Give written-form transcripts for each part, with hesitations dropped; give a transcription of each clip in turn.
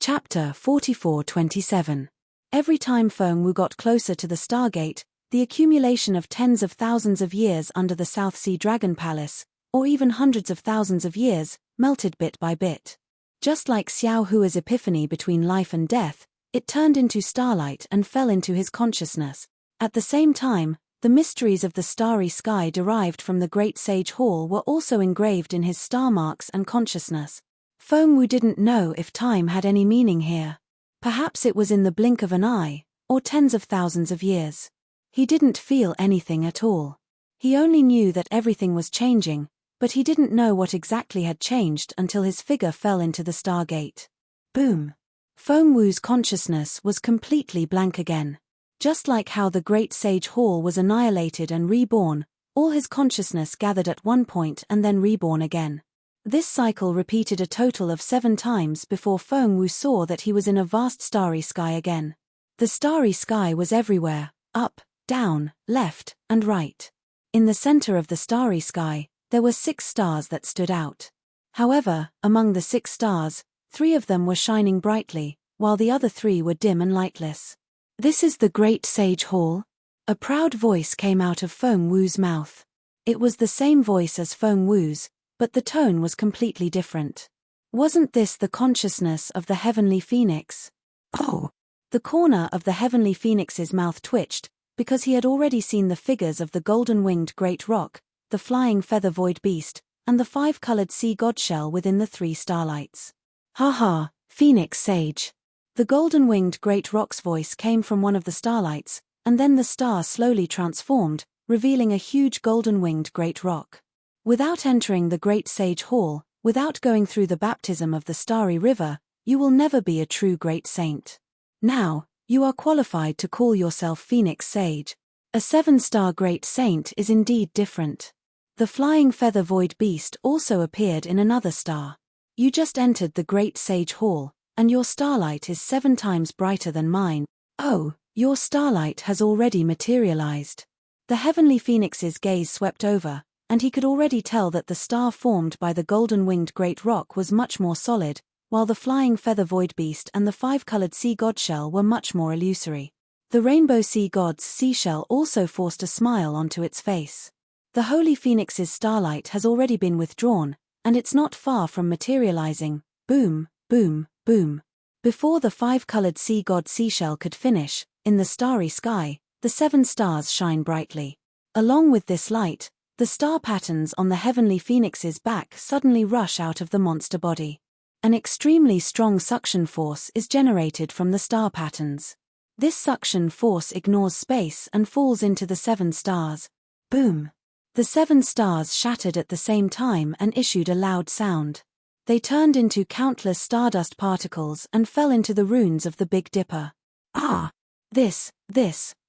Chapter 44:27. Every time Feng Wu got closer to the Stargate, the accumulation of tens of thousands of years under the South Sea Dragon Palace, or even hundreds of thousands of years, melted bit by bit. Just like Xiao Hua's epiphany between life and death, it turned into starlight and fell into his consciousness. At the same time, the mysteries of the starry sky derived from the Great Sage Hall were also engraved in his star marks and consciousness. Feng Wu didn't know if time had any meaning here. Perhaps it was in the blink of an eye, or tens of thousands of years. He didn't feel anything at all. He only knew that everything was changing, but he didn't know what exactly had changed until his figure fell into the Stargate. Boom! Feng Wu's consciousness was completely blank again. Just like how the Great Sage Hall was annihilated and reborn, all his consciousness gathered at one point and then reborn again. This cycle repeated a total of 7 times before Feng Wu saw that he was in a vast starry sky again. The starry sky was everywhere, up, down, left, and right. In the center of the starry sky, there were 6 stars that stood out. However, among the 6 stars, 3 of them were shining brightly, while the other 3 were dim and lightless. "This is the Great Sage Hall?" A proud voice came out of Feng Wu's mouth. It was the same voice as Feng Wu's, but the tone was completely different. Wasn't this the consciousness of the Heavenly Phoenix? Oh! The corner of the Heavenly Phoenix's mouth twitched, because he had already seen the figures of the golden-winged great roc, the flying feather void beast, and the 5-colored sea god shell within the 3 starlights. "Ha ha, Phoenix Sage." The golden-winged great roc's voice came from one of the starlights, and then the star slowly transformed, revealing a huge golden-winged great roc. Without entering the Great Sage Hall, without going through the baptism of the Starry River, you will never be a true great saint. Now, you are qualified to call yourself Phoenix Sage. A 7-star great saint is indeed different. The flying feather void beast also appeared in another star. You just entered the Great Sage Hall, and your starlight is 7 times brighter than mine. Oh, your starlight has already materialized. The Heavenly Phoenix's gaze swept over, and he could already tell that the star formed by the golden-winged great roc was much more solid, while the flying feather void beast and the 5-colored sea god shell were much more illusory. The rainbow sea god's seashell also forced a smile onto its face. The Holy Phoenix's starlight has already been withdrawn, and it's not far from materializing. Boom, boom, boom. Before the 5-colored sea god seashell could finish, in the starry sky, the 7 stars shine brightly. Along with this light, the star patterns on the Heavenly Phoenix's back suddenly rush out of the monster body. An extremely strong suction force is generated from the star patterns. This suction force ignores space and falls into the 7 stars. Boom! The 7 stars shattered at the same time and issued a loud sound. They turned into countless stardust particles and fell into the runes of the Big Dipper. Ah!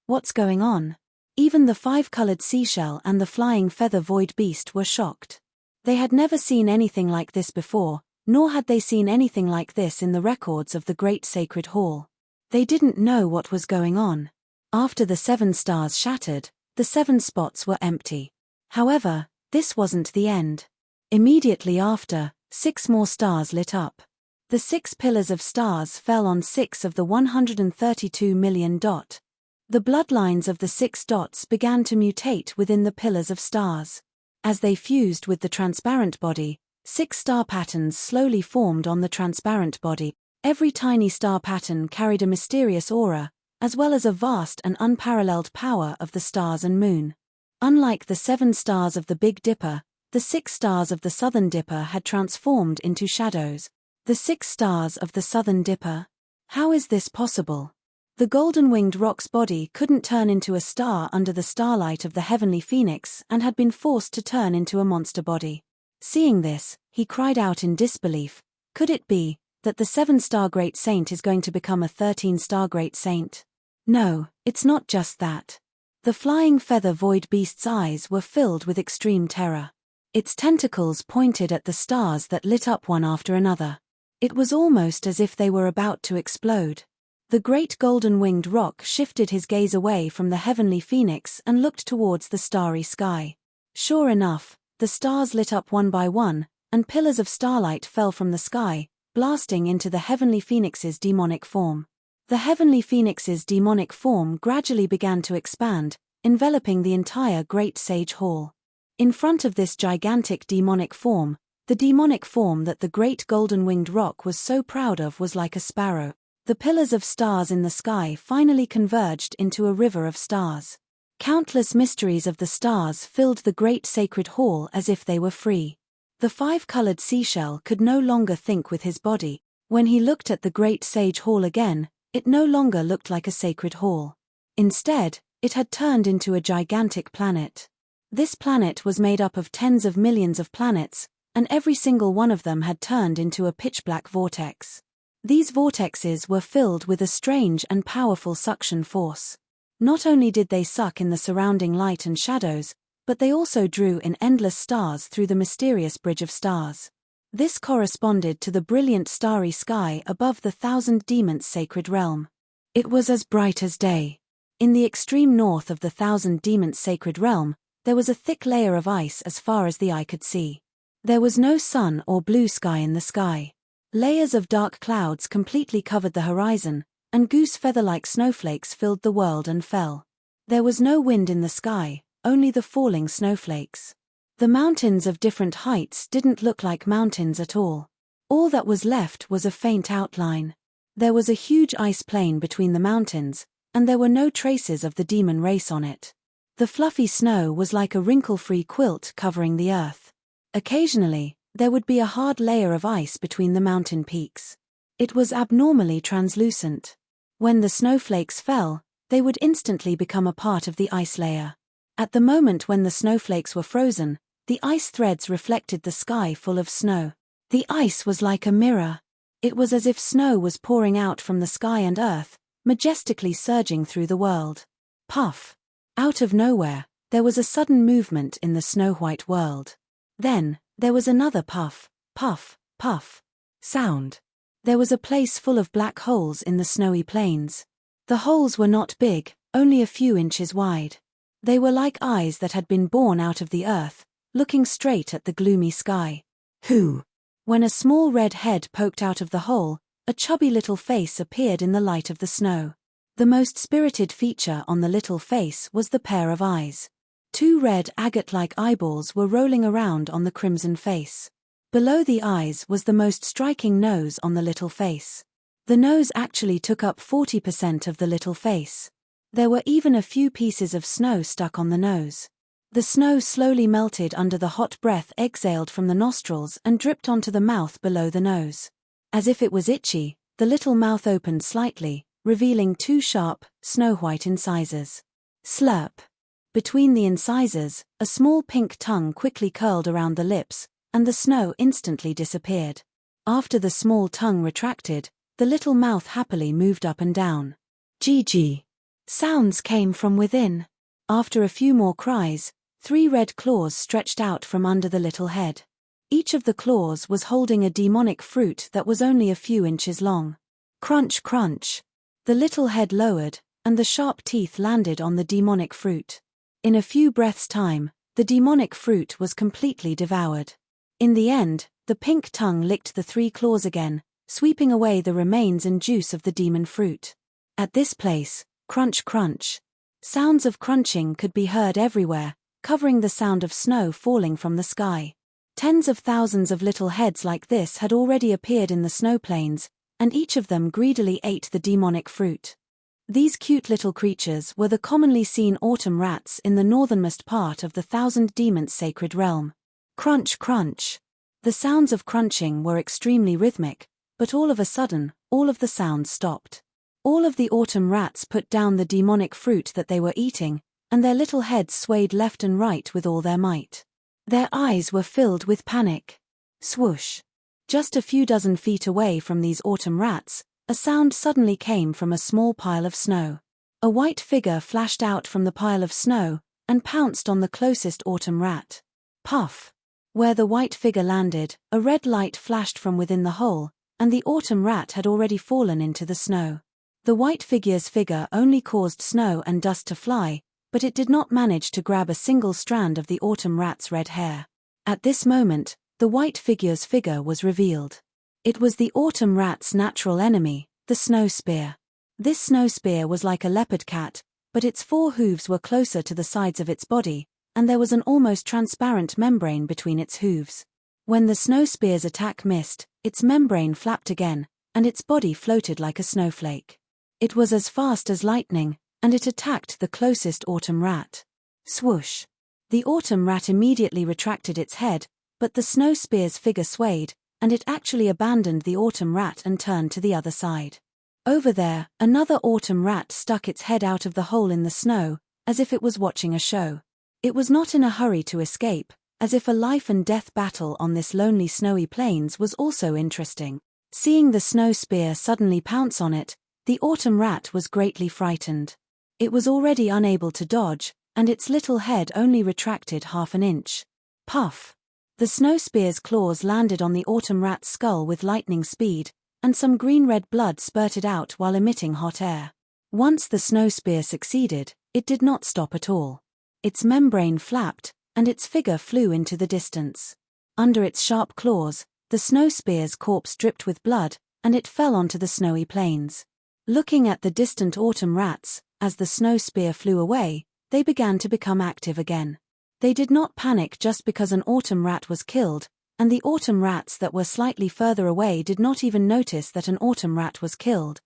What's going on? Even the 5-colored seashell and the flying feather void beast were shocked. They had never seen anything like this before, nor had they seen anything like this in the records of the Great Sacred Hall. They didn't know what was going on. After the 7 stars shattered, the 7 spots were empty. However, this wasn't the end. Immediately after, 6 more stars lit up. The 6 pillars of stars fell on 6 of the 132 million dot. The bloodlines of the 6 dots began to mutate within the pillars of stars. As they fused with the transparent body, 6 star patterns slowly formed on the transparent body. Every tiny star pattern carried a mysterious aura, as well as a vast and unparalleled power of the stars and moon. Unlike the 7 stars of the Big Dipper, the 6 stars of the Southern Dipper had transformed into shadows. The 6 stars of the Southern Dipper? How is this possible? The golden-winged roc's body couldn't turn into a star under the starlight of the Heavenly Phoenix and had been forced to turn into a monster body. Seeing this, he cried out in disbelief. Could it be that the 7-star great saint is going to become a 13-star great saint? No, it's not just that. The flying feather void beast's eyes were filled with extreme terror. Its tentacles pointed at the stars that lit up one after another. It was almost as if they were about to explode. The great golden-winged roc shifted his gaze away from the Heavenly Phoenix and looked towards the starry sky. Sure enough, the stars lit up one by one, and pillars of starlight fell from the sky, blasting into the heavenly phoenix's demonic form. The heavenly phoenix's demonic form gradually began to expand, enveloping the entire great sage hall. In front of this gigantic demonic form, the demonic form that the great golden-winged rock was so proud of was like a sparrow. The pillars of stars in the sky finally converged into a river of stars. Countless mysteries of the stars filled the great sacred hall as if they were free. The five-colored seashell could no longer think with his body. When he looked at the great sage hall again, it no longer looked like a sacred hall. Instead, it had turned into a gigantic planet. This planet was made up of tens of millions of planets, and every single one of them had turned into a pitch-black vortex. These vortexes were filled with a strange and powerful suction force. Not only did they suck in the surrounding light and shadows, but they also drew in endless stars through the mysterious bridge of stars. This corresponded to the brilliant starry sky above the Thousand Demons' sacred realm. It was as bright as day. In the extreme north of the Thousand Demons' sacred realm, there was a thick layer of ice as far as the eye could see. There was no sun or blue sky in the sky. Layers of dark clouds completely covered the horizon, and goose feather-like snowflakes filled the world and fell. There was no wind in the sky, only the falling snowflakes. The mountains of different heights didn't look like mountains at all. All that was left was a faint outline. There was a huge ice plain between the mountains, and there were no traces of the demon race on it. The fluffy snow was like a wrinkle-free quilt covering the earth. Occasionally, there would be a hard layer of ice between the mountain peaks. It was abnormally translucent. When the snowflakes fell, they would instantly become a part of the ice layer. At the moment when the snowflakes were frozen, the ice threads reflected the sky full of snow. The ice was like a mirror. It was as if snow was pouring out from the sky and earth, majestically surging through the world. Puff! Out of nowhere, there was a sudden movement in the snow-white world. Then, there was another puff, puff, puff. Sound. There was a place full of black holes in the snowy plains. The holes were not big, only a few inches wide. They were like eyes that had been born out of the earth, looking straight at the gloomy sky. Who? When a small red head poked out of the hole, a chubby little face appeared in the light of the snow. The most spirited feature on the little face was the pair of eyes. Two red agate-like eyeballs were rolling around on the crimson face. Below the eyes was the most striking nose on the little face. The nose actually took up 40% of the little face. There were even a few pieces of snow stuck on the nose. The snow slowly melted under the hot breath exhaled from the nostrils and dripped onto the mouth below the nose. As if it was itchy, the little mouth opened slightly, revealing two sharp, snow-white incisors. Slurp. Between the incisors, a small pink tongue quickly curled around the lips, and the snow instantly disappeared. After the small tongue retracted, the little mouth happily moved up and down. Gee. Sounds came from within. After a few more cries, 3 red claws stretched out from under the little head. Each of the claws was holding a demonic fruit that was only a few inches long. Crunch, crunch. The little head lowered, and the sharp teeth landed on the demonic fruit. In a few breaths' time, the demonic fruit was completely devoured. In the end, the pink tongue licked the 3 claws again, sweeping away the remains and juice of the demon fruit. At this place, crunch, crunch. Sounds of crunching could be heard everywhere, covering the sound of snow falling from the sky. Tens of thousands of little heads like this had already appeared in the snow plains, and each of them greedily ate the demonic fruit. These cute little creatures were the commonly seen autumn rats in the northernmost part of the Thousand Demons' sacred realm. Crunch, crunch. The sounds of crunching were extremely rhythmic, but all of a sudden, all of the sounds stopped. All of the autumn rats put down the demonic fruit that they were eating, and their little heads swayed left and right with all their might. Their eyes were filled with panic. Swoosh. Just a few dozen feet away from these autumn rats, a sound suddenly came from a small pile of snow. A white figure flashed out from the pile of snow, and pounced on the closest autumn rat. Puff. Where the white figure landed, a red light flashed from within the hole, and the autumn rat had already fallen into the snow. The white figure's figure only caused snow and dust to fly, but it did not manage to grab a single strand of the autumn rat's red hair. At this moment, the white figure's figure was revealed. It was the autumn rat's natural enemy, the snow spear. This snow spear was like a leopard cat, but its 4 hooves were closer to the sides of its body, and there was an almost transparent membrane between its hooves. When the snow spear's attack missed, its membrane flapped again, and its body floated like a snowflake. It was as fast as lightning, and it attacked the closest autumn rat. Swoosh! The autumn rat immediately retracted its head, but the snow spear's figure swayed, and it actually abandoned the autumn rat and turned to the other side. Over there, another autumn rat stuck its head out of the hole in the snow, as if it was watching a show. It was not in a hurry to escape, as if a life-and-death battle on this lonely snowy plains was also interesting. Seeing the snow spear suddenly pounce on it, the autumn rat was greatly frightened. It was already unable to dodge, and its little head only retracted half an inch. Puff! The snow spear's claws landed on the autumn rat's skull with lightning speed, and some green-red blood spurted out while emitting hot air. Once the snow spear succeeded, it did not stop at all. Its membrane flapped, and its figure flew into the distance. Under its sharp claws, the snow spear's corpse dripped with blood, and it fell onto the snowy plains. Looking at the distant autumn rats, as the snow spear flew away, they began to become active again. They did not panic just because an autumn rat was killed, and the autumn rats that were slightly further away did not even notice that an autumn rat was killed.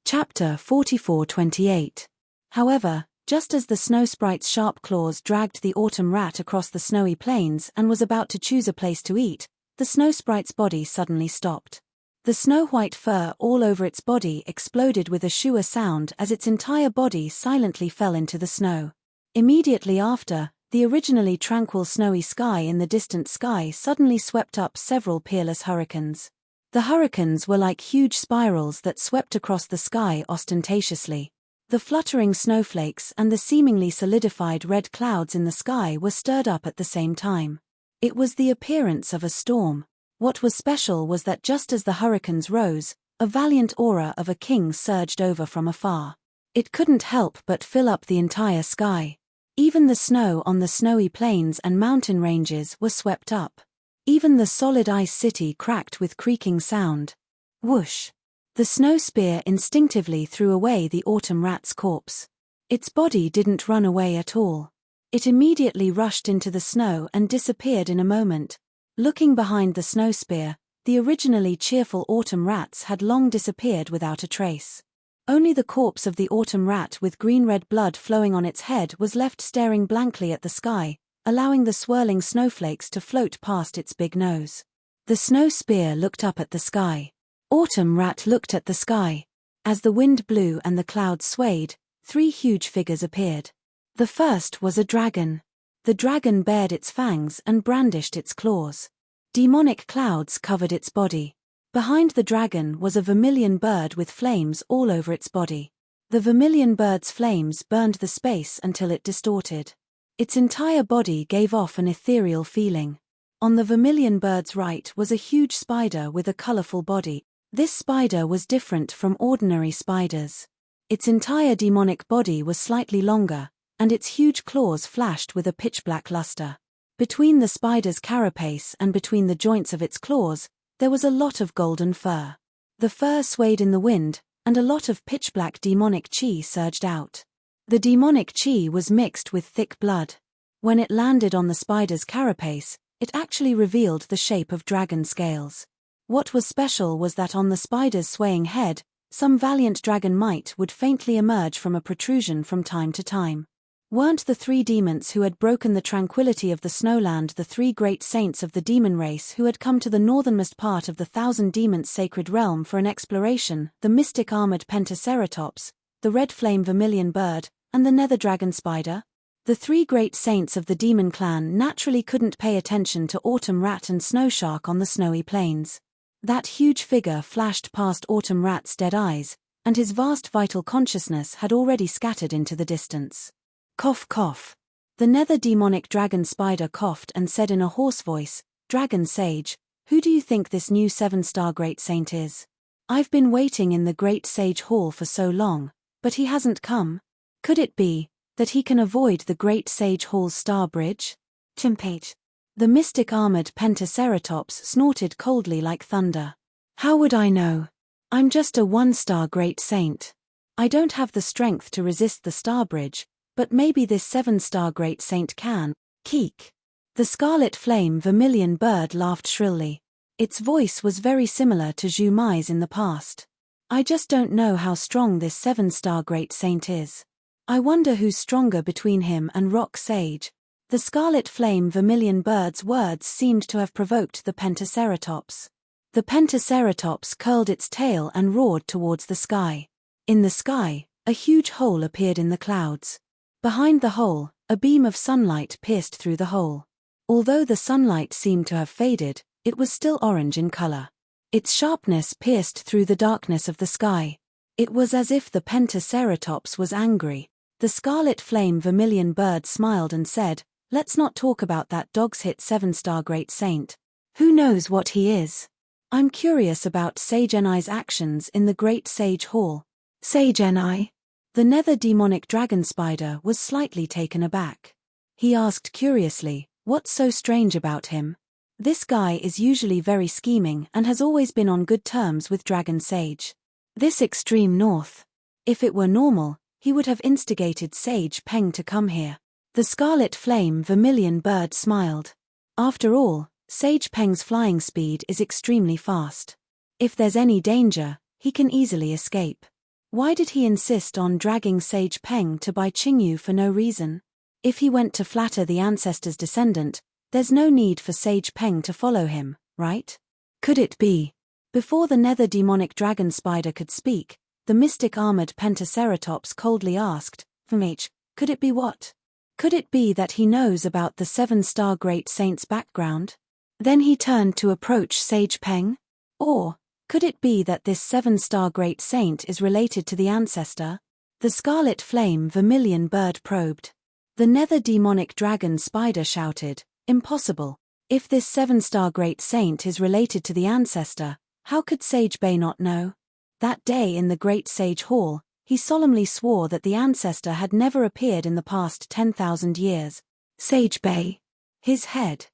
Chapter 44:28. However, just as the snow sprite's sharp claws dragged the autumn rat across the snowy plains and was about to choose a place to eat, the snow sprite's body suddenly stopped. The snow-white fur all over its body exploded with a shoo sound as its entire body silently fell into the snow. Immediately after, the originally tranquil snowy sky in the distant sky suddenly swept up several peerless hurricanes. The hurricanes were like huge spirals that swept across the sky ostentatiously. The fluttering snowflakes and the seemingly solidified red clouds in the sky were stirred up at the same time. It was the appearance of a storm. What was special was that just as the hurricanes rose, a valiant aura of a king surged over from afar. It couldn't help but fill up the entire sky. Even the snow on the snowy plains and mountain ranges were swept up. Even the solid ice city cracked with creaking sound. Whoosh! The snow spear instinctively threw away the autumn rat's corpse. Its body didn't run away at all. It immediately rushed into the snow and disappeared in a moment. Looking behind the snow spear, the originally cheerful autumn rats had long disappeared without a trace. Only the corpse of the autumn rat with green-red blood flowing on its head was left staring blankly at the sky, allowing the swirling snowflakes to float past its big nose. The snow spear looked up at the sky. Autumn rat looked at the sky. As the wind blew and the clouds swayed, 3 huge figures appeared. The first was a dragon. The dragon bared its fangs and brandished its claws. Demonic clouds covered its body. Behind the dragon was a vermilion bird with flames all over its body. The vermilion bird's flames burned the space until it distorted. Its entire body gave off an ethereal feeling. On the vermilion bird's right was a huge spider with a colorful body. This spider was different from ordinary spiders. Its entire demonic body was slightly longer, and its huge claws flashed with a pitch-black luster. Between the spider's carapace and between the joints of its claws, there was a lot of golden fur. The fur swayed in the wind, and a lot of pitch-black demonic chi surged out. The demonic chi was mixed with thick blood. When it landed on the spider's carapace, it actually revealed the shape of dragon scales. What was special was that on the spider's swaying head, some valiant dragon might would faintly emerge from a protrusion from time to time. Weren't the 3 demons who had broken the tranquility of the snowland the 3 great saints of the demon race who had come to the northernmost part of the 1,000 demons' sacred realm for an exploration, the mystic armored pentaceratops, the red flame vermilion bird, and the nether dragon spider? The 3 great saints of the demon clan naturally couldn't pay attention to autumn rat and snow shark on the snowy plains. That huge figure flashed past autumn rat's dead eyes, and his vast vital consciousness had already scattered into the distance. Cough cough. The nether demonic dragon spider coughed and said in a hoarse voice, "Dragon sage, who do you think this new 7-star great saint is? I've been waiting in the great sage hall for so long, but he hasn't come. Could it be that he can avoid the great sage hall's star bridge?" Chimpage. The mystic armored pentaceratops snorted coldly like thunder. How would I know? I'm just a one-star great saint. I don't have the strength to resist the star bridge, but maybe this 7-star great saint can. Keek. The scarlet flame vermilion bird laughed shrilly. Its voice was very similar to Zhu Mai's in the past. I just don't know how strong this 7-star great saint is. I wonder who's stronger between him and Rock Sage. The scarlet flame vermilion bird's words seemed to have provoked the pentaceratops. The pentaceratops curled its tail and roared towards the sky. In the sky, a huge hole appeared in the clouds. Behind the hole, a beam of sunlight pierced through the hole. Although the sunlight seemed to have faded, it was still orange in color. Its sharpness pierced through the darkness of the sky. It was as if the pentaceratops was angry. The scarlet flame vermilion bird smiled and said, "Let's not talk about that dog's hit 7-star great saint. Who knows what he is? I'm curious about Sage Enai's actions in the Great Sage Hall." Sage Enai? The nether demonic dragon spider was slightly taken aback. He asked curiously, "What's so strange about him? This guy is usually very scheming and has always been on good terms with Dragon Sage. This extreme north. If it were normal, he would have instigated Sage Peng to come here." The scarlet flame vermilion bird smiled. After all, Sage Peng's flying speed is extremely fast. If there's any danger, he can easily escape. Why did he insist on dragging Sage Peng to Bai Qingyu for no reason? If he went to flatter the ancestor's descendant, there's no need for Sage Peng to follow him, right? Could it be? Before the nether demonic dragon spider could speak, the mystic armored pentaceratops coldly asked, "Could it be what? Could it be that he knows about the 7-star great saint's background?" Then he turned to approach Sage Peng. Or, could it be that this 7-star great saint is related to the ancestor? The scarlet flame vermilion bird probed. The nether demonic dragon spider shouted, "Impossible. If this 7-star great saint is related to the ancestor, how could Sage Bay not know?" That day in the Great Sage Hall, he solemnly swore that the ancestor had never appeared in the past 10,000 years. Sage Bay. His head.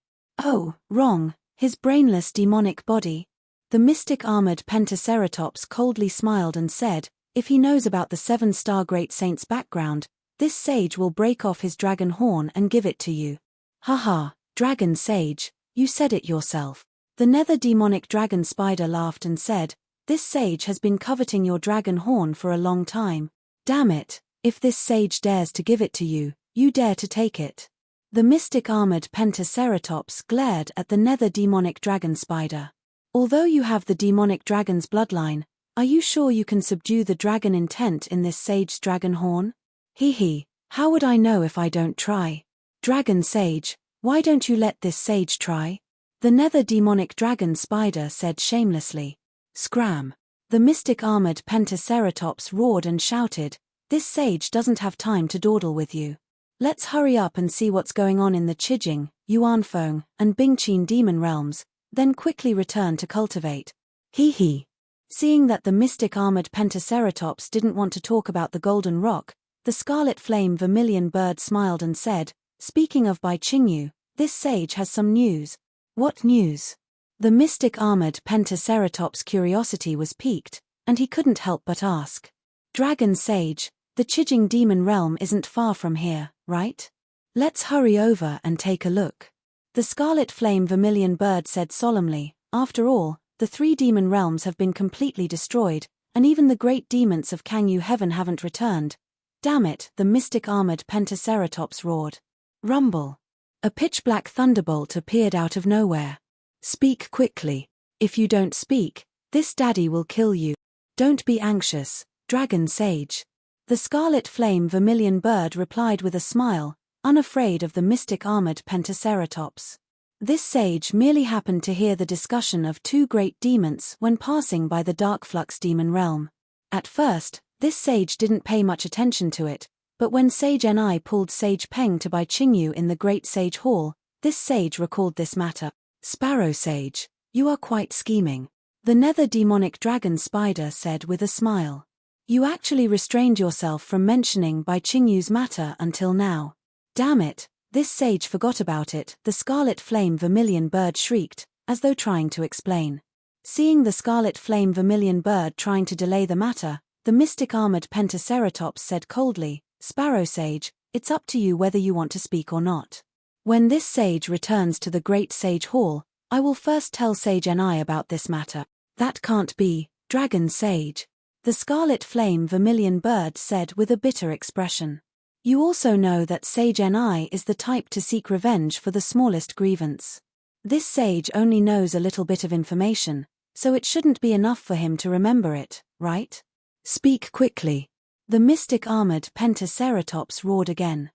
Oh, wrong, his brainless demonic body. The mystic armored pentaceratops coldly smiled and said, "If he knows about the 7-star great saint's background, this sage will break off his dragon horn and give it to you." "Haha, Dragon Sage, you said it yourself." The nether demonic dragon spider laughed and said, "This sage has been coveting your dragon horn for a long time. Damn it, if this sage dares to give it to you, you dare to take it." The mystic armored pentaceratops glared at the nether demonic dragon spider. "Although you have the demonic dragon's bloodline, are you sure you can subdue the dragon intent in this sage's dragon horn?" "Hee, how would I know if I don't try? Dragon Sage, why don't you let this sage try?" The nether demonic dragon spider said shamelessly. Scram. The mystic armored pentaceratops roared and shouted, "This sage doesn't have time to dawdle with you. Let's hurry up and see what's going on in the Qijing, Yuanfeng, and Bingqin demon realms, then quickly return to cultivate." Hee. Seeing that the mystic armored pentaceratops didn't want to talk about the golden rock, the scarlet flame vermilion bird smiled and said, "Speaking of Bai Qingyu, this sage has some news." "What news?" The mystic armored pentaceratops' curiosity was piqued, and he couldn't help but ask. "Dragon Sage, the Qijing demon realm isn't far from here, right? Let's hurry over and take a look." The scarlet flame vermilion bird said solemnly, "After all, the 3 demon realms have been completely destroyed, and even the great demons of Kangyu Heaven haven't returned." "Damn it," the mystic armored pentaceratops roared. Rumble. A pitch-black thunderbolt appeared out of nowhere. "Speak quickly. If you don't speak, this daddy will kill you. Don't be anxious, Dragon Sage." The scarlet flame vermilion bird replied with a smile, unafraid of the mystic armored pentaceratops. This sage merely happened to hear the discussion of 2 great demons when passing by the dark flux demon realm. At first, this sage didn't pay much attention to it, but when Sage Enai pulled Sage Peng to Bai Qingyu in the Great Sage Hall, this sage recalled this matter. "Sparrow Sage, you are quite scheming," the nether demonic dragon spider said with a smile. "You actually restrained yourself from mentioning Bai Qingyu's matter until now. Damn it, this sage forgot about it," the scarlet flame vermilion bird shrieked, as though trying to explain. Seeing the scarlet flame vermilion bird trying to delay the matter, the mystic armored Pentaceratops said coldly, "Sparrow Sage, it's up to you whether you want to speak or not. When this sage returns to the great sage hall, I will first tell Sage Ni about this matter." "That can't be, Dragon Sage," the scarlet flame vermilion bird said with a bitter expression. "You also know that Sage Ni is the type to seek revenge for the smallest grievance. This sage only knows a little bit of information, so it shouldn't be enough for him to remember it, right? Speak quickly." The mystic armored Pentaceratops roared again.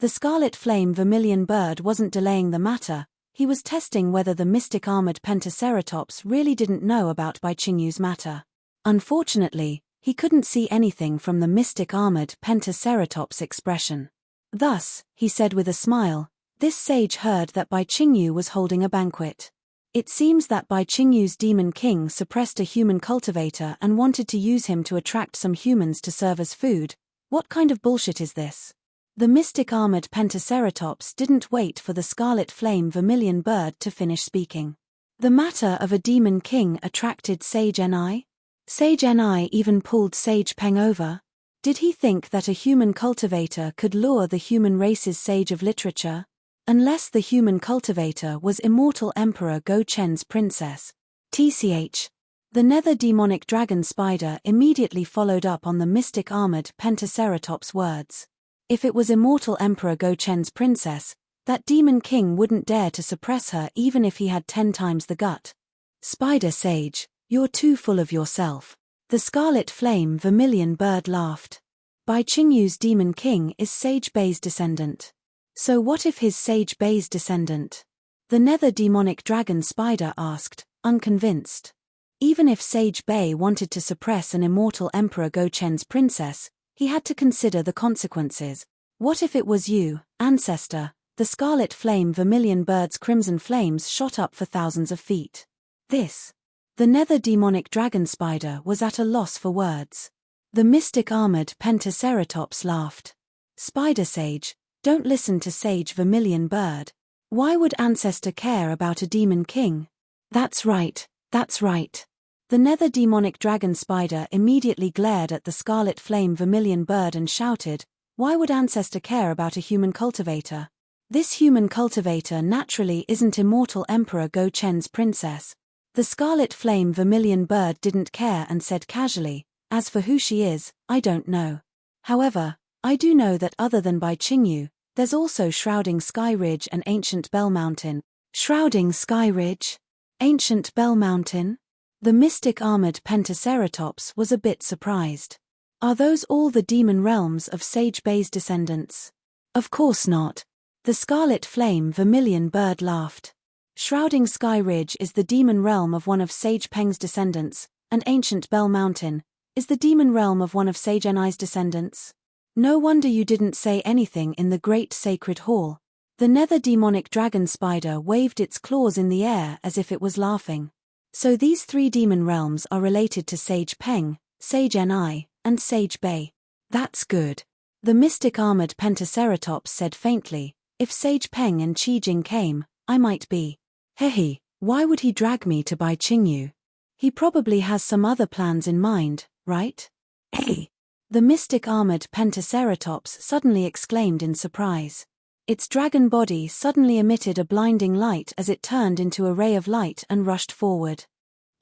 The scarlet flame vermilion bird wasn't delaying the matter, he was testing whether the mystic armored Pentaceratops really didn't know about Bai Qingyu's matter. Unfortunately, he couldn't see anything from the mystic armored Pentaceratops' expression. Thus, he said with a smile, "This sage heard that Bai Qingyu was holding a banquet. It seems that Bai Qingyu's demon king suppressed a human cultivator and wanted to use him to attract some humans to serve as food. What kind of bullshit is this?" The mystic armored Pentaceratops didn't wait for the scarlet flame vermilion bird to finish speaking. The matter of a demon king attracted Sage Ni? Sage Ni even pulled Sage Peng over? Did he think that a human cultivator could lure the human race's sage of literature? Unless the human cultivator was immortal Emperor Go Chen's princess. TCH. The nether demonic dragon spider immediately followed up on the mystic armored Pentaceratops' words. If it was immortal Emperor Go Chen's princess, that demon king wouldn't dare to suppress her even if he had 10 times the gut. "Spider Sage, you're too full of yourself." The scarlet flame vermilion bird laughed. "Bai Qingyu's demon king is Sage Bei's descendant. So what if his Sage Bei's descendant?" The nether demonic dragon spider asked, unconvinced. Even if Sage Bei wanted to suppress an immortal Emperor Go Chen's princess, he had to consider the consequences. "What if it was you, ancestor?" The scarlet flame vermilion bird's crimson flames shot up for thousands of feet. The nether demonic dragon spider was at a loss for words. The mystic armored Pentaceratops laughed. "Spider Sage, don't listen to Sage Vermilion Bird. Why would Ancestor care about a demon king?" That's right. The nether demonic dragon spider immediately glared at the scarlet flame vermilion bird and shouted, "Why would Ancestor care about a human cultivator? This human cultivator naturally isn't immortal Emperor Go Chen's princess." The scarlet flame vermilion bird didn't care and said casually, "As for who she is, I don't know. However, I do know that other than Bai Qingyu, there's also Shrouding Sky Ridge and Ancient Bell Mountain." Shrouding Sky Ridge? Ancient Bell Mountain? The mystic armored Pentaceratops was a bit surprised. Are those all the demon realms of Sage Bei's descendants? Of course not. The scarlet flame vermilion bird laughed. Shrouding Sky Ridge is the demon realm of one of Sage Peng's descendants, and Ancient Bell Mountain is the demon realm of one of Sage Ni's descendants. No wonder you didn't say anything in the great sacred hall. The nether demonic dragon spider waved its claws in the air as if it was laughing. So these 3 demon realms are related to Sage Peng, Sage Ni, and Sage Bei. That's good. The mystic armored Pentaceratops said faintly, "If Sage Peng and Qi Jing came, I might be." "Hehe, why would he drag me to Bai Qingyu? He probably has some other plans in mind, right?" "Hey!" The mystic armored Pentaceratops suddenly exclaimed in surprise. Its dragon body suddenly emitted a blinding light as it turned into a ray of light and rushed forward.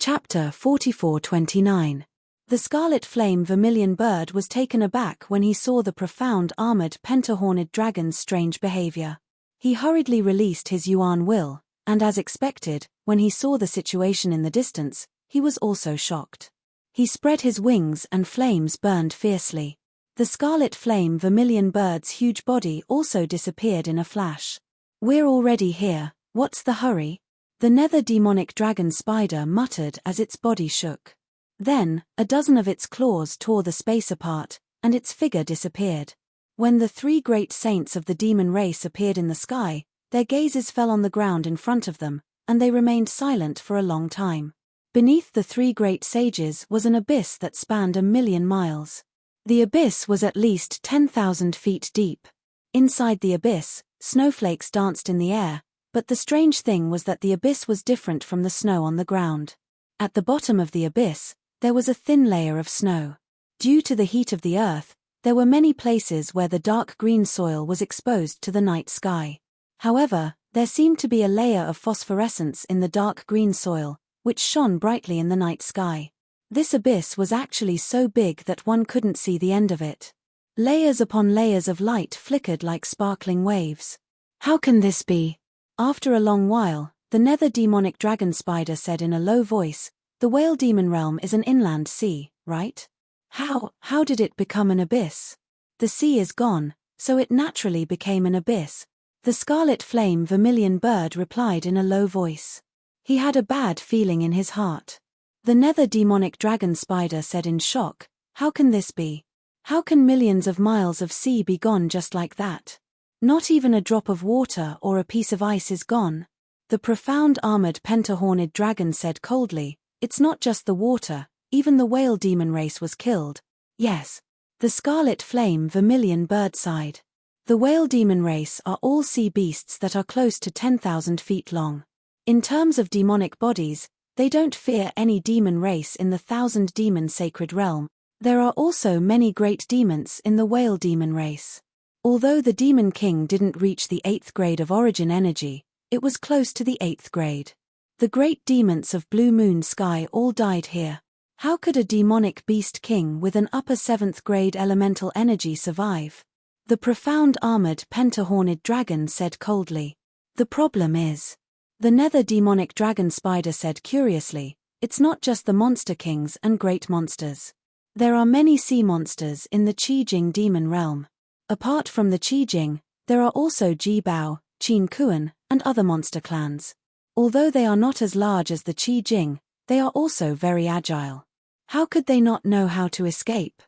Chapter 44-29. The scarlet flame vermilion bird was taken aback when he saw the profound armored pentahorned dragon's strange behavior. He hurriedly released his Yuan will, and as expected, when he saw the situation in the distance, he was also shocked. He spread his wings and flames burned fiercely. The scarlet flame vermilion bird's huge body also disappeared in a flash. "We're already here, what's the hurry?" The nether demonic dragon spider muttered as its body shook. Then, a dozen of its claws tore the space apart, and its figure disappeared. When the 3 great saints of the demon race appeared in the sky, their gazes fell on the ground in front of them, and they remained silent for a long time. Beneath the 3 great sages was an abyss that spanned 1,000,000 miles. The abyss was at least 10,000 feet deep. Inside the abyss, snowflakes danced in the air, but the strange thing was that the abyss was different from the snow on the ground. At the bottom of the abyss, there was a thin layer of snow. Due to the heat of the earth, there were many places where the dark green soil was exposed to the night sky. However, there seemed to be a layer of phosphorescence in the dark green soil, which shone brightly in the night sky. This abyss was actually so big that one couldn't see the end of it. Layers upon layers of light flickered like sparkling waves. How can this be? After a long while, the nether demonic dragon spider said in a low voice, "The whale demon realm is an inland sea, right? How did it become an abyss? The sea is gone, so it naturally became an abyss." The scarlet flame vermilion bird replied in a low voice. He had a bad feeling in his heart. The nether demonic dragon spider said in shock, "How can this be? How can millions of miles of sea be gone just like that? Not even a drop of water or a piece of ice is gone." The profound armored pentahorned dragon said coldly, "It's not just the water, even the whale demon race was killed." Yes. The scarlet flame vermilion bird sighed. The whale demon race are all sea beasts that are close to 10,000 feet long. In terms of demonic bodies, they don't fear any demon race in the thousand demon sacred realm. There are also many great demons in the whale demon race. Although the demon king didn't reach the 8th grade of origin energy, it was close to the 8th grade. The great demons of Blue Moon Sky all died here. How could a demonic beast king with an upper 7th grade elemental energy survive? The profound armored pentahorned dragon said coldly. The problem is. The nether demonic dragon spider said curiously, "It's not just the monster kings and great monsters. There are many sea monsters in the Qijing demon realm. Apart from the Qijing, there are also Jibao, Qin Kuan, and other monster clans. Although they are not as large as the Qijing, they are also very agile. How could they not know how to escape?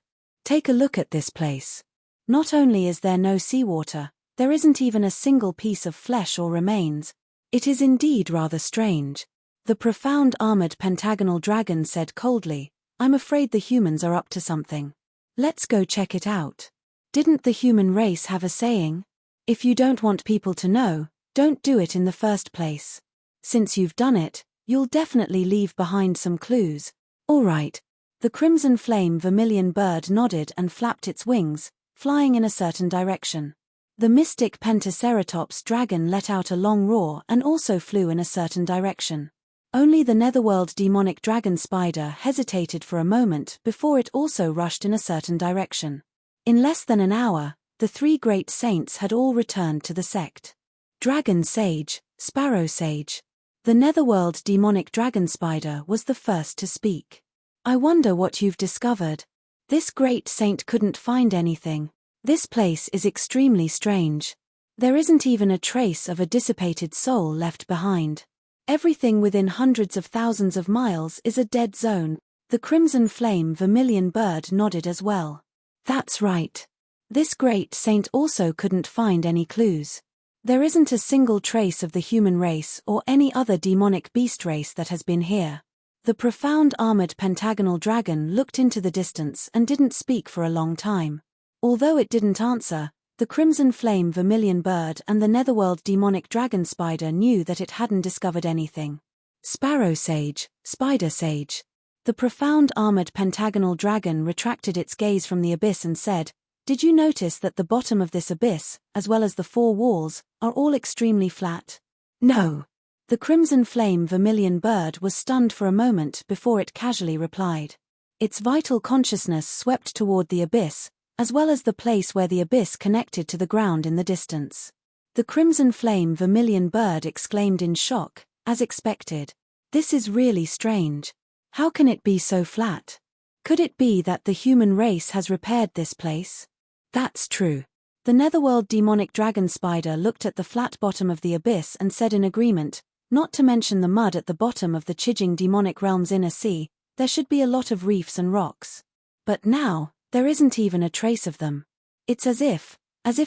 Take a look at this place. Not only is there no seawater, there isn't even a single piece of flesh or remains. It is indeed rather strange." The profound armored pentagonal dragon said coldly, "I'm afraid the humans are up to something. Let's go check it out." Didn't the human race have a saying? If you don't want people to know, don't do it in the first place. Since you've done it, you'll definitely leave behind some clues. All right. The crimson flame vermilion bird nodded and flapped its wings, flying in a certain direction. The mystic pentaceratops dragon let out a long roar and also flew in a certain direction. Only the netherworld demonic dragon spider hesitated for a moment before it also rushed in a certain direction. In less than an hour, the 3 great saints had all returned to the sect. Dragon Sage, Sparrow Sage. The netherworld demonic dragon spider was the first to speak. "I wonder what you've discovered." This great saint couldn't find anything. "This place is extremely strange. There isn't even a trace of a dissipated soul left behind. Everything within hundreds of thousands of miles is a dead zone." The crimson flame vermilion bird nodded as well. "That's right. This great saint also couldn't find any clues. There isn't a single trace of the human race or any other demonic beast race that has been here." The profound armored pentagonal dragon looked into the distance and didn't speak for a long time. Although it didn't answer, the crimson flame vermilion bird and the netherworld demonic dragon spider knew that it hadn't discovered anything. "Sparrow Sage, Spider Sage." The profound armored pentagonal dragon retracted its gaze from the abyss and said, "Did you notice that the bottom of this abyss, as well as the 4 walls, are all extremely flat?" "No." The crimson flame vermilion bird was stunned for a moment before it casually replied. Its vital consciousness swept toward the abyss, as well as the place where the abyss connected to the ground in the distance. The crimson flame vermilion bird exclaimed in shock, as expected. "This is really strange. How can it be so flat? Could it be that the human race has repaired this place?" "That's true." The netherworld demonic dragon spider looked at the flat bottom of the abyss and said in agreement, "Not to mention the mud at the bottom of the Qijing demonic realm's inner sea, there should be a lot of reefs and rocks. But now, there isn't even a trace of them. It's as if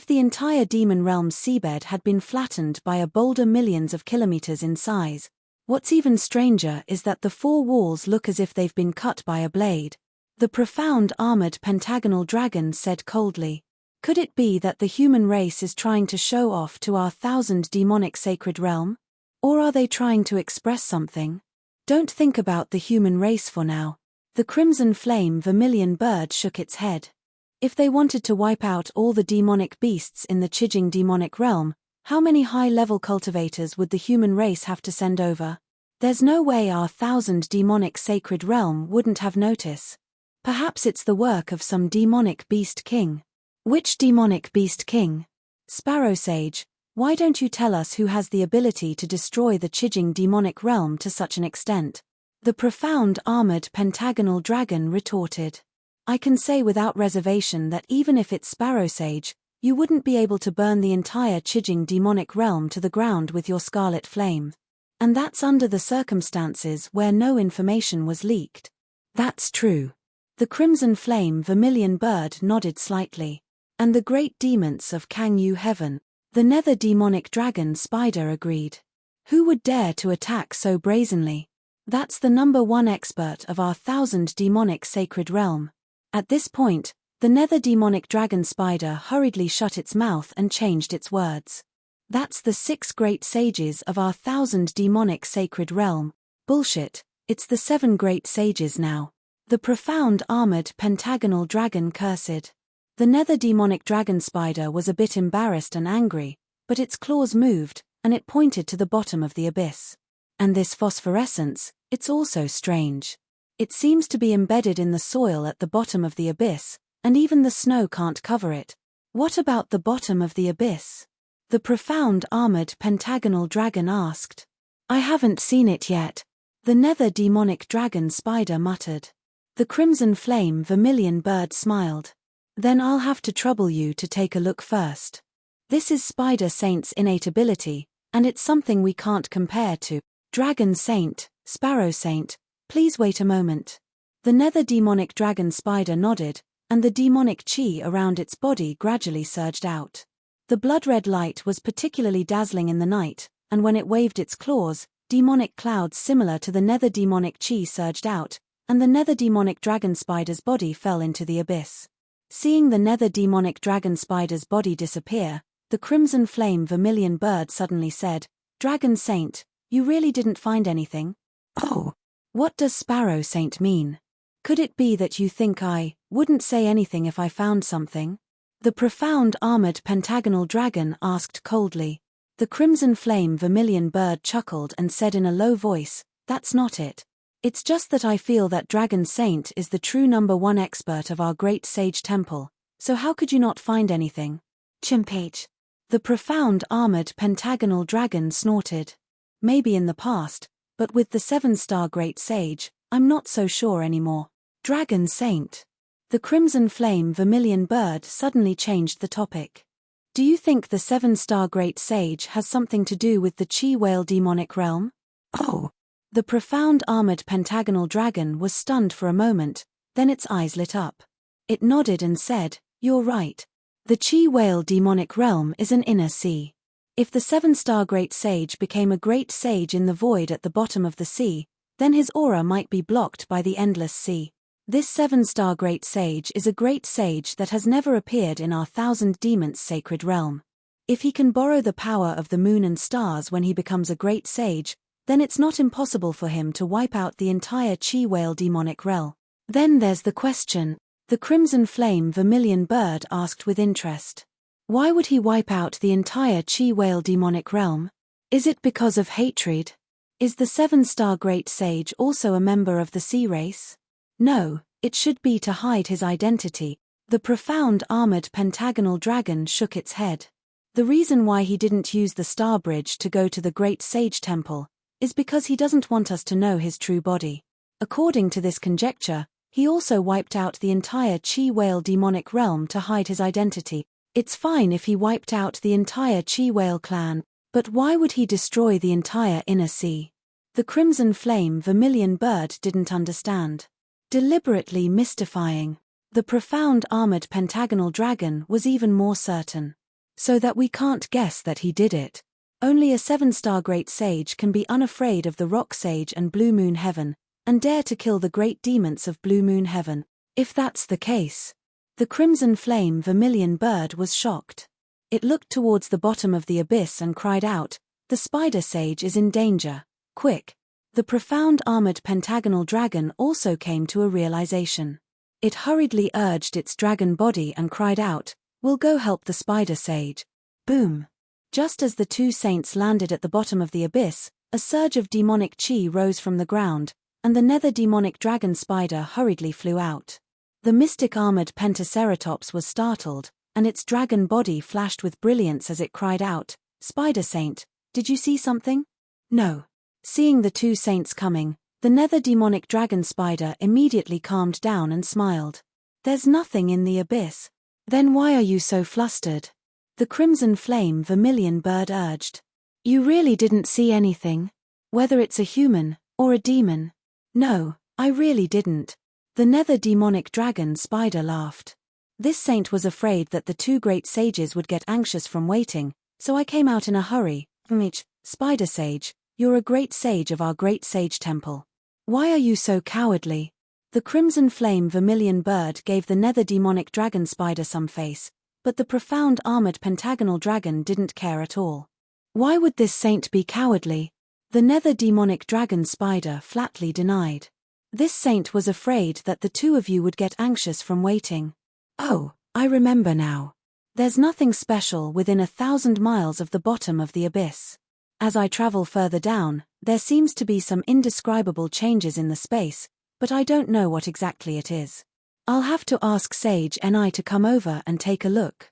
the entire demon realm's seabed had been flattened by a boulder millions of kilometers in size. What's even stranger is that the 4 walls look as if they've been cut by a blade." The profound armored pentagonal dragon said coldly, "Could it be that the human race is trying to show off to our 1000 demonic sacred realm? Or are they trying to express something?" Don't think about the human race for now. The crimson flame vermilion bird shook its head. If they wanted to wipe out all the demonic beasts in the Chijing demonic realm, how many high-level cultivators would the human race have to send over? There's no way our 1,000 demonic sacred realm wouldn't have notice. Perhaps it's the work of some demonic beast king. Which demonic beast king? Sparrow Sage, why don't you tell us who has the ability to destroy the Chijing demonic realm to such an extent? The profound armored pentagonal dragon retorted. I can say without reservation that even if it's Sparrow Sage, you wouldn't be able to burn the entire Chijing demonic realm to the ground with your scarlet flame. And that's under the circumstances where no information was leaked. That's true. The crimson flame vermilion bird nodded slightly. And the great demons of Kangyu heaven, the nether demonic dragon spider agreed. Who would dare to attack so brazenly? That's the #1 expert of our 1,000 demonic sacred realm. At this point, the nether demonic dragon spider hurriedly shut its mouth and changed its words. That's the 6 great sages of our 1,000 demonic sacred realm. Bullshit, it's the 7 great sages now. The profound armored pentagonal dragon cursed. The nether demonic dragon spider was a bit embarrassed and angry, but its claws moved, and it pointed to the bottom of the abyss. And this phosphorescence, it's also strange. It seems to be embedded in the soil at the bottom of the abyss, and even the snow can't cover it. What about the bottom of the abyss? The profound armored pentagonal dragon asked. I haven't seen it yet. The nether demonic dragon spider muttered. The crimson flame vermilion bird smiled. Then I'll have to trouble you to take a look first. This is Spider Saint's innate ability, and it's something we can't compare to. Dragon Saint, Sparrow Saint, please wait a moment. The nether demonic dragon spider nodded, and the demonic chi around its body gradually surged out. The blood-red light was particularly dazzling in the night, and when it waved its claws, demonic clouds similar to the nether demonic chi surged out, and the nether demonic dragon spider's body fell into the abyss. Seeing the nether demonic dragon spider's body disappear, the crimson flame vermilion bird suddenly said, Dragon Saint, you really didn't find anything? Oh. What does Sparrow Saint mean? Could it be that you think I wouldn't say anything if I found something? The profound armored pentagonal dragon asked coldly. The crimson flame vermilion bird chuckled and said in a low voice, That's not it. It's just that I feel that Dragon Saint is the true #1 expert of our great sage temple, so how could you not find anything? Chimpage. The profound armored pentagonal dragon snorted. Maybe in the past, but with the 7-star great sage, I'm not so sure anymore. Dragon Saint. The crimson flame vermilion bird suddenly changed the topic. Do you think the 7-star great sage has something to do with the Chi whale demonic realm? Oh. The profound armored pentagonal dragon was stunned for a moment, then its eyes lit up. It nodded and said, You're right. The Chi whale demonic realm is an inner sea. If the 7-star great sage became a great sage in the void at the bottom of the sea, then his aura might be blocked by the endless sea. This 7-star great sage is a great sage that has never appeared in our 1,000 demons sacred realm. If he can borrow the power of the moon and stars when he becomes a great sage, then it's not impossible for him to wipe out the entire Chi whale demonic realm. Then there's the question, the crimson flame vermilion bird asked with interest. Why would he wipe out the entire Chi whale demonic realm? Is it because of hatred? Is the 7-star great sage also a member of the sea race? No, it should be to hide his identity. The profound armored pentagonal dragon shook its head. The reason why he didn't use the star bridge to go to the great sage temple is because he doesn't want us to know his true body. According to this conjecture, he also wiped out the entire Chi whale demonic realm to hide his identity. It's fine if he wiped out the entire Chi whale clan, but why would he destroy the entire inner sea? The crimson flame vermilion bird didn't understand. Deliberately mystifying. The profound armored pentagonal dragon was even more certain. So that we can't guess that he did it. Only a 7-star great sage can be unafraid of the rock sage and blue moon heaven, and dare to kill the great demons of blue moon heaven. If that's the case. The crimson flame vermilion bird was shocked. It looked towards the bottom of the abyss and cried out, The spider sage is in danger. Quick. The profound armored pentagonal dragon also came to a realization. It hurriedly urged its dragon body and cried out, "We'll go help the spider sage." Boom! Just as the two saints landed at the bottom of the abyss, a surge of demonic chi rose from the ground, and the nether demonic dragon spider hurriedly flew out. The mystic armored pentaceratops was startled, and its dragon body flashed with brilliance as it cried out, "Spider Saint, did you see something?" "No." Seeing the two saints coming, the nether demonic dragon spider immediately calmed down and smiled. "There's nothing in the abyss." "Then why are you so flustered?" the crimson flame vermilion bird urged. "You really didn't see anything? Whether it's a human, or a demon?" "No, I really didn't." The nether demonic dragon spider laughed. "This saint was afraid that the two great sages would get anxious from waiting, so I came out in a hurry. Enrich, spider sage, you're a great sage of our great sage temple. Why are you so cowardly?" The crimson flame vermilion bird gave the nether demonic dragon spider some face, but the profound armored pentagonal dragon didn't care at all. "Why would this saint be cowardly?" the nether demonic dragon spider flatly denied. "This saint was afraid that the two of you would get anxious from waiting." "Oh, I remember now. There's nothing special within 1,000 miles of the bottom of the abyss. As I travel further down, there seems to be some indescribable changes in the space, but I don't know what exactly it is. I'll have to ask Sage Ni to come over and take a look."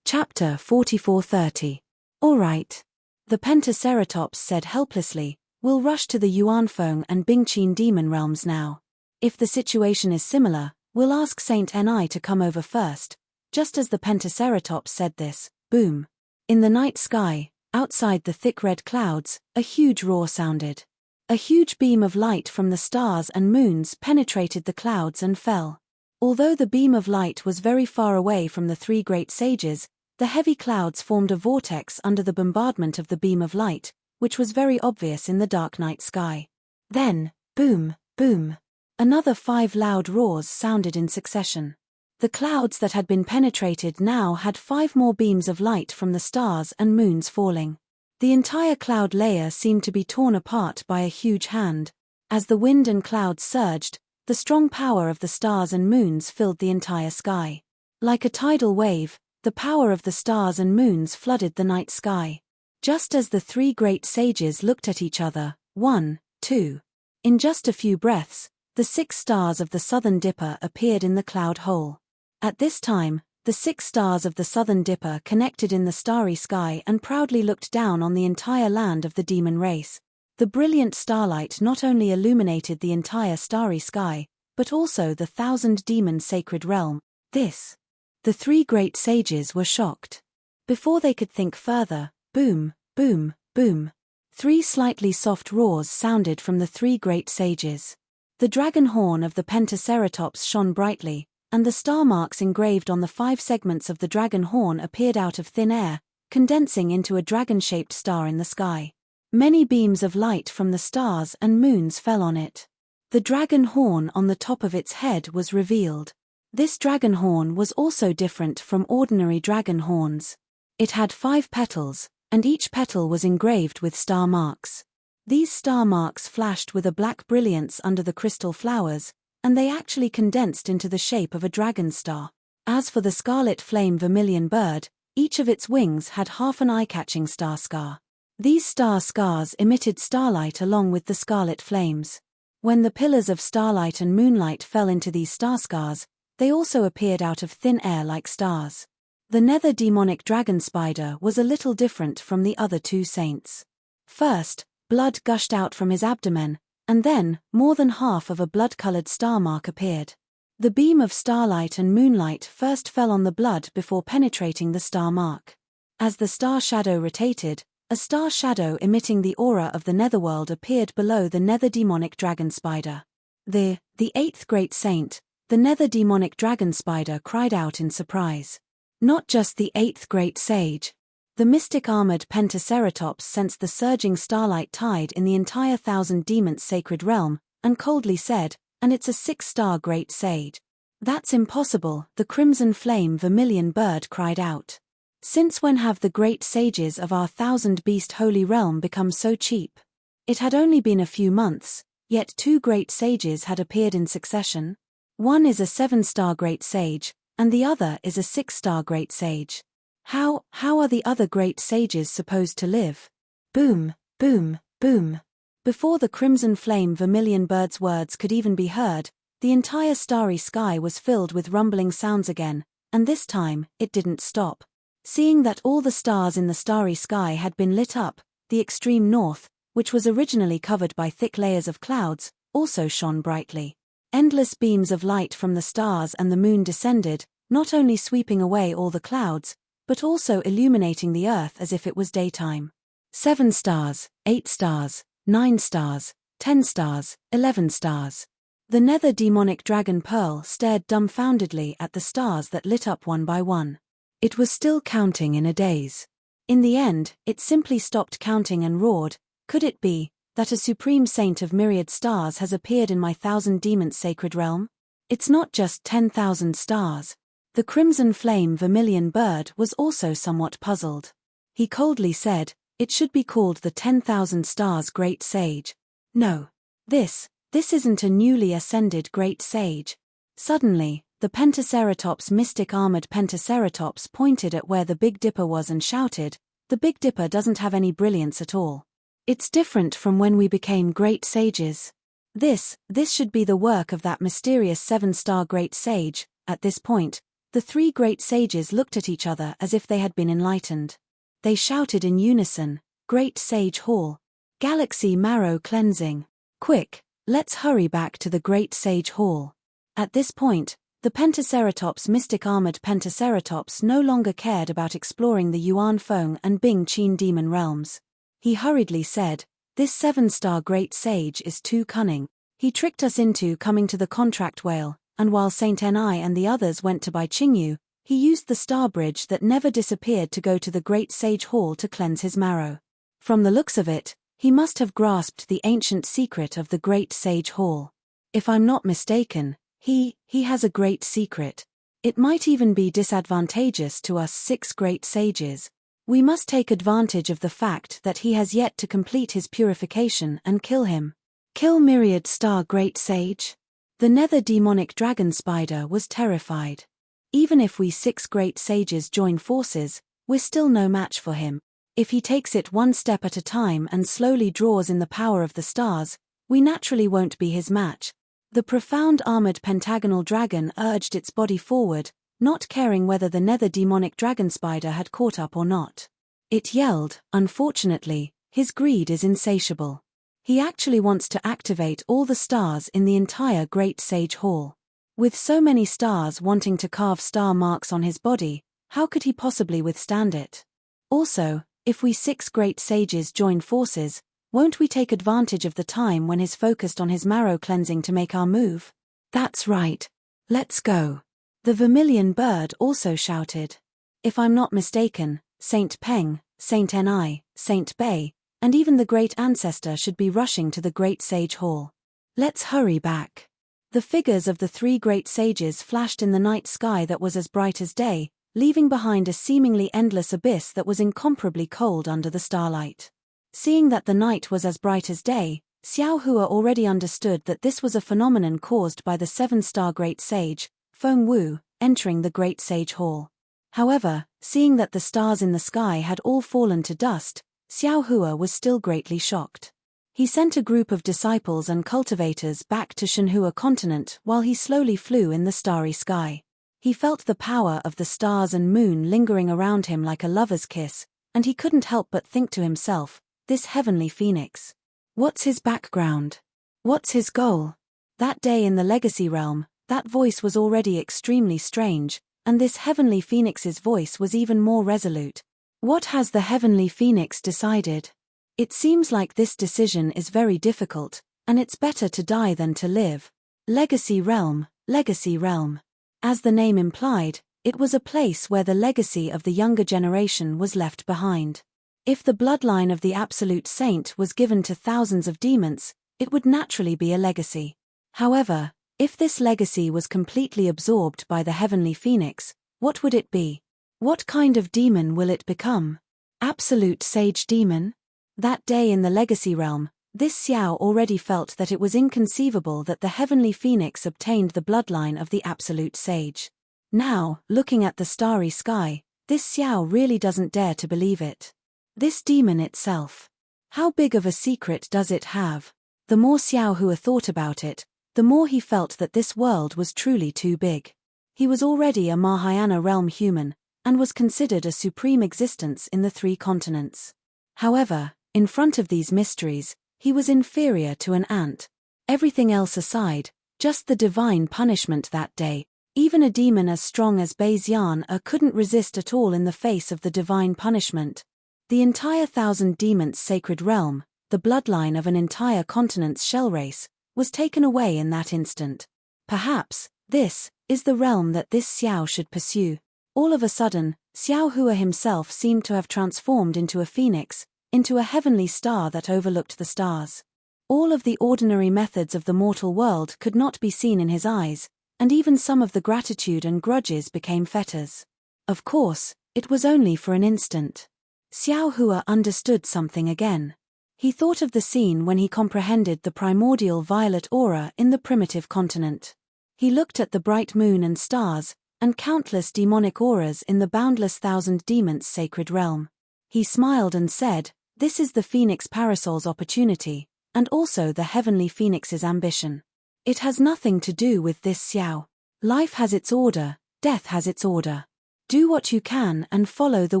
Chapter 44:30. "All right." The pentaceratops said helplessly, "We'll rush to the Yuanfeng and Bingqin demon realms now. If the situation is similar, we'll ask Saint Ni to come over first." Just as the pentaceratops said this, boom! In the night sky, outside the thick red clouds, a huge roar sounded. A huge beam of light from the stars and moons penetrated the clouds and fell. Although the beam of light was very far away from the three great sages, the heavy clouds formed a vortex under the bombardment of the beam of light, which was very obvious in the dark night sky. Then, boom, boom! Another 5 loud roars sounded in succession. The clouds that had been penetrated now had 5 more beams of light from the stars and moons falling. The entire cloud layer seemed to be torn apart by a huge hand. As the wind and clouds surged, the strong power of the stars and moons filled the entire sky. Like a tidal wave, the power of the stars and moons flooded the night sky. Just as the three great sages looked at each other, 1, 2. In just a few breaths, the 6 stars of the southern dipper appeared in the cloud hole. At this time, the 6 stars of the southern dipper connected in the starry sky and proudly looked down on the entire land of the demon race. The brilliant starlight not only illuminated the entire starry sky, but also the 1,000 demon sacred realm. The 3 great sages were shocked. Before they could think further, boom, boom, boom. 3 slightly soft roars sounded from the 3 great sages. The dragon horn of the pentaceratops shone brightly, and the star marks engraved on the 5 segments of the dragon horn appeared out of thin air, condensing into a dragon-shaped star in the sky. Many beams of light from the stars and moons fell on it. The dragon horn on the top of its head was revealed. This dragon horn was also different from ordinary dragon horns. It had 5 petals, and each petal was engraved with star marks. These star marks flashed with a black brilliance under the crystal flowers, and they actually condensed into the shape of a dragon star. As for the scarlet flame vermilion bird, each of its wings had half an eye-catching star scar. These star scars emitted starlight along with the scarlet flames. When the pillars of starlight and moonlight fell into these star scars, they also appeared out of thin air like stars. The nether demonic dragon spider was a little different from the other 2 saints. First, blood gushed out from his abdomen, and then, more than half of a blood-colored star mark appeared. The beam of starlight and moonlight first fell on the blood before penetrating the star mark. As the star shadow rotated, a star shadow emitting the aura of the netherworld appeared below the nether demonic dragon spider. The 8th great saint, the nether demonic dragon spider, cried out in surprise. Not just the 8th great sage. The mystic armored pentaceratops sensed the surging starlight tide in the entire 1,000 demons sacred realm, and coldly said, "And it's a 6-star great sage." "That's impossible," the crimson flame vermilion bird cried out. "Since when have the great sages of our 1,000 beast holy realm become so cheap?" It had only been a few months, yet 2 great sages had appeared in succession. One is a 7-star great sage, and the other is a 6-star great sage. How are the other great sages supposed to live? Boom, boom, boom. Before the crimson flame vermilion bird's words could even be heard, the entire starry sky was filled with rumbling sounds again, and this time, it didn't stop. Seeing that all the stars in the starry sky had been lit up, the extreme north, which was originally covered by thick layers of clouds, also shone brightly. Endless beams of light from the stars and the moon descended, not only sweeping away all the clouds, but also illuminating the earth as if it was daytime. 7 stars, 8 stars, 9 stars, 10 stars, 11 stars. The nether demonic dragon Pearl stared dumbfoundedly at the stars that lit up one by one. It was still counting in a daze. In the end, it simply stopped counting and roared, "Could it be that a supreme saint of myriad stars has appeared in my 1,000 demons' sacred realm? It's not just 10,000 stars." The crimson flame vermilion bird was also somewhat puzzled. He coldly said, "It should be called the 10,000 stars great sage. No. This isn't a newly ascended great sage." Suddenly, the Pentaceratops mystic armored Pentaceratops pointed at where the Big Dipper was and shouted, "The Big Dipper doesn't have any brilliance at all. It's different from when we became great sages. This should be the work of that mysterious 7-star great sage." At this point, the 3 great sages looked at each other as if they had been enlightened. They shouted in unison, "Great Sage Hall. Galaxy marrow cleansing. Quick, let's hurry back to the Great Sage Hall." At this point, the Pentaceratops mystic armored Pentaceratops no longer cared about exploring the Yuan Feng and Bing Qin demon realms. He hurriedly said, "This 7-star great sage is too cunning. He tricked us into coming to the contract whale, and while Saint Ni and the others went to buy Qingyu, he used the star bridge that never disappeared to go to the Great Sage Hall to cleanse his marrow. From the looks of it, he must have grasped the ancient secret of the Great Sage Hall. If I'm not mistaken, he has a great secret. It might even be disadvantageous to us 6 great sages. We must take advantage of the fact that he has yet to complete his purification and kill him." Kill myriad star great sage? The nether demonic dragon spider was terrified. Even if we 6 great sages join forces, we're still no match for him. If he takes it one step at a time and slowly draws in the power of the stars, we naturally won't be his match. The profound armored pentagonal dragon urged its body forward, not caring whether the nether demonic dragon spider had caught up or not. It yelled, "Unfortunately, his greed is insatiable. He actually wants to activate all the stars in the entire Great Sage Hall. With so many stars wanting to carve star marks on his body, how could he possibly withstand it? Also, if we 6 great sages join forces, won't we take advantage of the time when he's focused on his marrow cleansing to make our move? That's right. Let's go." The vermilion bird also shouted. If I'm not mistaken, Saint Peng, Saint Ni, Saint Bei, and even the Great Ancestor should be rushing to the Great Sage Hall. Let's hurry back. The figures of the 3 great sages flashed in the night sky that was as bright as day, leaving behind a seemingly endless abyss that was incomparably cold under the starlight. Seeing that the night was as bright as day, Xiao Hua already understood that this was a phenomenon caused by the 7-star great sage, Feng Wu, entering the Great Sage Hall. However, seeing that the stars in the sky had all fallen to dust, Xiao Hua was still greatly shocked. He sent a group of disciples and cultivators back to Shenhua continent while he slowly flew in the starry sky. He felt the power of the stars and moon lingering around him like a lover's kiss, and he couldn't help but think to himself, this heavenly phoenix. What's his background? What's his goal? That day in the legacy realm, that voice was already extremely strange, and this heavenly phoenix's voice was even more resolute. What has the heavenly phoenix decided? It seems like this decision is very difficult, and it's better to die than to live. Legacy realm, legacy realm. As the name implied, it was a place where the legacy of the younger generation was left behind. If the bloodline of the absolute saint was given to thousands of demons, it would naturally be a legacy. However, if this legacy was completely absorbed by the heavenly phoenix, what would it be? What kind of demon will it become? Absolute sage demon? That day in the legacy realm, This Xiao already felt that it was inconceivable that the heavenly phoenix obtained the bloodline of the absolute sage. Now, looking at the starry sky, this Xiao really doesn't dare to believe it. This demon itself. How big of a secret does it have? The more Xiao Hua thought about it, the more he felt that this world was truly too big. He was already a Mahayana realm human, and was considered a supreme existence in the 3 continents. However, in front of these mysteries, he was inferior to an ant. Everything else aside, just the divine punishment that day, even a demon as strong as Bei Xian couldn't resist at all in the face of the divine punishment. The entire 1,000 demons sacred realm, the bloodline of an entire continent's shell race, was taken away in that instant. Perhaps, this is the realm that this Xiao should pursue. All of a sudden, Xiao Hua himself seemed to have transformed into a phoenix, into a heavenly star that overlooked the stars. All of the ordinary methods of the mortal world could not be seen in his eyes, and even some of the gratitude and grudges became fetters. Of course, it was only for an instant. Xiao Hua understood something again. He thought of the scene when he comprehended the primordial violet aura in the primitive continent. He looked at the bright moon and stars, and countless demonic auras in the boundless 1,000 demons sacred realm. He smiled and said, "This is the Phoenix Parasol's opportunity, and also the heavenly Phoenix's ambition. It has nothing to do with this Xiao. Life has its order, death has its order. Do what you can and follow the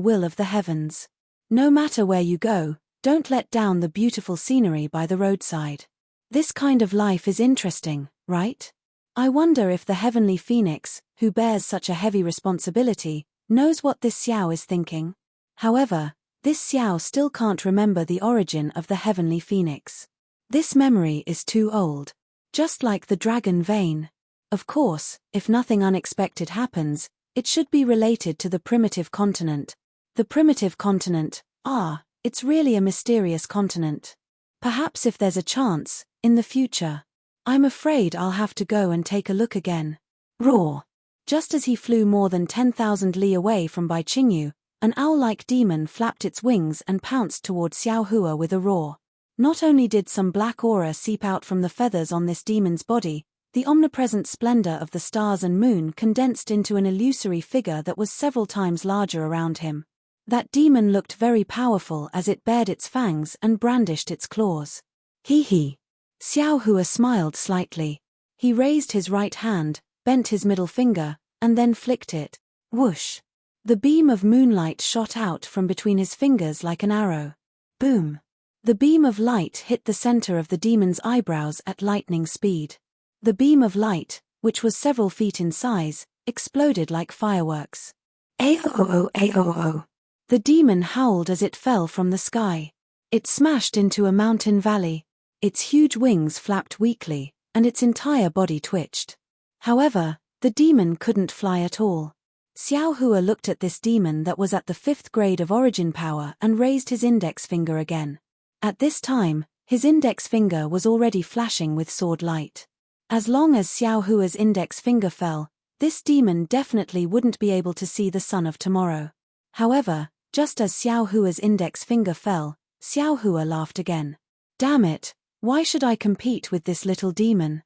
will of the heavens. No matter where you go, don't let down the beautiful scenery by the roadside. This kind of life is interesting, right? I wonder if the heavenly Phoenix, who bears such a heavy responsibility, knows what this Xiao is thinking." However, this Xiao still can't remember the origin of the heavenly Phoenix. This memory is too old. Just like the dragon vein. Of course, if nothing unexpected happens, it should be related to the primitive continent. The primitive continent, it's really a mysterious continent. Perhaps if there's a chance, in the future. I'm afraid I'll have to go and take a look again. Roar! Just as he flew more than 10,000 li away from Bai Qingyu, an owl-like demon flapped its wings and pounced toward Xiao Hua with a roar. Not only did some black aura seep out from the feathers on this demon's body, the omnipresent splendor of the stars and moon condensed into an illusory figure that was several times larger around him. That demon looked very powerful as it bared its fangs and brandished its claws. Hee. Xiao Hua smiled slightly. He raised his right hand, bent his middle finger, and then flicked it. Whoosh! The beam of moonlight shot out from between his fingers like an arrow. Boom! The beam of light hit the center of the demon's eyebrows at lightning speed. The beam of light, which was several feet in size, exploded like fireworks. Aoo. The demon howled as it fell from the sky. It smashed into a mountain valley. Its huge wings flapped weakly, and its entire body twitched. However, the demon couldn't fly at all. Xiao Hua looked at this demon that was at the 5th grade of origin power and raised his index finger again. At this time, his index finger was already flashing with sword light. As long as Xiao Hua's index finger fell, this demon definitely wouldn't be able to see the sun of tomorrow. However, just as Xiao Hua's index finger fell, Xiao Hua laughed again. Damn it, why should I compete with this little demon?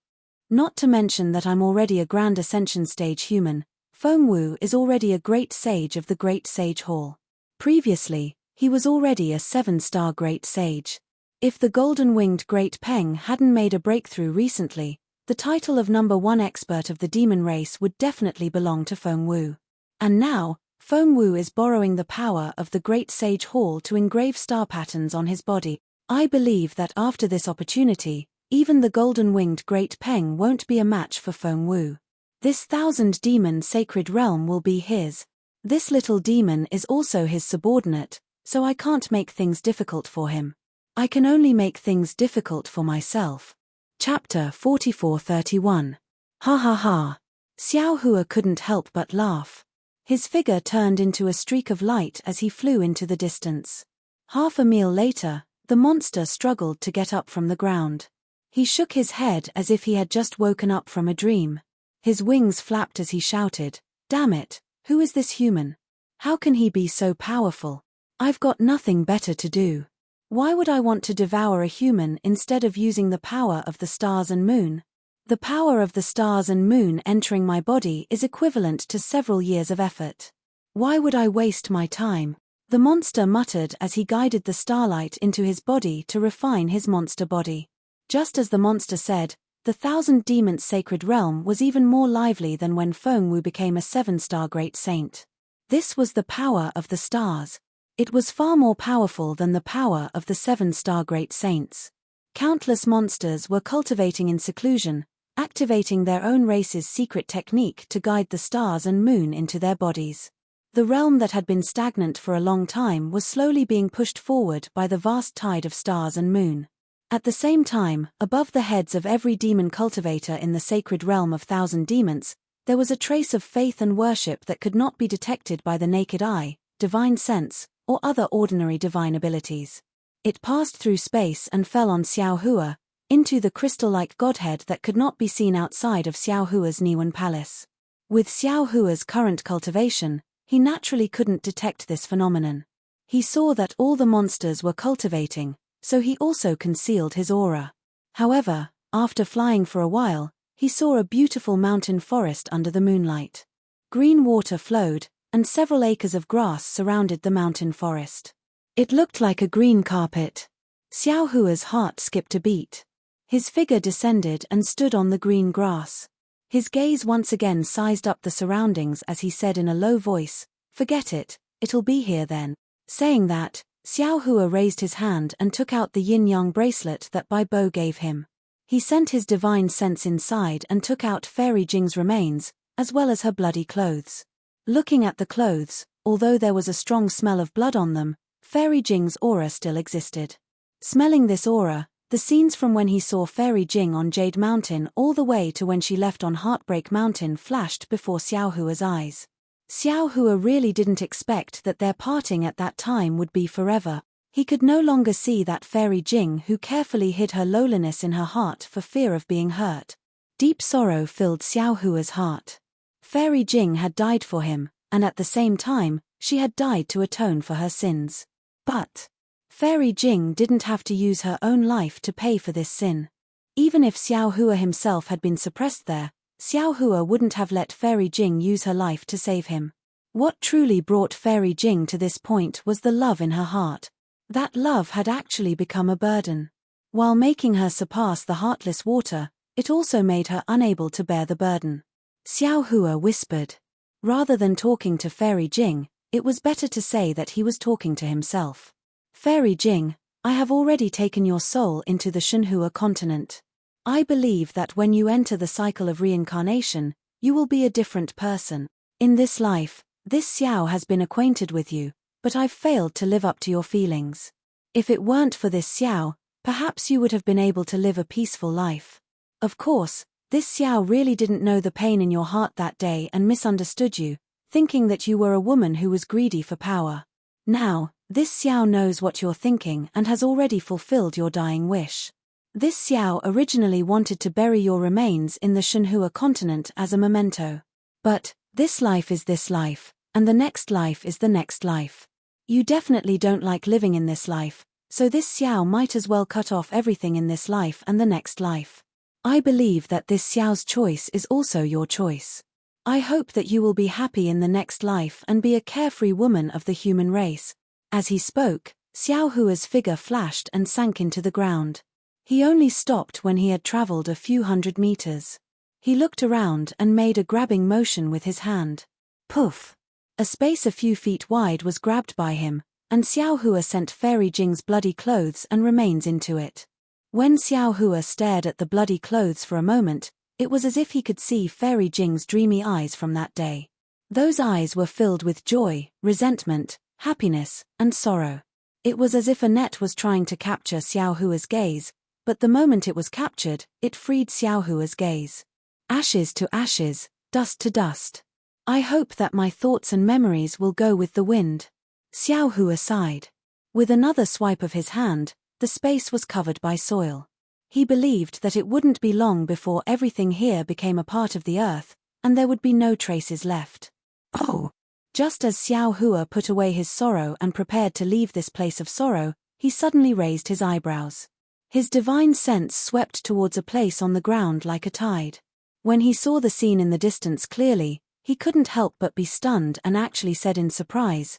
Not to mention that I'm already a grand ascension stage human. Feng Wu is already a great sage of the Great Sage Hall. Previously, he was already a 7-star great sage. If the golden-winged Great Peng hadn't made a breakthrough recently, the title of #1 expert of the demon race would definitely belong to Feng Wu. And now, Feng Wu is borrowing the power of the Great Sage Hall to engrave star patterns on his body. I believe that after this opportunity, even the golden-winged Great Peng won't be a match for Feng Wu. This 1,000 demon sacred realm will be his. This little demon is also his subordinate, so I can't make things difficult for him. I can only make things difficult for myself. Chapter 44:31. Ha ha ha. Xiao Hua couldn't help but laugh. His figure turned into a streak of light as he flew into the distance. Half a meal later, the monster struggled to get up from the ground. He shook his head as if he had just woken up from a dream. His wings flapped as he shouted, "Damn it, who is this human? How can he be so powerful? I've got nothing better to do." Why would I want to devour a human instead of using the power of the stars and moon? The power of the stars and moon entering my body is equivalent to several years of effort. Why would I waste my time? The monster muttered as he guided the starlight into his body to refine his monster body. Just as the monster said, the 1,000 Demons sacred realm was even more lively than when Feng Wu became a 7-star great saint. This was the power of the stars. It was far more powerful than the power of the 7-star great saints. Countless monsters were cultivating in seclusion, activating their own race's secret technique to guide the stars and moon into their bodies. The realm that had been stagnant for a long time was slowly being pushed forward by the vast tide of stars and moon. At the same time, above the heads of every demon cultivator in the sacred realm of 1,000 demons, there was a trace of faith and worship that could not be detected by the naked eye, divine sense, or other ordinary divine abilities. It passed through space and fell on Xiao Hua, into the crystal-like godhead that could not be seen outside of Xiao Hua's Niwen Palace. With Xiao Hua's current cultivation, he naturally couldn't detect this phenomenon. He saw that all the monsters were cultivating, so he also concealed his aura. However, after flying for a while, he saw a beautiful mountain forest under the moonlight. Green water flowed, and several acres of grass surrounded the mountain forest. It looked like a green carpet. Xiao Hua's heart skipped a beat. His figure descended and stood on the green grass. His gaze once again sized up the surroundings as he said in a low voice, "Forget it, it'll be here then." Saying that, Xiao Hua raised his hand and took out the yin-yang bracelet that Bai Bo gave him. He sent his divine sense inside and took out Fairy Jing's remains, as well as her bloody clothes. Looking at the clothes, although there was a strong smell of blood on them, Fairy Jing's aura still existed. Smelling this aura, the scenes from when he saw Fairy Jing on Jade Mountain all the way to when she left on Heartbreak Mountain flashed before Xiao Hua's eyes. Xiao Hua really didn't expect that their parting at that time would be forever. He could no longer see that Fairy Jing who carefully hid her lowliness in her heart for fear of being hurt. Deep sorrow filled Xiao Hua's heart. Fairy Jing had died for him, and at the same time, she had died to atone for her sins. But Fairy Jing didn't have to use her own life to pay for this sin. Even if Xiao Hua himself had been suppressed there, Xiao Hua wouldn't have let Fairy Jing use her life to save him. What truly brought Fairy Jing to this point was the love in her heart. That love had actually become a burden. While making her surpass the heartless water, it also made her unable to bear the burden. Xiao Hua whispered. Rather than talking to Fairy Jing, it was better to say that he was talking to himself. Fairy Jing, I have already taken your soul into the Shenhua continent. I believe that when you enter the cycle of reincarnation, you will be a different person. In this life, this Xiao has been acquainted with you, but I've failed to live up to your feelings. If it weren't for this Xiao, perhaps you would have been able to live a peaceful life. Of course, this Xiao really didn't know the pain in your heart that day and misunderstood you, thinking that you were a woman who was greedy for power. Now, this Xiao knows what you're thinking and has already fulfilled your dying wish. This Xiao originally wanted to bury your remains in the Shenhua continent as a memento. But, this life is this life, and the next life is the next life. You definitely don't like living in this life, so this Xiao might as well cut off everything in this life and the next life. I believe that this Xiao's choice is also your choice. I hope that you will be happy in the next life and be a carefree woman of the human race. As he spoke, Xiao Hua's figure flashed and sank into the ground. He only stopped when he had traveled a few hundred meters. He looked around and made a grabbing motion with his hand. Poof! A space a few feet wide was grabbed by him, and Xiao Hua sent Fairy Jing's bloody clothes and remains into it. When Xiao Hua stared at the bloody clothes for a moment, it was as if he could see Fairy Jing's dreamy eyes from that day. Those eyes were filled with joy, resentment, happiness, and sorrow. It was as if a net was trying to capture Xiao Hua's gaze, but the moment it was captured, it freed Xiao Hua's gaze. Ashes to ashes, dust to dust. I hope that my thoughts and memories will go with the wind. Xiao Hua sighed. With another swipe of his hand, the space was covered by soil. He believed that it wouldn't be long before everything here became a part of the earth, and there would be no traces left. Oh! Just as Xiao Hua put away his sorrow and prepared to leave this place of sorrow, he suddenly raised his eyebrows. His divine sense swept towards a place on the ground like a tide. When he saw the scene in the distance clearly, he couldn't help but be stunned and actually said in surprise,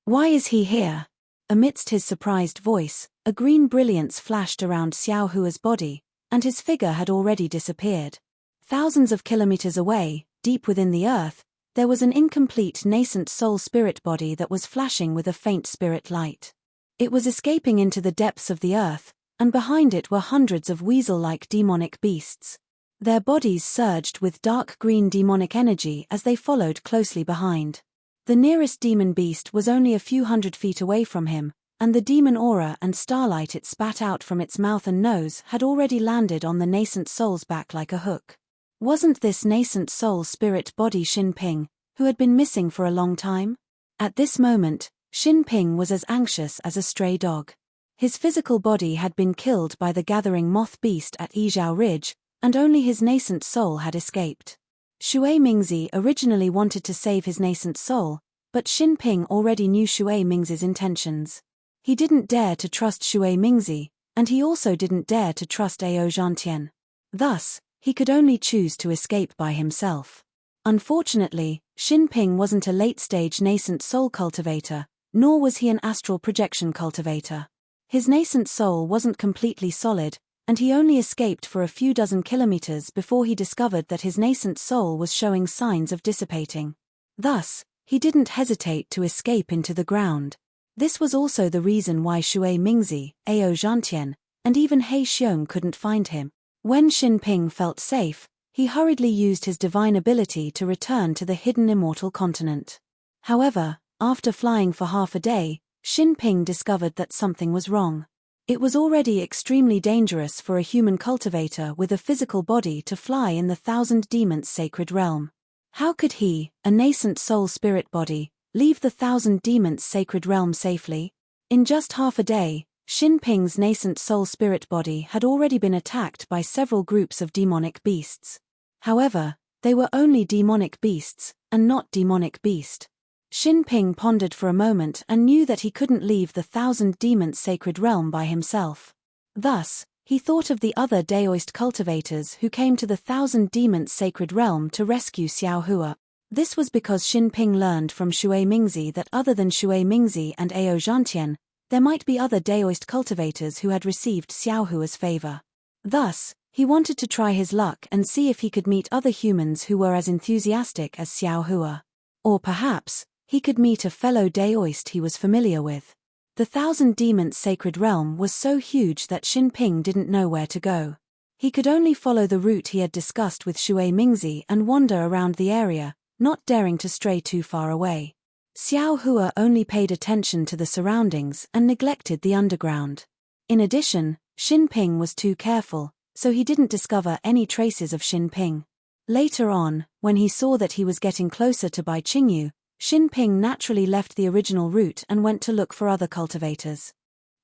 "Why is he here?" Amidst his surprised voice, a green brilliance flashed around Xiao Hua's body, and his figure had already disappeared. Thousands of kilometers away, deep within the earth, there was an incomplete nascent soul spirit body that was flashing with a faint spirit light. It was escaping into the depths of the earth, and behind it were hundreds of weasel-like demonic beasts. Their bodies surged with dark green demonic energy as they followed closely behind. The nearest demon beast was only a few hundred feet away from him, and the demon aura and starlight it spat out from its mouth and nose had already landed on the nascent soul's back like a hook. Wasn't this nascent soul spirit body Xin Ping, who had been missing for a long time? At this moment, Xin Ping was as anxious as a stray dog. His physical body had been killed by the gathering moth beast at Yizhao Ridge, and only his nascent soul had escaped. Shui Mingzi originally wanted to save his nascent soul, but Xin Ping already knew Shui Mingzi's intentions. He didn't dare to trust Shui Mingzi, and he also didn't dare to trust Ao Zhantian. Thus, he could only choose to escape by himself. Unfortunately, Xin Ping wasn't a late-stage nascent soul cultivator, nor was he an astral projection cultivator. His nascent soul wasn't completely solid, and he only escaped for a few dozen kilometers before he discovered that his nascent soul was showing signs of dissipating. Thus, he didn't hesitate to escape into the ground. This was also the reason why Shui Mingzi, Ao Zhantian, and even He Xiong couldn't find him. When Xin Ping felt safe, he hurriedly used his divine ability to return to the hidden immortal continent. However, after flying for half a day, Xin Ping discovered that something was wrong. It was already extremely dangerous for a human cultivator with a physical body to fly in the Thousand Demons sacred realm. How could he, a nascent soul spirit body, leave the Thousand Demons sacred realm safely? In just half a day, Xin Ping's nascent soul spirit body had already been attacked by several groups of demonic beasts. However, they were only demonic beasts, and not demonic beast. Xin Ping pondered for a moment and knew that he couldn't leave the Thousand Demons sacred realm by himself. Thus, he thought of the other Daoist cultivators who came to the Thousand Demons sacred realm to rescue Xiao Hua. This was because Xin Ping learned from Shui Mingzi that other than Shui Mingzi and Ao Zhantian, there might be other Daoist cultivators who had received Xiao Hua's favor. Thus, he wanted to try his luck and see if he could meet other humans who were as enthusiastic as Xiao Hua. Or perhaps, he could meet a fellow Daoist he was familiar with. The Thousand Demons sacred realm was so huge that Xin Ping didn't know where to go. He could only follow the route he had discussed with Shui Mingzi and wander around the area, not daring to stray too far away. Xiao Hua only paid attention to the surroundings and neglected the underground. In addition, Xin Ping was too careful, so he didn't discover any traces of Xin Ping. Later on, when he saw that he was getting closer to Bai Qingyu, Xin Ping naturally left the original route and went to look for other cultivators.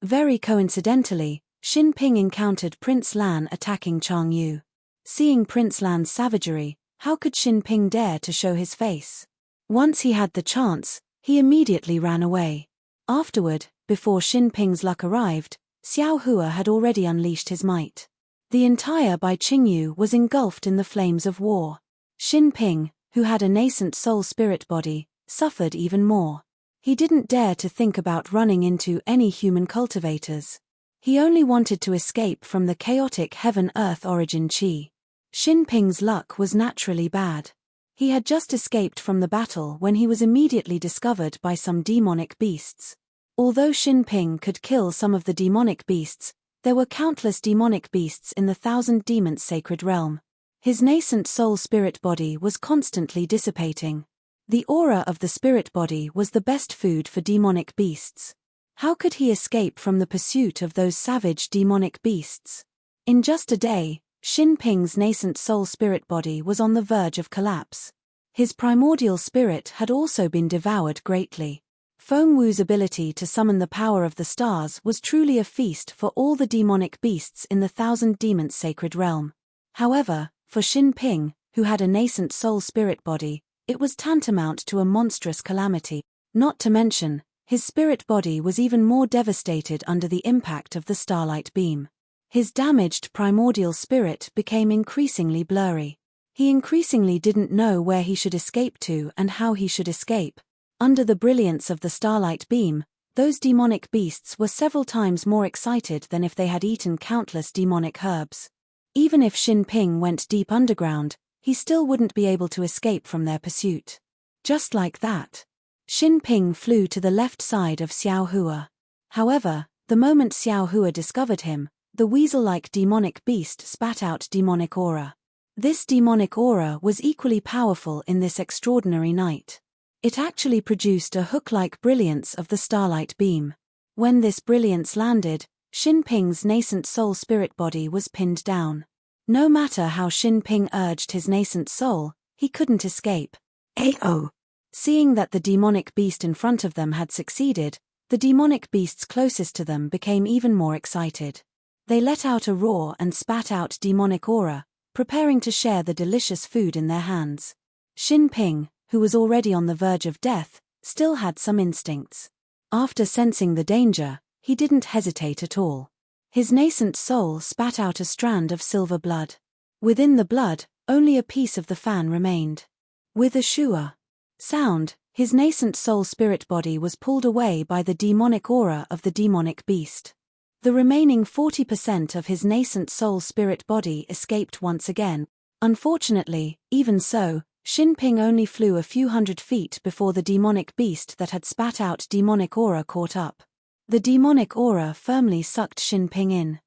Very coincidentally, Xin Ping encountered Prince Lan attacking Chang Yu. Seeing Prince Lan's savagery, how could Xin Ping dare to show his face? Once he had the chance, he immediately ran away. Afterward, before Xin Ping's luck arrived, Xiao Hua had already unleashed his might. The entire Bai Qingyu was engulfed in the flames of war. Xin Ping, who had a nascent soul spirit body, suffered even more. He didn't dare to think about running into any human cultivators. He only wanted to escape from the chaotic heaven-earth origin qi. Xin Ping's luck was naturally bad. He had just escaped from the battle when he was immediately discovered by some demonic beasts. Although Xin Ping could kill some of the demonic beasts, there were countless demonic beasts in the Thousand Demons sacred realm. His nascent soul spirit body was constantly dissipating. The aura of the spirit body was the best food for demonic beasts. How could he escape from the pursuit of those savage demonic beasts? In just a day, Xin Ping's nascent soul spirit body was on the verge of collapse. His primordial spirit had also been devoured greatly. Feng Wu's ability to summon the power of the stars was truly a feast for all the demonic beasts in the Thousand Demons sacred realm. However, for Xin Ping, who had a nascent soul spirit body, it was tantamount to a monstrous calamity. Not to mention, His spirit body was even more devastated under the impact of the starlight beam. His damaged primordial spirit became increasingly blurry. He increasingly didn't know where he should escape to and how he should escape. Under the brilliance of the starlight beam, those demonic beasts were several times more excited than if they had eaten countless demonic herbs. Even if Xin Ping went deep underground, he still wouldn't be able to escape from their pursuit. Just like that, Xin Ping flew to the left side of Xiao Hua. However, the moment Xiao Hua discovered him, the weasel-like demonic beast spat out demonic aura. This demonic aura was equally powerful in this extraordinary night. It actually produced a hook-like brilliance of the starlight beam. When this brilliance landed, Xin Ping's nascent soul spirit body was pinned down. No matter how Xin Ping urged his nascent soul, he couldn't escape. Ayo! Seeing that the demonic beast in front of them had succeeded, the demonic beasts closest to them became even more excited. They let out a roar and spat out demonic aura, preparing to share the delicious food in their hands. Xin Ping, who was already on the verge of death, still had some instincts. After sensing the danger, he didn't hesitate at all. His nascent soul spat out a strand of silver blood. Within the blood, only a piece of the fan remained. With a shua sound, his nascent soul spirit body was pulled away by the demonic aura of the demonic beast. The remaining 40% of his nascent soul spirit body escaped once again. Unfortunately, even so, Xin Ping only flew a few hundred feet before the demonic beast that had spat out demonic aura caught up. The demonic aura firmly sucked Xin Ping in.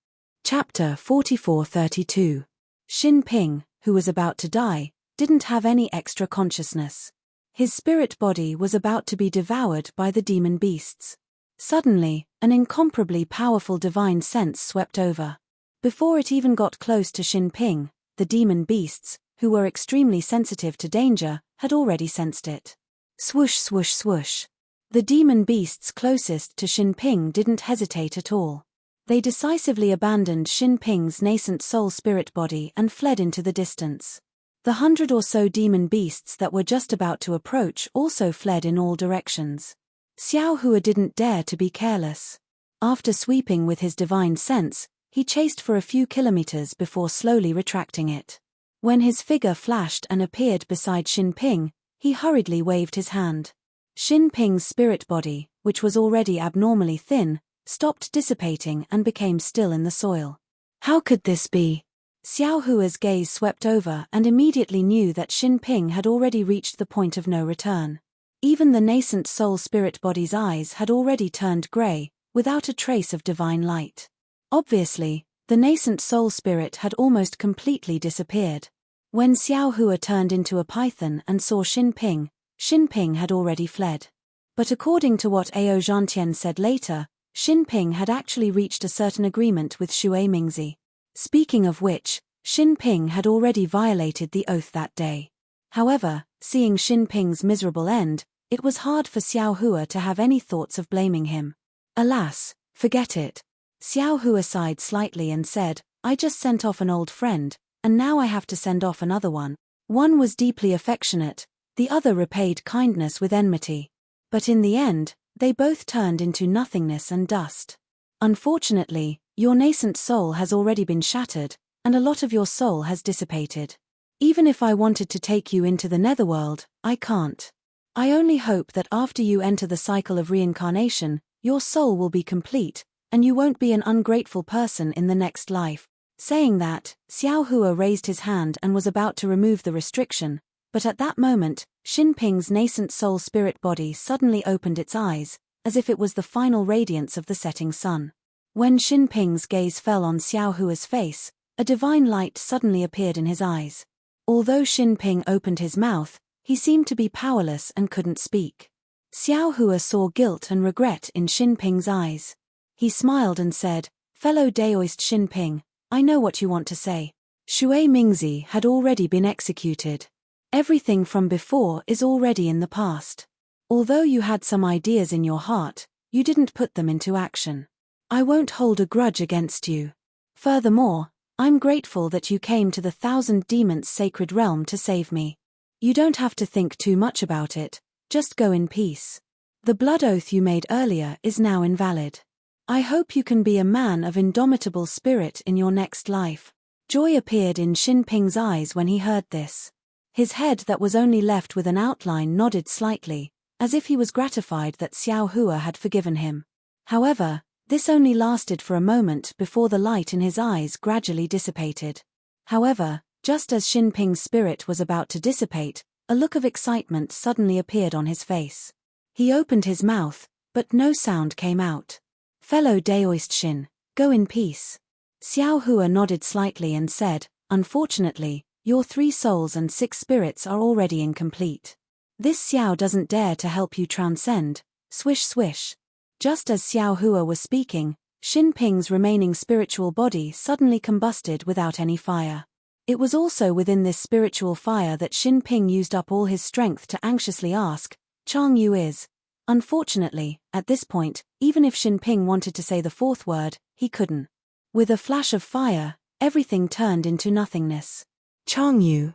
Chapter 44:32. Xin Ping, who was about to die, didn't have any extra consciousness. His spirit body was about to be devoured by the demon beasts. Suddenly, an incomparably powerful divine sense swept over. Before it even got close to Xin Ping, the demon beasts, who were extremely sensitive to danger, had already sensed it. Swoosh swoosh swoosh. The demon beasts closest to Xin Ping didn't hesitate at all. They decisively abandoned Xin Ping's nascent soul spirit body and fled into the distance. The 100 or so demon beasts that were just about to approach also fled in all directions. Xiao Hua didn't dare to be careless. After sweeping with his divine sense, he chased for a few kilometers before slowly retracting it. When his figure flashed and appeared beside Xin Ping, he hurriedly waved his hand. Xin Ping's spirit body, which was already abnormally thin, stopped dissipating and became still in the soil. How could this be? Xiao Hua's gaze swept over and immediately knew that Xin Ping had already reached the point of no return. Even the nascent soul spirit body's eyes had already turned grey, without a trace of divine light. Obviously, the nascent soul spirit had almost completely disappeared. When Xiao Hua turned into a python and saw Xin Ping had already fled. But according to what Ao Zhantian said later, Xin Ping had actually reached a certain agreement with Shui Mingzi. Speaking of which, Xin Ping had already violated the oath that day. However, seeing Xin Ping's miserable end, it was hard for Xiao Hua to have any thoughts of blaming him. Alas, forget it. Xiao Hua sighed slightly and said, I just sent off an old friend, and now I have to send off another one. One was deeply affectionate, the other repaid kindness with enmity. But in the end, they both turned into nothingness and dust. Unfortunately, your nascent soul has already been shattered, and a lot of your soul has dissipated. Even if I wanted to take you into the netherworld, I can't. I only hope that after you enter the cycle of reincarnation, your soul will be complete, and you won't be an ungrateful person in the next life. Saying that, Xiao Hua raised his hand and was about to remove the restriction, but at that moment, Xin Ping's nascent soul spirit body suddenly opened its eyes, as if it was the final radiance of the setting sun. When Xin Ping's gaze fell on Xiao Hua's face, a divine light suddenly appeared in his eyes. Although Xin Ping opened his mouth, he seemed to be powerless and couldn't speak. Xiao Hua saw guilt and regret in Xin Ping's eyes. He smiled and said, Fellow Daoist Xin Ping, I know what you want to say. Shui Mingzi had already been executed. Everything from before is already in the past. Although you had some ideas in your heart, you didn't put them into action. I won't hold a grudge against you. Furthermore, I'm grateful that you came to the 1,000 Demons' sacred realm to save me. You don't have to think too much about it, just go in peace. The blood oath you made earlier is now invalid. I hope you can be a man of indomitable spirit in your next life. Joy appeared in Xin Ping's eyes when he heard this. His head that was only left with an outline nodded slightly, as if he was gratified that Xiao Hua had forgiven him. However, this only lasted for a moment before the light in his eyes gradually dissipated. However, just as Xin Ping's spirit was about to dissipate, a look of excitement suddenly appeared on his face. He opened his mouth, but no sound came out. Fellow Daoist Xin, go in peace. Xiao Hua nodded slightly and said, unfortunately, your 3 souls and 6 spirits are already incomplete. This Xiao doesn't dare to help you transcend. Swish swish. Just as Xiao Hua was speaking, Xin Ping's remaining spiritual body suddenly combusted without any fire. It was also within this spiritual fire that Xin Ping used up all his strength to anxiously ask, Chang Yu is. Unfortunately, at this point, even if Xin Ping wanted to say the 4th word, he couldn't. With a flash of fire, everything turned into nothingness. Chang Yu.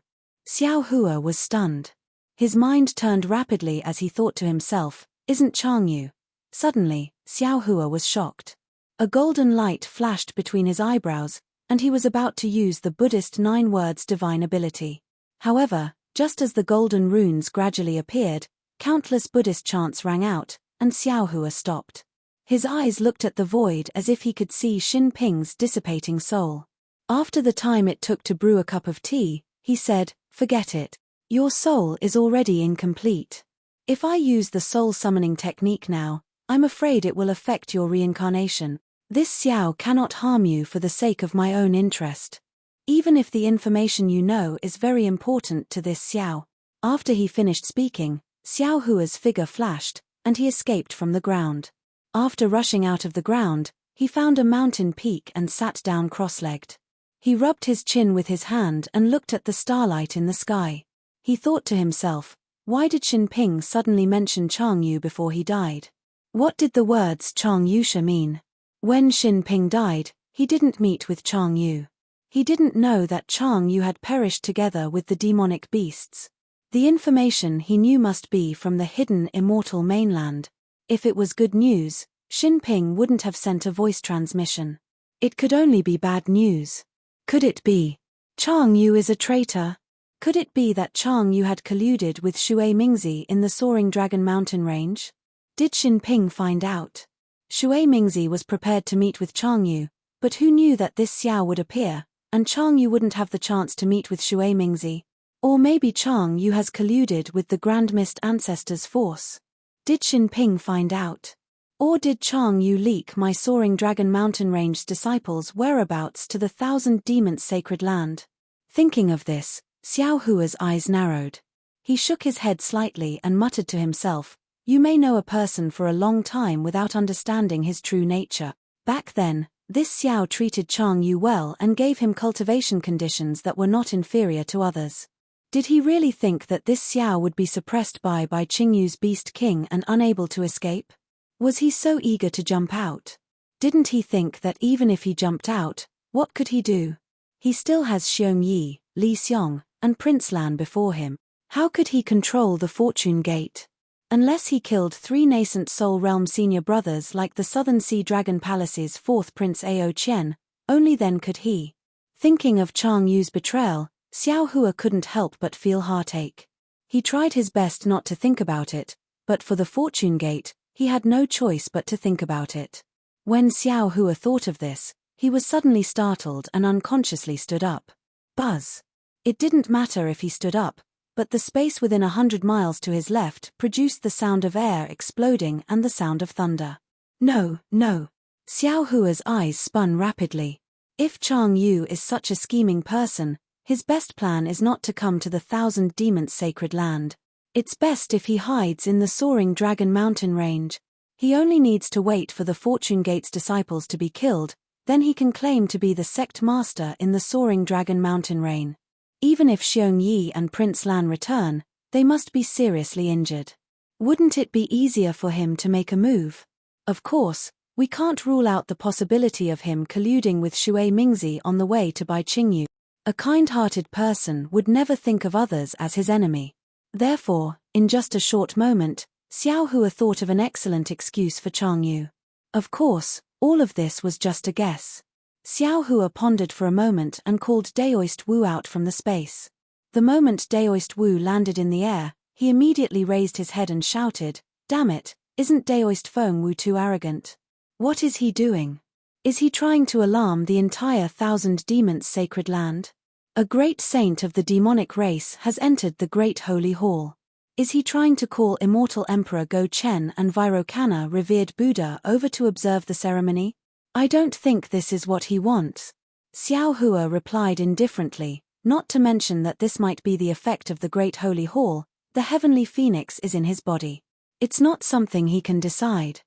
Xiao Hua was stunned. His mind turned rapidly as he thought to himself, isn't Chang Yu? Suddenly, Xiao Hua was shocked. A golden light flashed between his eyebrows, and he was about to use the Buddhist 9 words divine ability. However, just as the golden runes gradually appeared, countless Buddhist chants rang out, and Xiao Hua stopped. His eyes looked at the void as if he could see Xin Ping's dissipating soul. After the time it took to brew a cup of tea, he said, forget it. Your soul is already incomplete. If I use the soul summoning technique now, I'm afraid it will affect your reincarnation. This Xiao cannot harm you for the sake of my own interest. Even if the information you know is very important to this Xiao. After he finished speaking, Xiao Hua's figure flashed, and he escaped from the ground. After rushing out of the ground, he found a mountain peak and sat down cross-legged. He rubbed his chin with his hand and looked at the starlight in the sky. He thought to himself, why did Xin Ping suddenly mention Chang Yu before he died? What did the words Chang Yusha mean? When Xin Ping died, he didn't meet with Chang Yu. He didn't know that Chang Yu had perished together with the demonic beasts. The information he knew must be from the hidden immortal mainland. If it was good news, Xin Ping wouldn't have sent a voice transmission. It could only be bad news. Could it be Chang Yu is a traitor? Could it be that Chang Yu had colluded with Shui Mingzi in the Soaring Dragon Mountain range? Did Xin Ping find out? Shui Mingzi was prepared to meet with Chang Yu, but who knew that this Xiao would appear, and Chang Yu wouldn't have the chance to meet with Shui Mingzi? Or maybe Chang Yu has colluded with the Grand Mist Ancestors' force. Did Xin Ping find out? Or did Chang Yu leak my Soaring Dragon Mountain Range's disciples' whereabouts to the Thousand Demons' sacred land? Thinking of this, Xiao Hua's eyes narrowed. He shook his head slightly and muttered to himself, you may know a person for a long time without understanding his true nature. Back then, this Xiao treated Chang Yu well and gave him cultivation conditions that were not inferior to others. Did he really think that this Xiao would be suppressed by Qingyu's Beast King and unable to escape? Was he so eager to jump out? Didn't he think that even if he jumped out, what could he do? He still has Xiong Yi, Li Xiong, and Prince Lan before him. How could he control the Fortune Gate? Unless he killed 3 nascent Soul Realm senior brothers like the Southern Sea Dragon Palace's 4th Prince Ao Qian, only then could he. Thinking of Chang Yu's betrayal, Xiao Hua couldn't help but feel heartache. He tried his best not to think about it, but for the Fortune Gate, he had no choice but to think about it. When Xiao Hua thought of this, he was suddenly startled and unconsciously stood up. Buzz! It didn't matter if he stood up, but the space within 100 miles to his left produced the sound of air exploding and the sound of thunder. No, no. Xiao Hua's eyes spun rapidly. If Chang Yu is such a scheming person, his best plan is not to come to the Thousand Demons' sacred land. It's best if he hides in the Soaring Dragon Mountain range. He only needs to wait for the Fortune Gate's disciples to be killed, then he can claim to be the sect master in the Soaring Dragon Mountain reign. Even if Xiong Yi and Prince Lan return, they must be seriously injured. Wouldn't it be easier for him to make a move? Of course, we can't rule out the possibility of him colluding with Shui Mingzi on the way to Bai Qingyu. A kind-hearted person would never think of others as his enemy. Therefore, in just a short moment, Xiao Hua thought of an excellent excuse for Chang Yu. Of course, all of this was just a guess. Xiao Hua pondered for a moment and called Daoist Wu out from the space. The moment Daoist Wu landed in the air, he immediately raised his head and shouted, "Damn it, isn't Daoist Feng Wu too arrogant? What is he doing? Is he trying to alarm the entire 1,000 demons' sacred land? A great saint of the demonic race has entered the Great Holy Hall. Is he trying to call immortal Emperor Go Chen and Vairocana revered Buddha over to observe the ceremony? I don't think this is what he wants." Xiao Hua replied indifferently, not to mention that this might be the effect of the Great Holy Hall. The heavenly phoenix is in his body. It's not something he can decide.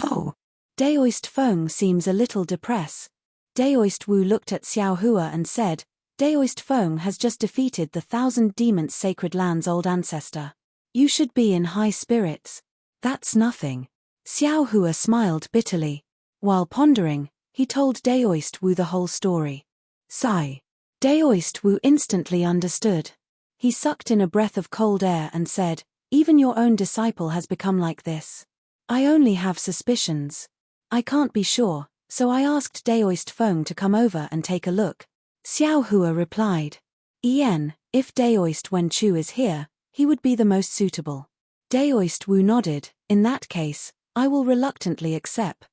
Oh. Daoist Feng seems a little depressed. Daoist Wu looked at Xiao Hua and said, "Daoist Feng has just defeated the 1,000 demons' sacred land's old ancestor. You should be in high spirits." "That's nothing." Xiao Hua smiled bitterly. While pondering, he told Daoist Wu the whole story. Sigh. Daoist Wu instantly understood. He sucked in a breath of cold air and said, "Even your own disciple has become like this. I only have suspicions. I can't be sure, so I asked Daoist Feng to come over and take a look." Xiao Hua replied, If Daoist Wen Chu is here, he would be the most suitable." Daoist Wu nodded. "In that case, I will reluctantly accept."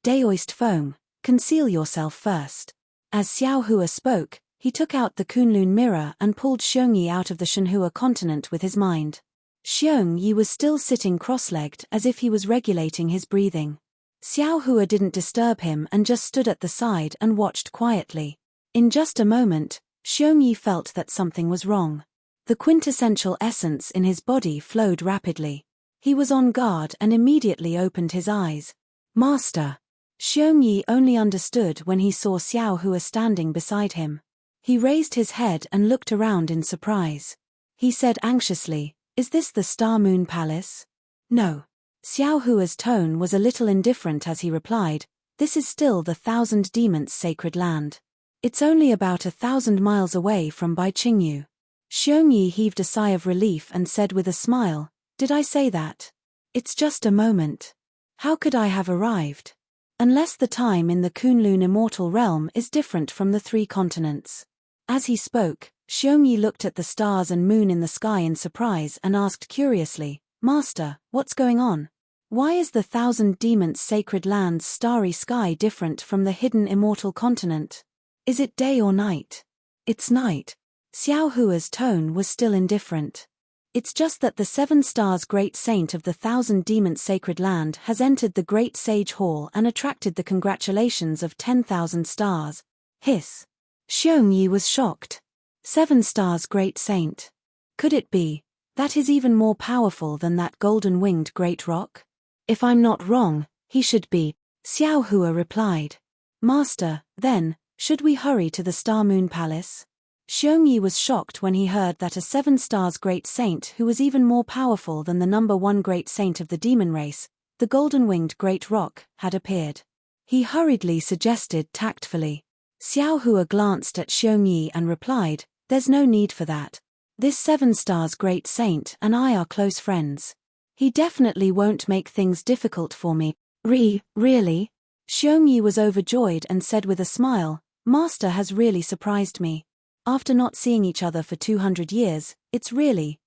"Daoist Feng, conceal yourself first." As Xiao Hua spoke, he took out the Kunlun mirror and pulled Xiongyi out of the Shenhua continent with his mind. Xiongyi was still sitting cross-legged as if he was regulating his breathing. Xiao Hua didn't disturb him and just stood at the side and watched quietly. In just a moment, Xiongyi felt that something was wrong. The quintessential essence in his body flowed rapidly. He was on guard and immediately opened his eyes. "Master." Xiongyi only understood when he saw Xiao Hua standing beside him. He raised his head and looked around in surprise. He said anxiously, "Is this the Star Moon Palace?" "No." Xiao Hua's tone was a little indifferent as he replied, "This is still the 1,000 demons' sacred land. It's only about 1,000 miles away from Baiqingyu." Xiongyi heaved a sigh of relief and said with a smile, "Did I say that? It's just a moment. How could I have arrived? Unless the time in the Kunlun immortal realm is different from the 3 continents." As he spoke, Xiongyi looked at the stars and moon in the sky in surprise and asked curiously, "Master, what's going on? Why is the 1,000 demons' sacred land's starry sky different from the hidden immortal continent? Is it day or night?" "It's night." Xiao Hua's tone was still indifferent. "It's just that the 7 stars great saint of the 1,000 demons' sacred land has entered the great sage hall and attracted the congratulations of 10,000 stars." Hiss. Xiongyi was shocked. 7 stars great saint. Could it be that is even more powerful than that golden-winged great rock? "If I'm not wrong, he should be," Xiao Hua replied. "Master, then, should we hurry to the Star Moon Palace?" Xiongyi was shocked when he heard that a 7 stars great saint who was even more powerful than the number 1 great saint of the demon race, the golden-winged great rock, had appeared. He hurriedly suggested tactfully. Xiao Hua glanced at Xiongyi and replied, "There's no need for that. This 7 stars great saint and I are close friends. He definitely won't make things difficult for me." Really? Xiongyi was overjoyed and said with a smile, "Master has really surprised me. After not seeing each other for 200 years, it's really,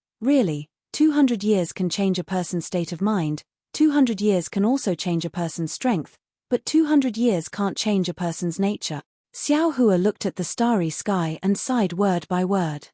200 years can change a person's state of mind, 200 years can also change a person's strength, but 200 years can't change a person's nature." Xiao Hua looked at the starry sky and sighed word by word.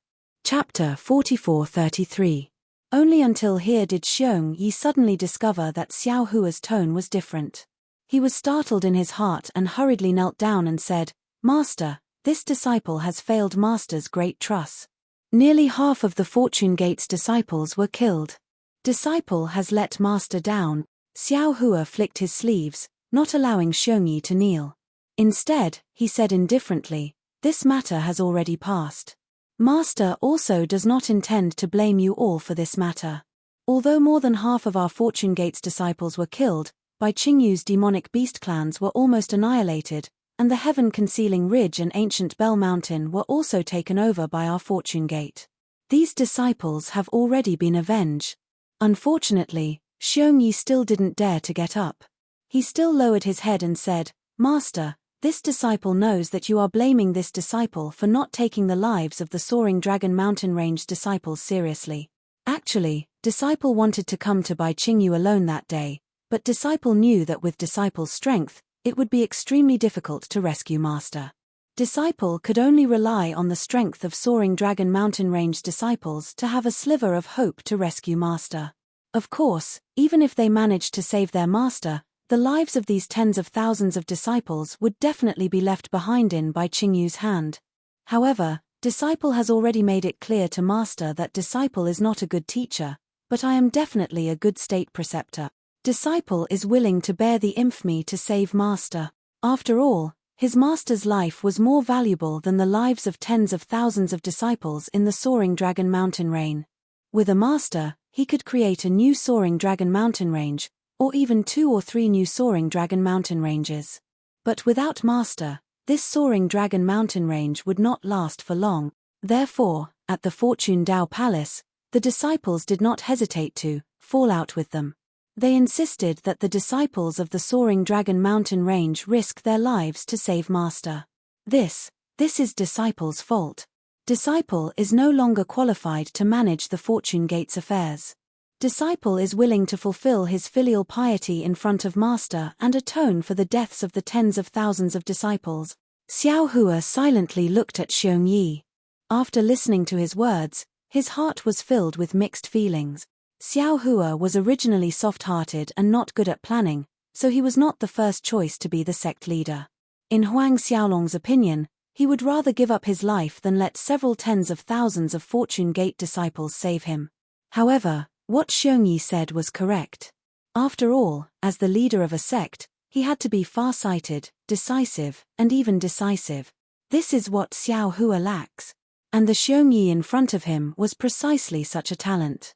Chapter 44:33. Only until here did Xiongyi suddenly discover that Xiao Hua's tone was different. He was startled in his heart and hurriedly knelt down and said, "Master, this disciple has failed Master's great trust. Nearly half of the Fortune Gate's disciples were killed. Disciple has let Master down." Xiao Hua flicked his sleeves, not allowing Xiongyi to kneel. Instead, he said indifferently, "This matter has already passed. Master also does not intend to blame you all for this matter. Although more than half of our Fortune Gate's disciples were killed, Baiqingyu's demonic beast clans were almost annihilated, and the heaven-concealing ridge and ancient Bell Mountain were also taken over by our Fortune Gate. These disciples have already been avenged. Unfortunately, Xiongyi still didn't dare to get up. He still lowered his head and said, "Master, this disciple knows that you are blaming this disciple for not taking the lives of the Soaring Dragon Mountain Range disciples seriously. Actually, disciple wanted to come to Bai Qingyu alone that day, but disciple knew that with disciple's strength, it would be extremely difficult to rescue master. Disciple could only rely on the strength of Soaring Dragon Mountain Range disciples to have a sliver of hope to rescue master. Of course, even if they managed to save their master, the lives of these tens of thousands of disciples would definitely be left behind in Bai Qingyu's hand. However, disciple has already made it clear to master that disciple is not a good teacher, but I am definitely a good state preceptor. Disciple is willing to bear the infamy to save master. After all, his master's life was more valuable than the lives of tens of thousands of disciples in the Soaring Dragon Mountain Range. With a master, he could create a new Soaring Dragon Mountain Range, or even 2 or 3 new Soaring Dragon Mountain Ranges. But without master, this Soaring Dragon Mountain Range would not last for long. Therefore, at the Fortune Dao Palace, the disciples did not hesitate to fall out with them. They insisted that the disciples of the Soaring Dragon Mountain Range risk their lives to save master. This is disciple's fault. Disciple is no longer qualified to manage the Fortune Gate's affairs. Disciple is willing to fulfill his filial piety in front of master and atone for the deaths of the tens of thousands of disciples. Xiao Hua silently looked at Xiongyi. After listening to his words, his heart was filled with mixed feelings. Xiao Hua was originally soft-hearted and not good at planning, so he was not the first choice to be the sect leader. In Huang Xiaolong's opinion, he would rather give up his life than let several tens of thousands of Fortune Gate disciples save him. However, what Xiongyi said was correct. After all, as the leader of a sect, he had to be far-sighted, decisive, and even decisive. This is what Xiao Hua lacks. And the Xiongyi in front of him was precisely such a talent.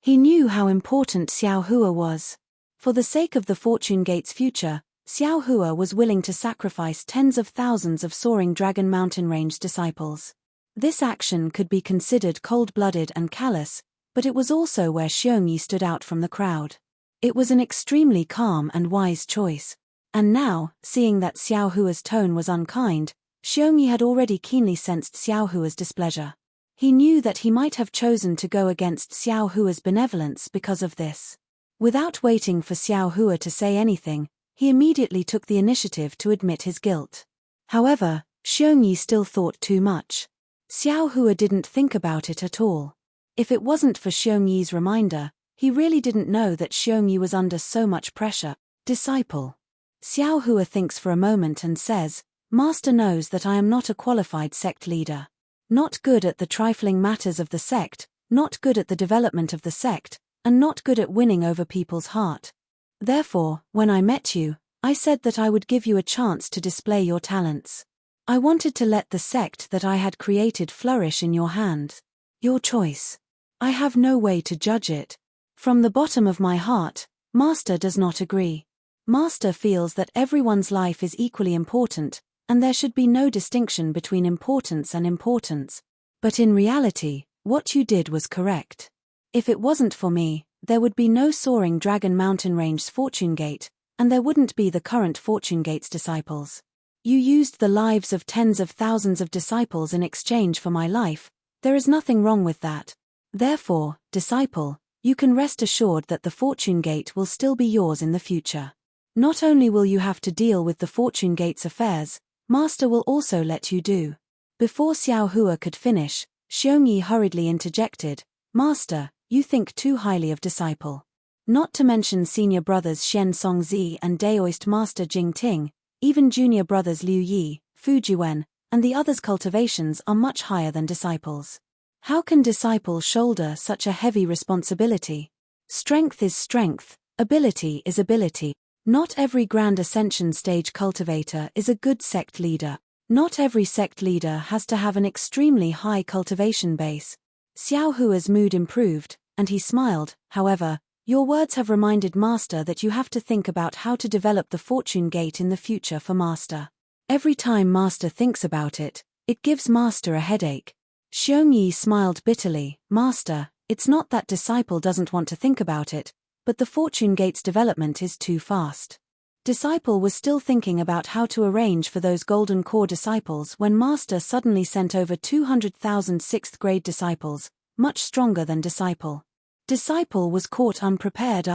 He knew how important Xiao Hua was. For the sake of the Fortune Gate's future, Xiao Hua was willing to sacrifice tens of thousands of Soaring Dragon Mountain Range disciples. This action could be considered cold-blooded and callous, but it was also where Xiongyi stood out from the crowd. It was an extremely calm and wise choice. And now, seeing that Xiao Hua's tone was unkind, Xiongyi had already keenly sensed Xiao Hua's displeasure. He knew that he might have chosen to go against Xiao Hua's benevolence because of this. Without waiting for Xiao Hua to say anything, he immediately took the initiative to admit his guilt. However, Xiongyi still thought too much. Xiao Hua didn't think about it at all. If it wasn't for Xiongyi's reminder, he really didn't know that Xiongyi was under so much pressure. Disciple. Xiao Hua thinks for a moment and says, "Master knows that I am not a qualified sect leader. Not good at the trifling matters of the sect, not good at the development of the sect, and not good at winning over people's heart. Therefore, when I met you, I said that I would give you a chance to display your talents. I wanted to let the sect that I had created flourish in your hands. Your choice. I have no way to judge it. From the bottom of my heart, Master does not agree. Master feels that everyone's life is equally important, and there should be no distinction between importance and importance. But in reality, what you did was correct. If it wasn't for me, there would be no Soaring Dragon Mountain Range's Fortune Gate, and there wouldn't be the current Fortune Gate's disciples. You used the lives of tens of thousands of disciples in exchange for my life. There is nothing wrong with that. Therefore, disciple, you can rest assured that the Fortune Gate will still be yours in the future. Not only will you have to deal with the Fortune Gate's affairs, Master will also let you do." Before Xiao Hua could finish, Xiongyi hurriedly interjected, "Master, you think too highly of disciple. Not to mention senior brothers Shen Songzi and Daoist Master Jing Ting, even junior brothers Liu Yi, Fu Jiwen, and the others' cultivations are much higher than disciples. How can disciple shoulder such a heavy responsibility? Strength is strength, ability is ability. Not every Grand Ascension stage cultivator is a good sect leader. Not every sect leader has to have an extremely high cultivation base." Xiao Hua's mood improved, and he smiled. "However, your words have reminded Master that you have to think about how to develop the Fortune Gate in the future for Master. Every time Master thinks about it, it gives Master a headache." Xiongyi smiled bitterly. "Master, it's not that disciple doesn't want to think about it, but the Fortune Gate's development is too fast. Disciple was still thinking about how to arrange for those golden core disciples when Master suddenly sent over 200,000 6th-grade disciples, much stronger than Disciple. Disciple was caught unprepared.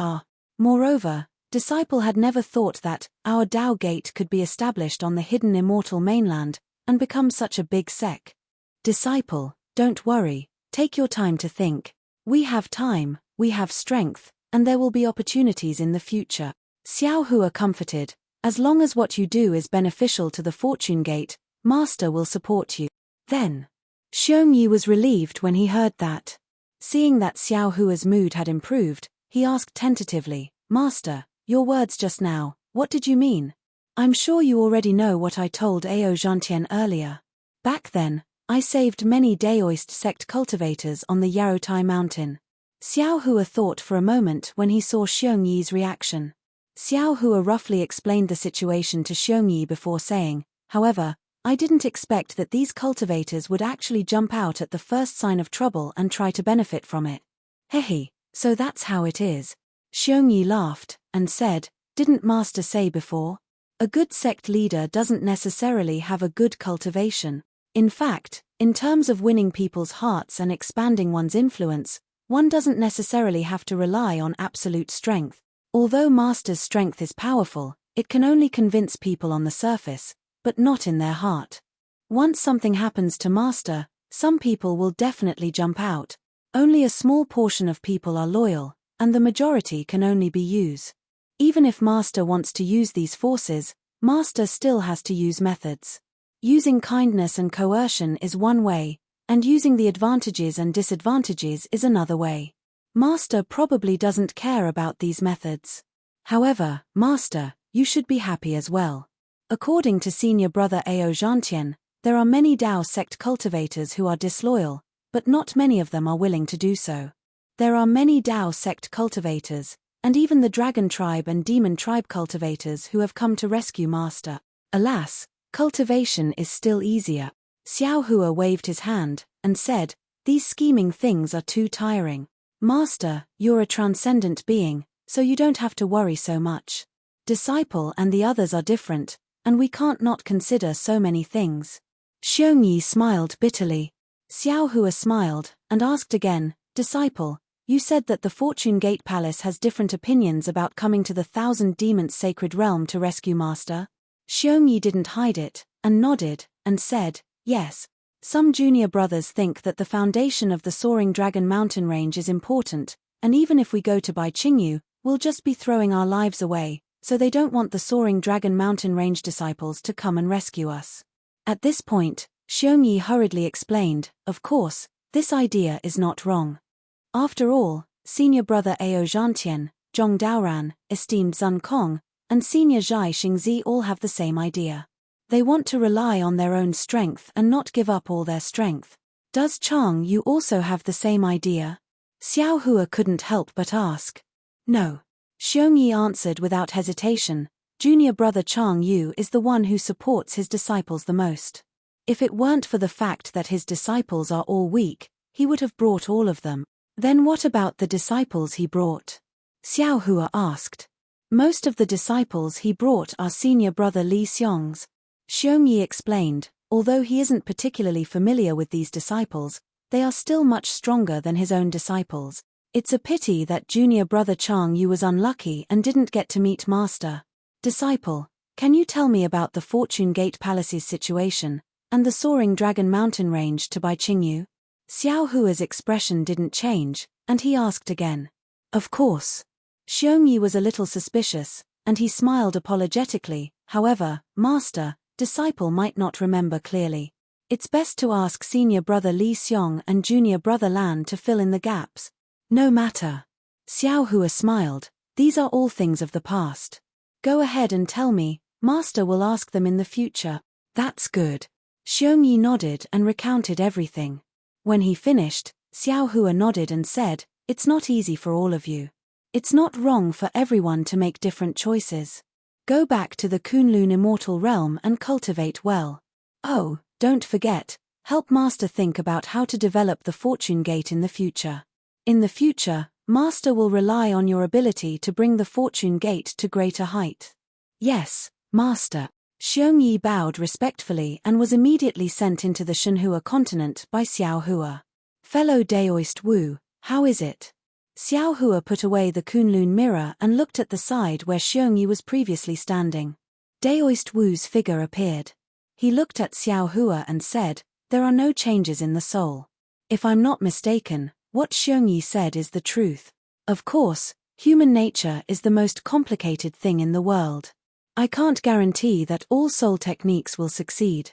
Moreover, Disciple had never thought that our Tao Gate could be established on the hidden immortal mainland and become such a big sect. Disciple, don't worry, take your time to think. We have time, we have strength, and there will be opportunities in the future. Xiao Hua comforted, as long as what you do is beneficial to the Fortune Gate, Master will support you. Then, Xiong Yi was relieved when he heard that. Seeing that Xiao Hua's mood had improved, he asked tentatively, Master, your words just now, what did you mean? I'm sure you already know what I told Ao Zhantian earlier. Back then, I saved many Daoist sect cultivators on the Yarotai mountain. Xiao Hua thought for a moment when he saw Xiong Yi's reaction. Xiao Hua roughly explained the situation to Xiong Yi before saying, however, I didn't expect that these cultivators would actually jump out at the first sign of trouble and try to benefit from it. Hehe, so that's how it is. Xiong Yi laughed, and said, didn't Master say before? A good sect leader doesn't necessarily have a good cultivation. In fact, in terms of winning people's hearts and expanding one's influence, one doesn't necessarily have to rely on absolute strength. Although Master's strength is powerful, it can only convince people on the surface, but not in their heart. Once something happens to Master, some people will definitely jump out. Only a small portion of people are loyal, and the majority can only be used. Even if Master wants to use these forces, Master still has to use methods. Using kindness and coercion is one way, and using the advantages and disadvantages is another way. Master probably doesn't care about these methods. However, Master, you should be happy as well. According to senior brother Ao Zhantian, there are many Dao sect cultivators who are disloyal, but not many of them are willing to do so. There are many Dao sect cultivators, and even the Dragon Tribe and Demon Tribe cultivators who have come to rescue Master. Alas, cultivation is still easier. Xiao Hua waved his hand, and said, these scheming things are too tiring. Master, you're a transcendent being, so you don't have to worry so much. Disciple and the others are different, and we can't not consider so many things. Xiong Yi smiled bitterly. Xiao Hua smiled, and asked again, Disciple, you said that the Fortune Gate Palace has different opinions about coming to the 1,000 Demons' sacred realm to rescue Master? Xiong Yi didn't hide it, and nodded, and said, yes. Some junior brothers think that the foundation of the Soaring Dragon mountain range is important, and even if we go to Bai Qingyu, we'll just be throwing our lives away, so they don't want the Soaring Dragon mountain range disciples to come and rescue us. At this point, Xiong Yi hurriedly explained, of course, this idea is not wrong. After all, senior brother Ao Zhantian, Zhong Daoran, esteemed Zun Kong, and senior Zhai Xingzi all have the same idea. They want to rely on their own strength and not give up all their strength. Does Chang Yu also have the same idea? Xiao Hua couldn't help but ask. No. Xiong Yi answered without hesitation, junior brother Chang Yu is the one who supports his disciples the most. If it weren't for the fact that his disciples are all weak, he would have brought all of them. Then what about the disciples he brought? Xiao Hua asked. Most of the disciples he brought are senior brother Li Xiong's. Xiong Yi explained, although he isn't particularly familiar with these disciples, they are still much stronger than his own disciples. It's a pity that junior brother Chang Yu was unlucky and didn't get to meet Master. Disciple, can you tell me about the Fortune Gate Palace's situation, and the Soaring Dragon mountain range to Bai Qingyu? Xiao Hua's expression didn't change, and he asked again. Of course. Xiong Yi was a little suspicious, and he smiled apologetically, however, Master, Disciple might not remember clearly. It's best to ask senior brother Li Xiong and junior brother Lan to fill in the gaps. No matter. Xiao Hua smiled, these are all things of the past. Go ahead and tell me, Master will ask them in the future. That's good. Xiong Yi nodded and recounted everything. When he finished, Xiao Hua nodded and said, it's not easy for all of you. It's not wrong for everyone to make different choices. Go back to the Kunlun immortal realm and cultivate well. Oh, don't forget, help Master think about how to develop the Fortune Gate in the future. In the future, Master will rely on your ability to bring the fortune gate to greater height. Yes, Master. Xiongyi bowed respectfully and was immediately sent into the Shenhua continent by Xiao Hua. Fellow Daoist Wu, how is it? Xiao Hua put away the Kunlun mirror and looked at the side where Xiongyi was previously standing. Daoist Wu's figure appeared. He looked at Xiao Hua and said, "There are no changes in the soul. If I'm not mistaken, what Xiongyi said is the truth. Of course, human nature is the most complicated thing in the world. I can't guarantee that all soul techniques will succeed.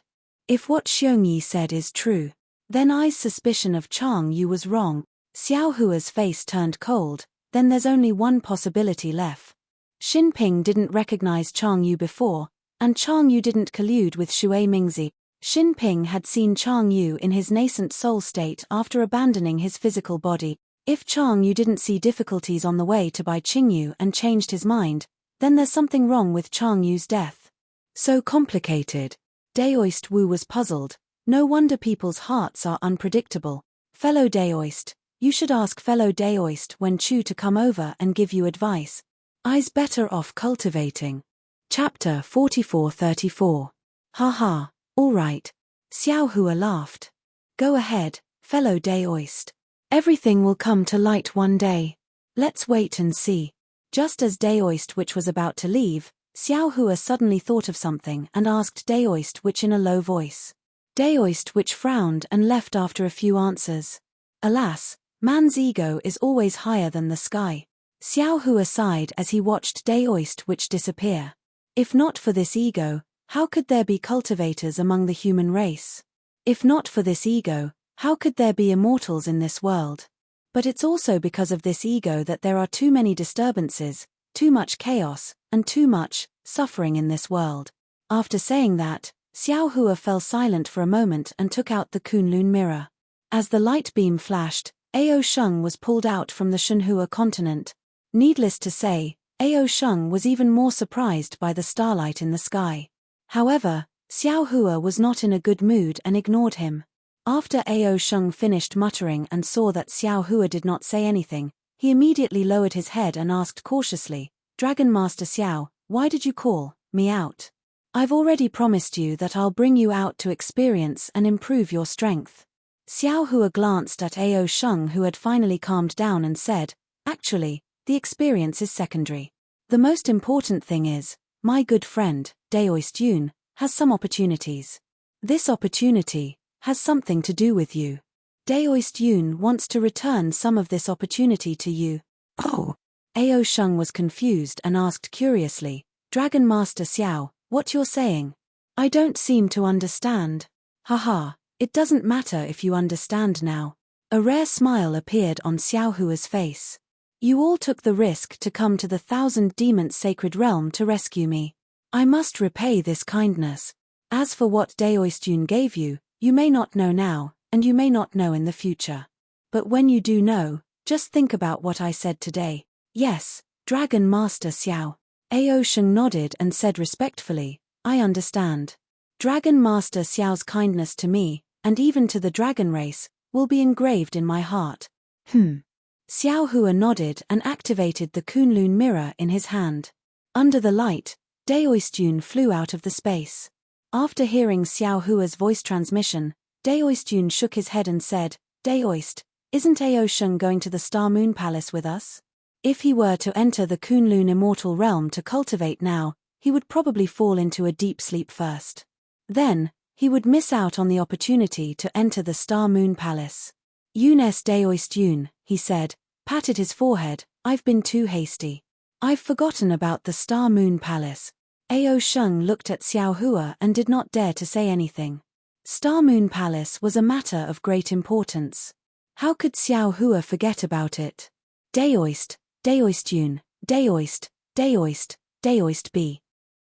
If what Xiongyi said is true, then I's suspicion of Chang Yu was wrong." Xiao Hua's face turned cold. Then there's only one possibility left. Xinping didn't recognize Chang Yu before, and Chang Yu didn't collude with Shui Mingzi. Xinping had seen Chang Yu in his nascent soul state after abandoning his physical body. If Chang Yu didn't see difficulties on the way to buy Qingyu and changed his mind, then there's something wrong with Chang Yu's death. So complicated. Daoist Wu was puzzled. No wonder people's hearts are unpredictable. Fellow Daoist, you should ask fellow Daoist Wen Chu to come over and give you advice. I's better off cultivating. Chapter 44-34. Haha, all right. Xiao Hua laughed. Go ahead, fellow Daoist. Everything will come to light one day. Let's wait and see. Just as Daoist Witch was about to leave, Xiao Hua suddenly thought of something and asked Daoist Witch in a low voice. Daoist Witch frowned and left after a few answers. Alas, man's ego is always higher than the sky. Xiao Hua sighed as he watched Daoist Witch disappear. If not for this ego, how could there be cultivators among the human race? If not for this ego, how could there be immortals in this world? But it's also because of this ego that there are too many disturbances, too much chaos, and too much suffering in this world. After saying that, Xiao Hua fell silent for a moment and took out the Kunlun mirror. As the light beam flashed, Ao Sheng was pulled out from the Shenhua continent. Needless to say, Ao Sheng was even more surprised by the starlight in the sky. However, Xiao Hua was not in a good mood and ignored him. After Ao Sheng finished muttering and saw that Xiao Hua did not say anything, he immediately lowered his head and asked cautiously, Dragon Master Xiao, why did you call me out? I've already promised you that I'll bring you out to experience and improve your strength. Xiao Hua glanced at Ao Sheng, who had finally calmed down, and said, Actually, the experience is secondary. The most important thing is, my good friend, Daoist Yun, has some opportunities. This opportunity has something to do with you. Daoist Yun wants to return some of this opportunity to you. Oh. Ao Sheng was confused and asked curiously, Dragon Master Xiao, what you're saying? I don't seem to understand. Haha, it doesn't matter if you understand now. A rare smile appeared on Xiao Hua's face. You all took the risk to come to the Thousand Demons Sacred Realm to rescue me. I must repay this kindness. As for what Daoist Yun gave you, you may not know now, and you may not know in the future. But when you do know, just think about what I said today. Yes, Dragon Master Xiao. Ao Sheng nodded and said respectfully, I understand. Dragon Master Xiao's kindness to me, and even to the dragon race, will be engraved in my heart. Xiao Hua nodded and activated the Kunlun mirror in his hand. Under the light, Daoist Yun flew out of the space. After hearing Xiao Hua's voice transmission, Daoist Yun shook his head and said, Daoist, isn't Ao Sheng going to the Star Moon Palace with us? If he were to enter the Kunlun immortal realm to cultivate now, he would probably fall into a deep sleep first. Then, he would miss out on the opportunity to enter the Star Moon Palace. Younes Daoist Yun, he said, patted his forehead, I've been too hasty. I've forgotten about the Star Moon Palace. Ao Sheng looked at Xiao Hua and did not dare to say anything. Star Moon Palace was a matter of great importance. How could Xiao Hua forget about it? Daoist, Daoist Yun, Daoist, Daoist, Daoist B.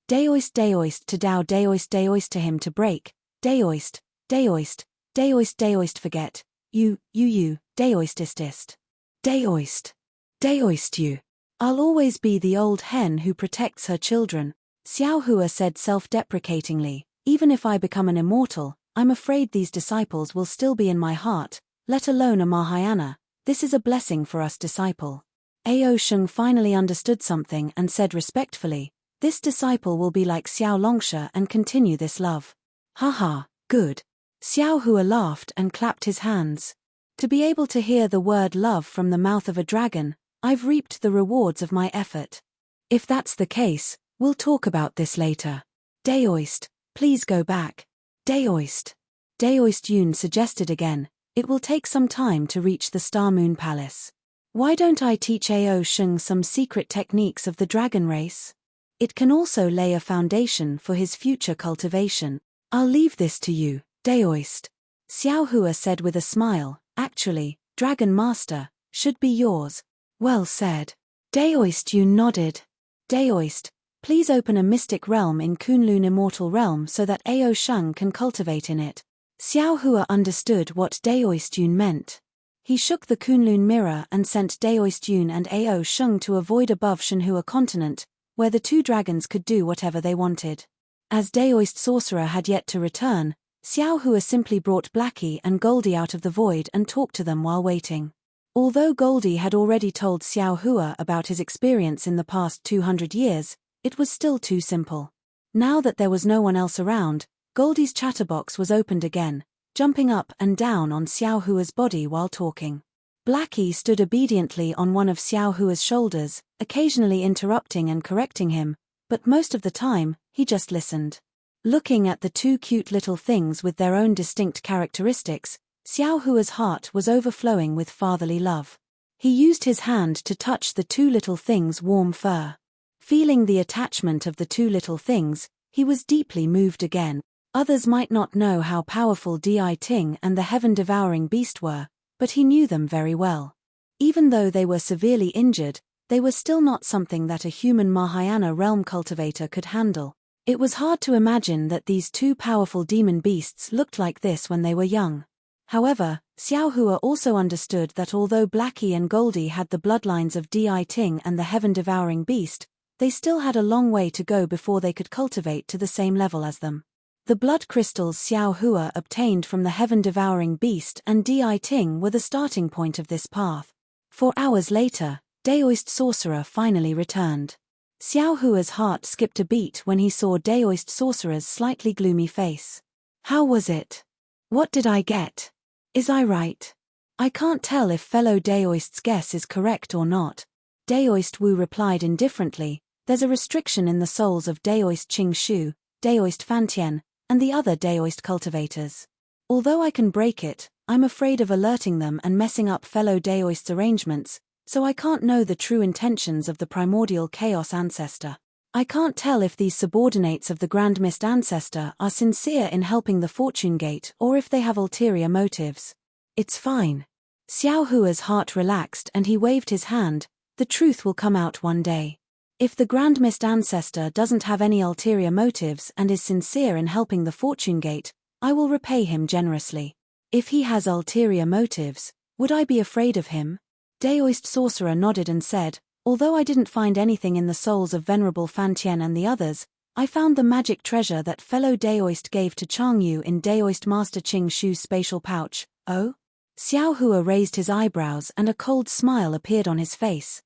Daoist Daoist to Dao Daoist Daoist to him to break, Daoist, Daoist, Daoist Daoist forget, you, Daoistist. Daoist. Daoist you. I'll always be the old hen who protects her children, Xiao Hua said self-deprecatingly, even if I become an immortal, I'm afraid these disciples will still be in my heart, let alone a Mahayana, This is a blessing for us, disciple. Ao Sheng finally understood something and said respectfully, this disciple will be like Xiao Longsha and continue this love. Haha, good. Xiao Hua laughed and clapped his hands. To be able to hear the word love from the mouth of a dragon, I've reaped the rewards of my effort. If that's the case, we'll talk about this later. Daoist, please go back. Daoist. Daoist Yun suggested again, it will take some time to reach the Star Moon Palace. Why don't I teach Ao Sheng some secret techniques of the dragon race? It can also lay a foundation for his future cultivation. I'll leave this to you, Daoist. Xiao Hua said with a smile, actually, Dragon Master, should be yours. Well said. Daoist Yun nodded. Daoist, please open a mystic realm in Kunlun Immortal Realm so that Ao Sheng can cultivate in it. Xiao Hua understood what Daoist Yun meant. He shook the Kunlun mirror and sent Daoist Yun and Ao Sheng to avoid above Shenhua continent, where the two dragons could do whatever they wanted. As Daoist Sorcerer had yet to return, Xiao Hua simply brought Blackie and Goldie out of the void and talked to them while waiting. Although Goldie had already told Xiao Hua about his experience in the past 200 years, it was still too simple. Now that there was no one else around, Goldie's chatterbox was opened again, jumping up and down on Xiao Hua's body while talking. Blackie stood obediently on one of Xiao Hua's shoulders, occasionally interrupting and correcting him, but most of the time, he just listened. Looking at the two cute little things with their own distinct characteristics, Xiao Hua's heart was overflowing with fatherly love. He used his hand to touch the two little things' warm fur. Feeling the attachment of the two little things, he was deeply moved again. Others might not know how powerful Di Ting and the heaven-devouring beast were, but he knew them very well. Even though they were severely injured, they were still not something that a human Mahayana realm cultivator could handle. It was hard to imagine that these two powerful demon beasts looked like this when they were young. However, Xiao Hua also understood that although Blackie and Goldie had the bloodlines of Di Ting and the heaven-devouring beast, they still had a long way to go before they could cultivate to the same level as them. The blood crystals Xiao Hua obtained from the heaven-devouring beast and Di Ting were the starting point of this path. 4 hours later, Daoist Sorcerer finally returned. Xiao Hua's heart skipped a beat when he saw Daoist Sorcerer's slightly gloomy face. How was it? What did I get? Is I right? I can't tell if fellow Daoist's guess is correct or not. Daoist Wu replied indifferently, there's a restriction in the souls of Daoist Qing Shu, Daoist Fantian, and the other Daoist cultivators. Although I can break it, I'm afraid of alerting them and messing up fellow Daoist's arrangements, so I can't know the true intentions of the primordial chaos ancestor. I can't tell if these subordinates of the Grand Mist ancestor are sincere in helping the Fortune Gate or if they have ulterior motives. It's fine. Xiao Hua's heart relaxed and he waved his hand, the truth will come out one day. If the Grand Mist ancestor doesn't have any ulterior motives and is sincere in helping the Fortune Gate, I will repay him generously. If he has ulterior motives, would I be afraid of him? Daoist Sorcerer nodded and said, although I didn't find anything in the souls of Venerable Fantian and the others, I found the magic treasure that fellow Daoist gave to Chang Yu in Daoist Master Qing Shu's spatial pouch. Oh? Xiao Hua raised his eyebrows and a cold smile appeared on his face.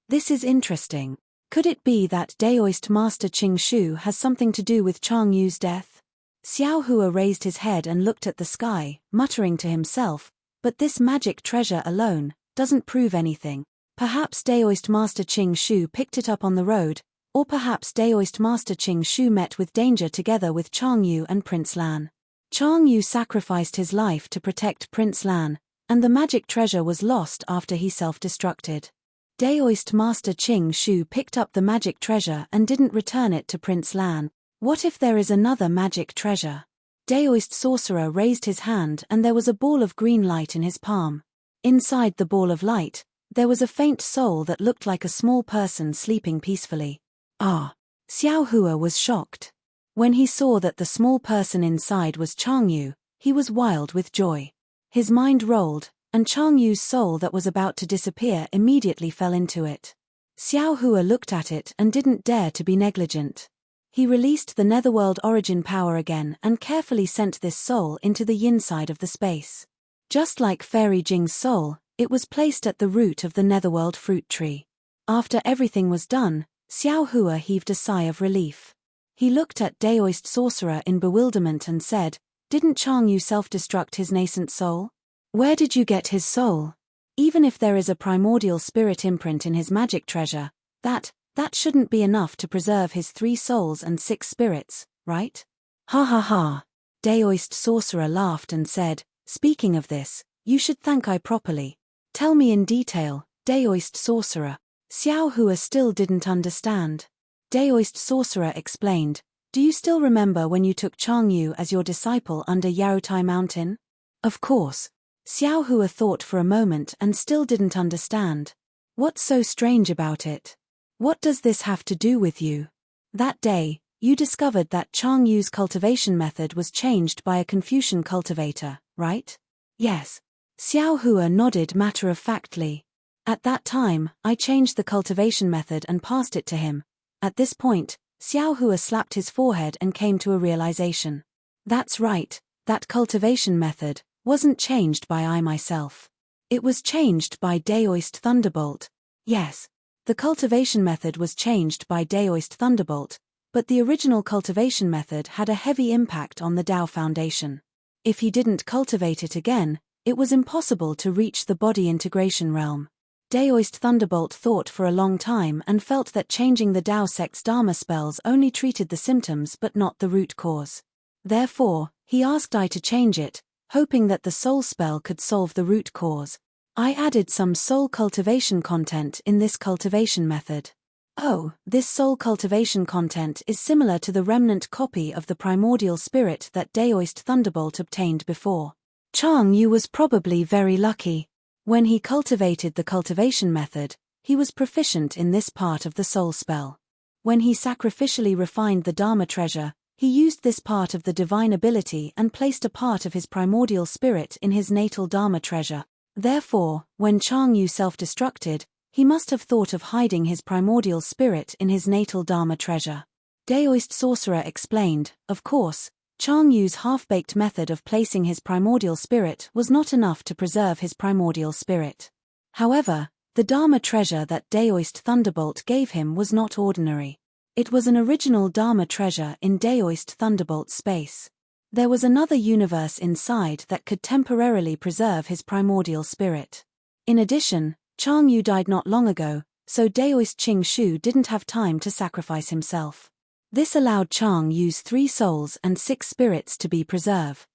This is interesting. Could it be that Daoist Master Qing Shu has something to do with Chang Yu's death? Xiao Hua raised his head and looked at the sky, muttering to himself, but this magic treasure alone doesn't prove anything. Perhaps Daoist Master Qing Shu picked it up on the road, or perhaps Daoist Master Qing Shu met with danger together with Chang Yu and Prince Lan. Chang Yu sacrificed his life to protect Prince Lan, and the magic treasure was lost after he self-destructed. Daoist Master Qing Shu picked up the magic treasure and didn't return it to Prince Lan. What if there is another magic treasure? Daoist Sorcerer raised his hand and there was a ball of green light in his palm. Inside the ball of light, there was a faint soul that looked like a small person sleeping peacefully. Ah! Xiao Hua was shocked. When he saw that the small person inside was Chang Yu, he was wild with joy. His mind rolled, and Chang Yu's soul that was about to disappear immediately fell into it. Xiao Hua looked at it and didn't dare to be negligent. He released the Netherworld origin power again and carefully sent this soul into the yin side of the space. Just like Fairy Jing's soul, It was placed at the root of the netherworld fruit tree. After everything was done, Xiao Hua heaved a sigh of relief. He looked at Daoist sorcerer in bewilderment and said, "Didn't Chang Yu self-destruct his nascent soul? Where did you get his soul? Even if there is a primordial spirit imprint in his magic treasure, that shouldn't be enough to preserve his 3 souls and 6 spirits, right?" "Ha ha ha." Daoist sorcerer laughed and said, "Speaking of this, you should thank I properly." "Tell me in detail, Daoist sorcerer." Xiao Hua still didn't understand. Daoist sorcerer explained, "Do you still remember when you took Chang Yu as your disciple under Yarutai Mountain?" "Of course." Xiao Hua thought for a moment and still didn't understand. "What's so strange about it? What does this have to do with you? That day, you discovered that Chang Yu's cultivation method was changed by a Confucian cultivator, right?" "Yes." Xiao Hua nodded matter-of-factly. "At that time, I changed the cultivation method and passed it to him." At this point, Xiao Hua slapped his forehead and came to a realization. "That's right, that cultivation method wasn't changed by I myself. It was changed by Daoist Thunderbolt." "Yes. The cultivation method was changed by Daoist Thunderbolt, but the original cultivation method had a heavy impact on the Dao Foundation. If he didn't cultivate it again, it was impossible to reach the body integration realm." Daoist Thunderbolt thought for a long time and felt that changing the Dao sect's Dharma spells only treated the symptoms but not the root cause. Therefore, he asked I to change it, hoping that the soul spell could solve the root cause. I added some soul cultivation content in this cultivation method. Oh, this soul cultivation content is similar to the remnant copy of the primordial spirit that Daoist Thunderbolt obtained before. Chang Yu was probably very lucky. When he cultivated the cultivation method, he was proficient in this part of the soul spell. When he sacrificially refined the Dharma treasure, he used this part of the divine ability and placed a part of his primordial spirit in his natal Dharma treasure. Therefore, when Chang Yu self-destructed, he must have thought of hiding his primordial spirit in his natal Dharma treasure. Daoist sorcerer explained, "Of course, Chang Yu's half-baked method of placing his primordial spirit was not enough to preserve his primordial spirit. However, the Dharma treasure that Daoist Thunderbolt gave him was not ordinary. It was an original Dharma treasure in Daoist Thunderbolt's space. There was another universe inside that could temporarily preserve his primordial spirit. In addition, Chang Yu died not long ago, so Daoist Qing Shu didn't have time to sacrifice himself. This allowed Chang Yu's 3 souls and 6 spirits to be preserved."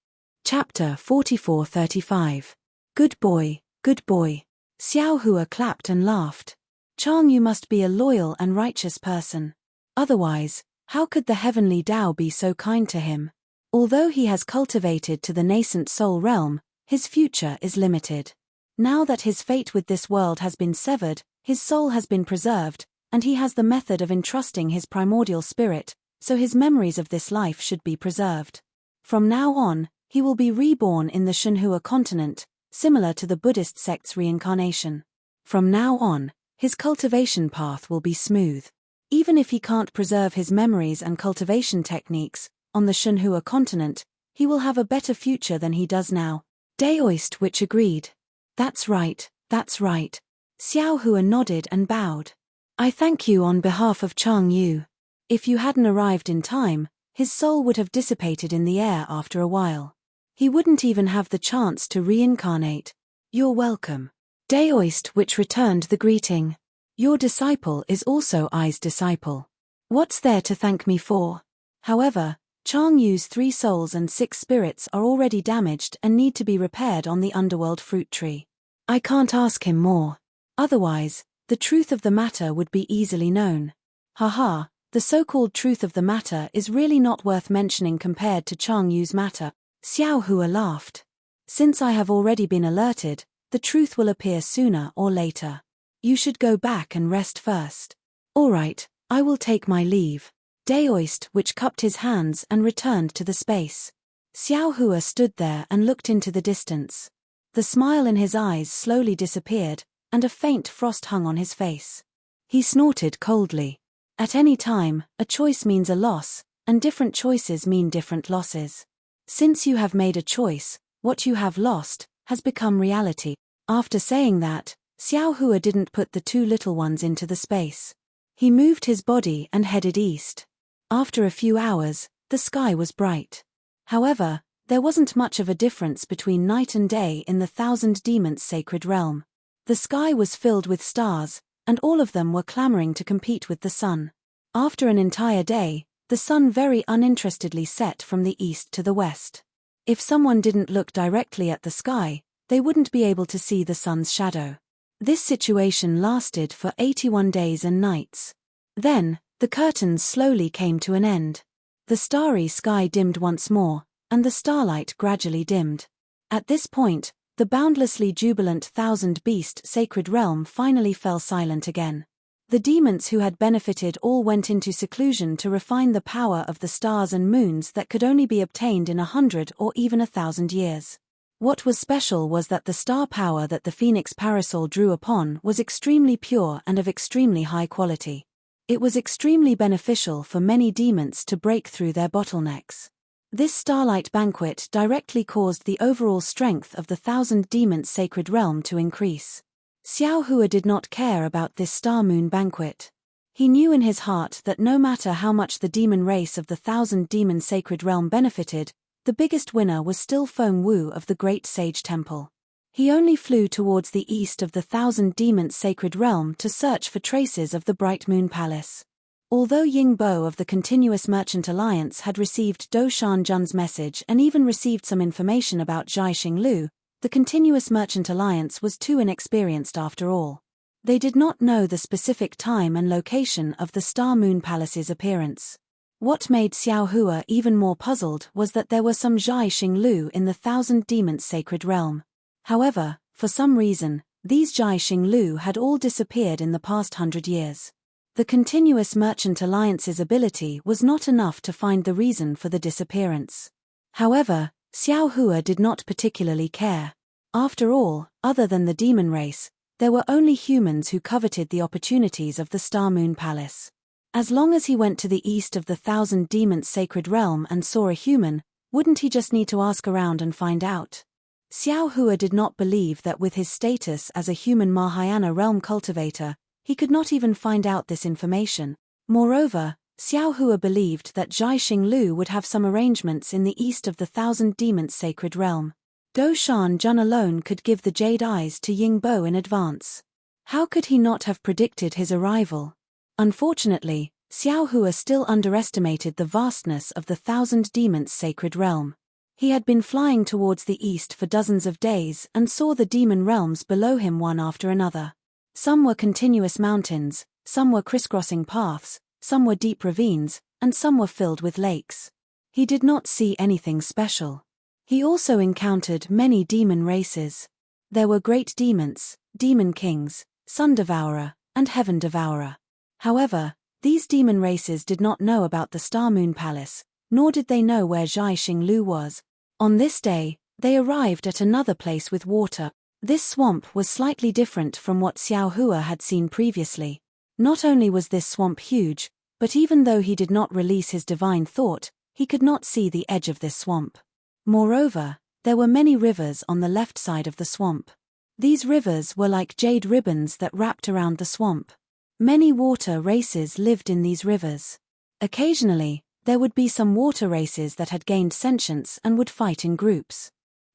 Chapter 44-35. Good boy, good boy. Xiao Hua clapped and laughed. Chang Yu must be a loyal and righteous person. Otherwise, how could the heavenly Tao be so kind to him? Although he has cultivated to the nascent soul realm, his future is limited. Now that his fate with this world has been severed, his soul has been preserved, and he has the method of entrusting his primordial spirit, so his memories of this life should be preserved. From now on, he will be reborn in the Shenhua continent, similar to the Buddhist sect's reincarnation. From now on, his cultivation path will be smooth. Even if he can't preserve his memories and cultivation techniques, on the Shenhua continent, he will have a better future than he does now. Daoist Witch agreed. That's right, that's right. Xiao Hua nodded and bowed. I thank you on behalf of Chang Yu. If you hadn't arrived in time, his soul would have dissipated in the air after a while. He wouldn't even have the chance to reincarnate. You're welcome. Daoist Witch returned the greeting. Your disciple is also I's disciple. What's there to thank me for? However, Chang Yu's 3 souls and 6 spirits are already damaged and need to be repaired on the underworld fruit tree. I can't ask him more. Otherwise, the truth of the matter would be easily known. Haha, the so-called truth of the matter is really not worth mentioning compared to Chang Yu's matter. Xiao Hua laughed. Since I have already been alerted, the truth will appear sooner or later. You should go back and rest first. All right, I will take my leave. Daoist Witch cupped his hands and returned to the space. Xiao Hua stood there and looked into the distance. The smile in his eyes slowly disappeared, and a faint frost hung on his face. He snorted coldly. At any time, a choice means a loss, and different choices mean different losses. Since you have made a choice, what you have lost has become reality. After saying that, Xiao Hua didn't put the two little ones into the space. He moved his body and headed east. After a few hours, the sky was bright. However, there wasn't much of a difference between night and day in the Thousand Demons' sacred realm. The sky was filled with stars, and all of them were clamoring to compete with the sun. After an entire day, the sun very uninterestedly set from the east to the west. If someone didn't look directly at the sky, they wouldn't be able to see the sun's shadow. This situation lasted for 81 days and nights. Then, the curtains slowly came to an end. The starry sky dimmed once more, and the starlight gradually dimmed. At this point, the boundlessly jubilant Thousand Beast sacred realm finally fell silent again. The demons who had benefited all went into seclusion to refine the power of the stars and moons that could only be obtained in 100 or even 1,000 years. What was special was that the star power that the Phoenix Parasol drew upon was extremely pure and of extremely high quality. It was extremely beneficial for many demons to break through their bottlenecks. This starlight banquet directly caused the overall strength of the Thousand Demons' sacred realm to increase. Xiao Hua did not care about this star-moon banquet. He knew in his heart that no matter how much the demon race of the Thousand Demons' sacred realm benefited, the biggest winner was still Feng Wu of the Great Sage Temple. He only flew towards the east of the Thousand Demons' sacred realm to search for traces of the Bright Moon Palace. Although Ying Bo of the Continuous Merchant Alliance had received Do Shan Jun's message and even received some information about Zhai Xinglu, the Continuous Merchant Alliance was too inexperienced after all. They did not know the specific time and location of the Star Moon Palace's appearance. What made Xiao Hua even more puzzled was that there were some Zhai Xinglu in the Thousand Demons' sacred realm. However, for some reason, these Zhai Xinglu had all disappeared in the past 100 years. The Continuous Merchant Alliance's ability was not enough to find the reason for the disappearance. However, Xiao Hua did not particularly care. After all, other than the demon race, there were only humans who coveted the opportunities of the Star Moon Palace. As long as he went to the east of the Thousand Demons' sacred realm and saw a human, wouldn't he just need to ask around and find out? Xiao Hua did not believe that with his status as a human Mahayana realm cultivator, he could not even find out this information. Moreover, Xiao Hua believed that Zhai Xinglu would have some arrangements in the east of the Thousand Demons' sacred realm. Do Shan Jun alone could give the Jade Eyes to Ying Bo in advance. How could he not have predicted his arrival? Unfortunately, Xiao Hua still underestimated the vastness of the Thousand Demons' sacred realm. He had been flying towards the east for dozens of days and saw the demon realms below him one after another. Some were continuous mountains, some were crisscrossing paths, some were deep ravines, and some were filled with lakes. He did not see anything special. He also encountered many demon races. There were great demons, demon kings, sun devourer, and heaven devourer. However, these demon races did not know about the Star Moon Palace, nor did they know where Zhai Xinglu was. On this day, they arrived at another place with water. This swamp was slightly different from what Xiao Hua had seen previously. Not only was this swamp huge, but even though he did not release his divine thought, he could not see the edge of this swamp. Moreover, there were many rivers on the left side of the swamp. These rivers were like jade ribbons that wrapped around the swamp. Many water races lived in these rivers. Occasionally, there would be some water races that had gained sentience and would fight in groups.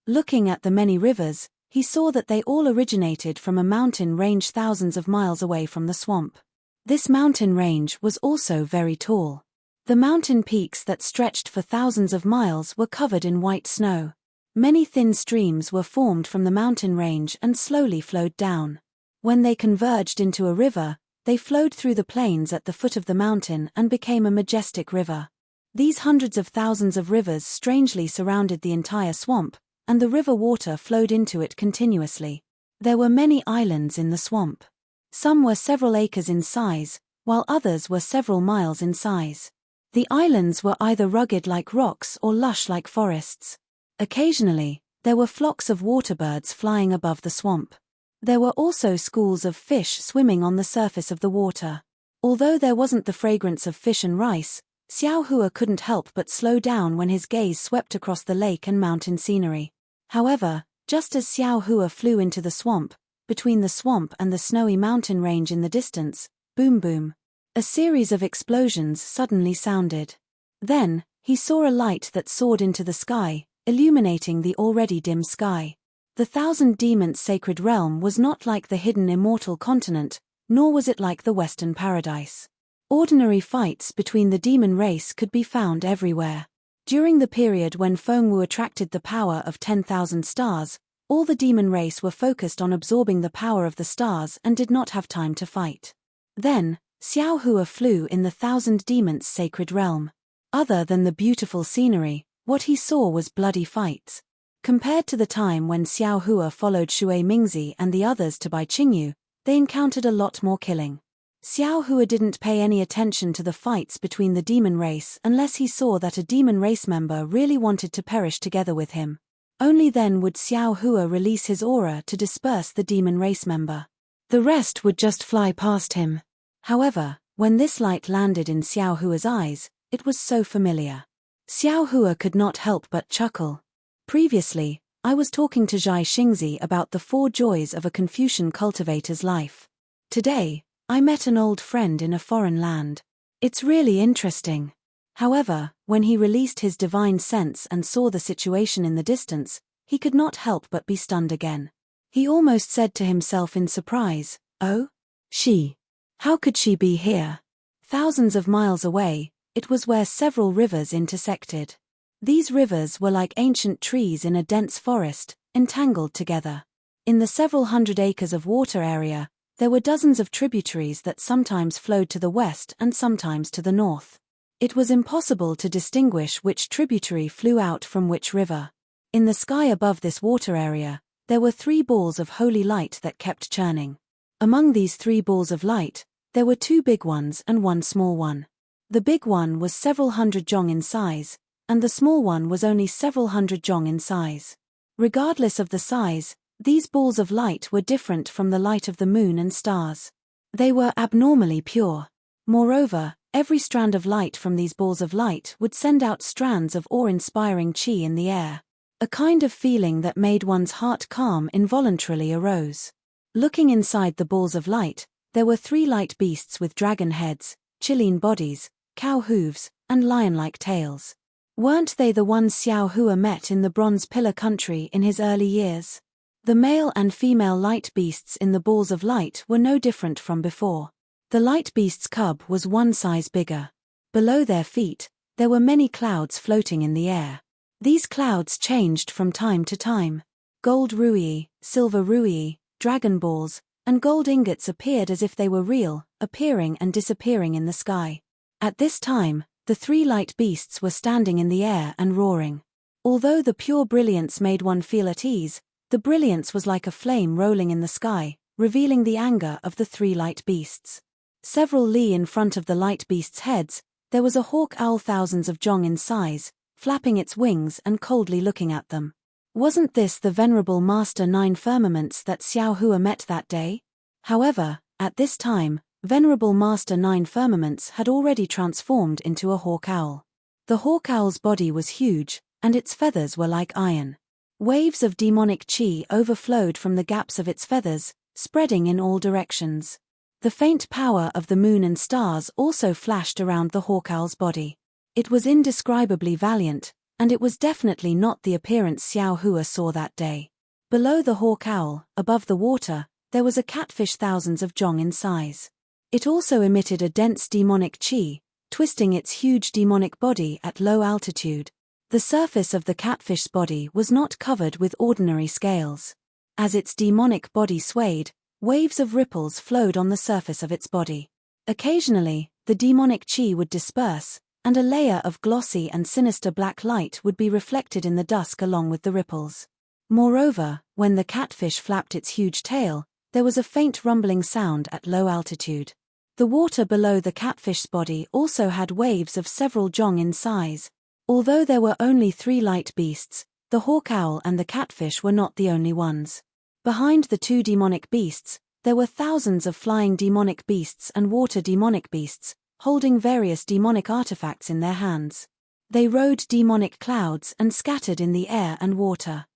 Looking at the many rivers, he saw that they all originated from a mountain range thousands of miles away from the swamp. This mountain range was also very tall. The mountain peaks that stretched for thousands of miles were covered in white snow. Many thin streams were formed from the mountain range and slowly flowed down. When they converged into a river, they flowed through the plains at the foot of the mountain and became a majestic river. These hundreds of thousands of rivers strangely surrounded the entire swamp, and the river water flowed into it continuously. There were many islands in the swamp. Some were several acres in size, while others were several miles in size. The islands were either rugged like rocks or lush like forests. Occasionally, there were flocks of waterbirds flying above the swamp. There were also schools of fish swimming on the surface of the water. Although there wasn't the fragrance of fish and rice, Xiao Hua couldn't help but slow down when his gaze swept across the lake and mountain scenery. However, Just as Xiao Hua flew into the swamp, between the swamp and the snowy mountain range in the distance, boom boom. A series of explosions suddenly sounded. Then, he saw a light that soared into the sky, illuminating the already dim sky. The Thousand Demons' sacred realm was not like the hidden immortal continent, nor was it like the Western paradise. Ordinary fights between the demon race could be found everywhere. During the period when Fengwu attracted the power of 10,000 stars, all the demon race were focused on absorbing the power of the stars and did not have time to fight. Then, Xiao Hua flew in the Thousand Demons' sacred realm. Other than the beautiful scenery, what he saw was bloody fights. Compared to the time when Xiao Hua followed Shui Mingzi and the others to Bai Qingyu, they encountered a lot more killing. Xiao Hua didn't pay any attention to the fights between the demon race unless he saw that a demon race member really wanted to perish together with him. Only then would Xiao Hua release his aura to disperse the demon race member. The rest would just fly past him. However, when this light landed in Xiao Hua's eyes, it was so familiar. Xiao Hua could not help but chuckle. Previously, I was talking to Zhai Xingzi about the 4 joys of a Confucian cultivator's life. Today, I met an old friend in a foreign land. It's really interesting. However, when he released his divine sense and saw the situation in the distance, he could not help but be stunned again. He almost said to himself in surprise, "Oh? She? How could she be here?" Thousands of miles away, it was where several rivers intersected. These rivers were like ancient trees in a dense forest, entangled together. In the several hundred acres of water area, there were dozens of tributaries that sometimes flowed to the west and sometimes to the north. It was impossible to distinguish which tributary flew out from which river. In the sky above this water area, there were 3 balls of holy light that kept churning. Among these 3 balls of light, there were 2 big ones and 1 small one. The big one was several hundred zhong in size, and the small one was only several hundred zhong in size. Regardless of the size, these balls of light were different from the light of the moon and stars. They were abnormally pure. Moreover, every strand of light from these balls of light would send out strands of awe-inspiring qi in the air. A kind of feeling that made one's heart calm involuntarily arose. Looking inside the balls of light, there were 3 light beasts with dragon heads, Chilean bodies, cow hooves, and lion-like tails. Weren't they the ones Xiao Hua met in the Bronze Pillar country in his early years? The male and female light beasts in the balls of light were no different from before. The light beast's cub was 1 size bigger. Below their feet, there were many clouds floating in the air. These clouds changed from time to time. Gold rui, silver rui, dragon balls, and gold ingots appeared as if they were real, appearing and disappearing in the sky. At this time, the 3 light beasts were standing in the air and roaring. Although the pure brilliance made one feel at ease, the brilliance was like a flame rolling in the sky, revealing the anger of the 3 light beasts. Several li in front of the light beasts' heads, there was a hawk owl thousands of zhong in size, flapping its wings and coldly looking at them. Wasn't this the venerable Master 9 Firmaments that Xiao Hua met that day? However, at this time, venerable Master 9 Firmaments had already transformed into a hawk owl. The hawk owl's body was huge, and its feathers were like iron. Waves of demonic qi overflowed from the gaps of its feathers, spreading in all directions. The faint power of the moon and stars also flashed around the hawk owl's body. It was indescribably valiant, and it was definitely not the appearance Xiao Hua saw that day. Below the hawk owl, above the water, there was a catfish thousands of zhong in size. It also emitted a dense demonic qi, twisting its huge demonic body at low altitude. The surface of the catfish's body was not covered with ordinary scales. As its demonic body swayed, waves of ripples flowed on the surface of its body. Occasionally, the demonic qi would disperse, and a layer of glossy and sinister black light would be reflected in the dusk along with the ripples. Moreover, when the catfish flapped its huge tail, there was a faint rumbling sound at low altitude. The water below the catfish's body also had waves of several zhong in size. Although there were only 3 light beasts, the hawk owl and the catfish were not the only ones. Behind the 2 demonic beasts, there were thousands of flying demonic beasts and water demonic beasts, holding various demonic artifacts in their hands. They rode demonic clouds and scattered in the air and water.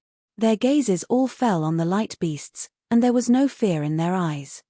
Their gazes all fell on the light beasts, and there was no fear in their eyes.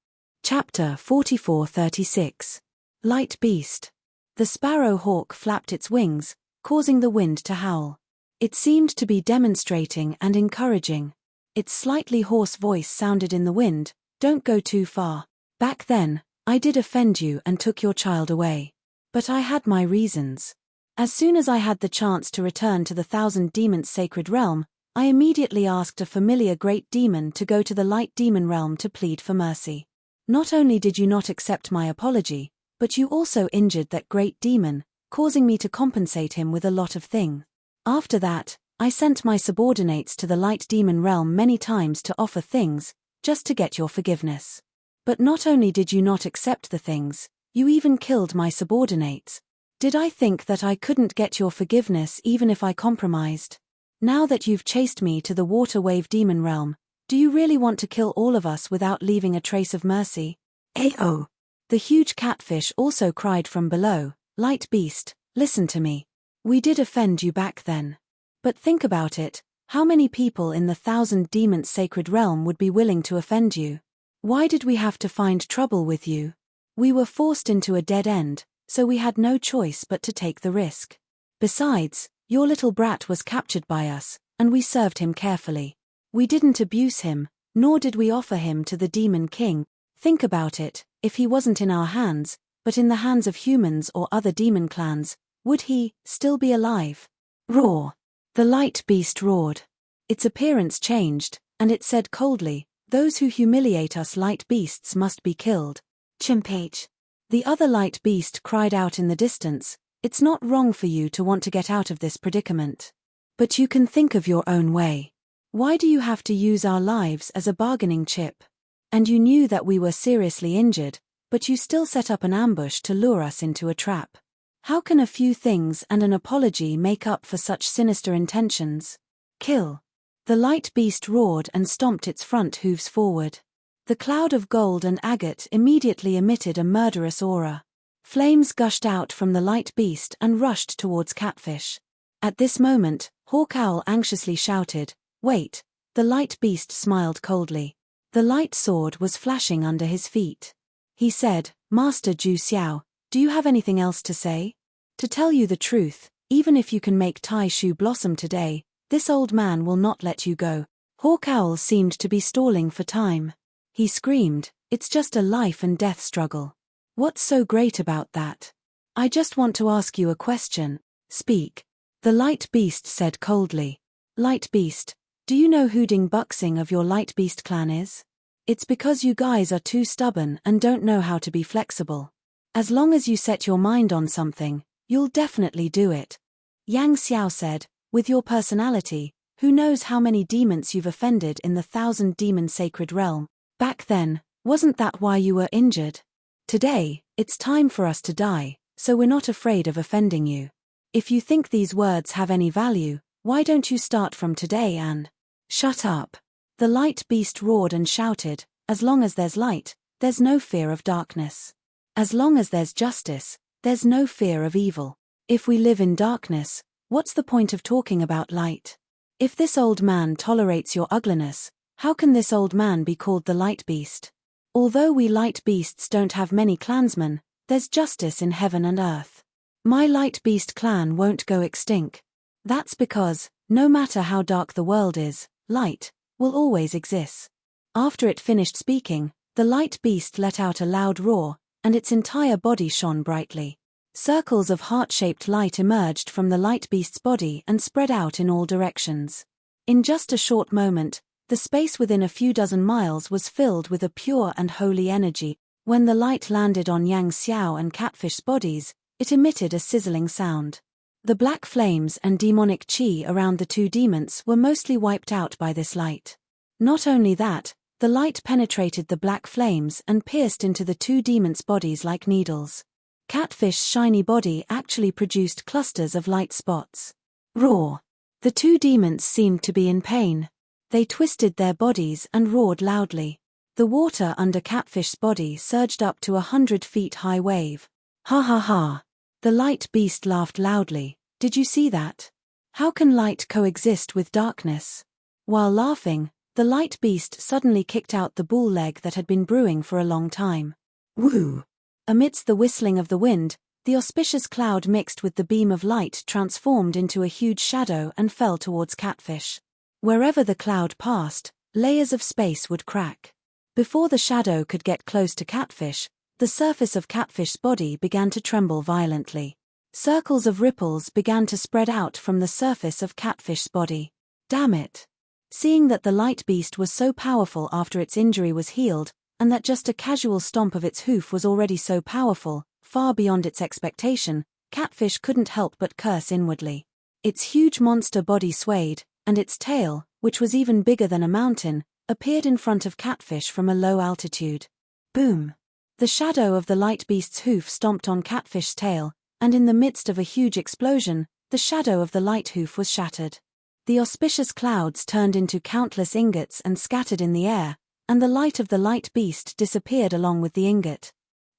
Chapter 44:36. Light Beast. The sparrow hawk flapped its wings, causing the wind to howl. It seemed to be demonstrating and encouraging. Its slightly hoarse voice sounded in the wind, "Don't go too far. Back then, I did offend you and took your child away. But I had my reasons. As soon as I had the chance to return to the Thousand Demons' sacred realm, I immediately asked a familiar great demon to go to the light demon realm to plead for mercy. Not only did you not accept my apology, but you also injured that great demon, causing me to compensate him with a lot of things. After that, I sent my subordinates to the light demon realm many times to offer things, just to get your forgiveness. But not only did you not accept the things, you even killed my subordinates. Did I think that I couldn't get your forgiveness even if I compromised? Now that you've chased me to the water wave demon realm, do you really want to kill all of us without leaving a trace of mercy? Ayo! The huge catfish also cried from below, "Light beast, listen to me. We did offend you back then. But think about it, how many people in the Thousand Demons' sacred realm would be willing to offend you? Why did we have to find trouble with you? We were forced into a dead end, so we had no choice but to take the risk. Besides, your little brat was captured by us, and we served him carefully. We didn't abuse him, nor did we offer him to the Demon King. Think about it, if he wasn't in our hands, but in the hands of humans or other demon clans, would he still be alive?" Roar! The light beast roared. Its appearance changed, and it said coldly, "Those who humiliate us light beasts must be killed." Chimpage. The other light beast cried out in the distance, "It's not wrong for you to want to get out of this predicament. But you can think of your own way. Why do you have to use our lives as a bargaining chip? And you knew that we were seriously injured, but you still set up an ambush to lure us into a trap. How can a few things and an apology make up for such sinister intentions? Kill!" The light beast roared and stomped its front hooves forward. The cloud of gold and agate immediately emitted a murderous aura. Flames gushed out from the light beast and rushed towards Catfish. At this moment, Hawk Owl anxiously shouted, "Wait!" The light beast smiled coldly. The light sword was flashing under his feet. He said, "Master Ju Xiao, do you have anything else to say? To tell you the truth, even if you can make Tai Shu blossom today, this old man will not let you go." Hawk Owl seemed to be stalling for time. He screamed, "It's just a life and death struggle. What's so great about that? I just want to ask you a question. Speak." The light beast said coldly. "Light beast, do you know who Ding Buxing of your light beast clan is? It's because you guys are too stubborn and don't know how to be flexible. As long as you set your mind on something, you'll definitely do it." Yang Xiao said, "With your personality, who knows how many demons you've offended in the Thousand Demons sacred realm? Back then, wasn't that why you were injured? Today, it's time for us to die, so we're not afraid of offending you. If you think these words have any value, why don't you start from today and—" "Shut up!" The light beast roared and shouted, "As long as there's light, there's no fear of darkness. As long as there's justice, there's no fear of evil. If we live in darkness, what's the point of talking about light? If this old man tolerates your ugliness, how can this old man be called the light beast? Although we light beasts don't have many clansmen, there's justice in heaven and earth. My light beast clan won't go extinct. That's because, no matter how dark the world is, light will always exist." After it finished speaking, the light beast let out a loud roar, and its entire body shone brightly. Circles of heart-shaped light emerged from the light beast's body and spread out in all directions. In just a short moment, the space within a few dozen miles was filled with a pure and holy energy. When the light landed on Yang Xiao and Catfish's bodies, it emitted a sizzling sound. The black flames and demonic qi around the two demons were mostly wiped out by this light. Not only that, the light penetrated the black flames and pierced into the two demons' bodies like needles. Catfish's shiny body actually produced clusters of light spots. Roar! The two demons seemed to be in pain. They twisted their bodies and roared loudly. The water under Catfish's body surged up to 100 feet high wave. "Ha ha ha!" The light beast laughed loudly. "Did you see that? How can light coexist with darkness? While laughing, the light beast suddenly kicked out the bull leg that had been brewing for a long time. Woo! Amidst the whistling of the wind, the auspicious cloud mixed with the beam of light transformed into a huge shadow and fell towards Catfish. Wherever the cloud passed, layers of space would crack. Before the shadow could get close to Catfish, the surface of Catfish's body began to tremble violently. Circles of ripples began to spread out from the surface of Catfish's body. Damn it! Seeing that the light beast was so powerful after its injury was healed, and that just a casual stomp of its hoof was already so powerful, far beyond its expectation, Catfish couldn't help but curse inwardly. Its huge monster body swayed, and its tail, which was even bigger than a mountain, appeared in front of Catfish from a low altitude. Boom! The shadow of the light beast's hoof stomped on Catfish's tail, and in the midst of a huge explosion, the shadow of the light hoof was shattered. The auspicious clouds turned into countless ingots and scattered in the air, and the light of the light beast disappeared along with the ingot.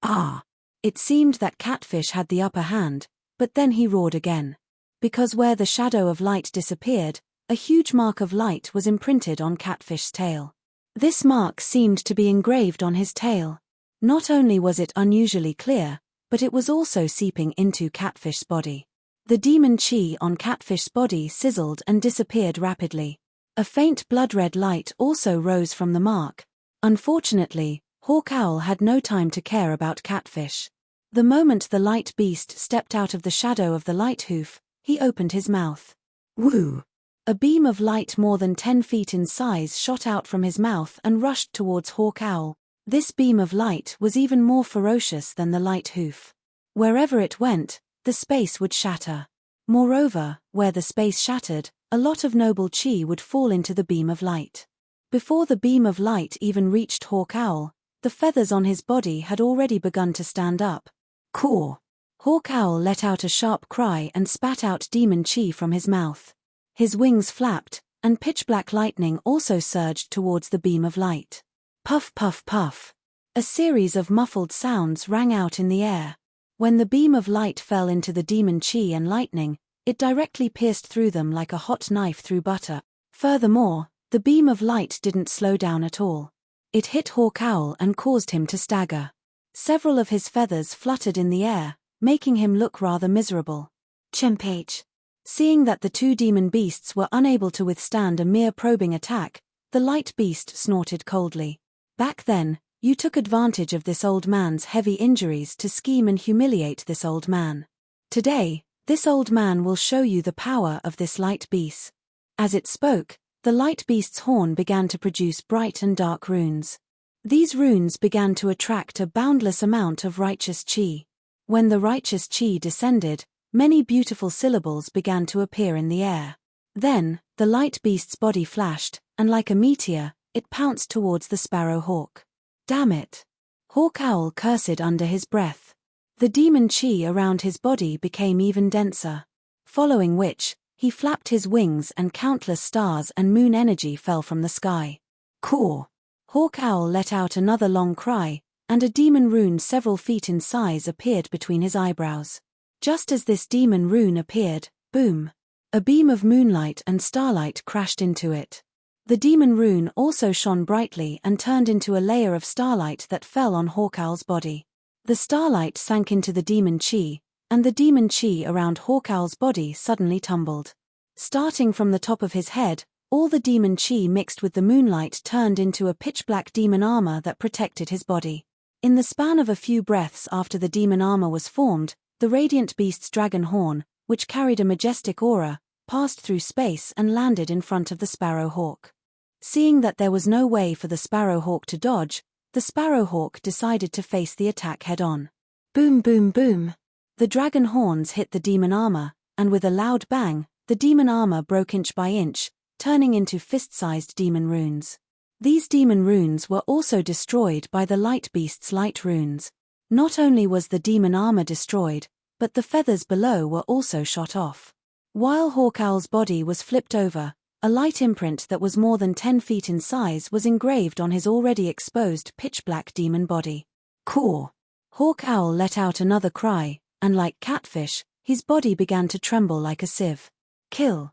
Ah! It seemed that Catfish had the upper hand, but then he roared again. Because where the shadow of light disappeared, a huge mark of light was imprinted on Catfish's tail. This mark seemed to be engraved on his tail. Not only was it unusually clear, but it was also seeping into Catfish's body. The demon chi on Catfish's body sizzled and disappeared rapidly. A faint blood-red light also rose from the mark. Unfortunately, Hawk Owl had no time to care about Catfish. The moment the light beast stepped out of the shadow of the light hoof, he opened his mouth. Woo! A beam of light more than 10 feet in size shot out from his mouth and rushed towards Hawk Owl. This beam of light was even more ferocious than the light hoof. Wherever it went, the space would shatter. Moreover, where the space shattered, a lot of noble chi would fall into the beam of light. Before the beam of light even reached Hawk Owl, the feathers on his body had already begun to stand up. Caw! Hawk Owl let out a sharp cry and spat out demon chi from his mouth. His wings flapped, and pitch-black lightning also surged towards the beam of light. Puff puff puff. A series of muffled sounds rang out in the air. When the beam of light fell into the demon chi and lightning, it directly pierced through them like a hot knife through butter. Furthermore, the beam of light didn't slow down at all. It hit Hawk Owl and caused him to stagger. Several of his feathers fluttered in the air, making him look rather miserable. Chimpage. Seeing that the two demon beasts were unable to withstand a mere probing attack, the light beast snorted coldly. Back then, you took advantage of this old man's heavy injuries to scheme and humiliate this old man. Today, this old man will show you the power of this light beast. As it spoke, the light beast's horn began to produce bright and dark runes. These runes began to attract a boundless amount of righteous chi. When the righteous chi descended, many beautiful syllables began to appear in the air. Then, the light beast's body flashed, and like a meteor, it pounced towards the sparrow hawk. Damn it! Hawk Owl cursed under his breath. The demon chi around his body became even denser. Following which, he flapped his wings and countless stars and moon energy fell from the sky. Caw! Hawk Owl let out another long cry, and a demon rune several feet in size appeared between his eyebrows. Just as this demon rune appeared, boom! A beam of moonlight and starlight crashed into it. The demon rune also shone brightly and turned into a layer of starlight that fell on Hawk Owl's body. The starlight sank into the demon chi, and the demon chi around Hawk Owl's body suddenly tumbled. Starting from the top of his head, all the demon chi mixed with the moonlight turned into a pitch-black demon armor that protected his body. In the span of a few breaths after the demon armor was formed, the radiant beast's dragon horn, which carried a majestic aura, passed through space and landed in front of the sparrow hawk. Seeing that there was no way for the sparrow hawk to dodge, the sparrow hawk decided to face the attack head-on. Boom boom boom! The dragon horns hit the demon armor, and with a loud bang, the demon armor broke inch by inch, turning into fist-sized demon runes. These demon runes were also destroyed by the light beast's light runes. Not only was the demon armor destroyed, but the feathers below were also shot off. While Hawk Owl's body was flipped over, a light imprint that was more than 10 feet in size was engraved on his already exposed pitch-black demon body. Caw! Hawk Owl let out another cry, and like Catfish, his body began to tremble like a sieve. Kill!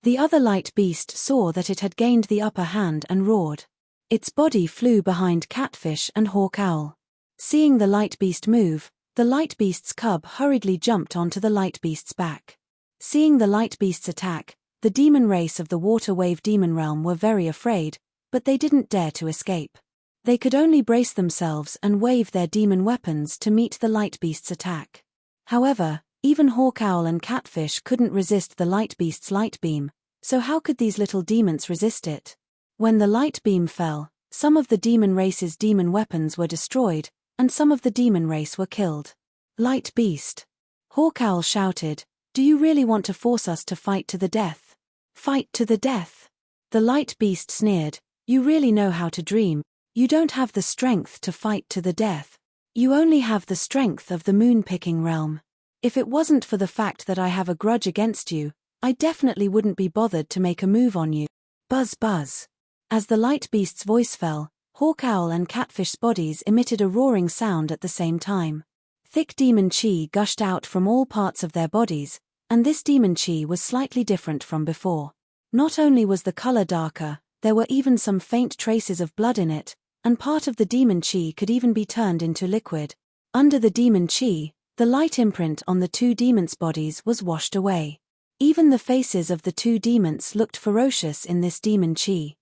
The other light beast saw that it had gained the upper hand and roared. Its body flew behind Catfish and Hawk Owl. Seeing the light beast move, the light beast's cub hurriedly jumped onto the light beast's back. Seeing the light beast's attack, the demon race of the water wave demon realm were very afraid, but they didn't dare to escape. They could only brace themselves and wave their demon weapons to meet the light beast's attack. However, even Hawk Owl and Catfish couldn't resist the light beast's light beam, so how could these little demons resist it? When the light beam fell, some of the demon race's demon weapons were destroyed, and some of the demon race were killed. Light beast. Hawk Owl shouted, "Do you really want to force us to fight to the death? Fight to the death?" The light beast sneered, "You really know how to dream. You don't have the strength to fight to the death. You only have the strength of the moon-picking realm. If it wasn't for the fact that I have a grudge against you, I definitely wouldn't be bothered to make a move on you." Buzz buzz. As the light beast's voice fell, Hawk Owl and Catfish's bodies emitted a roaring sound at the same time. Thick demon chi gushed out from all parts of their bodies, and this demon chi was slightly different from before. Not only was the color darker, there were even some faint traces of blood in it, and part of the demon chi could even be turned into liquid. Under the demon chi, the light imprint on the two demons' bodies was washed away. Even the faces of the two demons looked ferocious in this demon chi.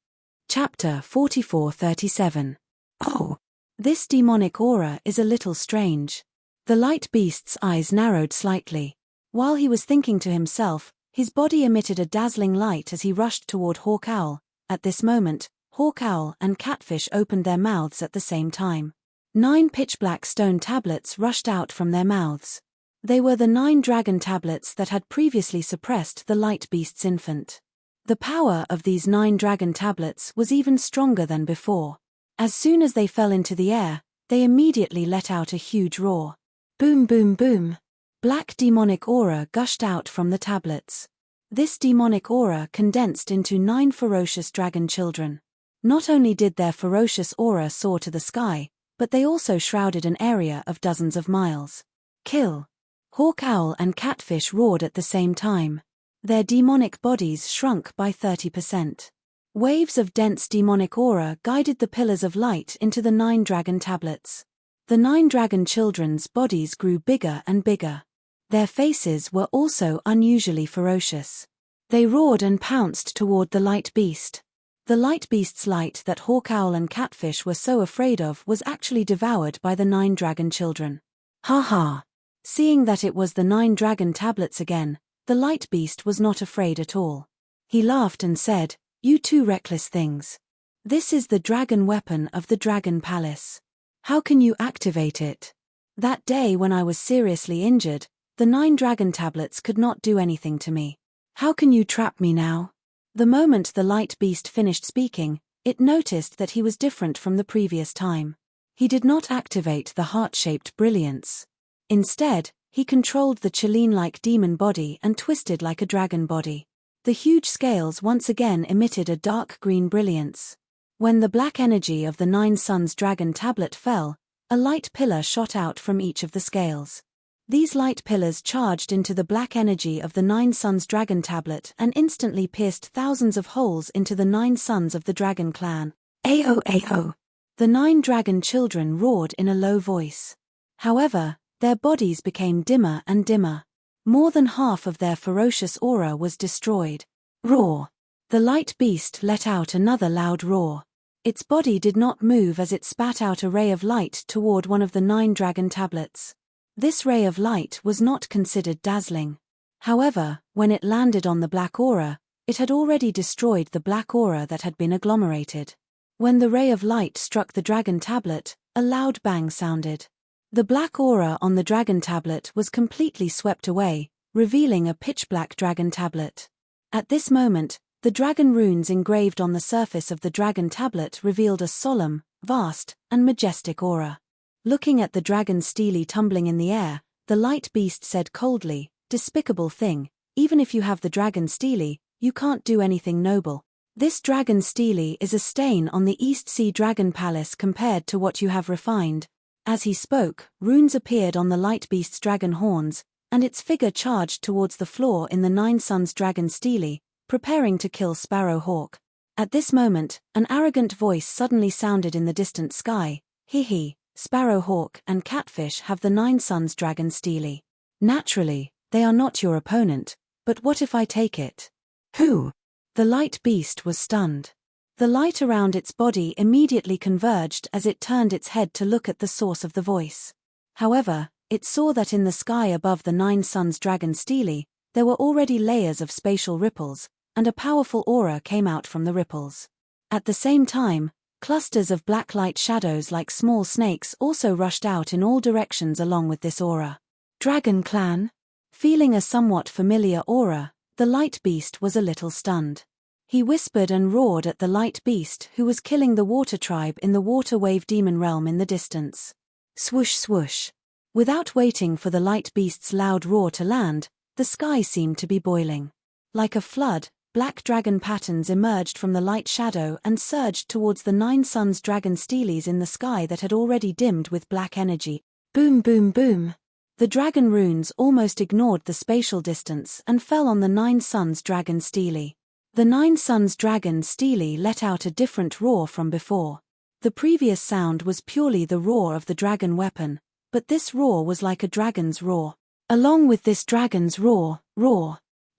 Chapter 44:37. Oh, this demonic aura is a little strange. The light beast's eyes narrowed slightly. While he was thinking to himself, his body emitted a dazzling light as he rushed toward Hawk Owl. At this moment, Hawk Owl and Catfish opened their mouths at the same time. 9 pitch-black stone tablets rushed out from their mouths. They were the 9 dragon tablets that had previously suppressed the light beast's infant. The power of these 9 dragon tablets was even stronger than before. As soon as they fell into the air, they immediately let out a huge roar. Boom boom boom. Black demonic aura gushed out from the tablets. This demonic aura condensed into 9 ferocious dragon children. Not only did their ferocious aura soar to the sky, but they also shrouded an area of dozens of miles. Kill. Hawk Owl and Catfish roared at the same time. Their demonic bodies shrunk by 30%. Waves of dense demonic aura guided the pillars of light into the 9 dragon tablets. The 9 dragon children's bodies grew bigger and bigger. Their faces were also unusually ferocious. They roared and pounced toward the light beast. The light beast's light that Hawk Owl and Catfish were so afraid of was actually devoured by the 9 dragon children. Ha ha! Seeing that it was the 9 dragon tablets again, the light beast was not afraid at all. He laughed and said, "You two reckless things. This is the dragon weapon of the Dragon Palace. How can you activate it? That day when I was seriously injured, the 9 dragon tablets could not do anything to me. How can you trap me now?" The moment the light beast finished speaking, it noticed that he was different from the previous time. He did not activate the heart-shaped brilliance. Instead, he controlled the Chileen-like demon body and twisted like a dragon body. The huge scales once again emitted a dark green brilliance. When the black energy of the 9 suns dragon tablet fell, a light pillar shot out from each of the scales. These light pillars charged into the black energy of the 9 suns dragon tablet and instantly pierced thousands of holes into the 9 sons of the dragon clan. Ayo ayo! The 9 dragon children roared in a low voice. However, their bodies became dimmer and dimmer. More than half of their ferocious aura was destroyed. Roar! The light beast let out another loud roar. Its body did not move as it spat out a ray of light toward one of the 9 dragon tablets. This ray of light was not considered dazzling. However, when it landed on the black aura, it had already destroyed the black aura that had been agglomerated. When the ray of light struck the dragon tablet, a loud bang sounded. The black aura on the dragon tablet was completely swept away, revealing a pitch-black dragon tablet. At this moment, the dragon runes engraved on the surface of the dragon tablet revealed a solemn, vast, and majestic aura. Looking at the dragon steely tumbling in the air, the light beast said coldly, "Despicable thing, even if you have the dragon steely, you can't do anything noble. This dragon steely is a stain on the East Sea Dragon Palace compared to what you have refined." As he spoke, runes appeared on the light beast's dragon horns, and its figure charged towards the floor in the 9 suns dragon steely, preparing to kill Sparrow Hawk. At this moment, an arrogant voice suddenly sounded in the distant sky. Hee, Sparrow Hawk and Catfish have the 9 Suns Dragon Steely. Naturally, they are not your opponent, but what if I take it? Who? The light beast was stunned. The light around its body immediately converged as it turned its head to look at the source of the voice. However, it saw that in the sky above the 9 Suns Dragon Steely, there were already layers of spatial ripples, and a powerful aura came out from the ripples. At the same time, clusters of black light shadows like small snakes also rushed out in all directions along with this aura. Dragon Clan? Feeling a somewhat familiar aura, the light beast was a little stunned. He whispered and roared at the light beast who was killing the water tribe in the water wave demon realm in the distance. Swoosh swoosh. Without waiting for the light beast's loud roar to land, the sky seemed to be boiling. Like a flood, black dragon patterns emerged from the light shadow and surged towards the 9 Suns Dragon Steelies in the sky that had already dimmed with black energy. Boom boom boom. The dragon runes almost ignored the spatial distance and fell on the 9 Suns Dragon Steely. The 9 Suns Dragon Steely let out a different roar from before. The previous sound was purely the roar of the dragon weapon, but this roar was like a dragon's roar. Along with this dragon's roar,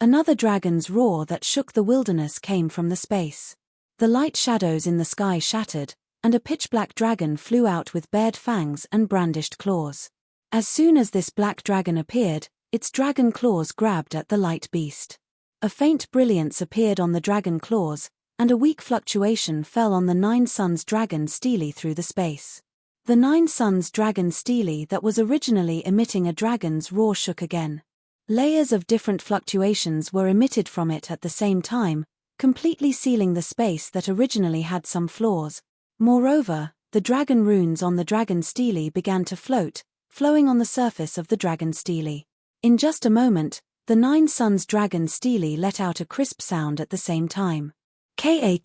another dragon's roar that shook the wilderness came from the space. The light shadows in the sky shattered, and a pitch-black dragon flew out with bared fangs and brandished claws. As soon as this black dragon appeared, its dragon claws grabbed at the light beast. A faint brilliance appeared on the dragon claws, and a weak fluctuation fell on the 9 Suns Dragon Steely through the space. The 9 Suns Dragon Steely that was originally emitting a dragon's roar shook again. Layers of different fluctuations were emitted from it at the same time, completely sealing the space that originally had some flaws. Moreover, the dragon runes on the Dragon Steely began to float, flowing on the surface of the Dragon Steely. In just a moment, the 9 Suns Dragon Steely let out a crisp sound at the same time. Ka.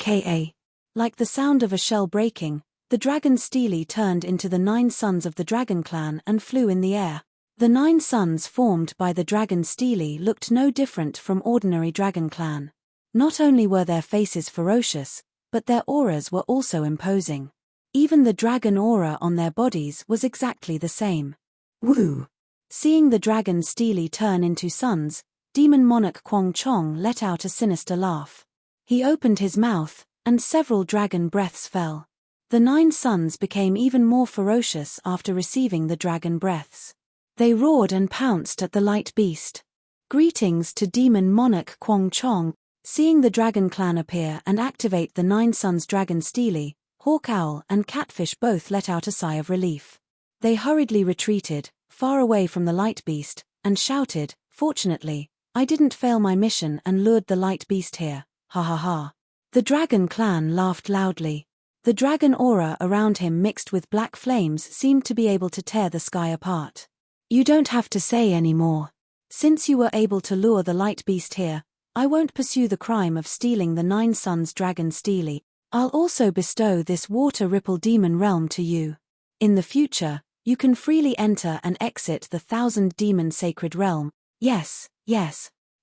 Like the sound of a shell breaking, the Dragon Steely turned into the 9 Suns of the Dragon Clan and flew in the air. The 9 Suns formed by the Dragon Steely looked no different from ordinary Dragon Clan. Not only were their faces ferocious, but their auras were also imposing. Even the dragon aura on their bodies was exactly the same. Woo! Seeing the Dragon Steely turn into suns, Demon Monarch Kwong Chong let out a sinister laugh. He opened his mouth, and several dragon breaths fell. The 9 Suns became even more ferocious after receiving the dragon breaths. They roared and pounced at the light beast. Greetings to Demon Monarch Kwong Chong. Seeing the Dragon Clan appear and activate the 9 Suns Dragon Steely, Hawk Owl and Catfish both let out a sigh of relief. They hurriedly retreated, far away from the light beast, and shouted, "Fortunately, I didn't fail my mission and lured the light beast here, ha ha ha." The Dragon Clan laughed loudly. The dragon aura around him mixed with black flames seemed to be able to tear the sky apart. "You don't have to say any more. Since you were able to lure the light beast here, I won't pursue the crime of stealing the 9 Suns Dragon Steely. I'll also bestow this water ripple demon realm to you. In the future, you can freely enter and exit the 1000 demon sacred realm. Yes.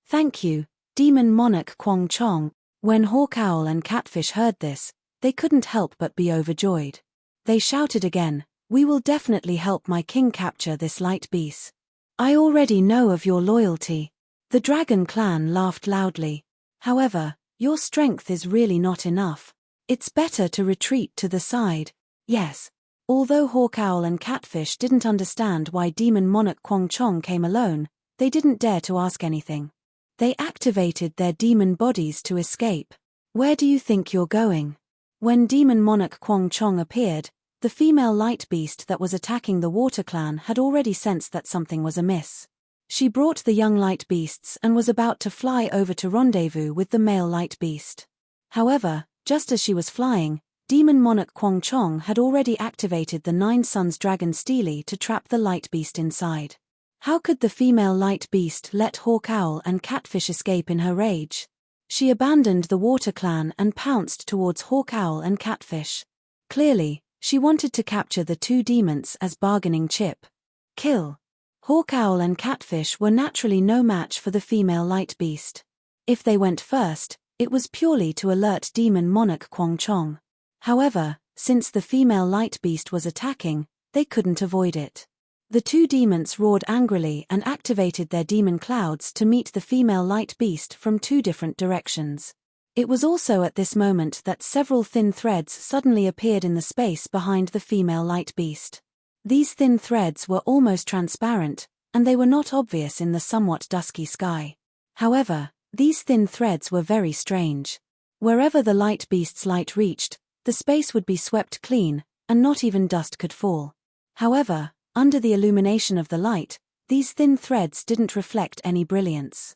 Thank you, Demon Monarch Kwong Chong." When Hawk Owl and Catfish heard this, they couldn't help but be overjoyed. They shouted again, "We will definitely help my king capture this light beast. I already know of your loyalty." The Dragon Clan laughed loudly. "However, your strength is really not enough. It's better to retreat to the side." Yes. Although Hawk Owl and Catfish didn't understand why Demon Monarch Kwong Chong came alone, they didn't dare to ask anything. They activated their demon bodies to escape. "Where do you think you're going?" When Demon Monarch Kwong Chong appeared, the female light beast that was attacking the Water Clan had already sensed that something was amiss. She brought the young light beasts and was about to fly over to rendezvous with the male light beast. However, just as she was flying, Demon Monarch Kwong Chong had already activated the 9 Suns Dragon Steely to trap the light beast inside. How could the female light beast let Hawk Owl and Catfish escape in her rage? She abandoned the Water Clan and pounced towards Hawk Owl and Catfish. Clearly, she wanted to capture the 2 demons as bargaining chip. Kill. Hawk Owl and Catfish were naturally no match for the female light beast. If they went first, it was purely to alert demon monarch Kwang Chong. However, since the female light beast was attacking, they couldn't avoid it. The two demons roared angrily and activated their demon clouds to meet the female light beast from two different directions. It was also at this moment that several thin threads suddenly appeared in the space behind the female light beast. These thin threads were almost transparent, and they were not obvious in the somewhat dusky sky. However, these thin threads were very strange. Wherever the light beast's light reached, the space would be swept clean, and not even dust could fall. However, under the illumination of the light, these thin threads didn't reflect any brilliance.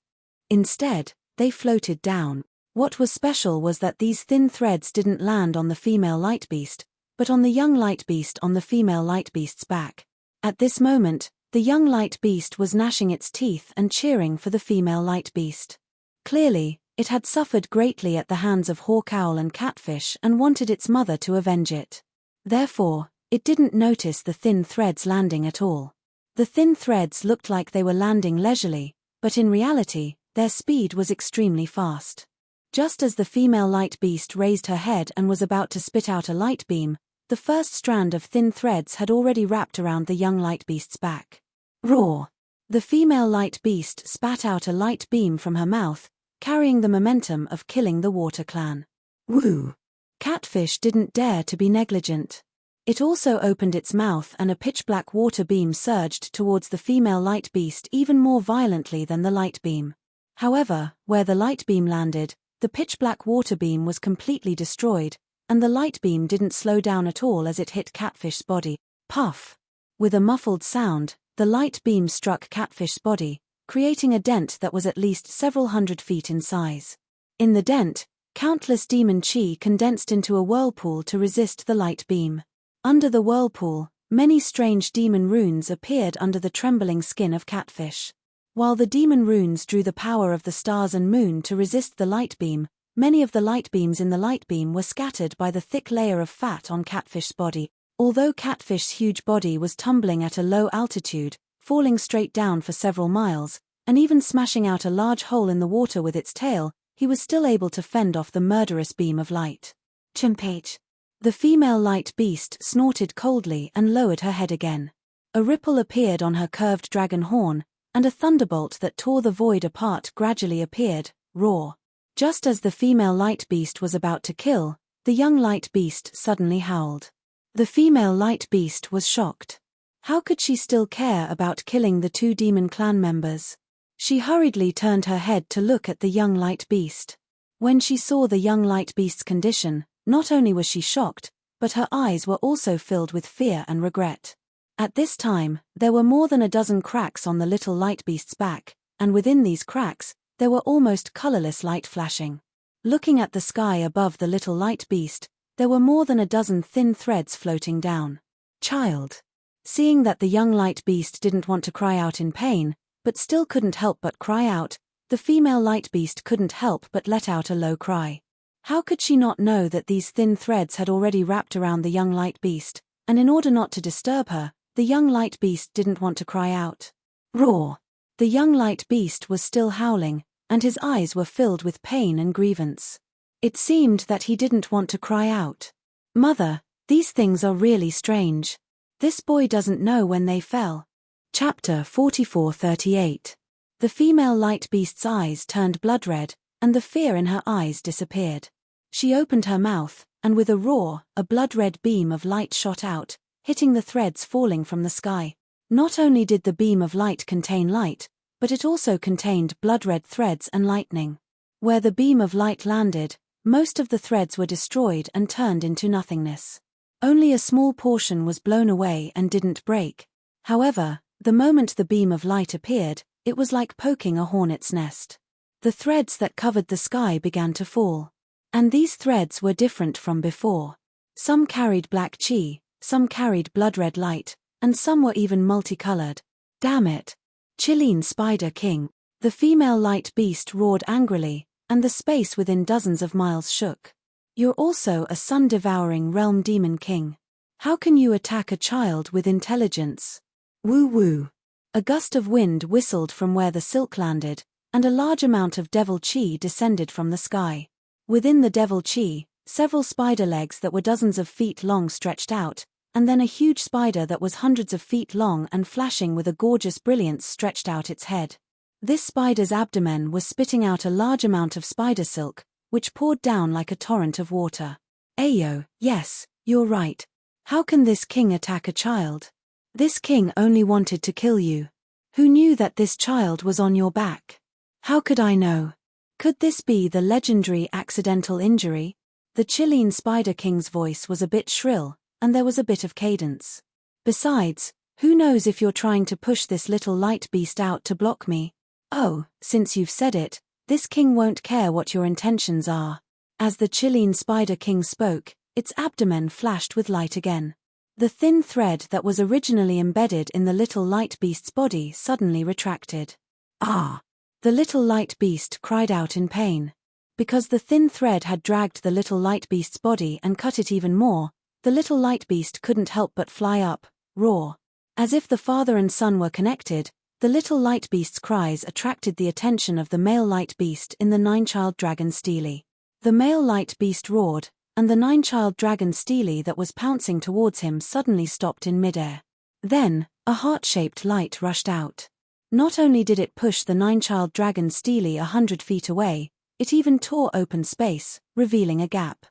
Instead, they floated down. What was special was that these thin threads didn't land on the female light beast, but on the young light beast on the female light beast's back. At this moment, the young light beast was gnashing its teeth and cheering for the female light beast. Clearly, it had suffered greatly at the hands of hawk owl and catfish and wanted its mother to avenge it. Therefore, it didn't notice the thin threads landing at all. The thin threads looked like they were landing leisurely, but in reality, their speed was extremely fast. Just as the female light beast raised her head and was about to spit out a light beam, the first strand of thin threads had already wrapped around the young light beast's back. Roar! The female light beast spat out a light beam from her mouth, carrying the momentum of killing the water clan. Woo! Catfish didn't dare to be negligent. It also opened its mouth and a pitch-black water beam surged towards the female light beast even more violently than the light beam. However, where the light beam landed, the pitch-black water beam was completely destroyed, and the light beam didn't slow down at all as it hit Catfish's body. Puff! With a muffled sound, the light beam struck Catfish's body, creating a dent that was at least several hundred feet in size. In the dent, countless demon chi condensed into a whirlpool to resist the light beam. Under the whirlpool, many strange demon runes appeared under the trembling skin of Catfish. While the demon runes drew the power of the stars and moon to resist the light beam, many of the light beams in the light beam were scattered by the thick layer of fat on Catfish's body. Although Catfish's huge body was tumbling at a low altitude, falling straight down for several miles, and even smashing out a large hole in the water with its tail, he was still able to fend off the murderous beam of light. Chimpage. The female light beast snorted coldly and lowered her head again. A ripple appeared on her curved dragon horn, and a thunderbolt that tore the void apart gradually appeared. Roar! Just as the female light beast was about to kill, the young light beast suddenly howled. The female light beast was shocked. How could she still care about killing the two demon clan members? She hurriedly turned her head to look at the young light beast. When she saw the young light beast's condition, not only was she shocked, but her eyes were also filled with fear and regret. At this time, there were more than a dozen cracks on the little light beast's back, and within these cracks, there were almost colorless light flashing. Looking at the sky above the little light beast, there were more than a dozen thin threads floating down. Child. Seeing that the young light beast didn't want to cry out in pain, but still couldn't help but cry out, the female light beast couldn't help but let out a low cry. How could she not know that these thin threads had already wrapped around the young light beast, and in order not to disturb her, the young light beast didn't want to cry out. Roar! The young light beast was still howling, and his eyes were filled with pain and grievance. It seemed that he didn't want to cry out. Mother, these things are really strange. This boy doesn't know when they fell. Chapter 44:38. The female light beast's eyes turned blood red, and the fear in her eyes disappeared. She opened her mouth, and with a roar, a blood-red beam of light shot out, hitting the threads falling from the sky. Not only did the beam of light contain light, but it also contained blood-red threads and lightning. Where the beam of light landed, most of the threads were destroyed and turned into nothingness. Only a small portion was blown away and didn't break. However, the moment the beam of light appeared, it was like poking a hornet's nest. The threads that covered the sky began to fall. And these threads were different from before. Some carried black chi, some carried blood-red light, and some were even multicolored. Damn it! Chilean Spider King. The female light beast roared angrily, and the space within dozens of miles shook. You're also a sun-devouring realm demon king. How can you attack a child with intelligence? Woo-woo. A gust of wind whistled from where the silk landed, and a large amount of devil chi descended from the sky. Within the devil chi, several spider legs that were dozens of feet long stretched out, and then a huge spider that was hundreds of feet long and flashing with a gorgeous brilliance stretched out its head. This spider's abdomen was spitting out a large amount of spider silk, which poured down like a torrent of water. Ayo, yes, you're right. How can this king attack a child? This king only wanted to kill you. Who knew that this child was on your back? How could I know? Could this be the legendary accidental injury? The Chilean Spider King's voice was a bit shrill, and there was a bit of cadence. Besides, who knows if you're trying to push this little light beast out to block me? Oh, since you've said it, this king won't care what your intentions are. As the Chilean Spider King spoke, its abdomen flashed with light again. The thin thread that was originally embedded in the little light beast's body suddenly retracted. Ah! The little light beast cried out in pain. Because the thin thread had dragged the little light beast's body and cut it even more, the little light beast couldn't help but fly up, roar. As if the father and son were connected, the little light beast's cries attracted the attention of the male light beast in the nine-child dragon Steely. The male light beast roared, and the nine-child dragon Steely that was pouncing towards him suddenly stopped in midair. Then, a heart-shaped light rushed out. Not only did it push the nine-child dragon Steely 100 feet away, it even tore open space, revealing a gap.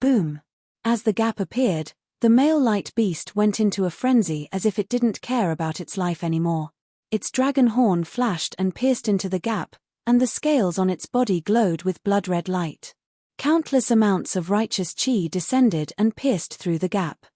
Boom! As the gap appeared, the male light beast went into a frenzy as if it didn't care about its life anymore. Its dragon horn flashed and pierced into the gap, and the scales on its body glowed with blood-red light. Countless amounts of righteous chi descended and pierced through the gap.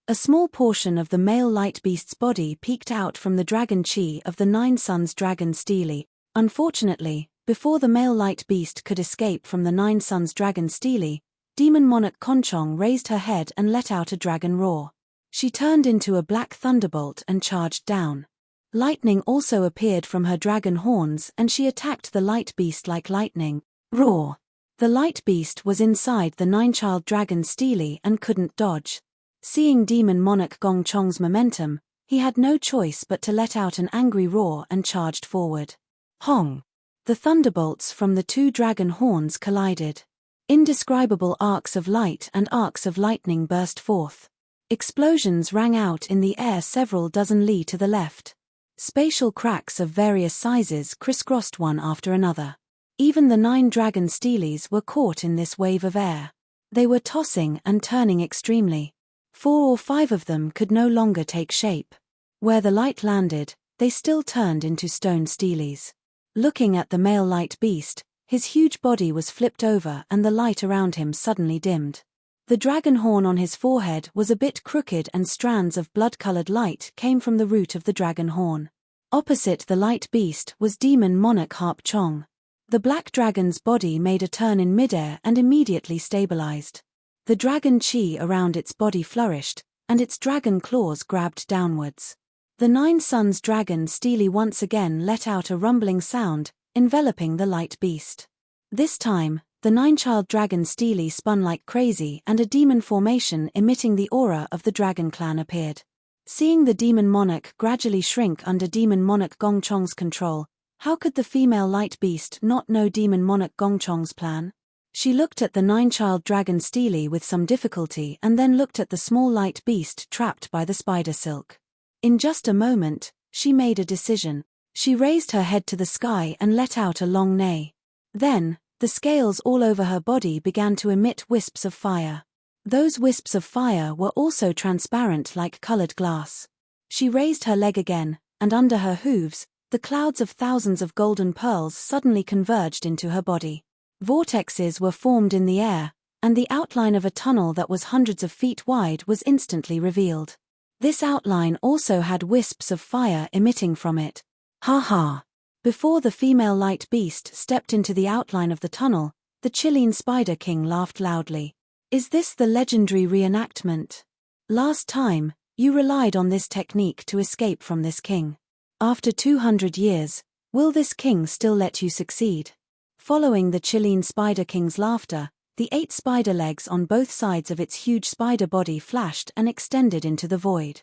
A small portion of the male light beast's body peeked out from the dragon chi of the Nine Suns dragon Steely. Unfortunately, before the male light beast could escape from the Nine Suns dragon Steely, Demon Monarch Conchong raised her head and let out a dragon roar. She turned into a black thunderbolt and charged down. Lightning also appeared from her dragon horns and she attacked the light beast like lightning. Roar! The light beast was inside the nine-child dragon Steely and couldn't dodge. Seeing Demon Monarch Gongchong's momentum, he had no choice but to let out an angry roar and charged forward. Hong! The thunderbolts from the two dragon horns collided. Indescribable arcs of light and arcs of lightning burst forth. Explosions rang out in the air several dozen li to the left. Spatial cracks of various sizes crisscrossed one after another. Even the 9 dragon Steelies were caught in this wave of air. They were tossing and turning extremely. 4 or 5 of them could no longer take shape. Where the light landed, they still turned into stone Steelies. Looking at the male light beast, his huge body was flipped over and the light around him suddenly dimmed. The dragon horn on his forehead was a bit crooked and strands of blood-colored light came from the root of the dragon horn. Opposite the light beast was Demon Monarch Harp Chong. The black dragon's body made a turn in midair and immediately stabilized. The dragon chi around its body flourished, and its dragon claws grabbed downwards. The 9 Suns dragon Steely once again let out a rumbling sound, enveloping the light beast. This time, the 9-child dragon Steely spun like crazy and a demon formation emitting the aura of the dragon clan appeared. Seeing the demon monarch gradually shrink under Demon Monarch Gongchong's control, how could the female light beast not know Demon Monarch Gongchong's plan? She looked at the 9-child dragon Steely with some difficulty and then looked at the small light beast trapped by the spider silk. In just a moment, she made a decision. She raised her head to the sky and let out a long neigh. Then, the scales all over her body began to emit wisps of fire. Those wisps of fire were also transparent like colored glass. She raised her leg again, and under her hooves, the clouds of thousands of golden pearls suddenly converged into her body. Vortexes were formed in the air, and the outline of a tunnel that was hundreds of feet wide was instantly revealed. This outline also had wisps of fire emitting from it. Ha ha! Before the female light beast stepped into the outline of the tunnel, the Chilean Spider King laughed loudly. Is this the legendary reenactment? Last time, you relied on this technique to escape from this king. After 200 years, will this king still let you succeed? Following the Chilean Spider King's laughter, the 8 spider legs on both sides of its huge spider body flashed and extended into the void.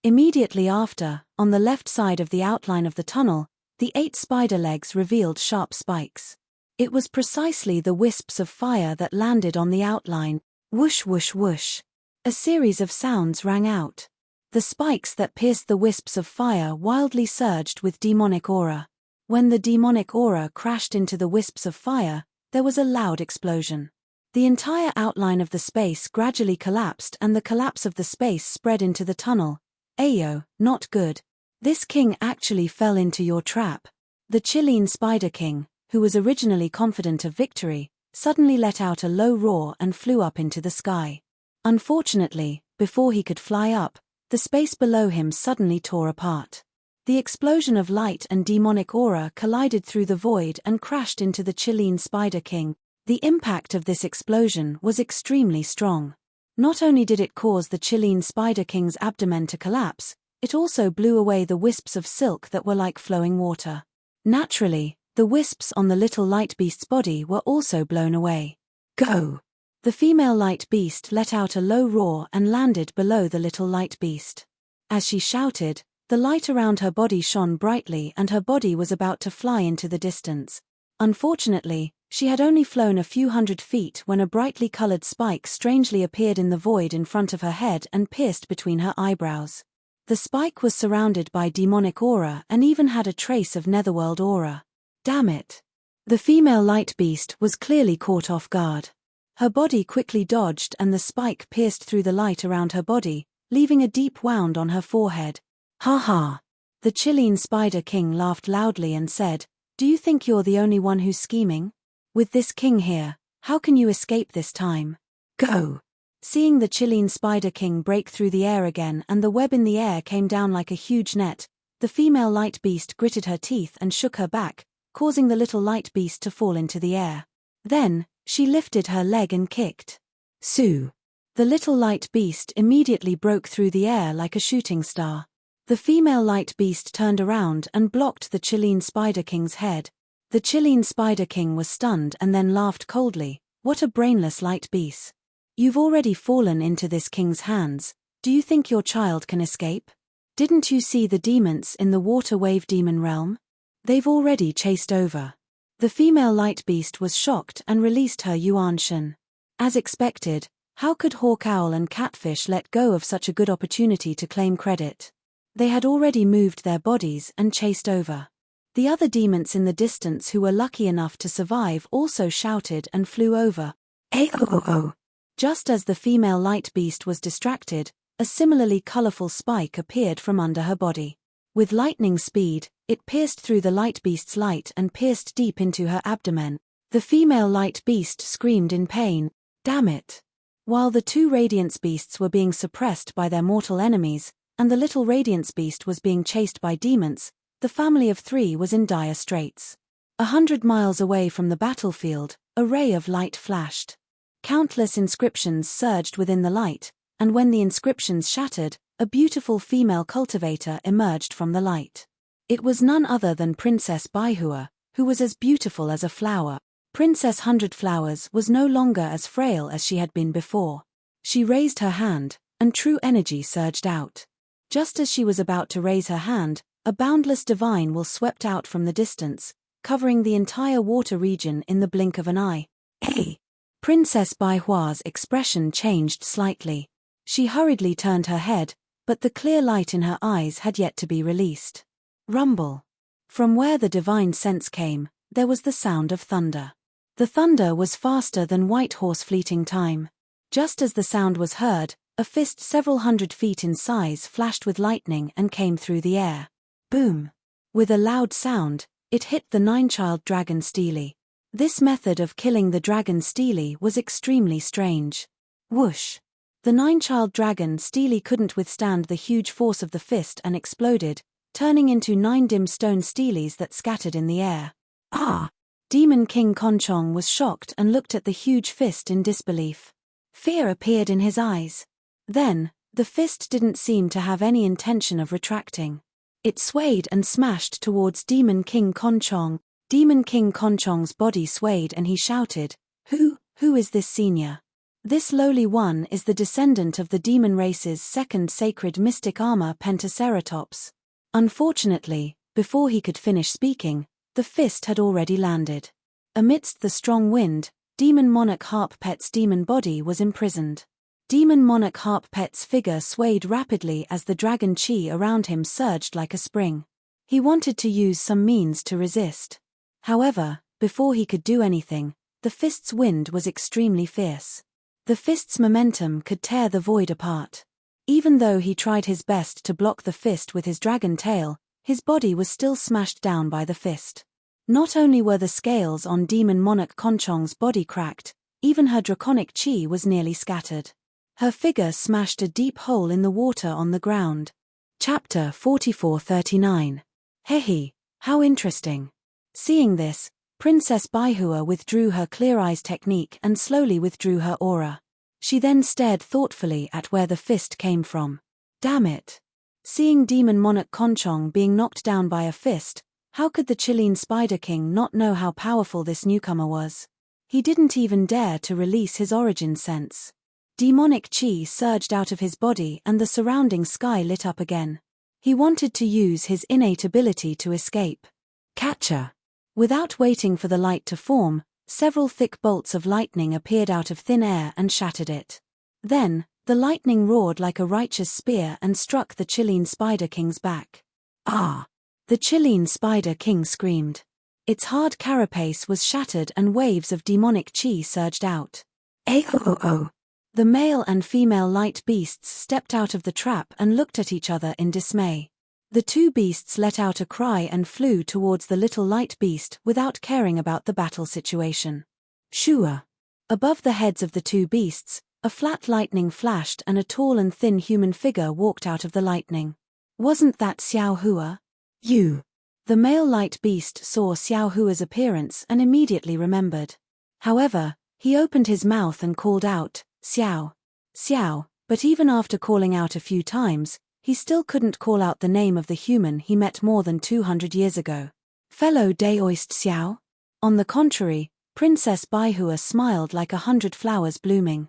Immediately after, on the left side of the outline of the tunnel, The 8 spider legs revealed sharp spikes. It was precisely the wisps of fire that landed on the outline. Whoosh whoosh whoosh. A series of sounds rang out. The spikes that pierced the wisps of fire wildly surged with demonic aura. When the demonic aura crashed into the wisps of fire, there was a loud explosion. The entire outline of the space gradually collapsed, and the collapse of the space spread into the tunnel. Ayo, not good. This king actually fell into your trap. The Chilean Spider King, who was originally confident of victory, suddenly let out a low roar and flew up into the sky. Unfortunately, before he could fly up, the space below him suddenly tore apart. The explosion of light and demonic aura collided through the void and crashed into the Chilean Spider King. The impact of this explosion was extremely strong. Not only did it cause the Chilean Spider King's abdomen to collapse, it also blew away the wisps of silk that were like flowing water. Naturally, the wisps on the little light beast's body were also blown away. Go! The female light beast let out a low roar and landed below the little light beast. As she shouted, the light around her body shone brightly and her body was about to fly into the distance. Unfortunately, she had only flown a few hundred feet when a brightly colored spike strangely appeared in the void in front of her head and pierced between her eyebrows. The spike was surrounded by demonic aura and even had a trace of netherworld aura. Damn it! The female light beast was clearly caught off guard. Her body quickly dodged and the spike pierced through the light around her body, leaving a deep wound on her forehead. Ha ha! The Chilean Spider King laughed loudly and said, "Do you think you're the only one who's scheming? With this king here, how can you escape this time? Go!" Seeing the Chilean Spider King break through the air again and the web in the air came down like a huge net, the female light beast gritted her teeth and shook her back, causing the little light beast to fall into the air. Then, she lifted her leg and kicked. Sue! The little light beast immediately broke through the air like a shooting star. The female light beast turned around and blocked the Chilean Spider King's head. The Chilean Spider King was stunned and then laughed coldly. What a brainless light beast. You've already fallen into this king's hands. Do you think your child can escape? Didn't you see the demons in the water wave demon realm? They've already chased over. The female light beast was shocked and released her Yuan-shen. As expected, how could Hawk Owl and Catfish let go of such a good opportunity to claim credit? They had already moved their bodies and chased over. The other demons in the distance who were lucky enough to survive also shouted and flew over. Ayo! Just as the female light beast was distracted, a similarly colorful spike appeared from under her body. With lightning speed, it pierced through the light beast's light and pierced deep into her abdomen. The female light beast screamed in pain. Damn it! While the 2 radiance beasts were being suppressed by their mortal enemies, and the little radiance beast was being chased by demons, the family of 3 was in dire straits. 100 miles away from the battlefield, a ray of light flashed. Countless inscriptions surged within the light, and when the inscriptions shattered, a beautiful female cultivator emerged from the light. It was none other than Princess Baihua, who was as beautiful as a flower. Princess Hundred Flowers was no longer as frail as she had been before. She raised her hand, and true energy surged out. Just as she was about to raise her hand, a boundless divine will swept out from the distance, covering the entire water region in the blink of an eye. Hey! Princess Baihua's expression changed slightly. She hurriedly turned her head, but the clear light in her eyes had yet to be released. Rumble. From where the divine sense came, there was the sound of thunder. The thunder was faster than White Horse fleeting time. Just as the sound was heard, a fist several hundred feet in size flashed with lightning and came through the air. Boom! With a loud sound, it hit the 9-child dragon Steely. This method of killing the dragon Steely was extremely strange. Whoosh! The 9-child dragon Steely couldn't withstand the huge force of the fist and exploded, turning into 9 dim stone Steelies that scattered in the air. Ah! Demon King Conchong was shocked and looked at the huge fist in disbelief. Fear appeared in his eyes. Then, the fist didn't seem to have any intention of retracting. It swayed and smashed towards Demon King Conchong. Demon King Conchong's body swayed and he shouted, Who is this senior? This lowly one is the descendant of the demon race's second sacred mystic armor Pentaceratops. Unfortunately, Before he could finish speaking, the fist had already landed. Amidst the strong wind, Demon Monarch Harppet's demon body was imprisoned. Demon Monarch Harppet's figure swayed rapidly as the dragon chi around him surged like a spring. He wanted to use some means to resist. However, before he could do anything, the fist's wind was extremely fierce. The fist's momentum could tear the void apart. Even though he tried his best to block the fist with his dragon tail, his body was still smashed down by the fist. Not only were the scales on Demon Monarch Conchong's body cracked, even her draconic chi was nearly scattered. Her figure smashed a deep hole in the water on the ground. Chapter 4439. Hehe, how interesting. Seeing this, Princess Baihua withdrew her clear eyes technique and slowly withdrew her aura. She then stared thoughtfully at where the fist came from. Damn it. Seeing Demon Monarch Conchong being knocked down by a fist, how could the Chilean Spider King not know how powerful this newcomer was? He didn't even dare to release his origin sense. Demonic chi surged out of his body and the surrounding sky lit up again. He wanted to use his innate ability to escape. Catcher. Without waiting for the light to form, several thick bolts of lightning appeared out of thin air and shattered it. Then, the lightning roared like a righteous spear and struck the Chilean Spider King's back. Ah! The Chilean Spider King screamed. Its hard carapace was shattered and waves of demonic chi surged out. Aho! The male and female light beasts stepped out of the trap and looked at each other in dismay. The two beasts let out a cry and flew towards the little light beast without caring about the battle situation. Shua! Above the heads of the two beasts, a flat lightning flashed and a tall and thin human figure walked out of the lightning. Wasn't that Xiao Hua? You! The male light beast saw Xiao Hua's appearance and immediately remembered. However, he opened his mouth and called out, Xiao! Xiao! But even after calling out a few times, he still couldn't call out the name of the human he met more than 200 years ago. Fellow Daoist Xiao? On the contrary, Princess Baihua smiled like 100 flowers blooming.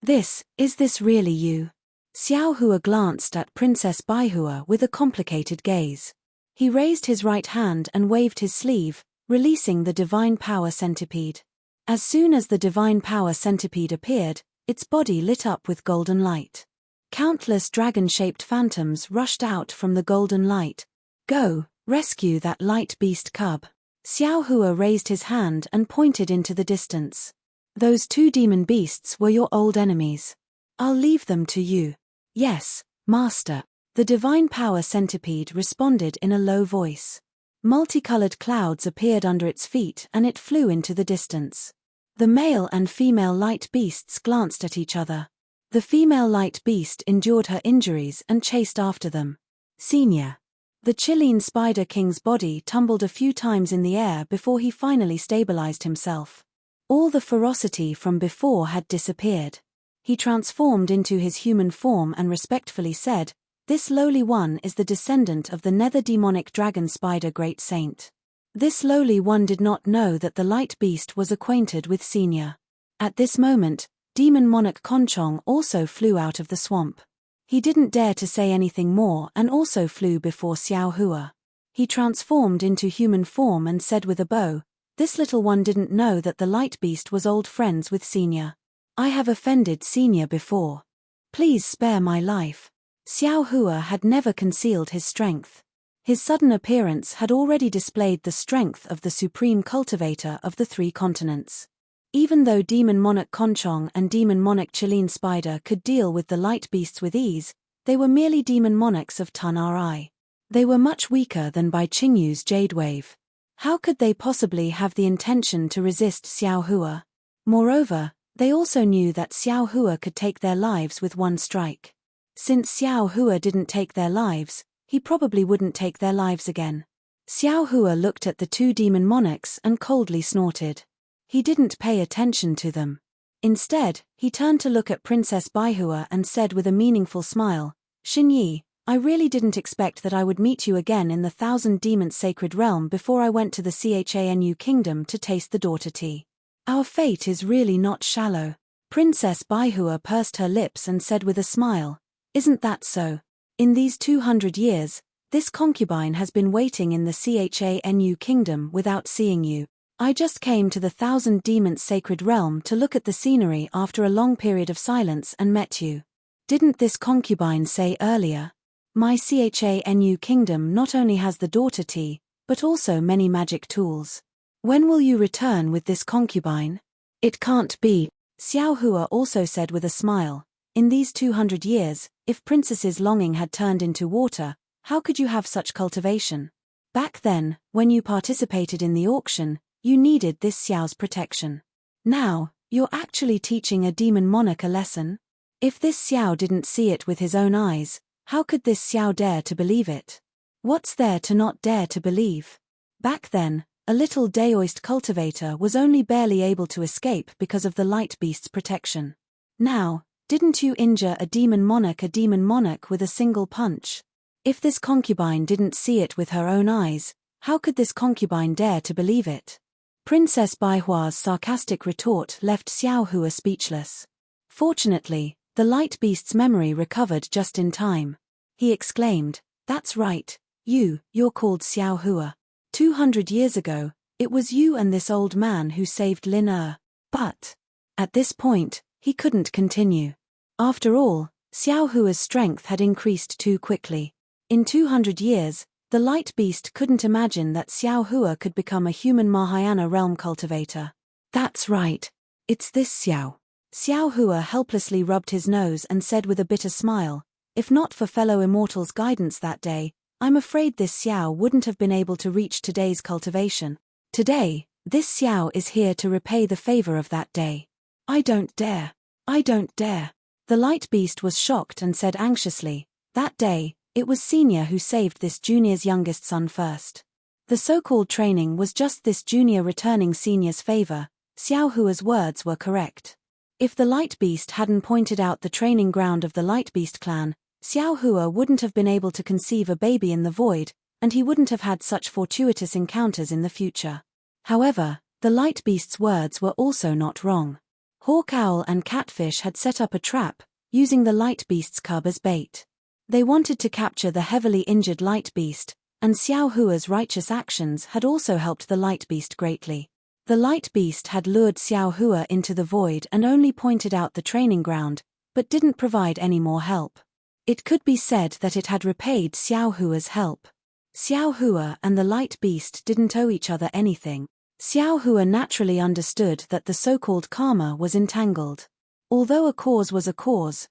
Is this really you? Xiao Hua glanced at Princess Baihua with a complicated gaze. He raised his right hand and waved his sleeve, releasing the Divine Power Centipede. As soon as the Divine Power Centipede appeared, its body lit up with golden light. Countless dragon-shaped phantoms rushed out from the golden light. Go, rescue that light beast cub. Xiao Hua raised his hand and pointed into the distance. Those two demon beasts were your old enemies. I'll leave them to you. Yes, Master. The Divine Power Centipede responded in a low voice. Multicolored clouds appeared under its feet and it flew into the distance. The male and female light beasts glanced at each other. The female light beast endured her injuries and chased after them. Senior. The Chilean Spider King's body tumbled a few times in the air before he finally stabilized himself. All the ferocity from before had disappeared. He transformed into his human form and respectfully said, This lowly one is the descendant of the nether demonic dragon spider great saint. This lowly one did not know that the light beast was acquainted with Senior. At this moment, Demon Monarch Conchong also flew out of the swamp. He didn't dare to say anything more and also flew before Xiao Hua. He transformed into human form and said with a bow, This little one didn't know that the light beast was old friends with Senior. I have offended Senior before. Please spare my life. Xiao Hua had never concealed his strength. His sudden appearance had already displayed the strength of the supreme cultivator of the 3 continents. Even though Demon Monarch Conchong and Demon Monarch Chilean Spider could deal with the light beasts with ease, they were merely demon monarchs of Tun Ri. They were much weaker than Bai Qingyu's Jade Wave. How could they possibly have the intention to resist Xiao Hua? Moreover, they also knew that Xiao Hua could take their lives with one strike. Since Xiao Hua didn't take their lives, he probably wouldn't take their lives again. Xiao Hua looked at the 2 demon monarchs and coldly snorted. He didn't pay attention to them. Instead, he turned to look at Princess Baihua and said with a meaningful smile, Xinyi, I really didn't expect that I would meet you again in the 1,000 Demons Sacred Realm before I went to the Chanu Kingdom to taste the daughter tea. Our fate is really not shallow. Princess Baihua pursed her lips and said with a smile, Isn't that so? In these 200 years, This concubine has been waiting in the Chanu kingdom without seeing you. I just came to the Thousand Demons sacred realm to look at the scenery after a long period of silence and met you. Didn't this concubine say earlier? My Chanu kingdom not only has the daughter tea, but also many magic tools. When will you return with this concubine? It can't be, Xiao Hua also said with a smile. In these 200 years, if princesses' longing had turned into water, how could you have such cultivation? Back then, when you participated in the auction, you needed this Xiao's protection. Now, you're actually teaching a demon monarch a lesson? If this Xiao didn't see it with his own eyes, how could this Xiao dare to believe it? What's there to not dare to believe? Back then, a little Daoist cultivator was only barely able to escape because of the light beast's protection. Now, didn't you injure a demon monarch with a single punch? If this concubine didn't see it with her own eyes, how could this concubine dare to believe it? Princess Baihua's sarcastic retort left Xiao Hua speechless. Fortunately, the light beast's memory recovered just in time. He exclaimed, "That's right, you're called Xiao Hua. 200 years ago, it was you and this old man who saved Lin Er." But, at this point, he couldn't continue. After all, Xiao Hua's strength had increased too quickly. In 200 years, the light beast couldn't imagine that Xiao Hua could become a human Mahayana realm cultivator. "That's right. It's this Xiao." Xiao Hua helplessly rubbed his nose and said with a bitter smile, "If not for fellow immortals' guidance that day, I'm afraid this Xiao wouldn't have been able to reach today's cultivation. Today, this Xiao is here to repay the favor of that day." I don't dare. I don't dare." The light beast was shocked and said anxiously, "That day, it was Senior who saved this junior's youngest son first. The so-called training was just this junior returning Senior's favor." Xiao Hua's words were correct. If the light beast hadn't pointed out the training ground of the light beast clan, Xiao Hua wouldn't have been able to conceive a baby in the void, and he wouldn't have had such fortuitous encounters in the future. However, the light beast's words were also not wrong. Hawk Owl and Catfish had set up a trap, using the light beast's cub as bait. They wanted to capture the heavily injured light beast, and Xiao Hua's righteous actions had also helped the light beast greatly. The light beast had lured Xiao Hua into the void and only pointed out the training ground, but didn't provide any more help. It could be said that it had repaid Xiao Hua's help. Xiao Hua and the light beast didn't owe each other anything. Xiao Hua naturally understood that the so-called karma was entangled. Although a cause was a cause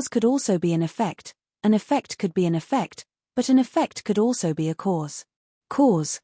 could also be an effect could be an effect, but an effect could also be a cause. Cause,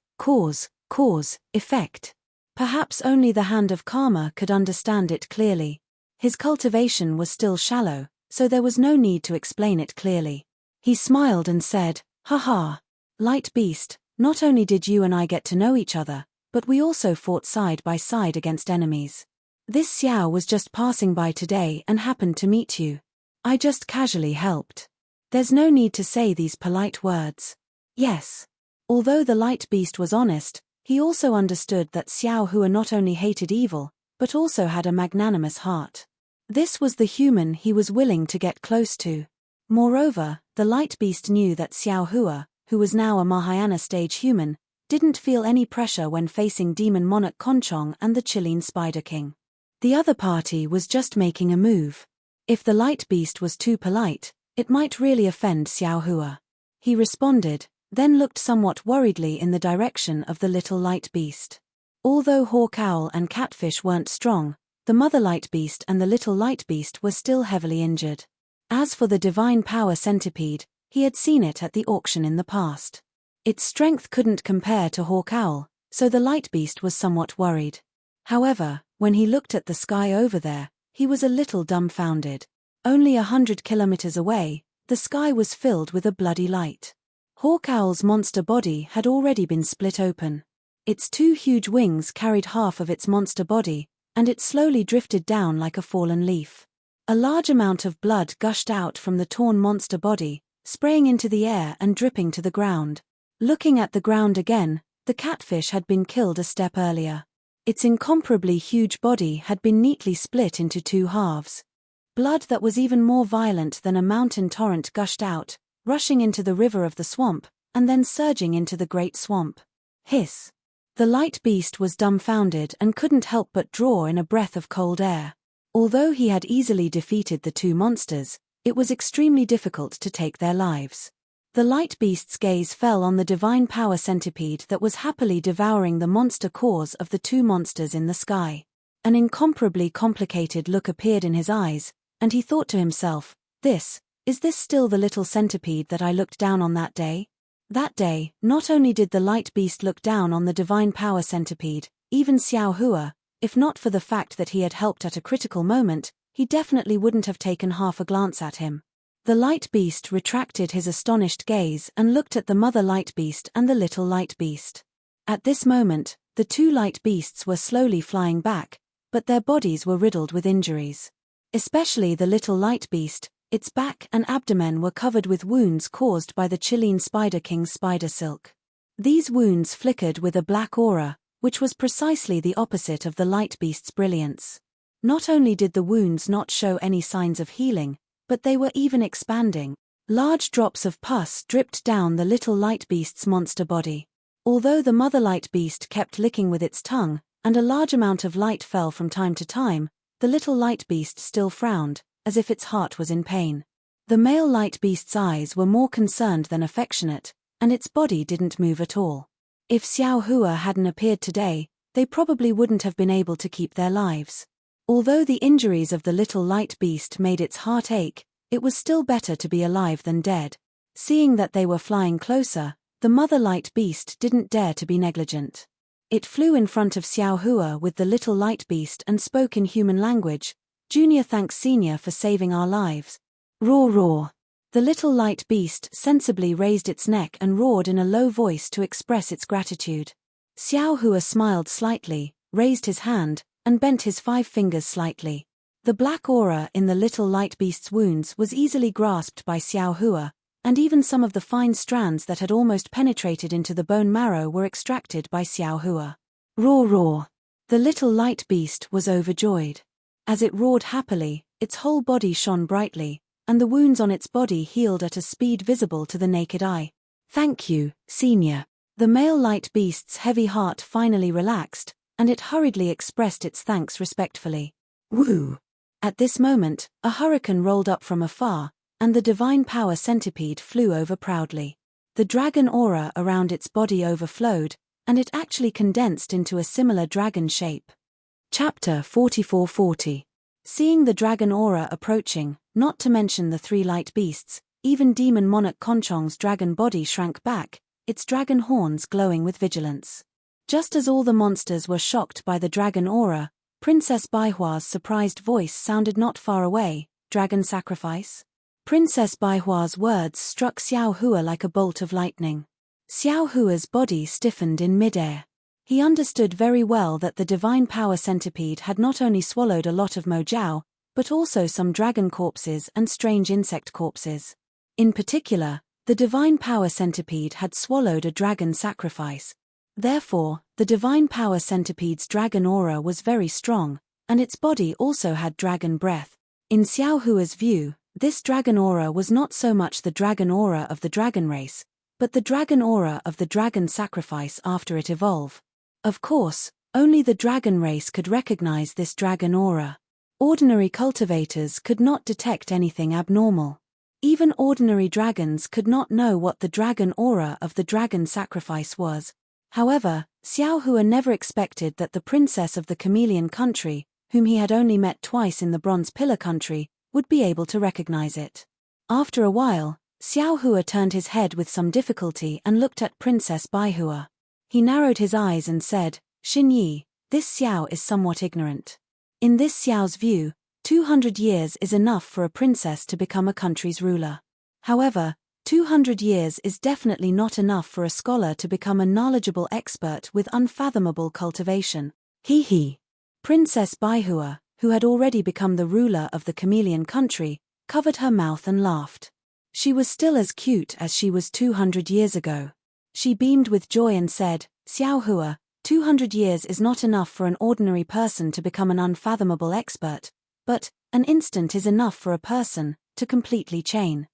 effect. Perhaps only the hand of karma could understand it clearly. His cultivation was still shallow, so there was no need to explain it clearly. He smiled and said, "Haha, light beast, not only did you and I get to know each other, but we also fought side by side against enemies. This Xiao was just passing by today and happened to meet you. I just casually helped. There's no need to say these polite words." Yes. Although the light beast was honest, he also understood that Xiao Hua not only hated evil, but also had a magnanimous heart. This was the human he was willing to get close to. Moreover, the light beast knew that Xiao Hua, who was now a Mahayana stage human, didn't feel any pressure when facing Demon Monarch Conchong and the Chilean Spider King. The other party was just making a move. If the light beast was too polite, it might really offend Xiao Hua. He responded, then looked somewhat worriedly in the direction of the little light beast. Although Hawk Owl and Catfish weren't strong, the mother light beast and the little light beast were still heavily injured. As for the divine power centipede, he had seen it at the auction in the past. Its strength couldn't compare to Hawk Owl, so the light beast was somewhat worried. However, when he looked at the sky over there, he was a little dumbfounded. Only 100 kilometers away, the sky was filled with a bloody light. Hawk Owl's monster body had already been split open. Its two huge wings carried half of its monster body, and it slowly drifted down like a fallen leaf. A large amount of blood gushed out from the torn monster body, spraying into the air and dripping to the ground. Looking at the ground again, the catfish had been killed a step earlier. Its incomparably huge body had been neatly split into two halves. Blood that was even more violent than a mountain torrent gushed out, rushing into the river of the swamp, and then surging into the great swamp. Hiss! The light beast was dumbfounded and couldn't help but draw in a breath of cold air. Although he had easily defeated the two monsters, it was extremely difficult to take their lives. The light beast's gaze fell on the divine power centipede that was happily devouring the monster cores of the two monsters in the sky. An incomparably complicated look appeared in his eyes, and he thought to himself, is this still the little centipede that I looked down on that day? That day, not only did the light beast look down on the divine power centipede, even Xiao Hua, if not for the fact that he had helped at a critical moment, he definitely wouldn't have taken half a glance at him. The light beast retracted his astonished gaze and looked at the mother light beast and the little light beast. At this moment, the two light beasts were slowly flying back, but their bodies were riddled with injuries. Especially the little light beast, its back and abdomen were covered with wounds caused by the Chilean Spider King's spider silk. These wounds flickered with a black aura, which was precisely the opposite of the light beast's brilliance. Not only did the wounds not show any signs of healing, but they were even expanding. Large drops of pus dripped down the little light beast's monster body. Although the mother light beast kept licking with its tongue, and a large amount of light fell from time to time, the little light beast still frowned, as if its heart was in pain. The male light beast's eyes were more concerned than affectionate, and its body didn't move at all. If Xiao Hua hadn't appeared today, they probably wouldn't have been able to keep their lives. Although the injuries of the little light beast made its heart ache, it was still better to be alive than dead. Seeing that they were flying closer, the mother light beast didn't dare to be negligent. It flew in front of Xiao Hua with the little light beast and spoke in human language. "Junior thanks Senior for saving our lives." Roar roar. The little light beast sensibly raised its neck and roared in a low voice to express its gratitude. Xiao Hua smiled slightly, raised his hand, and bent his 5 fingers slightly. The black aura in the little light beast's wounds was easily grasped by Xiao Hua, and even some of the fine strands that had almost penetrated into the bone marrow were extracted by Xiao Hua. Roar roar. The little light beast was overjoyed. As it roared happily, its whole body shone brightly, and the wounds on its body healed at a speed visible to the naked eye. "Thank you, Senior." The male light beast's heavy heart finally relaxed, and it hurriedly expressed its thanks respectfully. Woo! At this moment, a hurricane rolled up from afar, and the divine power centipede flew over proudly. The dragon aura around its body overflowed, and it actually condensed into a similar dragon shape. Chapter 4440. Seeing the dragon aura approaching, not to mention the 3 light beasts, even demon monarch Conchong's dragon body shrank back, its dragon horns glowing with vigilance. Just as all the monsters were shocked by the dragon aura, Princess Baihua's surprised voice sounded not far away. "Dragon sacrifice?" Princess Baihua's words struck Xiao Hua like a bolt of lightning. Xiao Hua's body stiffened in midair. He understood very well that the divine power centipede had not only swallowed a lot of Mojiao, but also some dragon corpses and strange insect corpses. In particular, the divine power centipede had swallowed a dragon sacrifice. Therefore, the divine power centipede's dragon aura was very strong, and its body also had dragon breath. In Xiao Hua's view, this dragon aura was not so much the dragon aura of the dragon race, but the dragon aura of the dragon sacrifice after it evolved. Of course, only the dragon race could recognize this dragon aura. Ordinary cultivators could not detect anything abnormal. Even ordinary dragons could not know what the dragon aura of the dragon sacrifice was. However, Xiao Hua never expected that the princess of the Chameleon country, whom he had only met twice in the Bronze Pillar country, would be able to recognize it. After a while, Xiao Hua turned his head with some difficulty and looked at Princess Baihua. He narrowed his eyes and said, "Xin Yi, this Xiao is somewhat ignorant." In this Xiao's view, 200 years is enough for a princess to become a country's ruler. However, 200 years is definitely not enough for a scholar to become a knowledgeable expert with unfathomable cultivation. He. Princess Baihua, who had already become the ruler of the Chameleon country, covered her mouth and laughed. She was still as cute as she was 200 years ago. She beamed with joy and said, "Xiao Hua, 200 years is not enough for an ordinary person to become an unfathomable expert, but an instant is enough for a person to completely chain."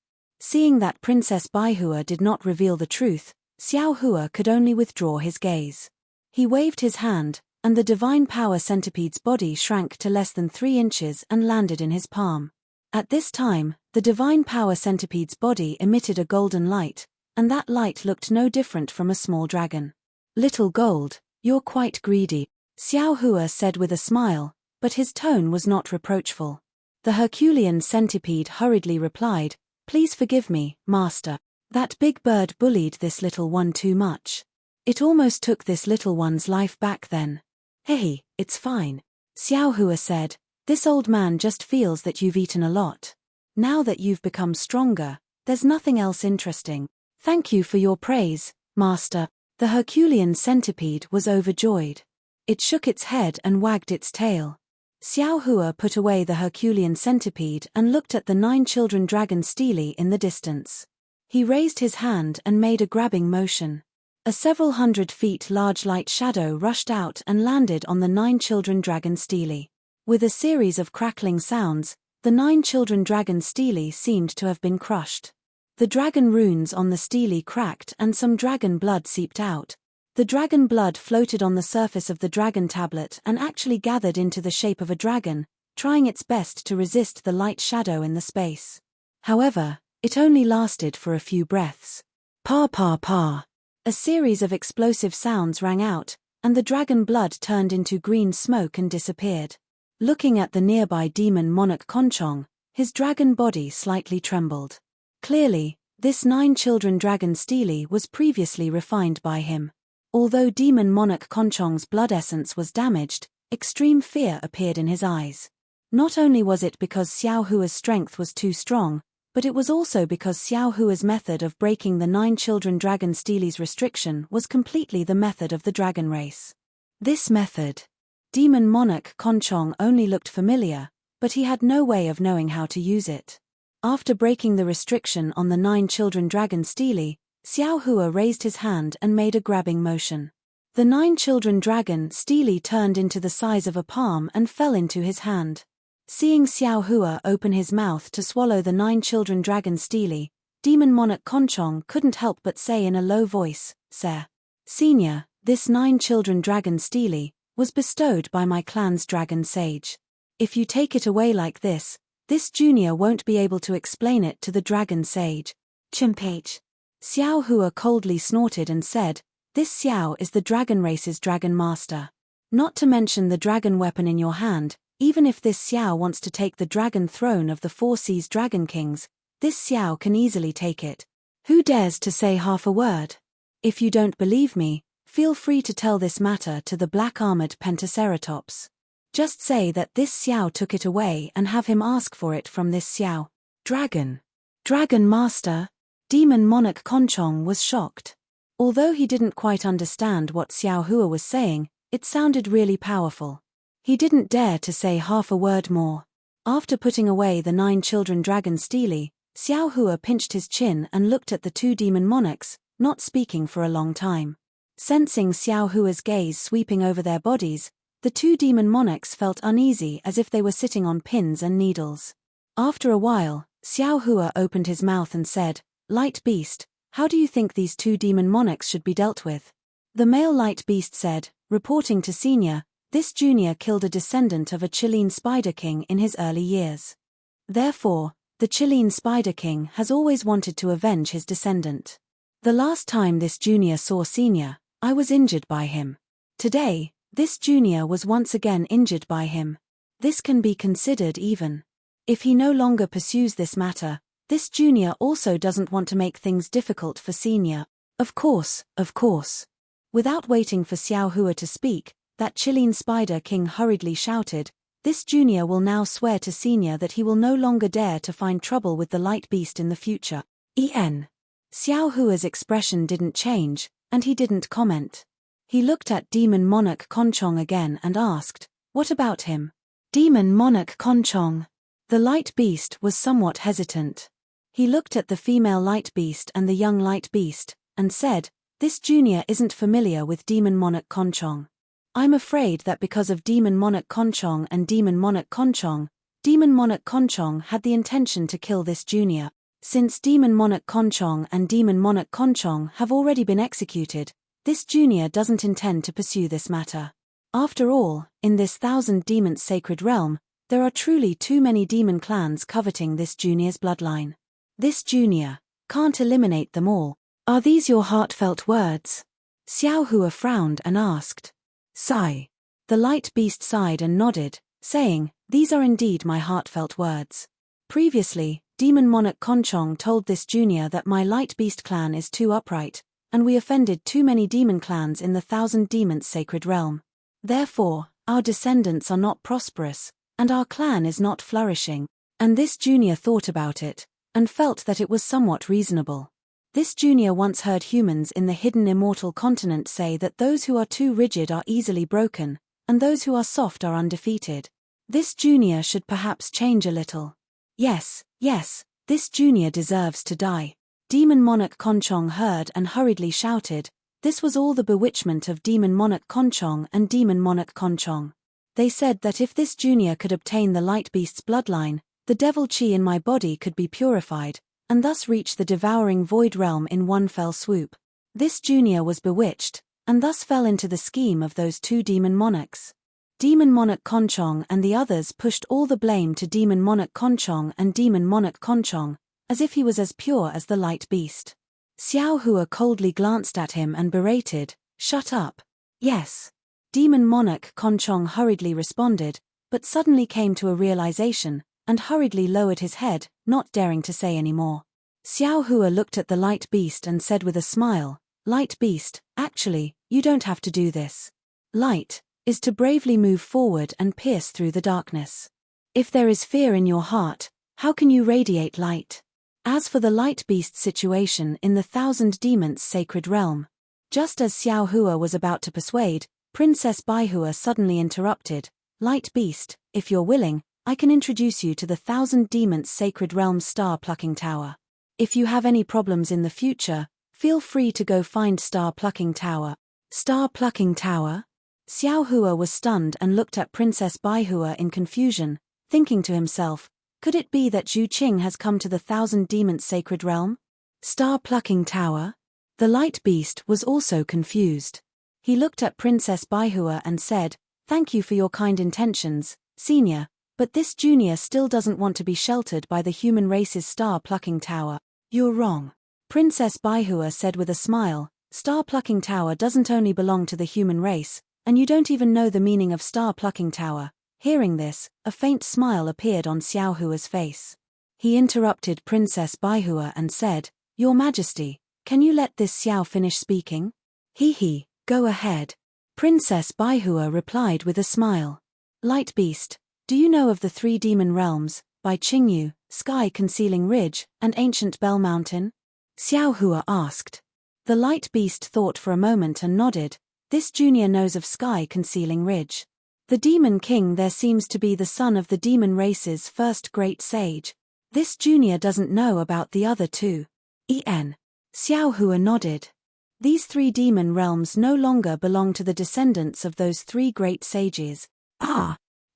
Seeing that Princess Baihua did not reveal the truth, Xiao Hua could only withdraw his gaze. He waved his hand, and the divine power centipede's body shrank to less than 3 inches and landed in his palm. At this time, the divine power centipede's body emitted a golden light, and that light looked no different from a small dragon. "Little Gold, you're quite greedy," Xiao Hua said with a smile, but his tone was not reproachful. The Herculean centipede hurriedly replied, "Please forgive me, Master. That big bird bullied this little one too much. It almost took this little one's life back then." "Hey, it's fine," Xiao Hua said. "This old man just feels that you've eaten a lot. Now that you've become stronger, there's nothing else interesting. Thank you for your praise, Master." The Herculean centipede was overjoyed. It shook its head and wagged its tail. Xiao Hua put away the Herculean centipede and looked at the 9 children dragon stele in the distance. He raised his hand and made a grabbing motion. A several hundred feet large light shadow rushed out and landed on the 9 children dragon stele. With a series of crackling sounds, the 9 children dragon stele seemed to have been crushed. The dragon runes on the stele cracked and some dragon blood seeped out. The dragon blood floated on the surface of the dragon tablet and actually gathered into the shape of a dragon, trying its best to resist the light shadow in the space. However, it only lasted for a few breaths. Pa pa pa. A series of explosive sounds rang out, and the dragon blood turned into green smoke and disappeared. Looking at the nearby demon monarch Conchong, his dragon body slightly trembled. Clearly, this 9 children dragon stele was previously refined by him. Although demon monarch Conchong's blood essence was damaged, extreme fear appeared in his eyes. Not only was it because Xiao Hua's strength was too strong, but it was also because Xiao Hua's method of breaking the 9 children dragon stele's restriction was completely the method of the dragon race. This method. Demon monarch Conchong only looked familiar, but he had no way of knowing how to use it. After breaking the restriction on the 9 children dragon stele, Xiao Hua raised his hand and made a grabbing motion. The 9 children dragon stele turned into the size of a palm and fell into his hand. Seeing Xiao Hua open his mouth to swallow the 9 children dragon stele, demon monarch Conchong couldn't help but say in a low voice, "Sir, Senior, this 9 children dragon stele was bestowed by my clan's dragon sage. If you take it away like this junior won't be able to explain it to the dragon sage." "Chimpage." Xiao Hua coldly snorted and said, "This Xiao is the dragon race's dragon master. Not to mention the dragon weapon in your hand, even if this Xiao wants to take the dragon throne of the 4 seas dragon kings, this Xiao can easily take it. Who dares to say half a word? If you don't believe me, feel free to tell this matter to the black-armored Pentaceratops. Just say that this Xiao took it away and have him ask for it from this Xiao." "Dragon master?" Demon monarch Conchong was shocked. Although he didn't quite understand what Xiao Hua was saying, it sounded really powerful. He didn't dare to say half a word more. After putting away the 9 children dragon stele, Xiao Hua pinched his chin and looked at the 2 demon monarchs, not speaking for a long time. Sensing Xiao Hua's gaze sweeping over their bodies, the 2 demon monarchs felt uneasy as if they were sitting on pins and needles. After a while, Xiao Hua opened his mouth and said, "Light beast, how do you think these 2 demon monarchs should be dealt with?" The male light beast said, reporting to Senior, "This junior killed a descendant of a Chilean spider king in his early years. Therefore, the Chilean spider king has always wanted to avenge his descendant. The last time this junior saw Senior, I was injured by him. Today, this junior was once again injured by him. This can be considered even. If he no longer pursues this matter, this junior also doesn't want to make things difficult for Senior." Of course. Without waiting for Xiao Hua to speak, that Chilean spider king hurriedly shouted, "This junior will now swear to Senior that he will no longer dare to find trouble with the light beast in the future." Xiao Hua's expression didn't change, and he didn't comment. He looked at demon monarch Conchong again and asked, "What about him?" "Demon monarch Conchong." The light beast was somewhat hesitant. He looked at the female light beast and the young light beast, and said, "This junior isn't familiar with demon monarch Conchong. I'm afraid that because of demon monarch Conchong and demon monarch Conchong had the intention to kill this junior." Since Demon Monarch Conchong and Demon Monarch Conchong have already been executed, this junior doesn't intend to pursue this matter. After all, in this 1,000 demons sacred realm, there are truly too many demon clans coveting this junior's bloodline. This junior can't eliminate them all. Are these your heartfelt words? Xiao Hua frowned and asked. Sigh. The light beast sighed and nodded, saying, these are indeed my heartfelt words. Previously, Demon Monarch Conchong told this junior that my light beast clan is too upright, and we offended too many demon clans in the 1,000 demons sacred realm. Therefore, our descendants are not prosperous, and our clan is not flourishing. And this junior thought about it, and felt that it was somewhat reasonable. This junior once heard humans in the hidden immortal continent say that those who are too rigid are easily broken, and those who are soft are undefeated. This junior should perhaps change a little. Yes, this junior deserves to die. Demon Monarch Conchong heard and hurriedly shouted. This was all the bewitchment of Demon Monarch Conchong and Demon Monarch Conchong. They said that if this junior could obtain the light beast's bloodline, the devil chi in my body could be purified, and thus reach the devouring void realm in one fell swoop. This junior was bewitched, and thus fell into the scheme of those two demon monarchs. Demon Monarch Conchong and the others pushed all the blame to Demon Monarch Conchong and Demon Monarch Conchong, as if he was as pure as the light beast. Xiao Hua coldly glanced at him and berated, shut up. Yes. Demon Monarch Conchong hurriedly responded, but suddenly came to a realization, and hurriedly lowered his head, not daring to say any more. Xiao Hua looked at the light beast and said with a smile, Light beast, actually, you don't have to do this. Light is to bravely move forward and pierce through the darkness. If there is fear in your heart, how can you radiate light? As for the light beast situation in the 1,000 demons sacred realm, just as Xiao Hua was about to persuade, Princess Baihua suddenly interrupted, Light beast, if you're willing, I can introduce you to the 1,000 demons sacred realm's star plucking tower. If you have any problems in the future, feel free to go find Star Plucking Tower. Star Plucking Tower? Xiao Hua was stunned and looked at Princess Baihua in confusion, thinking to himself, could it be that Zhu Qing has come to the 1,000 demons sacred realm? Star Plucking Tower? The light beast was also confused. He looked at Princess Baihua and said, thank you for your kind intentions, senior, but this junior still doesn't want to be sheltered by the human race's Star Plucking Tower. You're wrong. Princess Baihua said with a smile, Star Plucking Tower doesn't only belong to the human race, and you don't even know the meaning of Star Plucking Tower. Hearing this, a faint smile appeared on Xiao Hua's face. He interrupted Princess Baihua and said, Your Majesty, can you let this Xiao finish speaking? He, go ahead. Princess Baihua replied with a smile. Light Beast, do you know of the 3 demon realms, by Qingyu, Sky Concealing Ridge, and Ancient Bell Mountain? Xiao Hua asked. The light beast thought for a moment and nodded. This junior knows of Sky Concealing Ridge. The Demon King there seems to be the son of the demon race's first great sage. This junior doesn't know about the other 2. Xiao Hua nodded. These 3 demon realms no longer belong to the descendants of those 3 great sages.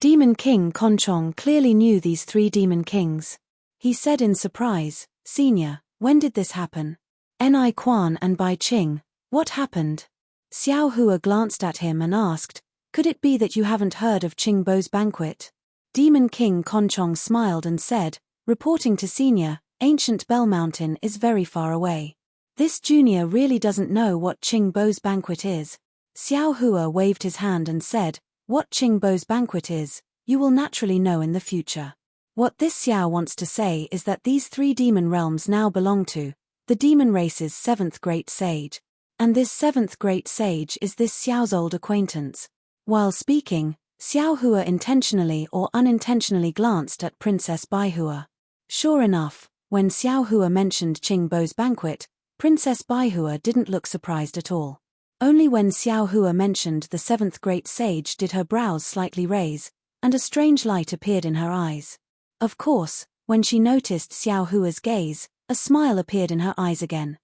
Demon King Conchong clearly knew these 3 demon kings. He said in surprise, Senior, when did this happen? Ni Quan and Bai Qing, what happened? Xiao Hua glanced at him and asked, could it be that you haven't heard of Qing Bo's banquet? Demon King Conchong smiled and said, reporting to Senior, Ancient Bell Mountain is very far away. This junior really doesn't know what Qing Bo's banquet is. Xiao Hua waved his hand and said, what Qing Bo's banquet is, you will naturally know in the future. What this Xiao wants to say is that these 3 demon realms now belong to the demon race's 7th great sage. And this 7th great sage is this Xiao's old acquaintance. While speaking, Xiao Hua intentionally or unintentionally glanced at Princess Baihua. Sure enough, when Xiao Hua mentioned Qing Bo's banquet, Princess Baihua didn't look surprised at all. Only when Xiao Hua mentioned the 7th great sage did her brows slightly raise, and a strange light appeared in her eyes. Of course, when she noticed Xiao Hua's gaze, a smile appeared in her eyes again.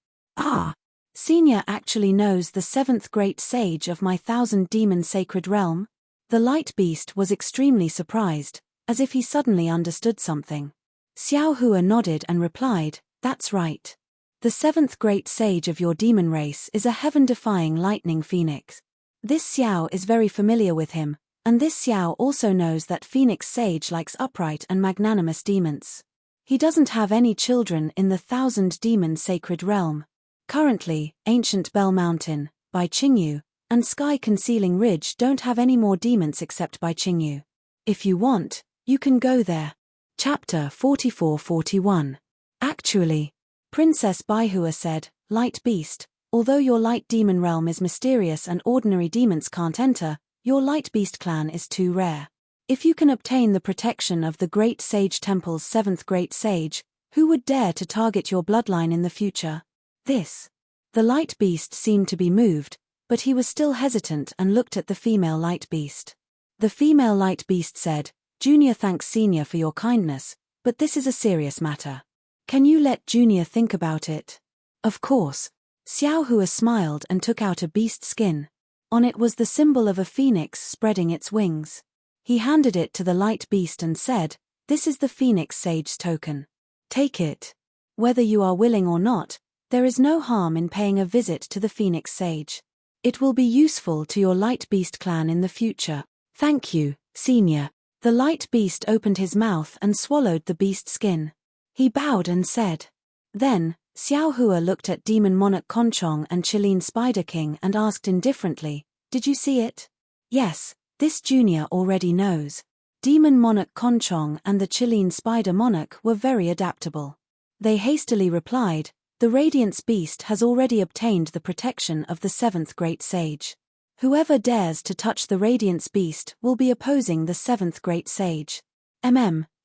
Senior actually knows the 7th great sage of my 1,000 demon sacred realm? The light beast was extremely surprised, as if he suddenly understood something. Xiao Hua nodded and replied, That's right. The seventh great sage of your demon race is a heaven-defying lightning phoenix. This Xiao is very familiar with him, and this Xiao also knows that Phoenix Sage likes upright and magnanimous demons. He doesn't have any children in the Thousand Demon Sacred Realm. Currently, Ancient Bell Mountain, Bai Qingyu, and Sky Concealing Ridge don't have any more demons except Bai Qingyu. If you want, you can go there. Chapter 44-41. Actually, Princess Baihua said, Light Beast, although your light demon realm is mysterious and ordinary demons can't enter, your light beast clan is too rare. If you can obtain the protection of the Great Sage Temple's seventh great sage, who would dare to target your bloodline in the future? The light beast seemed to be moved, but he was still hesitant and looked at the female light beast. The female light beast said, Junior thanks Senior for your kindness, but this is a serious matter. Can you let Junior think about it? Of course. Xiao Hua smiled and took out a beast skin. On it was the symbol of a phoenix spreading its wings. He handed it to the light beast and said, This is the Phoenix Sage's token. Take it. Whether you are willing or not, there is no harm in paying a visit to the Phoenix Sage. It will be useful to your light beast clan in the future. Thank you, Senior. The light beast opened his mouth and swallowed the beast skin. He bowed and said. Then, Xiao Hua looked at Demon Monarch Conchong and Chilean Spider King and asked indifferently, Did you see it? Yes, this Junior already knows. Demon Monarch Conchong and the Chilean Spider Monarch were very adaptable. They hastily replied, The Radiance Beast has already obtained the protection of the seventh great sage. Whoever dares to touch the Radiance Beast will be opposing the seventh great sage.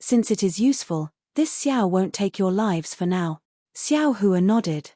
Since it is useful, this Xiao won't take your lives for now. Xiao Hua nodded.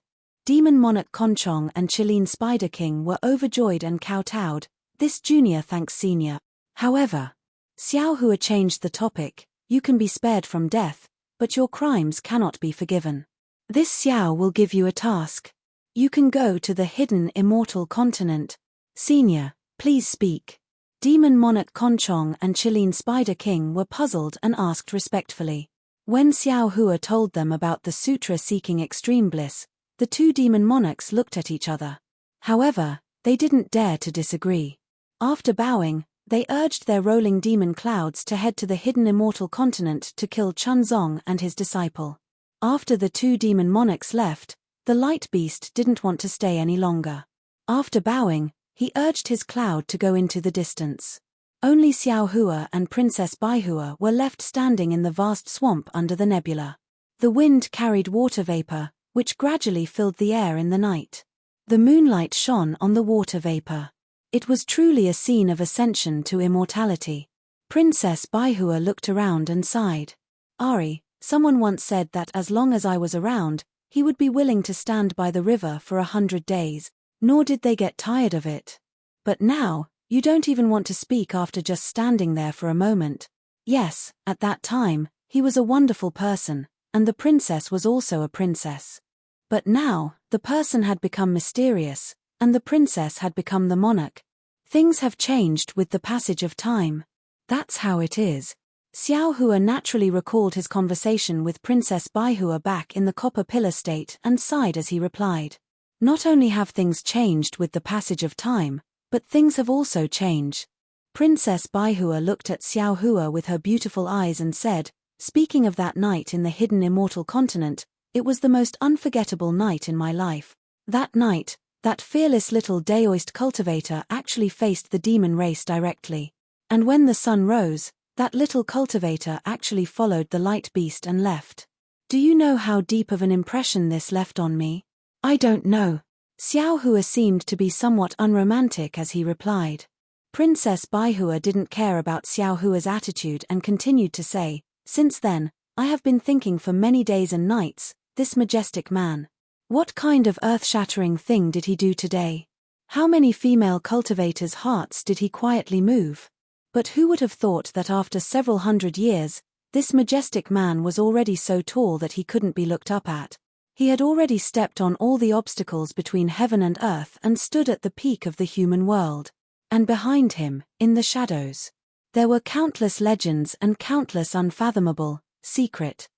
Demon Monarch Conchong and Chilean Spider King were overjoyed and kowtowed. This Junior thanks Senior. However, Xiao Hua changed the topic. You can be spared from death, but your crimes cannot be forgiven. This Xiao will give you a task. You can go to the hidden immortal continent. Senior, please speak. Demon Monarch Conchong and Chilean Spider King were puzzled and asked respectfully. When Xiao Hua told them about the sutra seeking extreme bliss, the two demon monarchs looked at each other. However, they didn't dare to disagree. After bowing, they urged their rolling demon clouds to head to the hidden immortal continent to kill Chunzong and his disciple. After the two demon monarchs left, the light beast didn't want to stay any longer. After bowing, he urged his cloud to go into the distance. Only Xiao Hua and Princess Baihua were left standing in the vast swamp under the nebula. The wind carried water vapor, which gradually filled the air in the night. The moonlight shone on the water vapor. It was truly a scene of ascension to immortality. Princess Baihua looked around and sighed. Ari, someone once said that as long as I was around, he would be willing to stand by the river for 100 days, nor did they get tired of it. But now, you don't even want to speak after just standing there for a moment. Yes, at that time, he was a wonderful person, and the princess was also a princess. But now, the person had become mysterious, and the princess had become the monarch. Things have changed with the passage of time. That's how it is. Xiao Hua naturally recalled his conversation with Princess Baihua back in the Copper Pillar State and sighed as he replied. Not only have things changed with the passage of time, but things have also changed. Princess Baihua looked at Xiao Hua with her beautiful eyes and said, Speaking of that night in the hidden immortal continent, it was the most unforgettable night in my life. That night, that fearless little Daoist cultivator actually faced the demon race directly. And when the sun rose, that little cultivator actually followed the light beast and left. Do you know how deep of an impression this left on me? I don't know. Xiao Hua seemed to be somewhat unromantic as he replied. Princess Baihua didn't care about Xiao Hua's attitude and continued to say, Since then, I have been thinking for many days and nights, this majestic man. What kind of earth-shattering thing did he do today? How many female cultivators' hearts did he quietly move? But who would have thought that after several hundred years, this majestic man was already so tall that he couldn't be looked up at? He had already stepped on all the obstacles between heaven and earth and stood at the peak of the human world. And behind him, in the shadows, there were countless legends and countless unfathomable, secret.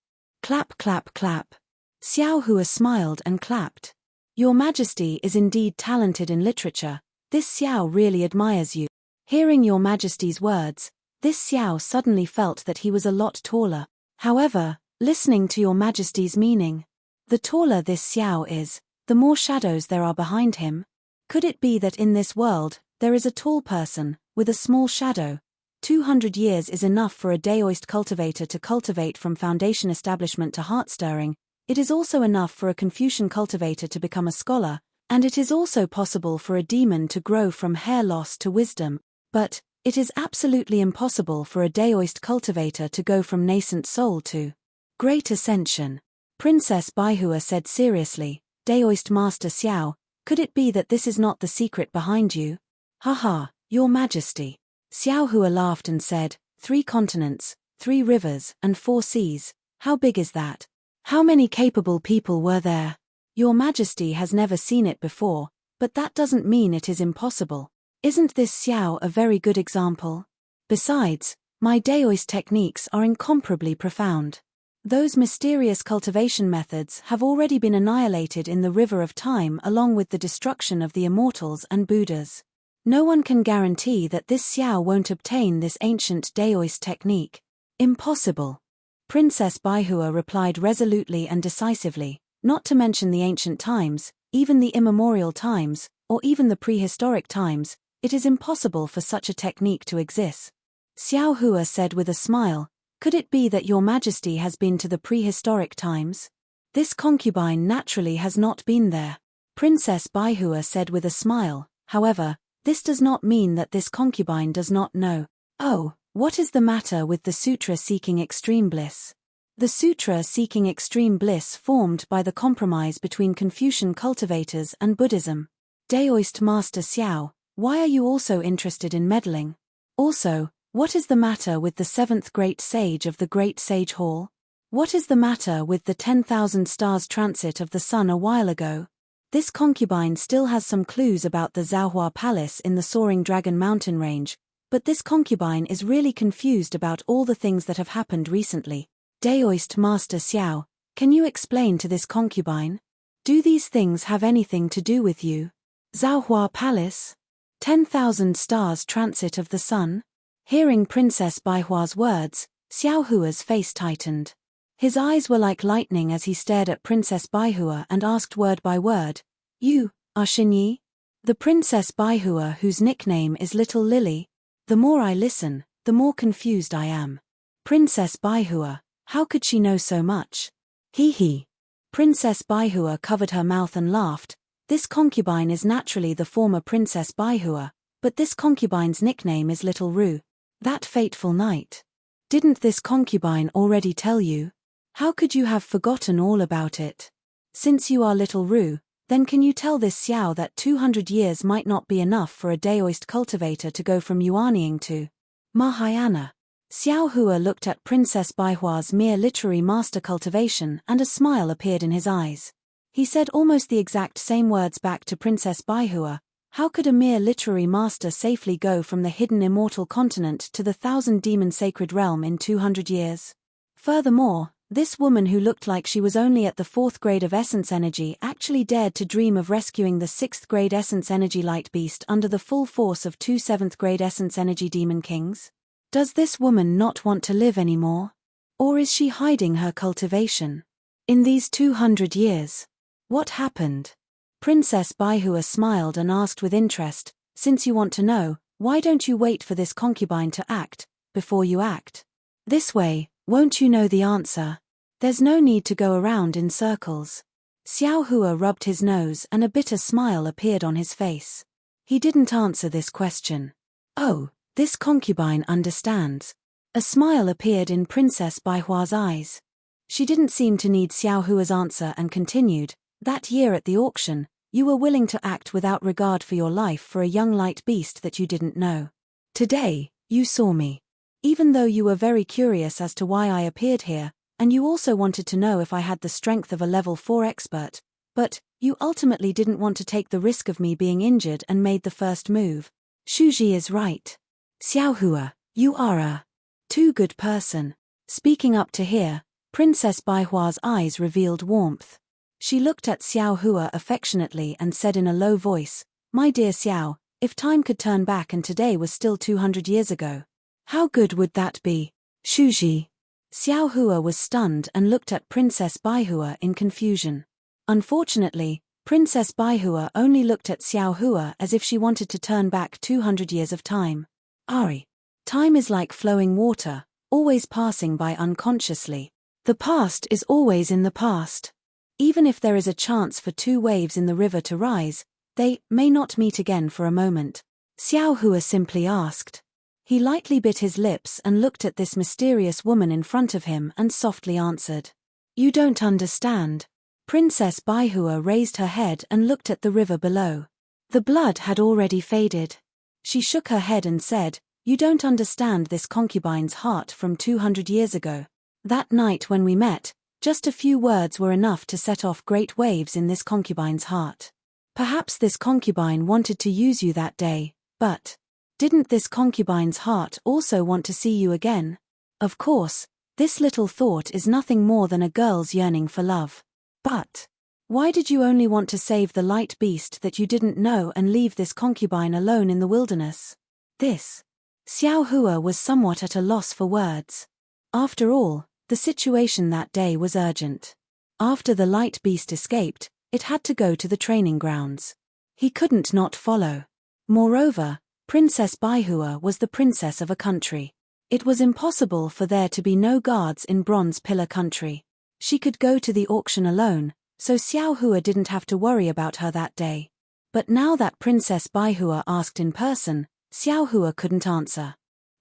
Clap, clap, clap. Xiao Hua smiled and clapped. Your Majesty is indeed talented in literature. This Xiao really admires you. Hearing Your Majesty's words, this Xiao suddenly felt that he was a lot taller. However, listening to Your Majesty's meaning, the taller this Xiao is, the more shadows there are behind him. Could it be that in this world, there is a tall person, with a small shadow? 200 years is enough for a Daoist cultivator to cultivate from foundation establishment to heart-stirring. It is also enough for a Confucian cultivator to become a scholar, and it is also possible for a demon to grow from hair loss to wisdom. But it is absolutely impossible for a Daoist cultivator to go from nascent soul to great ascension. Princess Baihua said seriously, Daoist Master Xiao, could it be that this is not the secret behind you? Haha, Your Majesty. Xiao Hua laughed and said, 3 continents, 3 rivers, and 4 seas. How big is that? How many capable people were there? Your Majesty has never seen it before, but that doesn't mean it is impossible. Isn't this Xiao a very good example? Besides, my Daoist techniques are incomparably profound. Those mysterious cultivation methods have already been annihilated in the river of time along with the destruction of the immortals and Buddhas. No one can guarantee that this Xiao won't obtain this ancient Daoist technique. Impossible. Princess Baihua replied resolutely and decisively, not to mention the ancient times, even the immemorial times, or even the prehistoric times, it is impossible for such a technique to exist. Xiao Hua said with a smile, could it be that Your Majesty has been to the prehistoric times? This concubine naturally has not been there. Princess Baihua said with a smile, however, this does not mean that this concubine does not know. Oh, what is the matter with the sutra seeking extreme bliss? The sutra seeking extreme bliss formed by the compromise between Confucian cultivators and Buddhism. Daoist Master Xiao, why are you also interested in meddling? Also, what is the matter with the 7th Great Sage of the Great Sage Hall? What is the matter with the 10,000 stars transit of the sun a while ago? This concubine still has some clues about the Zhaohua Palace in the soaring Dragon Mountain range, but this concubine is really confused about all the things that have happened recently. Daoist Master Xiao, can you explain to this concubine? Do these things have anything to do with you? Zhaohua Palace? 10,000 stars transit of the sun? Hearing Princess Baihua's words, Xiao Hua's face tightened. His eyes were like lightning as he stared at Princess Baihua and asked word by word, You are Xinyi? The Princess Baihua whose nickname is Little Lily? The more I listen, the more confused I am. Princess Baihua, how could she know so much? Hee. Princess Baihua covered her mouth and laughed. This concubine is naturally the former Princess Baihua, but this concubine's nickname is Little Ru. That fateful night. Didn't this concubine already tell you? How could you have forgotten all about it? Since you are Little Ru, then can you tell this Xiao that 200 years might not be enough for a Daoist cultivator to go from Yuanying to Mahayana? Xiao Hua looked at Princess Baihua's mere literary master cultivation and a smile appeared in his eyes. He said almost the exact same words back to Princess Baihua. How could a mere literary master safely go from the hidden immortal continent to the 1,000-demon sacred realm in 200 years? Furthermore, this woman who looked like she was only at the 4th grade of essence energy actually dared to dream of rescuing the 6th grade essence energy light beast under the full force of 2 7th grade essence energy demon kings? Does this woman not want to live anymore? Or is she hiding her cultivation? In these 200 years, what happened? Princess Baihua smiled and asked with interest, since you want to know, why don't you wait for this concubine to act, before you act? This way, won't you know the answer? There's no need to go around in circles. Xiao Hua rubbed his nose and a bitter smile appeared on his face. He didn't answer this question. Oh, this concubine understands. A smile appeared in Princess Baihua's eyes. She didn't seem to need Xiao Hua's answer and continued, that year at the auction, you were willing to act without regard for your life for a young light beast that you didn't know. Today, you saw me. Even though you were very curious as to why I appeared here, and you also wanted to know if I had the strength of a level 4 expert, but you ultimately didn't want to take the risk of me being injured and made the first move. Shuji is right. Xiao Hua, you are a too good person. Speaking up to here, Princess Baihua's eyes revealed warmth. She looked at Xiao Hua affectionately and said in a low voice, "My dear Xiao, if time could turn back and today was still 200 years ago, how good would that be?" Shuji. Xiao Hua was stunned and looked at Princess Baihua in confusion. Unfortunately, Princess Baihua only looked at Xiao Hua as if she wanted to turn back 200 years of time. Ari. Time is like flowing water, always passing by unconsciously. The past is always in the past. Even if there is a chance for two waves in the river to rise, they may not meet again for a moment. Xiao Hua simply asked. He lightly bit his lips and looked at this mysterious woman in front of him and softly answered. "You don't understand." Princess Baihua raised her head and looked at the river below. The blood had already faded. She shook her head and said, "You don't understand this concubine's heart from 200 years ago. That night when we met, just a few words were enough to set off great waves in this concubine's heart. Perhaps this concubine wanted to use you that day, but didn't this concubine's heart also want to see you again? Of course, this little thought is nothing more than a girl's yearning for love. But why did you only want to save the light beast that you didn't know and leave this concubine alone in the wilderness?" This. Xiao Hua was somewhat at a loss for words. After all, the situation that day was urgent. After the light beast escaped, it had to go to the training grounds. He couldn't not follow. Moreover, Princess Baihua was the princess of a country. It was impossible for there to be no guards in Bronze Pillar country. She could go to the auction alone, so Xiao Hua didn't have to worry about her that day. But now that Princess Baihua asked in person, Xiao Hua couldn't answer.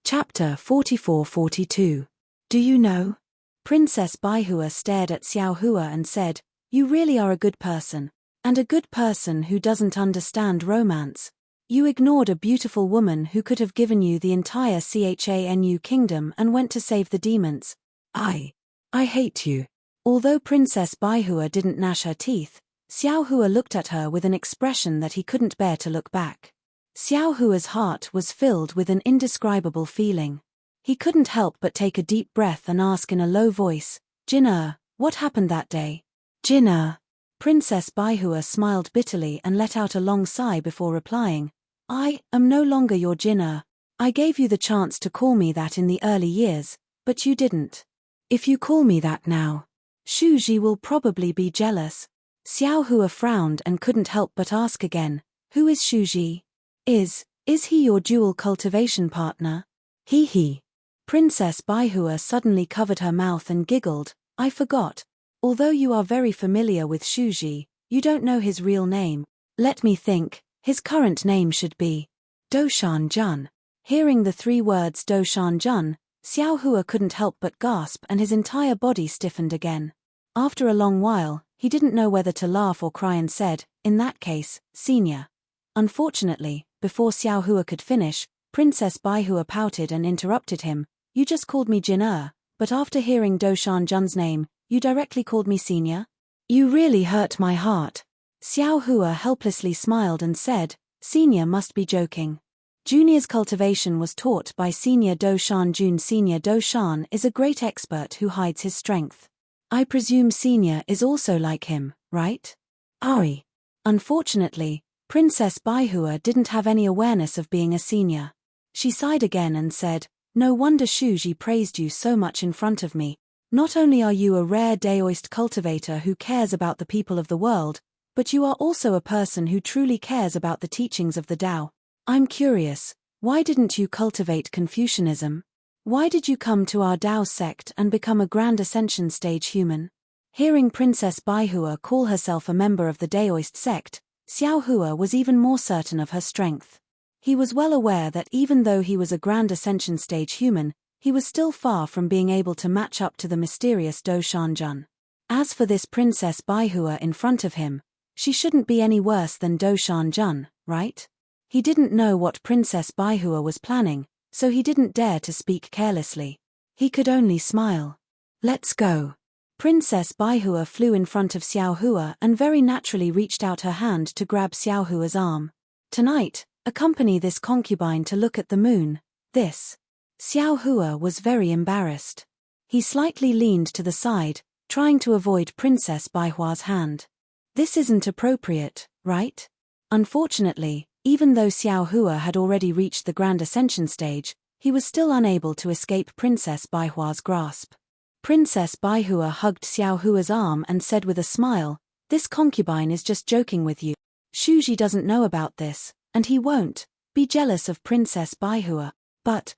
Chapter 44-42. Do you know? Princess Baihua stared at Xiao Hua and said, "You really are a good person. And a good person who doesn't understand romance. You ignored a beautiful woman who could have given you the entire Chanu kingdom and went to save the demons. I hate you." Although Princess Baihua didn't gnash her teeth, Xiao Hua looked at her with an expression that he couldn't bear to look back. Xiao Hua's heart was filled with an indescribable feeling. He couldn't help but take a deep breath and ask in a low voice, "Jin what happened that day?" "Jin." Princess Baihua smiled bitterly and let out a long sigh before replying, "I am no longer your Jin. I gave you the chance to call me that in the early years, but you didn't. If you call me that now, Shuji will probably be jealous." Xiao Hua frowned and couldn't help but ask again, "Who is Shuji? Is he your dual cultivation partner?" He. Princess Baihua suddenly covered her mouth and giggled, "I forgot. Although you are very familiar with Shuji, you don't know his real name. Let me think, his current name should be Doshan Jun." Hearing the three words Doshan Jun, Xiao Hua couldn't help but gasp and his entire body stiffened again. After a long while, he didn't know whether to laugh or cry and said, "In that case, senior." Unfortunately, before Xiao Hua could finish, Princess Baihua pouted and interrupted him, "You just called me Jin but after hearing Doshan Jun's name, you directly called me senior? You really hurt my heart." Xiao Hua helplessly smiled and said, "Senior must be joking. Junior's cultivation was taught by Senior Doshan Jun. Senior Doshan is a great expert who hides his strength. I presume Senior is also like him, right?" Ari. Unfortunately, Princess Baihua didn't have any awareness of being a senior. She sighed again and said, "No wonder Shuji praised you so much in front of me. Not only are you a rare Daoist cultivator who cares about the people of the world, but you are also a person who truly cares about the teachings of the Tao. I'm curious, why didn't you cultivate Confucianism? Why did you come to our Tao sect and become a Grand Ascension stage human?" Hearing Princess Baihua call herself a member of the Daoist sect, Xiao Hua was even more certain of her strength. He was well aware that even though he was a Grand Ascension stage human, he was still far from being able to match up to the mysterious Doshan Jun. As for this Princess Baihua in front of him, she shouldn't be any worse than Doshan Jun, right? He didn't know what Princess Baihua was planning, so he didn't dare to speak carelessly. He could only smile. "Let's go." Princess Baihua flew in front of Xiao Hua and very naturally reached out her hand to grab Xiao Hua's arm. "Tonight, accompany this concubine to look at the moon." This. Xiao Hua was very embarrassed. He slightly leaned to the side, trying to avoid Princess Baihua's hand. This isn't appropriate, right? Unfortunately, even though Xiao Hua had already reached the Grand Ascension stage, he was still unable to escape Princess Baihua's grasp. Princess Baihua hugged Xiao Hua's arm and said with a smile, "This concubine is just joking with you. Shuji doesn't know about this, and he won't be jealous of Princess Baihua." But,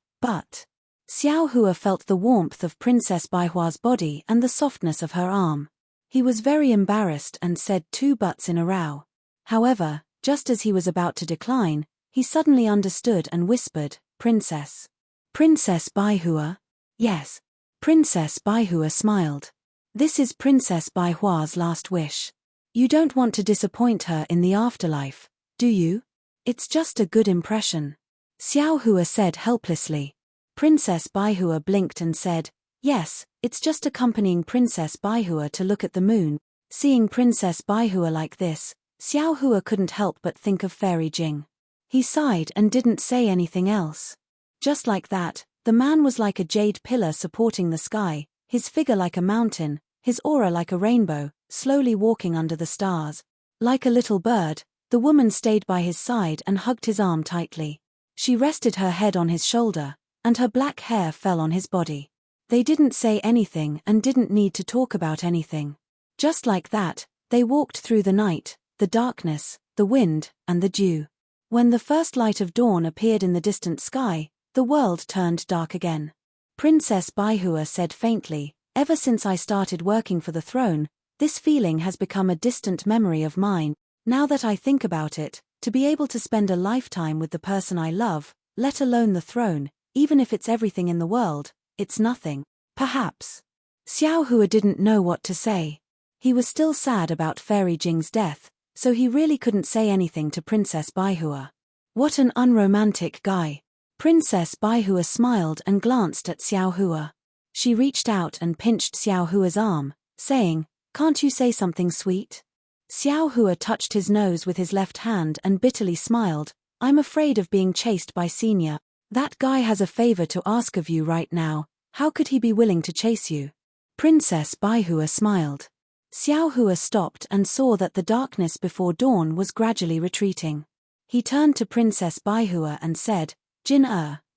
Xiao Hua felt the warmth of Princess Baihua's body and the softness of her arm. He was very embarrassed and said 2 buts in a row. However, just as he was about to decline, he suddenly understood and whispered, "Princess." "Princess Baihua?" "Yes." Princess Baihua smiled. "This is Princess Baihua's last wish. You don't want to disappoint her in the afterlife, do you? It's just a good impression." Xiao Hua said helplessly. Princess Baihua blinked and said, "Yes, it's just accompanying Princess Baihua to look at the moon." Seeing Princess Baihua like this, Xiao Hua couldn't help but think of Fairy Jing. He sighed and didn't say anything else. Just like that, the man was like a jade pillar supporting the sky, his figure like a mountain, his aura like a rainbow, slowly walking under the stars. Like a little bird, the woman stayed by his side and hugged his arm tightly. She rested her head on his shoulder, and her black hair fell on his body. They didn't say anything and didn't need to talk about anything. Just like that, they walked through the night, the darkness, the wind, and the dew. When the first light of dawn appeared in the distant sky, the world turned dark again. Princess Baihua said faintly, "Ever since I started working for the throne, this feeling has become a distant memory of mine. Now that I think about it, to be able to spend a lifetime with the person I love, let alone the throne, even if it's everything in the world, it's nothing, perhaps." Xiao Hua didn't know what to say. He was still sad about Fairy Jing's death, so he really couldn't say anything to Princess Baihua. What an unromantic guy. Princess Baihua smiled and glanced at Xiao Hua. She reached out and pinched Xiao Hua's arm, saying, "Can't you say something sweet?" Xiao Hua touched his nose with his left hand and bitterly smiled, "I'm afraid of being chased by Senior. That guy has a favor to ask of you right now. How could he be willing to chase you?" Princess Baihua smiled. Xiao Hua stopped and saw that the darkness before dawn was gradually retreating. He turned to Princess Baihua and said, "Jin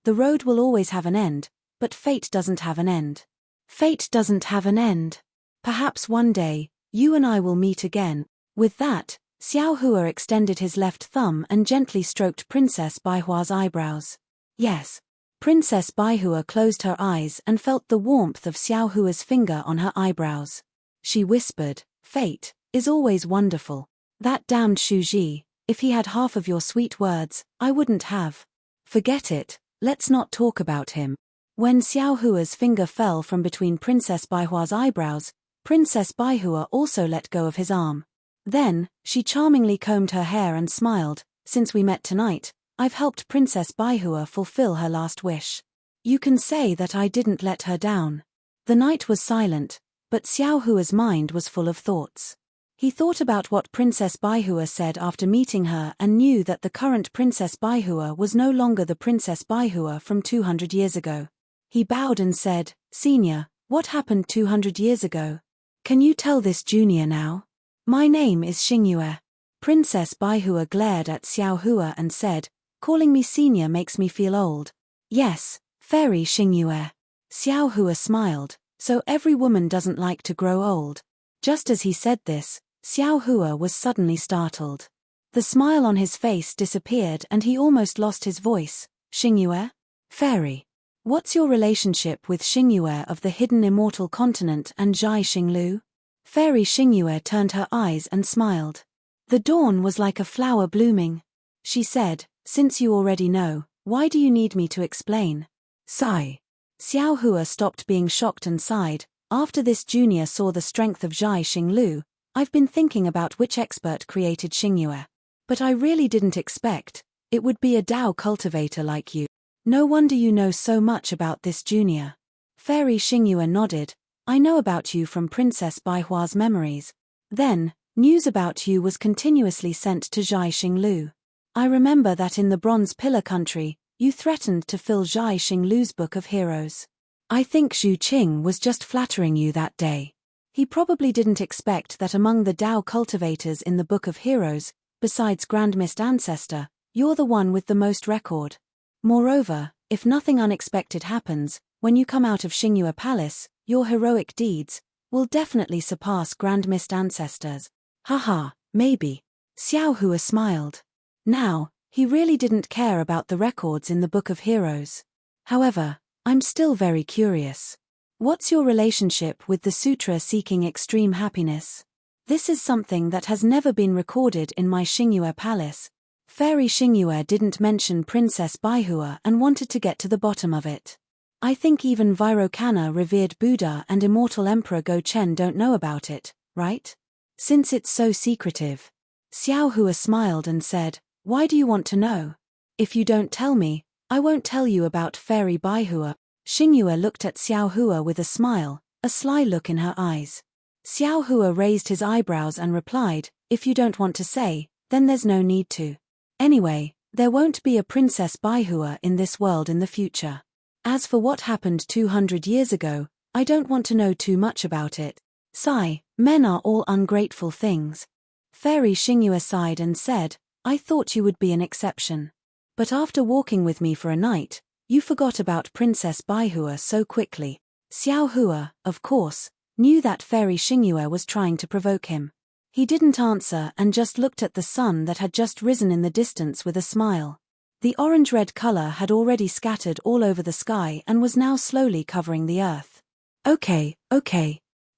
the road will always have an end, but fate doesn't have an end. Fate doesn't have an end. Perhaps one day, you and I will meet again." With that, Xiao Hua extended his left thumb and gently stroked Princess Baihua's eyebrows. "Yes." Princess Baihua closed her eyes and felt the warmth of Xiao Hua's finger on her eyebrows. She whispered, "Fate is always wonderful. That damned Shuji, if he had half of your sweet words, I wouldn't have." "Forget it, let's not talk about him." When Xiao Hua's finger fell from between Princess Baihua's eyebrows, Princess Baihua also let go of his arm. Then, she charmingly combed her hair and smiled, "Since we met tonight, I've helped Princess Baihua fulfill her last wish. You can say that I didn't let her down." The night was silent, but Xiao Hua's mind was full of thoughts. He thought about what Princess Baihua said after meeting her and knew that the current Princess Baihua was no longer the Princess Baihua from 200 years ago. He bowed and said, "Senior, what happened 200 years ago? Can you tell this junior now?" "My name is Xingyue." Princess Baihua glared at Xiao Hua and said, "Calling me senior makes me feel old." "Yes, Fairy Xingyue." Xiao Hua smiled, "So every woman doesn't like to grow old." Just as he said this, Xiao Hua was suddenly startled. The smile on his face disappeared and he almost lost his voice. "Xingyue? Fairy. What's your relationship with Xingyue of the hidden immortal continent and Zhai Xinglu?" Fairy Xingyue turned her eyes and smiled. "The dawn was like a flower blooming." She said, "Since you already know, why do you need me to explain?" Sigh. Xiao Hua stopped being shocked and sighed. "After this junior saw the strength of Zhai Xinglu, I've been thinking about which expert created Xingyue. But I really didn't expect it would be a Dao cultivator like you. No wonder you know so much about this junior." Fairy Xingyue nodded. "I know about you from Princess Baihua's memories. Then, news about you was continuously sent to Zhai Xinglu. I remember that in the Bronze Pillar country, you threatened to fill Zhai Xinglu's Book of Heroes. I think Zhu Qing was just flattering you that day. He probably didn't expect that among the Tao cultivators in the Book of Heroes, besides Grand Mist Ancestor, you're the one with the most record. Moreover, if nothing unexpected happens, when you come out of Xingyue Palace, your heroic deeds will definitely surpass Grand Mist Ancestors. Haha, maybe. Xiao Hua smiled. Now, he really didn't care about the records in the Book of Heroes. However, I'm still very curious. What's your relationship with the sutra seeking extreme happiness? This is something that has never been recorded in my Xingyue Palace. Fairy Xingyue didn't mention Princess Baihua and wanted to get to the bottom of it. I think even Vairocana, revered Buddha, and immortal Emperor Go Chen don't know about it, right? Since it's so secretive. Xiao Hua smiled and said, "Why do you want to know? If you don't tell me, I won't tell you about Fairy Baihua." Xingyue looked at Xiao Hua with a smile, a sly look in her eyes. Xiao Hua raised his eyebrows and replied, "If you don't want to say, then there's no need to. Anyway, there won't be a Princess Baihua in this world in the future. As for what happened 200 years ago, I don't want to know too much about it. Sigh, men are all ungrateful things." Fairy Xingyue sighed and said, "I thought you would be an exception. But after walking with me for a night, you forgot about Princess Baihua so quickly." Xiao Hua, of course, knew that Fairy Xingyue was trying to provoke him. He didn't answer and just looked at the sun that had just risen in the distance with a smile. The orange-red color had already scattered all over the sky and was now slowly covering the earth. Okay.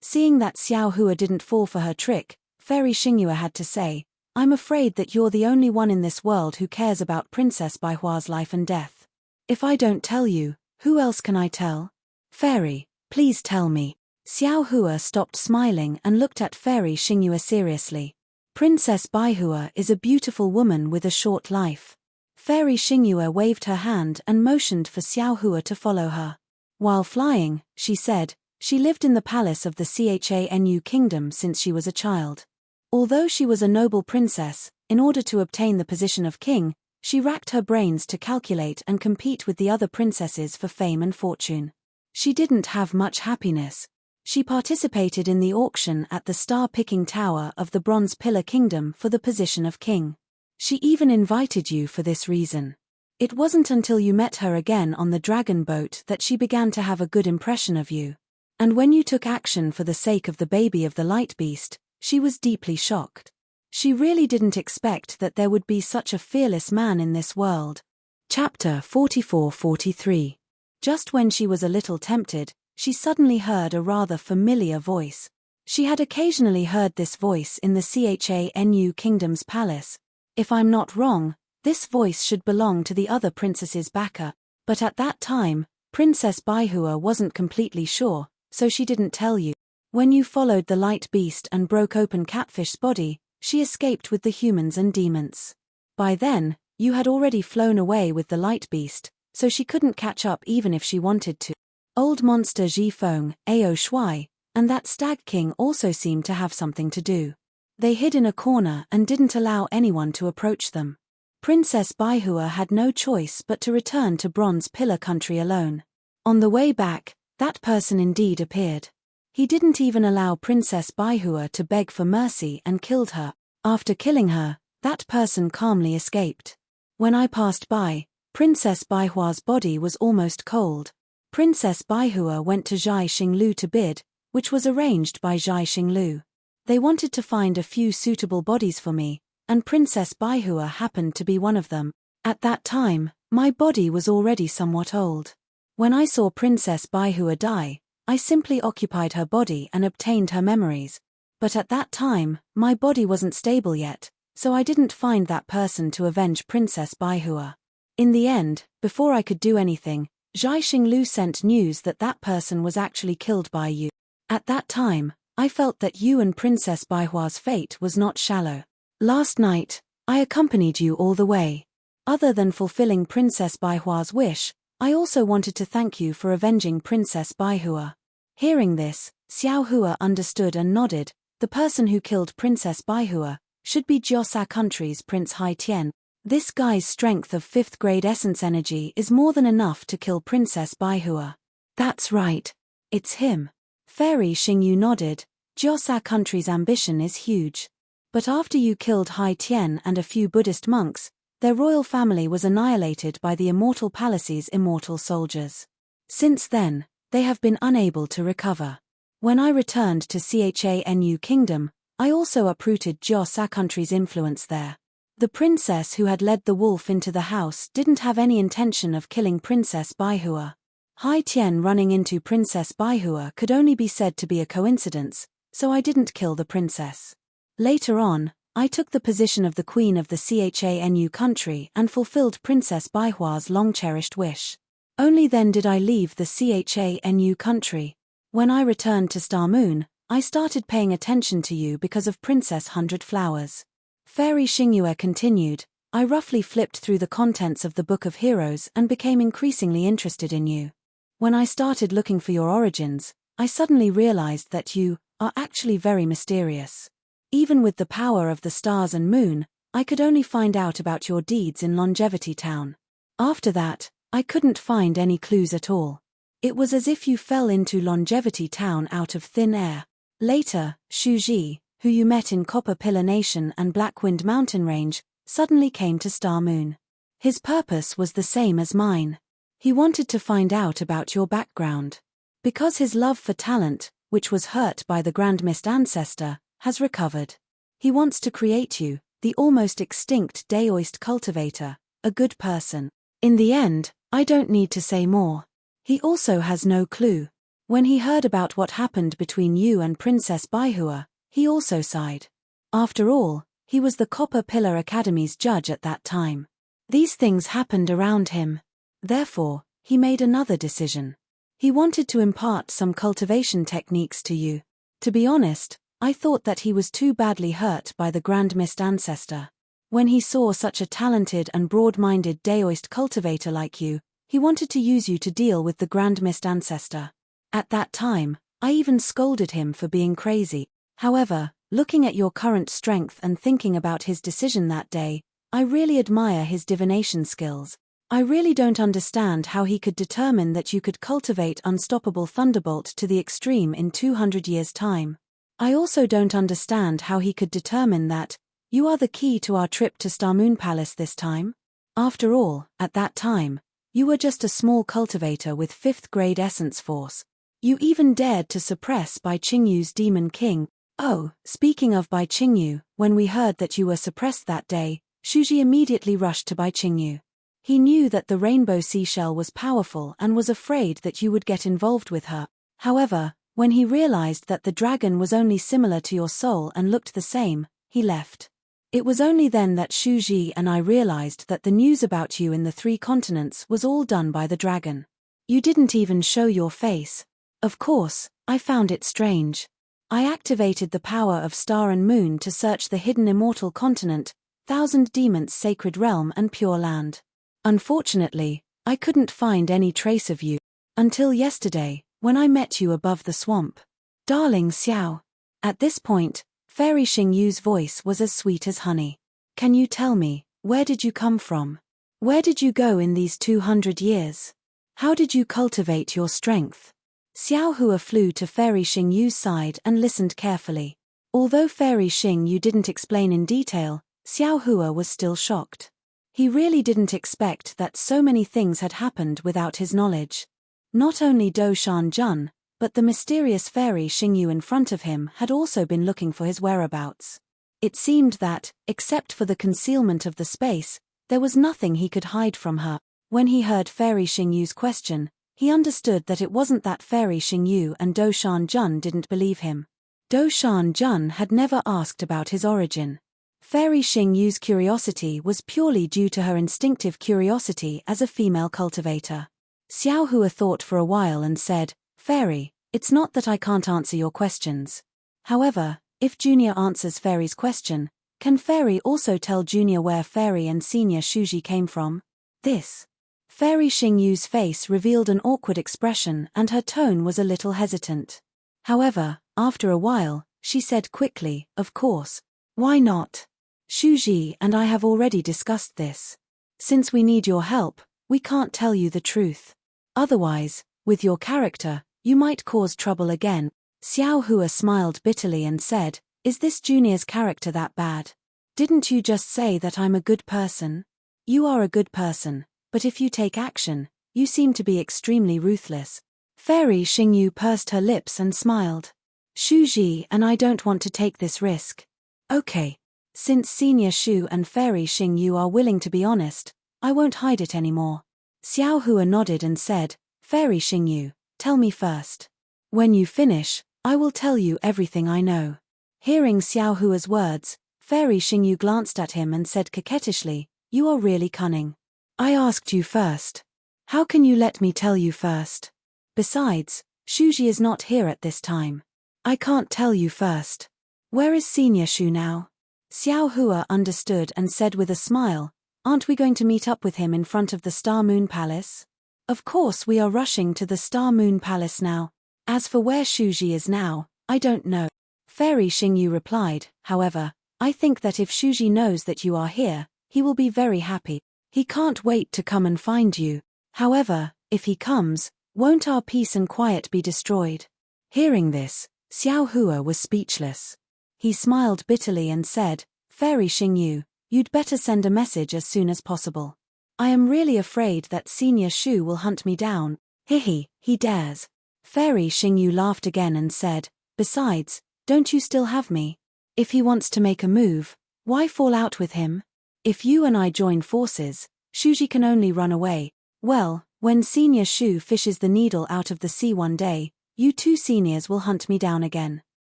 Seeing that Xiao Hua didn't fall for her trick, Fairy Xingyue had to say, "I'm afraid that you're the only one in this world who cares about Princess Baihua's life and death. If I don't tell you, who else can I tell? Fairy, please tell me." Xiao Hua stopped smiling and looked at Fairy Xingyue seriously. "Princess Baihua is a beautiful woman with a short life." Fairy Xingyue waved her hand and motioned for Xiao Hua to follow her. While flying, she said, she lived in the palace of the Chanu kingdom since she was a child. Although she was a noble princess, in order to obtain the position of king, she racked her brains to calculate and compete with the other princesses for fame and fortune. She didn't have much happiness. She participated in the auction at the star-picking tower of the Bronze Pillar Kingdom for the position of king. She even invited you for this reason. It wasn't until you met her again on the dragon boat that she began to have a good impression of you. And when you took action for the sake of the baby of the light beast, she was deeply shocked. She really didn't expect that there would be such a fearless man in this world. Chapter 44-43. Just when she was a little tempted, she suddenly heard a rather familiar voice. She had occasionally heard this voice in the Chanu kingdom's palace. If I'm not wrong, this voice should belong to the other princess's backer, but at that time, Princess Baihua wasn't completely sure, so she didn't tell you. When you followed the light beast and broke open Catfish's body, she escaped with the humans and demons. By then, you had already flown away with the light beast, so she couldn't catch up even if she wanted to. Old monster Zhifeng, Ao Shui, and that stag king also seemed to have something to do. They hid in a corner and didn't allow anyone to approach them. Princess Baihua had no choice but to return to Bronze Pillar country alone. On the way back, that person indeed appeared. He didn't even allow Princess Baihua to beg for mercy and killed her. After killing her, that person calmly escaped. When I passed by, Princess Baihua's body was almost cold. Princess Baihua went to Zhai Xinglu to bid, which was arranged by Zhai Xinglu. They wanted to find a few suitable bodies for me, and Princess Baihua happened to be one of them. At that time, my body was already somewhat old. When I saw Princess Baihua die, I simply occupied her body and obtained her memories. But at that time, my body wasn't stable yet, so I didn't find that person to avenge Princess Baihua. In the end, before I could do anything, Zhai Xinglu sent news that that person was actually killed by you. At that time, I felt that you and Princess Baihua's fate was not shallow. Last night, I accompanied you all the way. Other than fulfilling Princess Baihua's wish, I also wanted to thank you for avenging Princess Baihua. Hearing this, Xiao Hua understood and nodded. The person who killed Princess Baihua should be Jiosa country's Prince Hai Tian. This guy's strength of 5th grade essence energy is more than enough to kill Princess Baihua. That's right. It's him. Fairy Xingyu nodded. Jiao country's ambition is huge. But after you killed Hai Tian and a few Buddhist monks, their royal family was annihilated by the Immortal Palace's immortal soldiers. Since then, they have been unable to recover. When I returned to Chanu Kingdom, I also uprooted Jiao country's influence there. The princess who had led the wolf into the house didn't have any intention of killing Princess Baihua. Hai Tian running into Princess Baihua could only be said to be a coincidence, so I didn't kill the princess. Later on, I took the position of the queen of the Chanu country and fulfilled Princess Baihua's long-cherished wish. Only then did I leave the Chanu country. When I returned to Star Moon, I started paying attention to you because of Princess Hundred Flowers. Fairy Xingyue continued, I roughly flipped through the contents of the Book of Heroes and became increasingly interested in you. When I started looking for your origins, I suddenly realized that you are actually very mysterious. Even with the power of the stars and moon, I could only find out about your deeds in Longevity Town. After that, I couldn't find any clues at all. It was as if you fell into Longevity Town out of thin air. Later, Shuji, who you met in Copper Pillar Nation and Blackwind Mountain Range, suddenly came to Star Moon. His purpose was the same as mine. He wanted to find out about your background. Because his love for talent, which was hurt by the Grand Mist ancestor, has recovered. He wants to create you, the almost extinct Daoist cultivator, a good person. In the end, I don't need to say more. He also has no clue. When he heard about what happened between you and Princess Baihua, he also sighed. After all, he was the Copper Pillar Academy's judge at that time. These things happened around him. Therefore, he made another decision. He wanted to impart some cultivation techniques to you. To be honest, I thought that he was too badly hurt by the Grand Mist ancestor. When he saw such a talented and broad-minded Daoist cultivator like you, he wanted to use you to deal with the Grand Mist ancestor. At that time, I even scolded him for being crazy. However, looking at your current strength and thinking about his decision that day, I really admire his divination skills. I really don't understand how he could determine that you could cultivate Unstoppable Thunderbolt to the extreme in 200 years' time. I also don't understand how he could determine that you are the key to our trip to Star Moon Palace this time. After all, at that time, you were just a small cultivator with 5th grade essence force. You even dared to suppress Bai Qingyu's Demon King. Oh, speaking of Bai Qingyu, when we heard that you were suppressed that day, Shuji immediately rushed to Bai Qingyu. He knew that the rainbow seashell was powerful and was afraid that you would get involved with her. However, when he realized that the dragon was only similar to your soul and looked the same, he left. It was only then that Shuji and I realized that the news about you in the 3 continents was all done by the dragon. You didn't even show your face. Of course, I found it strange. I activated the power of Star and Moon to search the hidden immortal continent, Thousand Demons Sacred Realm and Pure Land. Unfortunately, I couldn't find any trace of you. Until yesterday, when I met you above the swamp. Darling Xiao. At this point, Fairy Xingyu's voice was as sweet as honey. Can you tell me, where did you come from? Where did you go in these 200 years? How did you cultivate your strength? Xiao Hua flew to Fairy Xingyu's side and listened carefully. Although Fairy Xingyu didn't explain in detail, Xiao Hua was still shocked. He really didn't expect that so many things had happened without his knowledge. Not only Do Shan Jun, but the mysterious Fairy Xingyu in front of him had also been looking for his whereabouts. It seemed that, except for the concealment of the space, there was nothing he could hide from her. When he heard Fairy Xingyu's question, he understood that it wasn't that Fairy Xingyu and Do Shan Jun didn't believe him. Do Shan Jun had never asked about his origin. Fairy Xingyu's curiosity was purely due to her instinctive curiosity as a female cultivator. Xiao Hua thought for a while and said, Fairy, it's not that I can't answer your questions. However, if Junior answers Fairy's question, can Fairy also tell Junior where Fairy and Senior Shuji came from? This. Fairy Xingyu's face revealed an awkward expression and her tone was a little hesitant. However, after a while, she said quickly, of course. Why not? Shuji and I have already discussed this. Since we need your help, we can't tell you the truth. Otherwise, With your character, you might cause trouble again. Xiao Hua smiled bitterly and said, "Is this junior's character that bad? Didn't you just say that I'm a good person? You are a good person, but if you take action, you seem to be extremely ruthless." Fairy Xingyu pursed her lips and smiled. "Shu Ji and I don't want to take this risk." "Okay. Since Senior Shu and Fairy Xingyu are willing to be honest, I won't hide it anymore." Xiao Hua nodded and said, "Fairy Xingyu, tell me first. When you finish, I will tell you everything I know." Hearing Xiao Hua's words, Fairy Xingyu glanced at him and said coquettishly, "You are really cunning. I asked you first. How can you let me tell you first? Besides, Shuji is not here at this time. I can't tell you first. Where is Senior Shu now?" Xiao Hua understood and said with a smile, "Aren't we going to meet up with him in front of the Star Moon Palace?" "Of course we are rushing to the Star Moon Palace now. As for where Shuji is now, I don't know." Fairy Xingyu replied, "However, I think that if Shuji knows that you are here, he will be very happy. He can't wait to come and find you. However, if he comes, won't our peace and quiet be destroyed?" Hearing this, Xiao Hua was speechless. He smiled bitterly and said, "Fairy Xingyu, you'd better send a message as soon as possible. I am really afraid that Senior Shu will hunt me down." "Hihi, he dares." Fairy Xingyu laughed again and said, "Besides, don't you still have me? If he wants to make a move, why fall out with him? If you and I join forces, Shuji can only run away. Well, when Senior Shu fishes the needle out of the sea one day, you two seniors will hunt me down again.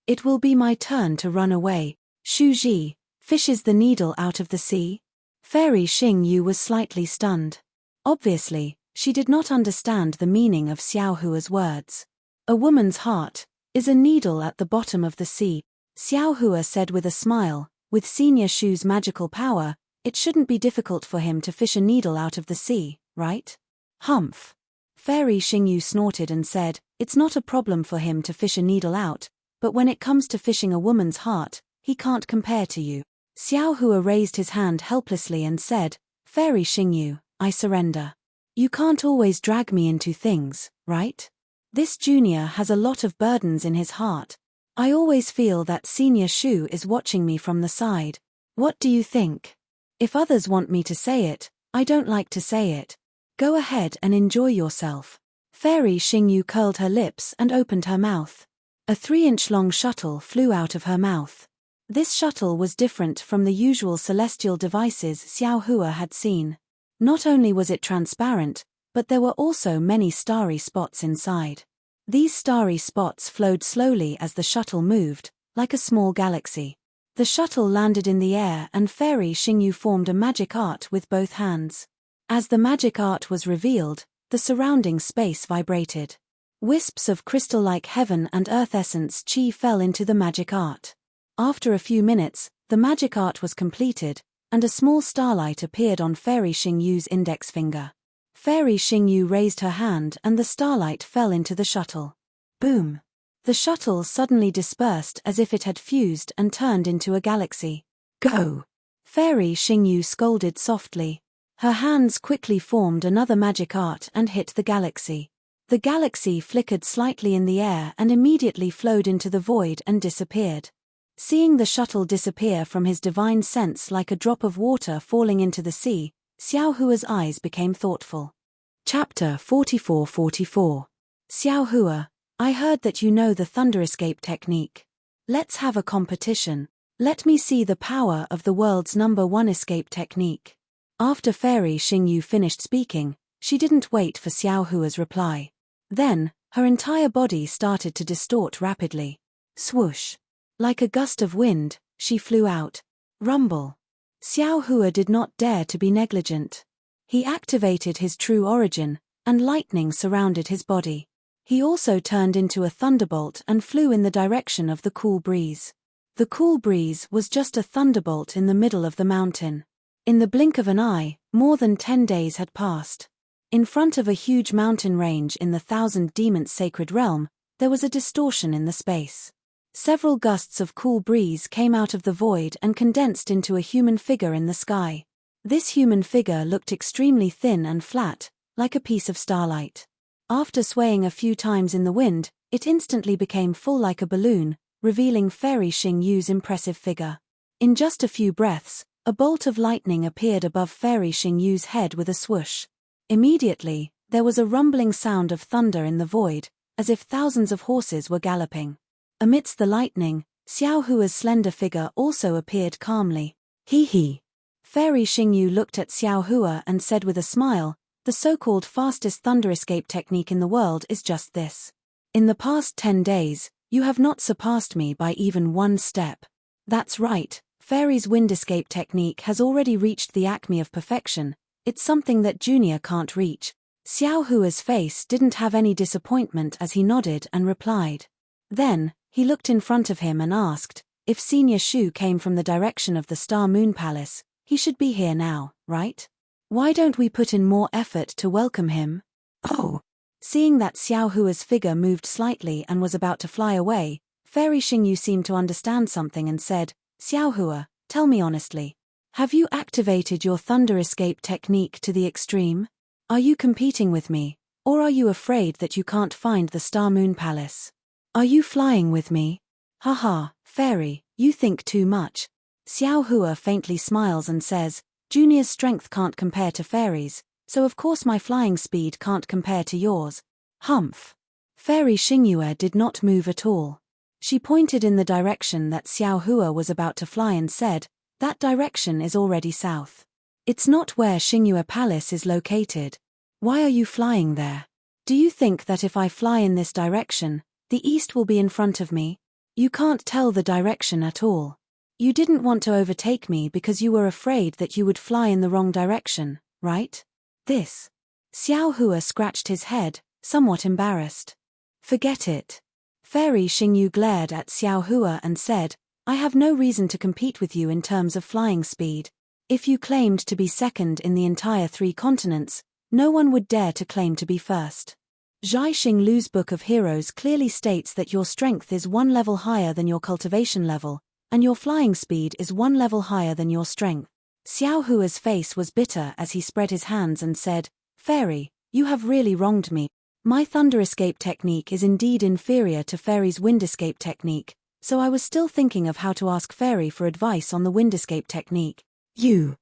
It will be my turn to run away." "Shuji fishes the needle out of the sea?" Fairy Xingyu was slightly stunned. Obviously, she did not understand the meaning of Xiao Hua's words. "A woman's heart is a needle at the bottom of the sea," Xiao Hua said with a smile. "With Senior Shu's magical power, it shouldn't be difficult for him to fish a needle out of the sea, right?" "Humph." Fairy Xingyu snorted and said, "It's not a problem for him to fish a needle out, but when it comes to fishing a woman's heart, he can't compare to you." Xiao Hua raised his hand helplessly and said, "Fairy Xingyu, I surrender. You can't always drag me into things, right? This junior has a lot of burdens in his heart. I always feel that Senior Shu is watching me from the side. What do you think? If others want me to say it, I don't like to say it. Go ahead and enjoy yourself." Fairy Xingyu curled her lips and opened her mouth. A 3-inch long shuttle flew out of her mouth. This shuttle was different from the usual celestial devices Xiao Hua had seen. Not only was it transparent, but there were also many starry spots inside. These starry spots flowed slowly as the shuttle moved, like a small galaxy. The shuttle landed in the air and Fairy Xingyu formed a magic art with both hands. As the magic art was revealed, the surrounding space vibrated. Wisps of crystal-like heaven and earth essence chi fell into the magic art. After a few minutes, the magic art was completed, and a small starlight appeared on Fairy Xingyu's index finger. Fairy Xingyu raised her hand and the starlight fell into the shuttle. Boom! The shuttle suddenly dispersed as if it had fused and turned into a galaxy. "Go!" Fairy Xingyu scolded softly. Her hands quickly formed another magic art and hit the galaxy. The galaxy flickered slightly in the air and immediately flowed into the void and disappeared. Seeing the shuttle disappear from his divine sense like a drop of water falling into the sea, Xiao Hua's eyes became thoughtful. Chapter 44-44. Xiao Hua, I heard that you know the thunder escape technique. Let's have a competition. Let me see the power of the world's #1 escape technique. After Fairy Xingyu finished speaking, she didn't wait for Xiao Hua's reply. Then, her entire body started to distort rapidly. Swoosh! Like a gust of wind, she flew out. Rumble! Xiao Hua did not dare to be negligent. He activated his true origin, and lightning surrounded his body. He also turned into a thunderbolt and flew in the direction of the cool breeze. The cool breeze was just a thunderbolt in the middle of the mountain. In the blink of an eye, more than 10 days had passed. In front of a huge mountain range in the Thousand Demons Sacred Realm, there was a distortion in the space. Several gusts of cool breeze came out of the void and condensed into a human figure in the sky. This human figure looked extremely thin and flat, like a piece of starlight. After swaying a few times in the wind, it instantly became full like a balloon, revealing Fairy Xing Yu's impressive figure. In just a few breaths, a bolt of lightning appeared above Fairy Xing Yu's head with a swoosh. Immediately, there was a rumbling sound of thunder in the void, as if thousands of horses were galloping. Amidst the lightning, Xiao Hua's slender figure also appeared calmly. Hee hee. Fairy Xing Yu looked at Xiao Hua and said with a smile, "The so-called fastest thunder escape technique in the world is just this. In the past 10 days, you have not surpassed me by even one step." That's right, Fairy's wind escape technique has already reached the acme of perfection. It's something that Junior can't reach. Xiao Hua's face didn't have any disappointment as he nodded and replied. Then, he looked in front of him and asked, "If Senior Shu came from the direction of the Star Moon Palace, he should be here now, right? Why don't we put in more effort to welcome him?" Oh! Seeing that Xiao Hua's figure moved slightly and was about to fly away, Fairy Xing Yu seemed to understand something and said, "Xiao Hua, tell me honestly. Have you activated your thunder escape technique to the extreme? Are you competing with me, or are you afraid that you can't find the Star Moon Palace? Are you flying with me? Haha, Fairy, you think too much." Xiao Hua faintly smiles and says, "Junior's strength can't compare to Fairy's, so of course my flying speed can't compare to yours." Humph. Fairy Xingyue did not move at all. She pointed in the direction that Xiao Hua was about to fly and said, "That direction is already south. It's not where Xingyue Palace is located. Why are you flying there? Do you think that if I fly in this direction, the east will be in front of me? You can't tell the direction at all. You didn't want to overtake me because you were afraid that you would fly in the wrong direction, right?" This. Xiao Hua scratched his head, somewhat embarrassed. "Forget it." Fairy Xingyu glared at Xiao Hua and said, "I have no reason to compete with you in terms of flying speed. If you claimed to be second in the entire 3 continents, no one would dare to claim to be first. Zhai Xinglu's Book of Heroes clearly states that your strength is 1 level higher than your cultivation level, and your flying speed is 1 level higher than your strength." Xiao Hua's face was bitter as he spread his hands and said, "Fairy, you have really wronged me. My thunder escape technique is indeed inferior to Fairy's wind escape technique, so I was still thinking of how to ask Fairy for advice on the wind escape technique." You.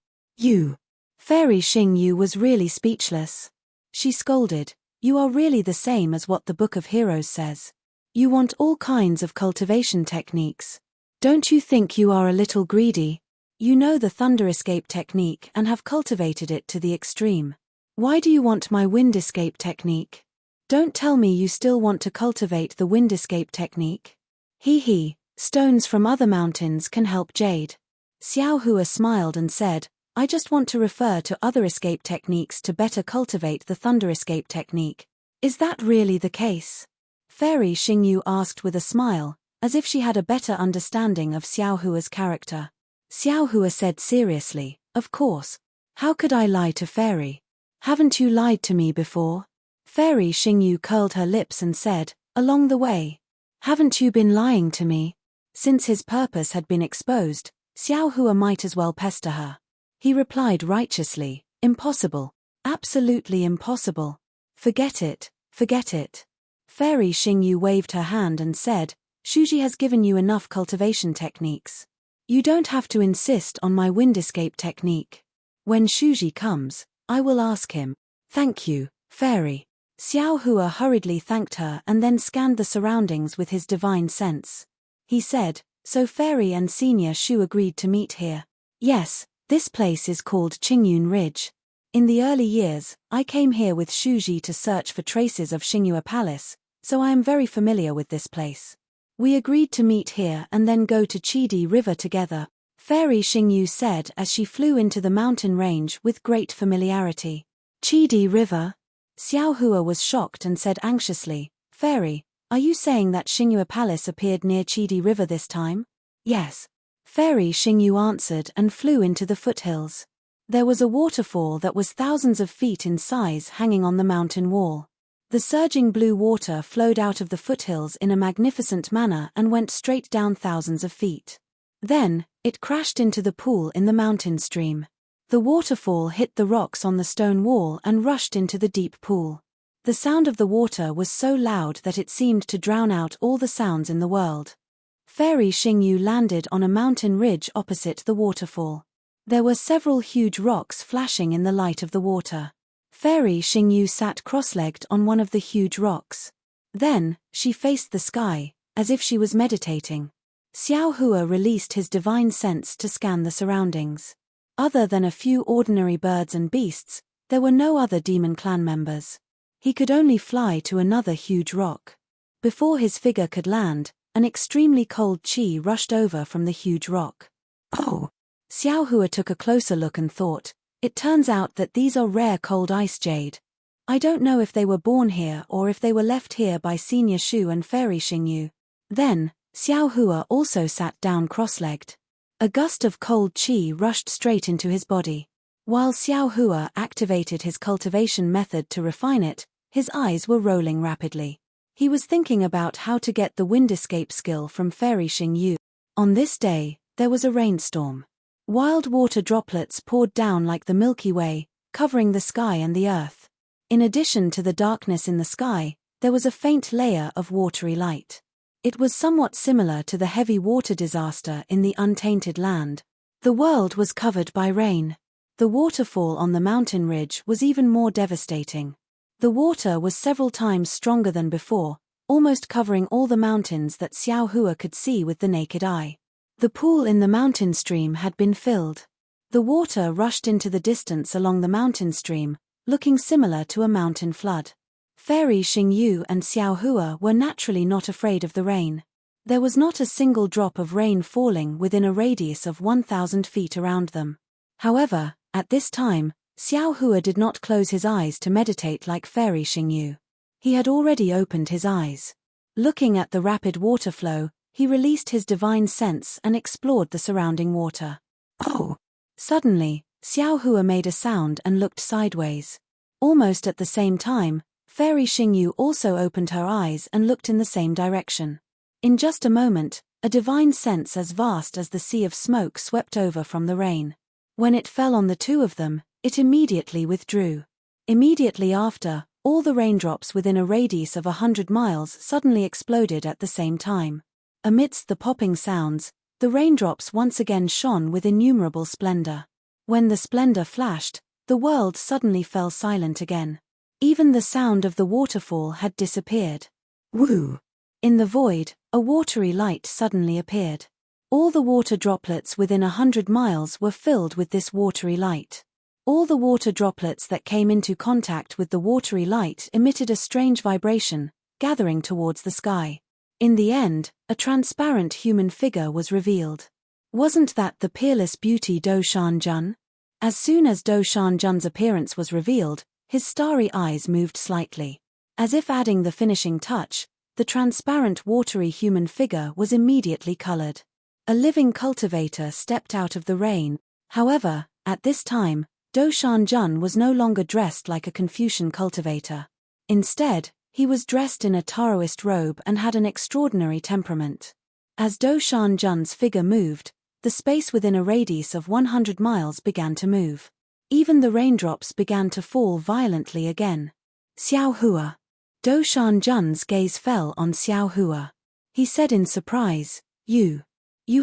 Fairy Xingyu was really speechless. She scolded, "You are really the same as what the Book of Heroes says. You want all kinds of cultivation techniques. Don't you think you are a little greedy? You know the thunder escape technique and have cultivated it to the extreme. Why do you want my wind escape technique? Don't tell me you still want to cultivate the wind escape technique. Hee hee, stones from other mountains can help jade." Xiao Hua smiled and said, "I just want to refer to other escape techniques to better cultivate the thunder escape technique. Is that really the case?" Fairy Xingyu asked with a smile, as if she had a better understanding of Xiao Hua's character. Xiao Hua said seriously, "Of course. How could I lie to Fairy? Haven't you lied to me before?" Fairy Xingyu curled her lips and said, "Along the way. Haven't you been lying to me?" Since his purpose had been exposed, Xiao Hua might as well pester her. He replied righteously, "Impossible. Absolutely impossible. Forget it, forget it." Fairy Xingyu waved her hand and said, "Shuji has given you enough cultivation techniques. You don't have to insist on my wind escape technique. When Shuji comes, I will ask him." "Thank you, Fairy." Xiao Hua hurriedly thanked her and then scanned the surroundings with his divine sense. He said, "So Fairy and Senior Shu agreed to meet here?" "Yes, this place is called Qingyun Ridge. In the early years, I came here with Shuji to search for traces of Xingyue Palace, so I am very familiar with this place. We agreed to meet here and then go to Chidi River together," Fairy Xingyu said as she flew into the mountain range with great familiarity. "Chidi River?" Xiao Hua was shocked and said anxiously, "Fairy, are you saying that Xingyue Palace appeared near Chidi River this time?" "Yes." Fairy Xingyu answered and flew into the foothills. There was a waterfall that was thousands of feet in size hanging on the mountain wall. The surging blue water flowed out of the foothills in a magnificent manner and went straight down thousands of feet. Then, it crashed into the pool in the mountain stream. The waterfall hit the rocks on the stone wall and rushed into the deep pool. The sound of the water was so loud that it seemed to drown out all the sounds in the world. Fairy Xingyu landed on a mountain ridge opposite the waterfall. There were several huge rocks flashing in the light of the water. Fairy Xingyu sat cross-legged on one of the huge rocks. Then, she faced the sky, as if she was meditating. Xiao Hua released his divine sense to scan the surroundings. Other than a few ordinary birds and beasts, there were no other demon clan members. He could only fly to another huge rock. Before his figure could land, an extremely cold qi rushed over from the huge rock. Oh! Xiao Hua took a closer look and thought, it turns out that these are rare cold ice jade. I don't know if they were born here or if they were left here by Senior Shu and Fairy Xingyu. Then, Xiao Hua also sat down cross-legged. A gust of cold qi rushed straight into his body. While Xiao Hua activated his cultivation method to refine it, his eyes were rolling rapidly. He was thinking about how to get the wind escape skill from Fairy Xingyu. On this day, there was a rainstorm. Wild water droplets poured down like the Milky Way, covering the sky and the earth. In addition to the darkness in the sky, there was a faint layer of watery light. It was somewhat similar to the heavy water disaster in the Untainted Land. The world was covered by rain. The waterfall on the mountain ridge was even more devastating. The water was several times stronger than before, almost covering all the mountains that Xiao Hua could see with the naked eye. The pool in the mountain stream had been filled. The water rushed into the distance along the mountain stream, looking similar to a mountain flood. Fairy Xingyu and Xiao Hua were naturally not afraid of the rain. There was not a single drop of rain falling within a radius of 1,000 feet around them. However, at this time, Xiao Hua did not close his eyes to meditate like Fairy Xingyu. He had already opened his eyes. Looking at the rapid water flow, he released his divine sense and explored the surrounding water. Oh! Suddenly, Xiao Hua made a sound and looked sideways. Almost at the same time, Fairy Xingyu also opened her eyes and looked in the same direction. In just a moment, a divine sense as vast as the sea of smoke swept over from the rain. When it fell on the two of them, it immediately withdrew. Immediately after, all the raindrops within a radius of 100 miles suddenly exploded at the same time. Amidst the popping sounds, the raindrops once again shone with innumerable splendor. When the splendor flashed, the world suddenly fell silent again. Even the sound of the waterfall had disappeared. Woo! In the void, a watery light suddenly appeared. All the water droplets within 100 miles were filled with this watery light. All the water droplets that came into contact with the watery light emitted a strange vibration, gathering towards the sky. In the end, a transparent human figure was revealed. Wasn't that the peerless beauty Do Shanjun? As soon as Do Shanjun's appearance was revealed, his starry eyes moved slightly. As if adding the finishing touch, the transparent watery human figure was immediately colored. A living cultivator stepped out of the rain. However, at this time, Do Shanjun was no longer dressed like a Confucian cultivator. Instead, he was dressed in a Taoist robe and had an extraordinary temperament. As Do Shanjun's figure moved, the space within a radius of 100 miles began to move. Even the raindrops began to fall violently again. Xiao Hua. Do Shanjun's gaze fell on Xiao Hua. He said in surprise, You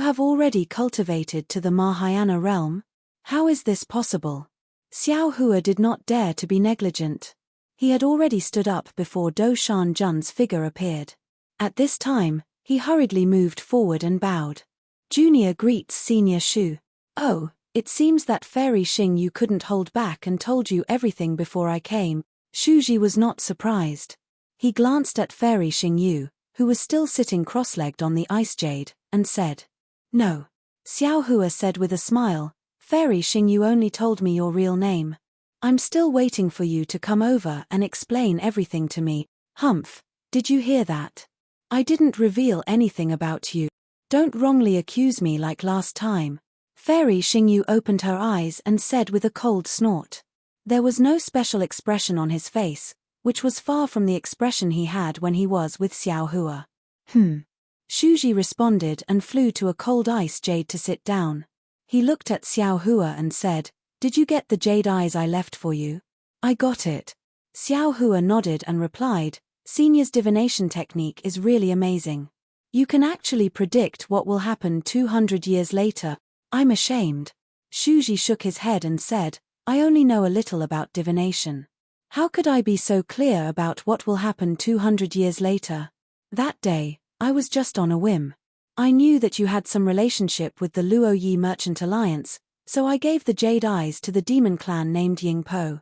have already cultivated to the Mahayana realm? How is this possible? Xiao Hua did not dare to be negligent. He had already stood up before Do Shanjun's figure appeared. At this time, he hurriedly moved forward and bowed. Junior greets Senior Shu. Oh, it seems that Fairy Xingyu couldn't hold back and told you everything before I came. Shuji was not surprised. He glanced at Fairy Xingyu, who was still sitting cross-legged on the ice jade, and said, No. Xiao Hua said with a smile, Fairy Xingyu only told me your real name. I'm still waiting for you to come over and explain everything to me. Humph, did you hear that? I didn't reveal anything about you. Don't wrongly accuse me like last time. Fairy Xingyu opened her eyes and said with a cold snort. There was no special expression on his face, which was far from the expression he had when he was with Xiao Hua. Shuji responded and flew to a cold ice jade to sit down. He looked at Xiao Hua and said, Did you get the jade eyes I left for you? I got it. Xiao Hua nodded and replied, Senior's divination technique is really amazing. You can actually predict what will happen 200 years later. I'm ashamed. Shuji shook his head and said, I only know a little about divination. How could I be so clear about what will happen 200 years later? That day, I was just on a whim. I knew that you had some relationship with the Luo Yi Merchant Alliance, so I gave the Jade Eyes to the demon clan named Ying Po.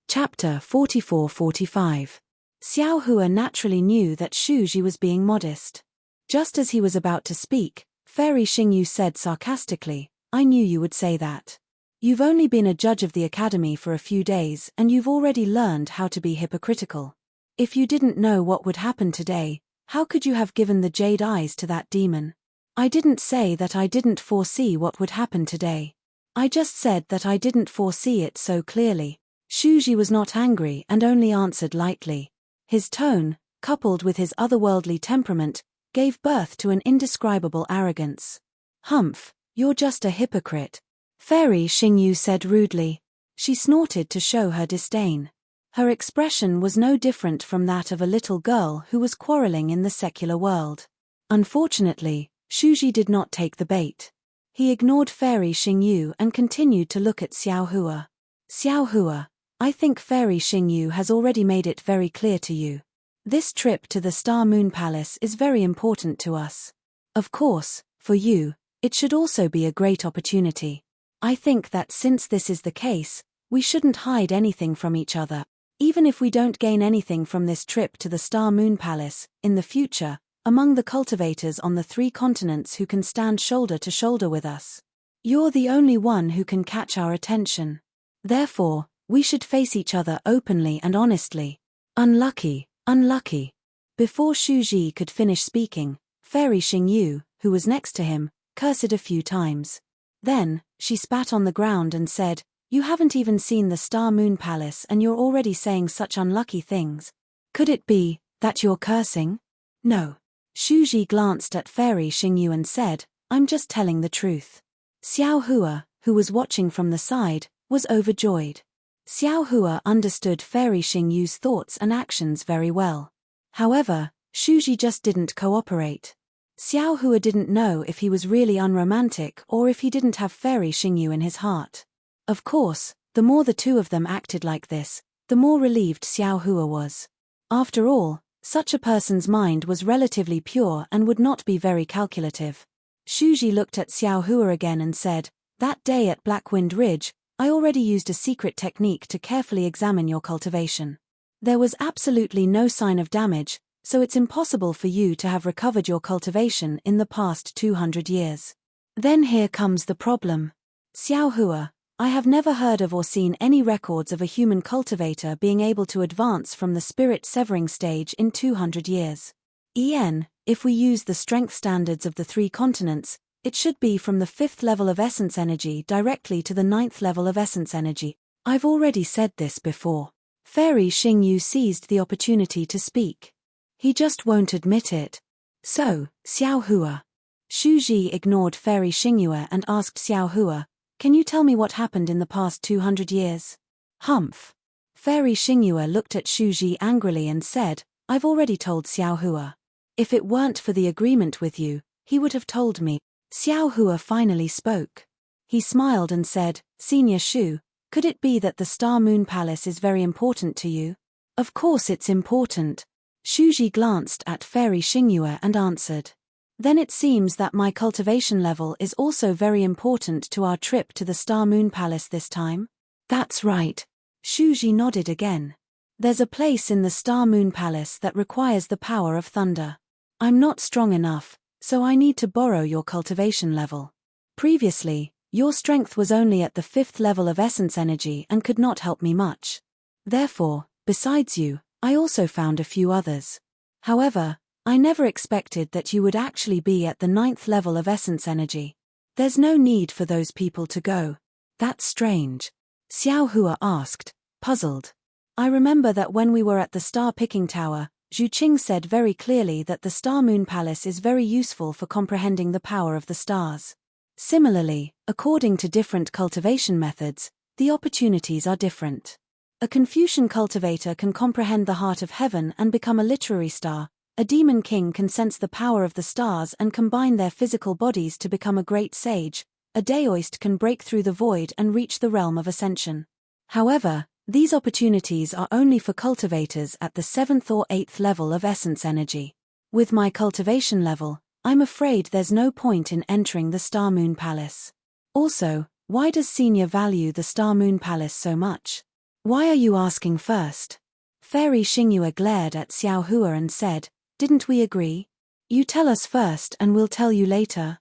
Chapter 44-45. Xiao Hua naturally knew that Shuji was being modest. Just as he was about to speak, Fairy Xingyu said sarcastically, I knew you would say that. You've only been a judge of the academy for a few days and you've already learned how to be hypocritical. If you didn't know what would happen today, how could you have given the Jade Eyes to that demon? I didn't say that I didn't foresee what would happen today. I just said that I didn't foresee it so clearly. Shuji was not angry and only answered lightly. His tone, coupled with his otherworldly temperament, gave birth to an indescribable arrogance. Humph, you're just a hypocrite. Fairy Xingyu said rudely. She snorted to show her disdain. Her expression was no different from that of a little girl who was quarreling in the secular world. Unfortunately, Shuji did not take the bait. He ignored Fairy Xingyu and continued to look at Xiao Hua. Xiao Hua, I think Fairy Xingyu has already made it very clear to you. This trip to the Star Moon Palace is very important to us. Of course, for you, it should also be a great opportunity. I think that since this is the case, we shouldn't hide anything from each other. Even if we don't gain anything from this trip to the Star Moon Palace, in the future, among the cultivators on the 3 continents who can stand shoulder to shoulder with us, you're the only one who can catch our attention. Therefore, we should face each other openly and honestly. Unlucky, unlucky. Before Shuji could finish speaking, Fairy Xingyu, who was next to him, cursed a few times. Then, she spat on the ground and said, You haven't even seen the Star Moon Palace and you're already saying such unlucky things. Could it be that you're cursing? No. Shuji glanced at Fairy Xingyu and said, I'm just telling the truth. Xiao Hua, who was watching from the side, was overjoyed. Xiao Hua understood Fairy Xingyu's thoughts and actions very well. However, Shuji just didn't cooperate. Xiao Hua didn't know if he was really unromantic or if he didn't have Fairy Xingyu in his heart. Of course, the more the two of them acted like this, the more relieved Xiao Hua was. After all, such a person's mind was relatively pure and would not be very calculative. Shuji looked at Xiao Hua again and said, That day at Blackwind Ridge, I already used a secret technique to carefully examine your cultivation. There was absolutely no sign of damage, so it's impossible for you to have recovered your cultivation in the past 200 years. Then here comes the problem. Xiao Hua, I have never heard of or seen any records of a human cultivator being able to advance from the spirit severing stage in 200 years. If we use the strength standards of the 3 continents, it should be from the 5th level of essence energy directly to the 9th level of essence energy. I've already said this before. Fairy Xingyu seized the opportunity to speak. He just won't admit it. So, Xiao Hua. Shuji ignored Fairy Xingyu and asked Xiao Hua, Can you tell me what happened in the past 200 years? Humph. Fairy Xingyu looked at Shuji angrily and said, I've already told Xiao Hua. If it weren't for the agreement with you, he would have told me. Xiao Hua finally spoke. He smiled and said, Senior Shu, could it be that the Star Moon Palace is very important to you? Of course it's important. Shuji glanced at Fairy Xingyu and answered. Then it seems that my cultivation level is also very important to our trip to the Star Moon Palace this time? That's right. Shuji nodded again. There's a place in the Star Moon Palace that requires the power of thunder. I'm not strong enough, so I need to borrow your cultivation level. Previously, your strength was only at the 5th level of essence energy and could not help me much. Therefore, besides you, I also found a few others. However, I never expected that you would actually be at the 9th level of essence energy. There's no need for those people to go. That's strange. Xiao Hua asked, puzzled. I remember that when we were at the Star Picking Tower, Zhu Qing said very clearly that the Star Moon Palace is very useful for comprehending the power of the stars. Similarly, according to different cultivation methods, the opportunities are different. A Confucian cultivator can comprehend the heart of heaven and become a literary star. A demon king can sense the power of the stars and combine their physical bodies to become a great sage. A daoist can break through the void and reach the realm of ascension. However, these opportunities are only for cultivators at the 7th or 8th level of essence energy. With my cultivation level, I'm afraid there's no point in entering the Star Moon Palace. Also, why does Senior value the Star Moon Palace so much? Why are you asking first? Fairy Xingyue glared at Xiao Hua and said, "Didn't we agree? You tell us first and we'll tell you later."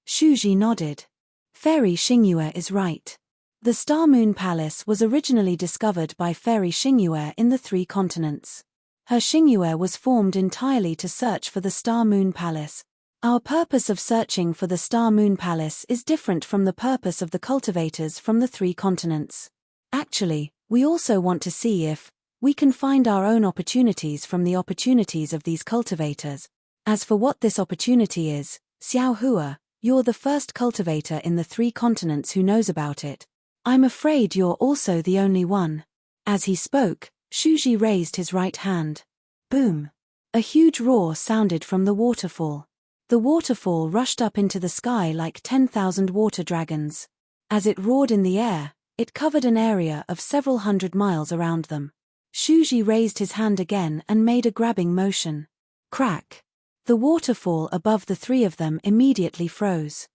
Shuji nodded. Fairy Xingyue is right. The Star Moon Palace was originally discovered by Fairy Xingyue in the 3 continents. Her Xingyue was formed entirely to search for the Star Moon Palace. Our purpose of searching for the Star Moon Palace is different from the purpose of the cultivators from the 3 continents. Actually, we also want to see if we can find our own opportunities from the opportunities of these cultivators. As for what this opportunity is, Xiao Hua, you're the first cultivator in the 3 continents who knows about it. I'm afraid you're also the only one. As he spoke, Shuji raised his right hand. Boom! A huge roar sounded from the waterfall. The waterfall rushed up into the sky like 10,000 water dragons. As it roared in the air, it covered an area of several hundred miles around them. Shuji raised his hand again and made a grabbing motion. Crack! The waterfall above the 3 of them immediately froze.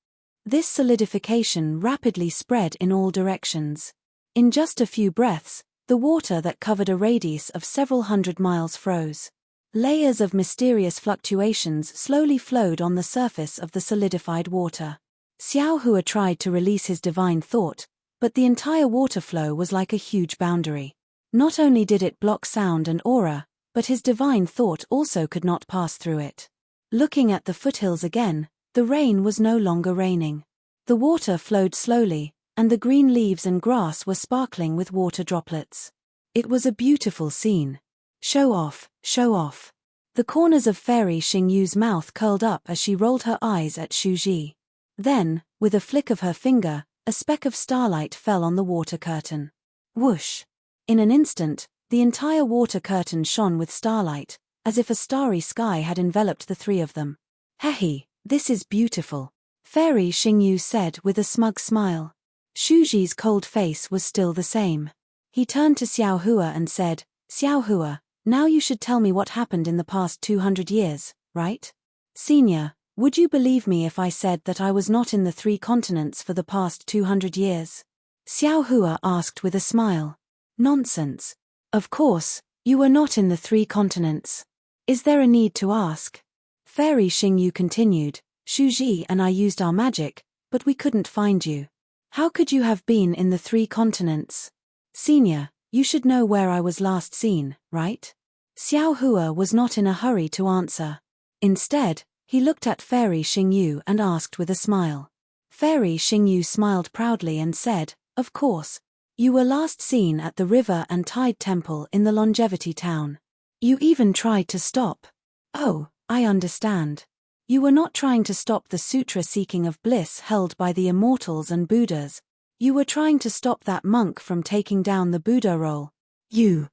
This solidification rapidly spread in all directions. In just a few breaths, the water that covered a radius of several hundred miles froze. Layers of mysterious fluctuations slowly flowed on the surface of the solidified water. Xiao Hua tried to release his divine thought, but the entire water flow was like a huge boundary. Not only did it block sound and aura, but his divine thought also could not pass through it. Looking at the foothills again, the rain was no longer raining. The water flowed slowly, and the green leaves and grass were sparkling with water droplets. It was a beautiful scene. Show off, show off. The corners of Fairy Xingyu's mouth curled up as she rolled her eyes at Shuji. Then, with a flick of her finger, a speck of starlight fell on the water curtain. Whoosh! In an instant, the entire water curtain shone with starlight, as if a starry sky had enveloped the 3 of them. "Hehe, this is beautiful," Fairy Xingyu said with a smug smile. Shuji's cold face was still the same. He turned to Xiao Hua and said, "Xiao Hua, now you should tell me what happened in the past 200 years, right? Senior, would you believe me if I said that I was not in the 3 continents for the past 200 years? Xiao Hua asked with a smile. Nonsense. Of course, you were not in the 3 continents. Is there a need to ask? Fairy Xingyu continued, Shuji and I used our magic, but we couldn't find you. How could you have been in the 3 continents? Senior, you should know where I was last seen, right? Xiao Hua was not in a hurry to answer. Instead, he looked at Fairy Xingyu and asked with a smile. Fairy Xingyu smiled proudly and said, "Of course. You were last seen at the River and Tide Temple in the Longevity Town. You even tried to stop." "Oh, I understand. You were not trying to stop the sutra-seeking of bliss held by the immortals and Buddhas. You were trying to stop that monk from taking down the Buddha roll. You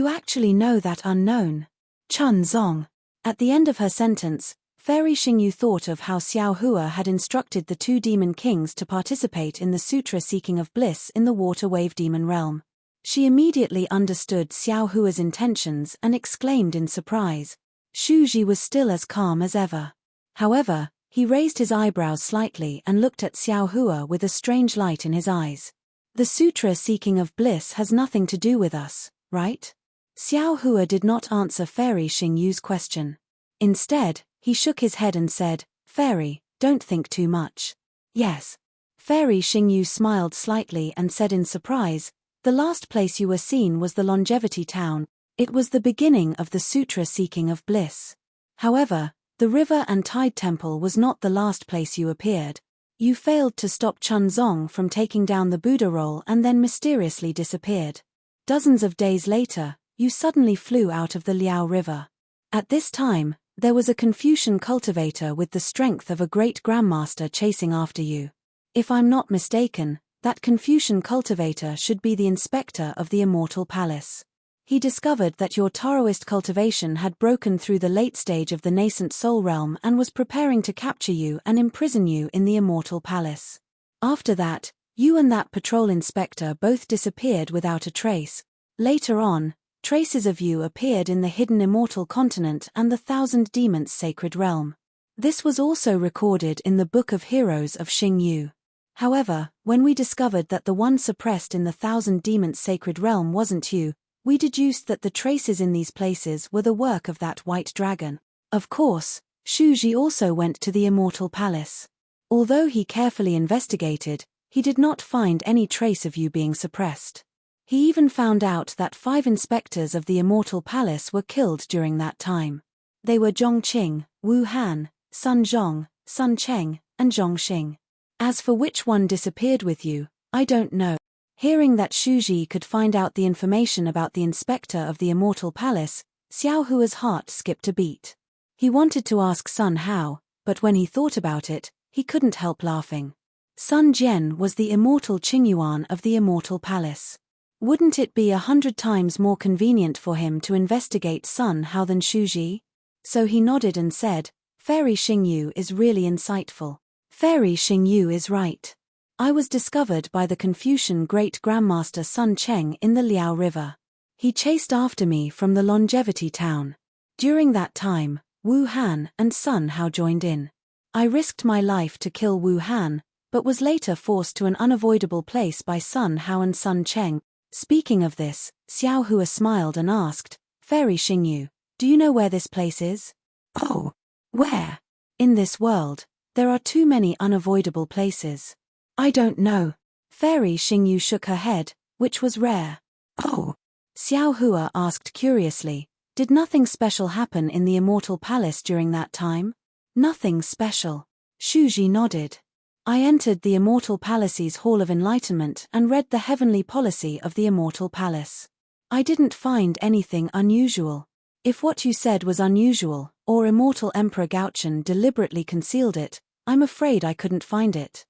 actually know that unknown Chun Zong." At the end of her sentence, Fairy Xingyu thought of how Xiao Hua had instructed the 2 demon kings to participate in the sutra-seeking of bliss in the water wave demon realm. She immediately understood Xiao Hua's intentions and exclaimed in surprise. Shuji was still as calm as ever. However, he raised his eyebrows slightly and looked at Xiao Hua with a strange light in his eyes. "The sutra-seeking of bliss has nothing to do with us, right?" Xiao Hua did not answer Fairy Xingyu's question. Instead, he shook his head and said, "Fairy, don't think too much." "Yes." Fairy Xingyu smiled slightly and said in surprise, "The last place you were seen was the Longevity Town. It was the beginning of the sutra-seeking of bliss. However, the River and Tide Temple was not the last place you appeared. You failed to stop Chun Zong from taking down the Buddha roll and then mysteriously disappeared. Dozens of days later, you suddenly flew out of the Liao River. At this time, there was a Confucian cultivator with the strength of a great grandmaster chasing after you. If I'm not mistaken, That Confucian cultivator should be the inspector of the immortal palace. He discovered that your Taoist cultivation had broken through the late stage of the nascent soul realm and was preparing to capture you and imprison you in the immortal palace. After that, you and that patrol inspector both disappeared without a trace. Later on, traces of you appeared in the hidden immortal continent and the Thousand Demons sacred realm. This was also recorded in the Book of Heroes of Xing Yu. However, when we discovered that the one suppressed in the Thousand Demons sacred realm wasn't you, we deduced that the traces in these places were the work of that white dragon. Of course, Shu Ji also went to the immortal palace. Although he carefully investigated, he did not find any trace of you being suppressed. He even found out that 5 inspectors of the immortal palace were killed during that time. They were Zhong Qing, Wu Han, Sun Zhong, Sun Cheng, and Zhong Xing. As for which one disappeared with you, I don't know. Hearing that Shu Ji could find out the information about the inspector of the immortal palace, Xiao Hua's heart skipped a beat. He wanted to ask Sun how, but when he thought about it, he couldn't help laughing. Sun Jian was the immortal Qingyuan of the immortal palace. Wouldn't it be 100 times more convenient for him to investigate Sun Hao than Shu Ji? So he nodded and said, Fairy Xingyu is really insightful. Fairy Xingyu is right. I was discovered by the Confucian great grandmaster Sun Cheng in the Liao River. He chased after me from the Longevity Town. During that time, Wu Han and Sun Hao joined in. I risked my life to kill Wu Han, but was later forced to an unavoidable place by Sun Hao and Sun Cheng. Speaking of this, Xiao Hua smiled and asked, Fairy Xingyu, do you know where this place is? Oh, where? In this world, there are too many unavoidable places. I don't know. Fairy Xingyu shook her head, which was rare. Oh. Xiao Hua asked curiously, did nothing special happen in the immortal palace during that time? Nothing special. Shu Ji nodded. I entered the immortal palace's Hall of Enlightenment and read the heavenly policy of the immortal palace. I didn't find anything unusual. If what you said was unusual, or immortal Emperor Gaochen deliberately concealed it, I'm afraid I couldn't find it.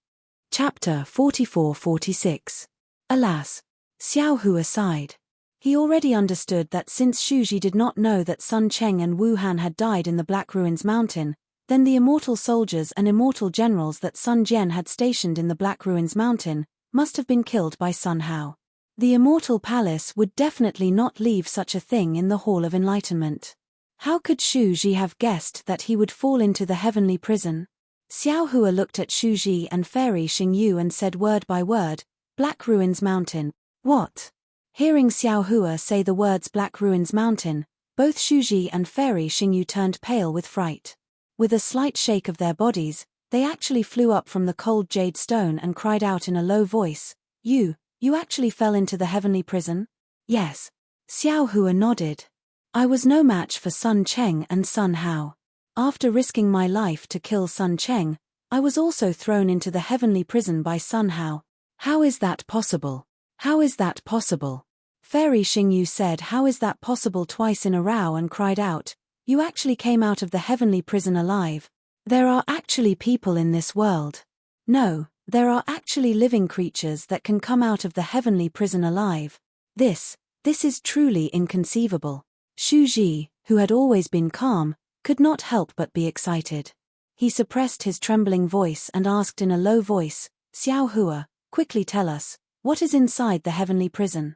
Chapter 44-46. Alas. Xiao Hua sighed. He already understood that since Shu Ji did not know that Sun Cheng and Wu Han had died in the Black Ruins Mountain, then the immortal soldiers and immortal generals that Sun Jian had stationed in the Black Ruins Mountain must have been killed by Sun Hao. The immortal palace would definitely not leave such a thing in the Hall of Enlightenment. How could Shu Ji have guessed that he would fall into the heavenly prison? Xiao Hua looked at Shu Ji and Fairy Xingyu and said word by word, Black Ruins Mountain. What? Hearing Xiao Hua say the words Black Ruins Mountain, both Shu Ji and Fairy Xingyu turned pale with fright. With a slight shake of their bodies, they actually flew up from the cold jade stone and cried out in a low voice, You actually fell into the heavenly prison? Yes. Xiao Hua nodded. I was no match for Sun Cheng and Sun Hao. After risking my life to kill Sun Cheng, I was also thrown into the heavenly prison by Sun Hao. How is that possible? How is that possible? Fairy Xingyu said how is that possible twice in a row and cried out, You actually came out of the heavenly prison alive. There are actually people in this world. No, there are actually living creatures that can come out of the heavenly prison alive. This is truly inconceivable. Shu Ji, who had always been calm, could not help but be excited. He suppressed his trembling voice and asked in a low voice, Xiao Hua, quickly tell us, what is inside the heavenly prison?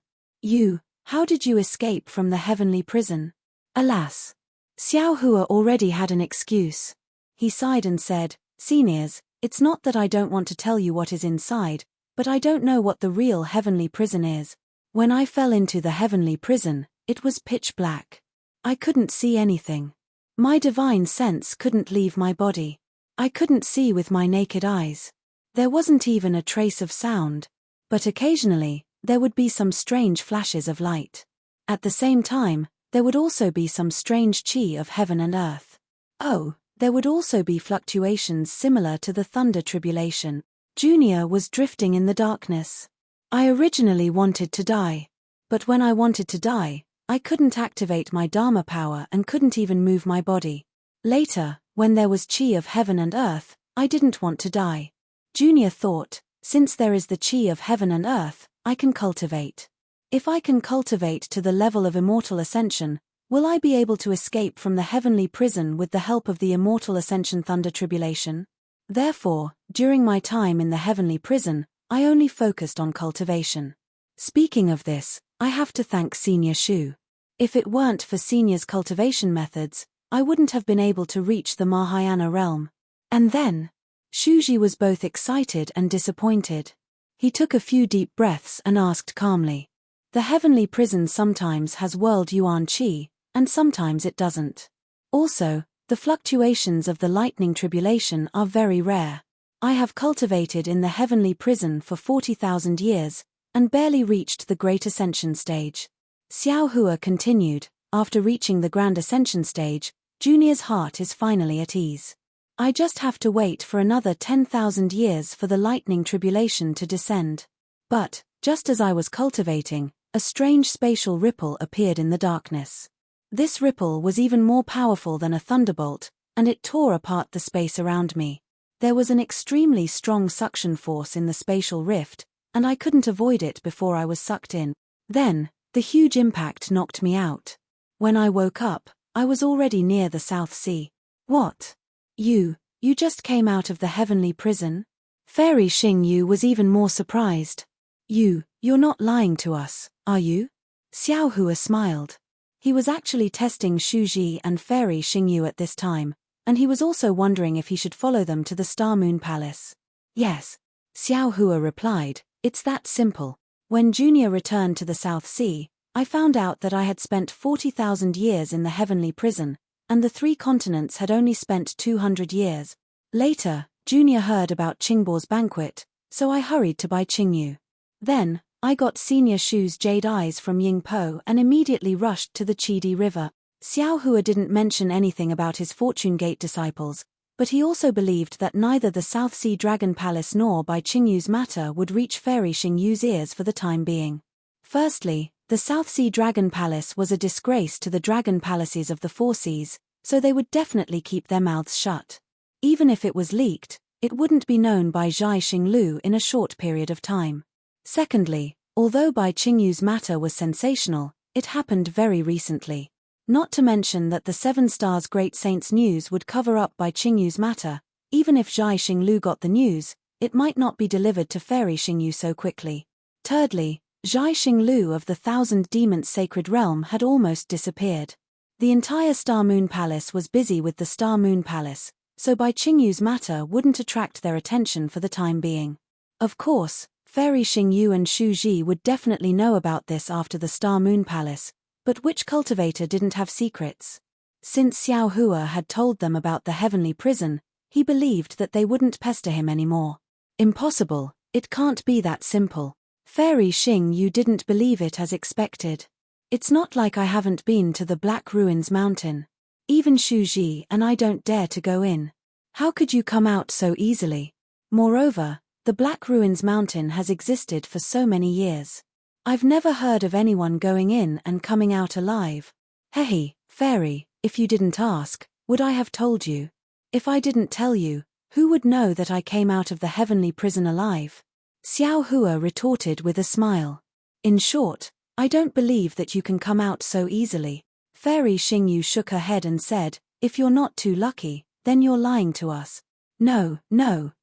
How did you escape from the heavenly prison? Alas. Xiao Hua already had an excuse. He sighed and said, Seniors, it's not that I don't want to tell you what is inside, but I don't know what the real heavenly prison is. When I fell into the heavenly prison, it was pitch black. I couldn't see anything. My divine sense couldn't leave my body. I couldn't see with my naked eyes. There wasn't even a trace of sound. But occasionally, there would be some strange flashes of light. At the same time, there would also be some strange chi of heaven and earth. Oh, there would also be fluctuations similar to the thunder tribulation. Junior was drifting in the darkness. I originally wanted to die. But when I wanted to die, I couldn't activate my Dharma power and couldn't even move my body. Later, when there was chi of heaven and earth, I didn't want to die. Junior thought, Since there is the chi of heaven and earth, I can cultivate. If I can cultivate to the level of immortal ascension, will I be able to escape from the heavenly prison with the help of the immortal ascension thunder tribulation? Therefore, during my time in the heavenly prison, I only focused on cultivation. Speaking of this, I have to thank Senior Shu. If it weren't for Senior's cultivation methods, I wouldn't have been able to reach the Mahayana realm. And then, Shuji was both excited and disappointed. He took a few deep breaths and asked calmly. The heavenly prison sometimes has world yuan qi, and sometimes it doesn't. Also, the fluctuations of the lightning tribulation are very rare. I have cultivated in the heavenly prison for 40,000 years, and barely reached the Great Ascension stage. Xiao Hua continued, after reaching the Grand Ascension stage, Junior's heart is finally at ease. I just have to wait for another 10,000 years for the lightning tribulation to descend. But, just as I was cultivating, a strange spatial ripple appeared in the darkness. This ripple was even more powerful than a thunderbolt, and it tore apart the space around me. There was an extremely strong suction force in the spatial rift, and I couldn't avoid it before I was sucked in. Then, the huge impact knocked me out. When I woke up, I was already near the South Sea. What? You just came out of the heavenly prison? Fairy Xing Yu was even more surprised. You're not lying to us, are you? Xiao Hua smiled. He was actually testing Shu Ji and Fairy Xing Yu at this time, and he was also wondering if he should follow them to the Star Moon Palace. Yes, Xiao Hua replied, it's that simple. When Junior returned to the South Sea, I found out that I had spent 40,000 years in the heavenly prison, and the 3 continents had only spent 200 years. Later, Junior heard about Qingbo's banquet, so I hurried to buy Qingyu. Then, I got Senior Shu's jade eyes from Yingpo and immediately rushed to the Chidi River. Xiao Hua didn't mention anything about his Fortune Gate disciples, but he also believed that neither the South Sea Dragon Palace nor Bai Qingyu's matter would reach Fairy Xing Yu's ears for the time being. Firstly, the South Sea Dragon Palace was a disgrace to the dragon palaces of the Four Seas, so they would definitely keep their mouths shut. Even if it was leaked, it wouldn't be known by Zhai Xinglu in a short period of time. Secondly, although Bai Qingyu's matter was sensational, it happened very recently. Not to mention that the Seven Stars Great Saint's news would cover up Bai Qingyu's matter. Even if Zhai Xinglu got the news, it might not be delivered to Fairy Xingyu so quickly. Thirdly, Zhai Xinglu of the Thousand Demons Sacred Realm had almost disappeared. The entire Star Moon Palace was busy with the Star Moon Palace, so Bai Qingyu's matter wouldn't attract their attention for the time being. Of course, Fairy Xingyu and Shu Ji would definitely know about this after the Star Moon Palace, but which cultivator didn't have secrets? Since Xiao Hua had told them about the heavenly prison, he believed that they wouldn't pester him anymore. Impossible, it can't be that simple. Fairy Xing Yu didn't believe it as expected. It's not like I haven't been to the Black Ruins Mountain. Even Shu Ji and I don't dare to go in. How could you come out so easily? Moreover, the Black Ruins Mountain has existed for so many years. I've never heard of anyone going in and coming out alive. Hey, Fairy, if you didn't ask, would I have told you? If I didn't tell you, who would know that I came out of the heavenly prison alive? Xiao Hua retorted with a smile. In short, I don't believe that you can come out so easily. Fairy Xingyu shook her head and said, if you're not too lucky, then you're lying to us. No,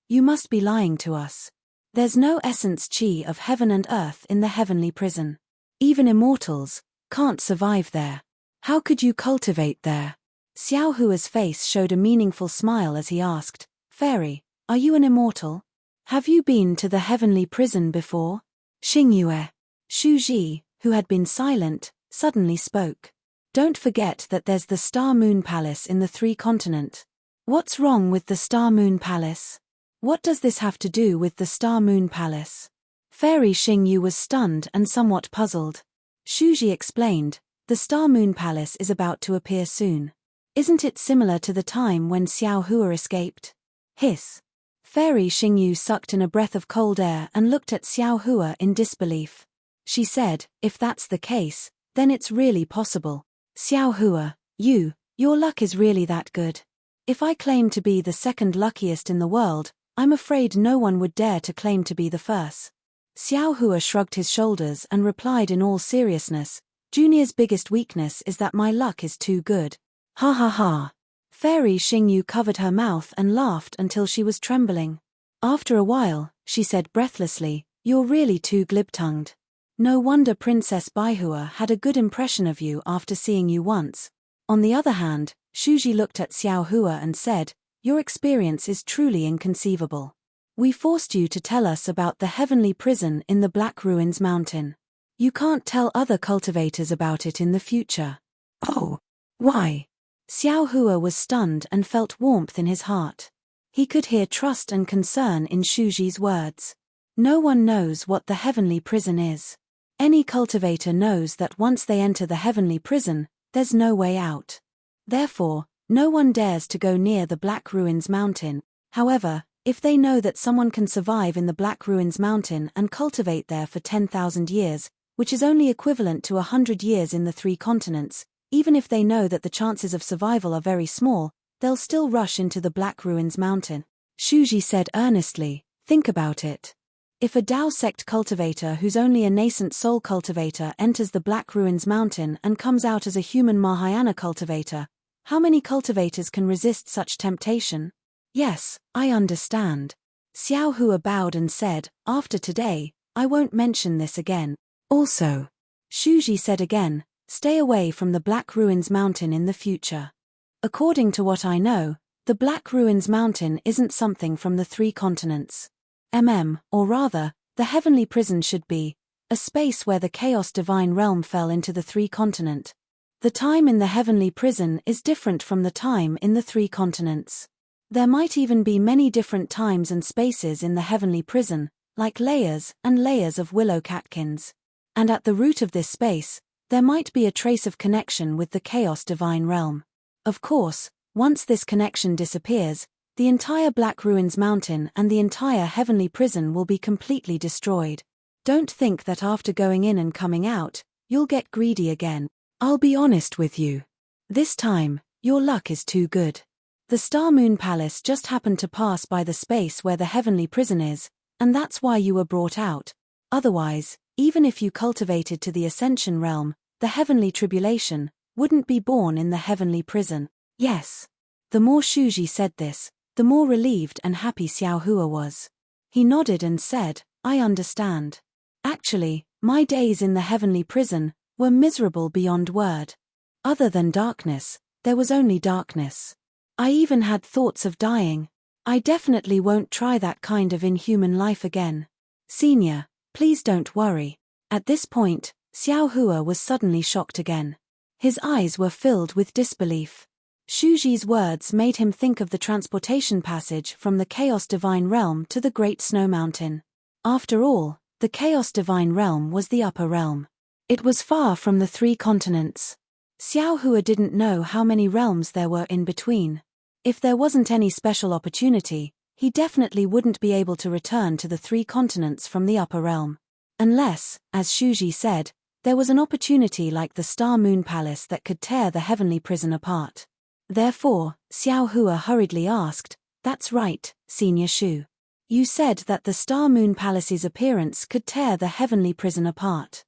you must be lying to us. There's no essence chi of heaven and earth in the heavenly prison. Even immortals can't survive there. How could you cultivate there? Xiao Hua's face showed a meaningful smile as he asked, Fairy, are you an immortal? Have you been to the heavenly prison before? Xingyue. Shu Ji, who had been silent, suddenly spoke. Don't forget that there's the Star Moon Palace in the 3 continents. What's wrong with the Star Moon Palace? What does this have to do with the Star Moon Palace? Fairy Xingyu was stunned and somewhat puzzled. Shu Ji explained, the Star Moon Palace is about to appear soon. Isn't it similar to the time when Xiao Hua escaped? Hiss. Fairy Xingyu sucked in a breath of cold air and looked at Xiao Hua in disbelief. She said, if that's the case, then it's really possible. Xiao Hua, your luck is really that good. If I claim to be the second luckiest in the world, I'm afraid no one would dare to claim to be the first. Xiao Hua shrugged his shoulders and replied in all seriousness, Junior's biggest weakness is that my luck is too good. Ha ha ha. Fairy Xingyu covered her mouth and laughed until she was trembling. After a while, she said breathlessly, you're really too glib-tongued. No wonder Princess Baihua had a good impression of you after seeing you once. On the other hand, Shuji looked at Xiao Hua and said, your experience is truly inconceivable. We forced you to tell us about the heavenly prison in the Black Ruins Mountain. You can't tell other cultivators about it in the future. Oh, why? Xiao Hua was stunned and felt warmth in his heart. He could hear trust and concern in Shuji's words. No one knows what the heavenly prison is. Any cultivator knows that once they enter the heavenly prison, there's no way out. Therefore, no one dares to go near the Black Ruins Mountain. However, if they know that someone can survive in the Black Ruins Mountain and cultivate there for 10,000 years, which is only equivalent to 100 years in the 3 continents, even if they know that the chances of survival are very small, they'll still rush into the Black Ruins Mountain. Shuji said earnestly, think about it. If a Dao sect cultivator who's only a nascent soul cultivator enters the Black Ruins Mountain and comes out as a human Mahayana cultivator, how many cultivators can resist such temptation? Yes, I understand. Xiao Hua bowed and said, after today, I won't mention this again. Also, Shuji said again, stay away from the Black Ruins Mountain in the future. According to what I know, the Black Ruins Mountain isn't something from the 3 continents. Or rather, the heavenly prison should be a space where the chaos divine realm fell into the 3 continent. The time in the heavenly prison is different from the time in the 3 continents. There might even be many different times and spaces in the heavenly prison, like layers and layers of willow catkins. And at the root of this space, there might be a trace of connection with the chaos divine realm. Of course, once this connection disappears, the entire Black Ruins Mountain and the entire heavenly prison will be completely destroyed. Don't think that after going in and coming out, you'll get greedy again. I'll be honest with you. This time, your luck is too good. The Star Moon Palace just happened to pass by the space where the heavenly prison is, and that's why you were brought out. Otherwise, even if you cultivated to the Ascension realm, the heavenly tribulation wouldn't be born in the heavenly prison. Yes. The more Shuji said this, the more relieved and happy Xiao Hua was. He nodded and said, I understand. Actually, my days in the heavenly prison were miserable beyond word. Other than darkness, there was only darkness. I even had thoughts of dying. I definitely won't try that kind of inhuman life again. Senior, please don't worry. At this point, Xiao Hua was suddenly shocked again. His eyes were filled with disbelief. Shuji's words made him think of the transportation passage from the Chaos Divine Realm to the Great Snow Mountain. After all, the Chaos Divine Realm was the upper realm. It was far from the 3 continents. Xiao Hua didn't know how many realms there were in between. If there wasn't any special opportunity, he definitely wouldn't be able to return to the 3 continents from the upper realm. Unless, as Shuji said, there was an opportunity like the Star Moon Palace that could tear the heavenly prison apart. Therefore, Xiao Hua hurriedly asked, that's right, Senior Shu. You said that the Star Moon Palace's appearance could tear the heavenly prison apart.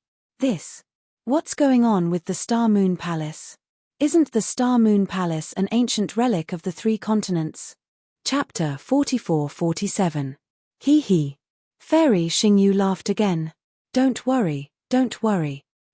What's going on with the Star Moon Palace? Isn't the Star Moon Palace an ancient relic of the 3 continents? Chapter 44-47. Hee hee. Fairy Xingyu laughed again. Don't worry.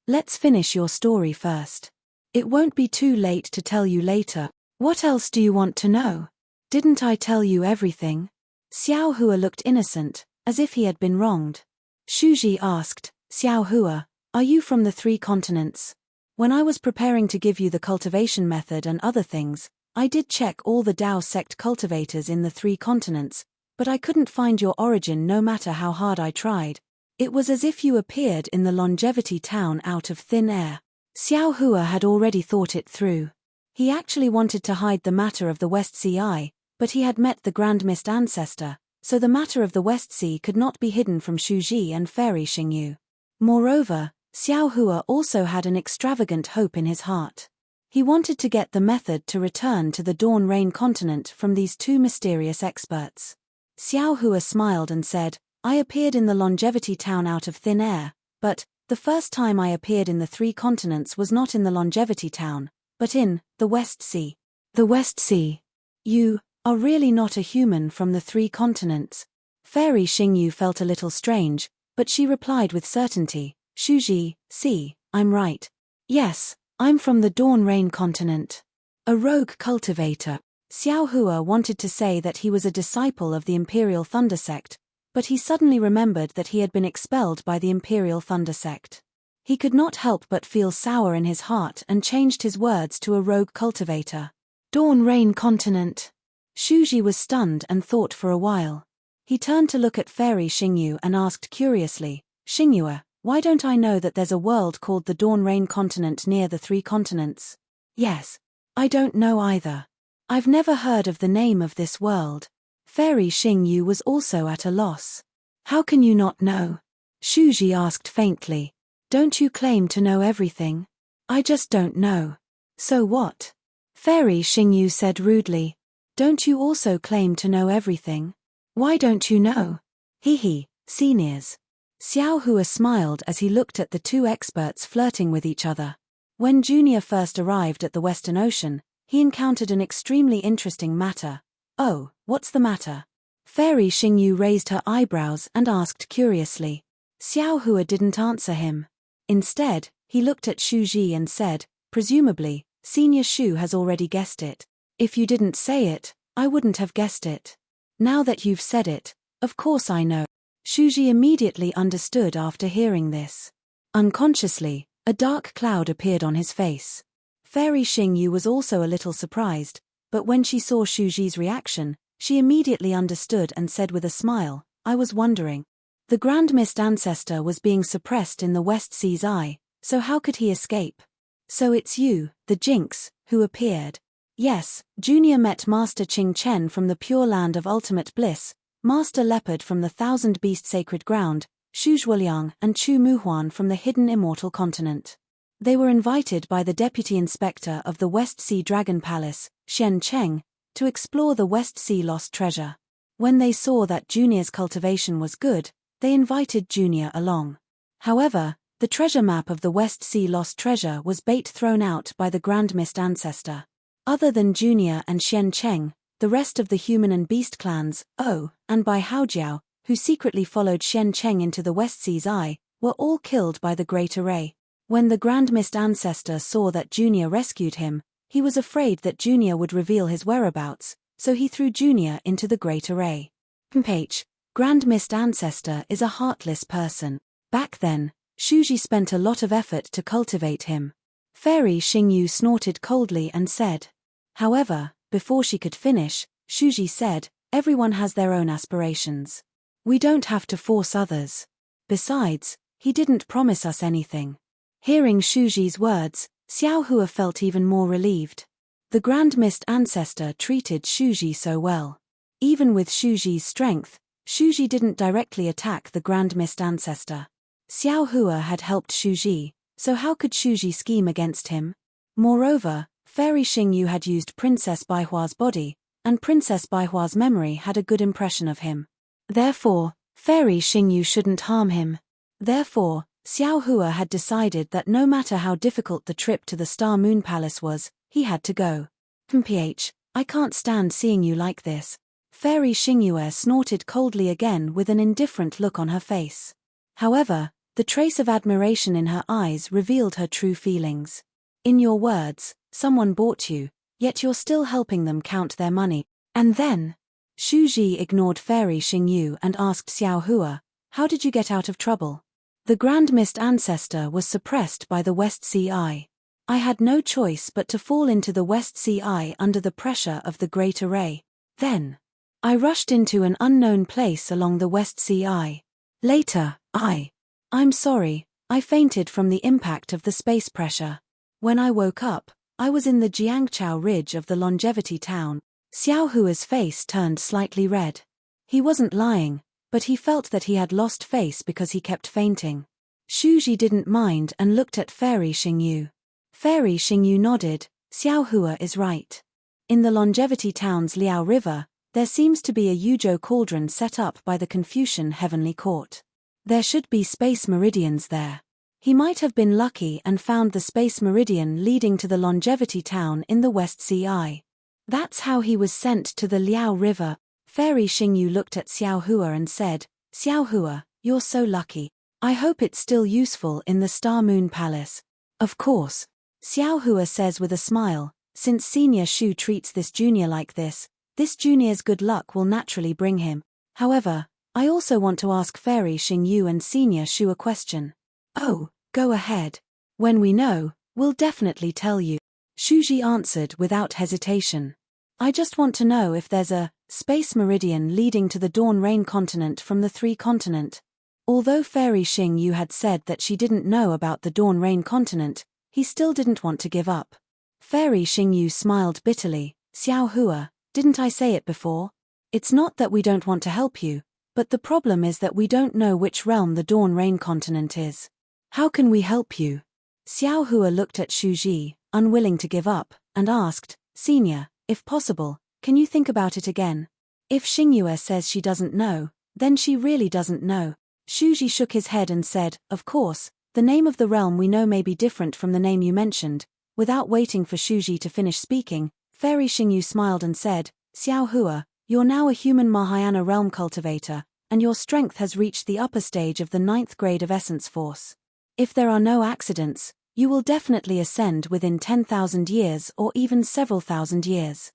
Let's finish your story first. It won't be too late to tell you later. What else do you want to know? Didn't I tell you everything? Xiao Hua looked innocent, as if he had been wronged. Shuji asked, Xiao Hua, are you from the 3 continents? When I was preparing to give you the cultivation method and other things, I did check all the Dao sect cultivators in the 3 continents, but I couldn't find your origin no matter how hard I tried. It was as if you appeared in the longevity town out of thin air. Xiao Hua had already thought it through. He actually wanted to hide the matter of the West Sea Eye, but he had met the Grand Mist Ancestor, so the matter of the West Sea could not be hidden from Shuji and Fairy Xingyu. Moreover, Xiao Hua also had an extravagant hope in his heart. He wanted to get the method to return to the Dawn Rain continent from these 2 mysterious experts. Xiao Hua smiled and said, I appeared in the longevity town out of thin air, but the first time I appeared in the 3 continents was not in the longevity town, but in the West Sea. The West Sea. You are really not a human from the 3 continents. Fairy Xingyu felt a little strange, but she replied with certainty, Shuji, see, I'm right. Yes, I'm from the Dawn Rain continent. A rogue cultivator. Xiao Hua wanted to say that he was a disciple of the Imperial Thunder Sect, but he suddenly remembered that he had been expelled by the Imperial Thunder Sect. He could not help but feel sour in his heart and changed his words to a rogue cultivator. Dawn Rain continent. Shuji was stunned and thought for a while. He turned to look at Fairy Xingyu and asked curiously, Xingyue, why don't I know that there's a world called the Dawn Rain continent near the 3 continents? Yes. I don't know either. I've never heard of the name of this world. Fairy Xingyu was also at a loss. How can you not know? Shuji asked faintly. Don't you claim to know everything? I just don't know. So what? Fairy Xingyu said rudely. Don't you also claim to know everything? Why don't you know? Hee, seniors. Xiao Hua smiled as he looked at the 2 experts flirting with each other. When Junior first arrived at the Western Ocean, he encountered an extremely interesting matter. Oh, what's the matter? Fairy Xingyu raised her eyebrows and asked curiously. Xiao Hua didn't answer him. Instead, he looked at Shu Ji and said, presumably, Senior Shu has already guessed it. If you didn't say it, I wouldn't have guessed it. Now that you've said it, of course I know. Shu Ji immediately understood after hearing this. Unconsciously, a dark cloud appeared on his face. Fairy Xingyu was also a little surprised, but when she saw Shu Ji's reaction, she immediately understood and said with a smile, I was wondering. The Grand Mist Ancestor was being suppressed in the West Sea's eye, so how could he escape? So it's you, the Jinx, who appeared. Yes, Junior met Master Qing Chen from the Pure Land of Ultimate Bliss, Master Leopard from the Thousand Beast Sacred Ground, Xu Zhuoliang and Chu Muhuan from the Hidden Immortal Continent. They were invited by the Deputy Inspector of the West Sea Dragon Palace, Xian Cheng, to explore the West Sea Lost Treasure. When they saw that Junior's cultivation was good, they invited Junior along. However, the treasure map of the West Sea Lost Treasure was bait thrown out by the Grand Mist Ancestor. Other than Junior and Xian Cheng, the rest of the human and beast clans, and by Haojiao, who secretly followed Xian Cheng into the West Sea's eye, were all killed by the Great Array. When the Grand Mist Ancestor saw that Junior rescued him, he was afraid that Junior would reveal his whereabouts, so he threw Junior into the Great Array. H. Grand Mist Ancestor is a heartless person. Back then, Shuji spent a lot of effort to cultivate him. Fairy Xingyu snorted coldly and said. However, before she could finish, Shuji said, everyone has their own aspirations. We don't have to force others. Besides, he didn't promise us anything. Hearing Shuji's words, Xiao Hua felt even more relieved. The Grand Mist Ancestor treated Shuji so well. Even with Shuji's strength, Shuji didn't directly attack the Grand Mist Ancestor. Xiao Hua had helped Shuji, so how could Shuji scheme against him? Moreover, Fairy Xingyu had used Princess Baihua's body, and Princess Baihua's memory had a good impression of him. Therefore, Fairy Xingyu shouldn't harm him. Therefore, Xiao Hua had decided that no matter how difficult the trip to the Star Moon Palace was, he had to go. I can't stand seeing you like this. Fairy Xingyu snorted coldly again with an indifferent look on her face. However, the trace of admiration in her eyes revealed her true feelings. In your words, someone bought you, yet you're still helping them count their money. And then? Shu Ji ignored Fairy Xingyu and asked Xiao Hua, how did you get out of trouble? The Grand Mist Ancestor was suppressed by the West Sea Eye. I had no choice but to fall into the West Sea Eye under the pressure of the Great Array. Then, I rushed into an unknown place along the West Sea Eye. Later, I'm sorry, I fainted from the impact of the space pressure. When I woke up, I was in the Jiangchao ridge of the Longevity Town. Xiao Hua's face turned slightly red. He wasn't lying, but he felt that he had lost face because he kept fainting. Shu Ji didn't mind and looked at Fairy Xingyu. Fairy Xingyu nodded, Xiao Hua is right. In the Longevity Town's Liao River, There seems to be a Yuzhou cauldron set up by the Confucian heavenly court. There should be space meridians there. He might have been lucky and found the space meridian leading to the longevity town in the West Sea. That's how he was sent to the Liao River. Fairy Xingyu looked at Xiaohua and said, Xiaohua, you're so lucky. I hope it's still useful in the Star Moon Palace. Of course. Xiaohua says with a smile, since Senior Shu treats this junior like this junior's good luck will naturally bring him. However, I also want to ask Fairy Xingyu and Senior Shu a question. Oh, go ahead. When we know, we'll definitely tell you. Shuji answered without hesitation. I just want to know if there's a space meridian leading to the Dawn Rain continent from the 3 continent. Although Fairy Xingyu had said that she didn't know about the Dawn Rain continent, he still didn't want to give up. Fairy Xingyu smiled bitterly. Xiaohua, didn't I say it before? It's not that we don't want to help you, but the problem is that we don't know which realm the Dawn Rain continent is. How can we help you? Xiaohua looked at Shuji, unwilling to give up, and asked, Senior, if possible, can you think about it again? If Xingyue says she doesn't know, then she really doesn't know. Shuji shook his head and said, of course, the name of the realm we know may be different from the name you mentioned. Without waiting for Shuji to finish speaking, Fairy Xingyu smiled and said, Xiaohua, you're now a human Mahayana realm cultivator, and your strength has reached the upper stage of the 9th grade of essence force. If there are no accidents, you will definitely ascend within 10,000 years or even several thousand years.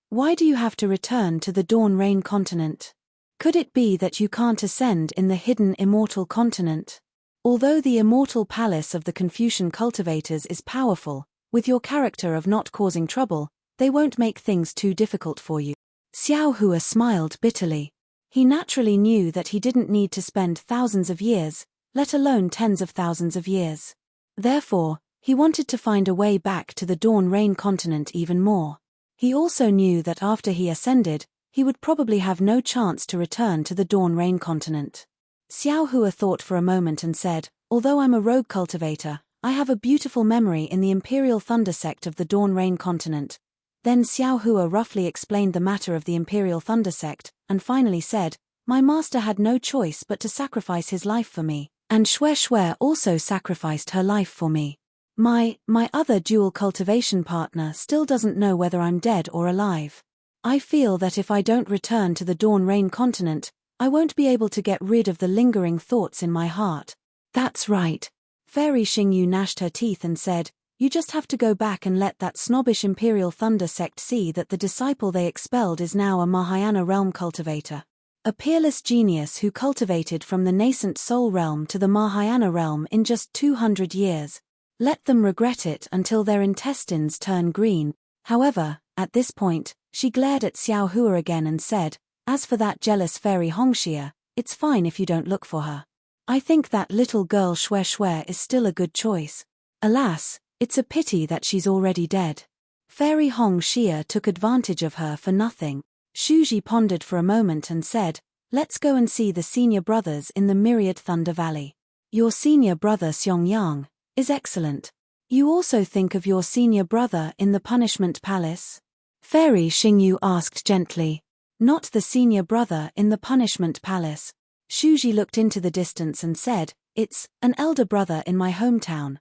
Why do you have to return to the Dawn Rain continent? Could it be that you can't ascend in the hidden immortal continent? Although the immortal palace of the Confucian cultivators is powerful, with your character of not causing trouble, they won't make things too difficult for you. Xiaohua smiled bitterly. He naturally knew that he didn't need to spend thousands of years, let alone tens of thousands of years. Therefore, he wanted to find a way back to the Dawn Rain continent even more. He also knew that after he ascended, he would probably have no chance to return to the Dawn Rain continent. Xiaohua thought for a moment and said, although I'm a rogue cultivator, I have a beautiful memory in the Imperial Thunder sect of the Dawn Rain continent. Then Xiaohua roughly explained the matter of the Imperial Thunder sect, and finally said, my master had no choice but to sacrifice his life for me, and Xue also sacrificed her life for me. My other dual cultivation partner still doesn't know whether I'm dead or alive. I feel that if I don't return to the Dawn Rain continent, I won't be able to get rid of the lingering thoughts in my heart. That's right. Fairy Xingyu gnashed her teeth and said, you just have to go back and let that snobbish Imperial Thunder sect see that the disciple they expelled is now a Mahayana realm cultivator. A peerless genius who cultivated from the nascent soul realm to the Mahayana realm in just 200 years. Let them regret it until their intestines turn green. However, at this point, she glared at Xiaohua again and said, as for that jealous fairy Hongxia, it's fine if you don't look for her. I think that little girl Xue is still a good choice. Alas, it's a pity that she's already dead. Fairy Hongxia took advantage of her for nothing. Shuji pondered for a moment and said, let's go and see the senior brothers in the Myriad Thunder Valley. Your senior brother Xiangyang is excellent. You also think of your senior brother in the Punishment Palace? Fairy Xingyu asked gently. Not the senior brother in the Punishment Palace. Shuji looked into the distance and said, it's an elder brother in my hometown.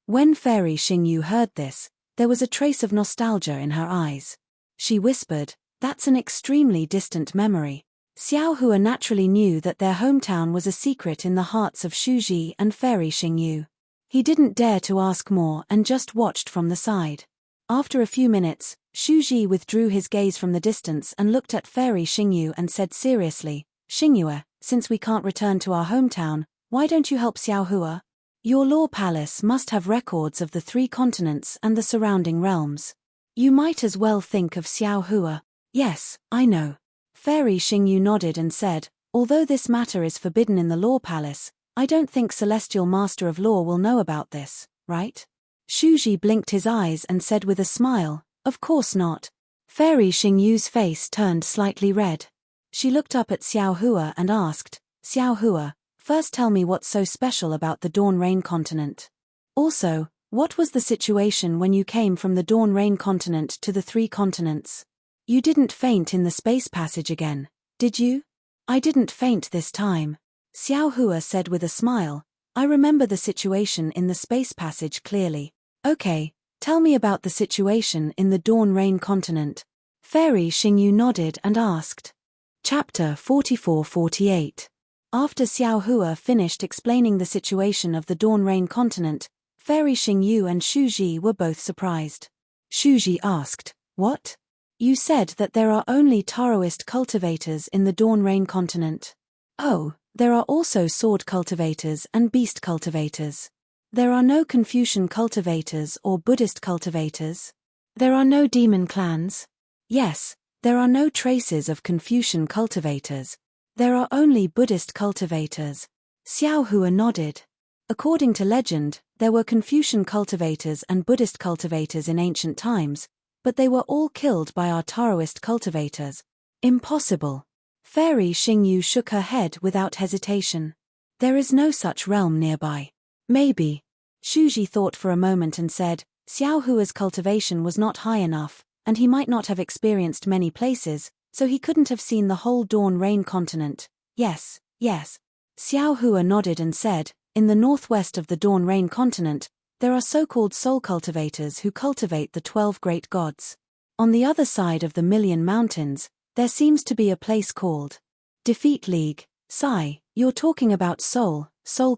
When Fairy Xingyu heard this, there was a trace of nostalgia in her eyes. She whispered, that's an extremely distant memory. Xiaohua naturally knew that their hometown was a secret in the hearts of Shuji and Fairy Xingyu. He didn't dare to ask more and just watched from the side. After a few minutes, Shuji withdrew his gaze from the distance and looked at Fairy Xingyu and said seriously, Xingyue, since we can't return to our hometown, why don't you help Xiaohua? Your law palace must have records of the 3 continents and the surrounding realms. You might as well think of Xiaohua. Yes, I know. Fairy Xingyu nodded and said, although this matter is forbidden in the law palace, I don't think Celestial Master of Law will know about this, right? Shuji blinked his eyes and said with a smile, of course not. Fairy Xingyu's face turned slightly red. She looked up at Xiaohua and asked, Xiaohua, first tell me what's so special about the Dawn Rain continent. Also, what was the situation when you came from the Dawn Rain continent to the 3 continents? You didn't faint in the space passage again, did you? I didn't faint this time, Xiao Hua said with a smile. I remember the situation in the space passage clearly. Okay, tell me about the situation in the Dawn Rain continent. Fairy Xingyu nodded and asked. Chapter 44-48. After Xiao Hua finished explaining the situation of the Dawn Rain continent, Fairy Xingyu and Shu Ji were both surprised. Shu Ji asked, What? You said that there are only Taoist cultivators in the Dawn Rain continent. Oh, there are also sword cultivators and beast cultivators. There are no Confucian cultivators or Buddhist cultivators. There are no demon clans. Yes, there are no traces of Confucian cultivators. There are only Buddhist cultivators. Xiao Hua nodded. According to legend, there were Confucian cultivators and Buddhist cultivators in ancient times, but they were all killed by our Taoist cultivators. Impossible. Fairy Xingyu shook her head without hesitation. There is no such realm nearby. Maybe. Shu Ji thought for a moment and said, Xiao Hua's cultivation was not high enough, and he might not have experienced many places, so he couldn't have seen the whole Dawn Rain continent. Yes, yes. Xiao Hua nodded and said, in the northwest of the Dawn Rain continent, there are so-called soul cultivators who cultivate the 12 great gods. On the other side of the Million Mountains, there seems to be a place called Defeat League. Sai, you're talking about soul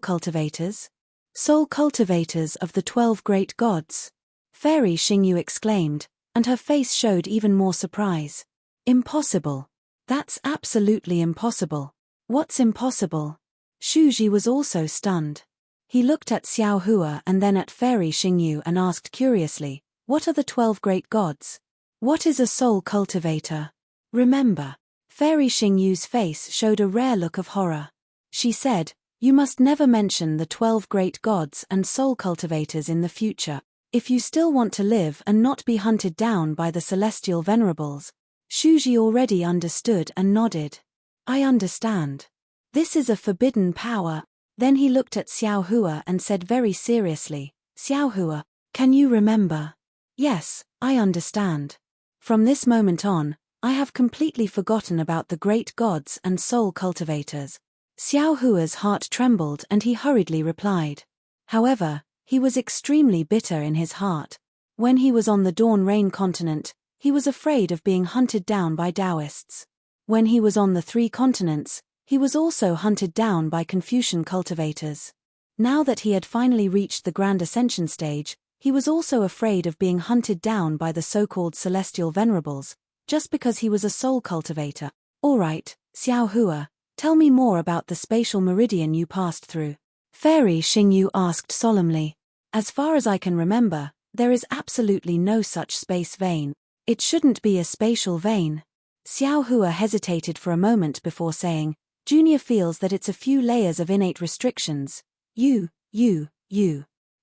cultivators? Soul cultivators of the 12 great gods. Fairy Xingyu exclaimed, and her face showed even more surprise. Impossible. That's absolutely impossible. What's impossible? Shu Ji was also stunned. He looked at Xiao Hua and then at Fairy Xingyu and asked curiously, what are the 12 great gods? What is a soul cultivator? Remember. Fairy Xingyu's face showed a rare look of horror. She said, you must never mention the 12 great gods and soul cultivators in the future, if you still want to live and not be hunted down by the celestial venerables. Shu Ji already understood and nodded. I understand. This is a forbidden power. Then he looked at Xiao Hua and said very seriously, Xiao Hua, can you remember? Yes, I understand. From this moment on, I have completely forgotten about the great gods and soul cultivators. Xiao Hua's heart trembled and he hurriedly replied. However, he was extremely bitter in his heart. When he was on the Dawn Rain continent, he was afraid of being hunted down by Taoists. When he was on the 3 continents, he was also hunted down by Confucian cultivators. Now that he had finally reached the Grand Ascension stage, he was also afraid of being hunted down by the so-called celestial venerables, just because he was a soul cultivator. All right, Xiao Hua, tell me more about the spatial meridian you passed through. Fairy Xingyu asked solemnly. As far as I can remember, there is absolutely no such space vein. It shouldn't be a spatial vein. Xiao Hua hesitated for a moment before saying, Junior feels that it's a few layers of innate restrictions. You.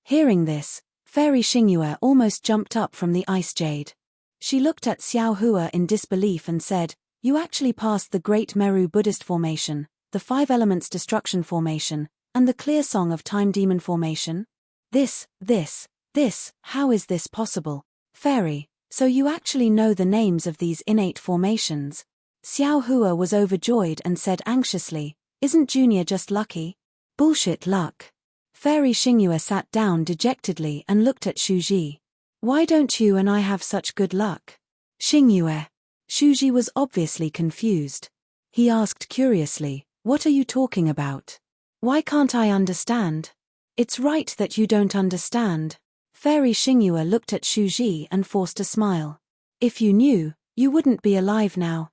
Hearing this, Fairy Xingyu almost jumped up from the ice jade. She looked at Xiao Hua in disbelief and said, you actually passed the Great Meru Buddhist Formation, the 5 Elements Destruction Formation, and the Clear Song of Time Demon Formation? This, how is this possible? Fairy, so you actually know the names of these innate formations? Xiao Hua was overjoyed and said anxiously, isn't Junior just lucky? Bullshit luck. Fairy Xingyu sat down dejectedly and looked at Shu Ji. Why don't you and I have such good luck? Xingyu. Shu Ji was obviously confused. He asked curiously, what are you talking about? Why can't I understand? It's right that you don't understand. Fairy Xingyu looked at Shu Ji and forced a smile. If you knew, you wouldn't be alive now.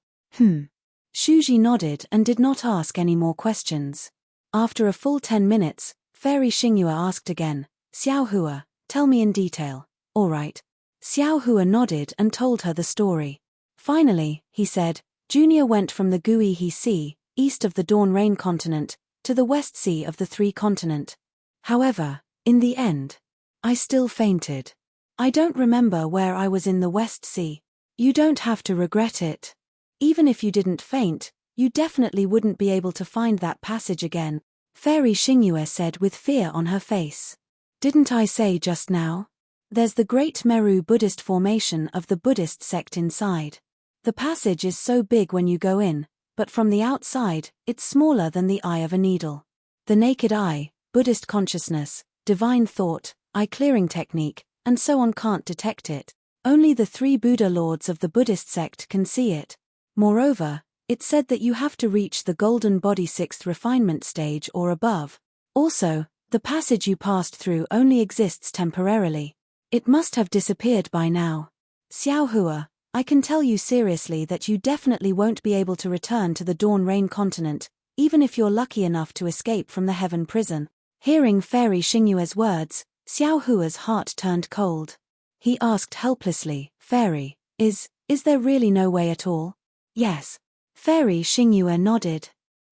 Shu Ji nodded and did not ask any more questions. After a full 10 minutes, Fairy Xingyu asked again, Xiao Hua, tell me in detail. All right. Xiao Hua nodded and told her the story. Finally, he said, Junior went from the Guihe Sea, east of the Dawn Rain continent, to the West Sea of the 3 continent. However, in the end, I still fainted. I don't remember where I was in the West Sea. You don't have to regret it. Even if you didn't faint, you definitely wouldn't be able to find that passage again, Fairy Xingyu said with fear on her face. Didn't I say just now? There's the Great Meru Buddhist Formation of the Buddhist sect inside. The passage is so big when you go in, but from the outside, it's smaller than the eye of a needle. The naked eye, Buddhist consciousness, divine thought, eye-clearing technique, and so on can't detect it. Only the 3 Buddha lords of the Buddhist sect can see it. Moreover, it's said that you have to reach the golden body 6th refinement stage or above. Also, the passage you passed through only exists temporarily. It must have disappeared by now. Xiao Hua, I can tell you seriously that you definitely won't be able to return to the Dawn Rain continent, even if you're lucky enough to escape from the heaven prison. Hearing Fairy Xingyue's words, Xiao Hua's heart turned cold. He asked helplessly, Fairy, is there really no way at all? Yes. Fairy Xingyue nodded.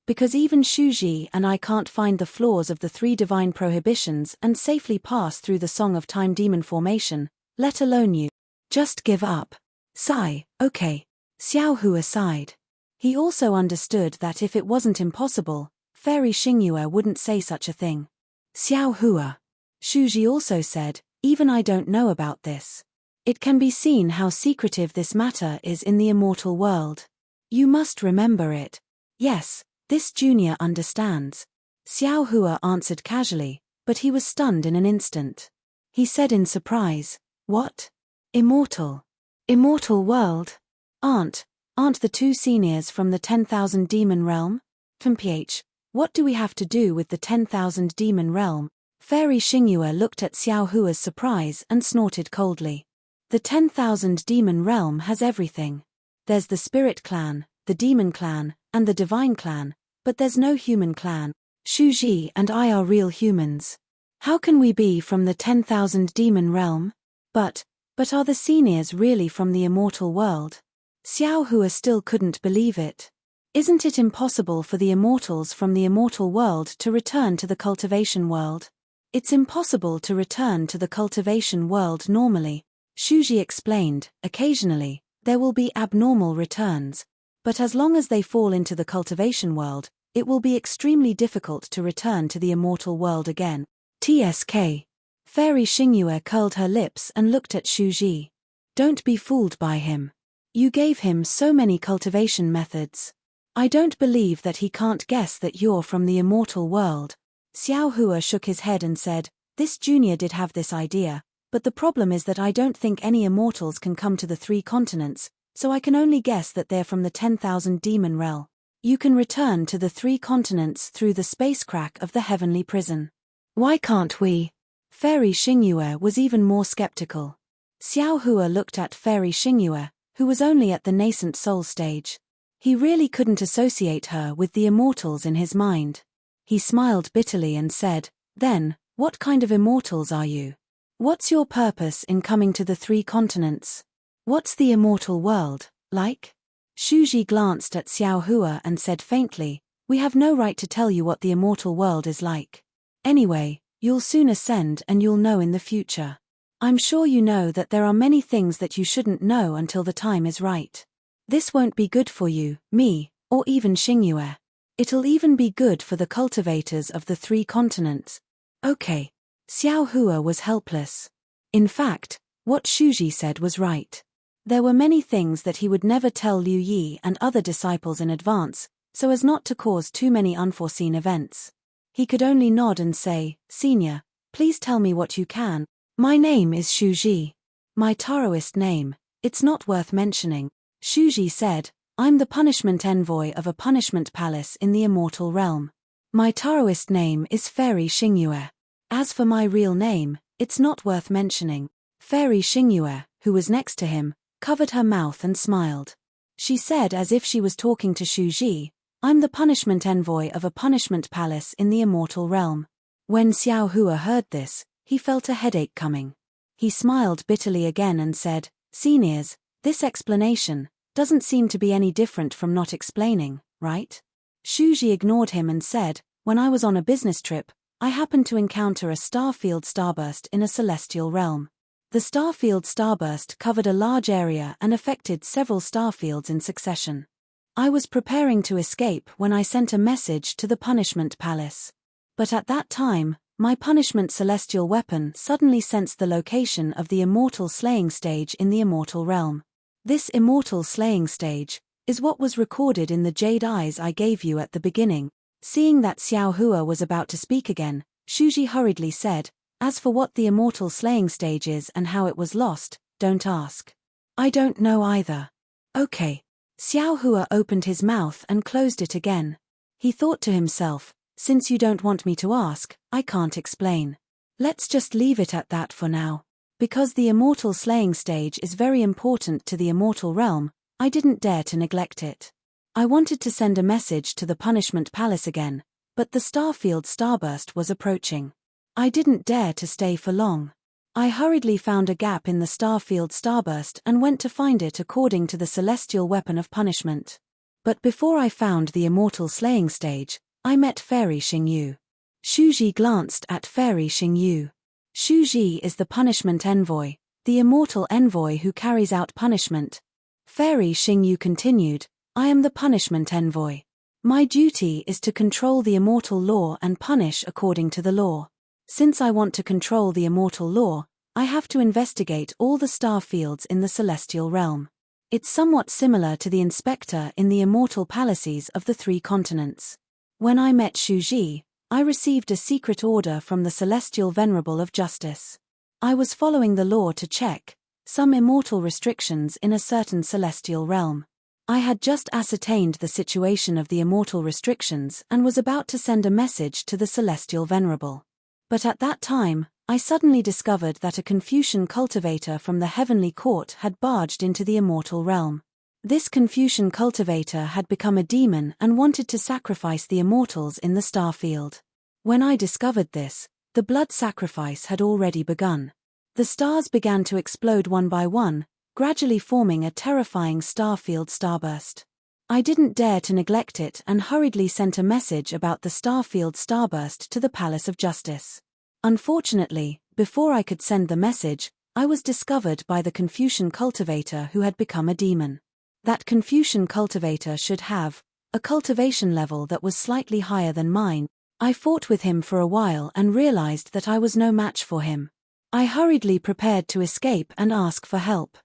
Because even Shuji and I can't find the flaws of the 3 divine prohibitions and safely pass through the Song of Time demon formation, let alone you. Just give up. Sigh, okay. Xiao Hua sighed. He also understood that if it wasn't impossible, Fairy Xingyue wouldn't say such a thing. Xiao Hua. Shuji also said, even I don't know about this. It can be seen how secretive this matter is in the immortal world. You must remember it. Yes, this junior understands. Xiao Hua answered casually, but he was stunned in an instant. He said in surprise, what? Immortal? Immortal world? Aren't the 2 seniors from the 10,000 demon realm? Ph, what do we have to do with the 10,000 demon realm? Fairy Xingyue looked at Xiao Hua's surprise and snorted coldly. The 10,000 demon realm has everything. There's the spirit clan, the demon clan, and the divine clan, but there's no human clan. Shuji and I are real humans. How can we be from the 10,000 demon realm? But are the seniors really from the immortal world? Xiao Hua still couldn't believe it. Isn't it impossible for the immortals from the immortal world to return to the cultivation world? It's impossible to return to the cultivation world normally. Shuji explained, occasionally, there will be abnormal returns. But as long as they fall into the cultivation world, it will be extremely difficult to return to the immortal world again. TSK. Fairy Xingyue curled her lips and looked at Shuji. Don't be fooled by him. You gave him so many cultivation methods. I don't believe that he can't guess that you're from the immortal world. Xiao Hua shook his head and said, this junior did have this idea, but the problem is that I don't think any immortals can come to the 3 continents, so I can only guess that they're from the 10,000 demon realm. You can return to the 3 continents through the space crack of the heavenly prison. Why can't we? Fairy Xingyue was even more skeptical. Xiao Hua looked at Fairy Xingyue, who was only at the nascent soul stage. He really couldn't associate her with the immortals in his mind. He smiled bitterly and said, then, what kind of immortals are you? What's your purpose in coming to the 3 continents? What's the immortal world like? Shuji glanced at Xiao Hua and said faintly, we have no right to tell you what the immortal world is like. Anyway, you'll soon ascend and you'll know in the future. I'm sure you know that there are many things that you shouldn't know until the time is right. This won't be good for you, me, or even Xingyue. It'll even be good for the cultivators of the 3 continents. Okay. Xiao Hua was helpless. In fact, what Shuji said was right. There were many things that he would never tell Liu Yi and other disciples in advance, so as not to cause too many unforeseen events. He could only nod and say, Senior, please tell me what you can. My name is Shuji. My Taoist name, it's not worth mentioning. Shuji said, I'm the punishment envoy of a punishment palace in the immortal realm. My Taoist name is Fairy Xingyue. As for my real name, it's not worth mentioning. Fairy Xingyue, who was next to him, covered her mouth and smiled. She said as if she was talking to Shuji, I'm the punishment envoy of a punishment palace in the immortal realm. When Xiao Hua heard this, he felt a headache coming. He smiled bitterly again and said, Seniors, this explanation doesn't seem to be any different from not explaining, right? Shuji ignored him and said, when I was on a business trip, I happened to encounter a starfield starburst in a celestial realm. The starfield starburst covered a large area and affected several starfields in succession. I was preparing to escape when I sent a message to the punishment palace. But at that time, my punishment celestial weapon suddenly sensed the location of the immortal slaying stage in the immortal realm. This immortal slaying stage is what was recorded in the jade eyes I gave you at the beginning. Seeing that Xiao Hua was about to speak again, Shuji hurriedly said, "As for what the immortal slaying stage is and how it was lost, don't ask. I don't know either." Okay. Xiao Hua opened his mouth and closed it again. He thought to himself, since you don't want me to ask, I can't explain. Let's just leave it at that for now. Because the immortal slaying stage is very important to the immortal realm, I didn't dare to neglect it. I wanted to send a message to the Punishment Palace again, but the Starfield starburst was approaching. I didn't dare to stay for long. I hurriedly found a gap in the Starfield starburst and went to find it according to the celestial weapon of punishment. But before I found the immortal slaying stage, I met Fairy Xingyu. Shuji glanced at Fairy Xingyu. Shuji is the punishment envoy, the immortal envoy who carries out punishment. Fairy Xingyu continued, I am the punishment envoy. My duty is to control the immortal law and punish according to the law. Since I want to control the immortal law, I have to investigate all the star fields in the celestial realm. It's somewhat similar to the inspector in the immortal palaces of the 3 continents. When I met Shuji, I received a secret order from the Celestial Venerable of Justice. I was following the law to check some immortal restrictions in a certain celestial realm. I had just ascertained the situation of the immortal restrictions and was about to send a message to the Celestial Venerable. But at that time, I suddenly discovered that a Confucian cultivator from the heavenly court had barged into the immortal realm. This Confucian cultivator had become a demon and wanted to sacrifice the immortals in the starfield. When I discovered this, the blood sacrifice had already begun. The stars began to explode one by one, gradually forming a terrifying starfield starburst. I didn't dare to neglect it and hurriedly sent a message about the starfield starburst to the Palace of Justice. Unfortunately, before I could send the message, I was discovered by the Confucian cultivator who had become a demon. That Confucian cultivator should have a cultivation level that was slightly higher than mine. I fought with him for a while and realized that I was no match for him. I hurriedly prepared to escape and ask for help.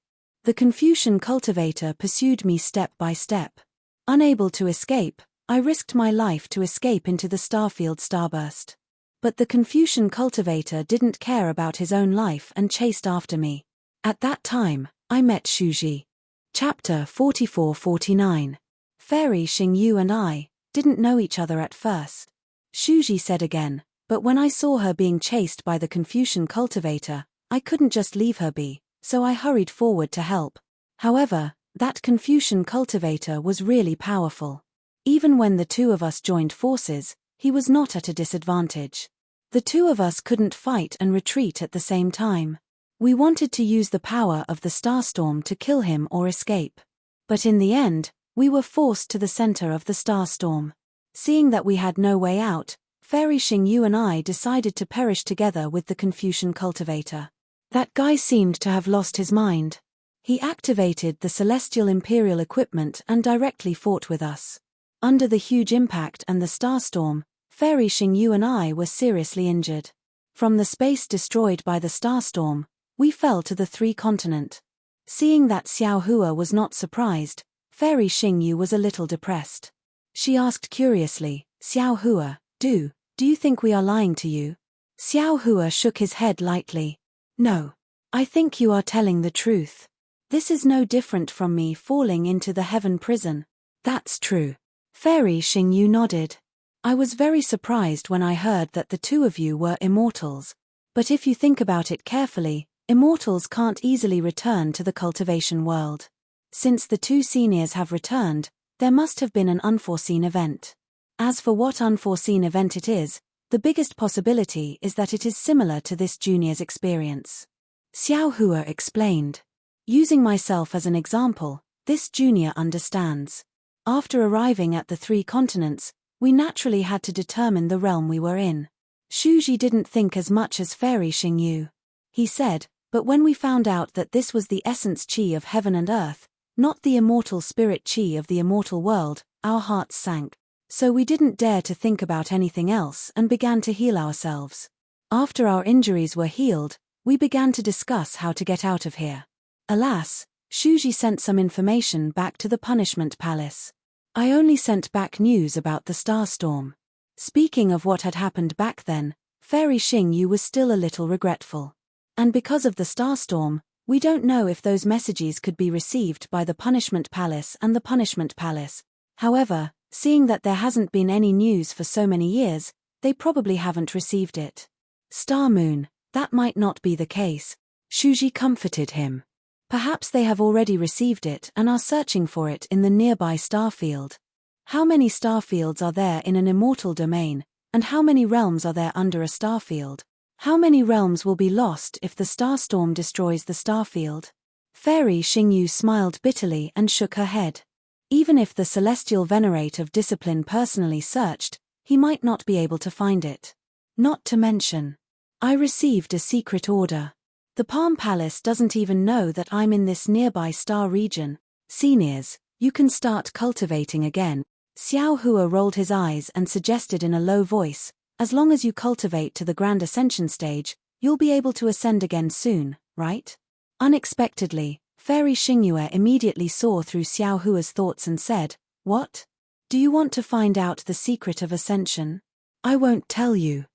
The Confucian cultivator pursued me step by step. Unable to escape, I risked my life to escape into the starfield starburst. But the Confucian cultivator didn't care about his own life and chased after me. At that time, I met Shuji. Chapter 44-49. Fairy Xingyu and I didn't know each other at first. Shuji said again, but when I saw her being chased by the Confucian cultivator, I couldn't just leave her be, so I hurried forward to help. However, that Confucian cultivator was really powerful. Even when the 2 of us joined forces, he was not at a disadvantage. The 2 of us couldn't fight and retreat at the same time. We wanted to use the power of the starstorm to kill him or escape. But in the end, we were forced to the center of the starstorm. Seeing that we had no way out, Fairy Xingyu and I decided to perish together with the Confucian cultivator. That guy seemed to have lost his mind. He activated the celestial imperial equipment and directly fought with us. Under the huge impact and the starstorm, Fairy Xingyu and I were seriously injured. From the space destroyed by the starstorm, we fell to the 3 continent. Seeing that Xiao Hua was not surprised, Fairy Xingyu was a little depressed. She asked curiously, Xiao Hua, do you think we are lying to you? Xiao Hua shook his head lightly. No. I think you are telling the truth. This is no different from me falling into the heaven prison. That's true. Fairy Xingyu nodded. I was very surprised when I heard that the 2 of you were immortals. But if you think about it carefully, immortals can't easily return to the cultivation world. Since the 2 seniors have returned, there must have been an unforeseen event. As for what unforeseen event it is, the biggest possibility is that it is similar to this junior's experience. Xiao Hua explained. Using myself as an example, this junior understands. After arriving at the 3 continents, we naturally had to determine the realm we were in. Shuji didn't think as much as Fairy Xingyu. He said, but when we found out that this was the essence chi of heaven and earth, not the immortal spirit chi of the immortal world, our hearts sank. So we didn't dare to think about anything else and began to heal ourselves. After our injuries were healed, we began to discuss how to get out of here. Alas, Shuji sent some information back to the punishment palace. I only sent back news about the star storm. Speaking of what had happened back then, Fairy Xingyu was still a little regretful. And because of the star storm, we don't know if those messages could be received by the punishment palace and the punishment palace. However, seeing that there hasn't been any news for so many years, they probably haven't received it. Star Moon, that might not be the case. Shuji comforted him. Perhaps they have already received it and are searching for it in the nearby star field. How many star fields are there in an immortal domain, and how many realms are there under a star field? How many realms will be lost if the star storm destroys the star field? Fairy Xingyu smiled bitterly and shook her head. Even if the celestial venerate of discipline personally searched, he might not be able to find it. Not to mention, I received a secret order. The Palm Palace doesn't even know that I'm in this nearby star region. Seniors, you can start cultivating again. Xiao Hua rolled his eyes and suggested in a low voice, as long as you cultivate to the Grand Ascension stage, you'll be able to ascend again soon, right? Unexpectedly, Fairy Xingyue immediately saw through Xiao Hua's thoughts and said, "What? Do you want to find out the secret of ascension? I won't tell you."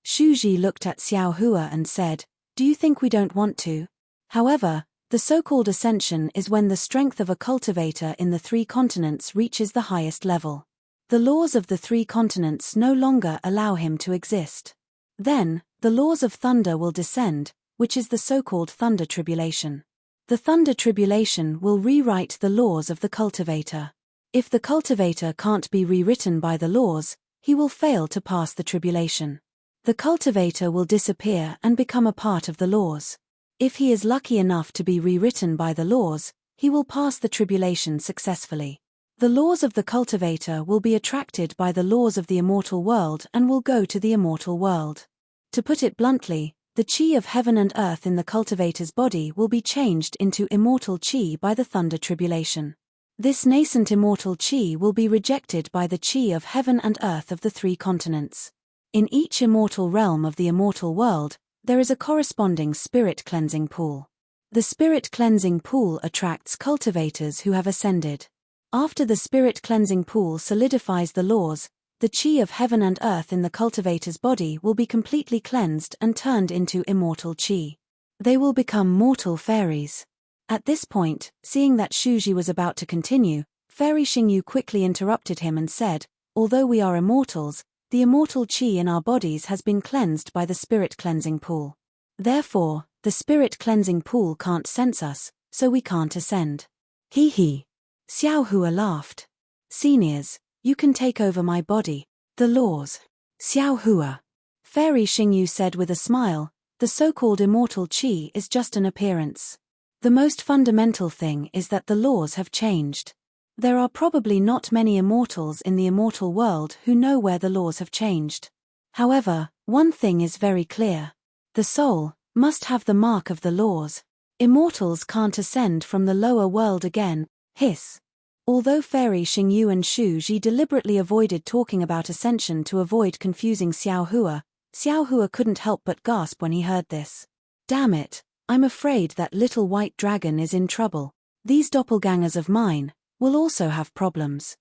Shuji looked at Xiao Hua and said, "Do you think we don't want to?" However, the so-called ascension is when the strength of a cultivator in the 3 continents reaches the highest level. The laws of the 3 continents no longer allow him to exist. Then, the laws of thunder will descend, which is the so-called thunder tribulation. The thunder tribulation will rewrite the laws of the cultivator. If the cultivator can't be rewritten by the laws, he will fail to pass the tribulation. The cultivator will disappear and become a part of the laws. If he is lucky enough to be rewritten by the laws, he will pass the tribulation successfully. The laws of the cultivator will be attracted by the laws of the immortal world and will go to the immortal world. To put it bluntly, the chi of heaven and earth in the cultivator's body will be changed into immortal chi by the thunder tribulation. This nascent immortal chi will be rejected by the chi of heaven and earth of the 3 continents. In each immortal realm of the immortal world, there is a corresponding spirit cleansing pool. The spirit cleansing pool attracts cultivators who have ascended. After the spirit cleansing pool solidifies the laws, the chi of heaven and earth in the cultivator's body will be completely cleansed and turned into immortal chi. They will become mortal fairies. At this point, seeing that Shuji was about to continue, Fairy Xingyu quickly interrupted him and said, "Although we are immortals, the immortal chi in our bodies has been cleansed by the spirit cleansing pool. Therefore, the spirit cleansing pool can't sense us, so we can't ascend." Hee hee. Xiao Hua laughed. "Seniors, you can take over my body. The laws." Xiao Hua. Fairy Xingyu said with a smile, "The so-called immortal chi is just an appearance. The most fundamental thing is that the laws have changed. There are probably not many immortals in the immortal world who know where the laws have changed. However, one thing is very clear. The soul must have the mark of the laws. Immortals can't ascend from the lower world again." Hiss. Although Fairy Xingyu and Shu Ji deliberately avoided talking about ascension to avoid confusing Xiao Hua couldn't help but gasp when he heard this. "Damn it, I'm afraid that little white dragon is in trouble. These doppelgangers of mine will also have problems."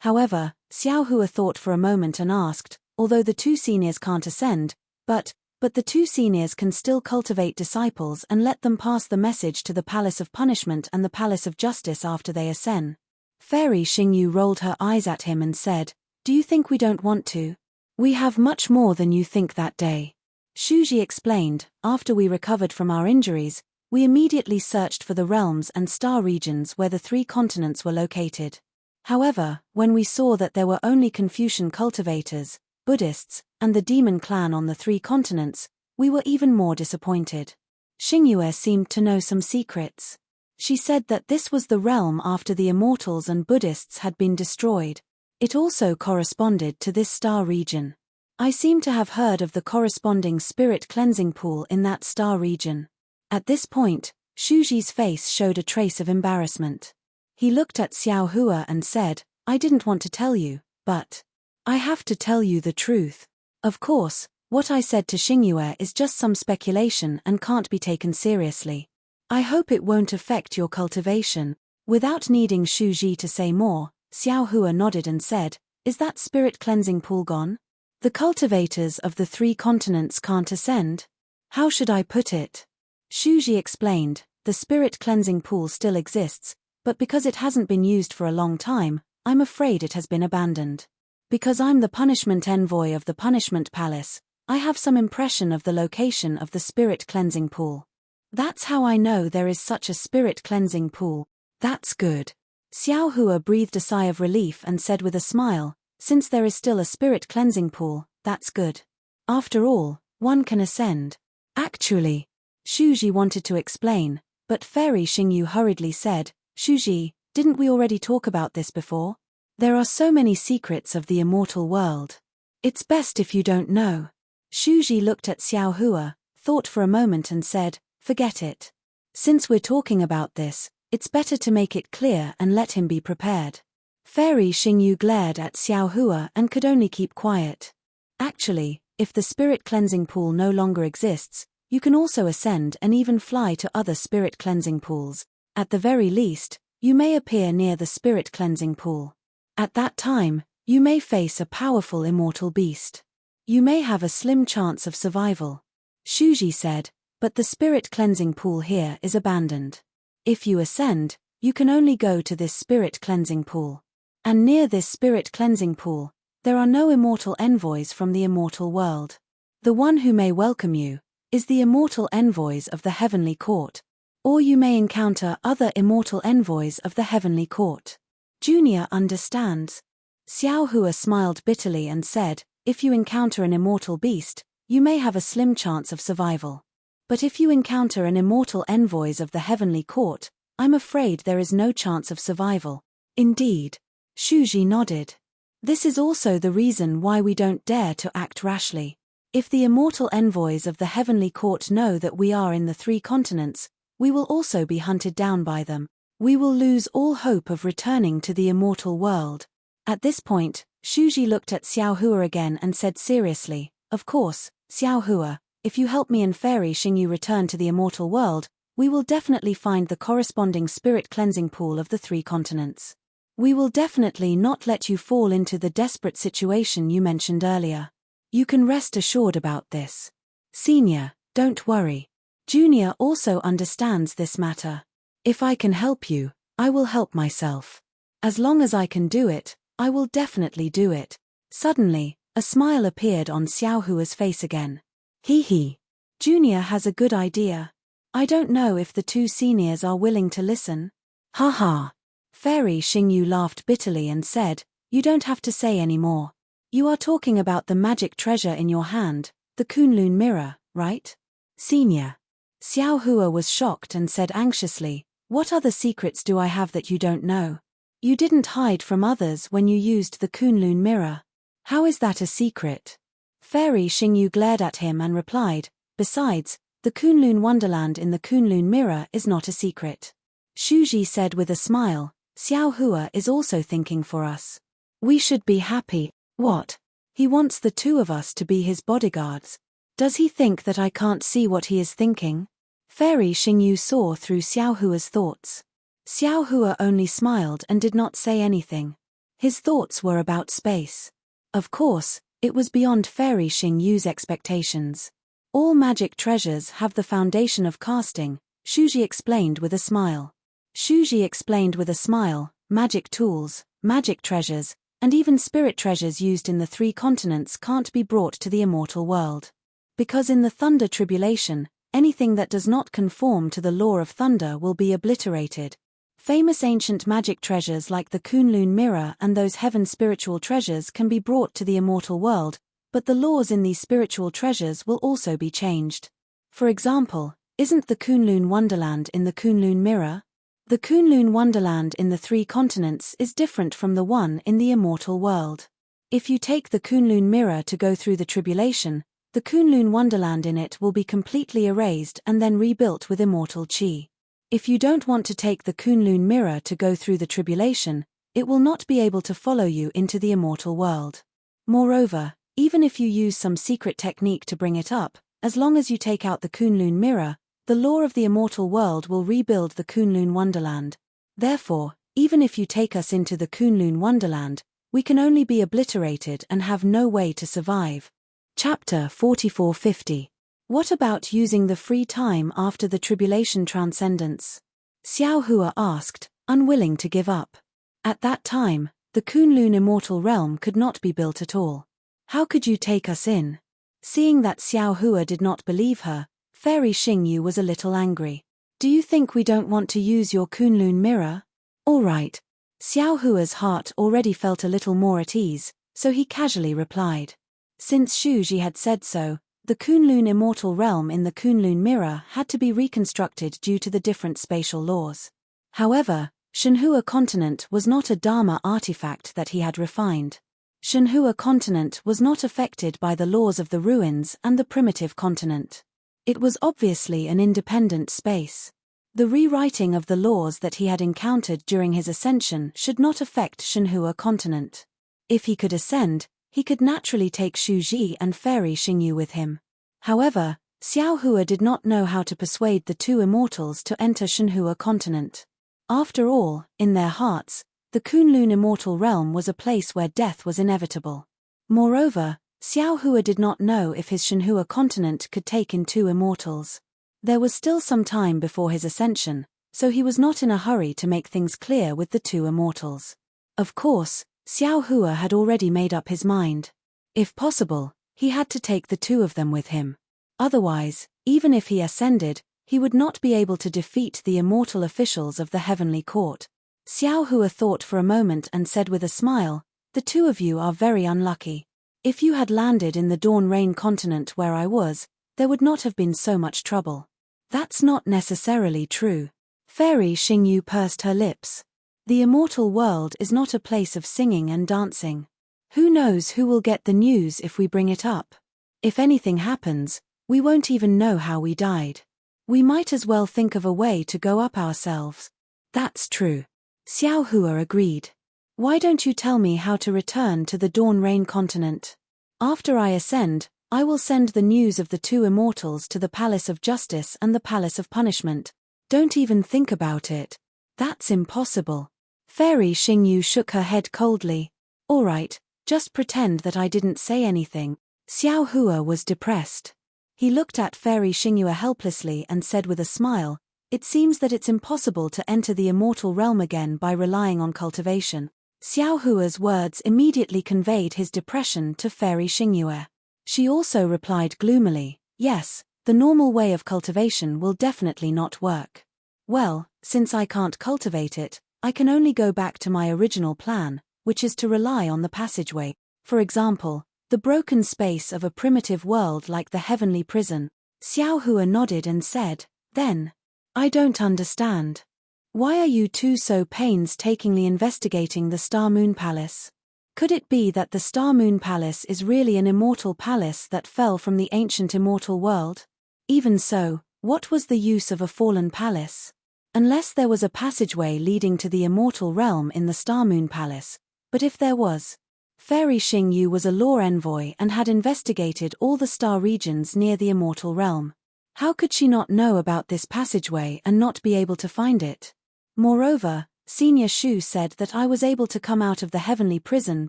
However, Xiao Hua thought for a moment and asked, "Although the 2 seniors can't ascend, but the 2 seniors can still cultivate disciples and let them pass the message to the Palace of Punishment and the Palace of Justice after they ascend." Fairy Xingyu rolled her eyes at him and said, "Do you think we don't want to? We have much more than you think that day." Shuji explained, "After we recovered from our injuries, we immediately searched for the realms and star regions where the 3 continents were located. However, when we saw that there were only Confucian cultivators, Buddhists, and the demon clan on the 3 continents, we were even more disappointed." Xingyue seemed to know some secrets. She said that this was the realm after the immortals and Buddhists had been destroyed. It also corresponded to this star region. I seem to have heard of the corresponding spirit cleansing pool in that star region. At this point, Shuji's face showed a trace of embarrassment. He looked at Xiao Hua and said, "I didn't want to tell you, but I have to tell you the truth. Of course, what I said to Xingyue is just some speculation and can't be taken seriously. I hope it won't affect your cultivation. Without needing Shu Ji to say more, Xiao Hua nodded and said, is that spirit cleansing pool gone? The cultivators of the 3 continents can't ascend? How should I put it? Shu Ji explained, the spirit cleansing pool still exists, but because it hasn't been used for a long time, I'm afraid it has been abandoned. Because I'm the punishment envoy of the punishment palace, I have some impression of the location of the spirit cleansing pool. That's how I know there is such a spirit cleansing pool. That's good. Xiao Hua breathed a sigh of relief and said with a smile, since there is still a spirit cleansing pool, that's good. After all, one can ascend. Actually, Shu Ji wanted to explain, but Fairy Xingyu hurriedly said, Shu Ji, didn't we already talk about this before? There are so many secrets of the immortal world. It's best if you don't know. Shu Ji looked at Xiao Hua, thought for a moment and said, forget it. Since we're talking about this, it's better to make it clear and let him be prepared. Fairy Xingyu glared at Xiao Hua and could only keep quiet. Actually, if the spirit cleansing pool no longer exists, you can also ascend and even fly to other spirit cleansing pools. At the very least, you may appear near the spirit cleansing pool. At that time, you may face a powerful immortal beast. You may have a slim chance of survival. Shu Ji said, but the spirit cleansing pool here is abandoned. If you ascend, you can only go to this spirit cleansing pool. And near this spirit cleansing pool, there are no immortal envoys from the immortal world. The one who may welcome you is the immortal envoys of the heavenly court. Or you may encounter other immortal envoys of the heavenly court. Junior understands. Xiao Hua smiled bitterly and said, if you encounter an immortal beast, you may have a slim chance of survival. But if you encounter an immortal envoys of the heavenly court, I'm afraid there is no chance of survival. Indeed. Shu Ji nodded. This is also the reason why we don't dare to act rashly. If the immortal envoys of the heavenly court know that we are in the 3 continents, we will also be hunted down by them. We will lose all hope of returning to the immortal world. At this point, Shu Ji looked at Xiao Hua again and said seriously, of course, Xiao Hua, if you help me and Fairy Xingyu return to the immortal world, we will definitely find the corresponding spirit cleansing pool of the 3 continents. We will definitely not let you fall into the desperate situation you mentioned earlier. You can rest assured about this. Senior, don't worry. Junior also understands this matter. If I can help you, I will help myself. As long as I can do it, I will definitely do it. Suddenly, a smile appeared on Xiao Hua's face again. Hee. Junior has a good idea. I don't know if the 2 seniors are willing to listen. Ha ha. Fairy Xingyu laughed bitterly and said, you don't have to say any more. You are talking about the magic treasure in your hand, the Kunlun mirror, right? Senior. Xiao Hua was shocked and said anxiously, what other secrets do I have that you don't know? You didn't hide from others when you used the Kunlun mirror. How is that a secret? Fairy Xingyu glared at him and replied, besides, the Kunlun wonderland in the Kunlun mirror is not a secret. Shu Ji said with a smile, Xiao Hua is also thinking for us. We should be happy. What? He wants the 2 of us to be his bodyguards. Does he think that I can't see what he is thinking? Fairy Xingyu saw through Xiao Hua's thoughts. Xiao Hua only smiled and did not say anything. His thoughts were about space. Of course, it was beyond Fairy Xingyu's expectations. All magic treasures have the foundation of casting, Shu Ji explained with a smile. Shu Ji explained with a smile, magic tools, magic treasures, and even spirit treasures used in the 3 continents can't be brought to the immortal world. Because in the Thunder Tribulation, anything that does not conform to the law of thunder will be obliterated. Famous ancient magic treasures like the Kunlun mirror and those heaven spiritual treasures can be brought to the immortal world, but the laws in these spiritual treasures will also be changed. For example, isn't the Kunlun wonderland in the Kunlun mirror? The Kunlun wonderland in the 3 continents is different from the one in the immortal world. If you take the Kunlun mirror to go through the tribulation, the Kunlun wonderland in it will be completely erased and then rebuilt with immortal chi. If you don't want to take the Kunlun mirror to go through the tribulation, it will not be able to follow you into the immortal world. Moreover, even if you use some secret technique to bring it up, as long as you take out the Kunlun mirror, The law of the immortal world will rebuild the Kunlun wonderland. Therefore, even if you take us into the Kunlun wonderland, we can only be obliterated and have no way to survive. Chapter 4450. What about using the free time after the tribulation transcendence? Xiao Hua asked, unwilling to give up. At that time, the Kunlun immortal realm could not be built at all. How could you take us in? Seeing that Xiao Hua did not believe her, Fairy Xingyu was a little angry. Do you think we don't want to use your Kunlun mirror? All right. Xiao Hua's heart already felt a little more at ease, so he casually replied. Since Shu Ji had said so, the Kunlun immortal realm in the Kunlun mirror had to be reconstructed due to the different spatial laws. However, Shenhua continent was not a Dharma artifact that he had refined. Shenhua continent was not affected by the laws of the ruins and the primitive continent. It was obviously an independent space. The rewriting of the laws that he had encountered during his ascension should not affect Shenhua continent. If he could ascend, he could naturally take Shu Ji and Fairy Xingyu with him. However, Xiao Hua did not know how to persuade the two immortals to enter Shenhua continent. After all, in their hearts, the Kunlun immortal realm was a place where death was inevitable. Moreover, Xiao Hua did not know if his Shenhua continent could take in two immortals. There was still some time before his ascension, so he was not in a hurry to make things clear with the two immortals. Of course, Xiao Hua had already made up his mind. If possible, he had to take the two of them with him. Otherwise, even if he ascended, he would not be able to defeat the immortal officials of the heavenly court. Xiao Hua thought for a moment and said with a smile, "The two of you are very unlucky. If you had landed in the Dawn Rain continent where I was, there would not have been so much trouble." That's not necessarily true. Fairy Xingyu pursed her lips. The immortal world is not a place of singing and dancing. Who knows who will get the news if we bring it up? If anything happens, we won't even know how we died. We might as well think of a way to go up ourselves. That's true. Xiao Hua agreed. Why don't you tell me how to return to the Dawn Rain continent? After I ascend, I will send the news of the two immortals to the Palace of Justice and the Palace of Punishment. Don't even think about it. That's impossible. Fairy Xingyu shook her head coldly. All right, just pretend that I didn't say anything. Xiao Hua was depressed. He looked at Fairy Xingyu helplessly and said with a smile, "It seems that it's impossible to enter the immortal realm again by relying on cultivation." Xiao Hua's words immediately conveyed his depression to Fairy Xingyu. She also replied gloomily, "Yes, the normal way of cultivation will definitely not work." Well, since I can't cultivate it, I can only go back to my original plan, which is to rely on the passageway. For example, the broken space of a primitive world like the heavenly prison. Xiao Hua nodded and said, "Then, I don't understand. Why are you two so painstakingly investigating the Star Moon Palace? Could it be that the Star Moon Palace is really an immortal palace that fell from the ancient immortal world? Even so, what was the use of a fallen palace? Unless there was a passageway leading to the immortal realm in the Star Moon Palace, but if there was..." Fairy Xingyu was a law envoy and had investigated all the star regions near the immortal realm. How could she not know about this passageway and not be able to find it? Moreover, Senior Shu said that I was able to come out of the heavenly prison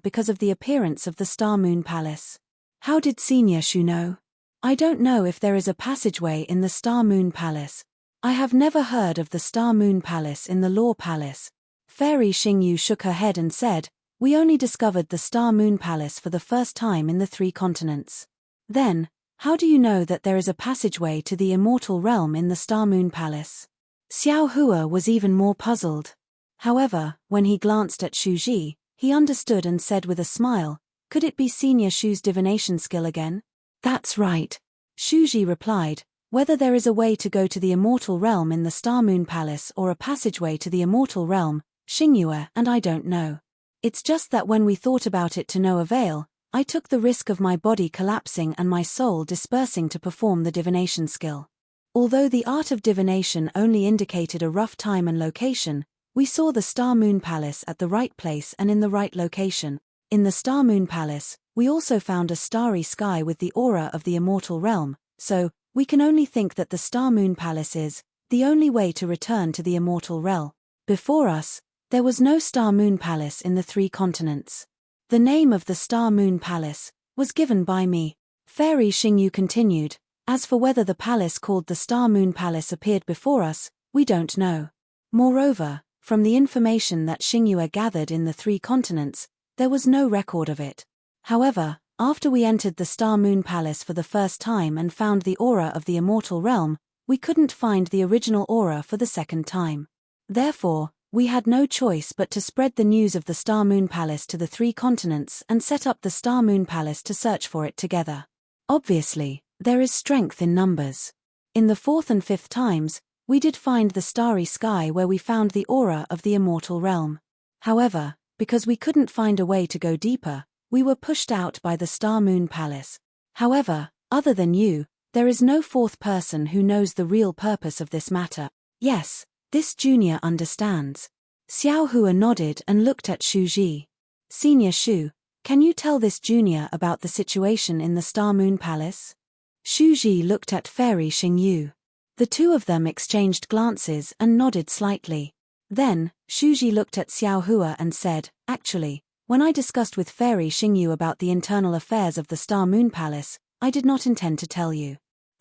because of the appearance of the Star Moon Palace. How did Senior Shu know? I don't know if there is a passageway in the Star Moon Palace. I have never heard of the Star Moon Palace in the Law Palace. Fairy Xingyu shook her head and said, "We only discovered the Star Moon Palace for the first time in the 3 continents. Then, how do you know that there is a passageway to the immortal realm in the Star Moon Palace?" Xiao Hua was even more puzzled. However, when he glanced at Shu Ji, he understood and said with a smile, "Could it be Senior Shu's divination skill again?" "That's right," Shu Ji replied. "Whether there is a way to go to the immortal realm in the Star Moon Palace or a passageway to the immortal realm, Xingyue and I don't know. It's just that when we thought about it to no avail, I took the risk of my body collapsing and my soul dispersing to perform the divination skill. Although the art of divination only indicated a rough time and location, we saw the Star Moon Palace at the right place and in the right location. In the Star Moon Palace, we also found a starry sky with the aura of the immortal realm, so, we can only think that the Star-Moon Palace is the only way to return to the immortal realm. Before us, there was no Star-Moon Palace in the 3 continents. The name of the Star-Moon Palace was given by me. Fairy Xingyu continued, as for whether the palace called the Star-Moon Palace appeared before us, we don't know. Moreover, from the information that Xingyu gathered in the 3 continents, there was no record of it. However, after we entered the Star-Moon Palace for the first time and found the aura of the immortal realm, we couldn't find the original aura for the second time. Therefore, we had no choice but to spread the news of the Star-Moon Palace to the 3 continents and set up the Star-Moon Palace to search for it together. Obviously, there is strength in numbers. In the 4th and 5th times, we did find the starry sky where we found the aura of the immortal realm. However, because we couldn't find a way to go deeper, we were pushed out by the Star-Moon Palace. However, other than you, there is no 4th person who knows the real purpose of this matter. Yes, this junior understands. Xiao Hua nodded and looked at Shu Ji. Senior Shu, can you tell this junior about the situation in the Star-Moon Palace? Shu Ji looked at Fairy Xingyu. The 2 of them exchanged glances and nodded slightly. Then, Shu Ji looked at Xiao Hua and said, actually, when I discussed with Fairy Xingyu about the internal affairs of the Star-Moon Palace, I did not intend to tell you.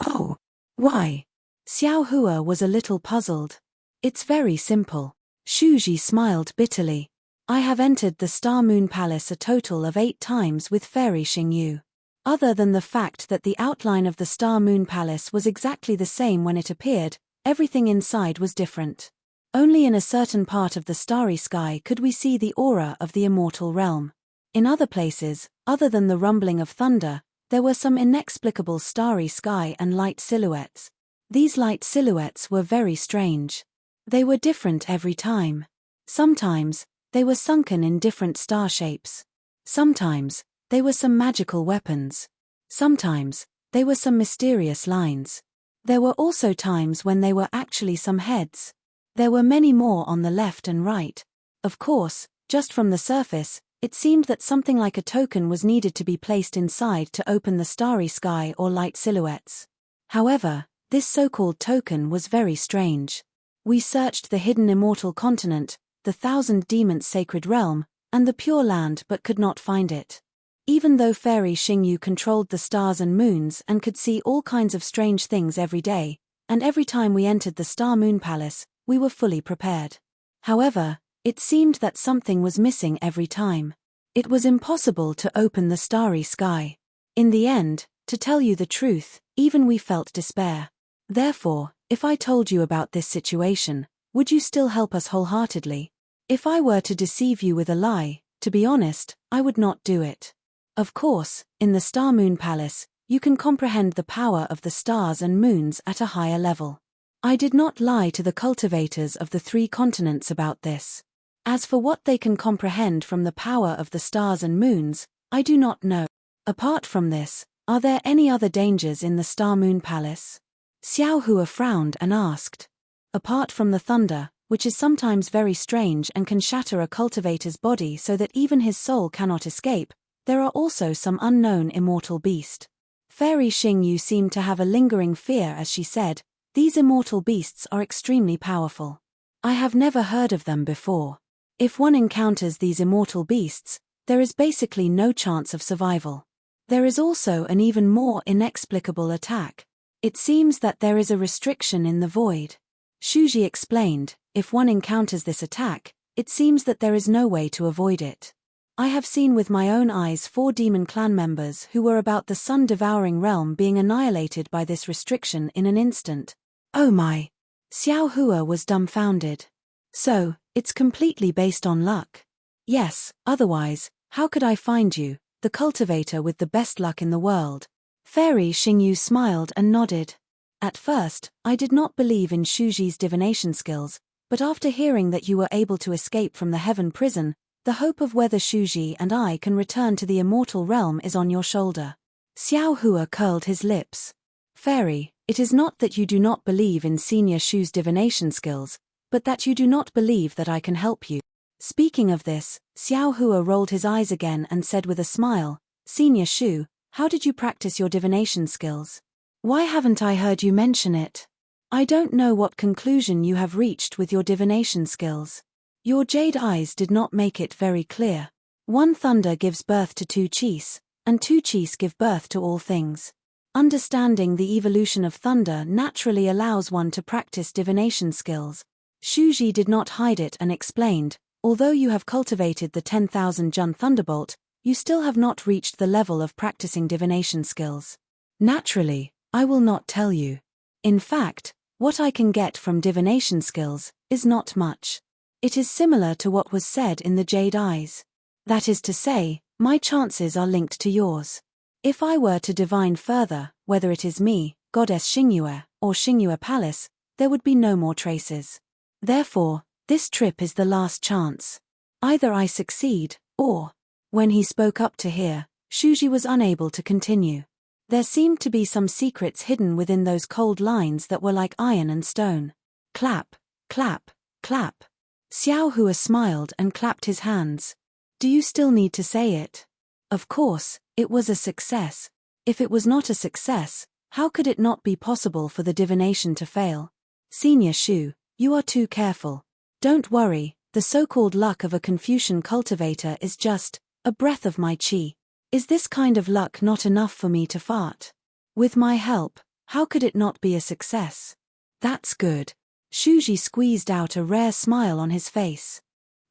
Oh, why? Xiao Hua was a little puzzled. It's very simple. Shu Ji smiled bitterly. I have entered the Star-Moon Palace a total of 8 times with Fairy Xingyu. Other than the fact that the outline of the Star-Moon Palace was exactly the same when it appeared, everything inside was different. Only in a certain part of the starry sky could we see the aura of the immortal realm. In other places, other than the rumbling of thunder, there were some inexplicable starry sky and light silhouettes. These light silhouettes were very strange. They were different every time. Sometimes, they were sunken in different star shapes. Sometimes, they were some magical weapons. Sometimes, they were some mysterious lines. There were also times when they were actually some heads. There were many more on the left and right. Of course, just from the surface, it seemed that something like a token was needed to be placed inside to open the starry sky or light silhouettes. However, this so-called token was very strange. We searched the hidden immortal continent, the 1,000 Demons' sacred realm, and the Pure Land but could not find it. Even though Fairy Xingyu controlled the stars and moons and could see all kinds of strange things every day, and every time we entered the Star-Moon Palace, we were fully prepared. However, it seemed that something was missing every time. It was impossible to open the starry sky. In the end, to tell you the truth, even we felt despair. Therefore, if I told you about this situation, would you still help us wholeheartedly? If I were to deceive you with a lie, to be honest, I would not do it. Of course, in the Star-Moon Palace, you can comprehend the power of the stars and moons at a higher level. I did not lie to the cultivators of the 3 continents about this. As for what they can comprehend from the power of the stars and moons, I do not know. Apart from this, are there any other dangers in the Star-Moon Palace? Xiao Hua frowned and asked. Apart from the thunder, which is sometimes very strange and can shatter a cultivator's body so that even his soul cannot escape, there are also some unknown immortal beast. Fairy Xingyu seemed to have a lingering fear as she said, these immortal beasts are extremely powerful. I have never heard of them before. If one encounters these immortal beasts, there is basically no chance of survival. There is also an even more inexplicable attack. It seems that there is a restriction in the void. Shuji explained, if one encounters this attack, it seems that there is no way to avoid it. I have seen with my own eyes 4 demon clan members who were about the sun-devouring realm being annihilated by this restriction in an instant. Oh my! Xiao Hua was dumbfounded. So, it's completely based on luck. Yes, otherwise, how could I find you, the cultivator with the best luck in the world? Fairy Xingyu smiled and nodded. At first, I did not believe in Shuji's divination skills, but after hearing that you were able to escape from the heaven prison, the hope of whether Shuji and I can return to the immortal realm is on your shoulder. Xiao Hua curled his lips. Fairy, it is not that you do not believe in Senior Shu's divination skills, but that you do not believe that I can help you. Speaking of this, Xiao Hua rolled his eyes again and said with a smile, Senior Shu, how did you practice your divination skills? Why haven't I heard you mention it? I don't know what conclusion you have reached with your divination skills. Your jade eyes did not make it very clear. One thunder gives birth to two chis, and two chis give birth to all things. Understanding the evolution of thunder naturally allows one to practice divination skills. Shuji did not hide it and explained, although you have cultivated the 10,000 Jun Thunderbolt, you still have not reached the level of practicing divination skills. Naturally, I will not tell you. In fact, what I can get from divination skills is not much. It is similar to what was said in the Jade Eyes. That is to say, my chances are linked to yours. If I were to divine further, whether it is me, Goddess Xingyue, or Xingyue Palace, there would be no more traces. Therefore, this trip is the last chance. Either I succeed, or... When he spoke up to here, Shuji was unable to continue. There seemed to be some secrets hidden within those cold lines that were like iron and stone. Clap, clap, clap. Xiao Hua smiled and clapped his hands. Do you still need to say it? Of course, it was a success. If it was not a success, how could it not be possible for the divination to fail? Senior Shu, you are too careful. Don't worry, the so-called luck of a Confucian cultivator is just a breath of my qi. Is this kind of luck not enough for me to fart? With my help, how could it not be a success? That's good. Shuji squeezed out a rare smile on his face.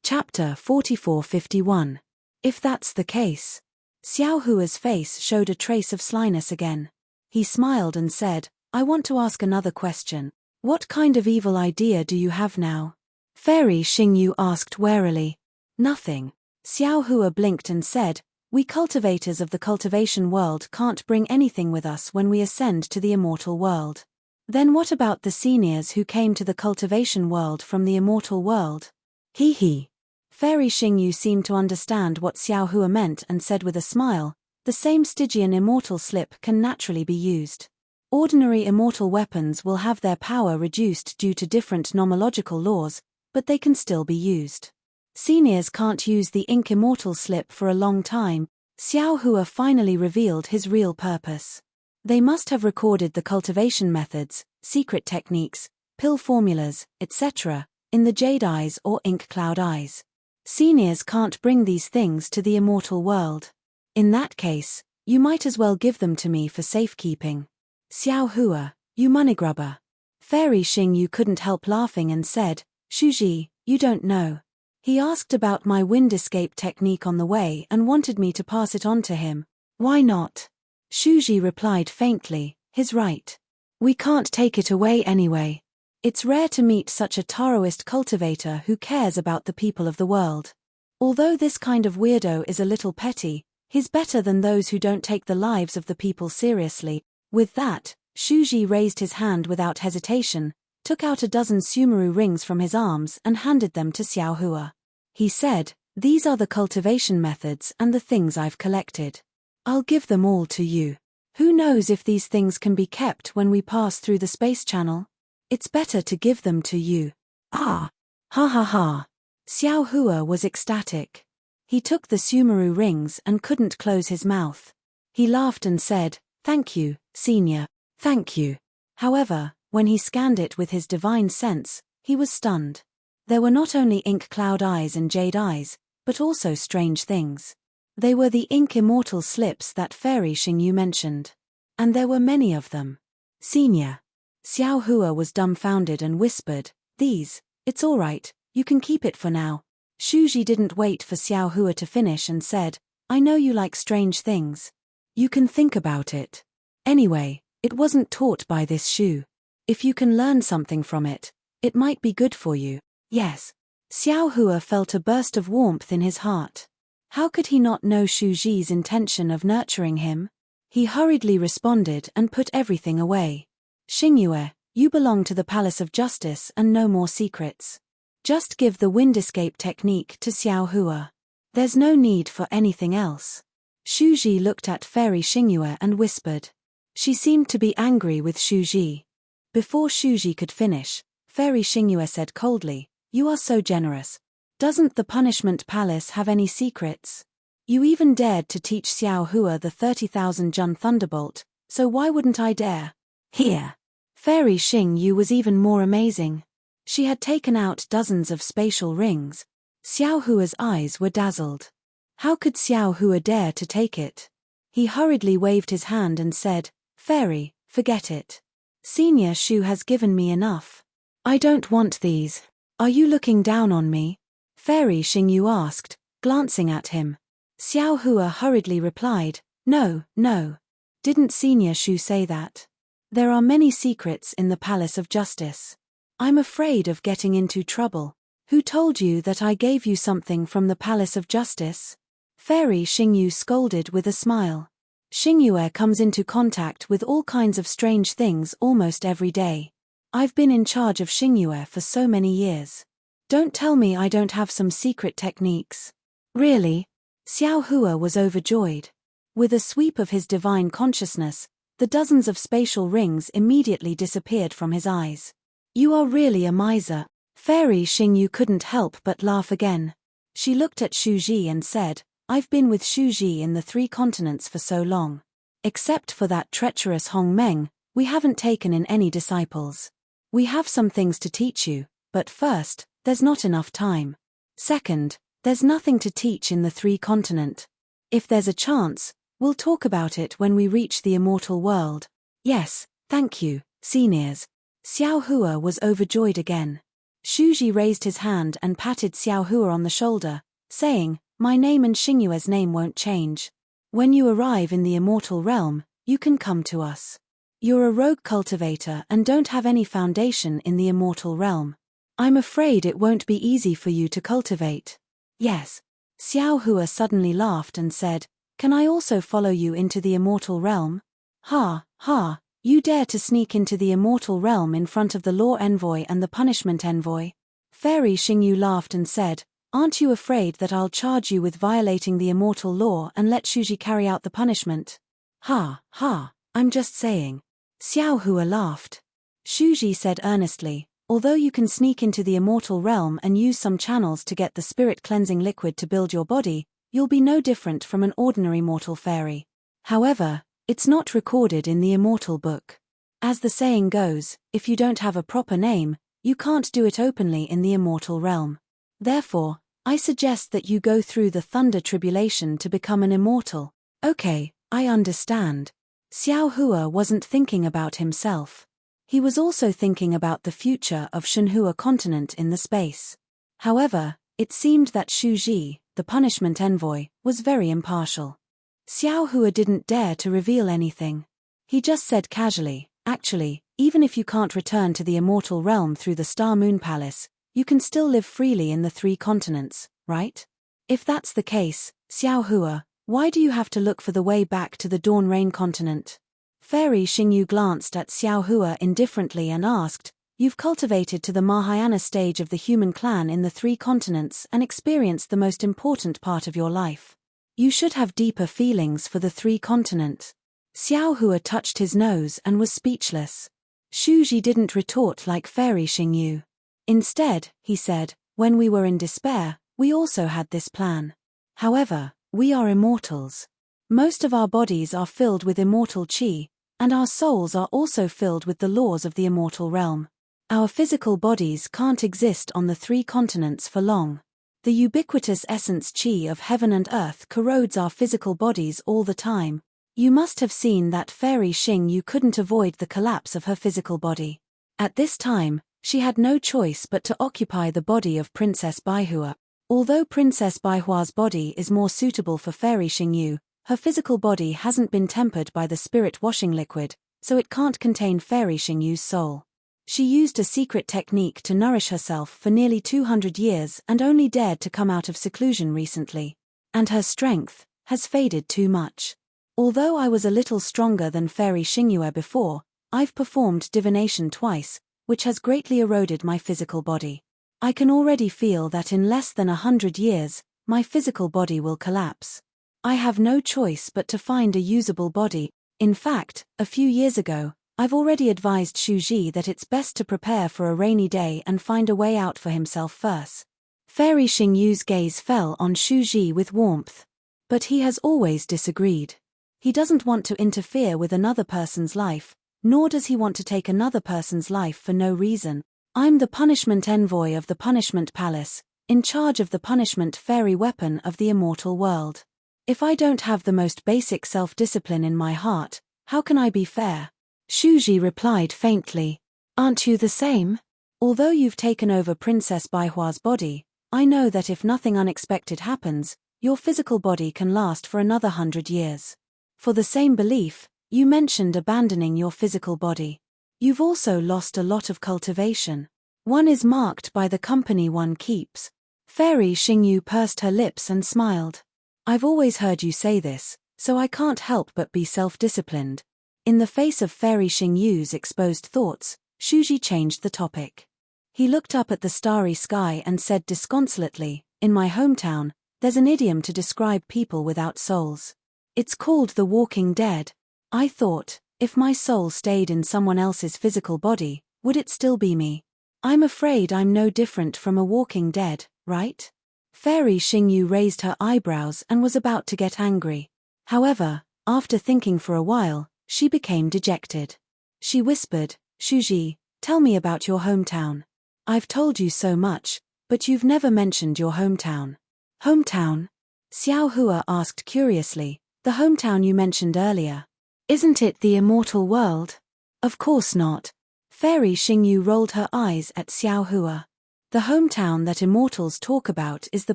Chapter 4451. If that's the case. Xiao Hua's face showed a trace of slyness again. He smiled and said, I want to ask another question. What kind of evil idea do you have now? Fairy Xingyu asked warily. Nothing. Xiao Hua blinked and said, we cultivators of the cultivation world can't bring anything with us when we ascend to the immortal world. Then what about the seniors who came to the cultivation world from the immortal world? Hee hee. Fairy Xingyu seemed to understand what Xiao Hua meant and said with a smile, the same Stygian immortal slip can naturally be used. Ordinary immortal weapons will have their power reduced due to different nomological laws, but they can still be used. Seniors can't use the ink immortal slip for a long time. Xiao Hua finally revealed his real purpose. They must have recorded the cultivation methods, secret techniques, pill formulas, etc., in the Jade Eyes or Ink Cloud Eyes. Seniors can't bring these things to the immortal world. In that case, you might as well give them to me for safekeeping. Xiao Hua, you moneygrubber. Fairy Xingyu couldn't help laughing and said, Shuji, you don't know. He asked about my wind escape technique on the way and wanted me to pass it on to him. Why not? Shuji replied faintly, he's right. We can't take it away anyway. It's rare to meet such a Taoist cultivator who cares about the people of the world. Although this kind of weirdo is a little petty, he's better than those who don't take the lives of the people seriously. With that, Shuji raised his hand without hesitation, took out a dozen Sumeru rings from his arms and handed them to Xiao Hua. He said, these are the cultivation methods and the things I've collected. I'll give them all to you. Who knows if these things can be kept when we pass through the space channel? It's better to give them to you. Ah! Ha ha ha! Xiao Hua was ecstatic. He took the Sumeru rings and couldn't close his mouth. He laughed and said, thank you, senior, thank you. However, when he scanned it with his divine sense, he was stunned. There were not only ink cloud eyes and jade eyes, but also strange things. They were the ink immortal slips that Fairy Xingyu mentioned. And there were many of them. Senior. Xiao Hua was dumbfounded and whispered, these, it's all right, you can keep it for now. Shuji didn't wait for Xiao Hua to finish and said, I know you like strange things. You can think about it. Anyway, it wasn't taught by this Shu. If you can learn something from it, it might be good for you. Yes. Xiao Hua felt a burst of warmth in his heart. How could he not know Shuji's intention of nurturing him? He hurriedly responded and put everything away. Xingyue, you belong to the Palace of Justice and no more secrets. Just give the wind escape technique to Xiao Hua. There's no need for anything else. Shuji looked at Fairy Xingyue and whispered. She seemed to be angry with Shuji. Before Shuji could finish, Fairy Xingyue said coldly, you are so generous. Doesn't the Punishment Palace have any secrets? You even dared to teach Xiao Hua the 30,000 Jun Thunderbolt, so why wouldn't I dare? Here. Fairy Xing Yu was even more amazing. She had taken out dozens of spatial rings. Xiao Hua's eyes were dazzled. How could Xiao Hua dare to take it? He hurriedly waved his hand and said, "Fairy, forget it. Senior Shu has given me enough. I don't want these. Are you looking down on me?" Fairy Xing Yu asked, glancing at him. Xiao Hua hurriedly replied, "No, no. Didn't Senior Shu say that? There are many secrets in the Palace of Justice. I'm afraid of getting into trouble. Who told you that I gave you something from the Palace of Justice?" Fairy Xing Yu scolded with a smile. Xingyue comes into contact with all kinds of strange things almost every day. I've been in charge of Xingyue for so many years. Don't tell me I don't have some secret techniques. Really? Xiao Hua was overjoyed. With a sweep of his divine consciousness, the dozens of spatial rings immediately disappeared from his eyes. You are really a miser. Fairy Xing Yu couldn't help but laugh again. She looked at Shu Ji and said, I've been with Shu Ji in the 3 continents for so long. Except for that treacherous Hong Meng, we haven't taken in any disciples. We have some things to teach you, but first, there's not enough time. Second, there's nothing to teach in the 3 continent. If there's a chance, we'll talk about it when we reach the immortal world. Yes, thank you, seniors. Xiao Hua was overjoyed again. Shu Ji raised his hand and patted Xiao Hua on the shoulder, saying, My name and Xingyue's name won't change. When you arrive in the immortal realm, you can come to us. You're a rogue cultivator and don't have any foundation in the immortal realm. I'm afraid it won't be easy for you to cultivate. Yes. Xiao Hua suddenly laughed and said, Can I also follow you into the immortal realm? Ha, ha, you dare to sneak into the immortal realm in front of the law envoy and the punishment envoy? Fairy Xing Yu laughed and said, Aren't you afraid that I'll charge you with violating the immortal law and let Shuji carry out the punishment? Ha, ha, I'm just saying. Xiao Hua laughed. Shuji said earnestly, Although you can sneak into the immortal realm and use some channels to get the spirit cleansing liquid to build your body, you'll be no different from an ordinary mortal fairy. However, it's not recorded in the immortal book. As the saying goes, if you don't have a proper name, you can't do it openly in the immortal realm. Therefore, I suggest that you go through the thunder tribulation to become an immortal. Okay, I understand. Xiao Hua wasn't thinking about himself. He was also thinking about the future of Shenhua continent in the space. However, it seemed that Shu Ji, the punishment envoy, was very impartial. Xiao Hua didn't dare to reveal anything. He just said casually, Actually, even if you can't return to the immortal realm through the Star Moon Palace, you can still live freely in the 3 continents, right? If that's the case, Xiao Hua, why do you have to look for the way back to the Dawn Rain continent? Fairy Xing Yu glanced at Xiao Hua indifferently and asked, You've cultivated to the Mahayana stage of the human clan in the 3 continents and experienced the most important part of your life. You should have deeper feelings for the 3 continent. Xiao Hua touched his nose and was speechless. Shuji didn't retort like Fairy Xing Yu. Instead, he said, when we were in despair, we also had this plan. However, we are immortals. Most of our bodies are filled with immortal qi, and our souls are also filled with the laws of the immortal realm. Our physical bodies can't exist on the 3 continents for long. The ubiquitous essence qi of heaven and earth corrodes our physical bodies all the time. You must have seen that Fairy Xing Yu couldn't avoid the collapse of her physical body. At this time, she had no choice but to occupy the body of Princess Baihua. Although Princess Baihua's body is more suitable for Fairy Xing Yu, her physical body hasn't been tempered by the spirit washing liquid, so it can't contain Fairy Xing Yu's soul. She used a secret technique to nourish herself for nearly 200 years and only dared to come out of seclusion recently. And her strength has faded too much. Although I was a little stronger than Fairy Xingyue before, I've performed divination twice, which has greatly eroded my physical body. I can already feel that in less than 100 years, my physical body will collapse. I have no choice but to find a usable body. In fact, a few years ago, I've already advised Shu Ji that it's best to prepare for a rainy day and find a way out for himself first. Fairy Xing Yu's gaze fell on Shu Ji with warmth. But he has always disagreed. He doesn't want to interfere with another person's life, nor does he want to take another person's life for no reason. I'm the punishment envoy of the punishment palace, in charge of the punishment fairy weapon of the immortal world. If I don't have the most basic self-discipline in my heart, how can I be fair? Shuji replied faintly. Aren't you the same? Although you've taken over Princess Baihua's body, I know that if nothing unexpected happens, your physical body can last for another 100 years. For the same belief, you mentioned abandoning your physical body. You've also lost a lot of cultivation. One is marked by the company one keeps. Fairy Xingyu pursed her lips and smiled. I've always heard you say this, so I can't help but be self-disciplined. In the face of Fairy Xingyu's exposed thoughts, Shuji changed the topic. He looked up at the starry sky and said disconsolately, in my hometown, there's an idiom to describe people without souls. It's called the walking dead. I thought, if my soul stayed in someone else's physical body, would it still be me? I'm afraid I'm no different from a walking dead, right? Fairy Xingyu raised her eyebrows and was about to get angry. However, after thinking for a while, she became dejected. She whispered, Shuji, tell me about your hometown. I've told you so much, but you've never mentioned your hometown. Hometown? Xiao Hua asked curiously, the hometown you mentioned earlier. Isn't it the immortal world? Of course not. Fairy Xingyu rolled her eyes at Xiao Hua. The hometown that immortals talk about is the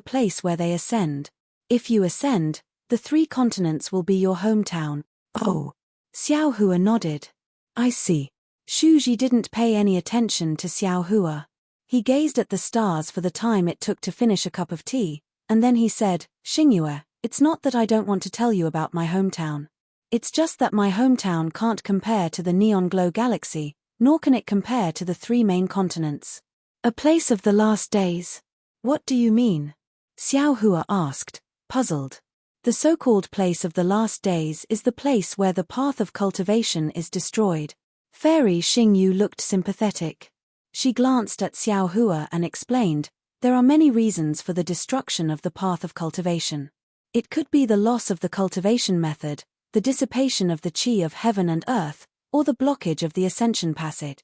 place where they ascend. If you ascend, the 3 continents will be your hometown. Oh. Xiao Hua nodded. I see. Shuji didn't pay any attention to Xiao Hua. He gazed at the stars for the time it took to finish a cup of tea, and then he said, Xingyue, it's not that I don't want to tell you about my hometown. It's just that my hometown can't compare to the neon glow galaxy, nor can it compare to the 3 main continents. A place of the last days? What do you mean? Xiao Hua asked, puzzled. The so-called place of the last days is the place where the path of cultivation is destroyed. Fairy Xingyu looked sympathetic. She glanced at Xiao Hua and explained, there are many reasons for the destruction of the path of cultivation. It could be the loss of the cultivation method, the dissipation of the qi of heaven and earth, or the blockage of the ascension passage.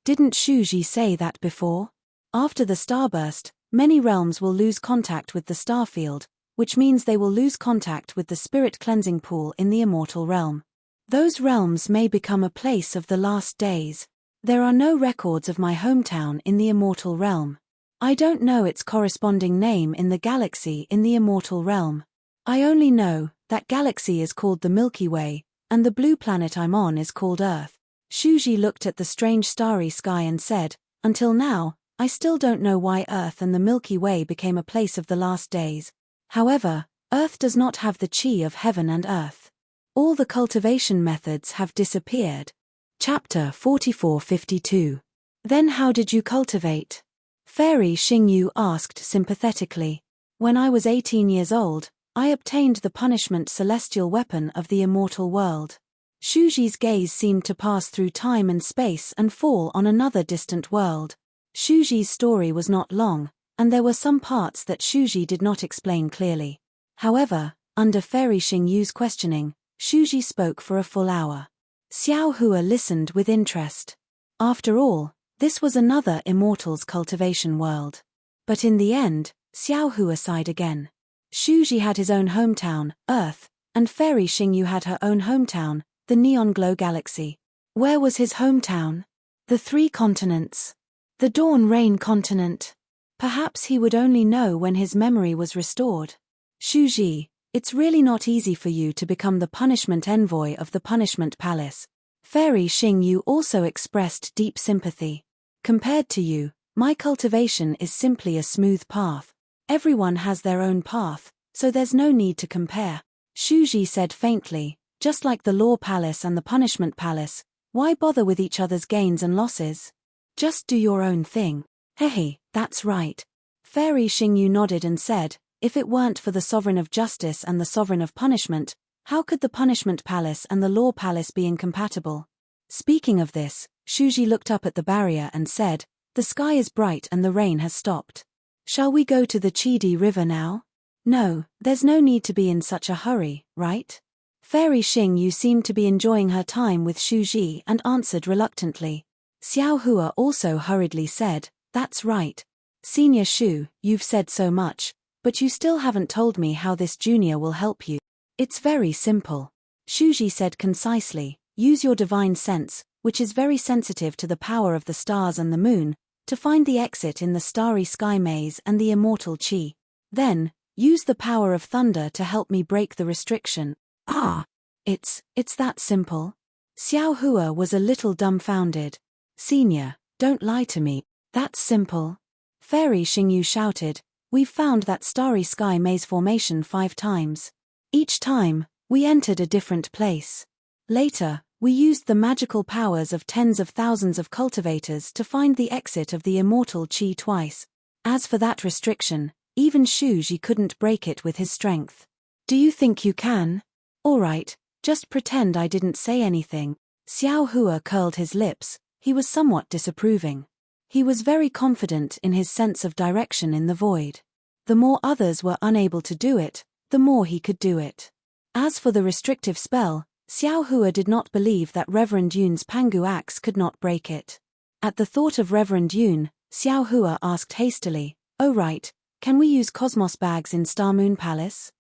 Didn't Shuji say that before? After the starburst, many realms will lose contact with the star field, which means they will lose contact with the spirit cleansing pool in the immortal realm. Those realms may become a place of the last days. There are no records of my hometown in the immortal realm. I don't know its corresponding name in the galaxy in the immortal realm. I only know that galaxy is called the Milky Way, and the blue planet I'm on is called Earth. Shuji looked at the strange starry sky and said, until now, I still don't know why Earth and the Milky Way became a place of the last days. However, Earth does not have the qi of heaven and earth. All the cultivation methods have disappeared. Chapter 44-52. Then how did you cultivate? Fairy Xingyu asked sympathetically. When I was 18 years old, I obtained the punishment celestial weapon of the immortal world. Shuji's gaze seemed to pass through time and space and fall on another distant world. Shuji's story was not long, and there were some parts that Shuji did not explain clearly. However, under Fairy Xingyu's questioning, Shuji spoke for a full hour. Xiao Hua listened with interest. After all, this was another immortal's cultivation world. But in the end, Xiao Hua sighed again. Shuji had his own hometown, Earth, and Fairy Xingyu had her own hometown, the Neon Glow Galaxy. Where was his hometown? The 3 continents. The Dawn Rain continent. Perhaps he would only know when his memory was restored. Shuji, it's really not easy for you to become the punishment envoy of the punishment palace. Fairy Xingyu also expressed deep sympathy. Compared to you, my cultivation is simply a smooth path. Everyone has their own path, so there's no need to compare. Shuji said faintly, just like the Law Palace and the Punishment Palace, why bother with each other's gains and losses? Just do your own thing. Hehe, that's right. Fairy Xingyu nodded and said, if it weren't for the Sovereign of Justice and the Sovereign of Punishment, how could the Punishment Palace and the Law Palace be incompatible? Speaking of this, Shuji looked up at the barrier and said, the sky is bright and the rain has stopped. Shall we go to the Chidi River now? No, there's no need to be in such a hurry, right? Fairy Xing Yu seemed to be enjoying her time with Shu Ji and answered reluctantly. Xiao Hua also hurriedly said, "That's right. Senior Shu, you've said so much, but you still haven't told me how this junior will help you." "It's very simple," Shu Ji said concisely. "Use your divine sense, which is very sensitive to the power of the stars and the moon, to find the exit in the starry sky maze and the immortal Qi. Then, use the power of thunder to help me break the restriction." "Ah, it's that simple?" Xiao Hua was a little dumbfounded. "Senior, don't lie to me. That's simple." Fairy Xing Yu shouted, "We've found that starry sky maze formation 5 times. Each time, we entered a different place. Later, we used the magical powers of tens of thousands of cultivators to find the exit of the immortal Qi twice. As for that restriction, even Shu Ji couldn't break it with his strength. Do you think you can? All right, just pretend I didn't say anything." Xiao Hua curled his lips. He was somewhat disapproving. He was very confident in his sense of direction in the void. The more others were unable to do it, the more he could do it. As for the restrictive spell, Xiao Hua did not believe that Reverend Yun's Pangu axe could not break it. At the thought of Reverend Yun, Xiao Hua asked hastily, "Oh right, can we use Cosmos bags in Star Moon Palace?"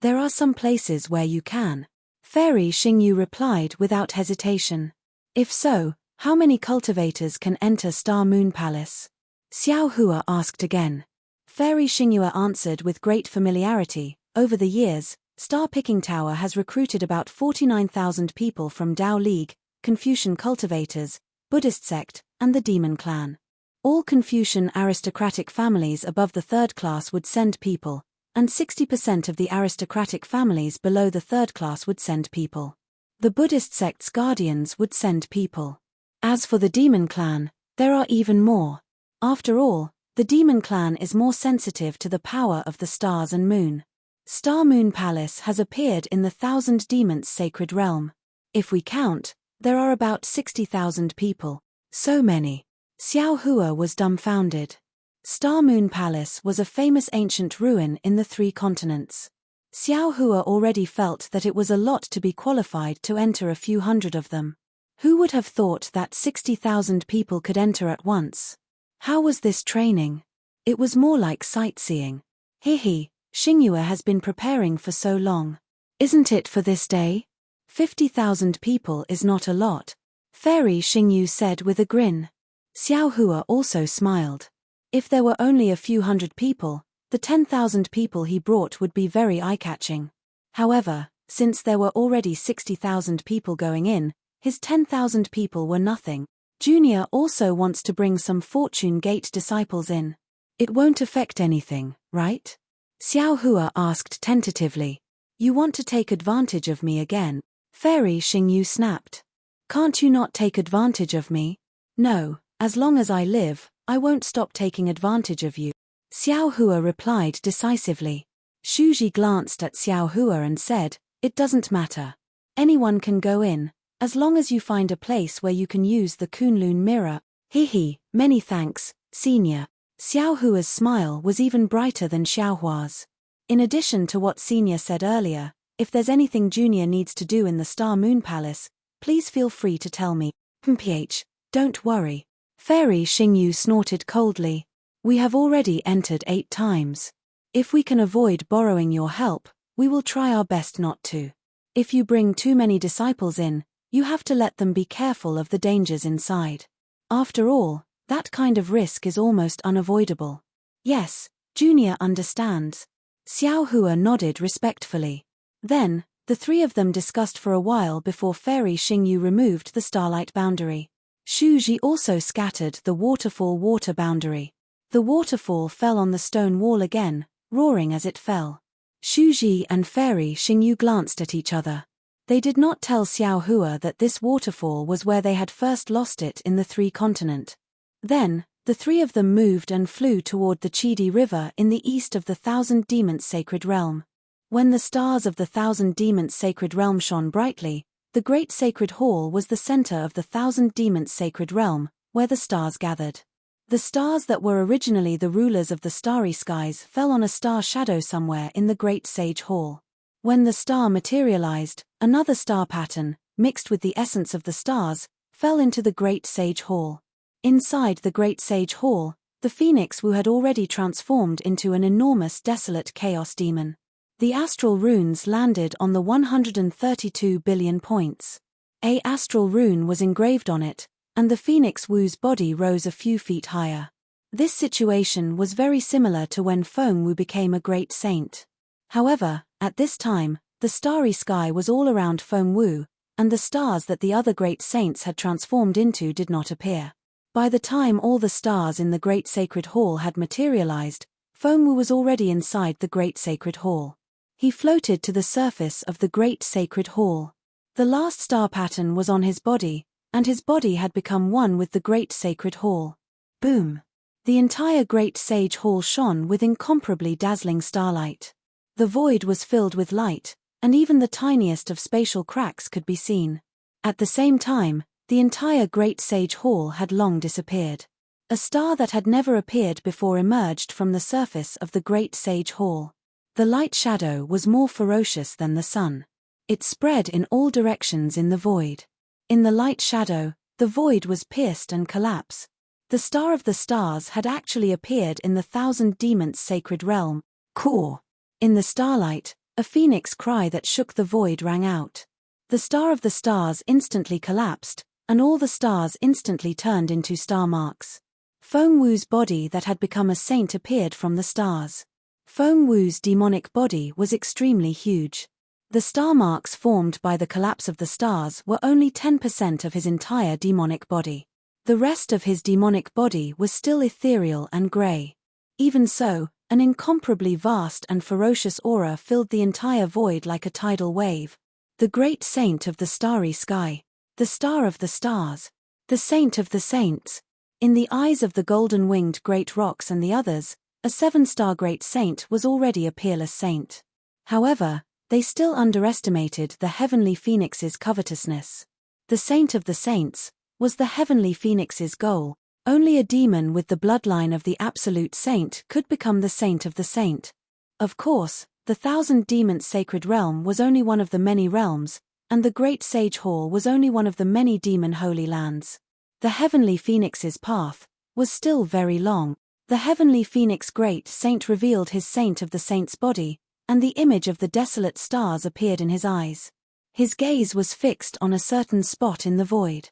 "There are some places where you can," Fairy Xing Yu replied without hesitation. "If so, how many cultivators can enter Star Moon Palace?" Xiao Hua asked again. Fairy Xing Yu answered with great familiarity, "Over the years, Star Picking Tower has recruited about 49,000 people from Dao League, Confucian cultivators, Buddhist sect, and the Demon Clan. All Confucian aristocratic families above the 3rd class would send people, and 60% of the aristocratic families below the 3rd class would send people. The Buddhist sect's guardians would send people. As for the Demon Clan, there are even more. After all, the Demon Clan is more sensitive to the power of the stars and moon. Star Moon Palace has appeared in the 1,000 Demons' sacred realm. If we count, there are about 60,000 people. So many." Xiao Hua was dumbfounded. Star Moon Palace was a famous ancient ruin in the 3 continents. Xiao Hua already felt that it was a lot to be qualified to enter a few hundred of them. Who would have thought that 60,000 people could enter at once? How was this training? It was more like sightseeing. Hihi, Xingyue has been preparing for so long. Isn't it for this day? 50,000 people is not a lot, Fairy Xingyu said with a grin. Xiao Hua also smiled. If there were only a few hundred people, the 10,000 people he brought would be very eye-catching. However, since there were already 60,000 people going in, his 10,000 people were nothing. Junior also wants to bring some Fortune Gate disciples in. It won't affect anything, right? Xiao Hua asked tentatively. You want to take advantage of me again? Fairy Xingyu snapped. Can't you not take advantage of me? No, as long as I live, I won't stop taking advantage of you. Xiao Hua replied decisively. Shuji glanced at Xiao Hua and said, It doesn't matter. Anyone can go in, as long as you find a place where you can use the Kunlun mirror. Hihi, many thanks, senior. Xiao Hua's smile was even brighter than Xiao Hua's. In addition to what senior said earlier, if there's anything junior needs to do in the Star Moon Palace, please feel free to tell me. Mph, don't worry. Fairy Xingyu snorted coldly. We have already entered 8 times. If we can avoid borrowing your help, we will try our best not to. If you bring too many disciples in, you have to let them be careful of the dangers inside. After all, that kind of risk is almost unavoidable. Yes, Junior understands. Xiao Hua nodded respectfully. Then, the 3 of them discussed for a while before Fairy Xingyu removed the starlight boundary. Shuji also scattered the waterfall water boundary. The waterfall fell on the stone wall again, roaring as it fell. Shuji and Fairy Xingyu glanced at each other. They did not tell Xiao Hua that this waterfall was where they had first lost it in the 3 continent. Then, the 3 of them moved and flew toward the Chidi River in the east of the 1,000 Demons' sacred realm. When the stars of the 1,000 Demons' sacred realm shone brightly, the great sacred hall was the center of the 1,000 Demons' sacred realm, where the stars gathered. The stars that were originally the rulers of the starry skies fell on a star shadow somewhere in the great sage hall. When the star materialized, another star pattern, mixed with the essence of the stars, fell into the Great Sage Hall. Inside the Great Sage Hall, the Phoenix Wu had already transformed into an enormous desolate chaos demon. The astral runes landed on the 132 billion points. A astral rune was engraved on it, and the Phoenix Wu's body rose a few feet higher. This situation was very similar to when Feng Wu became a great saint. However, at this time, the starry sky was all around Feng Wu, and the stars that the other great saints had transformed into did not appear. By the time all the stars in the Great Sacred Hall had materialized, Feng Wu was already inside the Great Sacred Hall. He floated to the surface of the Great Sacred Hall. The last star pattern was on his body, and his body had become one with the Great Sacred Hall. Boom! The entire Great Sage Hall shone with incomparably dazzling starlight. The void was filled with light, and even the tiniest of spatial cracks could be seen. At the same time, the entire Great Sage Hall had long disappeared. A star that had never appeared before emerged from the surface of the Great Sage Hall. The light shadow was more ferocious than the sun. It spread in all directions in the void. In the light shadow, the void was pierced and collapsed. The star of the stars had actually appeared in the Thousand Demons' sacred realm, core. In the starlight, a phoenix cry that shook the void rang out. The star of the stars instantly collapsed, and all the stars instantly turned into star marks. Feng Wu's body that had become a saint appeared from the stars. Feng Wu's demonic body was extremely huge. The star marks formed by the collapse of the stars were only 10% of his entire demonic body. The rest of his demonic body was still ethereal and grey. Even so, an incomparably vast and ferocious aura filled the entire void like a tidal wave. The great saint of the starry sky. The star of the stars. The saint of the saints. In the eyes of the golden-winged great rocks and the others, a 7-star great saint was already a peerless saint. However, they still underestimated the heavenly phoenix's covetousness. The saint of the saints was the heavenly phoenix's goal. Only a demon with the bloodline of the absolute saint could become the saint of the saint. Of course, the Thousand Demons' sacred realm was only one of the many realms, and the Great Sage Hall was only one of the many demon holy lands. The heavenly phoenix's path was still very long. The heavenly phoenix great saint revealed his saint of the saint's body, and the image of the desolate stars appeared in his eyes. His gaze was fixed on a certain spot in the void.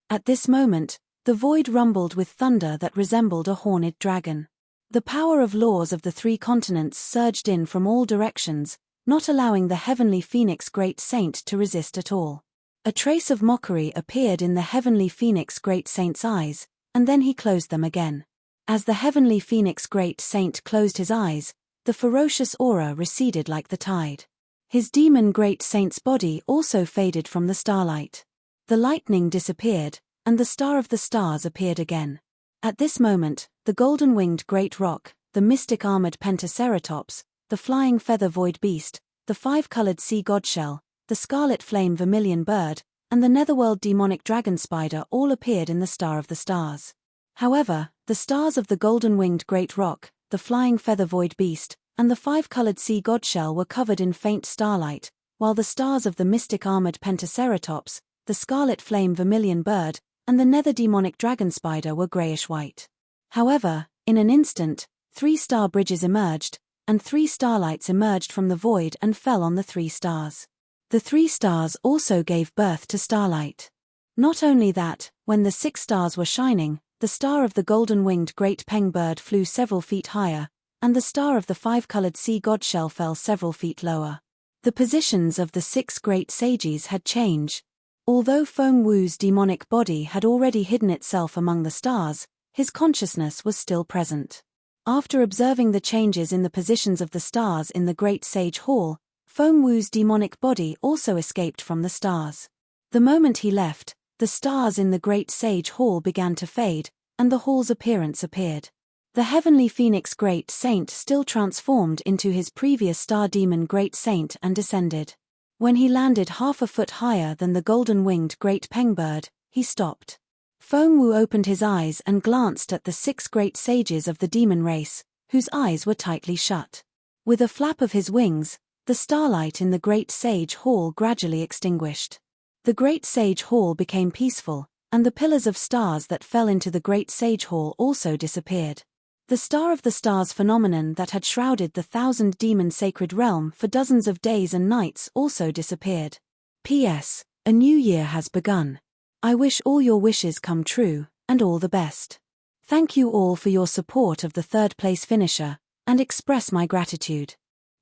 At this moment, the void rumbled with thunder that resembled a horned dragon. The power of laws of the 3 continents surged in from all directions, not allowing the heavenly phoenix great saint to resist at all. A trace of mockery appeared in the heavenly phoenix great saint's eyes, and then he closed them again. As the heavenly phoenix great saint closed his eyes, the ferocious aura receded like the tide. His demon great saint's body also faded from the starlight. The lightning disappeared, and the star of the stars appeared again. At this moment, the golden-winged great rock, the mystic armored pentaceratops, the flying feather void beast, the 5-colored sea godshell, the scarlet flame vermilion bird, and the netherworld demonic dragon spider all appeared in the star of the stars. However, the stars of the golden-winged great rock, the flying feather void beast, and the 5-colored sea godshell were covered in faint starlight, while the stars of the mystic armored pentaceratops, the scarlet flame vermilion bird, and the nether demonic dragon spider were grayish-white. However, in an instant, 3 star bridges emerged, and 3 starlights emerged from the void and fell on the 3 stars. The 3 stars also gave birth to starlight. Not only that, when the 6 stars were shining, the star of the golden-winged great peng bird flew several feet higher, and the star of the 5-colored sea godshell fell several feet lower. The positions of the 6 great sages had changed. Although Feng Wu's demonic body had already hidden itself among the stars, his consciousness was still present. After observing the changes in the positions of the stars in the Great Sage Hall, Feng Wu's demonic body also escaped from the stars. The moment he left, the stars in the Great Sage Hall began to fade, and the hall's appearance appeared. The heavenly phoenix great saint still transformed into his previous star demon great saint and descended. When he landed half a foot higher than the golden-winged great pengbird, he stopped. Feng Wu opened his eyes and glanced at the 6 great sages of the demon race, whose eyes were tightly shut. With a flap of his wings, The starlight in the great sage hall gradually extinguished. The great sage hall became peaceful, and the pillars of stars that fell into the great sage hall also disappeared. The star of the stars phenomenon that had shrouded the 1,000-demon sacred realm for dozens of days and nights also disappeared. P.S. A new year has begun. I wish all your wishes come true, and all the best. Thank you all for your support of the third-place finisher, and express my gratitude.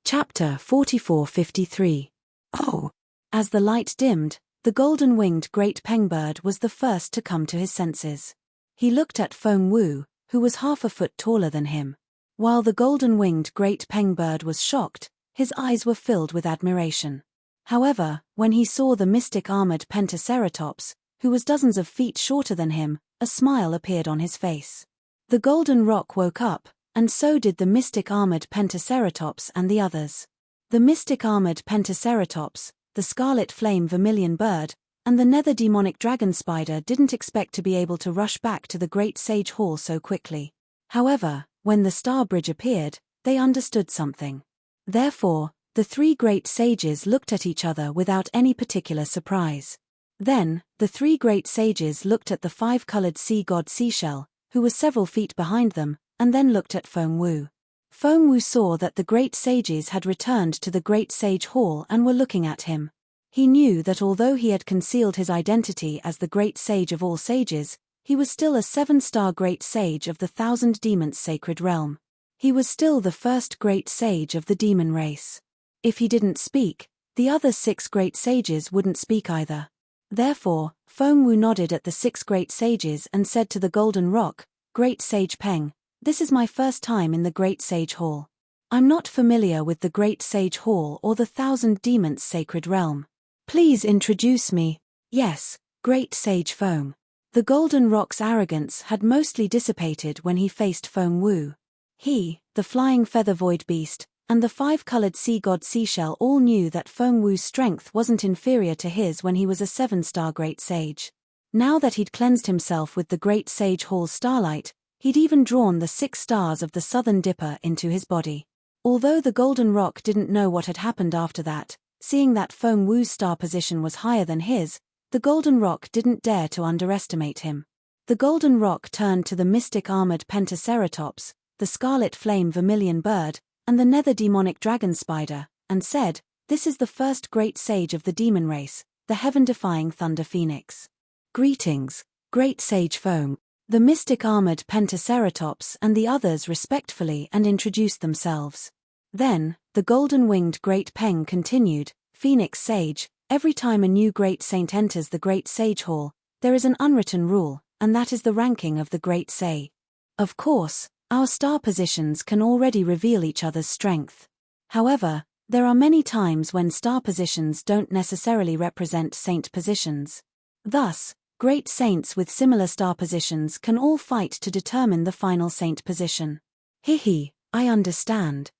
Chapter 4453. Oh! As the light dimmed, the golden-winged great pengbird was the first to come to his senses. He looked at Feng Wu, who was half a foot taller than him. While the golden-winged great pengbird was shocked, his eyes were filled with admiration. However, when he saw the mystic-armored pentaceratops, who was dozens of feet shorter than him, a smile appeared on his face. The golden rock woke up, and so did the mystic-armored pentaceratops and the others. The mystic-armored pentaceratops, the scarlet flame vermilion bird, and the nether demonic dragon spider didn't expect to be able to rush back to the great sage hall so quickly. However, when the star bridge appeared, they understood something. Therefore, the three great sages looked at each other without any particular surprise. Then, the three great sages looked at the five-colored sea god Seashell, who was several feet behind them, and then looked at Feng Wu. Feng Wu saw that the great sages had returned to the great sage hall and were looking at him. He knew that although he had concealed his identity as the great sage of all sages, he was still a 7-star great sage of the 1,000 demons sacred realm. He was still the first great sage of the demon race. If he didn't speak, the other 6 great sages wouldn't speak either. Therefore, Feng Wu nodded at the 6 great sages and said to the golden rock, "Great Sage Peng, this is my first time in the Great Sage Hall. I'm not familiar with the Great Sage Hall or the 1,000 demons sacred realm. Please introduce me." "Yes, Great Sage Feng." The golden rock's arrogance had mostly dissipated when he faced Feng Wu. He, the flying feather void beast, and the 5-colored sea god Seashell all knew that Feng Wu's strength wasn't inferior to his when he was a 7-star great sage. Now that he'd cleansed himself with the great sage hall's starlight, he'd even drawn the 6 stars of the southern dipper into his body. Although the golden rock didn't know what had happened after that, seeing that Feng Wu's star position was higher than his, the golden rock didn't dare to underestimate him. The golden rock turned to the mystic-armored pentaceratops, the scarlet flame vermilion bird, and the nether demonic dragon spider, and said, "This is the first great sage of the demon race, the heaven-defying thunder phoenix. Greetings, great sage Feng." The mystic-armored pentaceratops and the others respectfully and introduced themselves. Then, the golden-winged great Peng continued, "Phoenix Sage, every time a new great saint enters the great sage hall, there is an unwritten rule, and that is the ranking of the great sage. Of course, our star positions can already reveal each other's strength. However, there are many times when star positions don't necessarily represent saint positions. Thus, great saints with similar star positions can all fight to determine the final saint position." "Hihi, I understand."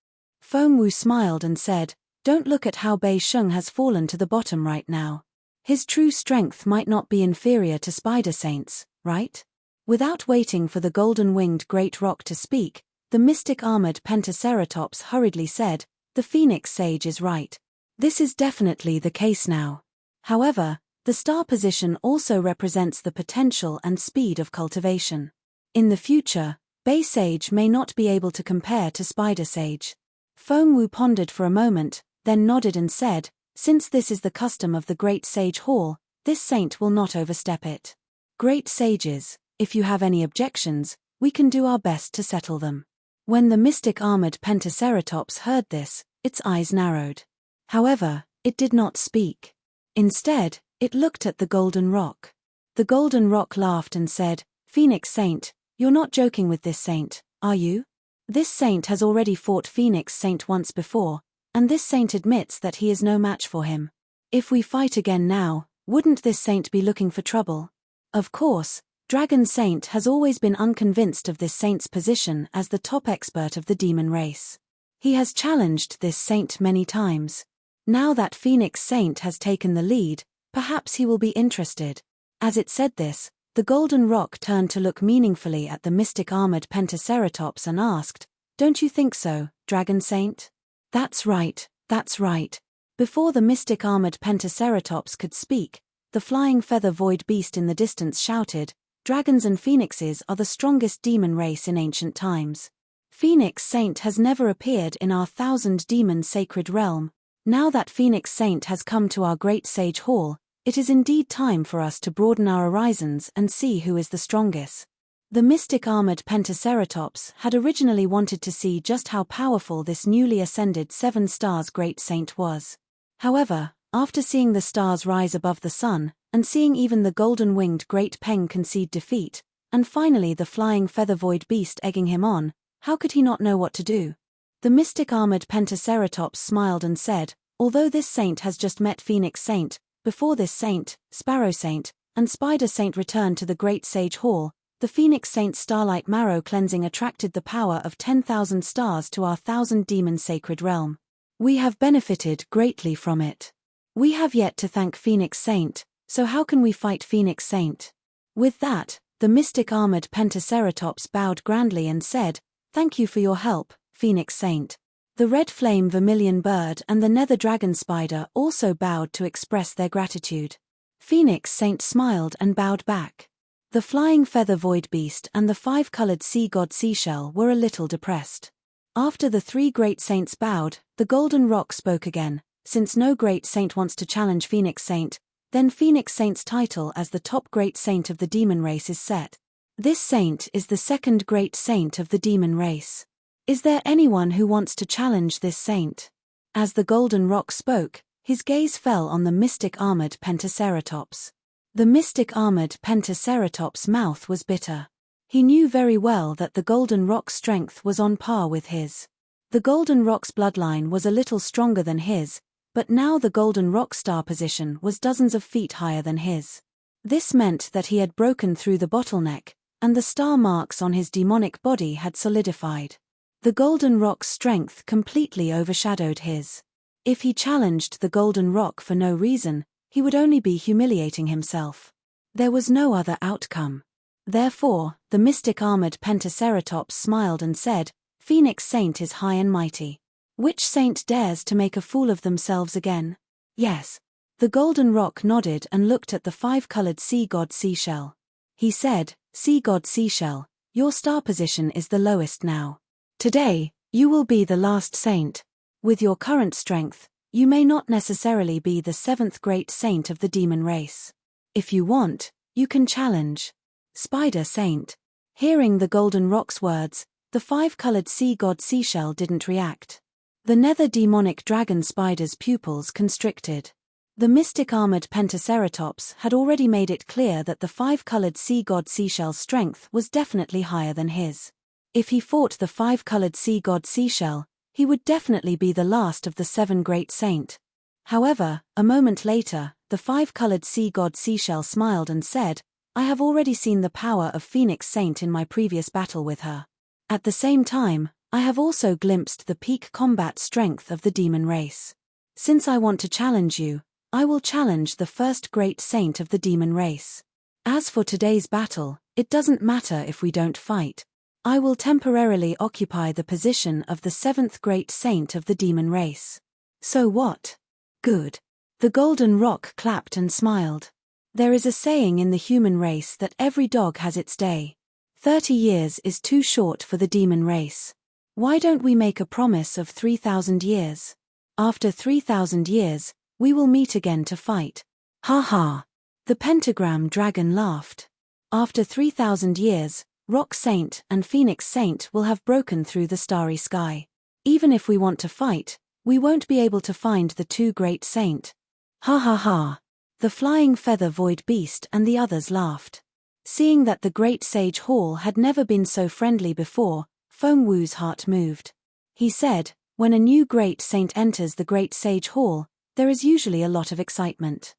Feng Wu smiled and said, "Don't look at how Bei Sheng has fallen to the bottom right now. His true strength might not be inferior to spider saints, right?" Without waiting for the golden-winged great rock to speak, the mystic-armored pentaceratops hurriedly said, "The Phoenix Sage is right. This is definitely the case now. However, the star position also represents the potential and speed of cultivation. In the future, Bei Sage may not be able to compare to Spider Sage." Feng Wu pondered for a moment, then nodded and said, "Since this is the custom of the Great Sage Hall, this saint will not overstep it. Great sages, if you have any objections, we can do our best to settle them." When the mystic-armored pentaceratops heard this, its eyes narrowed. However, it did not speak. Instead, it looked at the golden rock. The golden rock laughed and said, "Phoenix Saint, you're not joking with this saint, are you? This saint has already fought Phoenix Saint once before, and this saint admits that he is no match for him. If we fight again now, wouldn't this saint be looking for trouble?" Of course, Dragon Saint has always been unconvinced of this saint's position as the top expert of the demon race. He has challenged this saint many times. Now that Phoenix Saint has taken the lead, perhaps he will be interested. As it said this, the golden rock turned to look meaningfully at the mystic-armored pentaceratops and asked, "Don't you think so, Dragon Saint?" "That's right, That's right. Before the mystic armored Pentaceratops could speak, the flying feather void beast in the distance shouted, "Dragons and phoenixes are the strongest demon race in ancient times. Phoenix Saint has never appeared in our 1,000-demon sacred realm. Now that Phoenix Saint has come to our great sage hall, it is indeed time for us to broaden our horizons and see who is the strongest." The mystic armored Pentaceratops had originally wanted to see just how powerful this newly ascended 7 stars great saint was. However, after seeing the stars rise above the sun, and seeing even the golden-winged great Peng concede defeat, and finally the flying feather void beast egging him on, how could he not know what to do? The mystic armored Pentaceratops smiled and said, "Although this saint has just met Phoenix Saint, before this saint, Sparrow Saint, and Spider Saint returned to the great sage hall, the Phoenix Saint's starlight marrow cleansing attracted the power of 10,000 stars to our 1,000-demon sacred realm. We have benefited greatly from it. We have yet to thank Phoenix Saint, so how can we fight Phoenix Saint?" With that, the mystic armored Pentaceratops bowed grandly and said, "Thank you for your help, Phoenix Saint." The red flame vermilion bird and the nether dragon spider also bowed to express their gratitude. Phoenix Saint smiled and bowed back. The flying feather void beast and the 5-colored sea god seashell were a little depressed. After the 3 great saints bowed, the golden rock spoke again. "Since no great saint wants to challenge Phoenix Saint, then Phoenix Saint's title as the top great saint of the demon race is set. This saint is the 2nd great saint of the demon race. Is there anyone who wants to challenge this saint?" As the golden rock spoke, his gaze fell on the mystic armored Pentaceratops. The mystic armored Pentaceratops' mouth was bitter. He knew very well that the golden rock's strength was on par with his. The golden rock's bloodline was a little stronger than his, but now the golden rock star position was dozens of feet higher than his. This meant that he had broken through the bottleneck, and the star marks on his demonic body had solidified. The golden rock's strength completely overshadowed his. If he challenged the golden rock for no reason, he would only be humiliating himself. There was no other outcome. Therefore, the mystic armored Pentaceratops smiled and said, "Phoenix Saint is high and mighty. Which saint dares to make a fool of themselves again?" "Yes." The golden rock nodded and looked at the 5-colored sea god seashell. He said, "Sea god seashell, your star position is the lowest now. Today, you will be the last saint. With your current strength, you may not necessarily be the 7th great saint of the demon race. If you want, you can challenge Spider Saint." Hearing the golden rock's words, the 5-colored sea god seashell didn't react. The nether demonic dragon spider's pupils constricted. The mystic armored Pentaceratops had already made it clear that the 5-colored sea god seashell's strength was definitely higher than his. If he fought the 5-colored sea god seashell, he would definitely be the last of the 7 great saint. However, a moment later, the 5-colored sea god seashell smiled and said, "I have already seen the power of Phoenix Saint in my previous battle with her. At the same time, I have also glimpsed the peak combat strength of the demon race. Since I want to challenge you, I will challenge the 1st great saint of the demon race. As for today's battle, it doesn't matter if we don't fight. I will temporarily occupy the position of the 7th great saint of the demon race. So what? Good." The golden rock clapped and smiled. There is a saying in the human race that every dog has its day. 30 years is too short for the demon race. Why don't we make a promise of 3,000 years? After 3,000 years, we will meet again to fight. Ha ha. The pentagram dragon laughed. After 3,000 years, Rock Saint and Phoenix Saint will have broken through the starry sky. Even if we want to fight, we won't be able to find the 2 great saint. Ha ha ha. The flying feather void beast and the others laughed. Seeing that the great sage hall had never been so friendly before, Feng Wu's heart moved. He said, "When a new great saint enters the great sage hall, there is usually a lot of excitement.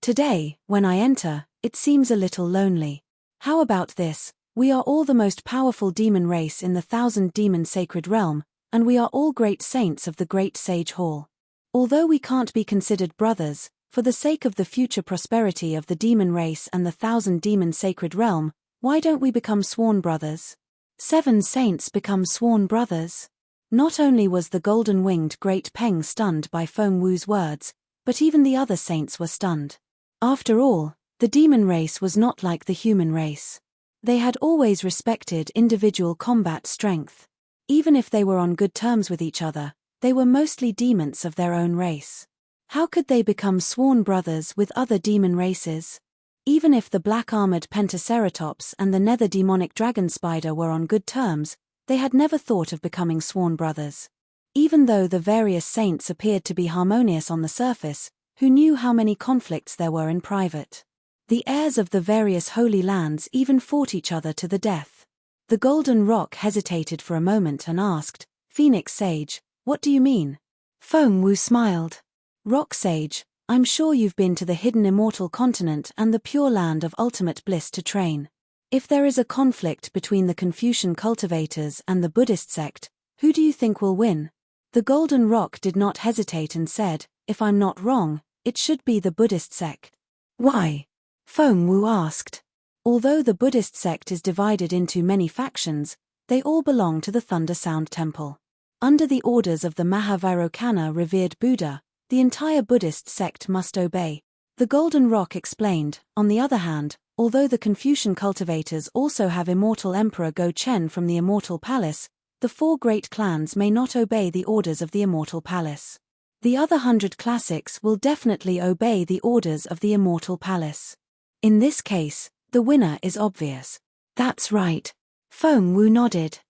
Today, when I enter, it seems a little lonely. How about this? We are all the most powerful demon race in the 1,000-demon sacred realm, and we are all great saints of the great sage hall. Although we can't be considered brothers, for the sake of the future prosperity of the demon race and the 1,000-demon sacred realm, why don't we become sworn brothers? 7 saints become sworn brothers? Not only was the golden-winged Great Peng stunned by Feng Wu's words, but even the other saints were stunned. After all, the demon race was not like the human race. They had always respected individual combat strength. Even if they were on good terms with each other, they were mostly demons of their own race. How could they become sworn brothers with other demon races? Even if the black-armored Pentaceratops and the nether demonic dragon spider were on good terms, they had never thought of becoming sworn brothers. Even though the various saints appeared to be harmonious on the surface, who knew how many conflicts there were in private? The heirs of the various holy lands even fought each other to the death. The Golden Rock hesitated for a moment and asked, "Phoenix Sage, what do you mean?" Feng Wu smiled. "Rock Sage, I'm sure you've been to the hidden immortal continent and the pure land of ultimate bliss to train. If there is a conflict between the Confucian cultivators and the Buddhist sect, who do you think will win?" The Golden Rock did not hesitate and said, "If I'm not wrong, it should be the Buddhist sect." "Why?" Feng Wu asked. Although the Buddhist sect is divided into many factions, they all belong to the Thunder Sound Temple. Under the orders of the Mahavairochana revered Buddha, the entire Buddhist sect must obey. The Golden Rock explained, on the other hand, although the Confucian cultivators also have immortal Emperor Go Chen from the Immortal Palace, the 4 great clans may not obey the orders of the Immortal Palace. The other 100 classics will definitely obey the orders of the Immortal Palace. In this case, the winner is obvious. That's right. Feng Wu nodded.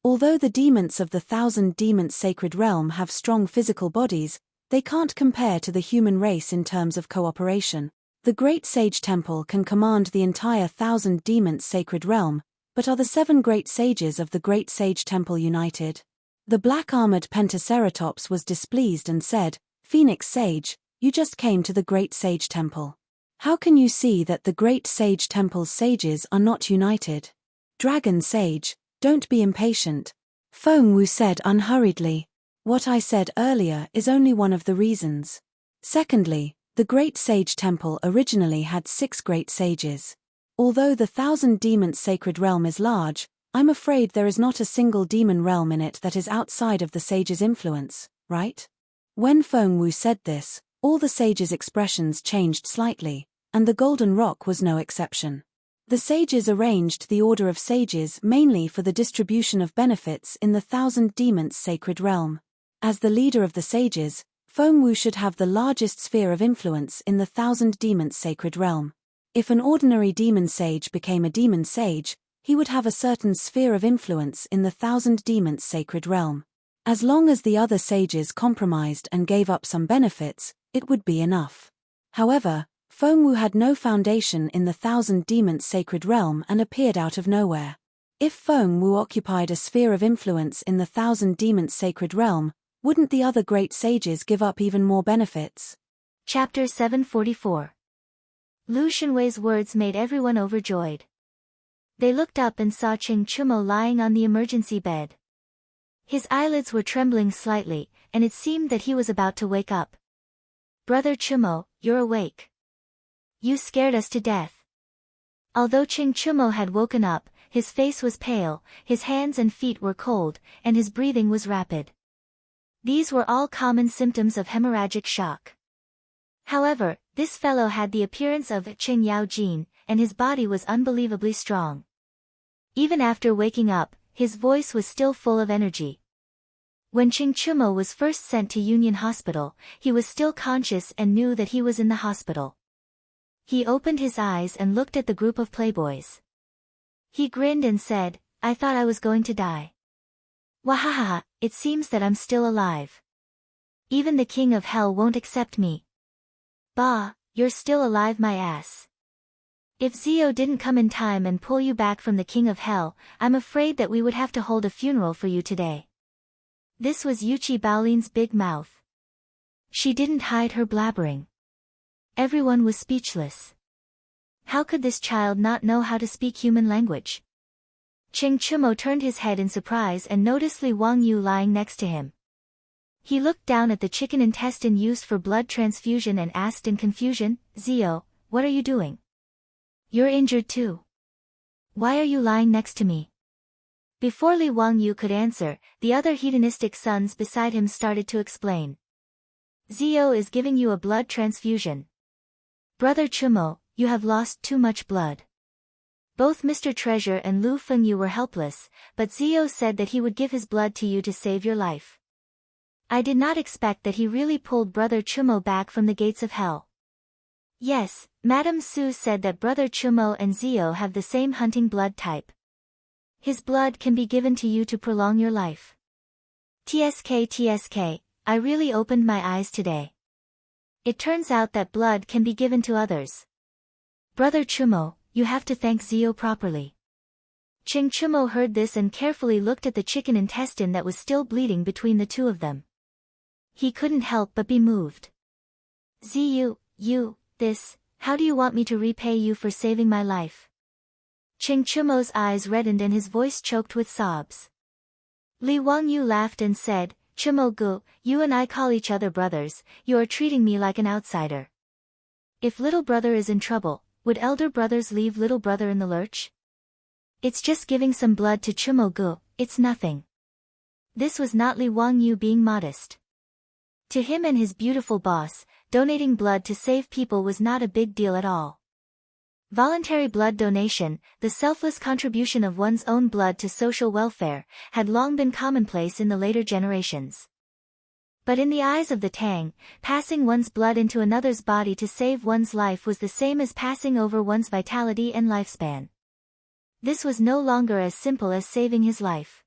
Although the demons of the 1,000 Demons Sacred Realm have strong physical bodies, they can't compare to the human race in terms of cooperation. The Great Sage Temple can command the entire 1,000 Demons Sacred Realm, but are the 7 great sages of the Great Sage Temple united? The black-armored Pentaceratops was displeased and said, "Phoenix Sage, you just came to the Great Sage Temple. How can you see that the Great Sage Temple's sages are not united?" "Dragon Sage, don't be impatient," Feng Wu said unhurriedly. "What I said earlier is only one of the reasons. Secondly, the Great Sage Temple originally had 6 great sages. Although the 1,000 Demons Sacred Realm is large, I'm afraid there is not a single demon realm in it that is outside of the sage's influence, right?" When Feng Wu said this, all the sages' expressions changed slightly, and the Golden Rock was no exception. The sages arranged the order of sages mainly for the distribution of benefits in the 1,000 Demons Sacred Realm. As the leader of the sages, Feng Wu should have the largest sphere of influence in the 1,000 Demons Sacred Realm. If an ordinary demon sage became a demon sage, he would have a certain sphere of influence in the 1,000 Demons Sacred Realm. As long as the other sages compromised and gave up some benefits, it would be enough. However, Feng Wu had no foundation in the 1,000 Demons Sacred Realm and appeared out of nowhere. If Feng Wu occupied a sphere of influence in the 1,000 Demons Sacred Realm, wouldn't the other great sages give up even more benefits? Chapter 744. Lu Shenwei's words made everyone overjoyed. They looked up and saw Ching Chumo lying on the emergency bed. His eyelids were trembling slightly, and it seemed that he was about to wake up. "Brother Chumo, you're awake. You scared us to death." Although Ching Chumo had woken up, his face was pale, his hands and feet were cold, and his breathing was rapid. These were all common symptoms of hemorrhagic shock. However, this fellow had the appearance of Ching Yao Jin, and his body was unbelievably strong. Even after waking up, his voice was still full of energy. When Ching Chumo was first sent to Union Hospital, he was still conscious and knew that he was in the hospital. He opened his eyes and looked at the group of playboys. He grinned and said, "I thought I was going to die. Wahahaha, it seems that I'm still alive. Even the king of hell won't accept me." "Bah, you're still alive my ass. If Zio didn't come in time and pull you back from the king of hell, I'm afraid that we would have to hold a funeral for you today." This was Yuchi Baolin's big mouth. She didn't hide her blabbering. Everyone was speechless. How could this child not know how to speak human language? Ching Chumo turned his head in surprise and noticed Li Wang Yu lying next to him. He looked down at the chicken intestine used for blood transfusion and asked in confusion, "Zio, what are you doing? You're injured too. Why are you lying next to me?" Before Li Wangyu could answer, the other hedonistic sons beside him started to explain. Zio is giving you a blood transfusion. Brother Chumo, you have lost too much blood. Both Mr. Treasure and Lu Fengyu were helpless, but Zio said that he would give his blood to you to save your life. I did not expect that he really pulled Brother Chumo back from the gates of hell. Yes, Madame Su said that Brother Chumo and Zio have the same hunting blood type. His blood can be given to you to prolong your life. TSK, I really opened my eyes today. It turns out that blood can be given to others. Brother Chumo, you have to thank Zio properly. Ching Chumo heard this and carefully looked at the chicken intestine that was still bleeding between the two of them. He couldn't help but be moved. How do you want me to repay you for saving my life? Ching Chumo's eyes reddened and his voice choked with sobs. Li Wangyu laughed and said, Chumo-gu, you and I call each other brothers, you are treating me like an outsider. If little brother is in trouble, would elder brothers leave little brother in the lurch? It's just giving some blood to Chumo-gu, it's nothing. This was not Li Wangyu being modest. To him and his beautiful boss, donating blood to save people was not a big deal at all. Voluntary blood donation, the selfless contribution of one's own blood to social welfare, had long been commonplace in the later generations. But in the eyes of the Tang, passing one's blood into another's body to save one's life was the same as passing over one's vitality and lifespan. This was no longer as simple as saving his life.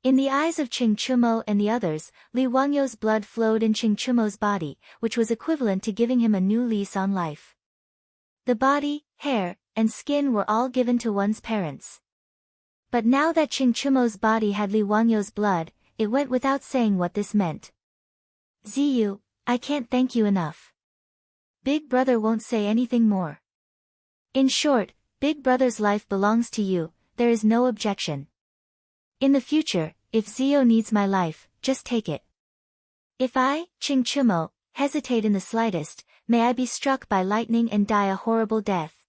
In the eyes of Ching Chumo and the others, Li Wangyu's blood flowed in Ching Chumo's body, which was equivalent to giving him a new lease on life. The body, hair, and skin were all given to one's parents. But now that Ching Chumo's body had Li Wangyu's blood, it went without saying what this meant. Ziyu, I can't thank you enough. Big brother won't say anything more. In short, Big brother's life belongs to you, there is no objection. In the future, if Zio needs my life, just take it. If I, Ching Chumo, hesitate in the slightest, may I be struck by lightning and die a horrible death.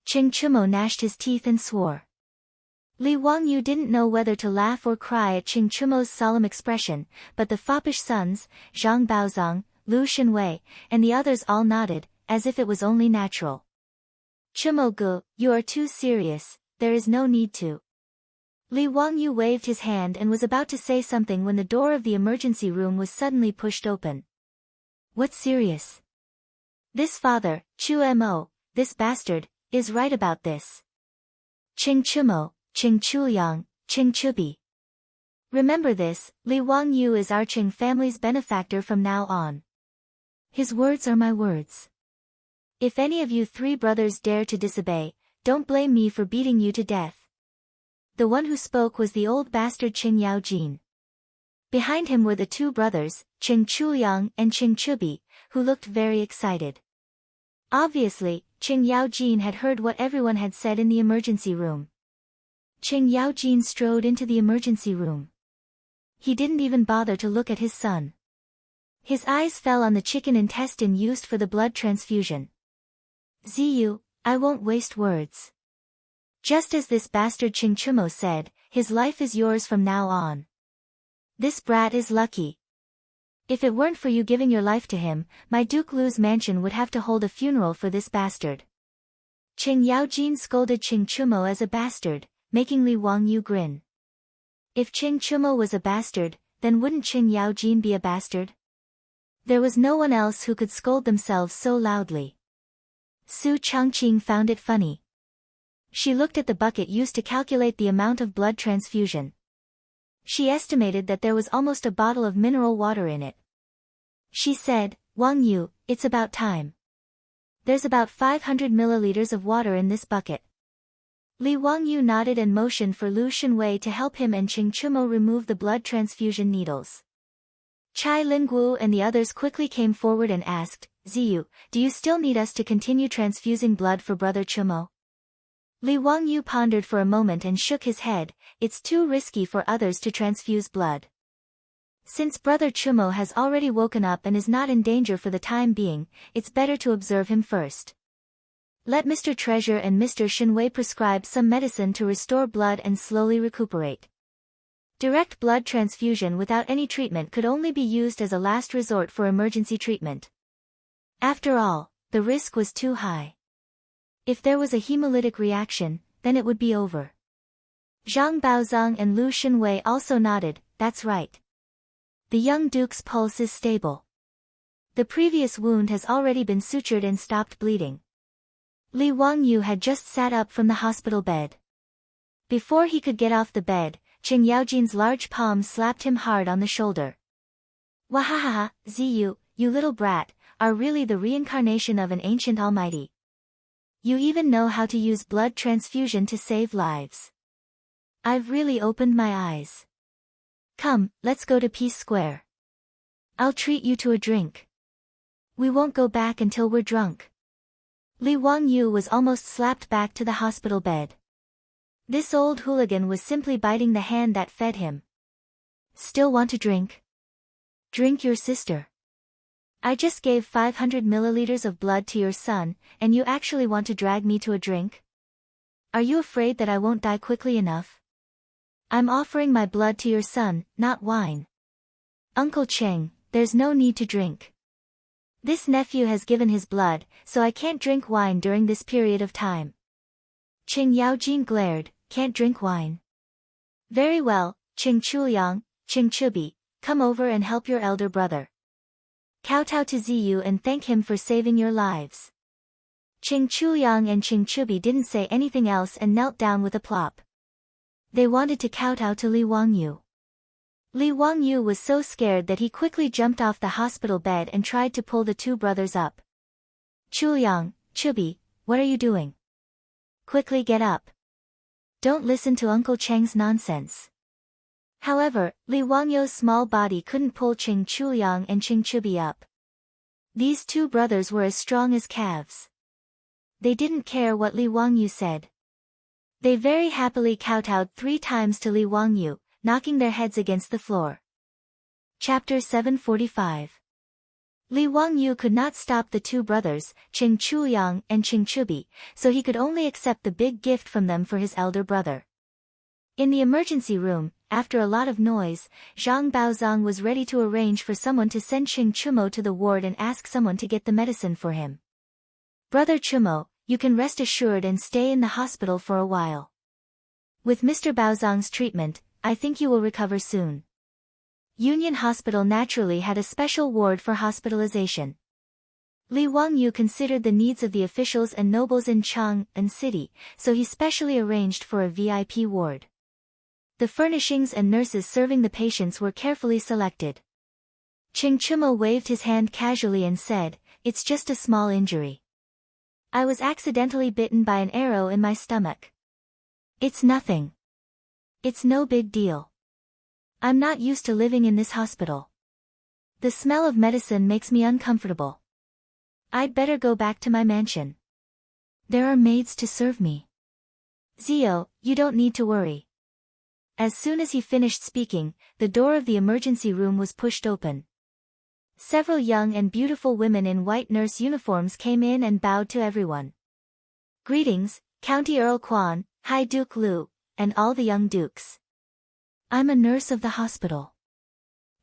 Ching Chumo gnashed his teeth and swore. Li Wangyu didn't know whether to laugh or cry at Ching Chumo's solemn expression, but the foppish sons, Zhang Baozong, Lu Shenwei, and the others all nodded, as if it was only natural. Chumo-gu, you are too serious, there is no need to. Li Wangyu waved his hand and was about to say something when the door of the emergency room was suddenly pushed open. What's serious? This father, Chu Mo, this bastard, is right about this. Ching Chumo, Ching Chuyang, Ching Chubi. Remember this, Li Wangyu is our Ching family's benefactor from now on. His words are my words. If any of you three brothers dare to disobey, don't blame me for beating you to death. The one who spoke was the old bastard Ching Yaojin. Behind him were the two brothers, Ching Chuyang and Ching Chubi, who looked very excited. Obviously, Ching Yaojin had heard what everyone had said in the emergency room. Ching Yaojin strode into the emergency room. He didn't even bother to look at his son. His eyes fell on the chicken intestine used for the blood transfusion. Ziyu, I won't waste words. Just as this bastard Ching Chumo said, his life is yours from now on. This brat is lucky. If it weren't for you giving your life to him, my Duke Lu's mansion would have to hold a funeral for this bastard. Ching Yaojin scolded Ching Chumo as a bastard, making Li Wangyu grin. If Ching Chumo was a bastard, then wouldn't Ching Yaojin be a bastard? There was no one else who could scold themselves so loudly. Su Changqing found it funny. She looked at the bucket used to calculate the amount of blood transfusion. She estimated that there was almost a bottle of mineral water in it. She said, Wangyu, it's about time. There's about 500 milliliters of water in this bucket. Li Wangyu nodded and motioned for Lu Shenwei to help him and Ching Chumo remove the blood transfusion needles. Chai Lingguo and the others quickly came forward and asked, Ziyu, do you still need us to continue transfusing blood for Brother Chumo? Li Wangyu pondered for a moment and shook his head, it's too risky for others to transfuse blood. Since Brother Chumo has already woken up and is not in danger for the time being, it's better to observe him first. Let Mr. Treasure and Mr. Shinwei prescribe some medicine to restore blood and slowly recuperate. Direct blood transfusion without any treatment could only be used as a last resort for emergency treatment. After all, the risk was too high. If there was a hemolytic reaction, then it would be over. Zhang Baozong and Lu Shinwei also nodded, that's right. The young duke's pulse is stable. The previous wound has already been sutured and stopped bleeding. Li Wangyu had just sat up from the hospital bed. Before he could get off the bed, Qing Yaojin's large palm slapped him hard on the shoulder. Wahahaha, Ziyu, you little brat, are really the reincarnation of an ancient almighty. You even know how to use blood transfusion to save lives. I've really opened my eyes. Come, let's go to Peace Square. I'll treat you to a drink. We won't go back until we're drunk. Li Wangyu was almost slapped back to the hospital bed. This old hooligan was simply biting the hand that fed him. Still want to drink? Drink your sister. I just gave 500 milliliters of blood to your son, and you actually want to drag me to a drink? Are you afraid that I won't die quickly enough? I'm offering my blood to your son, not wine. Uncle Cheng, there's no need to drink. This nephew has given his blood, so I can't drink wine during this period of time. Qing Yaojin glared, can't drink wine. Very well, Qing Chuliang, Qing Chubi, come over and help your elder brother. Kowtow to Ziyu and thank him for saving your lives. Qing Chuliang and Qing Chubi didn't say anything else and knelt down with a plop. They wanted to kowtow to Li Wangyu. Li Wangyu was so scared that he quickly jumped off the hospital bed and tried to pull the two brothers up. Chuliang, Chubi, what are you doing? Quickly get up. Don't listen to Uncle Cheng's nonsense. However, Li Wangyu's small body couldn't pull Qing Chuliang and Qing Chubi up. These two brothers were as strong as calves. They didn't care what Li Wangyu said. They very happily kowtowed 3 times to Li Wangyu, knocking their heads against the floor. Chapter 745. Li Wangyu could not stop the two brothers, Qing Chuliang and Qing Chubi, so he could only accept the big gift from them for his elder brother. In the emergency room, after a lot of noise, Zhang Baozong was ready to arrange for someone to send Qing Chumo to the ward and ask someone to get the medicine for him. Brother Chumo, you can rest assured and stay in the hospital for a while. With Mr. Baozong's treatment, I think you will recover soon. Union Hospital naturally had a special ward for hospitalization. Li Wangyu considered the needs of the officials and nobles in Chang'an City, so he specially arranged for a VIP ward. The furnishings and nurses serving the patients were carefully selected. Qing Chumo waved his hand casually and said, "It's just a small injury. I was accidentally bitten by an arrow in my stomach. It's nothing. It's no big deal. I'm not used to living in this hospital. The smell of medicine makes me uncomfortable. I'd better go back to my mansion. There are maids to serve me. Zio, you don't need to worry." As soon as he finished speaking, the door of the emergency room was pushed open. Several young and beautiful women in white nurse uniforms came in and bowed to everyone. "Greetings, County Earl Quan, High Duke Lu, and all the young dukes. I'm a nurse of the hospital.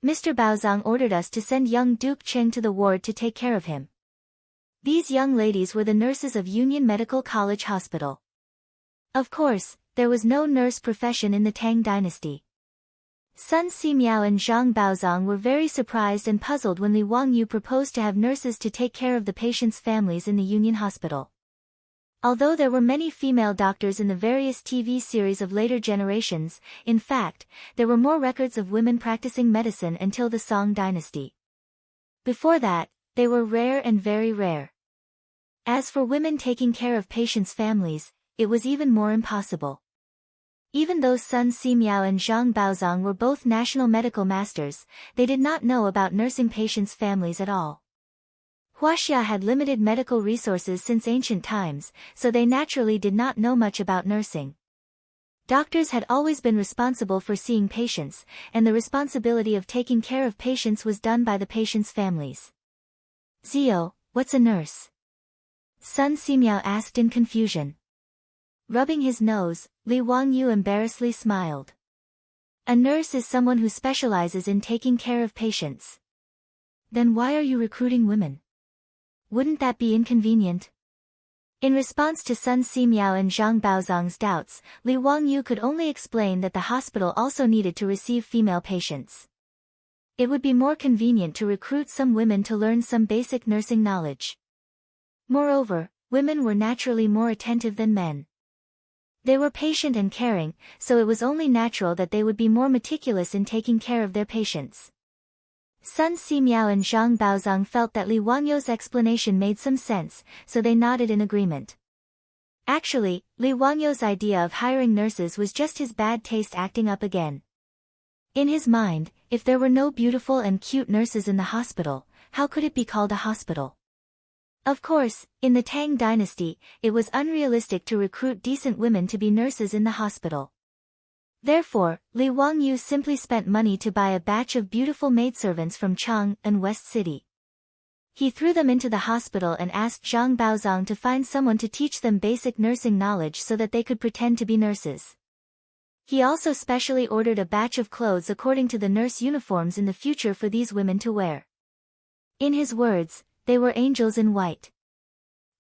Mr. Baozong ordered us to send young Duke Cheng to the ward to take care of him." These young ladies were the nurses of Union Medical College Hospital. Of course, there was no nurse profession in the Tang dynasty. Sun Simiao and Zhang Baozong were very surprised and puzzled when Li Wangyu proposed to have nurses to take care of the patients' families in the Union Hospital. Although there were many female doctors in the various TV series of later generations, in fact, there were more records of women practicing medicine until the Song dynasty. Before that, they were rare and very rare. As for women taking care of patients' families, it was even more impossible. Even though Sun Simiao and Zhang Baozong were both national medical masters, they did not know about nursing patients' families at all. Huaxia had limited medical resources since ancient times, so they naturally did not know much about nursing. Doctors had always been responsible for seeing patients, and the responsibility of taking care of patients was done by the patients' families. "Zio, what's a nurse?" Sun Simiao asked in confusion. Rubbing his nose, Li Wangyu embarrassedly smiled. A nurse is someone who specializes in taking care of patients. Then why are you recruiting women? Wouldn't that be inconvenient? In response to Sun Simiao and Zhang Baozong's doubts, Li Wangyu could only explain that the hospital also needed to receive female patients. It would be more convenient to recruit some women to learn some basic nursing knowledge. Moreover, women were naturally more attentive than men. They were patient and caring, so it was only natural that they would be more meticulous in taking care of their patients. Sun Simiao and Zhang Baozong felt that Li Wangyu's explanation made some sense, so they nodded in agreement. Actually, Li Wangyu's idea of hiring nurses was just his bad taste acting up again. In his mind, if there were no beautiful and cute nurses in the hospital, how could it be called a hospital? Of course, in the Tang dynasty, it was unrealistic to recruit decent women to be nurses in the hospital. Therefore, Li Wangyu simply spent money to buy a batch of beautiful maidservants from Chang and West City. He threw them into the hospital and asked Zhang Baozong to find someone to teach them basic nursing knowledge so that they could pretend to be nurses. He also specially ordered a batch of clothes according to the nurse uniforms in the future for these women to wear. In his words, they were angels in white.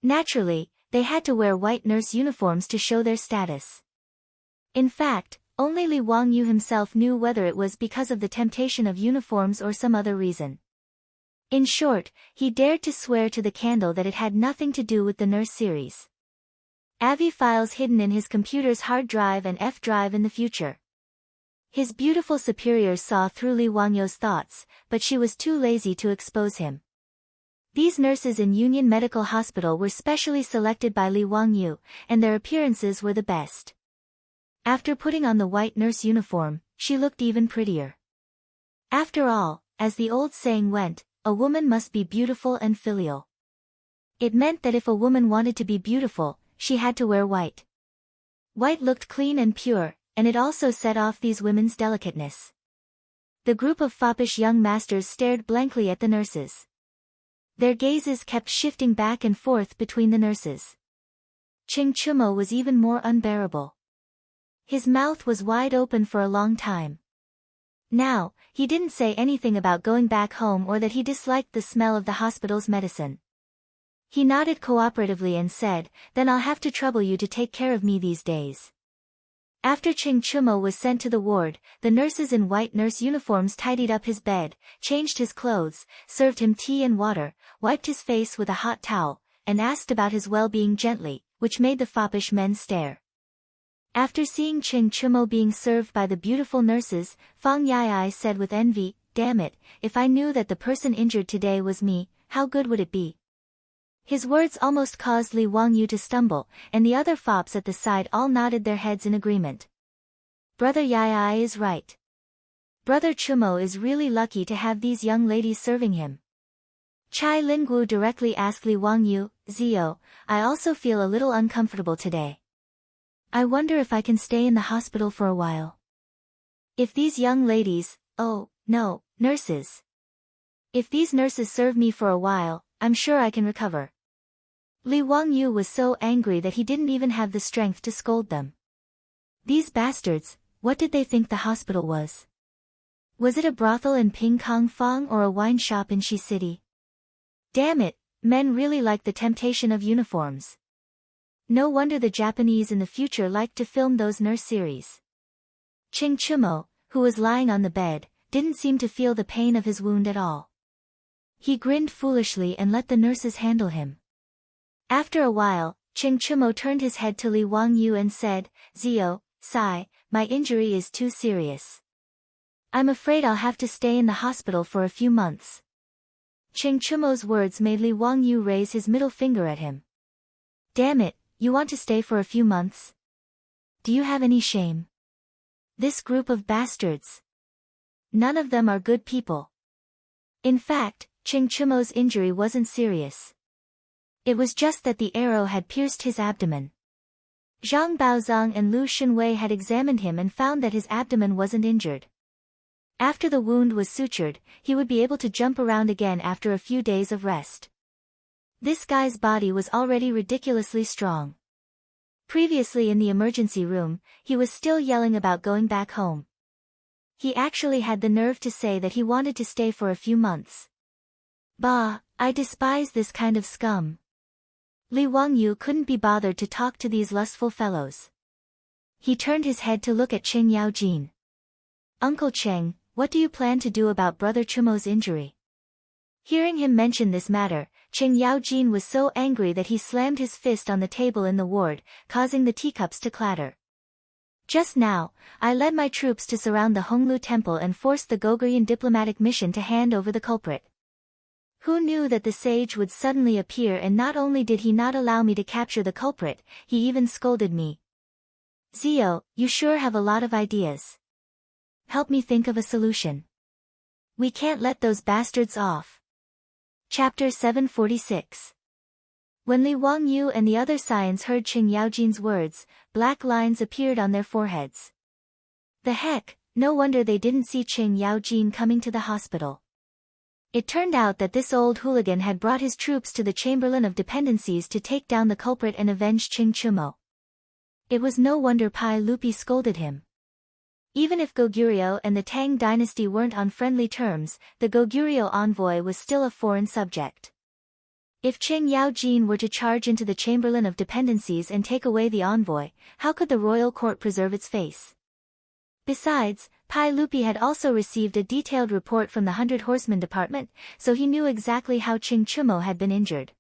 Naturally, they had to wear white nurse uniforms to show their status. In fact, only Li Wangyu himself knew whether it was because of the temptation of uniforms or some other reason. In short, he dared to swear to the candle that it had nothing to do with the nurse series. AVI files hidden in his computer's hard drive and F drive in the future. His beautiful superior saw through Li Wangyu's thoughts, but she was too lazy to expose him. These nurses in Union Medical Hospital were specially selected by Li Wangyu, and their appearances were the best. After putting on the white nurse uniform, she looked even prettier. After all, as the old saying went, a woman must be beautiful and filial. It meant that if a woman wanted to be beautiful, she had to wear white. White looked clean and pure, and it also set off these women's delicateness. The group of foppish young masters stared blankly at the nurses. Their gazes kept shifting back and forth between the nurses. Ching Chumo was even more unbearable. His mouth was wide open for a long time. Now, he didn't say anything about going back home or that he disliked the smell of the hospital's medicine. He nodded cooperatively and said, "Then I'll have to trouble you to take care of me these days." After Ching Chumo was sent to the ward, the nurses in white nurse uniforms tidied up his bed, changed his clothes, served him tea and water, wiped his face with a hot towel, and asked about his well-being gently, which made the foppish men stare. After seeing Ching Chumo being served by the beautiful nurses, Fang Yai said with envy, "Damn it, if I knew that the person injured today was me, how good would it be?" His words almost caused Li Wangyu to stumble, and the other fops at the side all nodded their heads in agreement. Brother Yai is right. Brother Chumo is really lucky to have these young ladies serving him. Chai Linggu directly asked Li Wangyu, "Zio, I also feel a little uncomfortable today. I wonder if I can stay in the hospital for a while. If these young ladies, oh, no, nurses. If these nurses serve me for a while, I'm sure I can recover." Li Wangyu was so angry that he didn't even have the strength to scold them. These bastards, what did they think the hospital was? Was it a brothel in Ping Kong Fong or a wine shop in Shi City? Damn it, men really like the temptation of uniforms. No wonder the Japanese in the future liked to film those nurse series. Ching Chumo, who was lying on the bed, didn't seem to feel the pain of his wound at all. He grinned foolishly and let the nurses handle him. After a while, Ching Chumo turned his head to Li Wangyu and said, "Zio, Sai, my injury is too serious. I'm afraid I'll have to stay in the hospital for a few months." Ching Chumo's words made Li Wangyu raise his middle finger at him. "Damn it, you want to stay for a few months? Do you have any shame? This group of bastards. None of them are good people." In fact, Ching Chumo's injury wasn't serious. It was just that the arrow had pierced his abdomen. Zhang Baozong and Lu Xinwei had examined him and found that his abdomen wasn't injured. After the wound was sutured, he would be able to jump around again after a few days of rest. This guy's body was already ridiculously strong. Previously in the emergency room, he was still yelling about going back home. He actually had the nerve to say that he wanted to stay for a few months. Bah, I despise this kind of scum. Li Wangyu couldn't be bothered to talk to these lustful fellows. He turned his head to look at Cheng Yaojin. Uncle Cheng, what do you plan to do about Brother Chumo's injury? Hearing him mention this matter, Cheng Yaojin was so angry that he slammed his fist on the table in the ward, causing the teacups to clatter. Just now, I led my troops to surround the Honglu Temple and forced the Goguryeo diplomatic mission to hand over the culprit. Who knew that the sage would suddenly appear, and not only did he not allow me to capture the culprit, he even scolded me. Zio, you sure have a lot of ideas. Help me think of a solution. We can't let those bastards off. Chapter 746. When Li Wangyu and the other scions heard Cheng Yaojin's words, black lines appeared on their foreheads. The heck, no wonder they didn't see Cheng Yaojin coming to the hospital. It turned out that this old hooligan had brought his troops to the Chamberlain of Dependencies to take down the culprit and avenge Cheng Chumo. It was no wonder Pai Lupi scolded him. Even if Goguryeo and the Tang dynasty weren't on friendly terms, the Goguryeo envoy was still a foreign subject. If Cheng Yaojin were to charge into the Chamberlain of Dependencies and take away the envoy, how could the royal court preserve its face? Besides, Pai Lupi had also received a detailed report from the Hundred Horsemen Department, so he knew exactly how Cheng Chumo had been injured.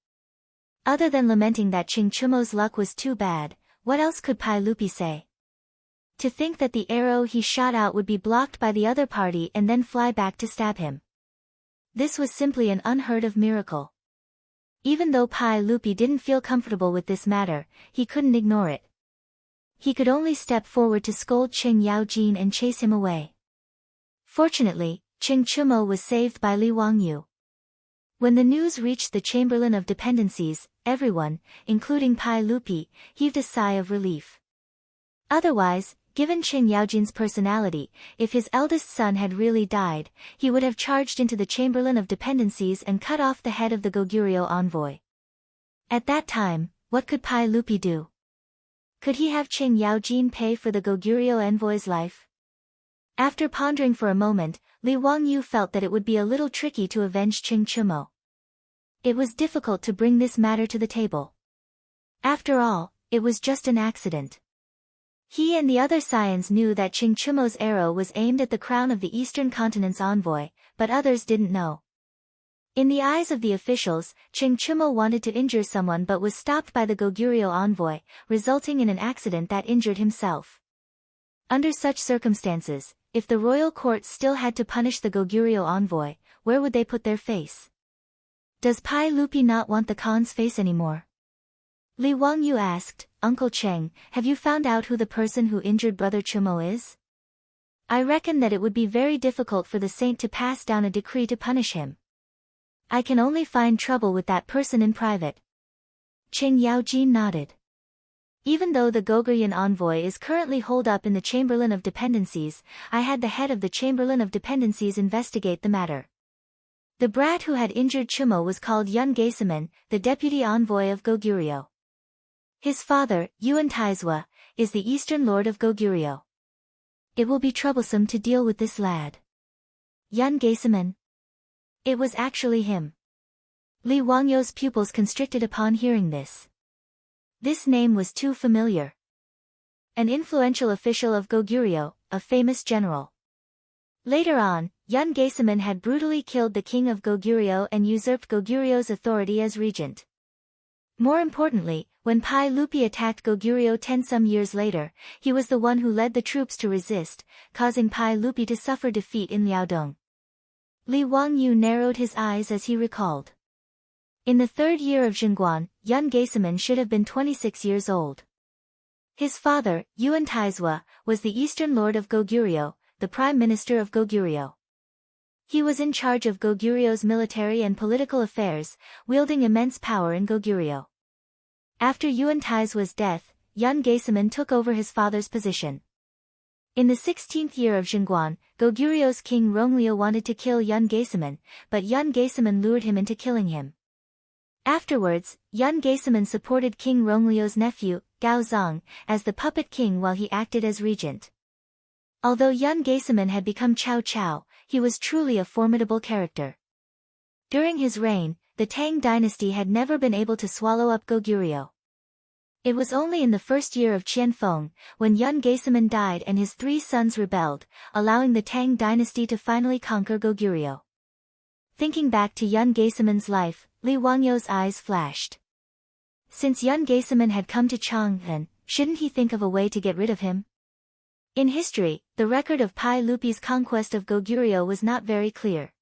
Other than lamenting that Cheng Chumo's luck was too bad, what else could Pai Lupi say? To think that the arrow he shot out would be blocked by the other party and then fly back to stab him. This was simply an unheard of miracle. Even though Pai Lupi didn't feel comfortable with this matter, he couldn't ignore it. He could only step forward to scold Cheng Yaojin and chase him away. Fortunately, Cheng Chumo was saved by Li Wangyu. When the news reached the Chamberlain of Dependencies, everyone, including Pai Lupi, heaved a sigh of relief. Otherwise, given Cheng Yaojin's personality, if his eldest son had really died, he would have charged into the Chamberlain of Dependencies and cut off the head of the Goguryeo envoy. At that time, what could Pai Lupi do? Could he have Cheng Yaojin pay for the Goguryeo envoy's life? After pondering for a moment, Li Wangyu felt that it would be a little tricky to avenge Cheng Chumo. It was difficult to bring this matter to the table. After all, it was just an accident. He and the other scions knew that Cheng Chumo's arrow was aimed at the crown of the Eastern Continent's envoy, but others didn't know. In the eyes of the officials, Cheng Chumo wanted to injure someone but was stopped by the Goguryeo envoy, resulting in an accident that injured himself. Under such circumstances, if the royal court still had to punish the Goguryeo envoy, where would they put their face? Does Pai Lupi not want the Khan's face anymore? Li Wangyu asked, Uncle Cheng, have you found out who the person who injured Brother Chumo is? I reckon that it would be very difficult for the saint to pass down a decree to punish him. I can only find trouble with that person in private. Cheng Yaojin nodded. Even though the Goguryeo envoy is currently holed up in the Chamberlain of Dependencies, I had the head of the Chamberlain of Dependencies investigate the matter. The brat who had injured Chumo was called Yun Gaesaman, the deputy envoy of Goguryeo. His father, Yuan Taizwa, is the eastern lord of Goguryeo. It will be troublesome to deal with this lad. Yun Gaesaman. It was actually him. Li Wangyu's pupils constricted upon hearing this. This name was too familiar. An influential official of Goguryeo, a famous general. Later on, Yun Gaesaman had brutally killed the king of Goguryeo and usurped Goguryeo's authority as regent. More importantly, when Pai Lupi attacked Goguryeo 10 years later, he was the one who led the troops to resist, causing Pai Lupi to suffer defeat in Liaodong. Li Wangyu narrowed his eyes as he recalled. In the third year of Zhenguan, Yun Gaesaman should have been 26 years old. His father, Yuan Taizwa, was the eastern lord of Goguryeo, the prime minister of Goguryeo. He was in charge of Goguryeo's military and political affairs, wielding immense power in Goguryeo. After Yuan Taizwa's death, Yun Gaesaman took over his father's position. In the 16th year of Zhenguan, Goguryeo's king Ronglio wanted to kill Yun Gaesaman, but Yun Gaesaman lured him into killing him. Afterwards, Yun Gaesaman supported King Ronglio's nephew, Gao Zong, as the puppet king while he acted as regent. Although Yun Gaesaman had become Cao Cao, he was truly a formidable character. During his reign, the Tang dynasty had never been able to swallow up Goguryeo. It was only in the first year of Qianfeng, when Yun Gaesaman died and his 3 sons rebelled, allowing the Tang dynasty to finally conquer Goguryeo. Thinking back to Yun Gaesaman's life, Li Wangyou's eyes flashed. Since Yun Gaesaman had come to Chang'an, shouldn't he think of a way to get rid of him? In history, the record of Pai Lupi's conquest of Goguryeo was not very clear.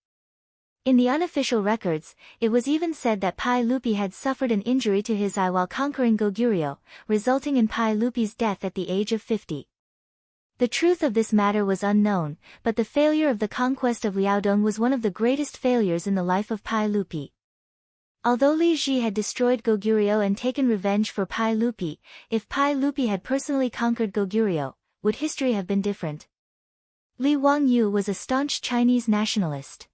In the unofficial records, it was even said that Pai Lupi had suffered an injury to his eye while conquering Goguryeo, resulting in Pai Lupi's death at the age of 50. The truth of this matter was unknown, but the failure of the conquest of Liaodong was one of the greatest failures in the life of Pai Lupi. Although Li Ji had destroyed Goguryeo and taken revenge for Pai Lupi, if Pai Lupi had personally conquered Goguryeo, would history have been different? Li Wangyu was a staunch Chinese nationalist.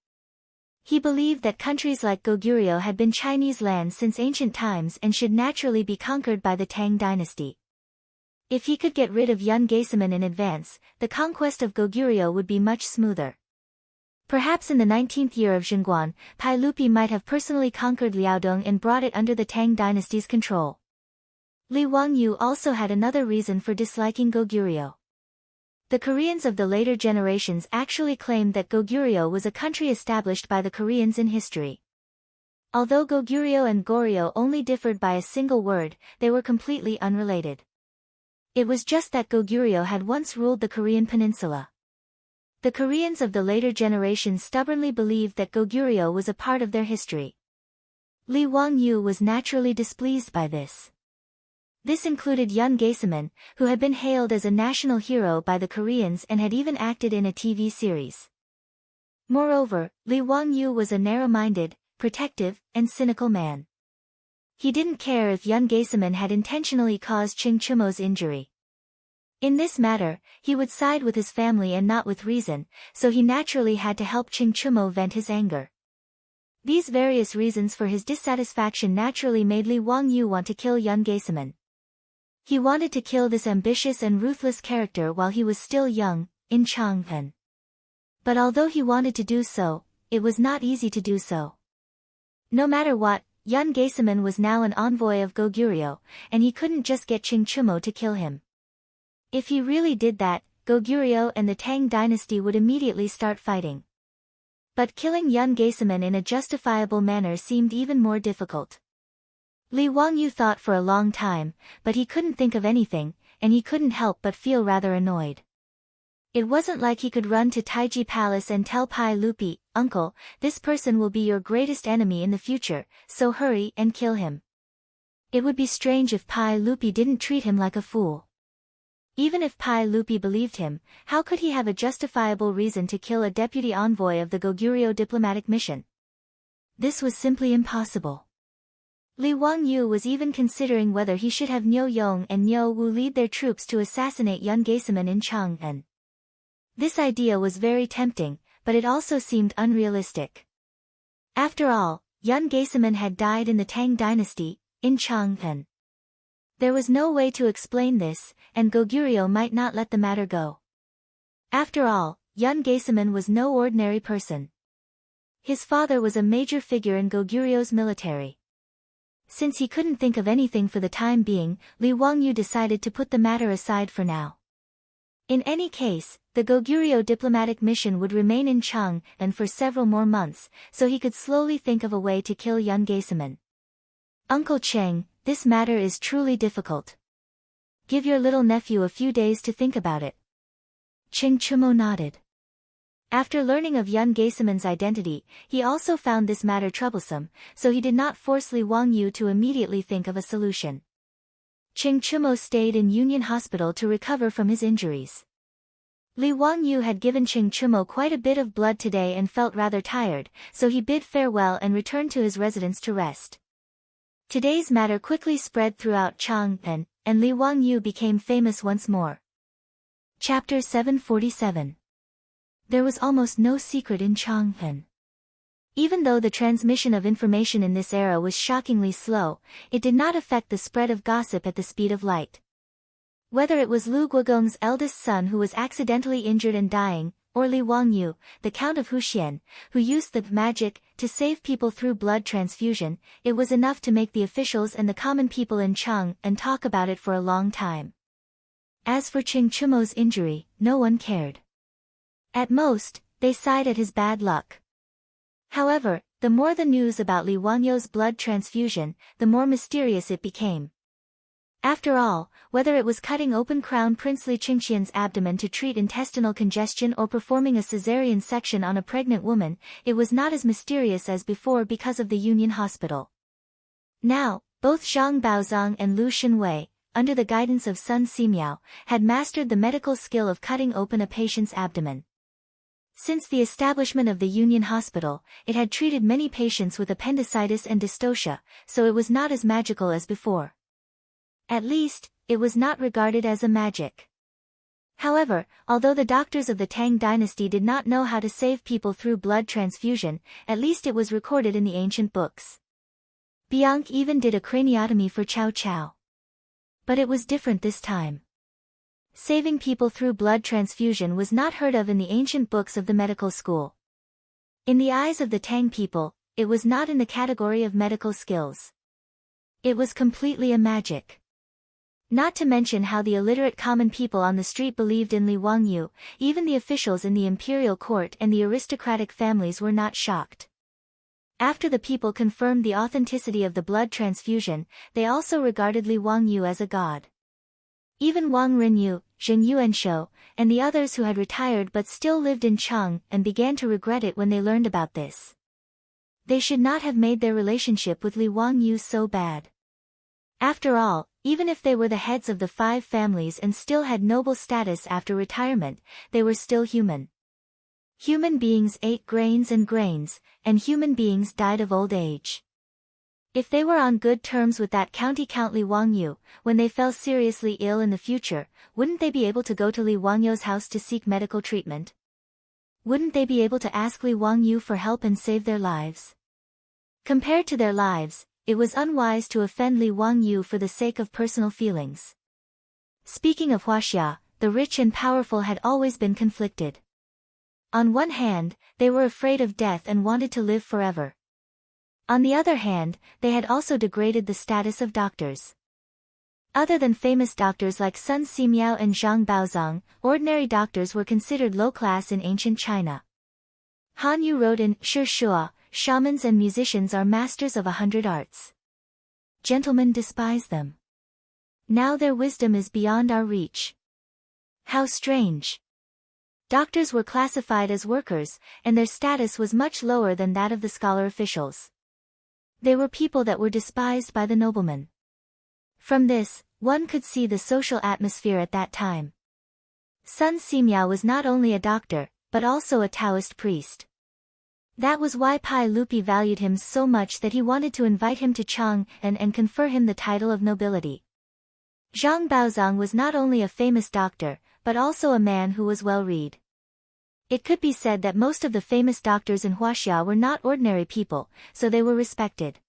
He believed that countries like Goguryeo had been Chinese lands since ancient times and should naturally be conquered by the Tang dynasty. If he could get rid of Yun Gaesaman in advance, the conquest of Goguryeo would be much smoother. Perhaps in the 19th year of Zhenguan, Pai Lupi might have personally conquered Liaodong and brought it under the Tang dynasty's control. Li Wangyu also had another reason for disliking Goguryeo. The Koreans of the later generations actually claimed that Goguryeo was a country established by the Koreans in history. Although Goguryeo and Goryeo only differed by a single word, they were completely unrelated. It was just that Goguryeo had once ruled the Korean peninsula. The Koreans of the later generations stubbornly believed that Goguryeo was a part of their history. Li Wangyu was naturally displeased by this. This included Yun Gaesaman, who had been hailed as a national hero by the Koreans and had even acted in a TV series. Moreover, Li Wangyu was a narrow-minded, protective, and cynical man. He didn't care if Yun Gaesaman had intentionally caused Qing Chumo's injury. In this matter, he would side with his family and not with reason, so he naturally had to help Qing Chumo vent his anger. These various reasons for his dissatisfaction naturally made Li Wangyu want to kill Yun Gaesaman. He wanted to kill this ambitious and ruthless character while he was still young, in Chang'an. But although he wanted to do so, it was not easy to do so. No matter what, Yun Gaesaman was now an envoy of Goguryeo, and he couldn't just get Qing Chumo to kill him. If he really did that, Goguryeo and the Tang dynasty would immediately start fighting. But killing Yun Gaesaman in a justifiable manner seemed even more difficult. Li Wangyu thought for a long time, but he couldn't think of anything, and he couldn't help but feel rather annoyed. It wasn't like he could run to Taiji Palace and tell Pai Lupi, "Uncle, this person will be your greatest enemy in the future, so hurry and kill him." It would be strange if Pai Lupi didn't treat him like a fool. Even if Pai Lupi believed him, how could he have a justifiable reason to kill a deputy envoy of the Goguryeo diplomatic mission? This was simply impossible. Li Wangyu was even considering whether he should have Niu Yong and Niu Wu lead their troops to assassinate Yun Gaesaman in Chang'an. This idea was very tempting, but it also seemed unrealistic. After all, Yun Gaesaman had died in the Tang dynasty, in Chang'an. There was no way to explain this, and Goguryeo might not let the matter go. After all, Yun Gaesaman was no ordinary person. His father was a major figure in Goguryeo's military. Since he couldn't think of anything for the time being, Li Wangyu decided to put the matter aside for now. In any case, the Goguryeo diplomatic mission would remain in Chang'an for several more months, so he could slowly think of a way to kill Yun Gaesaman. "Uncle Cheng, this matter is truly difficult. Give your little nephew a few days to think about it." Qing Chumo nodded. After learning of Yun Gaesaman's identity, he also found this matter troublesome, so he did not force Li Wangyu to immediately think of a solution. Qing Chumo stayed in Union Hospital to recover from his injuries. Li Wangyu had given Qing Chumo quite a bit of blood today and felt rather tired, so he bid farewell and returned to his residence to rest. Today's matter quickly spread throughout Chang'an, and Li Wangyu became famous once more. Chapter 747. There was almost no secret in Chang'an. Even though the transmission of information in this era was shockingly slow, it did not affect the spread of gossip at the speed of light. Whether it was Lu Guogong's eldest son who was accidentally injured and dying, or Li Wangyu, the Count of Huxian, who used the magic to save people through blood transfusion, it was enough to make the officials and the common people in Cheng and talk about it for a long time. As for Qing Chumo's injury, no one cared. At most, they sighed at his bad luck. However, the more the news about Li Wangyu's blood transfusion, the more mysterious it became. After all, whether it was cutting open Crown Prince Li Qingxian's abdomen to treat intestinal congestion or performing a caesarean section on a pregnant woman, it was not as mysterious as before because of the Union Hospital. Now, both Zhang Baozong and Lu Shenwei, under the guidance of Sun Simiao, had mastered the medical skill of cutting open a patient's abdomen. Since the establishment of the Union Hospital, it had treated many patients with appendicitis and dystocia, so it was not as magical as before. At least, it was not regarded as a magic. However, although the doctors of the Tang dynasty did not know how to save people through blood transfusion, at least it was recorded in the ancient books. Bianc even did a craniotomy for Cao Cao. But it was different this time. Saving people through blood transfusion was not heard of in the ancient books of the medical school. In the eyes of the Tang people, it was not in the category of medical skills. It was completely a magic. Not to mention how the illiterate common people on the street believed in Li Wangyu, even the officials in the imperial court and the aristocratic families were not shocked. After the people confirmed the authenticity of the blood transfusion, they also regarded Li Wangyu as a god. Even Wang Renyu, Zheng Yuanshou, and the others who had retired but still lived in Cheng and began to regret it when they learned about this. They should not have made their relationship with Li Wangyu so bad. After all, even if they were the heads of the 5 families and still had noble status after retirement, they were still human. Human beings ate grains, and human beings died of old age. If they were on good terms with that Count Li Wangyu, when they fell seriously ill in the future, wouldn't they be able to go to Li Wangyu's house to seek medical treatment? Wouldn't they be able to ask Li Wangyu for help and save their lives? Compared to their lives, it was unwise to offend Li Wangyu for the sake of personal feelings. Speaking of Huaxia, the rich and powerful had always been conflicted. On one hand, they were afraid of death and wanted to live forever. On the other hand, they had also degraded the status of doctors. Other than famous doctors like Sun Simiao and Zhang Baozong, ordinary doctors were considered low class in ancient China. Han Yu wrote in Shi Shua, shamans and musicians are masters of 100 arts. Gentlemen despise them. Now their wisdom is beyond our reach. How strange. Doctors were classified as workers, and their status was much lower than that of the scholar officials. They were people that were despised by the noblemen. From this, one could see the social atmosphere at that time. Sun Simiao was not only a doctor, but also a Taoist priest. That was why Pai Lupi valued him so much that he wanted to invite him to Cheng and confer him the title of nobility. Zhang Baozong was not only a famous doctor, but also a man who was well-read. It could be said that most of the famous doctors in Huaxia were not ordinary people, so they were respected.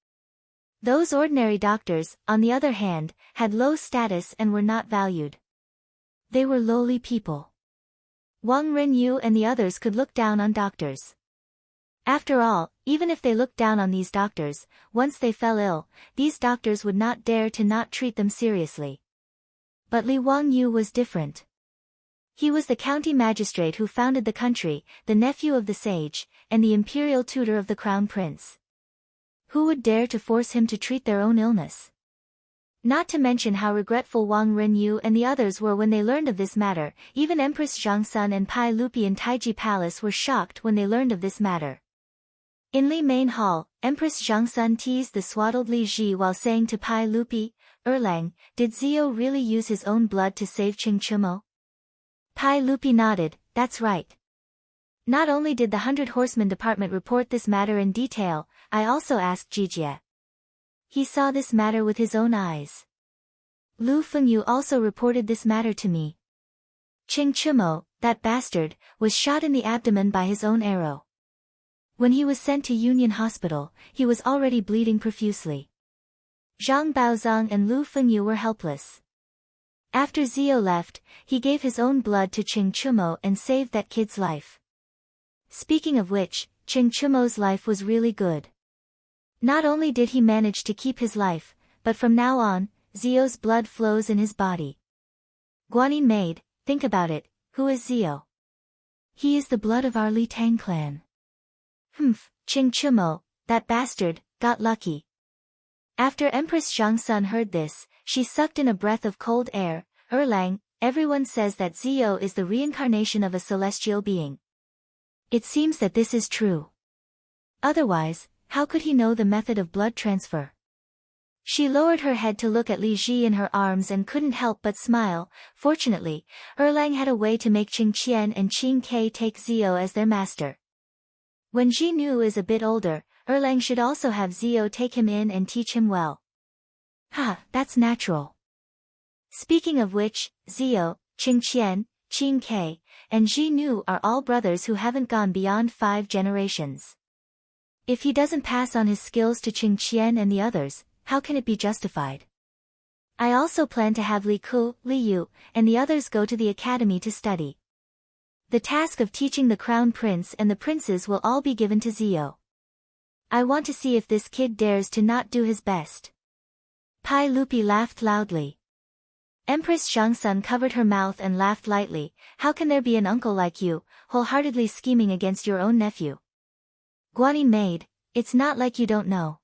Those ordinary doctors, on the other hand, had low status and were not valued. They were lowly people. Wang Renyu and the others could look down on doctors. After all, even if they looked down on these doctors, once they fell ill, these doctors would not dare to not treat them seriously. But Li Wangyu was different. He was the county magistrate who founded the country, the nephew of the sage, and the imperial tutor of the crown prince. Who would dare to force him to treat their own illness? Not to mention how regretful Wang Renyu and the others were when they learned of this matter. Even Empress Zhangsun and Pai Lupi in Taiji Palace were shocked when they learned of this matter. In Li Main Hall, Empress Zhangsun teased the swaddled Li Ji while saying to Pai Lupi, "Erlang, did Zio really use his own blood to save Qing Chumo?" Pai Lupi nodded, "That's right. Not only did the 100 Horsemen Department report this matter in detail, I also asked Jijie. He saw this matter with his own eyes. Lu Fengyu also reported this matter to me. Qing Chumo, that bastard, was shot in the abdomen by his own arrow. When he was sent to Union Hospital, he was already bleeding profusely. Zhang Baozong and Lu Fengyu were helpless. After Zio left, he gave his own blood to Qing Chumo and saved that kid's life. Speaking of which, Qing Chumo's life was really good. Not only did he manage to keep his life, but from now on, Zio's blood flows in his body. Guanyin maid, think about it, who is Zio? He is the blood of our Li Tang clan. Humph, Qing Chumo, that bastard, got lucky. After Empress Zhangsun heard this, she sucked in a breath of cold air. Erlang, everyone says that Zio is the reincarnation of a celestial being. It seems that this is true. Otherwise, how could he know the method of blood transfer? She lowered her head to look at Li Ji in her arms and couldn't help but smile. Fortunately, Erlang had a way to make Qing Qian and Qing Ke take Zio as their master. When Ji Nu is a bit older, Erlang should also have Zio take him in and teach him well. Ha, that's natural. Speaking of which, Zio, Qing Qian, Qing Ke, and Ji Nu are all brothers who haven't gone beyond 5 generations. If he doesn't pass on his skills to Qing Qian and the others, how can it be justified? I also plan to have Li Ku, Li Yu, and the others go to the academy to study. The task of teaching the crown prince and the princes will all be given to Zio. I want to see if this kid dares to not do his best. Pai Lupi laughed loudly. Empress Zhangsun covered her mouth and laughed lightly. How can there be an uncle like you, wholeheartedly scheming against your own nephew? Guanyin maid, it's not like you don't know.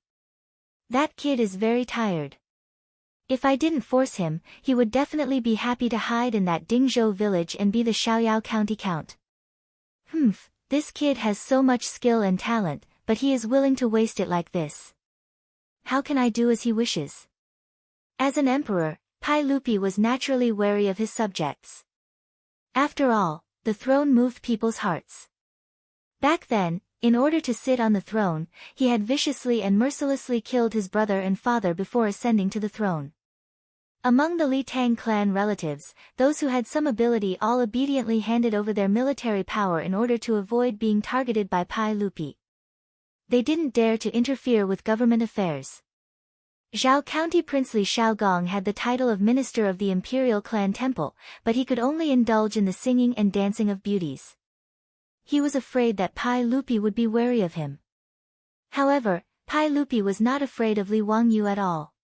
That kid is very tired. If I didn't force him, he would definitely be happy to hide in that Dingzhou village and be the Xiaoyao County Count. Humph, this kid has so much skill and talent, but he is willing to waste it like this. How can I do as he wishes? As an emperor, Pai Lupi was naturally wary of his subjects. After all, the throne moved people's hearts. Back then, in order to sit on the throne, he had viciously and mercilessly killed his brother and father before ascending to the throne. Among the Li Tang clan relatives, those who had some ability all obediently handed over their military power in order to avoid being targeted by Pai Lupi. They didn't dare to interfere with government affairs. Zhao County Prince Li Shaogong had the title of Minister of the Imperial Clan Temple, but he could only indulge in the singing and dancing of beauties. He was afraid that Pai Lupi would be wary of him. However, Pai Lupi was not afraid of Li Wangyu at all.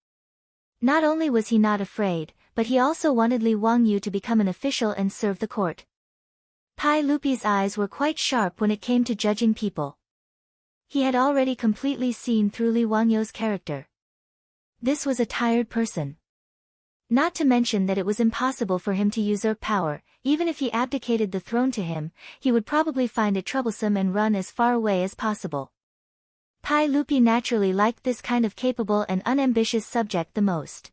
Not only was he not afraid, but he also wanted Li Wangyu to become an official and serve the court. Pai Lupi's eyes were quite sharp when it came to judging people. He had already completely seen through Li Wangyu's character. This was a tired person. Not to mention that it was impossible for him to usurp power. Even if he abdicated the throne to him, he would probably find it troublesome and run as far away as possible. Pai Lupi naturally liked this kind of capable and unambitious subject the most.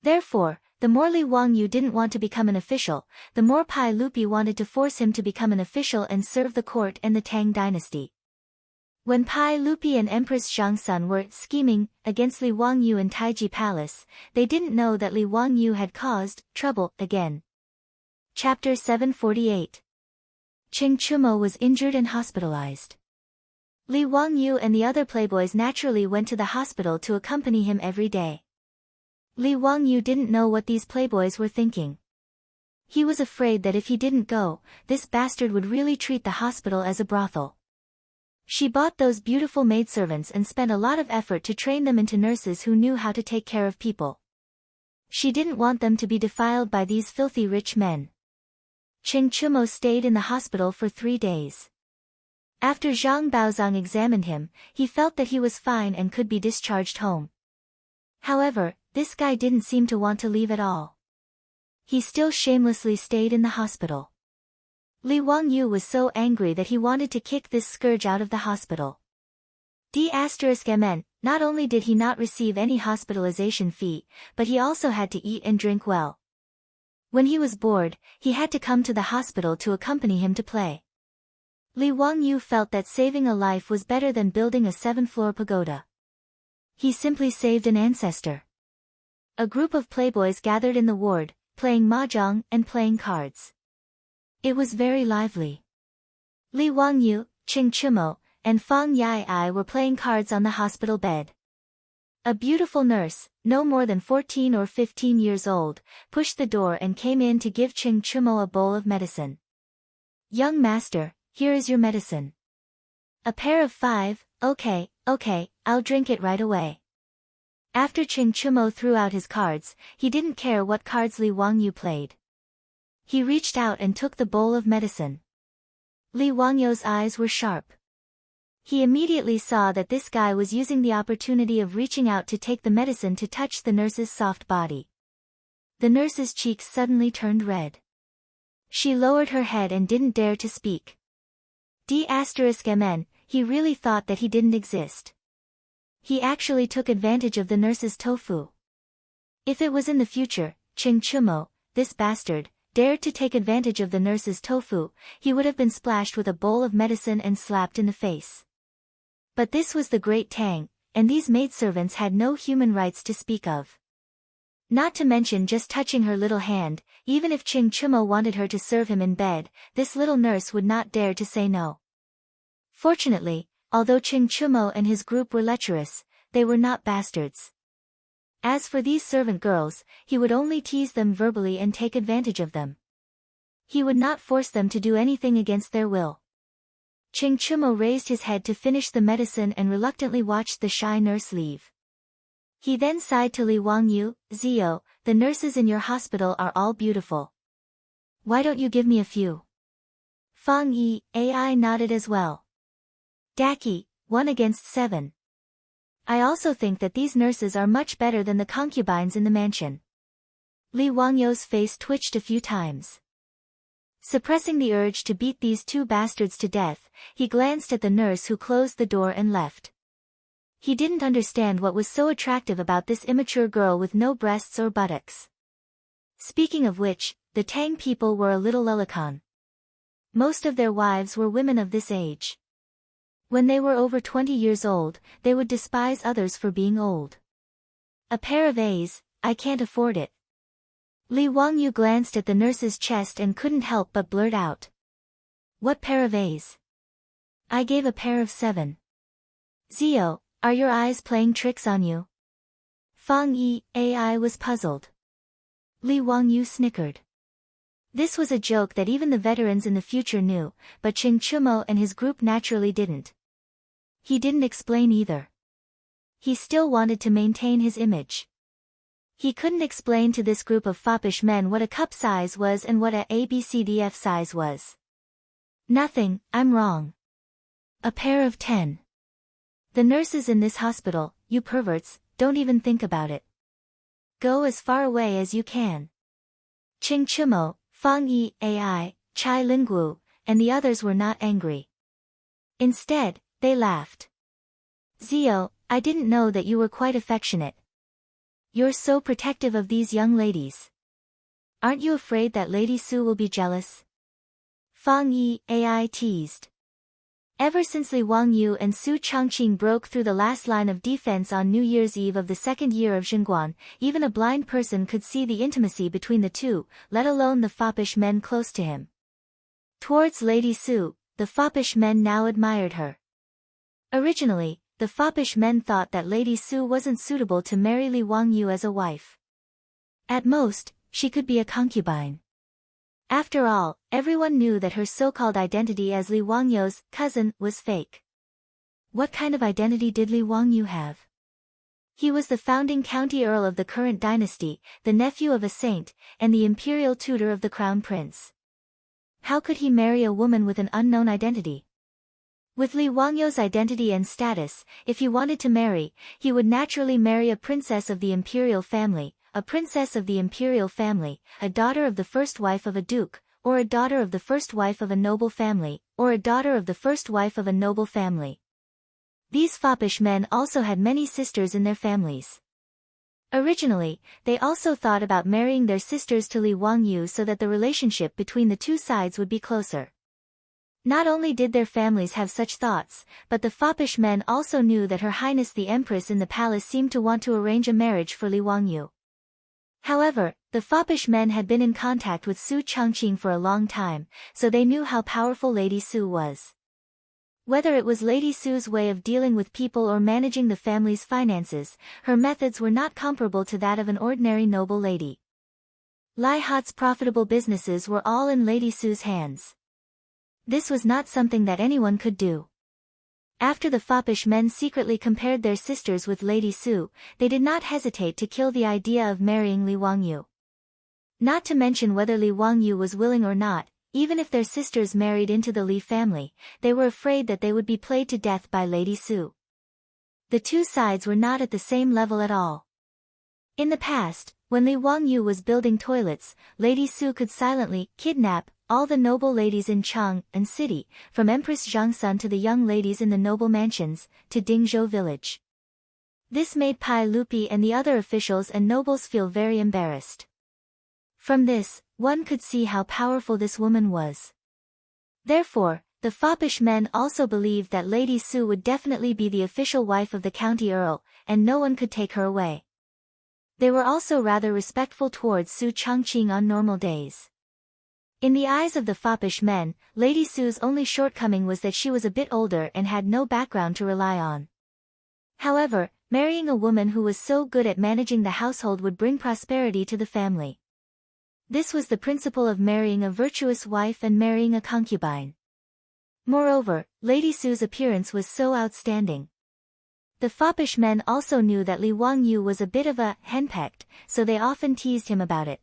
Therefore, the more Li Wangyu didn't want to become an official, the more Pai Lupi wanted to force him to become an official and serve the court and the Tang dynasty. When Pai Lupi and Empress Zhangsun were scheming against Li Wangyu in Taiji Palace, they didn't know that Li Wangyu had caused trouble again. Chapter 748. Qing Chumo was injured and hospitalized. Li Wangyu and the other playboys naturally went to the hospital to accompany him every day. Li Wangyu didn't know what these playboys were thinking. He was afraid that if he didn't go, this bastard would really treat the hospital as a brothel. She bought those beautiful maidservants and spent a lot of effort to train them into nurses who knew how to take care of people. She didn't want them to be defiled by these filthy rich men. Qing Chumo stayed in the hospital for 3 days. After Zhang Baozong examined him, he felt that he was fine and could be discharged home. However, this guy didn't seem to want to leave at all. He still shamelessly stayed in the hospital. Li Wangyu was so angry that he wanted to kick this scourge out of the hospital. D*MN, not only did he not receive any hospitalization fee, but he also had to eat and drink well. When he was bored, he had to come to the hospital to accompany him to play. Li Wangyu felt that saving a life was better than building a 7-floor pagoda. He simply saved an ancestor. A group of playboys gathered in the ward, playing mahjong and playing cards. It was very lively. Li Wangyu, Qing Chumo, and Fang Yai were playing cards on the hospital bed. A beautiful nurse, no more than 14 or 15 years old, pushed the door and came in to give Ching Chumo a bowl of medicine. "Young master, here is your medicine." "A pair of 5, okay, I'll drink it right away." After Ching Chumo threw out his cards, he didn't care what cards Li Wangyu played. He reached out and took the bowl of medicine. Li Wangyu's eyes were sharp. He immediately saw that this guy was using the opportunity of reaching out to take the medicine to touch the nurse's soft body. The nurse's cheeks suddenly turned red. She lowered her head and didn't dare to speak. Mn, he really thought that he didn't exist. He actually took advantage of the nurse's tofu. If it was in the future, Ching Chumo, this bastard, dared to take advantage of the nurse's tofu, he would have been splashed with a bowl of medicine and slapped in the face. But this was the Great Tang, and these maidservants had no human rights to speak of. Not to mention just touching her little hand, even if Ching Chumo wanted her to serve him in bed, this little nurse would not dare to say no. Fortunately, although Ching Chumo and his group were lecherous, they were not bastards. As for these servant girls, he would only tease them verbally and take advantage of them. He would not force them to do anything against their will. Ching Chumo raised his head to finish the medicine and reluctantly watched the shy nurse leave. He then sighed to Li Wangyu, "Zio, the nurses in your hospital are all beautiful. Why don't you give me a few?" Fang Yi nodded as well. "Daki, 1 against 7. I also think that these nurses are much better than the concubines in the mansion." Li Wangyu's face twitched a few times. Suppressing the urge to beat these two bastards to death, he glanced at the nurse who closed the door and left. He didn't understand what was so attractive about this immature girl with no breasts or buttocks. Speaking of which, the Tang people were a little lolicon. Most of their wives were women of this age. When they were over 20 years old, they would despise others for being old. "A pair of A's, I can't afford it." Li Wangyu glanced at the nurse's chest and couldn't help but blurt out. "What pair of A's?" "I gave a pair of 7. Zio, are your eyes playing tricks on you?" Fang Yi was puzzled. Li Wangyu snickered. This was a joke that even the veterans in the future knew, but Ching Chumo and his group naturally didn't. He didn't explain either. He still wanted to maintain his image. He couldn't explain to this group of foppish men what a cup size was and what a ABCDF size was. "Nothing, I'm wrong. A pair of 10. The nurses in this hospital, you perverts, don't even think about it. Go as far away as you can." Ching Chumo, Fang Yi, Chai Lingguo, and the others were not angry. Instead, they laughed. "Zio, I didn't know that you were quite affectionate. You're so protective of these young ladies. Aren't you afraid that Lady Su will be jealous?" Fang Yi teased. Ever since Li Wangyu and Su Changqing broke through the last line of defense on New Year's Eve of the second year of Xinguan, even a blind person could see the intimacy between the two, let alone the foppish men close to him. Towards Lady Su, the foppish men now admired her. Originally, the foppish men thought that Lady Su wasn't suitable to marry Li Wangyu as a wife. At most, she could be a concubine. After all, everyone knew that her so-called identity as Li Wangyu's cousin was fake. What kind of identity did Li Wangyu have? He was the founding county earl of the current dynasty, the nephew of a saint, and the imperial tutor of the crown prince. How could he marry a woman with an unknown identity? With Li Wangyu's identity and status, if he wanted to marry, he would naturally marry a princess of the imperial family, a princess of the imperial family, a daughter of the first wife of a duke, or a daughter of the first wife of a noble family, or a daughter of the first wife of a noble family. These foppish men also had many sisters in their families. Originally, they also thought about marrying their sisters to Li Wangyu so that the relationship between the two sides would be closer. Not only did their families have such thoughts, but the foppish men also knew that Her Highness the Empress in the palace seemed to want to arrange a marriage for Li Wangyu. However, the foppish men had been in contact with Su Changqing for a long time, so they knew how powerful Lady Su was. Whether it was Lady Su's way of dealing with people or managing the family's finances, her methods were not comparable to that of an ordinary noble lady. Lai Hot's profitable businesses were all in Lady Su's hands. This was not something that anyone could do. After the foppish men secretly compared their sisters with Lady Su, they did not hesitate to kill the idea of marrying Li Wangyu. Not to mention whether Li Wangyu was willing or not, even if their sisters married into the Li family, they were afraid that they would be played to death by Lady Su. The two sides were not at the same level at all. In the past, when Li Wangyu was building toilets, Lady Su could silently kidnap all the noble ladies in Chang'an City, from Empress Zhangsun to the young ladies in the noble mansions, to Dingzhou village. This made Pai Lupi and the other officials and nobles feel very embarrassed. From this, one could see how powerful this woman was. Therefore, the foppish men also believed that Lady Su would definitely be the official wife of the county earl, and no one could take her away. They were also rather respectful towards Su Chongqing on normal days. In the eyes of the foppish men, Lady Su's only shortcoming was that she was a bit older and had no background to rely on. However, marrying a woman who was so good at managing the household would bring prosperity to the family. This was the principle of marrying a virtuous wife and marrying a concubine. Moreover, Lady Su's appearance was so outstanding. The foppish men also knew that Li Wangyu was a bit of a henpecked, so they often teased him about it.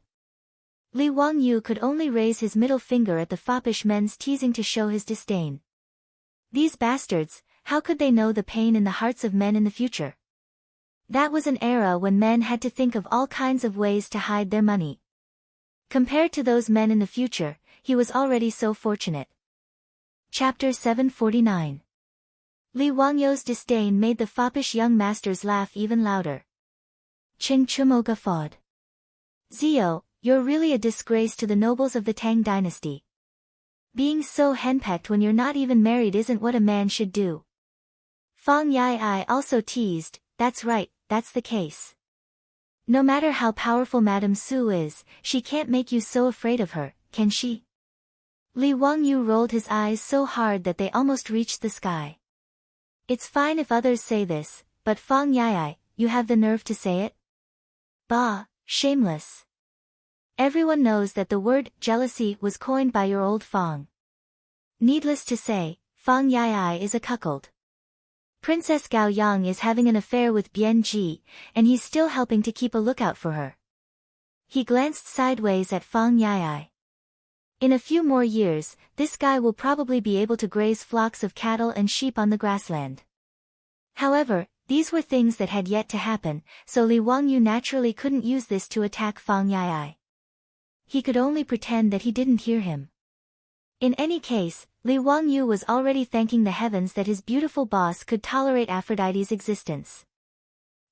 Li Wangyu could only raise his middle finger at the foppish men's teasing to show his disdain. These bastards, how could they know the pain in the hearts of men in the future? That was an era when men had to think of all kinds of ways to hide their money. Compared to those men in the future, he was already so fortunate. Chapter 749. Li Wangyu's disdain made the foppish young masters laugh even louder. Qing Chumo guffawed. Zio, you're really a disgrace to the nobles of the Tang dynasty. Being so henpecked when you're not even married isn't what a man should do. Fang Yai also teased, that's right, that's the case. No matter how powerful Madame Su is, she can't make you so afraid of her, can she? Li Wangyu rolled his eyes so hard that they almost reached the sky. It's fine if others say this, but Fang Yai, you have the nerve to say it? Bah, shameless. Everyone knows that the word jealousy was coined by your old Fang. Needless to say, Fang Yai is a cuckold. Princess Gao Yang is having an affair with Bian Ji, and he's still helping to keep a lookout for her. He glanced sideways at Fang Yai. In a few more years, this guy will probably be able to graze flocks of cattle and sheep on the grassland. However, these were things that had yet to happen, so Li Wangyu naturally couldn't use this to attack Fang Yai. He could only pretend that he didn't hear him. In any case, Li Wangyu was already thanking the heavens that his beautiful boss could tolerate Aphrodite's existence.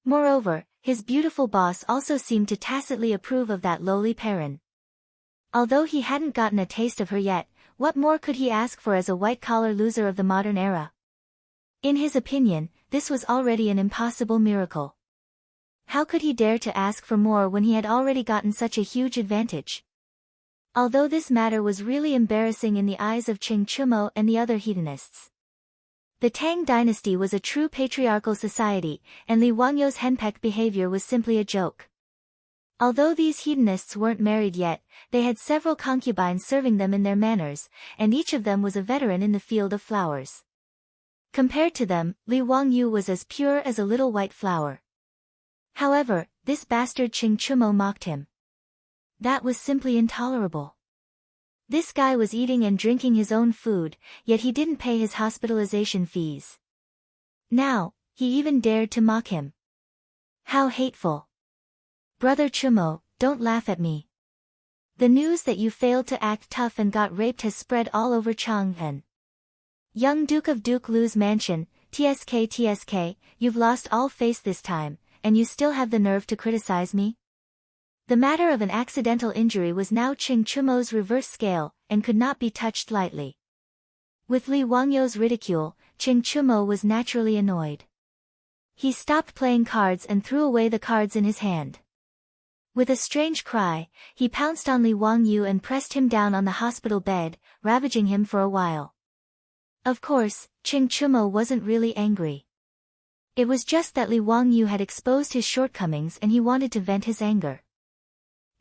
Moreover, his beautiful boss also seemed to tacitly approve of that lowly Perrin. Although he hadn't gotten a taste of her yet, what more could he ask for as a white-collar loser of the modern era? In his opinion, this was already an impossible miracle. How could he dare to ask for more when he had already gotten such a huge advantage? Although this matter was really embarrassing in the eyes of Qing Chumo and the other hedonists. The Tang dynasty was a true patriarchal society, and Li Wangyu's henpecked behavior was simply a joke. Although these hedonists weren't married yet, they had several concubines serving them in their manors, and each of them was a veteran in the field of flowers. Compared to them, Li Wangyu was as pure as a little white flower. However, this bastard Qing Chumo mocked him. That was simply intolerable. This guy was eating and drinking his own food, yet he didn't pay his hospitalization fees. Now, he even dared to mock him. How hateful. Brother Chumo, don't laugh at me. The news that you failed to act tough and got raped has spread all over Chang'an. Young Duke of Duke Lu's mansion, TSK, you've lost all face this time, and you still have the nerve to criticize me? The matter of an accidental injury was now Qing Chumo's reverse scale, and could not be touched lightly. With Li Wangyu's ridicule, Qing Chumo was naturally annoyed. He stopped playing cards and threw away the cards in his hand. With a strange cry, he pounced on Li Wangyu and pressed him down on the hospital bed, ravaging him for a while. Of course, Ching Chumo wasn't really angry. It was just that Li Wangyu had exposed his shortcomings and he wanted to vent his anger.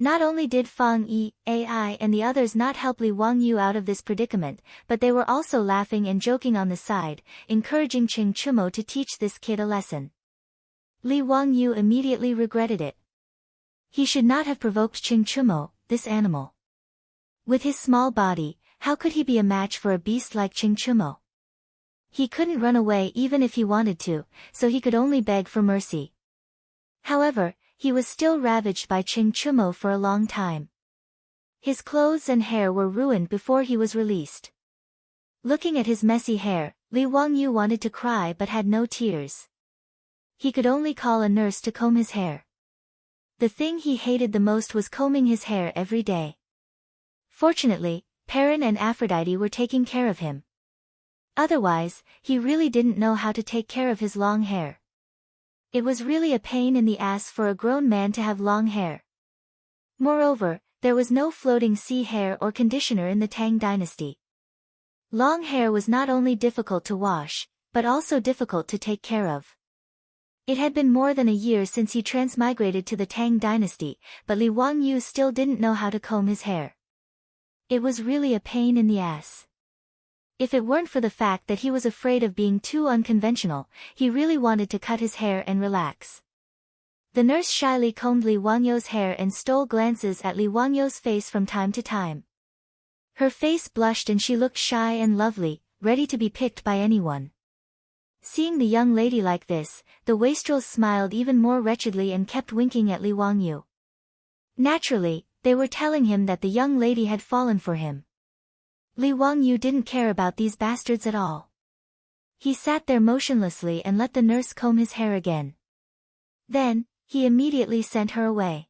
Not only did Fang Yi, Ai and the others not help Li Wangyu out of this predicament, but they were also laughing and joking on the side, encouraging Ching Chumo to teach this kid a lesson. Li Wangyu immediately regretted it. He should not have provoked Ching Chumo, this animal. With his small body, how could he be a match for a beast like Ching Chumo? He couldn't run away even if he wanted to, so he could only beg for mercy. However, he was still ravaged by Ching Chumo for a long time. His clothes and hair were ruined before he was released. Looking at his messy hair, Li Wangyu wanted to cry but had no tears. He could only call a nurse to comb his hair. The thing he hated the most was combing his hair every day. Fortunately, Perrin and Aphrodite were taking care of him. Otherwise, he really didn't know how to take care of his long hair. It was really a pain in the ass for a grown man to have long hair. Moreover, there was no floating sea hair or conditioner in the Tang dynasty. Long hair was not only difficult to wash, but also difficult to take care of. It had been more than a year since he transmigrated to the Tang dynasty, but Li Wangyu still didn't know how to comb his hair. It was really a pain in the ass. If it weren't for the fact that he was afraid of being too unconventional, he really wanted to cut his hair and relax. The nurse shyly combed Li Wangyu's hair and stole glances at Li Wangyu's face from time to time. Her face blushed and she looked shy and lovely, ready to be picked by anyone. Seeing the young lady like this, the wastrels smiled even more wretchedly and kept winking at Li Wangyu. Naturally, they were telling him that the young lady had fallen for him. Li Wangyu didn't care about these bastards at all. He sat there motionlessly and let the nurse comb his hair again. Then, he immediately sent her away.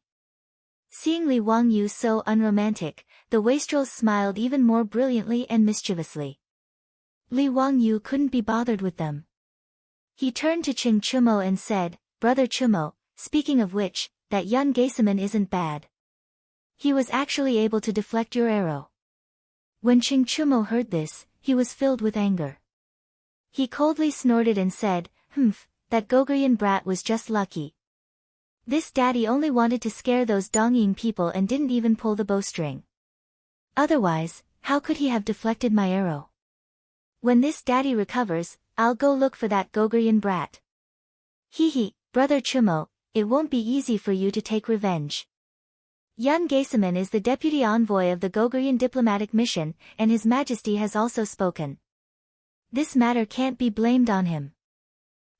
Seeing Li Wangyu so unromantic, the wastrels smiled even more brilliantly and mischievously. Li Wangyu couldn't be bothered with them. He turned to Ching Chumo and said, "Brother Chumo, speaking of which, that young Geisaman isn't bad. He was actually able to deflect your arrow." When Ching Chumo heard this, he was filled with anger. He coldly snorted and said, "Humph, that Goguryeo brat was just lucky. This daddy only wanted to scare those Dongying people and didn't even pull the bowstring. Otherwise, how could he have deflected my arrow? When this daddy recovers, I'll go look for that Goguryeo brat. Hee, Brother Chumo, it won't be easy for you to take revenge. Young Geisaman is the deputy envoy of the Goguryeo diplomatic mission, and His Majesty has also spoken. This matter can't be blamed on him.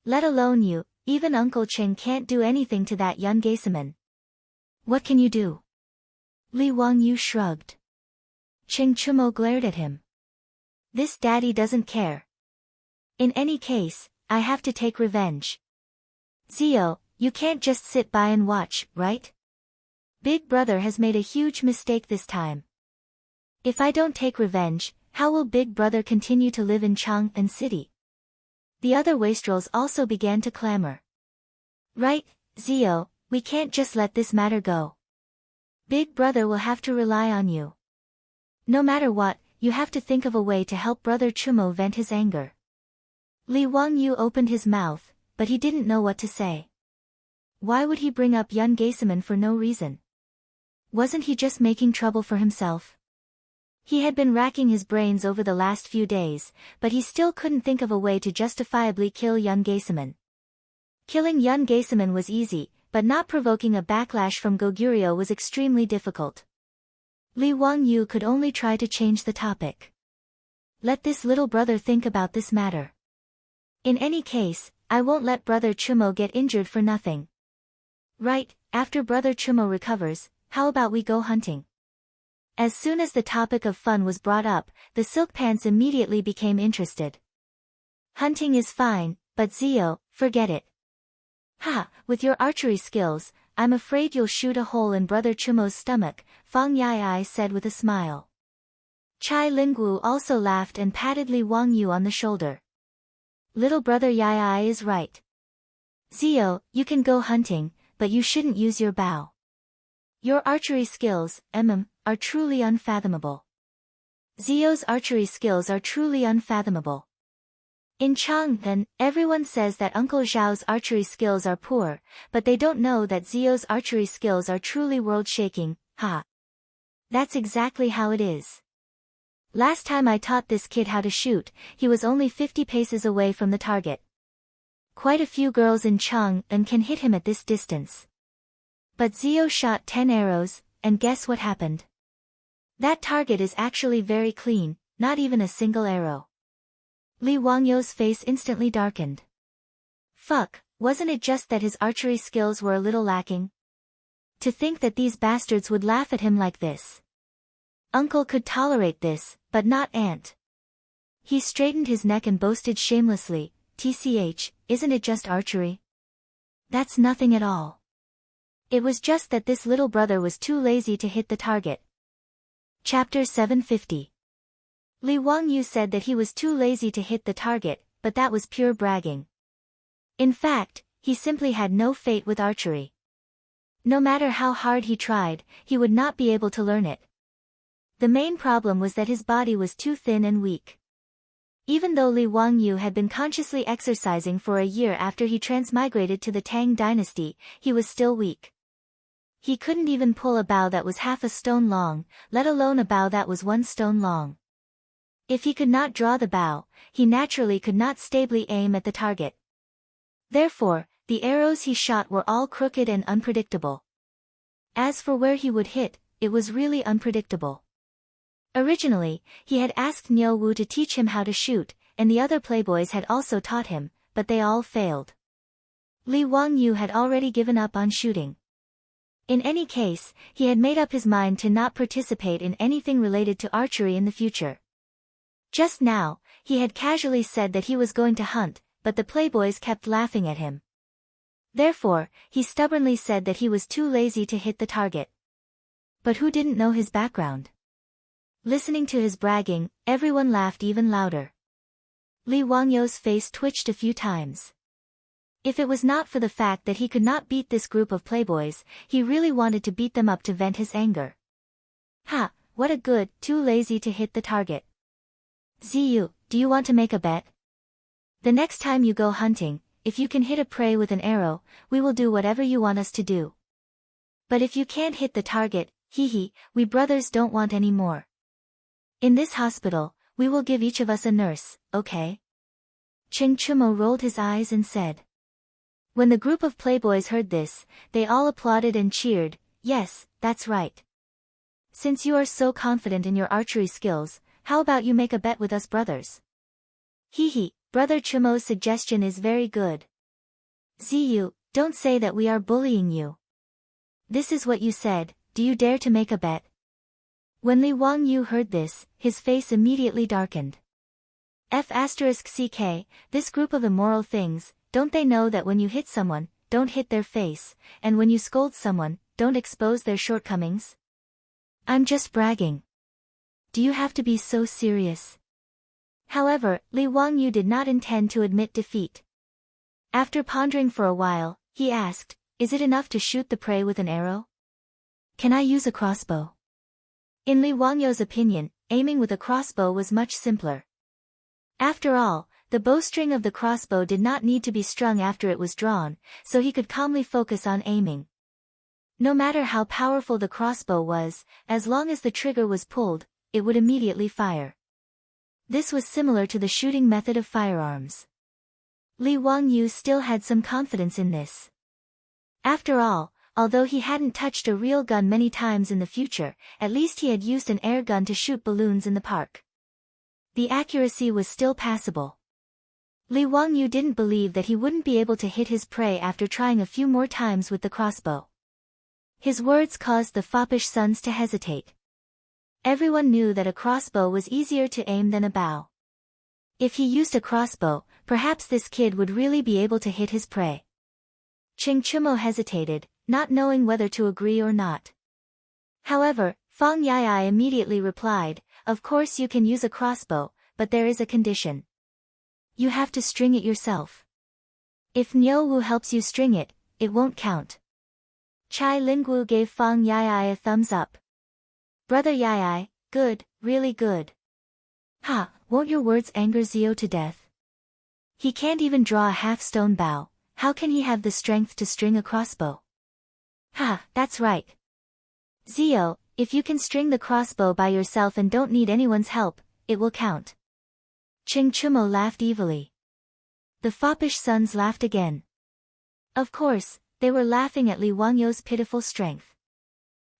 Let alone you, even Uncle Ching can't do anything to that young Geisaman. What can you do?" Li Wangyu shrugged. Ching Chumo glared at him. "This daddy doesn't care. In any case, I have to take revenge. Zio, you can't just sit by and watch, right? Big Brother has made a huge mistake this time. If I don't take revenge, how will Big Brother continue to live in Chang'an City?" The other wastrels also began to clamor. "Right, Zio, we can't just let this matter go. Big Brother will have to rely on you. No matter what, you have to think of a way to help Brother Chumo vent his anger." Li Wangyu opened his mouth, but he didn't know what to say. Why would he bring up young Geisaman for no reason? Wasn't he just making trouble for himself? He had been racking his brains over the last few days, but he still couldn't think of a way to justifiably kill young Geisaman. Killing young Geisaman was easy, but not provoking a backlash from Goguryeo was extremely difficult. Li Wangyu could only try to change the topic. Let this little brother think about this matter. In any case, I won't let Brother Chumo get injured for nothing. Right, after Brother Chumo recovers, how about we go hunting? As soon as the topic of fun was brought up, the Silk Pants immediately became interested. Hunting is fine, but Zio, forget it. Ha, with your archery skills, I'm afraid you'll shoot a hole in Brother Chumo's stomach, Fang Yai said with a smile. Chai Lingwu also laughed and patted Li Wangyu on the shoulder. Little Brother Yai is right. Zio, you can go hunting, but you shouldn't use your bow. Your archery skills, are truly unfathomable. Zio's archery skills are truly unfathomable. In Chang'an, everyone says that Uncle Zhao's archery skills are poor, but they don't know that Zio's archery skills are truly world-shaking, ha. That's exactly how it is. Last time I taught this kid how to shoot, he was only 50 paces away from the target. Quite a few girls in Chang'an can hit him at this distance. But Zio shot 10 arrows, and guess what happened? That target is actually very clean, not even a single arrow. Li Wangyou's face instantly darkened. Fuck, wasn't it just that his archery skills were a little lacking? To think that these bastards would laugh at him like this. Uncle could tolerate this, but not Aunt. He straightened his neck and boasted shamelessly, "TCH, isn't it just archery? That's nothing at all. It was just that this little brother was too lazy to hit the target." Chapter 750. Li Wangyou said that he was too lazy to hit the target, but that was pure bragging. In fact, he simply had no fate with archery. No matter how hard he tried, he would not be able to learn it. The main problem was that his body was too thin and weak. Even though Li Wangyou had been consciously exercising for a year after he transmigrated to the Tang dynasty, he was still weak. He couldn't even pull a bow that was half a stone long, let alone a bow that was 1 stone long. If he could not draw the bow, he naturally could not stably aim at the target. Therefore, the arrows he shot were all crooked and unpredictable. As for where he would hit, it was really unpredictable. Originally, he had asked Niu Wu to teach him how to shoot, and the other playboys had also taught him, but they all failed. Li Wangyou had already given up on shooting. In any case, he had made up his mind to not participate in anything related to archery in the future. Just now, he had casually said that he was going to hunt, but the playboys kept laughing at him. Therefore, he stubbornly said that he was too lazy to hit the target. But who didn't know his background? Listening to his bragging, everyone laughed even louder. Li Wangyou's face twitched a few times. If it was not for the fact that he could not beat this group of playboys, he really wanted to beat them up to vent his anger. Ha, what a good, too lazy to hit the target. Ziyu, do you want to make a bet? The next time you go hunting, if you can hit a prey with an arrow, we will do whatever you want us to do. But if you can't hit the target, we brothers don't want any more. In this hospital, we will give each of us a nurse, okay? Cheng Chumo rolled his eyes and said. When the group of playboys heard this, they all applauded and cheered, "Yes, that's right. Since you are so confident in your archery skills, how about you make a bet with us brothers?" Brother Chumo's suggestion is very good. Ziyu, don't say that we are bullying you. This is what you said, do you dare to make a bet? When Li Wangyou heard this, his face immediately darkened. F***ck, this group of immoral things, don't they know that when you hit someone, don't hit their face, and when you scold someone, don't expose their shortcomings? I'm just bragging. Do you have to be so serious? However, Li Wangyou did not intend to admit defeat. After pondering for a while, he asked, "Is it enough to shoot the prey with an arrow? Can I use a crossbow?" In Li Wangyou's opinion, aiming with a crossbow was much simpler. After all, the bowstring of the crossbow did not need to be strung after it was drawn, so he could calmly focus on aiming. No matter how powerful the crossbow was, as long as the trigger was pulled, it would immediately fire. This was similar to the shooting method of firearms. Li Wangyou still had some confidence in this. After all, although he hadn't touched a real gun many times in the future, at least he had used an air gun to shoot balloons in the park. The accuracy was still passable. Li Wangyou didn't believe that he wouldn't be able to hit his prey after trying a few more times with the crossbow. His words caused the foppish sons to hesitate. Everyone knew that a crossbow was easier to aim than a bow. If he used a crossbow, perhaps this kid would really be able to hit his prey. Cheng Chumo hesitated, not knowing whether to agree or not. However, Fang Yai immediately replied, "Of course you can use a crossbow, but there is a condition. You have to string it yourself. If Niu Wu helps you string it, it won't count." Chai Lingwu gave Fang Yai a thumbs up. "Brother Yai, good, really good. Ha, won't your words anger Zio to death? He can't even draw a half-stone bow, how can he have the strength to string a crossbow? Ha, that's right. Zio, if you can string the crossbow by yourself and don't need anyone's help, it will count. Ching Chumo laughed evilly. The foppish sons laughed again. Of course, they were laughing at Li Wangyou's pitiful strength.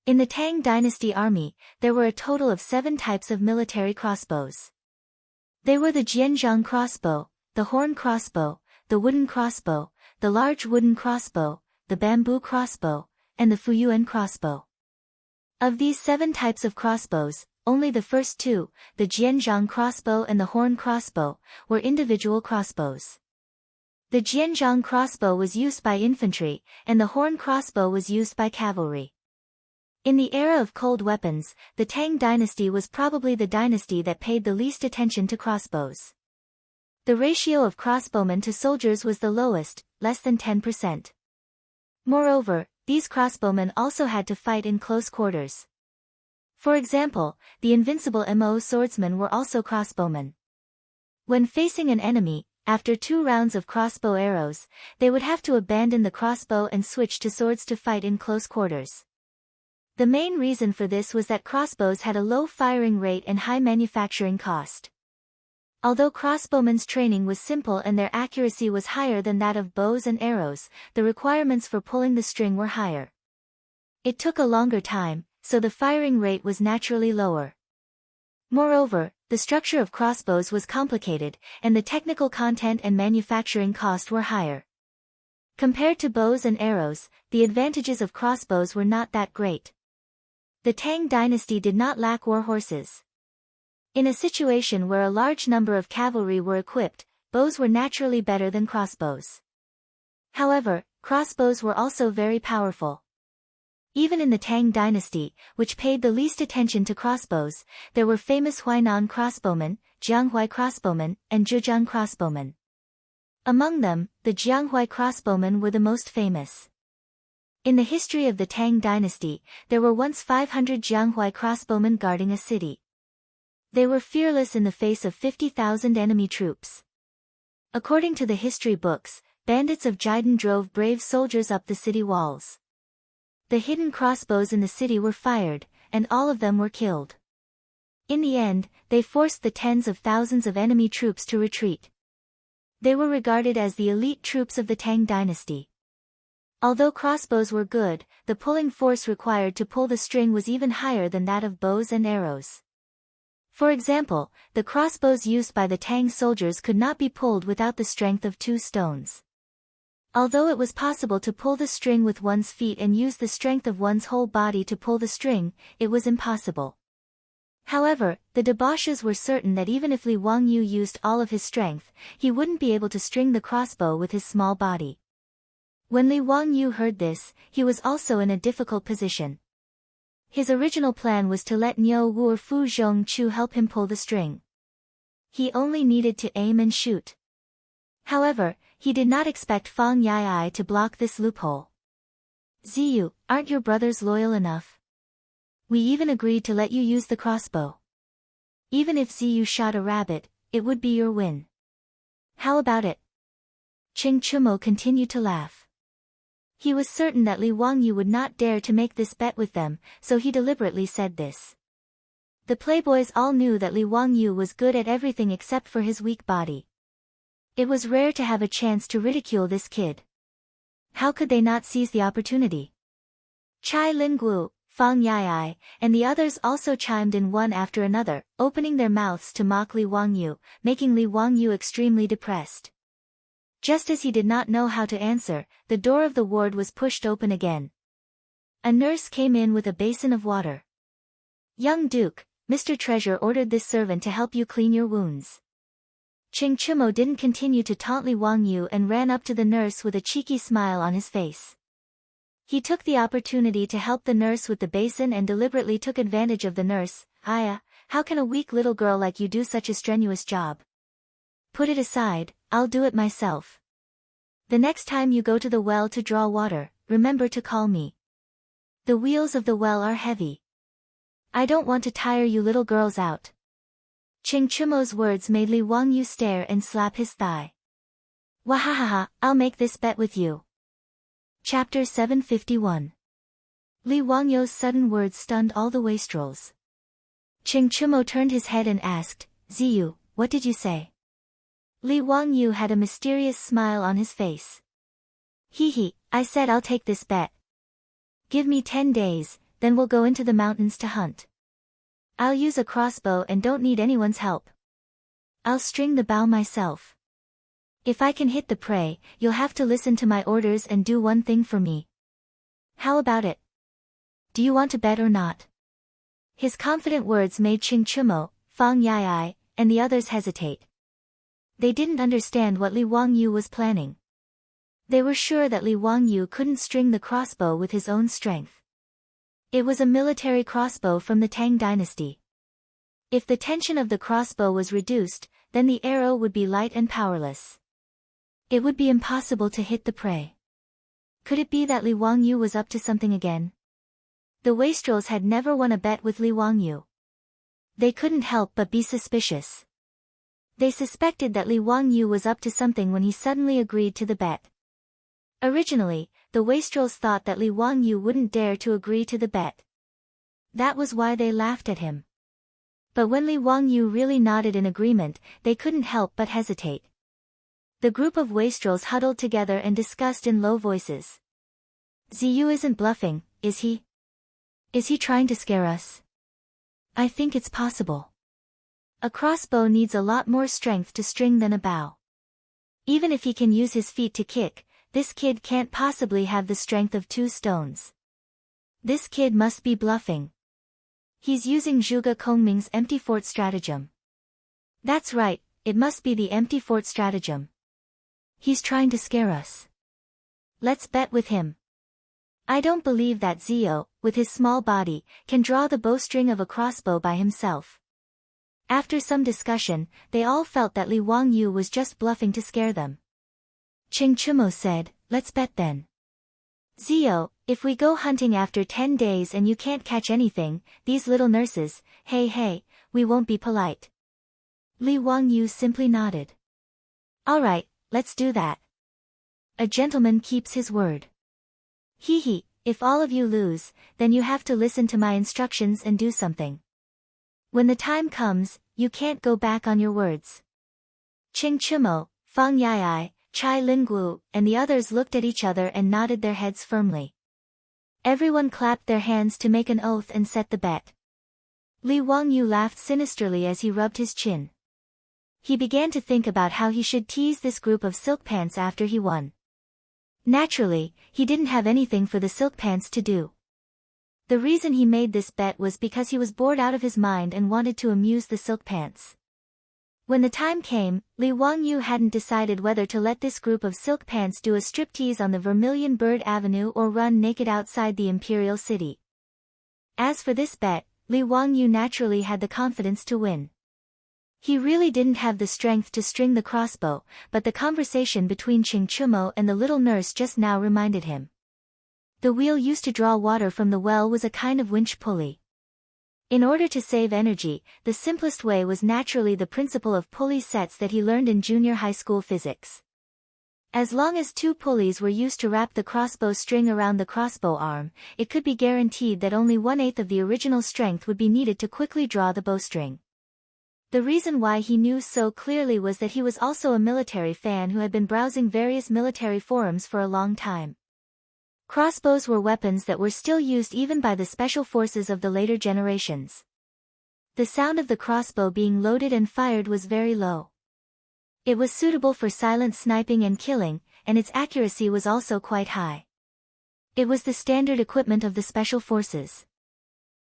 In the Tang dynasty army, there were a total of 7 types of military crossbows. They were the Jianzhang crossbow, the horn crossbow, the wooden crossbow, the large wooden crossbow, the bamboo crossbow, and the Fuyuan crossbow. Of these 7 types of crossbows, only the first 2, the Jianzhang crossbow and the horn crossbow, were individual crossbows. The Jianzhang crossbow was used by infantry, and the horn crossbow was used by cavalry. In the era of cold weapons, the Tang dynasty was probably the dynasty that paid the least attention to crossbows. The ratio of crossbowmen to soldiers was the lowest, less than 10%. Moreover, these crossbowmen also had to fight in close quarters. For example, the invincible Mo swordsmen were also crossbowmen. When facing an enemy, after 2 rounds of crossbow arrows, they would have to abandon the crossbow and switch to swords to fight in close quarters. The main reason for this was that crossbows had a low firing rate and high manufacturing cost. Although crossbowmen's training was simple and their accuracy was higher than that of bows and arrows, the requirements for pulling the string were higher. It took a longer time, so the firing rate was naturally lower. Moreover, the structure of crossbows was complicated, and the technical content and manufacturing cost were higher. Compared to bows and arrows, the advantages of crossbows were not that great. The Tang dynasty did not lack war horses. In a situation where a large number of cavalry were equipped, bows were naturally better than crossbows. However, crossbows were also very powerful. Even in the Tang dynasty, which paid the least attention to crossbows, there were famous Huainan crossbowmen, Jianghuai crossbowmen, and Zhejiang crossbowmen. Among them, the Jianghuai crossbowmen were the most famous. In the history of the Tang dynasty, there were once 500 Jianghuai crossbowmen guarding a city. They were fearless in the face of 50,000 enemy troops. According to the history books, bandits of Jidin drove brave soldiers up the city walls. The hidden crossbows in the city were fired, and all of them were killed. In the end, they forced the tens of thousands of enemy troops to retreat. They were regarded as the elite troops of the Tang dynasty. Although crossbows were good, the pulling force required to pull the string was even higher than that of bows and arrows. For example, the crossbows used by the Tang soldiers could not be pulled without the strength of 2 stones. Although it was possible to pull the string with one's feet and use the strength of one's whole body to pull the string, it was impossible. However, the debauches were certain that even if Li Wangyou used all of his strength, he wouldn't be able to string the crossbow with his small body. When Li Wangyou heard this, he was also in a difficult position. His original plan was to let Niu Wu or Fu Zhongchu help him pull the string. He only needed to aim and shoot. However, he did not expect Fang Yai to block this loophole. Ziyu, aren't your brothers loyal enough? We even agreed to let you use the crossbow. Even if Ziyu shot a rabbit, it would be your win. How about it? Ching Chumo continued to laugh. He was certain that Li Wangyou would not dare to make this bet with them, so he deliberately said this. The playboys all knew that Li Wangyou was good at everything except for his weak body. It was rare to have a chance to ridicule this kid. How could they not seize the opportunity? Chai Lingguo, Fang Yai, and the others also chimed in one after another, opening their mouths to mock Li Wangyou, making Li Wangyou extremely depressed. Just as he did not know how to answer, the door of the ward was pushed open again. A nurse came in with a basin of water. Young Duke, Mr. Treasure ordered this servant to help you clean your wounds. Ching Chumo didn't continue to taunt Li Wangyou and ran up to the nurse with a cheeky smile on his face. He took the opportunity to help the nurse with the basin and deliberately took advantage of the nurse. Aya, how can a weak little girl like you do such a strenuous job? Put it aside, I'll do it myself. The next time you go to the well to draw water, remember to call me. The wheels of the well are heavy. I don't want to tire you little girls out. Ching Chumo's words made Li Wangyu stare and slap his thigh. Wahahaha, I'll make this bet with you. Chapter 751. Li Wangyu's sudden words stunned all the wastrels. Ching Chumo turned his head and asked, Ziyu, what did you say? Li Wangyu had a mysterious smile on his face. He, I said I'll take this bet. Give me 10 days, then we'll go into the mountains to hunt. I'll use a crossbow and don't need anyone's help. I'll string the bow myself. If I can hit the prey, you'll have to listen to my orders and do one thing for me. How about it? Do you want to bet or not? His confident words made Ching Chumo, Fang Yai, and the others hesitate. They didn't understand what Li Wangyu was planning. They were sure that Li Wangyu couldn't string the crossbow with his own strength. It was a military crossbow from the Tang dynasty. If the tension of the crossbow was reduced, then the arrow would be light and powerless. It would be impossible to hit the prey. Could it be that Li Wangyu was up to something again? The wastrels had never won a bet with Li Wangyu. They couldn't help but be suspicious. They suspected that Li Wangyu was up to something when he suddenly agreed to the bet. Originally, the wastrels thought that Li Wangyu wouldn't dare to agree to the bet. That was why they laughed at him. But when Li Wangyu really nodded in agreement, they couldn't help but hesitate. The group of wastrels huddled together and discussed in low voices. Ziyu isn't bluffing, is he? Is he trying to scare us? I think it's possible. A crossbow needs a lot more strength to string than a bow. Even if he can use his feet to kick, this kid can't possibly have the strength of 2 stones. This kid must be bluffing. He's using Zhuge Kongming's empty fort stratagem. That's right, it must be the empty fort stratagem. He's trying to scare us. Let's bet with him. I don't believe that Zio, with his small body, can draw the bowstring of a crossbow by himself. After some discussion, they all felt that Li Wangyu was just bluffing to scare them. Ching Chumo said, let's bet then. Zio, if we go hunting after 10 days and you can't catch anything, these little nurses, hey, we won't be polite. Li Wangyu simply nodded. Alright, let's do that. A gentleman keeps his word. He, if all of you lose, then you have to listen to my instructions and do something. When the time comes, you can't go back on your words. Ching Chumo, Fang Yai, Chai Linggu, and the others looked at each other and nodded their heads firmly. Everyone clapped their hands to make an oath and set the bet. Li Wangyu laughed sinisterly as he rubbed his chin. He began to think about how he should tease this group of silk pants after he won. Naturally, he didn't have anything for the silk pants to do. The reason he made this bet was because he was bored out of his mind and wanted to amuse the silk pants. When the time came, Li Wangyu hadn't decided whether to let this group of silk pants do a striptease on the Vermilion Bird Avenue or run naked outside the Imperial City. As for this bet, Li Wangyu naturally had the confidence to win. He really didn't have the strength to string the crossbow, but the conversation between Ching Chumo and the little nurse just now reminded him. The wheel used to draw water from the well was a kind of winch pulley. In order to save energy, the simplest way was naturally the principle of pulley sets that he learned in junior high school physics. As long as 2 pulleys were used to wrap the crossbow string around the crossbow arm, it could be guaranteed that only 1/8 of the original strength would be needed to quickly draw the bowstring. The reason why he knew so clearly was that he was also a military fan who had been browsing various military forums for a long time. Crossbows were weapons that were still used even by the special forces of the later generations. The sound of the crossbow being loaded and fired was very low. It was suitable for silent sniping and killing, and its accuracy was also quite high. It was the standard equipment of the special forces.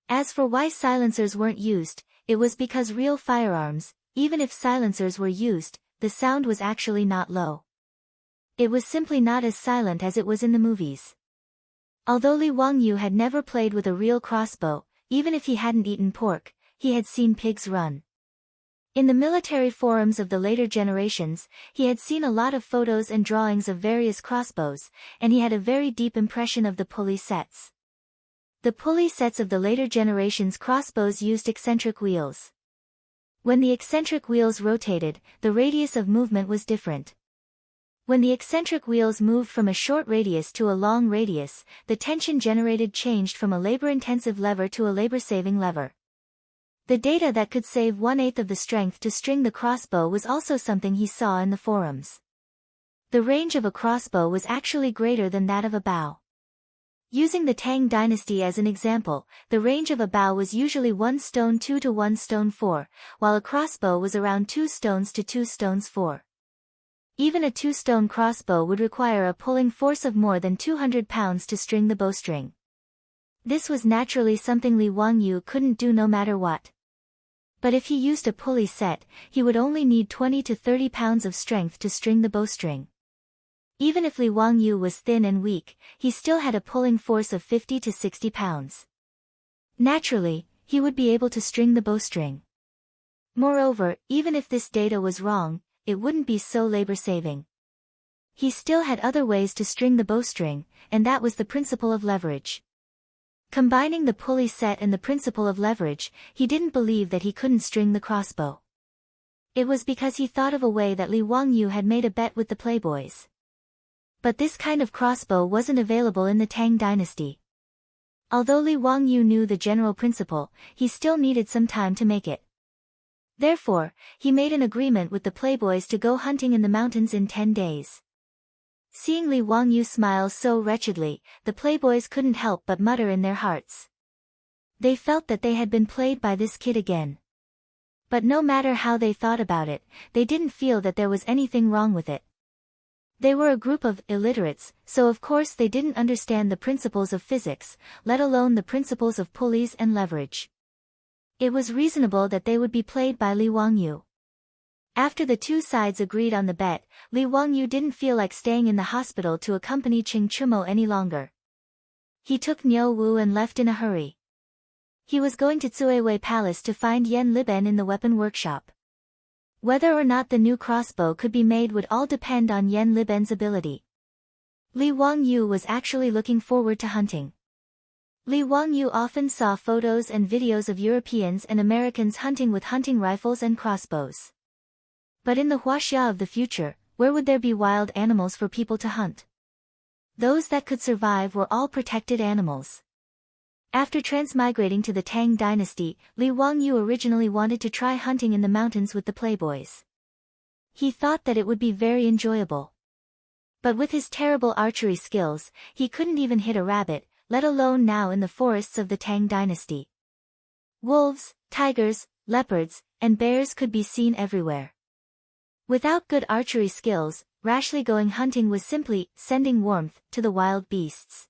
As for why silencers weren't used, it was because real firearms, even if silencers were used, the sound was actually not low. It was simply not as silent as it was in the movies. Although Li Wangyu had never played with a real crossbow, even if he hadn't eaten pork, he had seen pigs run. In the military forums of the later generations, he had seen a lot of photos and drawings of various crossbows, and he had a very deep impression of the pulley sets. The pulley sets of the later generations' crossbows used eccentric wheels. When the eccentric wheels rotated, the radius of movement was different. When the eccentric wheels moved from a short radius to a long radius, the tension generated changed from a labor-intensive lever to a labor-saving lever. The data that could save 1/8 of the strength to string the crossbow was also something he saw in the forums. The range of a crossbow was actually greater than that of a bow. Using the Tang dynasty as an example, the range of a bow was usually 1 stone 2 to 1 stone 4, while a crossbow was around 2 stones to 2 stones 4. Even a 2-stone crossbow would require a pulling force of more than 200 pounds to string the bowstring. This was naturally something Li Wangyu couldn't do no matter what. But if he used a pulley set, he would only need 20 to 30 pounds of strength to string the bowstring. Even if Li Wangyu was thin and weak, he still had a pulling force of 50 to 60 pounds. Naturally, he would be able to string the bowstring. Moreover, even if this data was wrong, it wouldn't be so labor-saving. He still had other ways to string the bowstring, and that was the principle of leverage. Combining the pulley set and the principle of leverage, he didn't believe that he couldn't string the crossbow. It was because he thought of a way that Li Wangyu had made a bet with the playboys. But this kind of crossbow wasn't available in the Tang dynasty. Although Li Wangyu knew the general principle, he still needed some time to make it. Therefore, he made an agreement with the playboys to go hunting in the mountains in 10 days. Seeing Li Wangyu smile so wretchedly, the playboys couldn't help but mutter in their hearts. They felt that they had been played by this kid again. But no matter how they thought about it, they didn't feel that there was anything wrong with it. They were a group of illiterates, so of course they didn't understand the principles of physics, let alone the principles of pulleys and leverage. It was reasonable that they would be played by Li Wangyu. After the two sides agreed on the bet, Li Wangyu didn't feel like staying in the hospital to accompany Qing Chumo any longer. He took Niu Wu and left in a hurry. He was going to Tsuewei Palace to find Yan Liben in the weapon workshop. Whether or not the new crossbow could be made would all depend on Yan Liben's ability. Li Wangyu was actually looking forward to hunting. Li Wangyu often saw photos and videos of Europeans and Americans hunting with hunting rifles and crossbows. But in the Huaxia of the future, where would there be wild animals for people to hunt? Those that could survive were all protected animals. After transmigrating to the Tang dynasty, Li Wangyu originally wanted to try hunting in the mountains with the playboys. He thought that it would be very enjoyable. But with his terrible archery skills, he couldn't even hit a rabbit, let alone now in the forests of the Tang dynasty. Wolves, tigers, leopards, and bears could be seen everywhere. Without good archery skills, rashly going hunting was simply sending warmth to the wild beasts.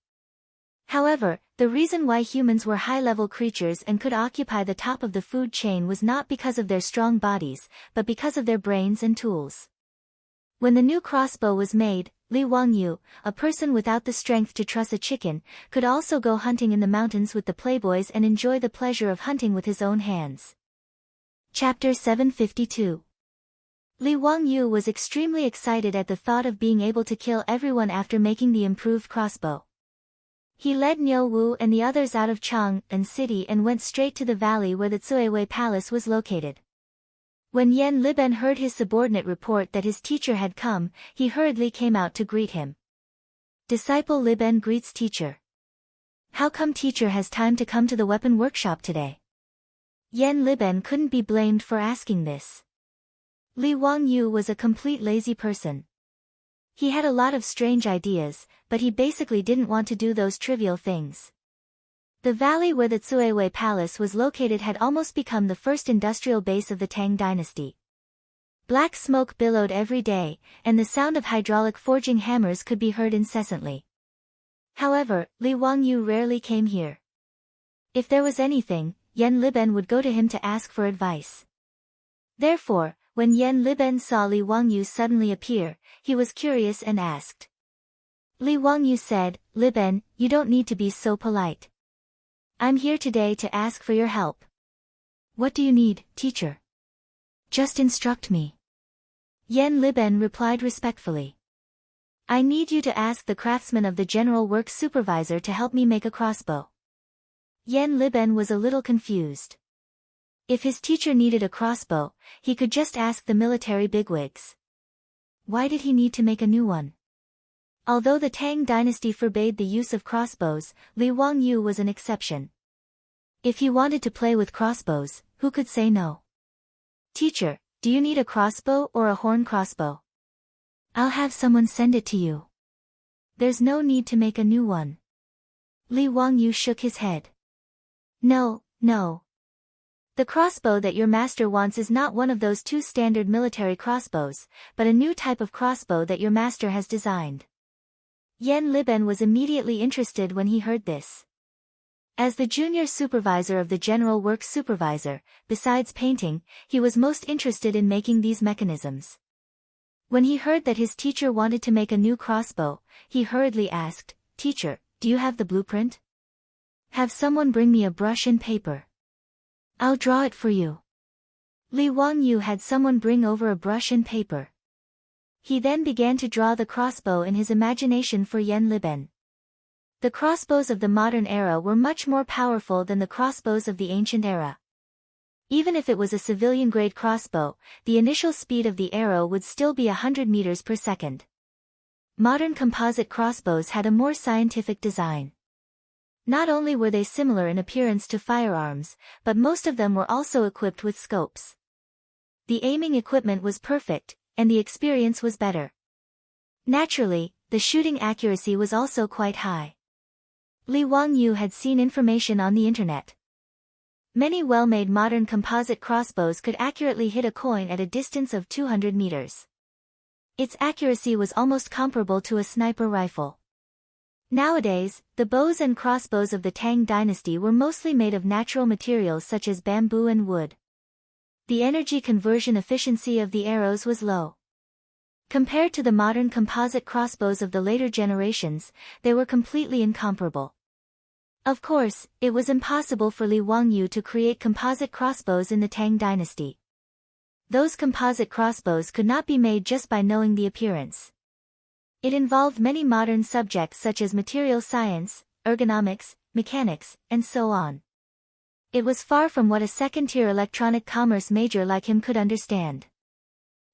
However, the reason why humans were high-level creatures and could occupy the top of the food chain was not because of their strong bodies, but because of their brains and tools. When the new crossbow was made, Li Wangyu, a person without the strength to truss a chicken, could also go hunting in the mountains with the playboys and enjoy the pleasure of hunting with his own hands. Chapter 752. Li Wangyu was extremely excited at the thought of being able to kill everyone after making the improved crossbow. He led Niu Wu and the others out of Chang'an City and went straight to the valley where the Tsuewei Palace was located. When Yan Liben heard his subordinate report that his teacher had come, he hurriedly came out to greet him. Disciple Liben greets teacher. How come teacher has time to come to the weapon workshop today? Yan Liben couldn't be blamed for asking this. Li Wangyu was a complete lazy person. He had a lot of strange ideas, but he basically didn't want to do those trivial things. The valley where the Tsuewei Palace was located had almost become the first industrial base of the Tang dynasty. Black smoke billowed every day, and the sound of hydraulic forging hammers could be heard incessantly. However, Li Wangyu rarely came here. If there was anything, Yan Liben would go to him to ask for advice. Therefore, when Yan Liben saw Li Wangyu suddenly appear, he was curious and asked. Li Wangyu said, Liben, you don't need to be so polite. I'm here today to ask for your help. What do you need, teacher? Just instruct me. Yan Liben replied respectfully. I need you to ask the craftsman of the general works supervisor to help me make a crossbow. Yan Liben was a little confused. If his teacher needed a crossbow, he could just ask the military bigwigs. Why did he need to make a new one? Although the Tang dynasty forbade the use of crossbows, Li Wangyu was an exception. If he wanted to play with crossbows, who could say no? Teacher, do you need a crossbow or a horn crossbow? I'll have someone send it to you. There's no need to make a new one. Li Wangyu shook his head. No, no. The crossbow that your master wants is not one of those two standard military crossbows, but a new type of crossbow that your master has designed. Yan Liben was immediately interested when he heard this. As the junior supervisor of the General Works Supervisor, besides painting, he was most interested in making these mechanisms. When he heard that his teacher wanted to make a new crossbow, he hurriedly asked, "Teacher, do you have the blueprint? Have someone bring me a brush and paper. I'll draw it for you." Li Wangyu had someone bring over a brush and paper. He then began to draw the crossbow in his imagination for Yan Liben. The crossbows of the modern era were much more powerful than the crossbows of the ancient era. Even if it was a civilian-grade crossbow, the initial speed of the arrow would still be 100 meters per second. Modern composite crossbows had a more scientific design. Not only were they similar in appearance to firearms, but most of them were also equipped with scopes. The aiming equipment was perfect, and the experience was better. Naturally, the shooting accuracy was also quite high. Li Wangyu had seen information on the internet. Many well-made modern composite crossbows could accurately hit a coin at a distance of 200 meters. Its accuracy was almost comparable to a sniper rifle. Nowadays, the bows and crossbows of the Tang dynasty were mostly made of natural materials such as bamboo and wood. The energy conversion efficiency of the arrows was low. Compared to the modern composite crossbows of the later generations, they were completely incomparable. Of course, it was impossible for Li Wangyu to create composite crossbows in the Tang dynasty. Those composite crossbows could not be made just by knowing the appearance. It involved many modern subjects such as material science, ergonomics, mechanics, and so on. It was far from what a second-tier electronic commerce major like him could understand.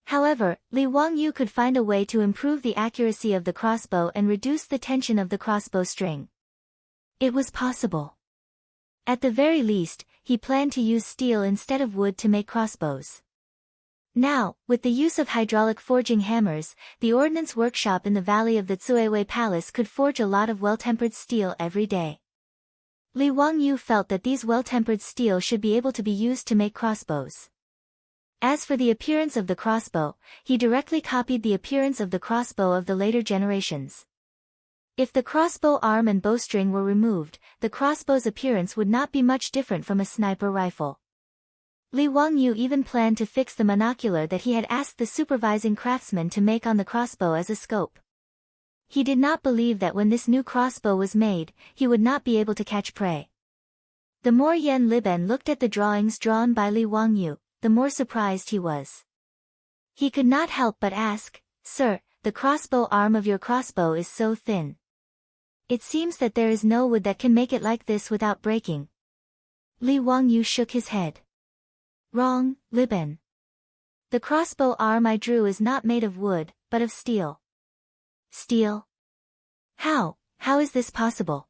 However, Li Wangyu could find a way to improve the accuracy of the crossbow and reduce the tension of the crossbow string. It was possible. At the very least, he planned to use steel instead of wood to make crossbows. Now, with the use of hydraulic forging hammers, the ordnance workshop in the valley of the Tsuewei Palace could forge a lot of well-tempered steel every day. Li Wangyu felt that these well-tempered steel should be able to be used to make crossbows. As for the appearance of the crossbow, he directly copied the appearance of the crossbow of the later generations. If the crossbow arm and bowstring were removed, the crossbow's appearance would not be much different from a sniper rifle. Li Wangyu even planned to fix the monocular that he had asked the supervising craftsman to make on the crossbow as a scope. He did not believe that when this new crossbow was made, he would not be able to catch prey. The more Yan Liben looked at the drawings drawn by Li Wangyu, the more surprised he was. He could not help but ask, "Sir, the crossbow arm of your crossbow is so thin. It seems that there is no wood that can make it like this without breaking." Li Wangyu shook his head. "Wrong, Liben. The crossbow arm I drew is not made of wood, but of steel." "Steel? How is this possible?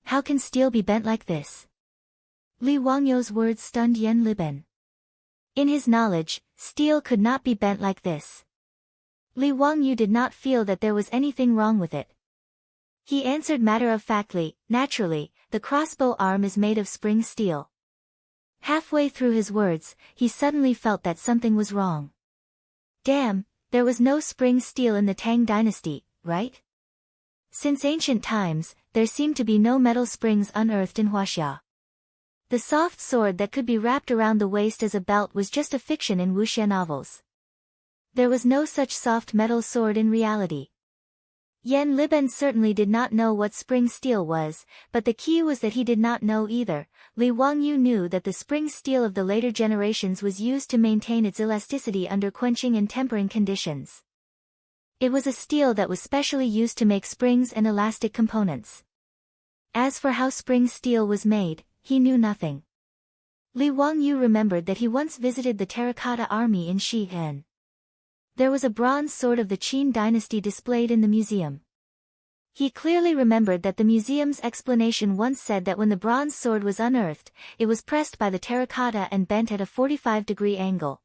How can steel be bent like this?" Li Wangyu's words stunned Yan Liben. In his knowledge, steel could not be bent like this. Li Wangyu did not feel that there was anything wrong with it. He answered matter-of-factly, "Naturally, the crossbow arm is made of spring steel." Halfway through his words, he suddenly felt that something was wrong. Damn, there was no spring steel in the Tang dynasty, right? Since ancient times, there seemed to be no metal springs unearthed in Huaxia. The soft sword that could be wrapped around the waist as a belt was just a fiction in wuxia novels. There was no such soft metal sword in reality. Yan Liben certainly did not know what spring steel was, but the key was that he did not know either. Li Wangyu knew that the spring steel of the later generations was used to maintain its elasticity under quenching and tempering conditions. It was a steel that was specially used to make springs and elastic components. As for how spring steel was made, he knew nothing. Li Wangyu remembered that he once visited the terracotta army in Xi'an. There was a bronze sword of the Qin dynasty displayed in the museum. He clearly remembered that the museum's explanation once said that when the bronze sword was unearthed, it was pressed by the terracotta and bent at a 45-degree angle.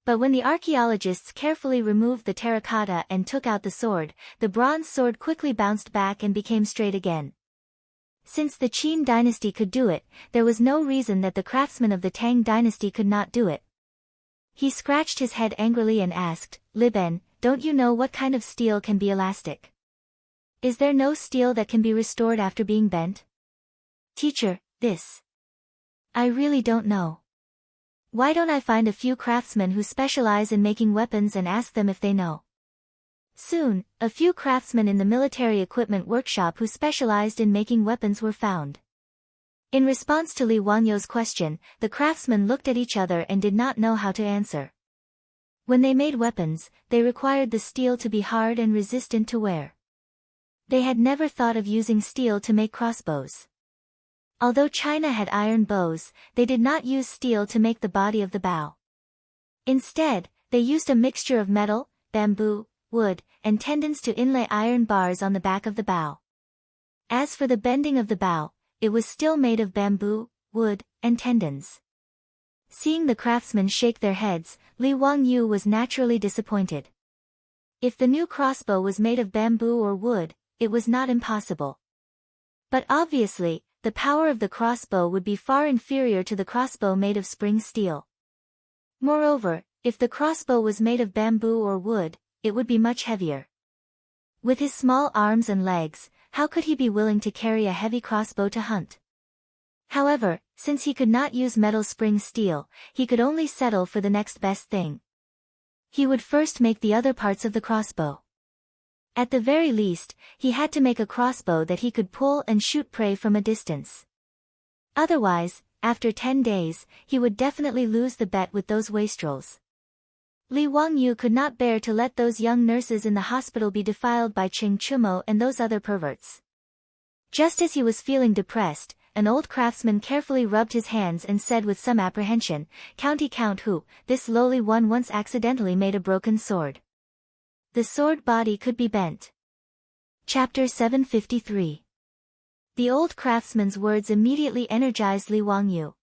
But when the archaeologists carefully removed the terracotta and took out the sword, the bronze sword quickly bounced back and became straight again. Since the Qin dynasty could do it, there was no reason that the craftsmen of the Tang dynasty could not do it. He scratched his head angrily and asked, "Li Ben, don't you know what kind of steel can be elastic? Is there no steel that can be restored after being bent?" "Teacher, I really don't know. Why don't I find a few craftsmen who specialize in making weapons and ask them if they know?" Soon, a few craftsmen in the military equipment workshop who specialized in making weapons were found. In response to Li Wangyu's question, the craftsmen looked at each other and did not know how to answer. When they made weapons, they required the steel to be hard and resistant to wear. They had never thought of using steel to make crossbows. Although China had iron bows, they did not use steel to make the body of the bow. Instead, they used a mixture of metal, bamboo, wood, and tendons to inlay iron bars on the back of the bow. As for the bending of the bow, it was still made of bamboo, wood, and tendons. Seeing the craftsmen shake their heads, Li Wangyu was naturally disappointed. If the new crossbow was made of bamboo or wood, it was not impossible. But obviously, the power of the crossbow would be far inferior to the crossbow made of spring steel. Moreover, if the crossbow was made of bamboo or wood, it would be much heavier. With his small arms and legs, how could he be willing to carry a heavy crossbow to hunt? However, since he could not use metal spring steel, he could only settle for the next best thing. He would first make the other parts of the crossbow. At the very least, he had to make a crossbow that he could pull and shoot prey from a distance. Otherwise, after 10 days, he would definitely lose the bet with those wastrels. Li Wangyu could not bear to let those young nurses in the hospital be defiled by Ching Chumo and those other perverts. Just as he was feeling depressed, an old craftsman carefully rubbed his hands and said with some apprehension, "County Count Hu, this lowly one once accidentally made a broken sword. The sword body could be bent." Chapter 753. The old craftsman's words immediately energized Li Wangyu.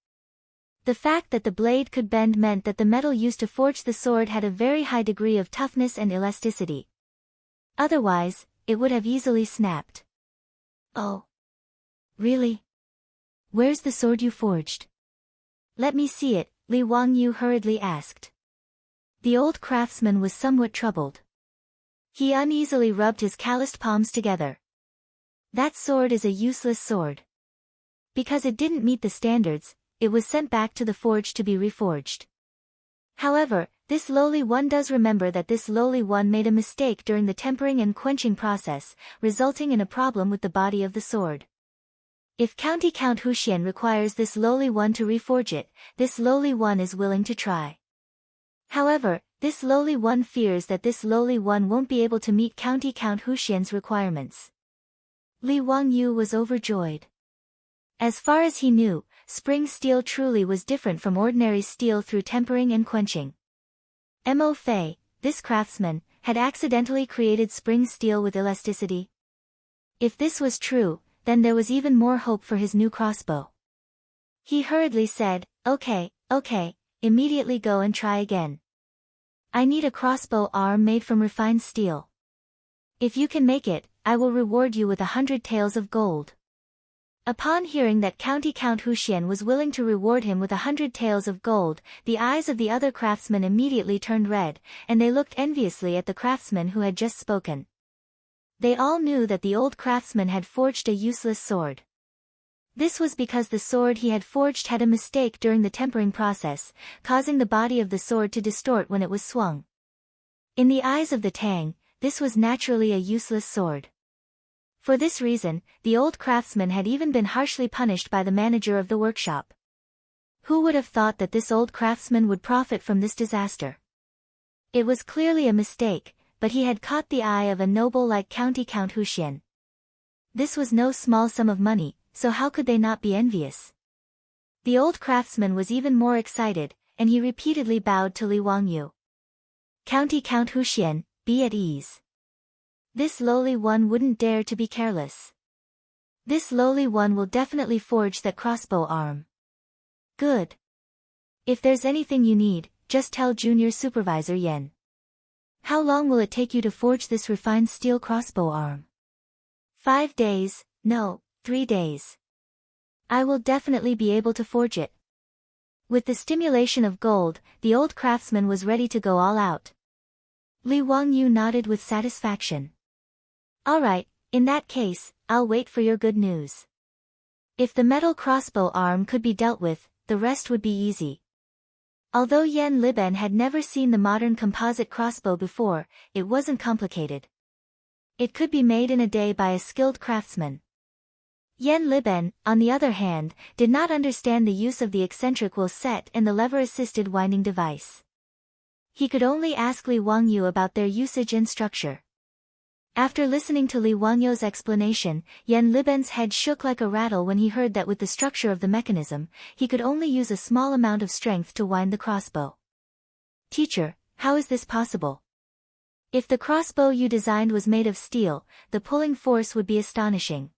The fact that the blade could bend meant that the metal used to forge the sword had a very high degree of toughness and elasticity. Otherwise, it would have easily snapped. "Oh. Really? Where's the sword you forged? Let me see it," Li Wangyu hurriedly asked. The old craftsman was somewhat troubled. He uneasily rubbed his calloused palms together. "That sword is a useless sword. Because it didn't meet the standards, it was sent back to the forge to be reforged. However, this lowly one does remember that this lowly one made a mistake during the tempering and quenching process, resulting in a problem with the body of the sword. If County Count Huxian requires this lowly one to reforge it, this lowly one is willing to try. However, this lowly one fears that this lowly one won't be able to meet County Count Huxian's requirements." Li Wangyu was overjoyed. As far as he knew, spring steel truly was different from ordinary steel through tempering and quenching. Mo Fei, this craftsman, had accidentally created spring steel with elasticity. If this was true, then there was even more hope for his new crossbow. He hurriedly said, Okay, immediately go and try again. I need a crossbow arm made from refined steel. If you can make it, I will reward you with 100 taels of gold." Upon hearing that County Count Huxian was willing to reward him with 100 taels of gold, the eyes of the other craftsmen immediately turned red, and they looked enviously at the craftsman who had just spoken. They all knew that the old craftsman had forged a useless sword. This was because the sword he had forged had a mistake during the tempering process, causing the body of the sword to distort when it was swung. In the eyes of the Tang, this was naturally a useless sword. For this reason, the old craftsman had even been harshly punished by the manager of the workshop. Who would have thought that this old craftsman would profit from this disaster? It was clearly a mistake, but he had caught the eye of a noble like County Count Huxian. This was no small sum of money, so how could they not be envious? The old craftsman was even more excited, and he repeatedly bowed to Li Wangyu. Count Huxian, be at ease. This lowly one wouldn't dare to be careless. This lowly one will definitely forge that crossbow arm. Good. If there's anything you need, just tell Junior Supervisor Yen. How long will it take you to forge this refined steel crossbow arm? 5 days, no, 3 days. I will definitely be able to forge it. With the stimulation of gold, the old craftsman was ready to go all out. Li Wangyu nodded with satisfaction. All right, in that case, I'll wait for your good news. If the metal crossbow arm could be dealt with, the rest would be easy. Although Yen Liben had never seen the modern composite crossbow before, it wasn't complicated. It could be made in a day by a skilled craftsman. Yen Liben, on the other hand, did not understand the use of the eccentric wheel set and the lever-assisted winding device. He could only ask Li Wangyu about their usage and structure. After listening to Li Wangyu's explanation, Yen Liben's head shook like a rattle when he heard that with the structure of the mechanism, he could only use a small amount of strength to wind the crossbow. Teacher, how is this possible? If the crossbow you designed was made of steel, the pulling force would be astonishing.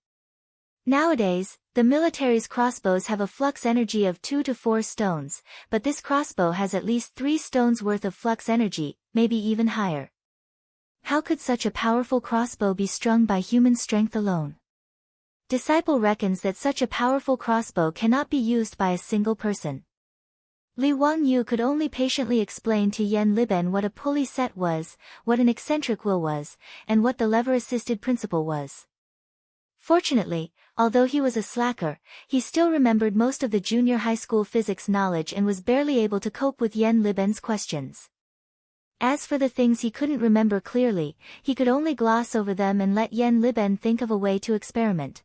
Nowadays, the military's crossbows have a flux energy of 2 to 4 stones, but this crossbow has at least 3 stones worth of flux energy, maybe even higher. How could such a powerful crossbow be strung by human strength alone? Disciple reckons that such a powerful crossbow cannot be used by a single person. Li Wangyu could only patiently explain to Yen Liben what a pulley set was, what an eccentric wheel was, and what the lever-assisted principle was. Fortunately, although he was a slacker, he still remembered most of the junior high school physics knowledge and was barely able to cope with Yen Liben's questions. As for the things he couldn't remember clearly, he could only gloss over them and let Yen Liben think of a way to experiment.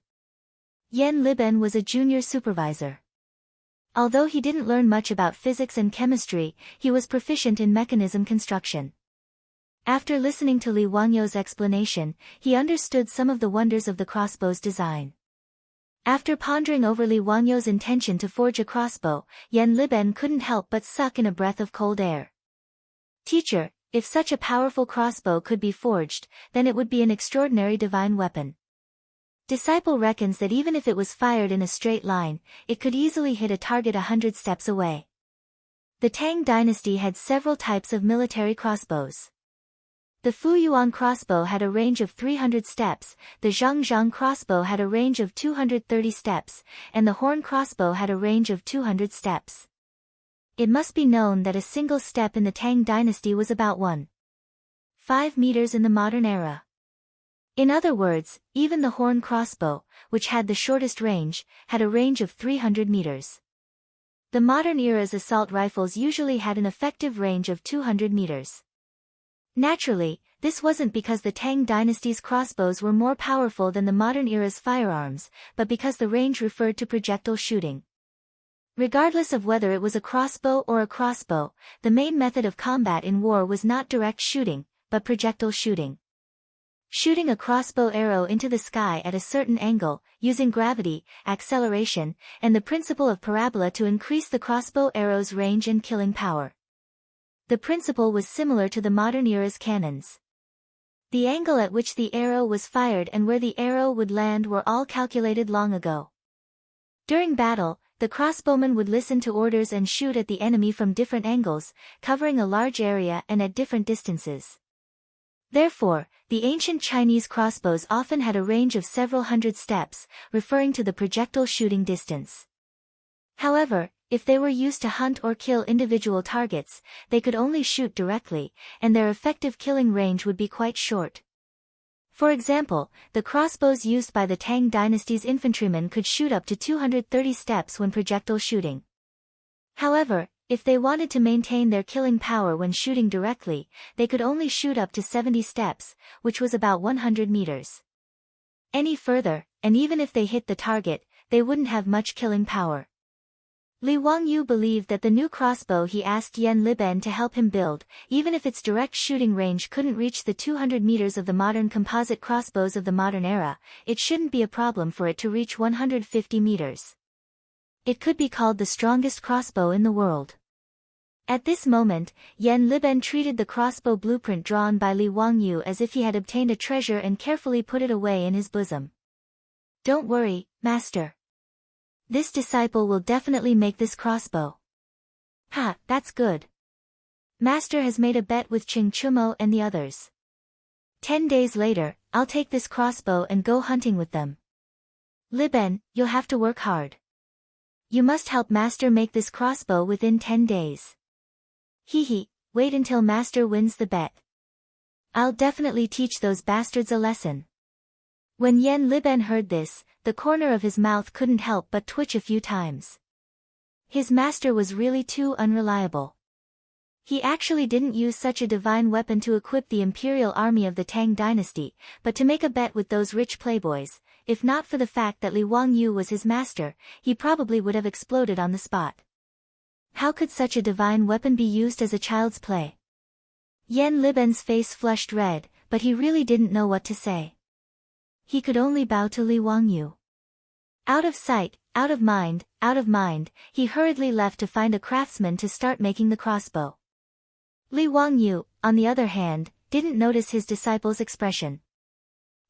Yen Liben was a junior supervisor. Although he didn't learn much about physics and chemistry, he was proficient in mechanism construction. After listening to Li Wangyu's explanation, he understood some of the wonders of the crossbow's design. After pondering over Li Wangyu's intention to forge a crossbow, Yen Liben couldn't help but suck in a breath of cold air. Teacher, if such a powerful crossbow could be forged, then it would be an extraordinary divine weapon. Disciple reckons that even if it was fired in a straight line, it could easily hit a target 100 steps away. The Tang dynasty had several types of military crossbows. The Fuyuan crossbow had a range of 300 steps, the Zhangzhang crossbow had a range of 230 steps, and the Horn crossbow had a range of 200 steps. It must be known that a single step in the Tang dynasty was about 1.5 meters in the modern era. In other words, even the Horn crossbow, which had the shortest range, had a range of 300 meters. The modern era's assault rifles usually had an effective range of 200 meters. Naturally, this wasn't because the Tang dynasty's crossbows were more powerful than the modern era's firearms, but because the range referred to projectile shooting. Regardless of whether it was a crossbow or a crossbow, the main method of combat in war was not direct shooting, but projectile shooting. Shooting a crossbow arrow into the sky at a certain angle, using gravity, acceleration, and the principle of parabola to increase the crossbow arrow's range and killing power. The principle was similar to the modern era's cannons. The angle at which the arrow was fired and where the arrow would land were all calculated long ago. During battle, the crossbowman would listen to orders and shoot at the enemy from different angles, covering a large area and at different distances. Therefore, the ancient Chinese crossbows often had a range of several hundred steps, referring to the projectile shooting distance. However, if they were used to hunt or kill individual targets, they could only shoot directly, and their effective killing range would be quite short. For example, the crossbows used by the Tang dynasty's infantrymen could shoot up to 230 steps when projectile shooting. However, if they wanted to maintain their killing power when shooting directly, they could only shoot up to 70 steps, which was about 100 meters. Any further, and even if they hit the target, they wouldn't have much killing power. Li Wangyu believed that the new crossbow he asked Yen Liben to help him build, even if its direct shooting range couldn't reach the 200 meters of the modern composite crossbows of the modern era, it shouldn't be a problem for it to reach 150 meters. It could be called the strongest crossbow in the world. At this moment, Yan Liben treated the crossbow blueprint drawn by Li Wangyu as if he had obtained a treasure and carefully put it away in his bosom. Don't worry, master. This disciple will definitely make this crossbow. Ha, that's good. Master has made a bet with Ching Chumo and the others. 10 days later, I'll take this crossbow and go hunting with them. Liben, you'll have to work hard. You must help Master make this crossbow within 10 days. Hee, wait until Master wins the bet. I'll definitely teach those bastards a lesson. When Yan Liben heard this, the corner of his mouth couldn't help but twitch a few times. His master was really too unreliable. He actually didn't use such a divine weapon to equip the imperial army of the Tang dynasty, but to make a bet with those rich playboys. If not for the fact that Li Wangyu was his master, he probably would have exploded on the spot. How could such a divine weapon be used as a child's play? Yan Liben's face flushed red, but he really didn't know what to say. He could only bow to Li Wangyu. Out of sight, out of mind, he hurriedly left to find a craftsman to start making the crossbow. Li Wangyu, on the other hand, didn't notice his disciple's expression.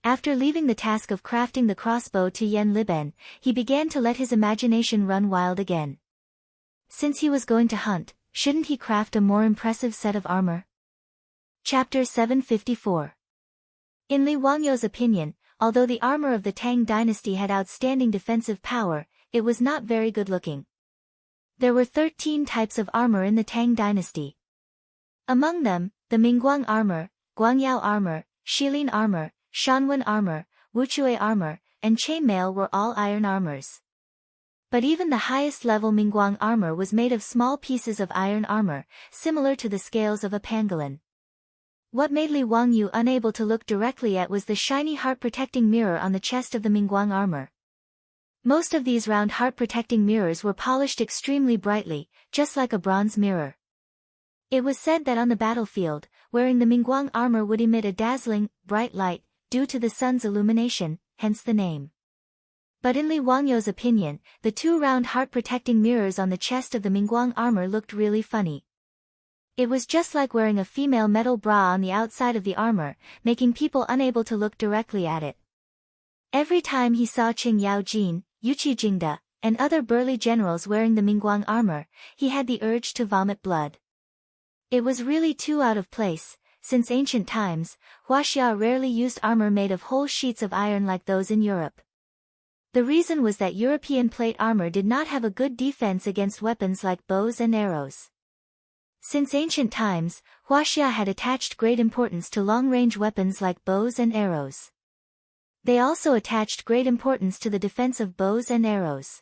After leaving the task of crafting the crossbow to Yan Liben, he began to let his imagination run wild again. Since he was going to hunt, shouldn't he craft a more impressive set of armor? Chapter 754. In Li Wangyu's opinion, although the armor of the Tang dynasty had outstanding defensive power, it was not very good looking. There were 13 types of armor in the Tang dynasty. Among them, the Mingguang armor, Guangyao armor, Shilin armor, Shanwen armor, Wuchue armor, and chainmail were all iron armors. But even the highest level Mingguang armor was made of small pieces of iron armor, similar to the scales of a pangolin. What made Li Wangyu unable to look directly at was the shiny heart-protecting mirror on the chest of the Mingguang armor. Most of these round heart-protecting mirrors were polished extremely brightly, just like a bronze mirror. It was said that on the battlefield, wearing the Mingguang armor would emit a dazzling, bright light, due to the sun's illumination, hence the name. But in Li Wangyu's opinion, the two round heart-protecting mirrors on the chest of the Mingguang armor looked really funny. It was just like wearing a female metal bra on the outside of the armor, making people unable to look directly at it. Every time he saw Qing Yaojin, Yuqi Jingda, and other burly generals wearing the Mingguang armor, he had the urge to vomit blood. It was really too out of place. Since ancient times, Huaxia rarely used armor made of whole sheets of iron like those in Europe. The reason was that European plate armor did not have a good defense against weapons like bows and arrows. Since ancient times, Huaxia had attached great importance to long-range weapons like bows and arrows. They also attached great importance to the defense of bows and arrows.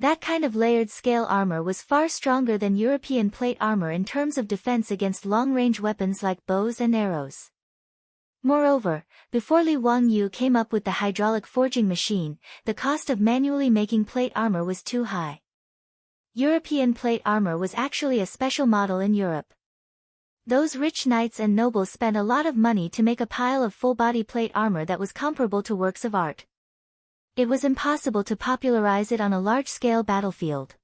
That kind of layered scale armor was far stronger than European plate armor in terms of defense against long-range weapons like bows and arrows. Moreover, before Li Wangyu came up with the hydraulic forging machine, the cost of manually making plate armor was too high. European plate armor was actually a special model in Europe. Those rich knights and nobles spent a lot of money to make a pile of full-body plate armor that was comparable to works of art. It was impossible to popularize it on a large-scale battlefield.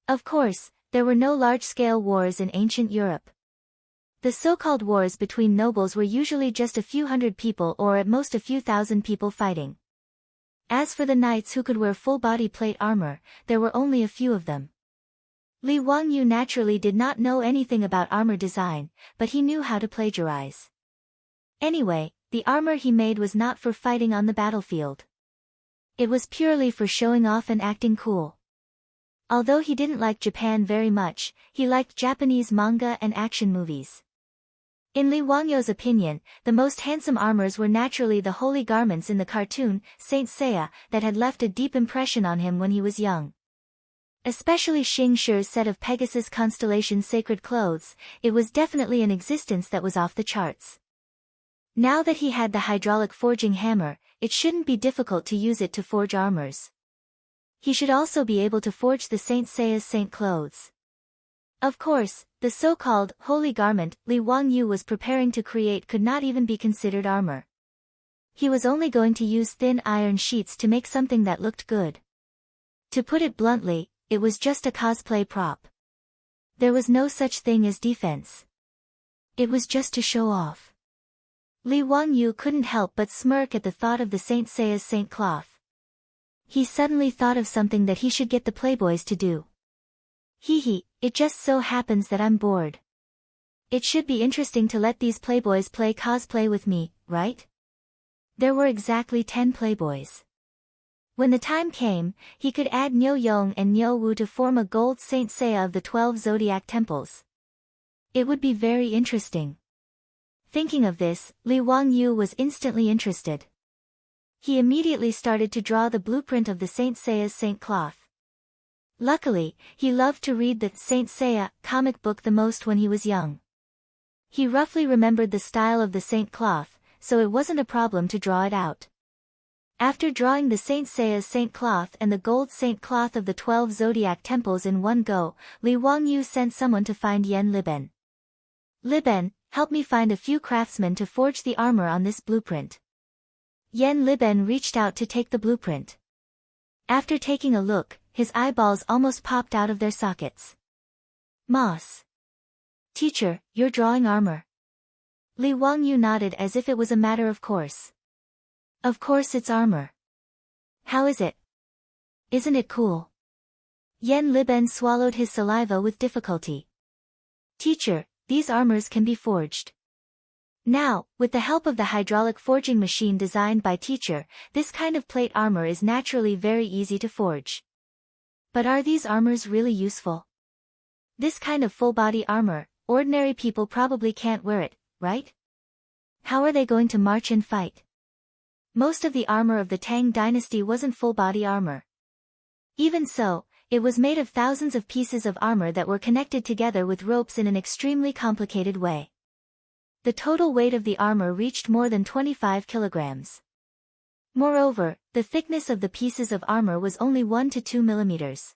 Of course, there were no large-scale wars in ancient Europe. The so-called wars between nobles were usually just a few hundred people or at most a few thousand people fighting. As for the knights who could wear full-body plate armor, there were only a few of them. Li Wangyu naturally did not know anything about armor design, but he knew how to plagiarize. Anyway, the armor he made was not for fighting on the battlefield. It was purely for showing off and acting cool. Although he didn't like Japan very much, he liked Japanese manga and action movies. In Li Wangyu's opinion, the most handsome armors were naturally the holy garments in the cartoon, Saint Seiya, that had left a deep impression on him when he was young. Especially Xing Shi's set of Pegasus constellation sacred clothes, it was definitely an existence that was off the charts. Now that he had the hydraulic forging hammer, it shouldn't be difficult to use it to forge armors. He should also be able to forge the Saint Seiya's saint clothes. Of course, the so-called holy garment Li Wangyu was preparing to create could not even be considered armor. He was only going to use thin iron sheets to make something that looked good. To put it bluntly, it was just a cosplay prop. There was no such thing as defense. It was just to show off. Li Wangyu couldn't help but smirk at the thought of the Saint Seiya's saint cloth. He suddenly thought of something that he should get the playboys to do. Hee, it just so happens that I'm bored. It should be interesting to let these playboys play cosplay with me, right? There were exactly 10 playboys. When the time came, he could add Niu Yong and Niu Wu to form a gold Saint Seiya of the 12 zodiac temples. It would be very interesting. Thinking of this, Li Wangyu was instantly interested. He immediately started to draw the blueprint of the Saint Seiya's saint cloth. Luckily, he loved to read the Saint Seiya comic book the most when he was young. He roughly remembered the style of the saint cloth, so it wasn't a problem to draw it out. After drawing the Saint Seiya's saint cloth and the gold saint cloth of the 12 zodiac temples in one go, Li Wangyu sent someone to find Yen Liben. Liben, help me find a few craftsmen to forge the armor on this blueprint. Yen Liben reached out to take the blueprint. After taking a look, his eyeballs almost popped out of their sockets. Moss. Teacher, you're drawing armor. Li Wangyu nodded as if it was a matter of course. Of course it's armor. How is it? Isn't it cool? Yen Liben swallowed his saliva with difficulty. Teacher, these armors can be forged. Now, with the help of the hydraulic forging machine designed by teacher, this kind of plate armor is naturally very easy to forge. But are these armors really useful? This kind of full-body armor, ordinary people probably can't wear it, right? How are they going to march and fight? Most of the armor of the Tang dynasty wasn't full-body armor. Even so, it was made of thousands of pieces of armor that were connected together with ropes in an extremely complicated way. The total weight of the armor reached more than 25 kilograms. Moreover, the thickness of the pieces of armor was only 1 to 2 millimeters.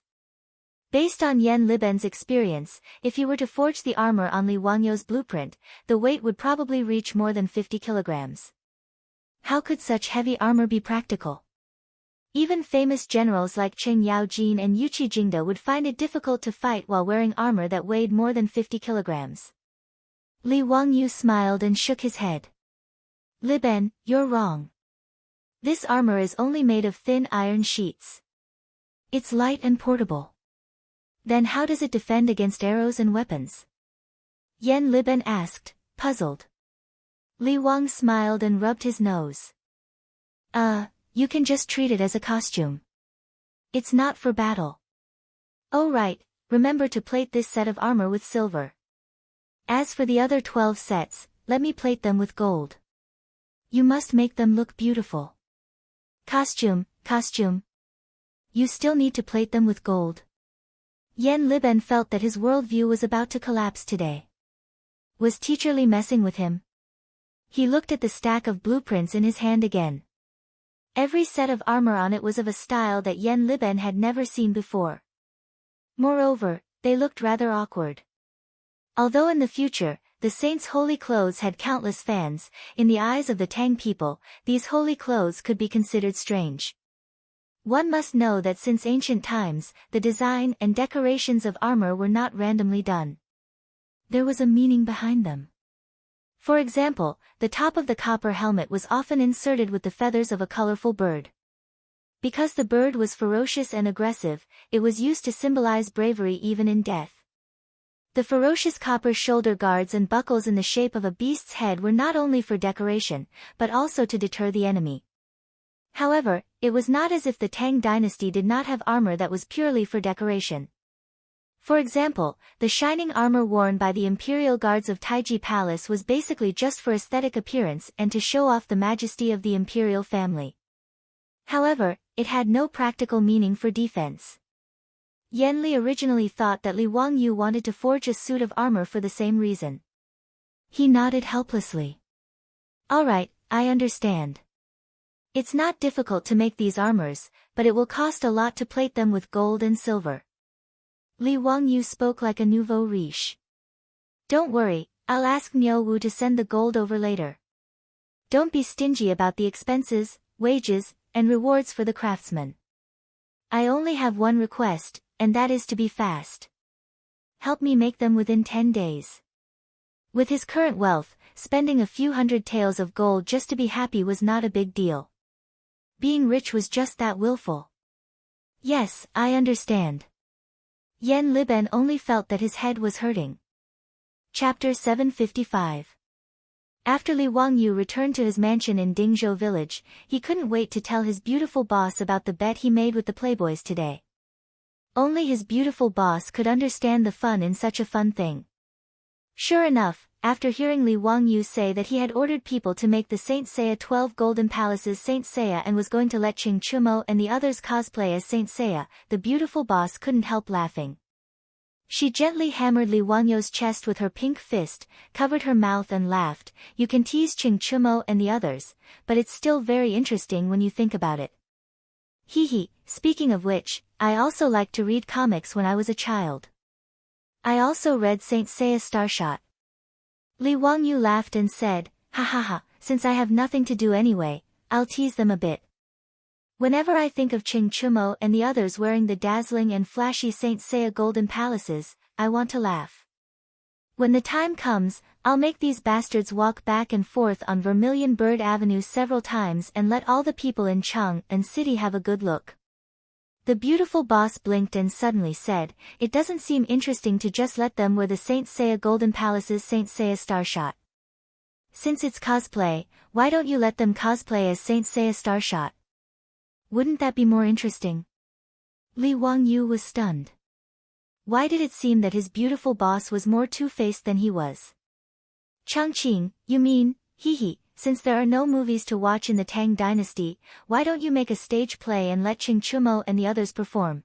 Based on Yen Liben's experience, if he were to forge the armor on Li Wangyu's blueprint, the weight would probably reach more than 50 kilograms. How could such heavy armor be practical? Even famous generals like Cheng Yaojin and Yuqi Jingda would find it difficult to fight while wearing armor that weighed more than 50 kilograms. Li Wangyu smiled and shook his head. Liben, you're wrong. This armor is only made of thin iron sheets. It's light and portable. Then how does it defend against arrows and weapons? Yen Liben asked, puzzled. Li Wang smiled and rubbed his nose. You can just treat it as a costume. It's not for battle. Oh right, remember to plate this set of armor with silver. As for the other 12 sets, let me plate them with gold. You must make them look beautiful. Costume. You still need to plate them with gold. Yen Liben felt that his worldview was about to collapse today. Was Teacher Li messing with him? He looked at the stack of blueprints in his hand again. Every set of armor on it was of a style that Yen Liben had never seen before. Moreover, they looked rather awkward. Although in the future, the saints' holy clothes had countless fans, in the eyes of the Tang people, these holy clothes could be considered strange. One must know that since ancient times, the design and decorations of armor were not randomly done. There was a meaning behind them. For example, the top of the copper helmet was often inserted with the feathers of a colorful bird. Because the bird was ferocious and aggressive, it was used to symbolize bravery even in death. The ferocious copper shoulder guards and buckles in the shape of a beast's head were not only for decoration, but also to deter the enemy. However, it was not as if the Tang dynasty did not have armor that was purely for decoration. For example, the shining armor worn by the imperial guards of Taiji Palace was basically just for aesthetic appearance and to show off the majesty of the imperial family. However, it had no practical meaning for defense. Yen Li originally thought that Li Wangyu wanted to forge a suit of armor for the same reason. He nodded helplessly. Alright, I understand. It's not difficult to make these armors, but it will cost a lot to plate them with gold and silver. Li Wangyu spoke like a nouveau riche. Don't worry, I'll ask Niu Wu to send the gold over later. Don't be stingy about the expenses, wages, and rewards for the craftsmen. I only have one request, and that is to be fast. Help me make them within 10 days. With his current wealth, spending a few hundred taels of gold just to be happy was not a big deal. Being rich was just that willful. Yes, I understand. Yen Liben only felt that his head was hurting. Chapter 755. After Li Wangyu returned to his mansion in Dingzhou village, he couldn't wait to tell his beautiful boss about the bet he made with the playboys today. Only his beautiful boss could understand the fun in such a fun thing. Sure enough, after hearing Li Wangyu say that he had ordered people to make the Saint Seiya 12 golden palaces Saint Seiya and was going to let Qing Chumo and the others cosplay as Saint Seiya, the beautiful boss couldn't help laughing. She gently hammered Li Wangyu's chest with her pink fist, covered her mouth and laughed. You can tease Qing Chumo and the others, but it's still very interesting when you think about it. Hee hee, speaking of which, I also liked to read comics when I was a child. I also read Saint Seiya Starshot. Li Wangyu laughed and said, ha ha ha, since I have nothing to do anyway, I'll tease them a bit. Whenever I think of Qing Chumo and the others wearing the dazzling and flashy Saint Seiya golden palaces, I want to laugh. When the time comes, I'll make these bastards walk back and forth on Vermilion Bird Avenue several times and let all the people in Chang and City have a good look. The beautiful boss blinked and suddenly said, it doesn't seem interesting to just let them wear the Saint Seiya golden palaces Saint Seiya Starshot. Since it's cosplay, why don't you let them cosplay as Saint Seiya Starshot? Wouldn't that be more interesting? Li Wangyu was stunned. Why did it seem that his beautiful boss was more two-faced than he was? Changqing, you mean, hee hee, since there are no movies to watch in the Tang dynasty, why don't you make a stage play and let Qing Chumo and the others perform?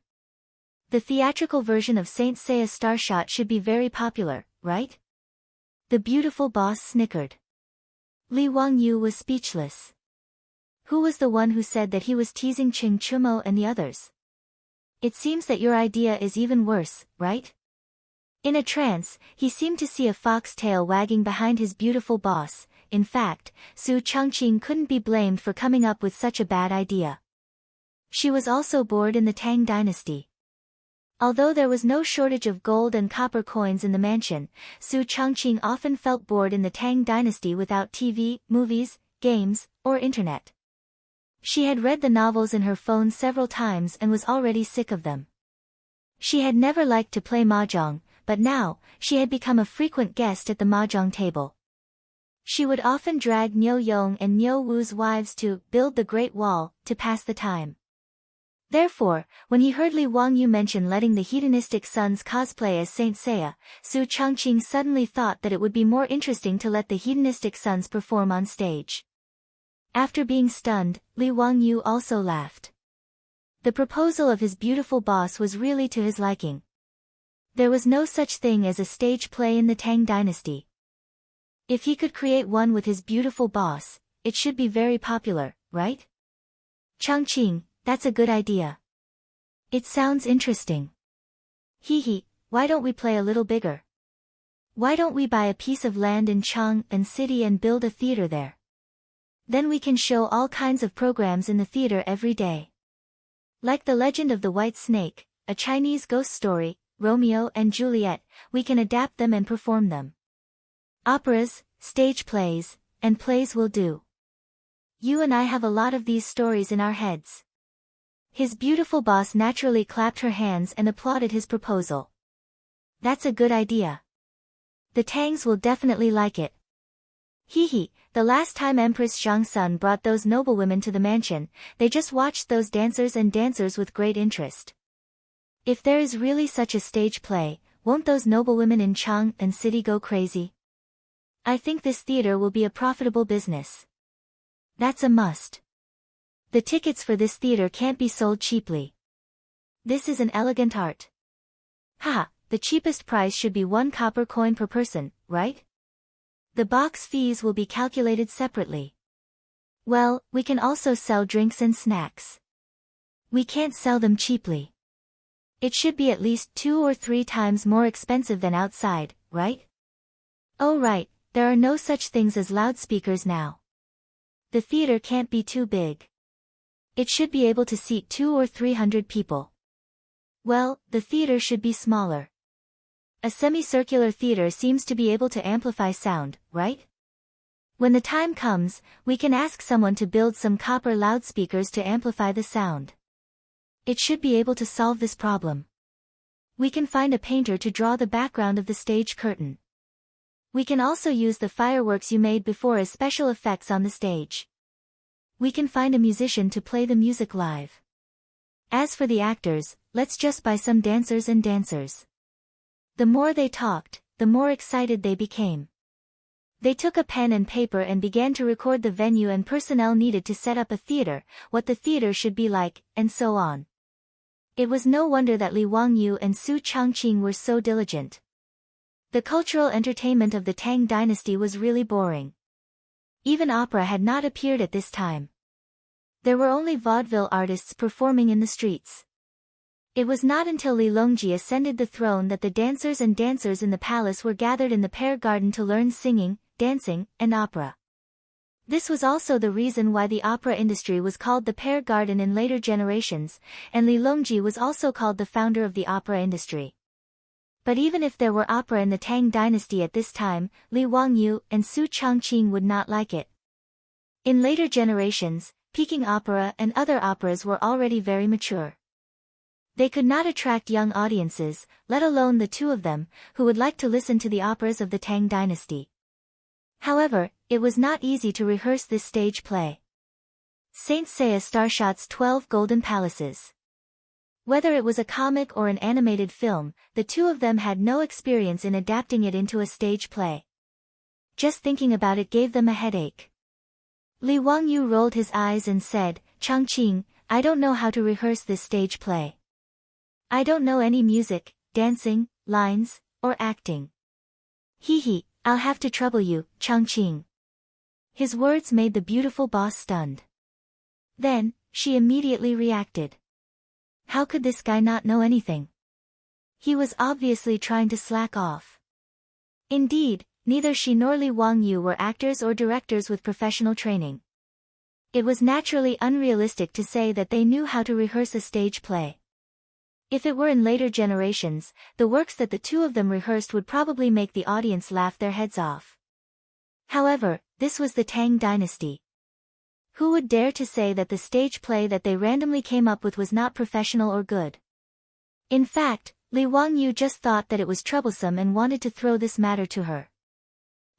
The theatrical version of Saint Seiya Starshot should be very popular, right? The beautiful boss snickered. Li Wangyu was speechless. Who was the one who said that he was teasing Qing Chumo and the others? It seems that your idea is even worse, right? In a trance, he seemed to see a fox tail wagging behind his beautiful boss. In fact, Su Changqing couldn't be blamed for coming up with such a bad idea. She was also bored in the Tang dynasty. Although there was no shortage of gold and copper coins in the mansion, Su Changqing often felt bored in the Tang dynasty without TV, movies, games, or internet. She had read the novels in her phone several times and was already sick of them. She had never liked to play mahjong, but now, she had become a frequent guest at the mahjong table. She would often drag Niu Yong and Niu Wu's wives to build the Great Wall to pass the time. Therefore, when he heard Li Wangyu mention letting the hedonistic sons cosplay as Saint Seiya, Su Changqing suddenly thought that it would be more interesting to let the hedonistic sons perform on stage. After being stunned, Li Wangyu also laughed. The proposal of his beautiful boss was really to his liking. There was no such thing as a stage play in the Tang dynasty. If he could create one with his beautiful boss, it should be very popular, right? Changqing, that's a good idea. It sounds interesting. Hee hee, why don't we play a little bigger? Why don't we buy a piece of land in Chang and City and build a theater there? Then we can show all kinds of programs in the theater every day. Like The Legend of the White Snake, a Chinese ghost story, Romeo and Juliet, we can adapt them and perform them. Operas, stage plays, and plays will do. You and I have a lot of these stories in our heads. His beautiful boss naturally clapped her hands and applauded his proposal. That's a good idea. The Tangs will definitely like it. Hee hee, the last time Empress Zhangsun brought those noblewomen to the mansion, they just watched those dancers with great interest. If there is really such a stage play, won't those noblewomen in Chang and City go crazy? I think this theater will be a profitable business. That's a must. The tickets for this theater can't be sold cheaply. This is an elegant art. Haha, the cheapest price should be 1 copper coin per person, right? The box fees will be calculated separately. Well, we can also sell drinks and snacks. We can't sell them cheaply. It should be at least 2 or 3 times more expensive than outside, right? Oh right, there are no such things as loudspeakers now. The theater can't be too big. It should be able to seat 200 or 300 people. Well, the theater should be smaller. A semicircular theater seems to be able to amplify sound, right? When the time comes, we can ask someone to build some copper loudspeakers to amplify the sound. It should be able to solve this problem. We can find a painter to draw the background of the stage curtain. We can also use the fireworks you made before as special effects on the stage. We can find a musician to play the music live. As for the actors, let's just buy some dancers and dancers. The more they talked, the more excited they became. They took a pen and paper and began to record the venue and personnel needed to set up a theater, what the theater should be like, and so on. It was no wonder that Li Wangyu and Su Changqing were so diligent. The cultural entertainment of the Tang dynasty was really boring. Even opera had not appeared at this time. There were only vaudeville artists performing in the streets. It was not until Li Longji ascended the throne that the dancers and dancers in the palace were gathered in the Pear Garden to learn singing, dancing, and opera. This was also the reason why the opera industry was called the Pear Garden in later generations, and Li Longji was also called the founder of the opera industry. But even if there were opera in the Tang dynasty at this time, Li Wangyu and Su Changqing would not like it. In later generations, Peking opera and other operas were already very mature. They could not attract young audiences, let alone the two of them, who would like to listen to the operas of the Tang dynasty. However, it was not easy to rehearse this stage play. Saint Seiya Starshot's 12 Golden Palaces. Whether it was a comic or an animated film, the two of them had no experience in adapting it into a stage play. Just thinking about it gave them a headache. Li Wangyu rolled his eyes and said, "Changqing, I don't know how to rehearse this stage play. I don't know any music, dancing, lines, or acting. Hee, I'll have to trouble you, Changqing." His words made the beautiful boss stunned. Then, she immediately reacted. How could this guy not know anything? He was obviously trying to slack off. Indeed, neither she nor Li Wangyu were actors or directors with professional training. It was naturally unrealistic to say that they knew how to rehearse a stage play. If it were in later generations, the works that the two of them rehearsed would probably make the audience laugh their heads off. However, this was the Tang dynasty. Who would dare to say that the stage play that they randomly came up with was not professional or good? In fact, Li Wangyu just thought that it was troublesome and wanted to throw this matter to her.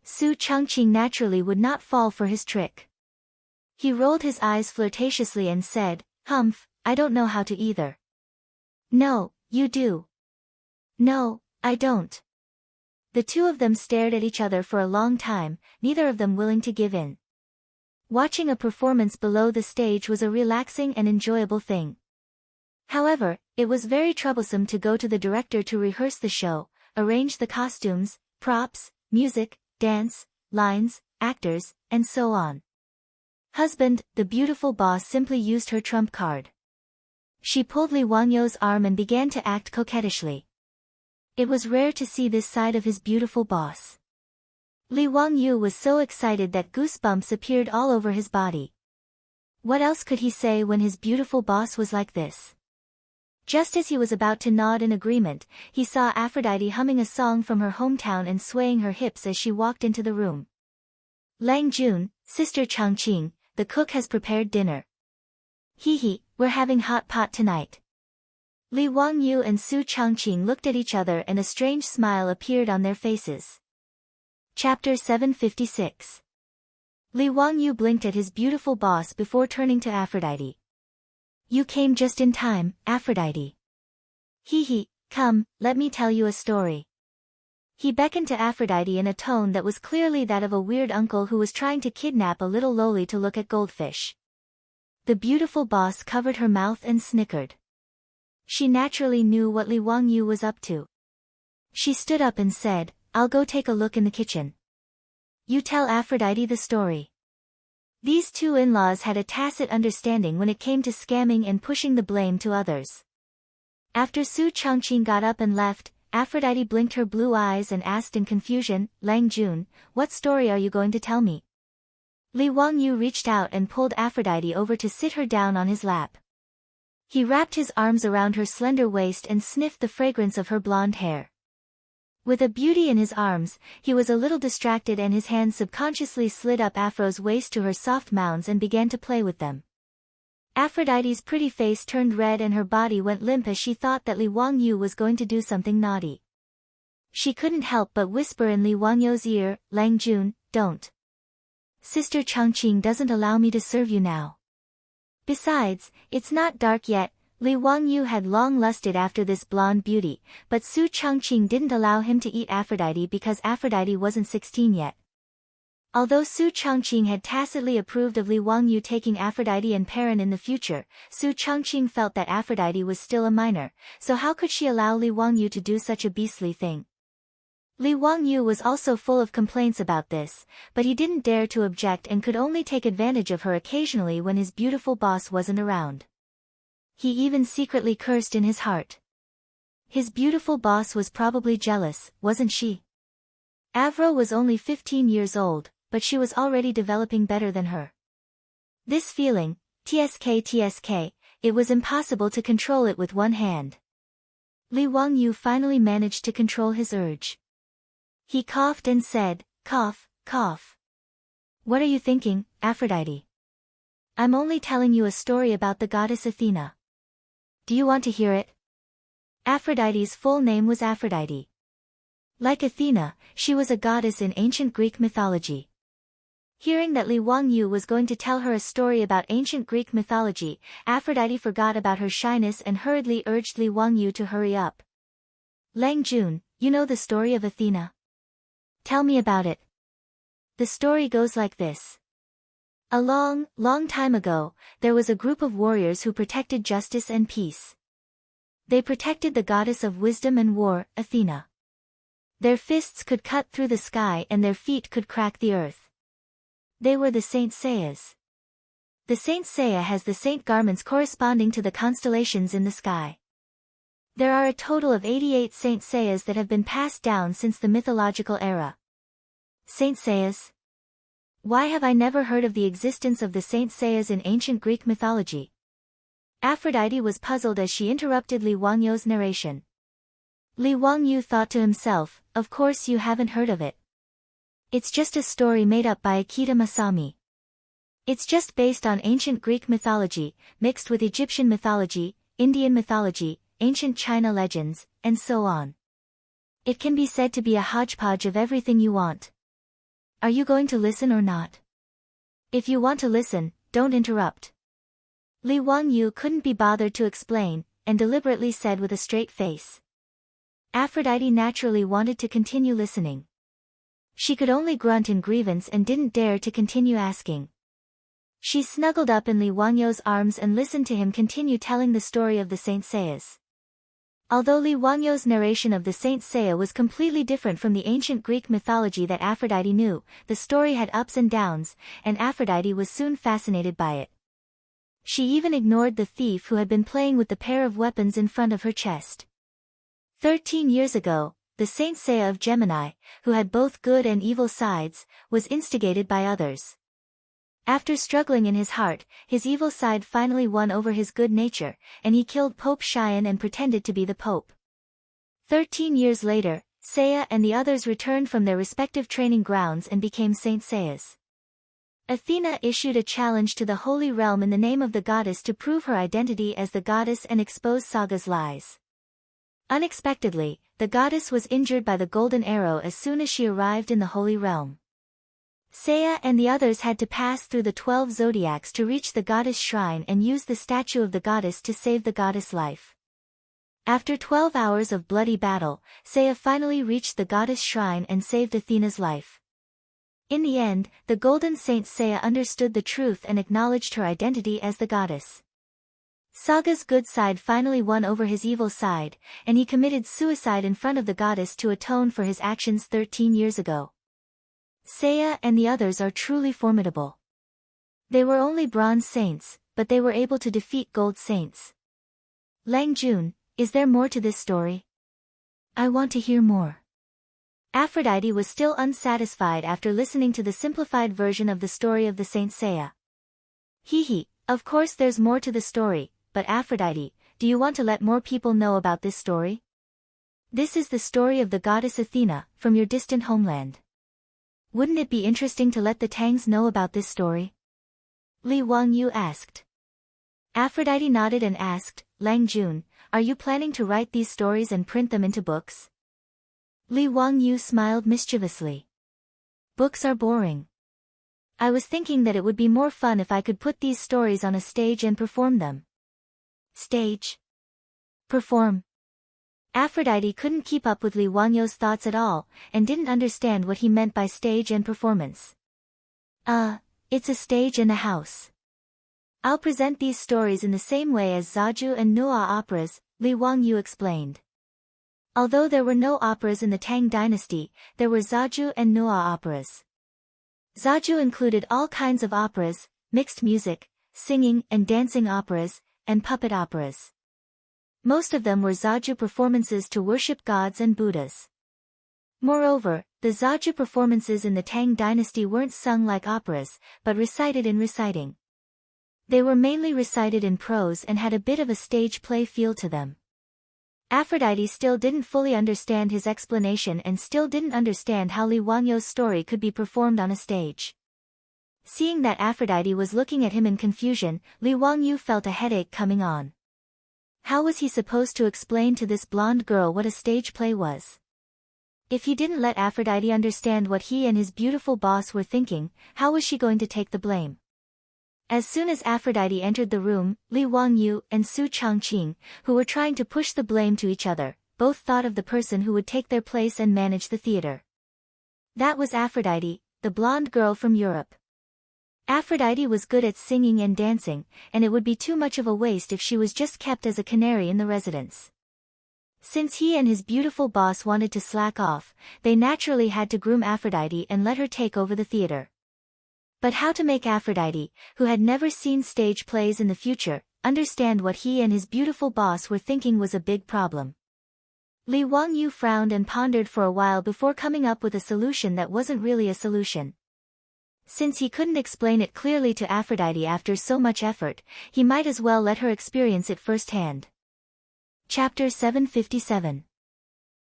Su Changqing naturally would not fall for his trick. He rolled his eyes flirtatiously and said, "Humph, I don't know how to either." "No, you do." "No, I don't." The two of them stared at each other for a long time, neither of them willing to give in. Watching a performance below the stage was a relaxing and enjoyable thing. However, it was very troublesome to go to the director to rehearse the show, arrange the costumes, props, music, dance, lines, actors, and so on. Husband, the beautiful boss simply used her trump card. She pulled Li Wangyu's arm and began to act coquettishly. It was rare to see this side of his beautiful boss. Li Wangyu was so excited that goosebumps appeared all over his body. What else could he say when his beautiful boss was like this? Just as he was about to nod in agreement, he saw Aphrodite humming a song from her hometown and swaying her hips as she walked into the room. "Lang Jun, Sister Changqing, the cook has prepared dinner. Hee, we're having hot pot tonight." Li Wangyu and Su Changqing looked at each other and a strange smile appeared on their faces. Chapter 756. Li Wangyu blinked at his beautiful boss before turning to Aphrodite. "You came just in time, Aphrodite. Hee, come, let me tell you a story." He beckoned to Aphrodite in a tone that was clearly that of a weird uncle who was trying to kidnap a little loli to look at goldfish. The beautiful boss covered her mouth and snickered. She naturally knew what Li Wangyu was up to. She stood up and said, "I'll go take a look in the kitchen. You tell Aphrodite the story." These two in-laws had a tacit understanding when it came to scamming and pushing the blame to others. After Su Changqing got up and left, Aphrodite blinked her blue eyes and asked in confusion, "Lang Jun, what story are you going to tell me?" Li Wangyu reached out and pulled Aphrodite over to sit her down on his lap. He wrapped his arms around her slender waist and sniffed the fragrance of her blonde hair. With a beauty in his arms, he was a little distracted and his hands subconsciously slid up Afro's waist to her soft mounds and began to play with them. Aphrodite's pretty face turned red and her body went limp as she thought that Li Wangyu was going to do something naughty. She couldn't help but whisper in Li Wangyu's ear, "Lang Jun, don't. Sister Changqing doesn't allow me to serve you now. Besides, it's not dark yet." Li Wangyu had long lusted after this blonde beauty, but Su Changqing didn't allow him to eat Aphrodite because Aphrodite wasn't 16 yet. Although Su Changqing had tacitly approved of Li Wangyu taking Aphrodite and Perrin in the future, Su Changqing felt that Aphrodite was still a minor, so how could she allow Li Wangyu to do such a beastly thing? Li Wangyu was also full of complaints about this, but he didn't dare to object and could only take advantage of her occasionally when his beautiful boss wasn't around. He even secretly cursed in his heart. His beautiful boss was probably jealous, wasn't she? Avro was only 15 years old, but she was already developing better than her. This feeling, TSK, it was impossible to control it with one hand. Li Wangyu finally managed to control his urge. He coughed and said, "Cough, cough. What are you thinking, Aphrodite? I'm only telling you a story about the goddess Athena. Do you want to hear it?" Aphrodite's full name was Aphrodite. Like Athena, she was a goddess in ancient Greek mythology. Hearing that Li Wangyu was going to tell her a story about ancient Greek mythology, Aphrodite forgot about her shyness and hurriedly urged Li Wangyu to hurry up. "Lang Jun, you know the story of Athena? Tell me about it." The story goes like this. A long, long time ago, there was a group of warriors who protected justice and peace. They protected the goddess of wisdom and war, Athena. Their fists could cut through the sky and their feet could crack the earth. They were the Saint Seiyas. The Saint Seiya has the saint garments corresponding to the constellations in the sky. There are a total of 88 Saint Seiyas that have been passed down since the mythological era. Saint Seiyas? Why have I never heard of the existence of the Saint Seiyas in ancient Greek mythology? Aphrodite was puzzled as she interrupted Li Wangyu's narration. Li Wangyu thought to himself, "Of course you haven't heard of it. It's just a story made up by Akita Masami. It's just based on ancient Greek mythology, mixed with Egyptian mythology, Indian mythology, ancient China legends, and so on. It can be said to be a hodgepodge of everything you want. Are you going to listen or not? If you want to listen, don't interrupt." Li Wangyu couldn't be bothered to explain, and deliberately said with a straight face. Aphrodite naturally wanted to continue listening. She could only grunt in grievance and didn't dare to continue asking. She snuggled up in Li Wangyu's arms and listened to him continue telling the story of the Saint Seiyas. Although Li Wangyu's narration of the Saint Seiya was completely different from the ancient Greek mythology that Aphrodite knew, the story had ups and downs, and Aphrodite was soon fascinated by it. She even ignored the thief who had been playing with the pair of weapons in front of her chest. 13 years ago, the Saint Seiya of Gemini, who had both good and evil sides, was instigated by others. After struggling in his heart, his evil side finally won over his good nature, and he killed Pope Xian and pretended to be the Pope. 13 years later, Seiya and the others returned from their respective training grounds and became Saint Seiyas. Athena issued a challenge to the Holy Realm in the name of the goddess to prove her identity as the goddess and expose Saga's lies. Unexpectedly, the goddess was injured by the golden arrow as soon as she arrived in the Holy Realm. Seiya and the others had to pass through the 12 zodiacs to reach the goddess shrine and use the statue of the goddess to save the goddess' life. After 12 hours of bloody battle, Seiya finally reached the goddess shrine and saved Athena's life. In the end, the Golden Saint Seiya understood the truth and acknowledged her identity as the goddess. Saga's good side finally won over his evil side, and he committed suicide in front of the goddess to atone for his actions 13 years ago. Seiya and the others are truly formidable. They were only bronze saints, but they were able to defeat gold saints. Lang Jun, is there more to this story? I want to hear more. Aphrodite was still unsatisfied after listening to the simplified version of the story of the Saint Seiya. Hee, of course there's more to the story, but Aphrodite, do you want to let more people know about this story? This is the story of the goddess Athena, from your distant homeland. Wouldn't it be interesting to let the Tangs know about this story? Li Wangyu asked. Aphrodite nodded and asked, Lang Jun, are you planning to write these stories and print them into books? Li Wangyu smiled mischievously. Books are boring. I was thinking that it would be more fun if I could put these stories on a stage and perform them. Stage? Perform. Aphrodite couldn't keep up with Li Wangyu's thoughts at all, and didn't understand what he meant by stage and performance. It's a stage in a house. I'll present these stories in the same way as Zaju and Nua operas, Li Wangyu explained. Although there were no operas in the Tang dynasty, there were Zaju and Nua operas. Zaju included all kinds of operas, mixed music, singing and dancing operas, and puppet operas. Most of them were Zaju performances to worship gods and Buddhas. Moreover, the Zaju performances in the Tang dynasty weren't sung like operas, but recited in reciting. They were mainly recited in prose and had a bit of a stage play feel to them. Aphrodite still didn't fully understand his explanation and still didn't understand how Li Wangyu's story could be performed on a stage. Seeing that Aphrodite was looking at him in confusion, Li Wangyu felt a headache coming on. How was he supposed to explain to this blonde girl what a stage play was? If he didn't let Aphrodite understand what he and his beautiful boss were thinking, how was she going to take the blame? As soon as Aphrodite entered the room, Li Wangyu and Su Changqing, who were trying to push the blame to each other, both thought of the person who would take their place and manage the theater. That was Aphrodite, the blonde girl from Europe. Aphrodite was good at singing and dancing, and it would be too much of a waste if she was just kept as a canary in the residence. Since he and his beautiful boss wanted to slack off, they naturally had to groom Aphrodite and let her take over the theater. But how to make Aphrodite, who had never seen stage plays in the future, understand what he and his beautiful boss were thinking was a big problem. Li Wangyu frowned and pondered for a while before coming up with a solution that wasn't really a solution. Since he couldn't explain it clearly to Aphrodite after so much effort, he might as well let her experience it firsthand. Chapter 757.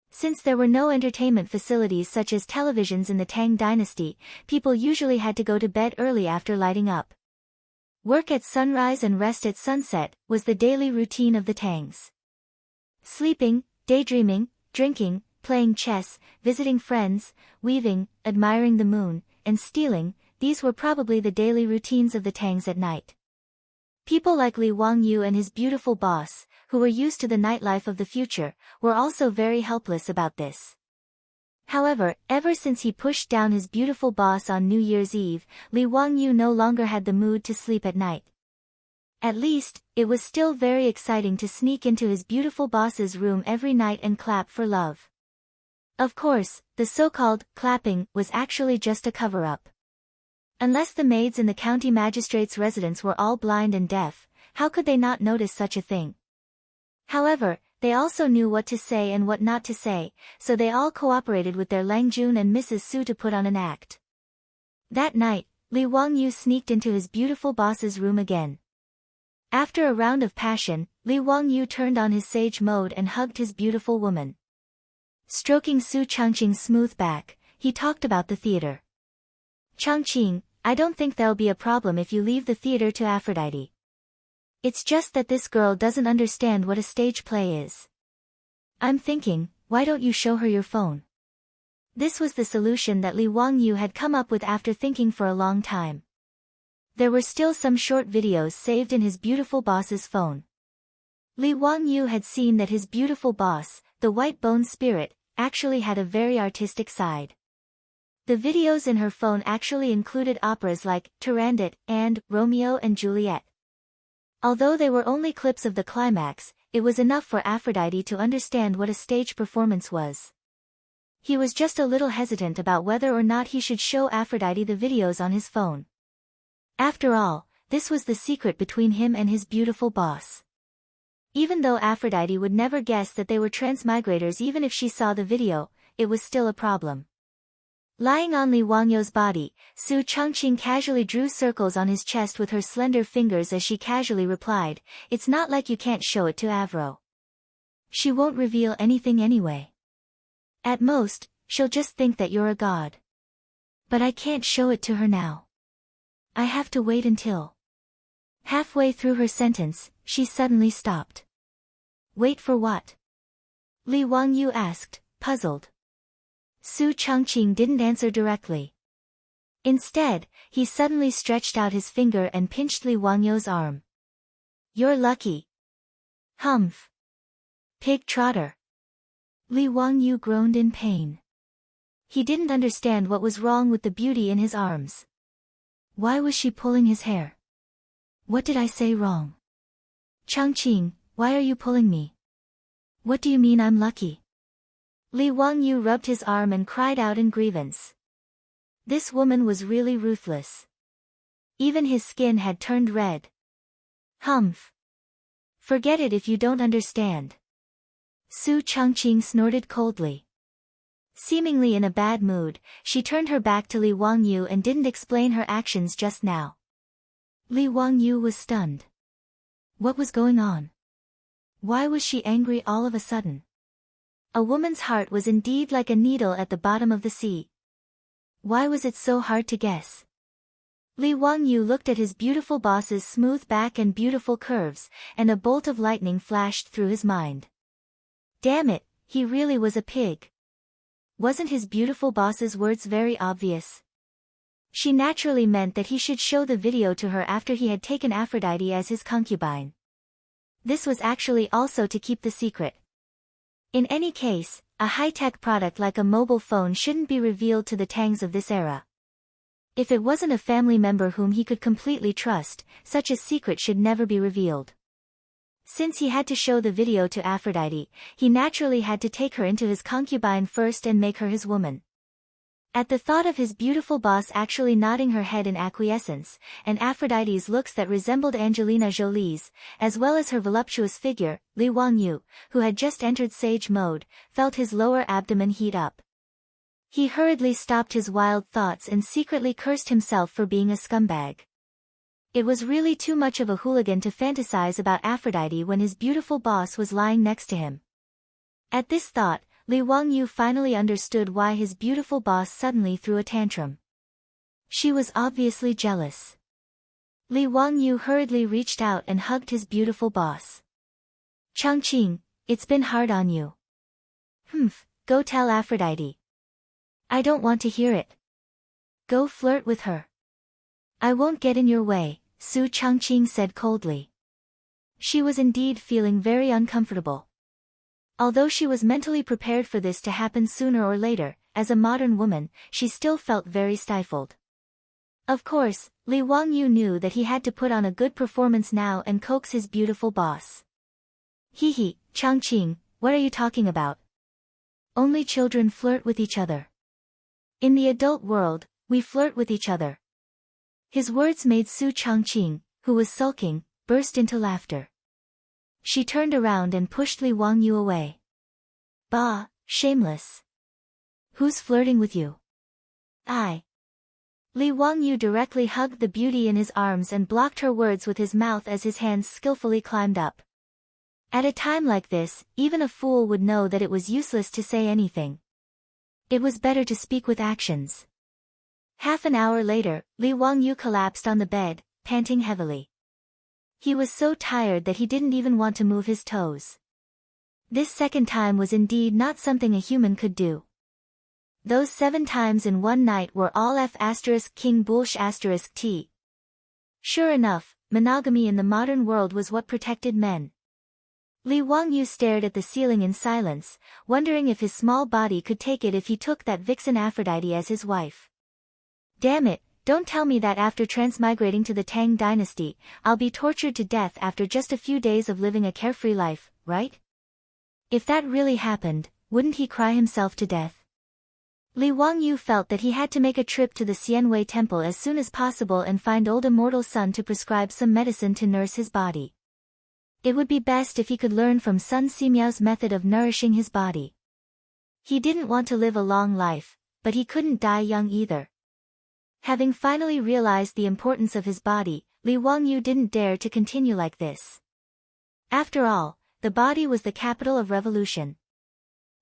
Since there were no entertainment facilities such as televisions in the Tang dynasty, people usually had to go to bed early after lighting up. Work at sunrise and rest at sunset was the daily routine of the Tangs. Sleeping, daydreaming, drinking, playing chess, visiting friends, weaving, admiring the moon, and stealing, these were probably the daily routines of the Tangs at night. People like Li Wangyu and his beautiful boss, who were used to the nightlife of the future, were also very helpless about this. However, ever since he pushed down his beautiful boss on New Year's Eve, Li Wangyu no longer had the mood to sleep at night. At least, it was still very exciting to sneak into his beautiful boss's room every night and clap for love. Of course, the so-called clapping was actually just a cover-up. Unless the maids in the county magistrate's residence were all blind and deaf, how could they not notice such a thing? However, they also knew what to say and what not to say, so they all cooperated with their Langjun and Mrs. Su to put on an act. That night, Li Wangyu sneaked into his beautiful boss's room again. After a round of passion, Li Wangyu turned on his sage mode and hugged his beautiful woman. Stroking Su Changqing's smooth back, he talked about the theater. Changqing, I don't think there'll be a problem if you leave the theater to Aphrodite. It's just that this girl doesn't understand what a stage play is. I'm thinking, why don't you show her your phone? This was the solution that Li Wangyu had come up with after thinking for a long time. There were still some short videos saved in his beautiful boss's phone. Li Wangyu had seen that his beautiful boss, the white-bone spirit, actually had a very artistic side. The videos in her phone actually included operas like Turandot and Romeo and Juliet. Although they were only clips of the climax, it was enough for Aphrodite to understand what a stage performance was. He was just a little hesitant about whether or not he should show Aphrodite the videos on his phone. After all, this was the secret between him and his beautiful boss. Even though Aphrodite would never guess that they were transmigrators even if she saw the video, it was still a problem. Lying on Li Wangyou's body, Su Changqing casually drew circles on his chest with her slender fingers as she casually replied, "It's not like you can't show it to Avro. She won't reveal anything anyway. At most, she'll just think that you're a god. But I can't show it to her now. I have to wait until..." Halfway through her sentence, she suddenly stopped. "Wait for what?" Li Wangyu asked, puzzled. Su Changqing didn't answer directly. Instead, he suddenly stretched out his finger and pinched Li Wangyou's arm. "You're lucky." "Humph. Pig trotter." Li Wangyu groaned in pain. He didn't understand what was wrong with the beauty in his arms. Why was she pulling his hair? What did I say wrong? "Changqing, why are you pulling me? What do you mean I'm lucky?" Li Wangyu rubbed his arm and cried out in grievance. This woman was really ruthless. Even his skin had turned red. "Humph. Forget it if you don't understand." Su Changqing snorted coldly. Seemingly in a bad mood, she turned her back to Li Wangyu and didn't explain her actions just now. Li Wangyu was stunned. What was going on? Why was she angry all of a sudden? A woman's heart was indeed like a needle at the bottom of the sea. Why was it so hard to guess? Li Wangyu looked at his beautiful boss's smooth back and beautiful curves, and a bolt of lightning flashed through his mind. Damn it, he really was a pig. Wasn't his beautiful boss's words very obvious? She naturally meant that he should show the video to her after he had taken Aphrodite as his concubine. This was actually also to keep the secret. In any case, a high-tech product like a mobile phone shouldn't be revealed to the Tangs of this era. If it wasn't a family member whom he could completely trust, such a secret should never be revealed. Since he had to show the video to Aphrodite, he naturally had to take her into his concubine first and make her his woman. At the thought of his beautiful boss actually nodding her head in acquiescence, and Aphrodite's looks that resembled Angelina Jolie's, as well as her voluptuous figure, Li Wangyu, who had just entered sage mode, felt his lower abdomen heat up. He hurriedly stopped his wild thoughts and secretly cursed himself for being a scumbag. It was really too much of a hooligan to fantasize about Aphrodite when his beautiful boss was lying next to him. At this thought, Li Wangyu finally understood why his beautiful boss suddenly threw a tantrum. She was obviously jealous. Li Wangyu hurriedly reached out and hugged his beautiful boss. "Changqing, it's been hard on you." "Humph, go tell Aphrodite." "I don't want to hear it." "Go flirt with her." "I won't get in your way," Su Changqing said coldly. She was indeed feeling very uncomfortable. Although she was mentally prepared for this to happen sooner or later, as a modern woman, she still felt very stifled. Of course, Li Wangyu knew that he had to put on a good performance now and coax his beautiful boss. "Hee, Changqing, what are you talking about? Only children flirt with each other. In the adult world, we flirt with each other." His words made Su Changqing, who was sulking, burst into laughter. She turned around and pushed Li Wangyu away. "Bah, shameless. Who's flirting with you?" "I." Li Wangyu directly hugged the beauty in his arms and blocked her words with his mouth as his hands skillfully climbed up. At a time like this, even a fool would know that it was useless to say anything. It was better to speak with actions. Half an hour later, Li Wangyu collapsed on the bed, panting heavily. He was so tired that he didn't even want to move his toes. This second time was indeed not something a human could do. Those 7 times in one night were all F***King Bullsh** T. Sure enough, monogamy in the modern world was what protected men. Li Wangyu stared at the ceiling in silence, wondering if his small body could take it if he took that vixen Aphrodite as his wife. Damn it, don't tell me that after transmigrating to the Tang dynasty, I'll be tortured to death after just a few days of living a carefree life, right? If that really happened, wouldn't he cry himself to death? Li Wangyu felt that he had to make a trip to the Xianwei temple as soon as possible and find old immortal Sun to prescribe some medicine to nurse his body. It would be best if he could learn from Sun Simiao's method of nourishing his body. He didn't want to live a long life, but he couldn't die young either. Having finally realized the importance of his body, Li Wangyu didn't dare to continue like this. After all, the body was the capital of revolution.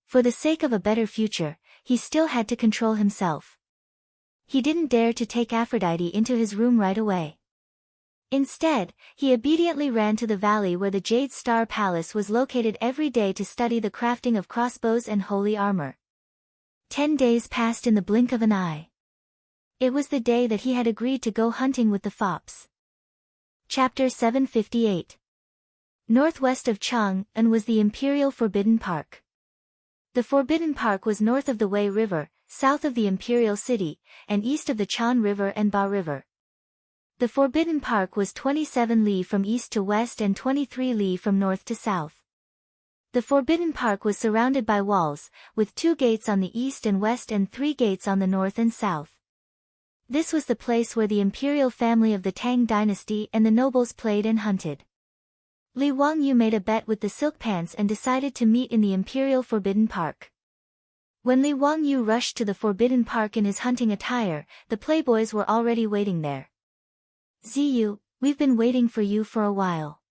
For the sake of a better future, he still had to control himself. He didn't dare to take Aphrodite into his room right away. Instead, he obediently ran to the valley where the Jade Star Palace was located every day to study the crafting of crossbows and holy armor. 10 days passed in the blink of an eye. It was the day that he had agreed to go hunting with the fops. Chapter 758. Northwest of Chang'an was the Imperial Forbidden Park. The Forbidden Park was north of the Wei River, south of the Imperial City, and east of the Chan River and Ba River. The Forbidden Park was 27 li from east to west and 23 li from north to south. The Forbidden Park was surrounded by walls, with 2 gates on the east and west and 3 gates on the north and south. This was the place where the imperial family of the Tang dynasty and the nobles played and hunted. Li Wangyu made a bet with the Silk Pants and decided to meet in the Imperial Forbidden Park. When Li Wangyu rushed to the Forbidden Park in his hunting attire, the playboys were already waiting there. Ziyu, we've been waiting for you for a while.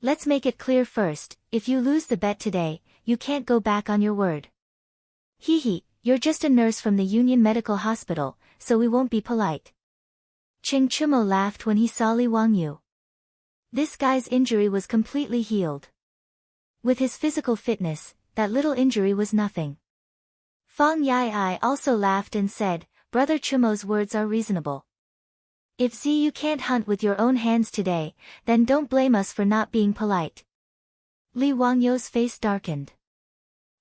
Let's make it clear first, if you lose the bet today, you can't go back on your word. Hehe, you're just a nurse from the Union Medical Hospital, so we won't be polite. Cheng Chumo laughed when he saw Li Wangyu. This guy's injury was completely healed. With his physical fitness, that little injury was nothing. Fang Yai also laughed and said, Brother Chumo's words are reasonable. If Ziyu can't hunt with your own hands today, then don't blame us for not being polite. Li Wangyu's face darkened.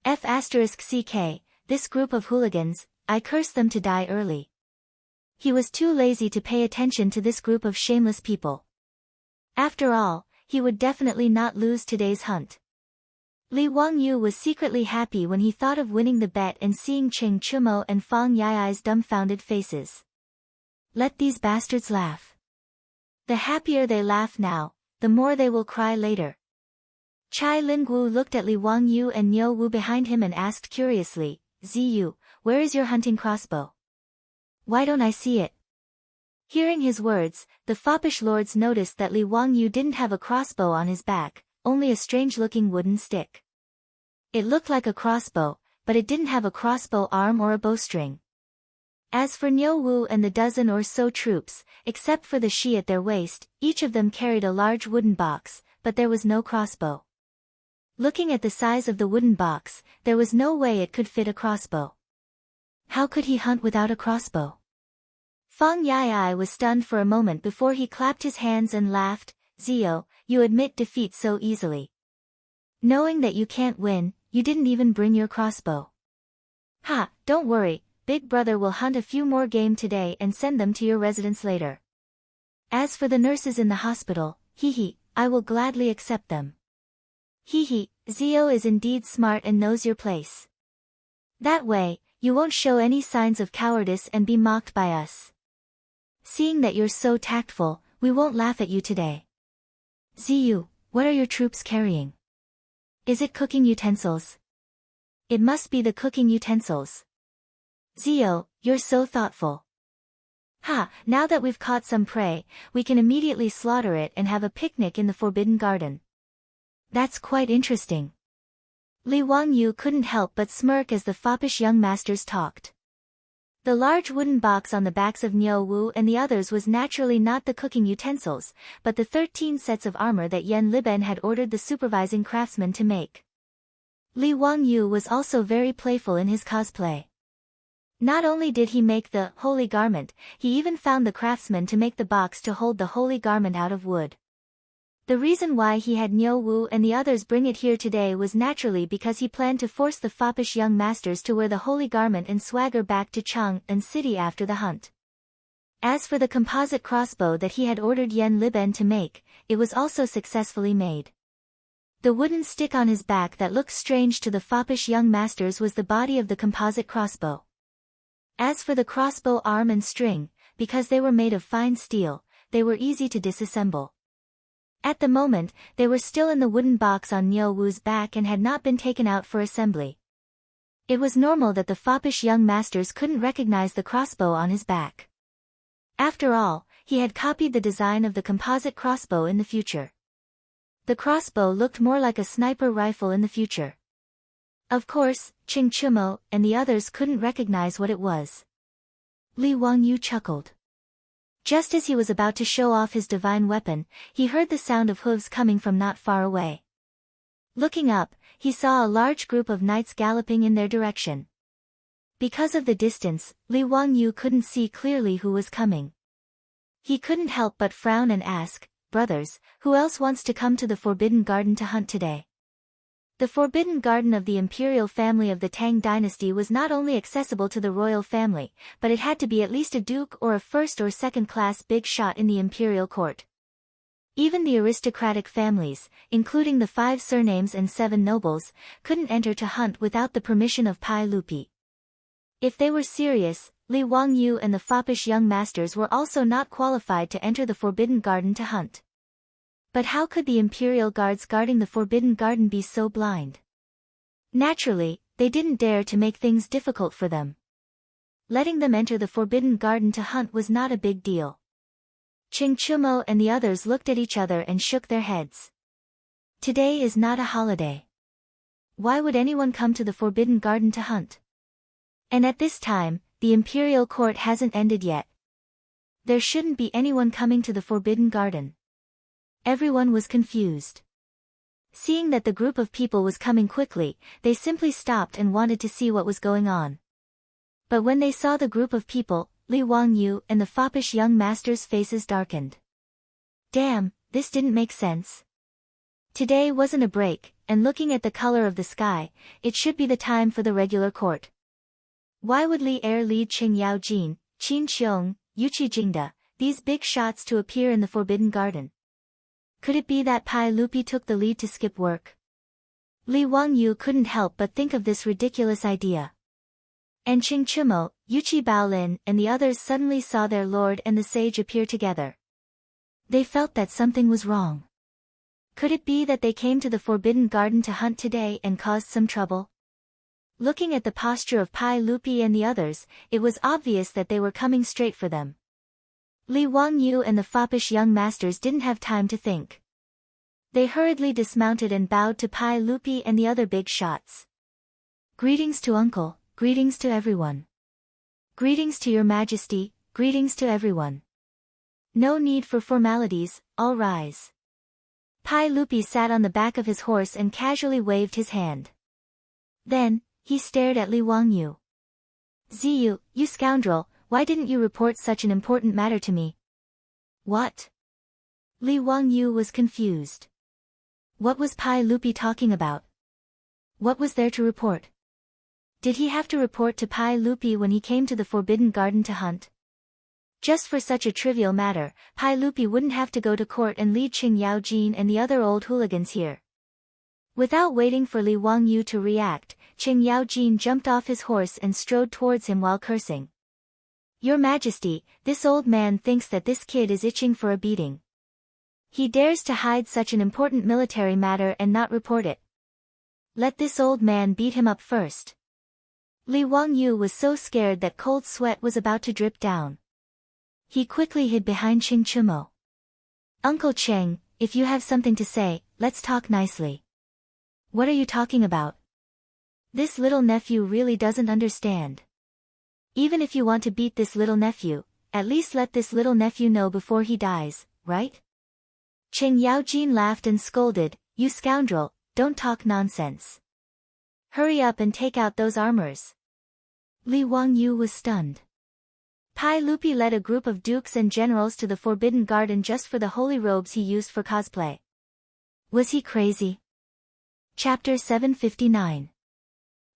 F*CK, this group of hooligans, I curse them to die early. He was too lazy to pay attention to this group of shameless people. After all, he would definitely not lose today's hunt. Li Wangyu was secretly happy when he thought of winning the bet and seeing Cheng Chumo and Fang Yai's dumbfounded faces. Let these bastards laugh. The happier they laugh now, the more they will cry later. Chai Lingwu looked at Li Wangyu and Niu Wu behind him and asked curiously, Ziyu, where is your hunting crossbow? Why don't I see it? Hearing his words, the foppish lords noticed that Li Wangyu didn't have a crossbow on his back, only a strange-looking wooden stick. It looked like a crossbow, but it didn't have a crossbow arm or a bowstring. As for Niu Wu and the dozen or so troops, except for the shi at their waist, each of them carried a large wooden box, but there was no crossbow. Looking at the size of the wooden box, there was no way it could fit a crossbow. How could he hunt without a crossbow? Fang Yai was stunned for a moment before he clapped his hands and laughed, Zio, you admit defeat so easily. Knowing that you can't win, you didn't even bring your crossbow. Ha, don't worry. Big Brother will hunt a few more game today and send them to your residence later. As for the nurses in the hospital, I will gladly accept them. Zio is indeed smart and knows your place. That way, you won't show any signs of cowardice and be mocked by us. Seeing that you're so tactful, we won't laugh at you today. Ziyu, what are your troops carrying? Is it cooking utensils? It must be the cooking utensils. Zio, you're so thoughtful. Now that we've caught some prey, we can immediately slaughter it and have a picnic in the Forbidden Garden. That's quite interesting. Li Wangyu couldn't help but smirk as the foppish young masters talked. The large wooden box on the backs of Niu Wu and the others was naturally not the cooking utensils, but the 13 sets of armor that Yen Liben had ordered the supervising craftsman to make. Li Wangyu was also very playful in his cosplay. Not only did he make the holy garment, he even found the craftsman to make the box to hold the holy garment out of wood. The reason why he had Niu Wu and the others bring it here today was naturally because he planned to force the foppish young masters to wear the holy garment and swagger back to Chang'an City after the hunt. As for the composite crossbow that he had ordered Yen Liben to make, it was also successfully made. The wooden stick on his back that looked strange to the foppish young masters was the body of the composite crossbow. As for the crossbow arm and string, because they were made of fine steel, they were easy to disassemble. At the moment, they were still in the wooden box on Niu Wu's back and had not been taken out for assembly. It was normal that the foppish young masters couldn't recognize the crossbow on his back. After all, he had copied the design of the composite crossbow in the future. The crossbow looked more like a sniper rifle in the future. Of course, Ching Chumo and the others couldn't recognize what it was. Li Wangyu chuckled. Just as he was about to show off his divine weapon, he heard the sound of hooves coming from not far away. Looking up, he saw a large group of knights galloping in their direction. Because of the distance, Li Wangyu couldn't see clearly who was coming. He couldn't help but frown and ask, "Brothers, who else wants to come to the Forbidden Garden to hunt today?" The Forbidden Garden of the imperial family of the Tang dynasty was not only accessible to the royal family, but it had to be at least a duke or a first or second-class big shot in the imperial court. Even the aristocratic families, including the 5 surnames and 7 nobles, couldn't enter to hunt without the permission of Pai Lupi. If they were serious, Li Wangyu and the foppish young masters were also not qualified to enter the Forbidden Garden to hunt. But how could the imperial guards guarding the Forbidden Garden be so blind? Naturally, they didn't dare to make things difficult for them. Letting them enter the Forbidden Garden to hunt was not a big deal. Ching Chumo and the others looked at each other and shook their heads. Today is not a holiday. Why would anyone come to the Forbidden Garden to hunt? And at this time, the imperial court hasn't ended yet. There shouldn't be anyone coming to the Forbidden Garden. Everyone was confused. Seeing that the group of people was coming quickly, they simply stopped and wanted to see what was going on. But when they saw the group of people, Li Wangyu and the foppish young masters' faces darkened. Damn, this didn't make sense. Today wasn't a break, and looking at the color of the sky, it should be the time for the regular court. Why would Li Er lead Qing Yao Jin, Qin Qiong, Yuqi Jingda, these big shots to appear in the Forbidden Garden? Could it be that Pai Lupi took the lead to skip work? Li Wangyu couldn't help but think of this ridiculous idea. And Qing Chumo, Yuqi Baolin and the others suddenly saw their lord and the sage appear together. They felt that something was wrong. Could it be that they came to the Forbidden Garden to hunt today and caused some trouble? Looking at the posture of Pai Lupi and the others, it was obvious that they were coming straight for them. Li Wangyu and the foppish young masters didn't have time to think. They hurriedly dismounted and bowed to Pai Lupi and the other big shots. Greetings to uncle, greetings to everyone. Greetings to your majesty, greetings to everyone. No need for formalities, all rise. Pai Lupi sat on the back of his horse and casually waved his hand. Then, he stared at Li Wangyu. Ziyu, you scoundrel, why didn't you report such an important matter to me? What? Li Wangyu was confused. What was Pai Lupi talking about? What was there to report? Did he have to report to Pai Lupi when he came to the Forbidden Garden to hunt? Just for such a trivial matter, Pai Lupi wouldn't have to go to court and lead Qing Yao Jin and the other old hooligans here. Without waiting for Li Wangyu to react, Qing Yao Jin jumped off his horse and strode towards him while cursing. Your Majesty, this old man thinks that this kid is itching for a beating. He dares to hide such an important military matter and not report it. Let this old man beat him up first. Li Wangyu was so scared that cold sweat was about to drip down. He quickly hid behind Qing Chumo. Uncle Cheng, if you have something to say, let's talk nicely. What are you talking about? This little nephew really doesn't understand. Even if you want to beat this little nephew, at least let this little nephew know before he dies, right? Qing Yao Jin laughed and scolded, you scoundrel, don't talk nonsense. Hurry up and take out those armors. Li Wangyu was stunned. Pai Lupi led a group of dukes and generals to the Forbidden Garden just for the holy robes he used for cosplay. Was he crazy? Chapter 759.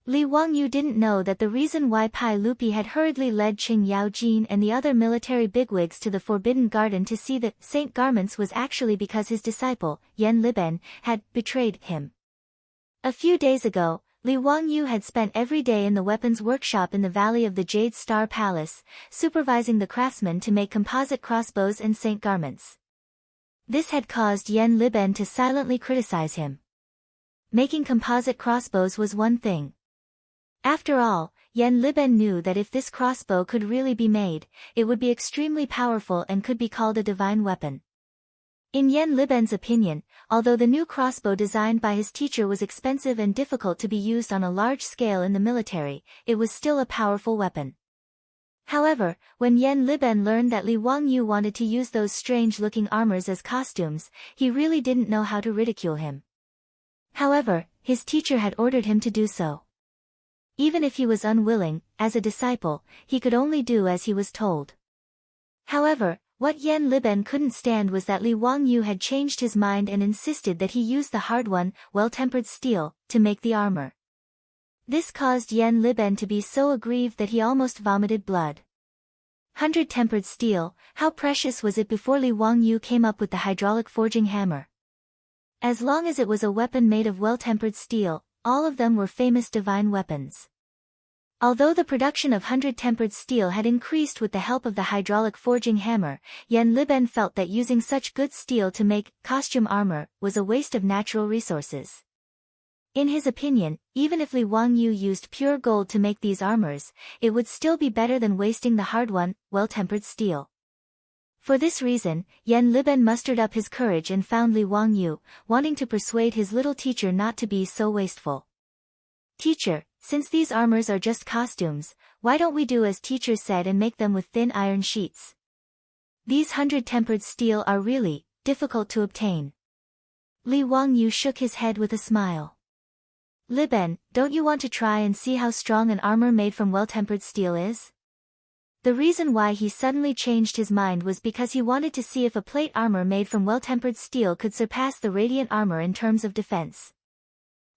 Li Wangyu didn't know that the reason why Pai Lupi had hurriedly led Qing Yao Jin and the other military bigwigs to the Forbidden Garden to see the saint garments was actually because his disciple, Yan Liben, had betrayed him. A few days ago, Li Wangyu had spent every day in the weapons workshop in the Valley of the Jade Star Palace, supervising the craftsmen to make composite crossbows and saint garments. This had caused Yan Liben to silently criticize him. Making composite crossbows was one thing. After all, Yen Liben knew that if this crossbow could really be made, it would be extremely powerful and could be called a divine weapon. In Yen Liben's opinion, although the new crossbow designed by his teacher was expensive and difficult to be used on a large scale in the military, it was still a powerful weapon. However, when Yen Liben learned that Li Wangyu wanted to use those strange-looking armors as costumes, he really didn't know how to ridicule him. However, his teacher had ordered him to do so. Even if he was unwilling, as a disciple, he could only do as he was told. However, what Yen Liben couldn't stand was that Li Wangyu had changed his mind and insisted that he use the hard-won, well-tempered steel, to make the armor. This caused Yen Liben to be so aggrieved that he almost vomited blood. 100-tempered steel, how precious was it before Li Wangyu came up with the hydraulic forging hammer? As long as it was a weapon made of well-tempered steel, all of them were famous divine weapons. Although the production of 100-tempered steel had increased with the help of the hydraulic forging hammer, Yen Liben felt that using such good steel to make costume armor was a waste of natural resources. In his opinion, even if Li Wangyu used pure gold to make these armors, it would still be better than wasting the hard-won, well-tempered steel. For this reason, Yen Liben mustered up his courage and found Li Wangyu, wanting to persuade his little teacher not to be so wasteful. "Teacher, since these armors are just costumes, why don't we do as teacher said and make them with thin iron sheets? These 100-tempered steel are really difficult to obtain." Li Wangyu shook his head with a smile. "Liben, don't you want to try and see how strong an armor made from well-tempered steel is?" The reason why he suddenly changed his mind was because he wanted to see if a plate armor made from well-tempered steel could surpass the radiant armor in terms of defense.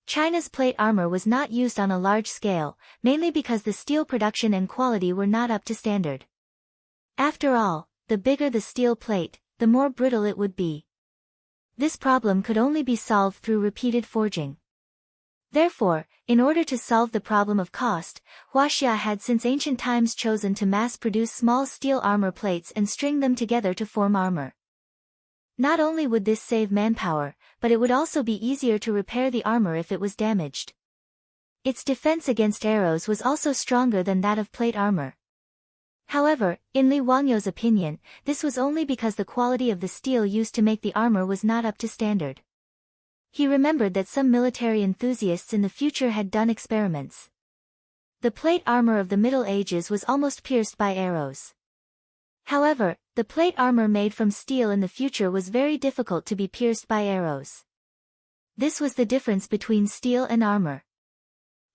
China's plate armor was not used on a large scale, mainly because the steel production and quality were not up to standard. After all, the bigger the steel plate, the more brittle it would be. This problem could only be solved through repeated forging. Therefore, in order to solve the problem of cost, Huaxia had since ancient times chosen to mass-produce small steel armor plates and string them together to form armor. Not only would this save manpower, but it would also be easier to repair the armor if it was damaged. Its defense against arrows was also stronger than that of plate armor. However, in Li Wangyu's opinion, this was only because the quality of the steel used to make the armor was not up to standard. He remembered that some military enthusiasts in the future had done experiments. The plate armor of the Middle Ages was almost pierced by arrows. However, the plate armor made from steel in the future was very difficult to be pierced by arrows. This was the difference between steel and armor.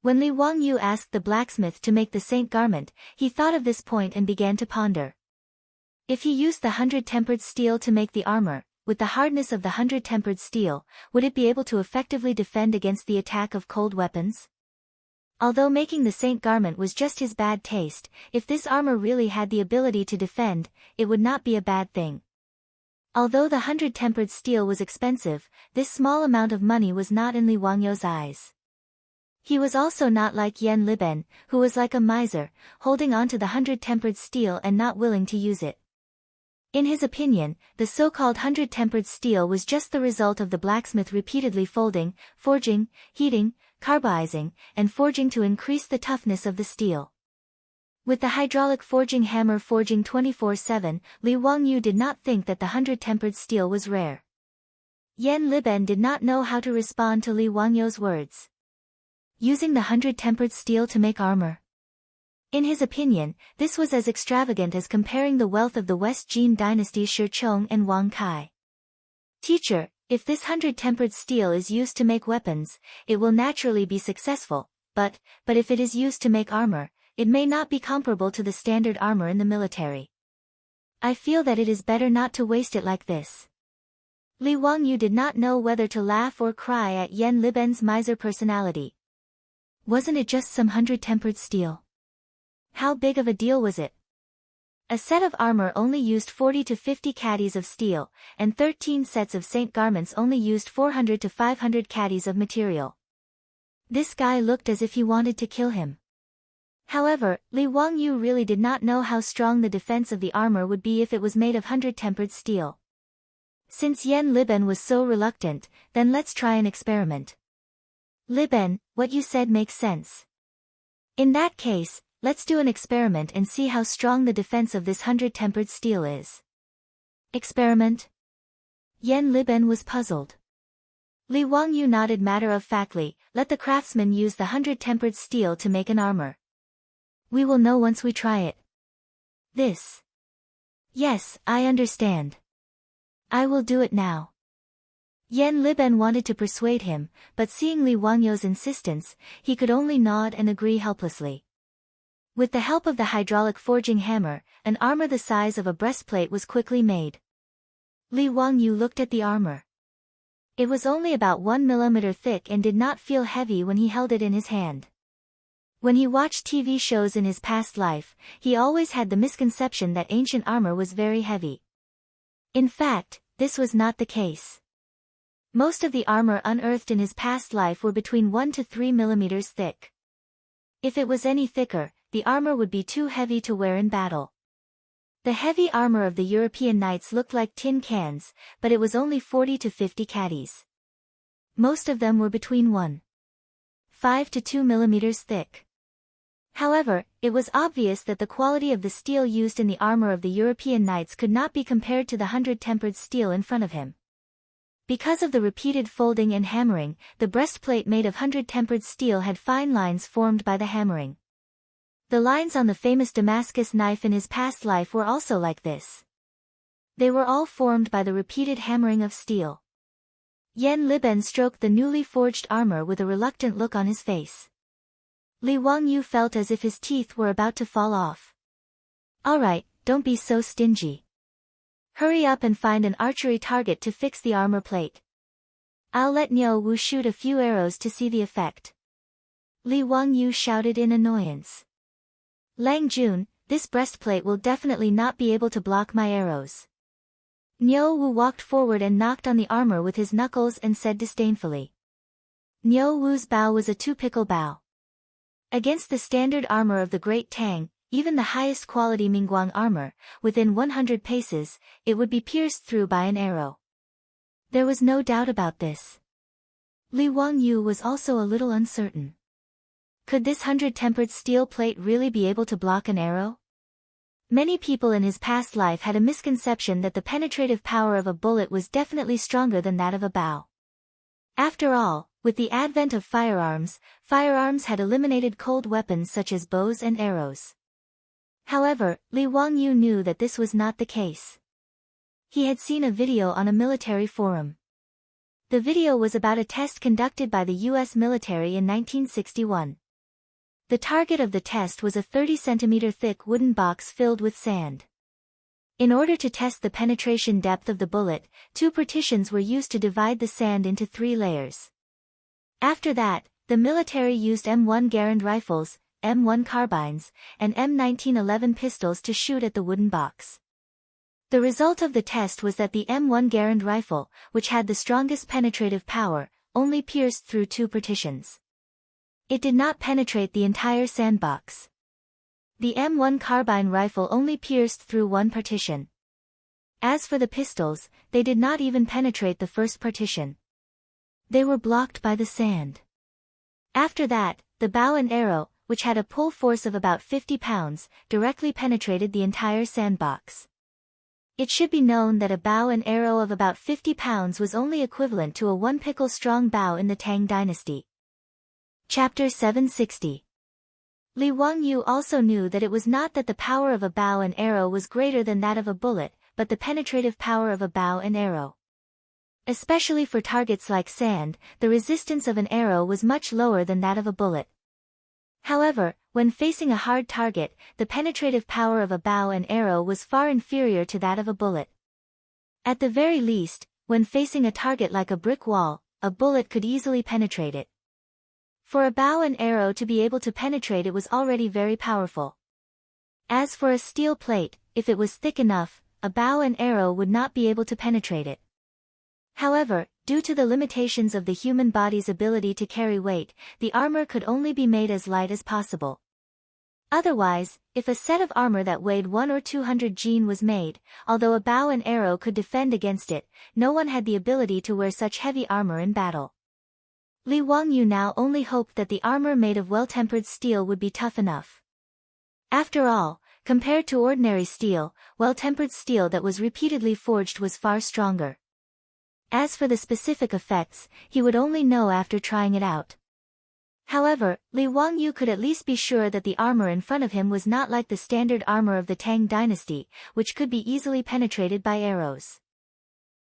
When Li Wangyu asked the blacksmith to make the saint garment, he thought of this point and began to ponder. If he used the 100-tempered steel to make the armor, with the hardness of the 100-tempered steel, would it be able to effectively defend against the attack of cold weapons? Although making the saint garment was just his bad taste, if this armor really had the ability to defend, it would not be a bad thing. Although the 100-tempered steel was expensive, this small amount of money was not in Li Wangyu's eyes. He was also not like Yen Liben, who was like a miser, holding on to the 100-tempered steel and not willing to use it. In his opinion, the so-called 100-tempered steel was just the result of the blacksmith repeatedly folding, forging, heating, carbonizing, and forging to increase the toughness of the steel. With the hydraulic forging hammer forging 24/7, Li Wangyu did not think that the 100-tempered steel was rare. Yen Liben did not know how to respond to Li Wangyu's words. Using the 100-tempered steel to make armor. In his opinion, this was as extravagant as comparing the wealth of the West Jin dynasty Shi Chong and Wang Kai. "Teacher, if this 100-tempered steel is used to make weapons, it will naturally be successful, but if it is used to make armor, it may not be comparable to the standard armor in the military. I feel that it is better not to waste it like this." Li Wangyu did not know whether to laugh or cry at Yen Liben's miser personality. Wasn't it just some 100-tempered steel? How big of a deal was it? A set of armor only used 40 to 50 caddies of steel, and 13 sets of saint garments only used 400 to 500 caddies of material. This guy looked as if he wanted to kill him. However, Li Wangyu really did not know how strong the defense of the armor would be if it was made of 100-tempered steel. Since Yen Liben was so reluctant, then let's try an experiment. "Liben, what you said makes sense. In that case, let's do an experiment and see how strong the defense of this 100-tempered steel is. Experiment? Yen Liben was puzzled. Li Wangyu nodded matter-of-factly, let the craftsman use the 100-tempered steel to make an armor. We will know once we try it. This. Yes, I understand. I will do it now. Yen Liben wanted to persuade him, but seeing Li Wangyu's insistence, he could only nod and agree helplessly. With the help of the hydraulic forging hammer, an armor the size of a breastplate was quickly made. Li Wangyu looked at the armor. It was only about 1 millimeter thick and did not feel heavy when he held it in his hand. When he watched TV shows in his past life, he always had the misconception that ancient armor was very heavy. In fact, this was not the case. Most of the armor unearthed in his past life were between 1 to 3 millimeters thick. If it was any thicker, the armor would be too heavy to wear in battle. The heavy armor of the European knights looked like tin cans, but it was only 40 to 50 caddies. Most of them were between 1.5 to 2 millimeters thick. However, it was obvious that the quality of the steel used in the armor of the European knights could not be compared to the 100-tempered steel in front of him. Because of the repeated folding and hammering, the breastplate made of 100-tempered steel had fine lines formed by the hammering. The lines on the famous Damascus knife in his past life were also like this. They were all formed by the repeated hammering of steel. Yen Liben stroked the newly forged armor with a reluctant look on his face. Li Wangyu felt as if his teeth were about to fall off. Alright, don't be so stingy. Hurry up and find an archery target to fix the armor plate. I'll let Niu Wu shoot a few arrows to see the effect. Li Wangyu shouted in annoyance. Lang Jun, this breastplate will definitely not be able to block my arrows. Niu Wu walked forward and knocked on the armor with his knuckles and said disdainfully. Niu Wu's bow was a two-pickle bow. Against the standard armor of the Great Tang, even the highest quality Mingguang armor, within 100 paces, it would be pierced through by an arrow. There was no doubt about this. Li Wangyu was also a little uncertain. Could this 100-tempered steel plate really be able to block an arrow? Many people in his past life had a misconception that the penetrative power of a bullet was definitely stronger than that of a bow. After all, with the advent of firearms had eliminated cold weapons such as bows and arrows. However, Li Wangyu knew that this was not the case. He had seen a video on a military forum. The video was about a test conducted by the U.S. military in 1961. The target of the test was a 30-centimeter thick wooden box filled with sand. In order to test the penetration depth of the bullet, 2 partitions were used to divide the sand into 3 layers. After that, the military used M1 Garand rifles, M1 carbines, and M1911 pistols to shoot at the wooden box. The result of the test was that the M1 Garand rifle, which had the strongest penetrative power, only pierced through 2 partitions. It did not penetrate the entire sandbox. The M1 carbine rifle only pierced through 1 partition. As for the pistols, they did not even penetrate the first partition. They were blocked by the sand. After that, the bow and arrow, which had a pull force of about 50 pounds, directly penetrated the entire sandbox. It should be known that a bow and arrow of about 50 pounds was only equivalent to a 1-pickle strong bow in the Tang dynasty. Chapter 760. Li Wangyu also knew that it was not that the power of a bow and arrow was greater than that of a bullet, but the penetrative power of a bow and arrow. Especially for targets like sand, the resistance of an arrow was much lower than that of a bullet. However, when facing a hard target, the penetrative power of a bow and arrow was far inferior to that of a bullet. At the very least, when facing a target like a brick wall, a bullet could easily penetrate it. For a bow and arrow to be able to penetrate it was already very powerful. As for a steel plate, if it was thick enough, a bow and arrow would not be able to penetrate it. However, due to the limitations of the human body's ability to carry weight, the armor could only be made as light as possible. Otherwise, if a set of armor that weighed 1 or 200 jin was made, although a bow and arrow could defend against it, no one had the ability to wear such heavy armor in battle. Li Wangyu now only hoped that the armor made of well-tempered steel would be tough enough. After all, compared to ordinary steel, well-tempered steel that was repeatedly forged was far stronger. As for the specific effects, he would only know after trying it out. However, Li Wangyu could at least be sure that the armor in front of him was not like the standard armor of the Tang dynasty, which could be easily penetrated by arrows.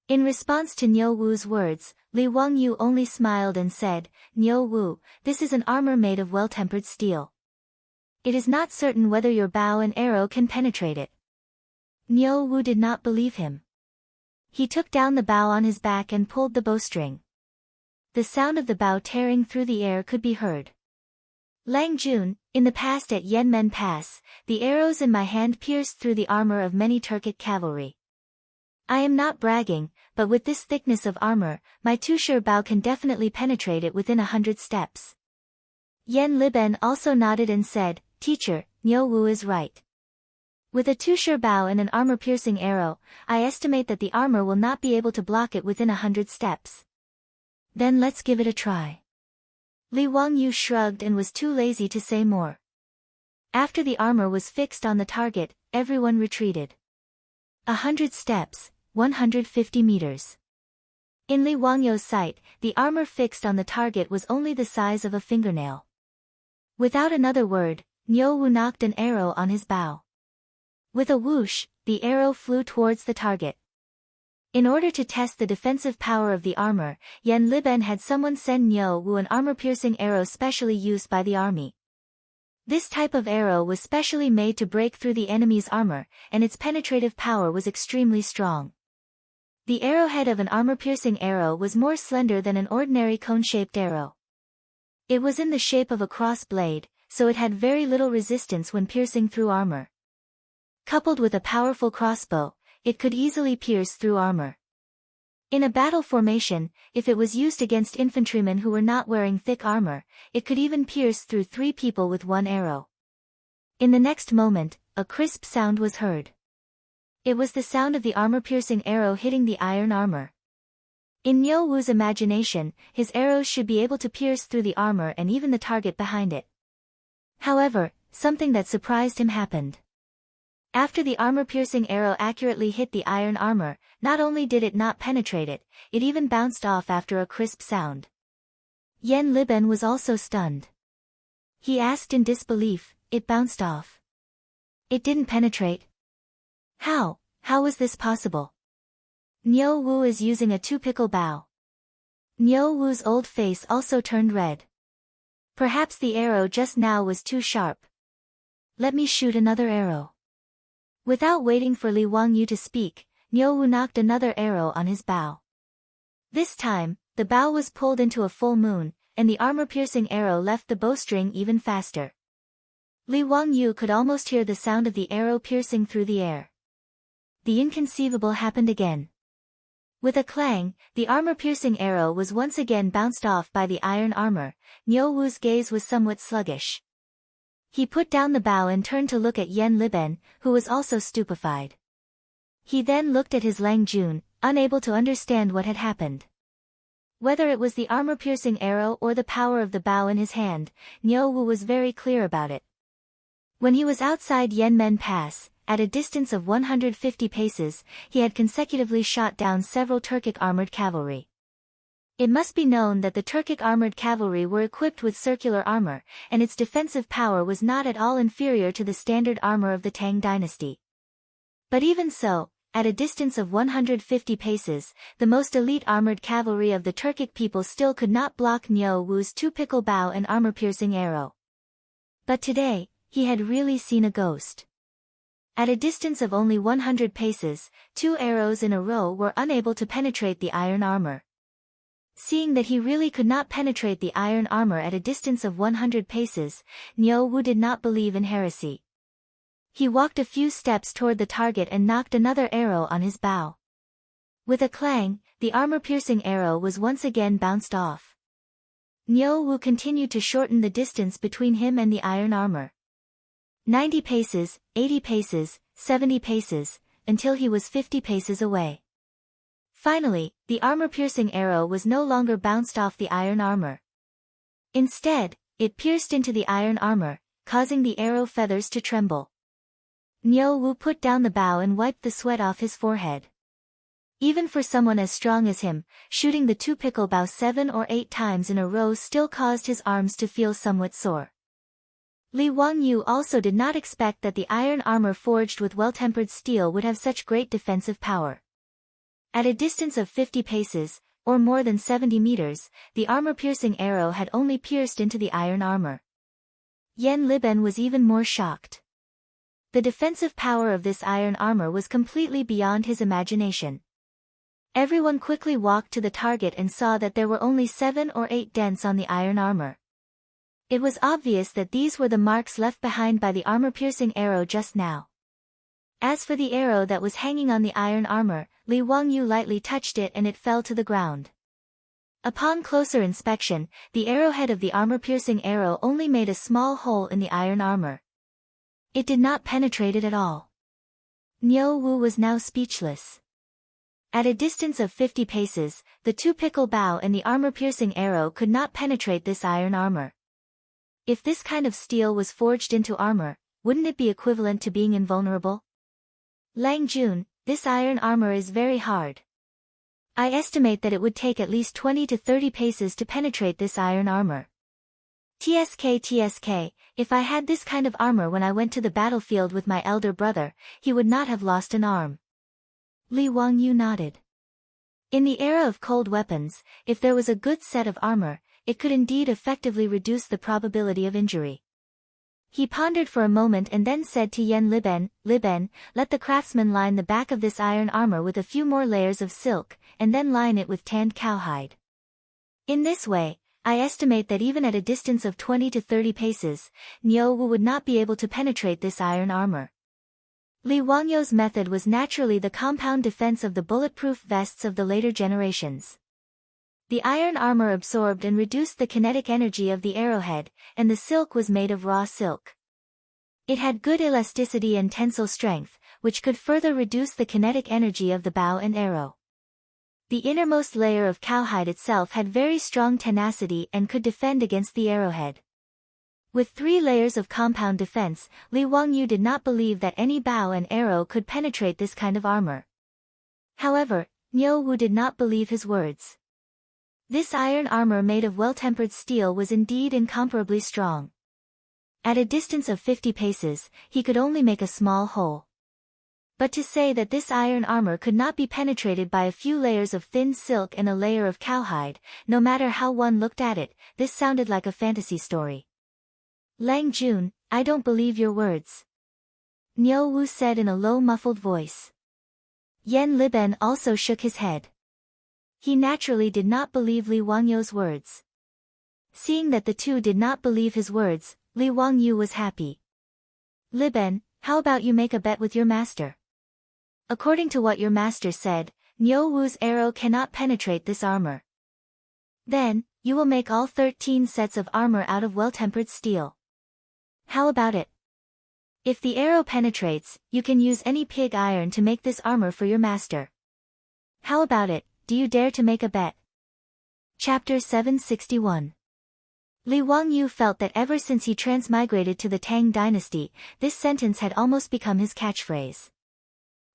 In response to Niu Wu's words, Li Wangyu only smiled and said, "Niu Wu, this is an armor made of well-tempered steel. It is not certain whether your bow and arrow can penetrate it." Niu Wu did not believe him. He took down the bow on his back and pulled the bowstring. The sound of the bow tearing through the air could be heard. Lang Jun, in the past at Yanmen Pass, the arrows in my hand pierced through the armor of many Turkic cavalry. I am not bragging, but with this thickness of armor, my two-sure bow can definitely penetrate it within 100 steps. Yan Liben also nodded and said, "Teacher, Niu Wu is right. With a two-sure bow and an armor-piercing arrow, I estimate that the armor will not be able to block it within 100 steps. Then let's give it a try." Li Wangyu shrugged and was too lazy to say more. After the armor was fixed on the target, everyone retreated. 100 steps, 150 meters. In Li Wangyu's sight, the armor fixed on the target was only the size of a fingernail. Without another word, Niu Wu knocked an arrow on his bow. With a whoosh, the arrow flew towards the target. In order to test the defensive power of the armor, Yan Liben had someone send Niu Wu an armor-piercing arrow specially used by the army. This type of arrow was specially made to break through the enemy's armor, and its penetrative power was extremely strong. The arrowhead of an armor-piercing arrow was more slender than an ordinary cone-shaped arrow. It was in the shape of a cross blade, so it had very little resistance when piercing through armor. Coupled with a powerful crossbow, it could easily pierce through armor. In a battle formation, if it was used against infantrymen who were not wearing thick armor, it could even pierce through 3 people with one arrow. In the next moment, a crisp sound was heard. It was the sound of the armor-piercing arrow hitting the iron armor. In Niu Wu's imagination, his arrows should be able to pierce through the armor and even the target behind it. However, something that surprised him happened. After the armor-piercing arrow accurately hit the iron armor, not only did it not penetrate it, it even bounced off after a crisp sound. Yan Liben was also stunned. He asked in disbelief, "It bounced off? It didn't penetrate? How was this possible?" Niu Wu is using a two-pickle bow. Niu Wu's old face also turned red. Perhaps the arrow just now was too sharp. "Let me shoot another arrow." Without waiting for Li Wangyu to speak, Niu Wu knocked another arrow on his bow. This time, the bow was pulled into a full moon, and the armor-piercing arrow left the bowstring even faster. Li Wangyu could almost hear the sound of the arrow piercing through the air. The inconceivable happened again. With a clang, the armor-piercing arrow was once again bounced off by the iron armor. Niu Wu's gaze was somewhat sluggish. He put down the bow and turned to look at Yan Liben, who was also stupefied. He then looked at his Lang Jun, unable to understand what had happened. Whether it was the armor-piercing arrow or the power of the bow in his hand, Niu Wu was very clear about it. When he was outside Yanmen Pass, at a distance of 150 paces, he had consecutively shot down several Turkic armored cavalry. It must be known that the Turkic armored cavalry were equipped with circular armor, and its defensive power was not at all inferior to the standard armor of the Tang dynasty. But even so, at a distance of 150 paces, the most elite armored cavalry of the Turkic people still could not block Niu Wu's two-pickle bow and armor-piercing arrow. But today, he had really seen a ghost. At a distance of only 100 paces, 2 arrows in a row were unable to penetrate the iron armor. Seeing that he really could not penetrate the iron armor at a distance of 100 paces, Niu Wu did not believe in heresy. He walked a few steps toward the target and knocked another arrow on his bow. With a clang, the armor-piercing arrow was once again bounced off. Niu Wu continued to shorten the distance between him and the iron armor. 90 paces, 80 paces, 70 paces, until he was 50 paces away. Finally, the armor-piercing arrow was no longer bounced off the iron armor. Instead, it pierced into the iron armor, causing the arrow feathers to tremble. Niu Wu put down the bow and wiped the sweat off his forehead. Even for someone as strong as him, shooting the two-pickle bow 7 or 8 times in a row still caused his arms to feel somewhat sore. Li Wangyu also did not expect that the iron armor forged with well-tempered steel would have such great defensive power. At a distance of 50 paces, or more than 70 meters, the armor-piercing arrow had only pierced into the iron armor. Yan Liben was even more shocked. The defensive power of this iron armor was completely beyond his imagination. Everyone quickly walked to the target and saw that there were only 7 or 8 dents on the iron armor. It was obvious that these were the marks left behind by the armor-piercing arrow just now. As for the arrow that was hanging on the iron armor, Li Wangyu lightly touched it and it fell to the ground. Upon closer inspection, the arrowhead of the armor-piercing arrow only made a small hole in the iron armor. It did not penetrate it at all. Niu Wu was now speechless. At a distance of 50 paces, the two-pickle bow and the armor-piercing arrow could not penetrate this iron armor. If this kind of steel was forged into armor, wouldn't it be equivalent to being invulnerable? Lang Jun, this iron armor is very hard. I estimate that it would take at least 20 to 30 paces to penetrate this iron armor. TSK, if I had this kind of armor when I went to the battlefield with my elder brother, he would not have lost an arm. Li Wangyu nodded. In the era of cold weapons, if there was a good set of armor, it could indeed effectively reduce the probability of injury. He pondered for a moment and then said to Yan Liben, let the craftsman line the back of this iron armor with a few more layers of silk, and then line it with tanned cowhide. In this way, I estimate that even at a distance of 20 to 30 paces, Niu Wu would not be able to penetrate this iron armor. Li Wangyu's method was naturally the compound defense of the bulletproof vests of the later generations. The iron armor absorbed and reduced the kinetic energy of the arrowhead, and the silk was made of raw silk. It had good elasticity and tensile strength, which could further reduce the kinetic energy of the bow and arrow. The innermost layer of cowhide itself had very strong tenacity and could defend against the arrowhead. With 3 layers of compound defense, Li Wangyu did not believe that any bow and arrow could penetrate this kind of armor. However, Niu Wu did not believe his words. This iron armor made of well-tempered steel was indeed incomparably strong. At a distance of 50 paces, he could only make a small hole. But to say that this iron armor could not be penetrated by a few layers of thin silk and a layer of cowhide, no matter how one looked at it, this sounded like a fantasy story. Lang Jun, I don't believe your words. Niu Wu said in a low muffled voice. Yan Liben also shook his head. He naturally did not believe Li Wangyu's words. Seeing that the two did not believe his words, Li Wangyu was happy. Liben, how about you make a bet with your master? According to what your master said, Niu Wu's arrow cannot penetrate this armor. Then, you will make all 13 sets of armor out of well-tempered steel. How about it? If the arrow penetrates, you can use any pig iron to make this armor for your master. How about it, do you dare to make a bet? Chapter 761. Li Wangyu felt that ever since he transmigrated to the Tang dynasty, this sentence had almost become his catchphrase.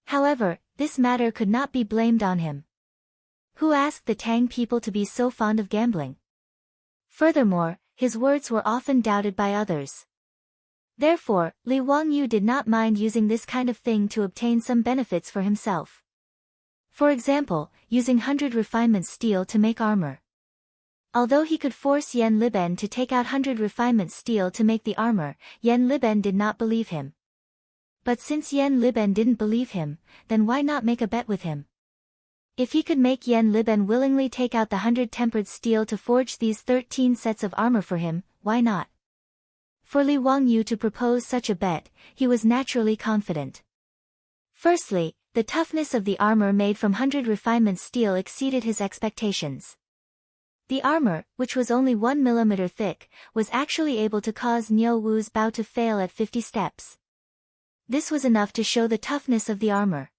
However, this matter could not be blamed on him. Who asked the Tang people to be so fond of gambling? Furthermore, his words were often doubted by others. Therefore, Li Wangyu did not mind using this kind of thing to obtain some benefits for himself. For example, using 100 refinement steel to make armor. Although he could force Yan Liben to take out 100 refinement steel to make the armor, Yan Liben did not believe him. But since Yan Liben didn't believe him, then why not make a bet with him? If he could make Yan Liben willingly take out the 100 tempered steel to forge these 13 sets of armor for him, why not? For Li Wangyu to propose such a bet, he was naturally confident. Firstly, the toughness of the armor made from 100 refinement steel exceeded his expectations. The armor, which was only 1 millimeter thick, was actually able to cause Niu Wu's bow to fail at 50 steps. This was enough to show the toughness of the armor.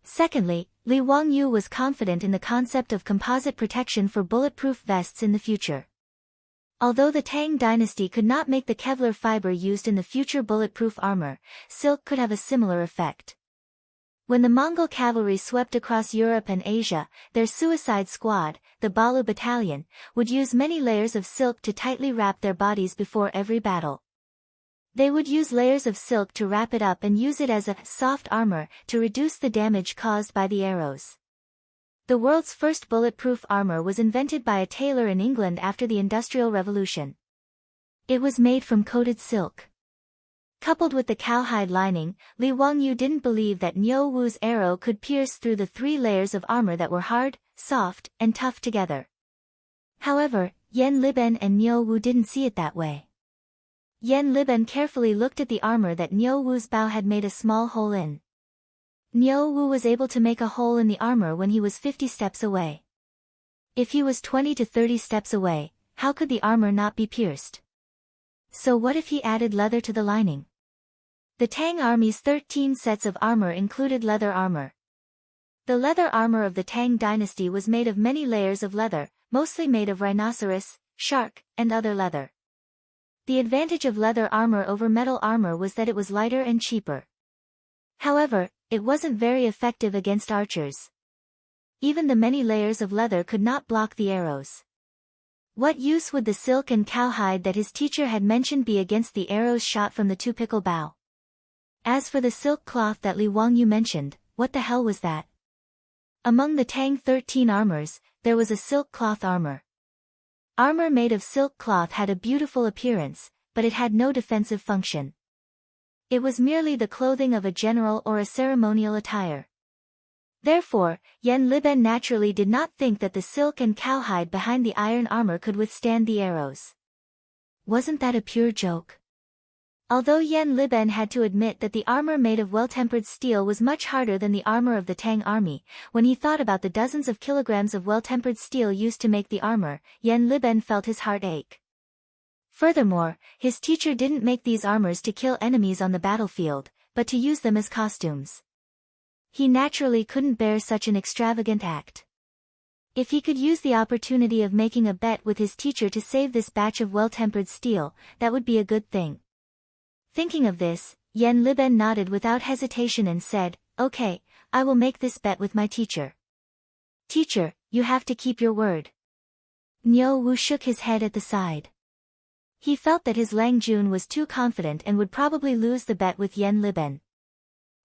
Secondly, Li Wangyu was confident in the concept of composite protection for bulletproof vests in the future. Although the Tang dynasty could not make the Kevlar fiber used in the future bulletproof armor, silk could have a similar effect. When the Mongol cavalry swept across Europe and Asia, their suicide squad, the Balu battalion, would use many layers of silk to tightly wrap their bodies before every battle. They would use layers of silk to wrap it up and use it as a soft armor to reduce the damage caused by the arrows. The world's first bulletproof armor was invented by a tailor in England after the Industrial Revolution. It was made from coated silk. Coupled with the cowhide lining, Li Wangyu didn't believe that Niu Wu's arrow could pierce through the 3 layers of armor that were hard, soft, and tough together. However, Yan Liben and Niu Wu didn't see it that way. Yan Liben carefully looked at the armor that Niu Wu's bow had made a small hole in. Niu Wu was able to make a hole in the armor when he was 50 steps away. If he was 20 to 30 steps away, how could the armor not be pierced? So what if he added leather to the lining? The Tang army's 13 sets of armor included leather armor. The leather armor of the Tang dynasty was made of many layers of leather, mostly made of rhinoceros, shark, and other leather. The advantage of leather armor over metal armor was that it was lighter and cheaper. However, it wasn't very effective against archers. Even the many layers of leather could not block the arrows. What use would the silk and cowhide that his teacher had mentioned be against the arrows shot from the two-pickle bow? As for the silk cloth that Li Wangyu mentioned, what the hell was that? Among the Tang 13 armors, there was a silk cloth armor. Armor made of silk cloth had a beautiful appearance, but it had no defensive function. It was merely the clothing of a general or a ceremonial attire. Therefore, Yan Liben naturally did not think that the silk and cowhide behind the iron armor could withstand the arrows. Wasn't that a pure joke? Although Yan Liben had to admit that the armor made of well-tempered steel was much harder than the armor of the Tang army, when he thought about the dozens of kilograms of well-tempered steel used to make the armor, Yan Liben felt his heart ache. Furthermore, his teacher didn't make these armors to kill enemies on the battlefield, but to use them as costumes. He naturally couldn't bear such an extravagant act. If he could use the opportunity of making a bet with his teacher to save this batch of well-tempered steel, that would be a good thing. Thinking of this, Yan Liben nodded without hesitation and said, "Okay, I will make this bet with my teacher." "Teacher, you have to keep your word." Niu Wu shook his head at the side. He felt that his Lang Jun was too confident and would probably lose the bet with Yan Liben.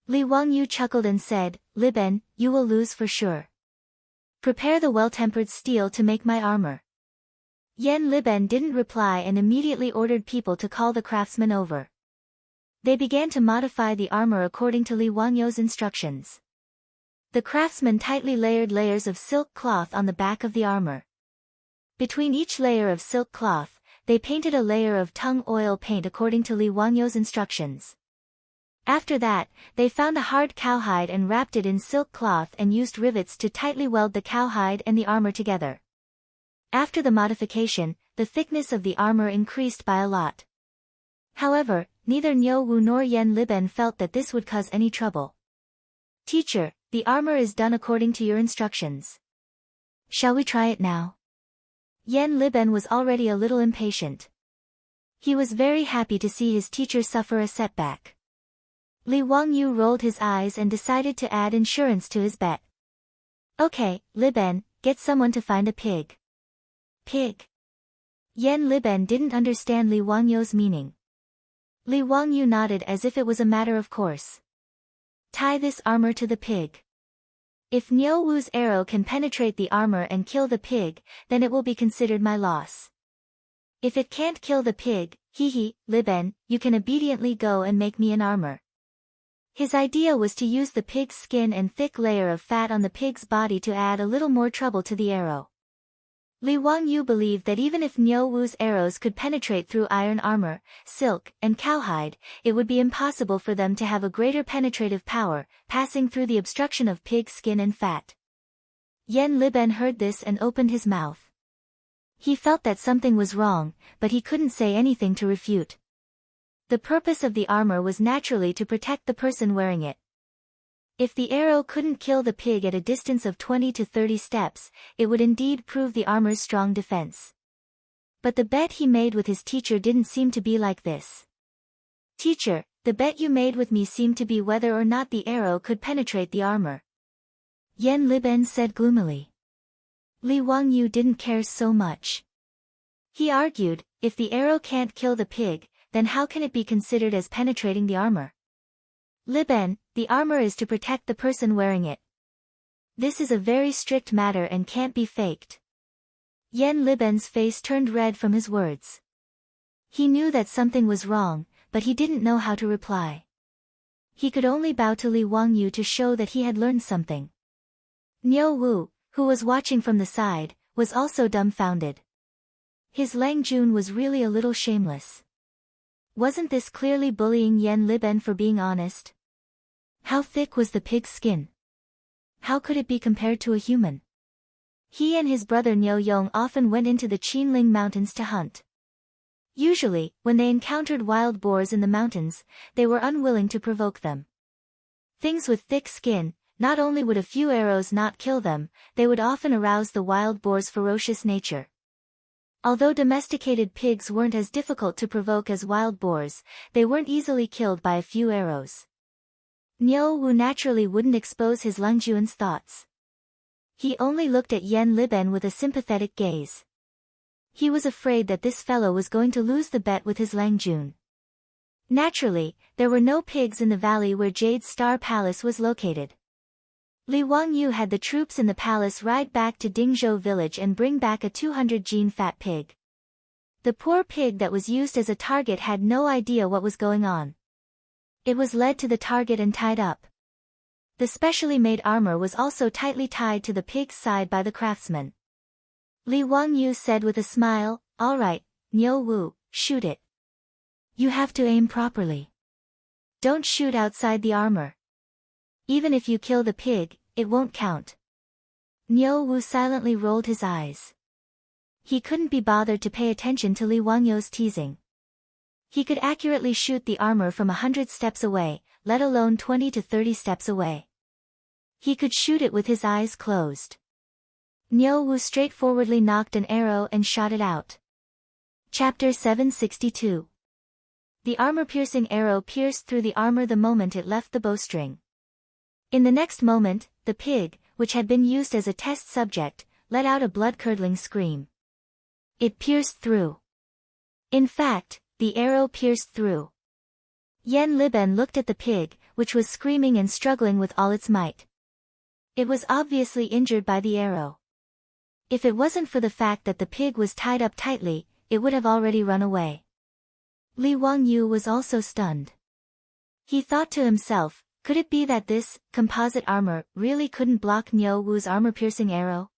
Li Wangyu chuckled and said, "Liben, you will lose for sure. Prepare the well-tempered steel to make my armor." Yan Liben didn't reply and immediately ordered people to call the craftsmen over. They began to modify the armor according to Li Wangyu's instructions. The craftsmen tightly layered layers of silk cloth on the back of the armor. Between each layer of silk cloth, they painted a layer of tung oil paint according to Li Wangyu's instructions. After that, they found a hard cowhide and wrapped it in silk cloth and used rivets to tightly weld the cowhide and the armor together. After the modification, the thickness of the armor increased by a lot. However, neither Niu Wu nor Yan Liben felt that this would cause any trouble. "Teacher, the armor is done according to your instructions. Shall we try it now?" Yan Liben was already a little impatient. He was very happy to see his teacher suffer a setback. Li Wangyu rolled his eyes and decided to add insurance to his bet. "Okay, Liben, get someone to find a pig." "Pig?" Yan Liben didn't understand Li Wangyu's meaning. Li Wangyu nodded as if it was a matter of course. "Tie this armor to the pig. If Niu Wu's arrow can penetrate the armor and kill the pig, then it will be considered my loss. If it can't kill the pig, Liben, you can obediently go and make me an armor." His idea was to use the pig's skin and thick layer of fat on the pig's body to add a little more trouble to the arrow. Li Wangyu believed that even if Niu Wu's arrows could penetrate through iron armor, silk, and cowhide, it would be impossible for them to have a greater penetrative power, passing through the obstruction of pig skin and fat. Yan Liben heard this and opened his mouth. He felt that something was wrong, but he couldn't say anything to refute. The purpose of the armor was naturally to protect the person wearing it. If the arrow couldn't kill the pig at a distance of 20 to 30 steps, it would indeed prove the armor's strong defense. But the bet he made with his teacher didn't seem to be like this. Teacher, the bet you made with me seemed to be whether or not the arrow could penetrate the armor. Yan Liben said gloomily. Li Wangyu didn't care so much. He argued, if the arrow can't kill the pig, then how can it be considered as penetrating the armor? Liben, the armor is to protect the person wearing it. This is a very strict matter and can't be faked. Yan Liben's face turned red from his words. He knew that something was wrong, but he didn't know how to reply. He could only bow to Li Wangyu to show that he had learned something. Niu Wu, who was watching from the side, was also dumbfounded. His Lang Jun was really a little shameless. Wasn't this clearly bullying Yan Liben for being honest? How thick was the pig's skin? How could it be compared to a human? He and his brother Niu Yong often went into the Qinling Mountains to hunt. Usually, when they encountered wild boars in the mountains, they were unwilling to provoke them. Things with thick skin, not only would a few arrows not kill them, they would often arouse the wild boar's ferocious nature. Although domesticated pigs weren't as difficult to provoke as wild boars, they weren't easily killed by a few arrows. Niu Wu naturally wouldn't expose his Langjuan's thoughts. He only looked at Yan Liben with a sympathetic gaze. He was afraid that this fellow was going to lose the bet with his Langjun. Naturally, there were no pigs in the valley where Jade's Star Palace was located. Li Wangyu had the troops in the palace ride back to Dingzhou village and bring back a 200-gene fat pig. The poor pig that was used as a target had no idea what was going on. It was led to the target and tied up. The specially made armor was also tightly tied to the pig's side by the craftsman. Li Wangyu said with a smile, "All right, Niu Wu, shoot it. You have to aim properly. Don't shoot outside the armor. Even if you kill the pig, it won't count." Niu Wu silently rolled his eyes. He couldn't be bothered to pay attention to Li Wangyu's teasing. He could accurately shoot the armor from 100 steps away, let alone 20 to 30 steps away. He could shoot it with his eyes closed. Niu Wu straightforwardly knocked an arrow and shot it out. Chapter 762. The armor-piercing arrow pierced through the armor the moment it left the bowstring. In the next moment, the pig, which had been used as a test subject, let out a blood-curdling scream. It pierced through. In fact, the arrow pierced through. Yan Liben looked at the pig, which was screaming and struggling with all its might. It was obviously injured by the arrow. If it wasn't for the fact that the pig was tied up tightly, it would have already run away. Li Wangyu was also stunned. He thought to himself, could it be that this composite armor really couldn't block Niu Wu's armor-piercing arrow?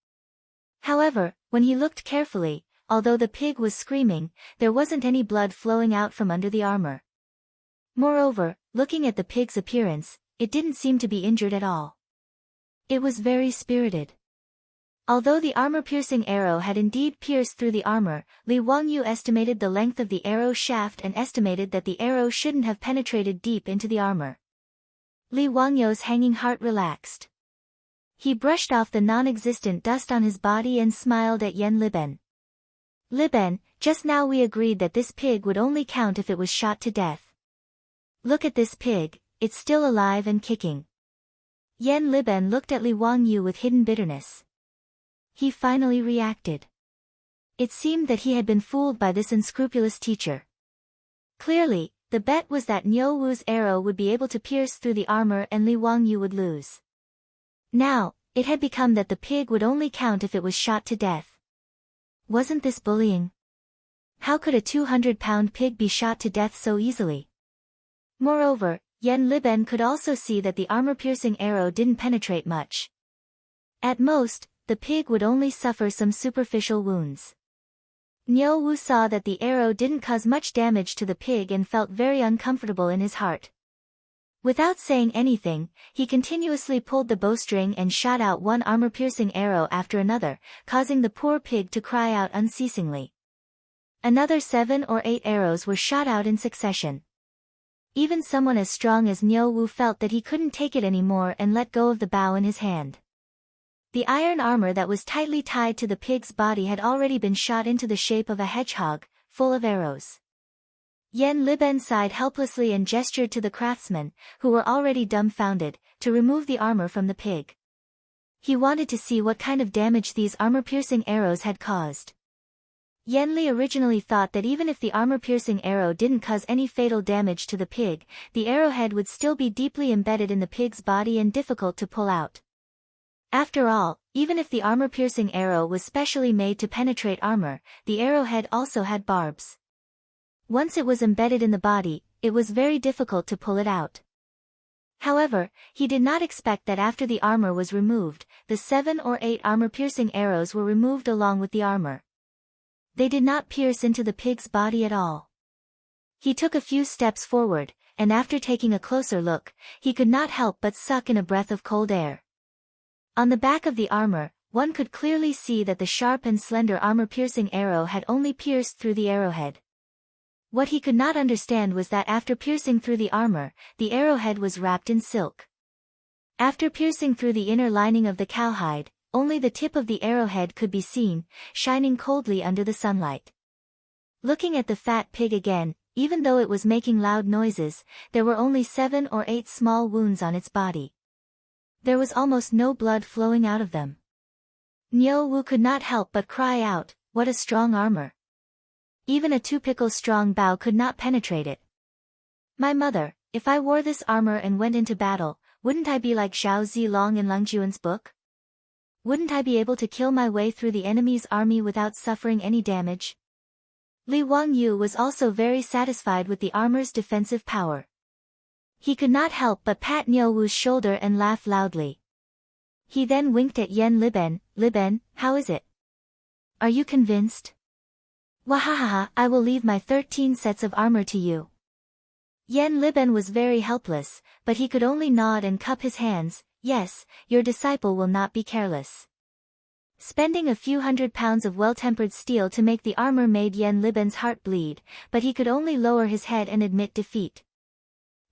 However, when he looked carefully, although the pig was screaming, there wasn't any blood flowing out from under the armor. Moreover, looking at the pig's appearance, it didn't seem to be injured at all. It was very spirited. Although the armor-piercing arrow had indeed pierced through the armor, Li Wangyu estimated the length of the arrow shaft and estimated that the arrow shouldn't have penetrated deep into the armor. Li Wangyu's hanging heart relaxed. He brushed off the non-existent dust on his body and smiled at Yan Liben. "Liben, just now we agreed that this pig would only count if it was shot to death. Look at this pig, it's still alive and kicking." Yan Liben looked at Li Wangyu with hidden bitterness. He finally reacted. It seemed that he had been fooled by this unscrupulous teacher. Clearly, the bet was that Niu Wu's arrow would be able to pierce through the armor and Li Wangyu would lose. Now, it had become that the pig would only count if it was shot to death. Wasn't this bullying? How could a 200-pound pig be shot to death so easily? Moreover, Yan Liben could also see that the armor-piercing arrow didn't penetrate much. At most, the pig would only suffer some superficial wounds. Niu Wu saw that the arrow didn't cause much damage to the pig and felt very uncomfortable in his heart. Without saying anything, he continuously pulled the bowstring and shot out one armor-piercing arrow after another, causing the poor pig to cry out unceasingly. Another 7 or 8 arrows were shot out in succession. Even someone as strong as Niu Wu felt that he couldn't take it anymore and let go of the bow in his hand. The iron armor that was tightly tied to the pig's body had already been shot into the shape of a hedgehog, full of arrows. Yen Liben sighed helplessly and gestured to the craftsmen, who were already dumbfounded, to remove the armor from the pig. He wanted to see what kind of damage these armor-piercing arrows had caused. Yen Li originally thought that even if the armor-piercing arrow didn't cause any fatal damage to the pig, the arrowhead would still be deeply embedded in the pig's body and difficult to pull out. After all, even if the armor-piercing arrow was specially made to penetrate armor, the arrowhead also had barbs. Once it was embedded in the body, it was very difficult to pull it out. However, he did not expect that after the armor was removed, the 7 or 8 armor-piercing arrows were removed along with the armor. They did not pierce into the pig's body at all. He took a few steps forward, and after taking a closer look, he could not help but suck in a breath of cold air. On the back of the armor, one could clearly see that the sharp and slender armor-piercing arrow had only pierced through the arrowhead. What he could not understand was that after piercing through the armor, the arrowhead was wrapped in silk. After piercing through the inner lining of the cowhide, only the tip of the arrowhead could be seen, shining coldly under the sunlight. Looking at the fat pig again, even though it was making loud noises, there were only 7 or 8 small wounds on its body. There was almost no blood flowing out of them. Niu Wu could not help but cry out, "What a strong armor! Even a 2-pickle strong bow could not penetrate it. My mother, if I wore this armor and went into battle, wouldn't I be like Zhao Zilong in Lung Juan's book? Wouldn't I be able to kill my way through the enemy's army without suffering any damage?" Li Wangyu was also very satisfied with the armor's defensive power. He could not help but pat Niu Wu's shoulder and laugh loudly. He then winked at Yen Liben. "Liben, how is it? Are you convinced? Wahahaha, I will leave my 13 sets of armor to you." Yen Liben was very helpless, but he could only nod and cup his hands. "Yes, your disciple will not be careless." Spending a few £100 of well-tempered steel to make the armor made Yen Liben's heart bleed, but he could only lower his head and admit defeat.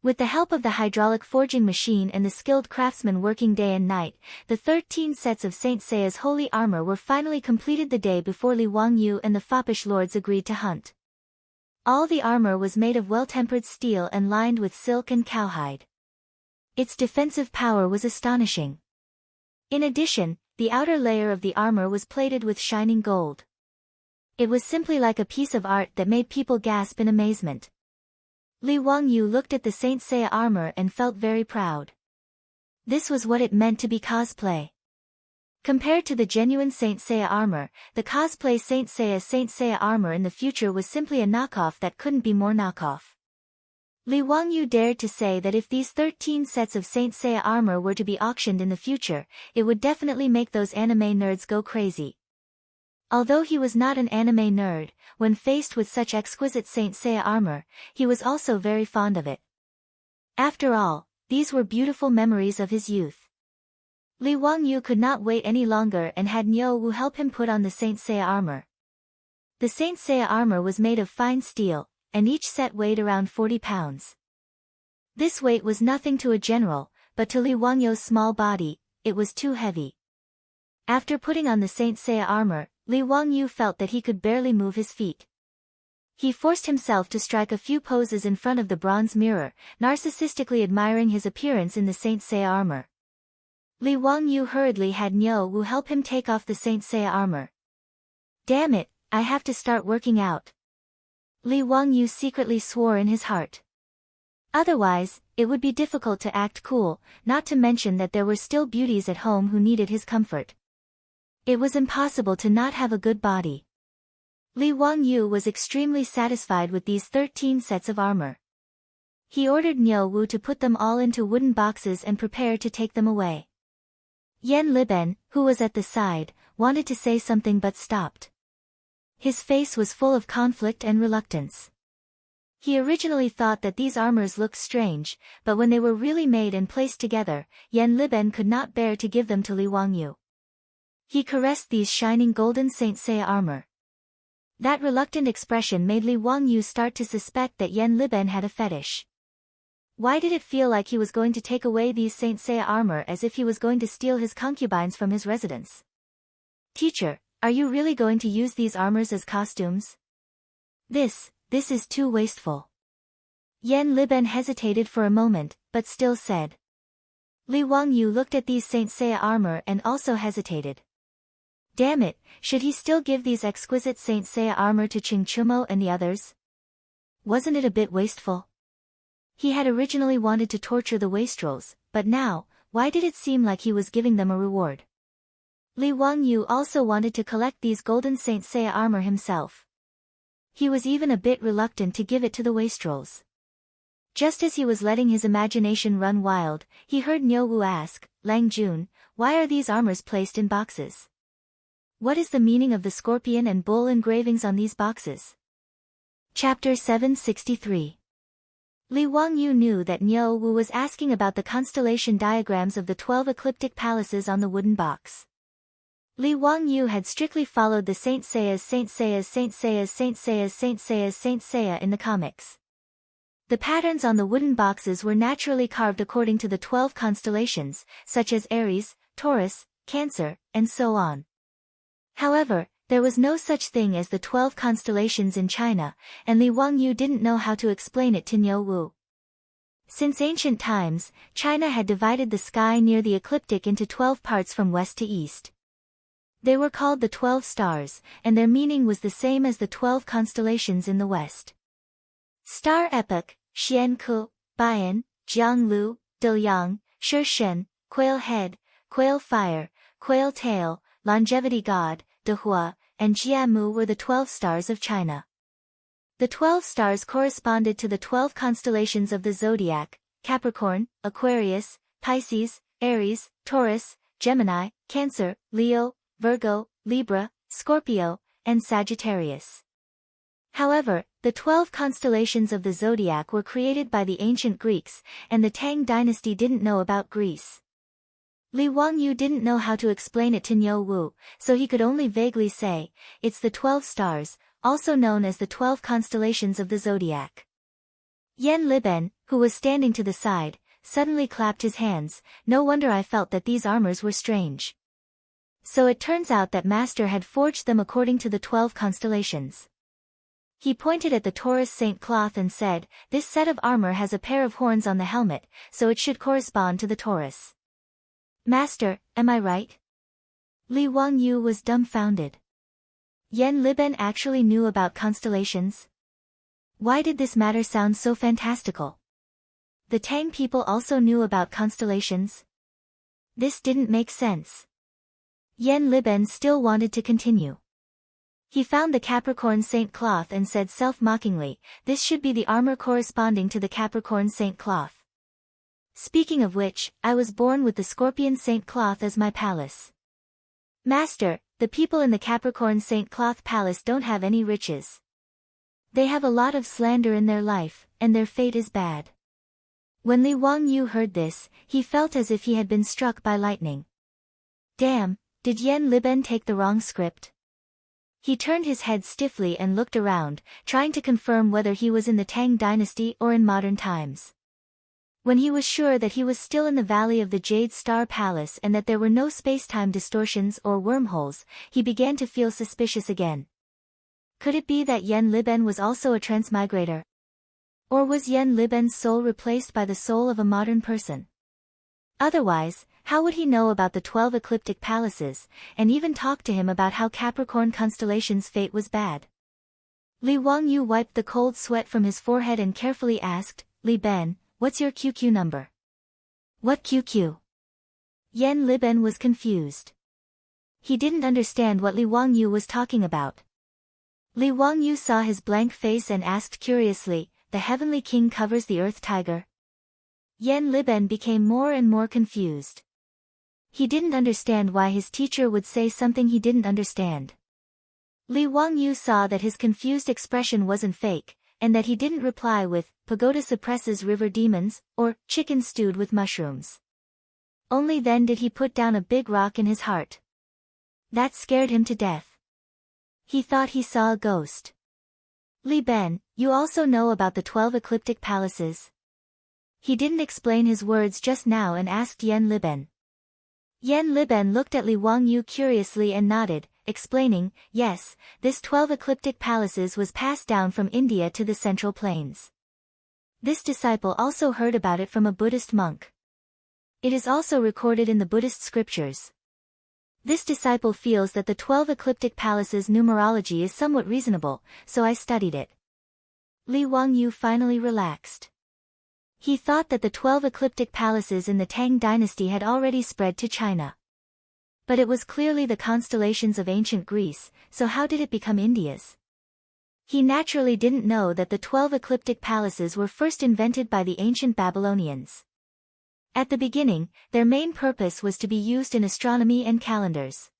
With the help of the hydraulic forging machine and the skilled craftsmen working day and night, the 13 sets of Saint Seiya's holy armor were finally completed the day before Li Wangyu and the foppish lords agreed to hunt. All the armor was made of well-tempered steel and lined with silk and cowhide. Its defensive power was astonishing. In addition, the outer layer of the armor was plated with shining gold. It was simply like a piece of art that made people gasp in amazement. Li Wangyu looked at the Saint Seiya armor and felt very proud. This was what it meant to be cosplay. Compared to the genuine Saint Seiya armor, the cosplay Saint Seiya armor in the future was simply a knockoff that couldn't be more knockoff. Li Wangyu dared to say that if these 13 sets of Saint Seiya armor were to be auctioned in the future, it would definitely make those anime nerds go crazy. Although he was not an anime nerd, when faced with such exquisite Saint Seiya armor, he was also very fond of it. After all, these were beautiful memories of his youth. Li Wangyu could not wait any longer and had Niu Wu help him put on the Saint Seiya armor. The Saint Seiya armor was made of fine steel, and each set weighed around 40 pounds. This weight was nothing to a general, but to Li Wangyu's small body, it was too heavy. After putting on the Saint Seiya armor, Li Wangyu felt that he could barely move his feet. He forced himself to strike a few poses in front of the bronze mirror, narcissistically admiring his appearance in the Saint Seiya armor. Li Wangyu hurriedly had Niu Wu help him take off the Saint Seiya armor. "Damn it, I have to start working out." Li Wangyu secretly swore in his heart. Otherwise, it would be difficult to act cool, not to mention that there were still beauties at home who needed his comfort. It was impossible to not have a good body. Li Wangyu was extremely satisfied with these 13 sets of armor. He ordered Niu Wu to put them all into wooden boxes and prepare to take them away. Yen Liben, who was at the side, wanted to say something but stopped. His face was full of conflict and reluctance. He originally thought that these armors looked strange, but when they were really made and placed together, Yen Liben could not bear to give them to Li Wangyu. He caressed these shining golden Saint Seiya armor. That reluctant expression made Li Wangyu start to suspect that Yen Liben had a fetish. Why did it feel like he was going to take away these Saint Seiya armor as if he was going to steal his concubines from his residence? Teacher, are you really going to use these armors as costumes? This is too wasteful. Yan Liben hesitated for a moment, but still said. Li Wangyu looked at these Saint Seiya armor and also hesitated. Damn it, should he still give these exquisite Saint Seiya armor to Qing Chumo and the others? Wasn't it a bit wasteful? He had originally wanted to torture the wastrels, but now, why did it seem like he was giving them a reward? Li Wangyu also wanted to collect these golden Saint Seiya armor himself. He was even a bit reluctant to give it to the wastrels. Just as he was letting his imagination run wild, he heard Niu Wu ask, Lang Jun, why are these armors placed in boxes? What is the meaning of the scorpion and bull engravings on these boxes? Chapter 763. Li Wangyu knew that Niu Wu was asking about the constellation diagrams of the 12 ecliptic palaces on the wooden box. Li Wangyu had strictly followed the Saint Seiya's in the comics. The patterns on the wooden boxes were naturally carved according to the 12 constellations, such as Aries, Taurus, Cancer, and so on. However, there was no such thing as the 12 constellations in China, and Li Wangyu didn't know how to explain it to Niu Wu. Since ancient times, China had divided the sky near the ecliptic into 12 parts from west to east. They were called the 12 stars, and their meaning was the same as the 12 constellations in the west. Star Epoch, Xianku, Bian, Jianglu, Delyang, Shen, Quail Head, Quail Fire, Quail Tail, Longevity God, Dehua, and Jiamu were the 12 stars of China. The 12 stars corresponded to the 12 constellations of the zodiac: Capricorn, Aquarius, Pisces, Aries, Taurus, Gemini, Cancer, Leo, Virgo, Libra, Scorpio, and Sagittarius. However, the 12 constellations of the zodiac were created by the ancient Greeks, and the Tang dynasty didn't know about Greece. Li Wangyu didn't know how to explain it to Niu Wu, so he could only vaguely say, it's the 12 stars, also known as the 12 constellations of the zodiac. Yan Liben, who was standing to the side, suddenly clapped his hands. No wonder I felt that these armors were strange. So it turns out that Master had forged them according to the 12 constellations. He pointed at the Taurus Saint cloth and said, this set of armor has a pair of horns on the helmet, so it should correspond to the Taurus. Master, am I right? Li Wangyu was dumbfounded. Yan Liben actually knew about constellations? Why did this matter sound so fantastical? The Tang people also knew about constellations? This didn't make sense. Yan Liben still wanted to continue. He found the Capricorn Saint cloth and said self-mockingly, this should be the armor corresponding to the Capricorn Saint cloth. Speaking of which, I was born with the Scorpion Saint cloth as my palace. Master, the people in the Capricorn Saint cloth palace don't have any riches. They have a lot of slander in their life, and their fate is bad. When Li Wangyu heard this, he felt as if he had been struck by lightning. Damn, did Yan Liben take the wrong script? He turned his head stiffly and looked around, trying to confirm whether he was in the Tang dynasty or in modern times. When he was sure that he was still in the Valley of the Jade Star Palace and that there were no space-time distortions or wormholes, he began to feel suspicious again. Could it be that Yan Liben was also a transmigrator? Or was Yan Liben's soul replaced by the soul of a modern person? Otherwise, how would he know about the 12 ecliptic palaces, and even talk to him about how Capricorn constellation's fate was bad? Li Wangyu wiped the cold sweat from his forehead and carefully asked, Li Ben, what's your QQ number? What QQ? Yan Liben was confused. He didn't understand what Li Wangyu was talking about. Li Wangyu saw his blank face and asked curiously, the Heavenly King covers the Earth Tiger? Yan Liben became more and more confused. He didn't understand why his teacher would say something he didn't understand. Li Wangyu saw that his confused expression wasn't fake, and that he didn't reply with, pagoda suppresses river demons, or, chicken stewed with mushrooms. Only then did he put down a big rock in his heart. That scared him to death. He thought he saw a ghost. Li Ben, you also know about the 12 ecliptic palaces? He didn't explain his words just now and asked Yen Liben. Yen Liben looked at Li Wangyu curiously and nodded, explaining, yes, this 12 ecliptic palaces was passed down from India to the Central Plains. This disciple also heard about it from a Buddhist monk. It is also recorded in the Buddhist scriptures. This disciple feels that the 12 ecliptic palaces numerology is somewhat reasonable, so I studied it. Li Wangyu finally relaxed. He thought that the 12 ecliptic palaces in the Tang dynasty had already spread to China. But it was clearly the constellations of ancient Greece, so how did it become India's? He naturally didn't know that the 12 ecliptic palaces were first invented by the ancient Babylonians. At the beginning, their main purpose was to be used in astronomy and calendars.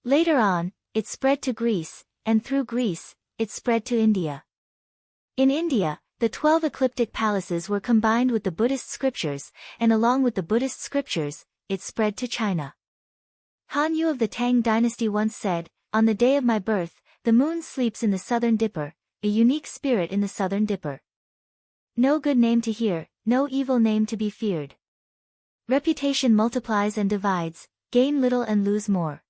Later on, it spread to Greece, and through Greece, it spread to India. In India, the 12 ecliptic palaces were combined with the Buddhist scriptures, and along with the Buddhist scriptures, it spread to China. Han Yu of the Tang dynasty once said, "On the day of my birth, the moon sleeps in the southern dipper, a unique spirit in the southern dipper. No good name to hear, no evil name to be feared. Reputation multiplies and divides, gain little and lose more.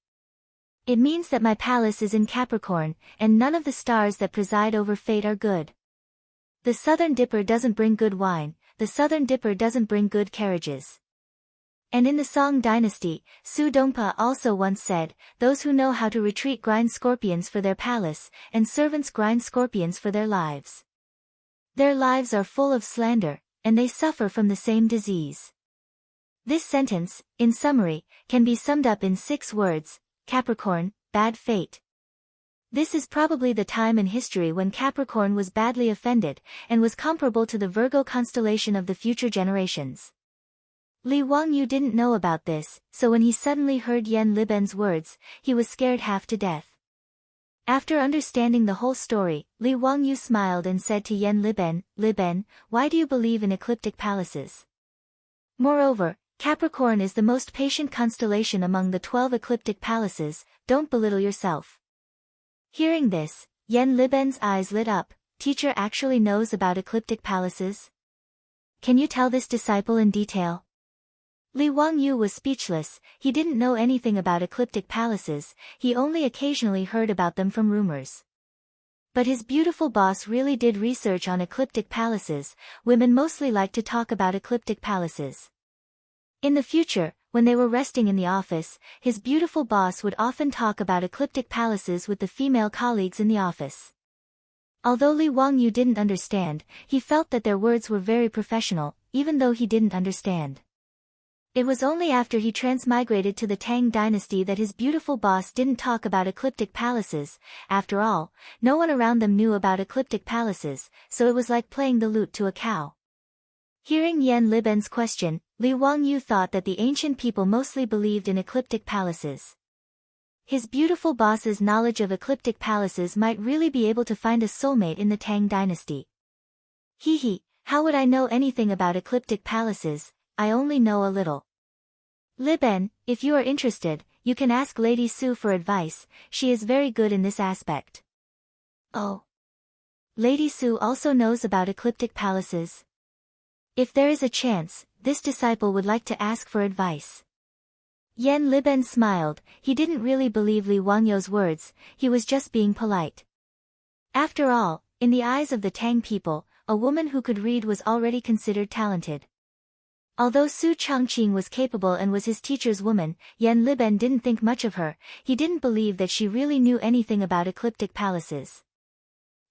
It means that my palace is in Capricorn, and none of the stars that preside over fate are good. The southern dipper doesn't bring good wine, the southern dipper doesn't bring good carriages." And in the Song dynasty, Su Dongpa also once said, "Those who know how to retreat grind scorpions for their palace, and servants grind scorpions for their lives. Their lives are full of slander, and they suffer from the same disease." This sentence, in summary, can be summed up in 6 words: Capricorn, bad fate. This is probably the time in history when Capricorn was badly offended, and was comparable to the Virgo constellation of the future generations. Li Wangyu didn't know about this, so when he suddenly heard Yen Liben's words, he was scared half to death. After understanding the whole story, Li Wangyu smiled and said to Yen Liben, "Liben, why do you believe in ecliptic palaces? Moreover, Capricorn is the most patient constellation among the 12 ecliptic palaces, don't belittle yourself." Hearing this, Yen Liben's eyes lit up. Teacher actually knows about ecliptic palaces? Can you tell this disciple in detail? Li Wangyu was speechless. He didn't know anything about ecliptic palaces, he only occasionally heard about them from rumors. But his beautiful boss really did research on ecliptic palaces. Women mostly like to talk about ecliptic palaces. In the future, when they were resting in the office, his beautiful boss would often talk about ecliptic palaces with the female colleagues in the office. Although Li Wangyu didn't understand, he felt that their words were very professional, even though he didn't understand. It was only after he transmigrated to the Tang dynasty that his beautiful boss didn't talk about ecliptic palaces. After all, no one around them knew about ecliptic palaces, so it was like playing the lute to a cow. Hearing Yen Liben's question, Li Wangyu thought that the ancient people mostly believed in ecliptic palaces. His beautiful boss's knowledge of ecliptic palaces might really be able to find a soulmate in the Tang dynasty. Hee, how would I know anything about ecliptic palaces? I only know a little. Liben, if you are interested, you can ask Lady Su for advice, she is very good in this aspect. Oh. Lady Su also knows about ecliptic palaces. If there is a chance, this disciple would like to ask for advice. Yen Liben smiled. He didn't really believe Li Wangyu's words, he was just being polite. After all, in the eyes of the Tang people, a woman who could read was already considered talented. Although Su Changqing was capable and was his teacher's woman, Yen Liben didn't think much of her. He didn't believe that she really knew anything about ecliptic palaces.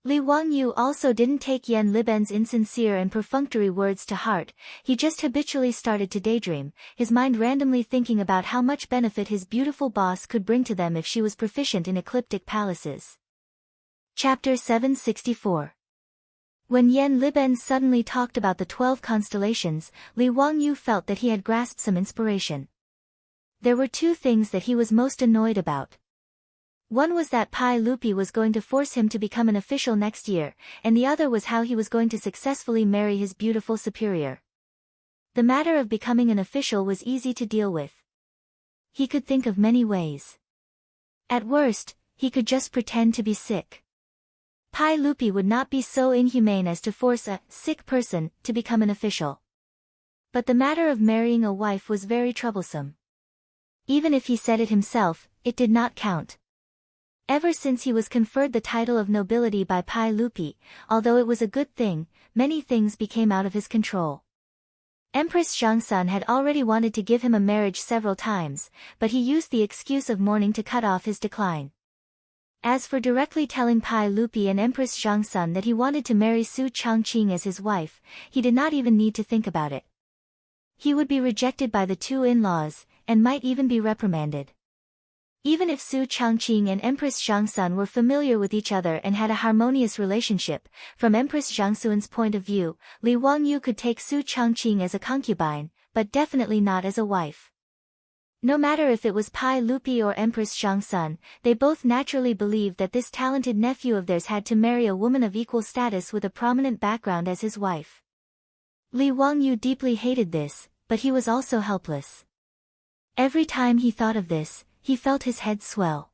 Li Wangyu also didn't take Yen Liben's insincere and perfunctory words to heart. He just habitually started to daydream, his mind randomly thinking about how much benefit his beautiful boss could bring to them if she was proficient in ecliptic palaces. Chapter 764. When Yen Liben suddenly talked about the 12 constellations, Li Wangyu felt that he had grasped some inspiration. There were 2 things that he was most annoyed about. One was that Pai Lupi was going to force him to become an official next year, and the other was how he was going to successfully marry his beautiful superior. The matter of becoming an official was easy to deal with. He could think of many ways. At worst, he could just pretend to be sick. Pai Lupi would not be so inhumane as to force a sick person to become an official. But the matter of marrying a wife was very troublesome. Even if he said it himself, it did not count. Ever since he was conferred the title of nobility by Pai Lupi, although it was a good thing, many things became out of his control. Empress Zhangsun had already wanted to give him a marriage several times, but he used the excuse of mourning to cut off his decline. As for directly telling Pai Lupi and Empress Zhangsun that he wanted to marry Su Changqing as his wife, he did not even need to think about it. He would be rejected by the two in-laws, and might even be reprimanded. Even if Su Changqing and Empress Zhangsun were familiar with each other and had a harmonious relationship, from Empress Zhangsun's point of view, Li Wangyu could take Su Changqing as a concubine, but definitely not as a wife. No matter if it was Pai Lupi or Empress Zhangsun, they both naturally believed that this talented nephew of theirs had to marry a woman of equal status with a prominent background as his wife. Li Wangyu deeply hated this, but he was also helpless. Every time he thought of this, he felt his head swell.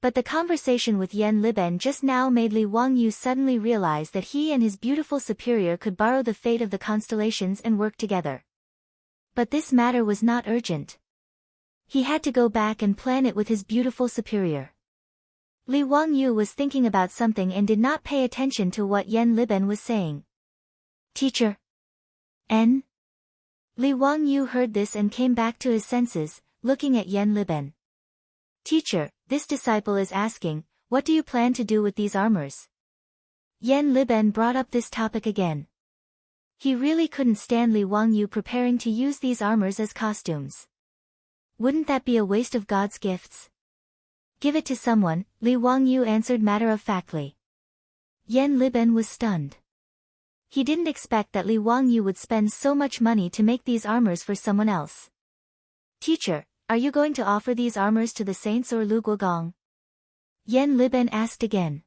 But the conversation with Yan Liben just now made Li Wangyu suddenly realize that he and his beautiful superior could borrow the fate of the constellations and work together. But this matter was not urgent. He had to go back and plan it with his beautiful superior. Li Wangyu was thinking about something and did not pay attention to what Yan Liben was saying. Teacher. N? Li Wangyu heard this and came back to his senses, looking at Yan Liben. Teacher, this disciple is asking, what do you plan to do with these armors? Yan Liben brought up this topic again. He really couldn't stand Li Wangyu preparing to use these armors as costumes. Wouldn't that be a waste of God's gifts? Give it to someone, Li Wangyu answered matter-of-factly. Yan Liben was stunned. He didn't expect that Li Wangyu would spend so much money to make these armors for someone else. Teacher, are you going to offer these armors to the saints or Lu Guogong? Yan Liben asked again.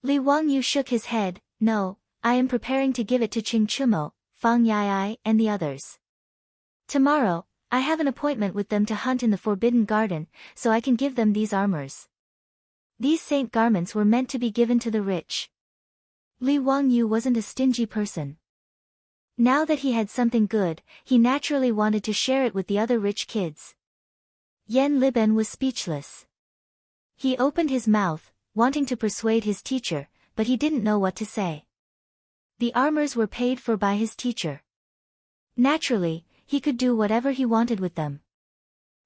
Li Wangyu shook his head, no, I am preparing to give it to Qing Chumo, Fang Yai and the others. Tomorrow, I have an appointment with them to hunt in the Forbidden Garden, so I can give them these armors. These saint garments were meant to be given to the rich. Li Wangyu wasn't a stingy person. Now that he had something good, he naturally wanted to share it with the other rich kids. Yan Liben was speechless. He opened his mouth, wanting to persuade his teacher, but he didn't know what to say. The armors were paid for by his teacher. Naturally, he could do whatever he wanted with them.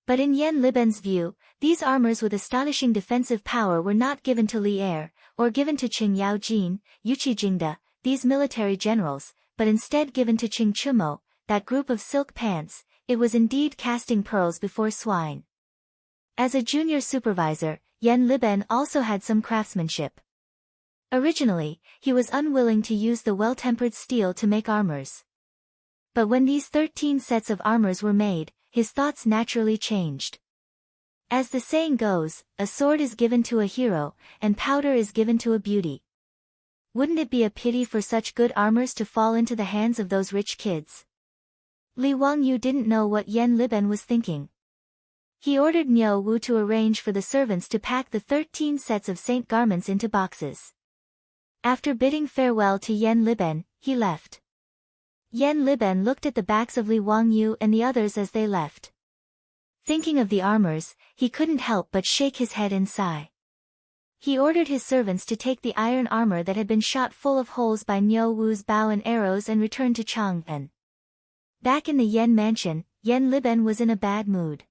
But in Yan Liben's view, these armors with astonishing defensive power were not given to Li Er, or given to Qing Yaojin, Yuqi Jingda, these military generals, but instead given to Qing Chumo, that group of silk pants. It was indeed casting pearls before swine. As a junior supervisor, Yan Liben also had some craftsmanship. Originally, he was unwilling to use the well-tempered steel to make armors. But when these 13 sets of armors were made, his thoughts naturally changed. As the saying goes, a sword is given to a hero, and powder is given to a beauty. Wouldn't it be a pity for such good armors to fall into the hands of those rich kids? Li Wangyu didn't know what Yan Liben was thinking. He ordered Niu Wu to arrange for the servants to pack the 13 sets of saint garments into boxes. After bidding farewell to Yan Liben, he left. Yan Liben looked at the backs of Li Wangyu and the others as they left. Thinking of the armors, he couldn't help but shake his head and sigh. He ordered his servants to take the iron armor that had been shot full of holes by Niu Wu's bow and arrows and return to Chang'an. Back in the Yan mansion, Yan Liben was in a bad mood.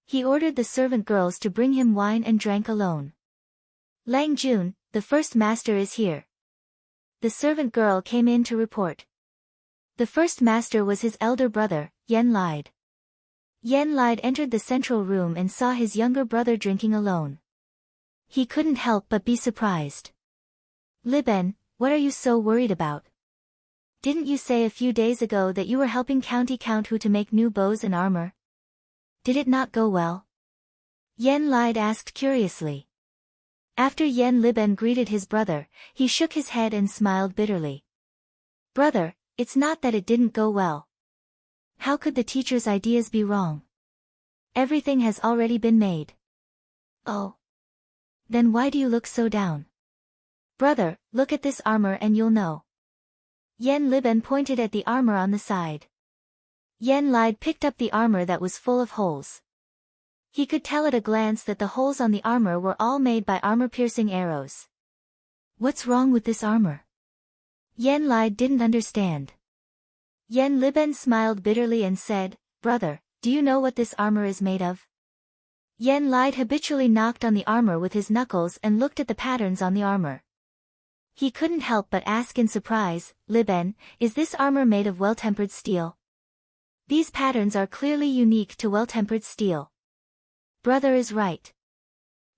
He ordered the servant girls to bring him wine and drank alone. Lang Jun, the first master is here. The servant girl came in to report. The first master was his elder brother, Yan Lide. Yan Lide entered the central room and saw his younger brother drinking alone. He couldn't help but be surprised. Liben, what are you so worried about? Didn't you say a few days ago that you were helping County Count Hu to make new bows and armor? Did it not go well? Yan Lide asked curiously. After Yan Liben greeted his brother, he shook his head and smiled bitterly. Brother, it's not that it didn't go well. How could the teacher's ideas be wrong? Everything has already been made. Oh. Then why do you look so down? Brother, look at this armor and you'll know. Yan Liben pointed at the armor on the side. Yen Lide picked up the armor that was full of holes. He could tell at a glance that the holes on the armor were all made by armor-piercing arrows. What's wrong with this armor? Yen Lide didn't understand. Yen Liben smiled bitterly and said, Brother, do you know what this armor is made of? Yen Lide habitually knocked on the armor with his knuckles and looked at the patterns on the armor. He couldn't help but ask in surprise, Liben, is this armor made of well-tempered steel? These patterns are clearly unique to well-tempered steel. Brother is right.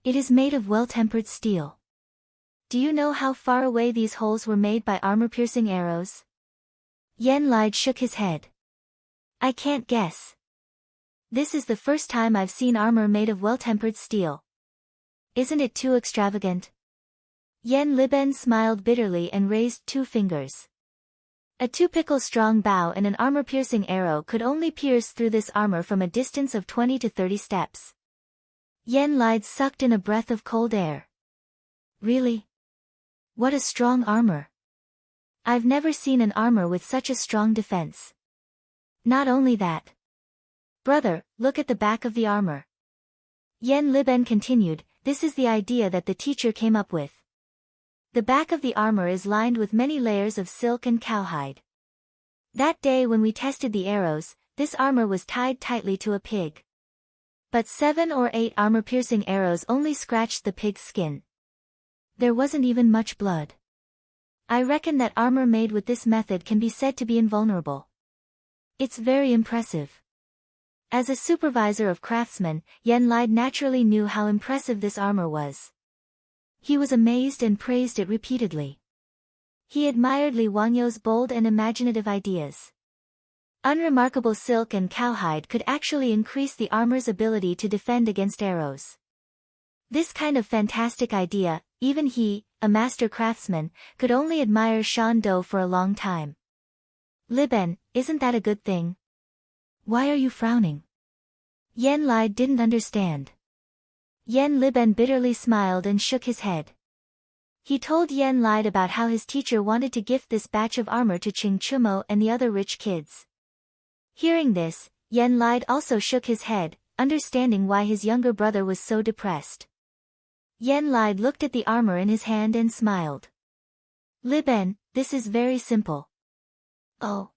It is made of well-tempered steel. Do you know how far away these holes were made by armor-piercing arrows? Yen Lide shook his head. I can't guess. This is the first time I've seen armor made of well-tempered steel. Isn't it too extravagant? Yen Liben smiled bitterly and raised 2 fingers. A typical strong bow and an armor-piercing arrow could only pierce through this armor from a distance of 20 to 30 steps. Yen Lide sucked in a breath of cold air. Really? What a strong armor. I've never seen an armor with such a strong defense. Not only that. Brother, look at the back of the armor. Yen Liben continued, this is the idea that the teacher came up with. The back of the armor is lined with many layers of silk and cowhide. That day when we tested the arrows, this armor was tied tightly to a pig. But 7 or 8 armor-piercing arrows only scratched the pig's skin. There wasn't even much blood. I reckon that armor made with this method can be said to be invulnerable. It's very impressive. As a supervisor of craftsmen, Yen Lide naturally knew how impressive this armor was. He was amazed and praised it repeatedly. He admired Li Wangyo's bold and imaginative ideas. Unremarkable silk and cowhide could actually increase the armor's ability to defend against arrows. This kind of fantastic idea, even he, a master craftsman, could only admire Shan Do for a long time. Liben, isn't that a good thing? Why are you frowning? Yen Lide didn't understand. Yen Liben bitterly smiled and shook his head. He told Yen Lide about how his teacher wanted to gift this batch of armor to Ching Chumo and the other rich kids. Hearing this, Yen Lide also shook his head, understanding why his younger brother was so depressed. Yen Lide looked at the armor in his hand and smiled. Liben, this is very simple. Oh.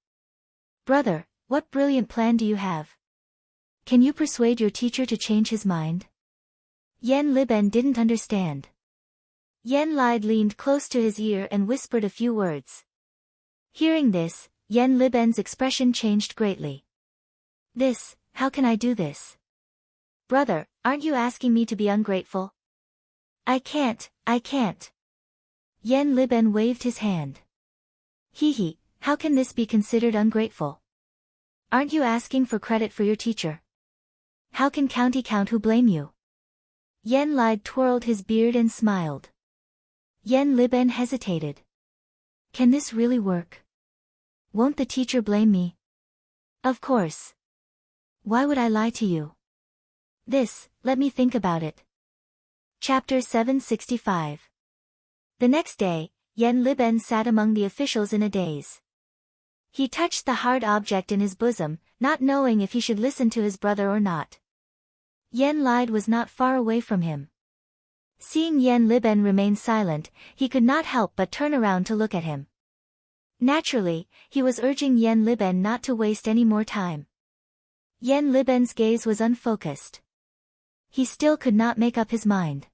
Brother, what brilliant plan do you have? Can you persuade your teacher to change his mind? Yen Liben didn't understand. Yen Lide leaned close to his ear and whispered a few words. Hearing this, Yen Liben's expression changed greatly. How can I do this? Brother, aren't you asking me to be ungrateful? I can't. Yen Liben waved his hand. How can this be considered ungrateful? Aren't you asking for credit for your teacher? How can County Count who blame you? Yen Lide twirled his beard and smiled. Yen Liben hesitated. Can this really work? Won't the teacher blame me? Of course. Why would I lie to you? Let me think about it. Chapter 765. The next day, Yen Liben sat among the officials in a daze. He touched the hard object in his bosom, not knowing if he should listen to his brother or not. Yen Lide was not far away from him. Seeing Yen Liben remain silent, he could not help but turn around to look at him. Naturally, he was urging Yen Liben not to waste any more time. Yen Liben's gaze was unfocused. He still could not make up his mind.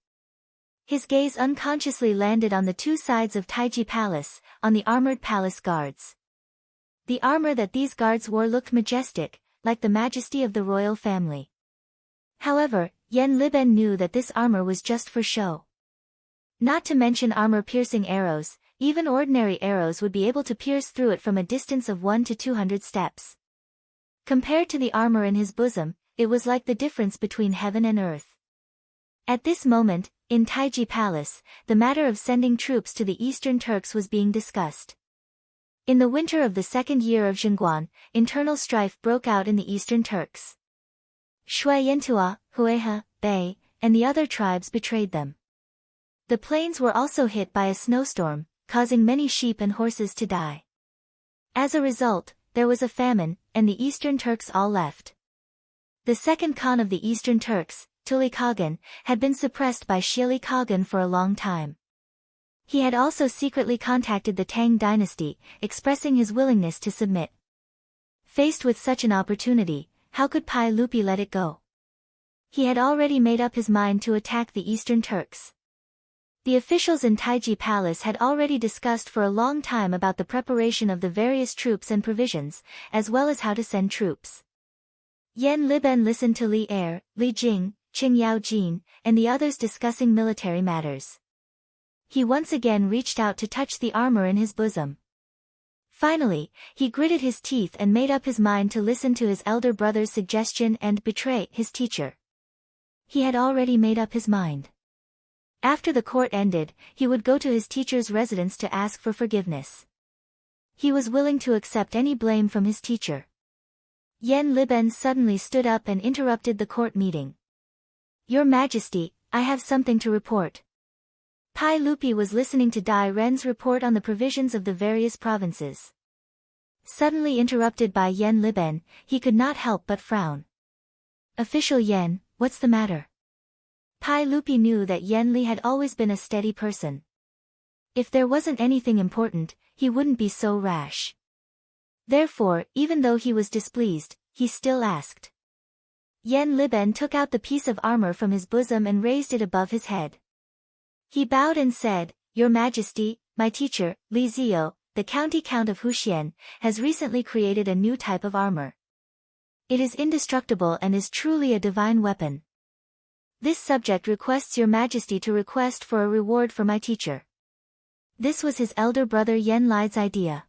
His gaze unconsciously landed on the 2 sides of Taiji Palace, on the armored palace guards. The armor that these guards wore looked majestic, like the majesty of the royal family. However, Yen Liben knew that this armor was just for show. Not to mention armor-piercing arrows, even ordinary arrows would be able to pierce through it from a distance of 1 to 200 steps. Compared to the armor in his bosom, it was like the difference between heaven and earth. At this moment, in Taiji Palace, the matter of sending troops to the Eastern Turks was being discussed. In the winter of the 2nd year of Zhengguan, internal strife broke out in the Eastern Turks. Shui Yentua, Hueha, Bei, and the other tribes betrayed them. The plains were also hit by a snowstorm, causing many sheep and horses to die. As a result, there was a famine, and the Eastern Turks all left. The second Khan of the Eastern Turks, Tuli Kaghan, had been suppressed by Shili Kaghan for a long time. He had also secretly contacted the Tang dynasty, expressing his willingness to submit. Faced with such an opportunity, how could Pai Lupi let it go? He had already made up his mind to attack the Eastern Turks. The officials in Taiji Palace had already discussed for a long time about the preparation of the various troops and provisions, as well as how to send troops. Yan Liben listened to Li Er, Li Jing, Qing Yaojin, and the others discussing military matters. He once again reached out to touch the armor in his bosom. Finally, he gritted his teeth and made up his mind to listen to his elder brother's suggestion and betray his teacher. He had already made up his mind. After the court ended, he would go to his teacher's residence to ask for forgiveness. He was willing to accept any blame from his teacher. Yan Liben suddenly stood up and interrupted the court meeting. Your Majesty, I have something to report. Pai Lupi was listening to Dai Ren's report on the provisions of the various provinces. Suddenly interrupted by Yan Liben, he could not help but frown. Official Yan, what's the matter? Pai Lupi knew that Yan Li had always been a steady person. If there wasn't anything important, he wouldn't be so rash. Therefore, even though he was displeased, he still asked. Yan Liben took out the piece of armor from his bosom and raised it above his head. He bowed and said, Your Majesty, my teacher, Li Zio, the county count of Huxian, has recently created a new type of armor. It is indestructible and is truly a divine weapon. This subject requests Your Majesty to request for a reward for my teacher. This was his elder brother Yan Li's idea.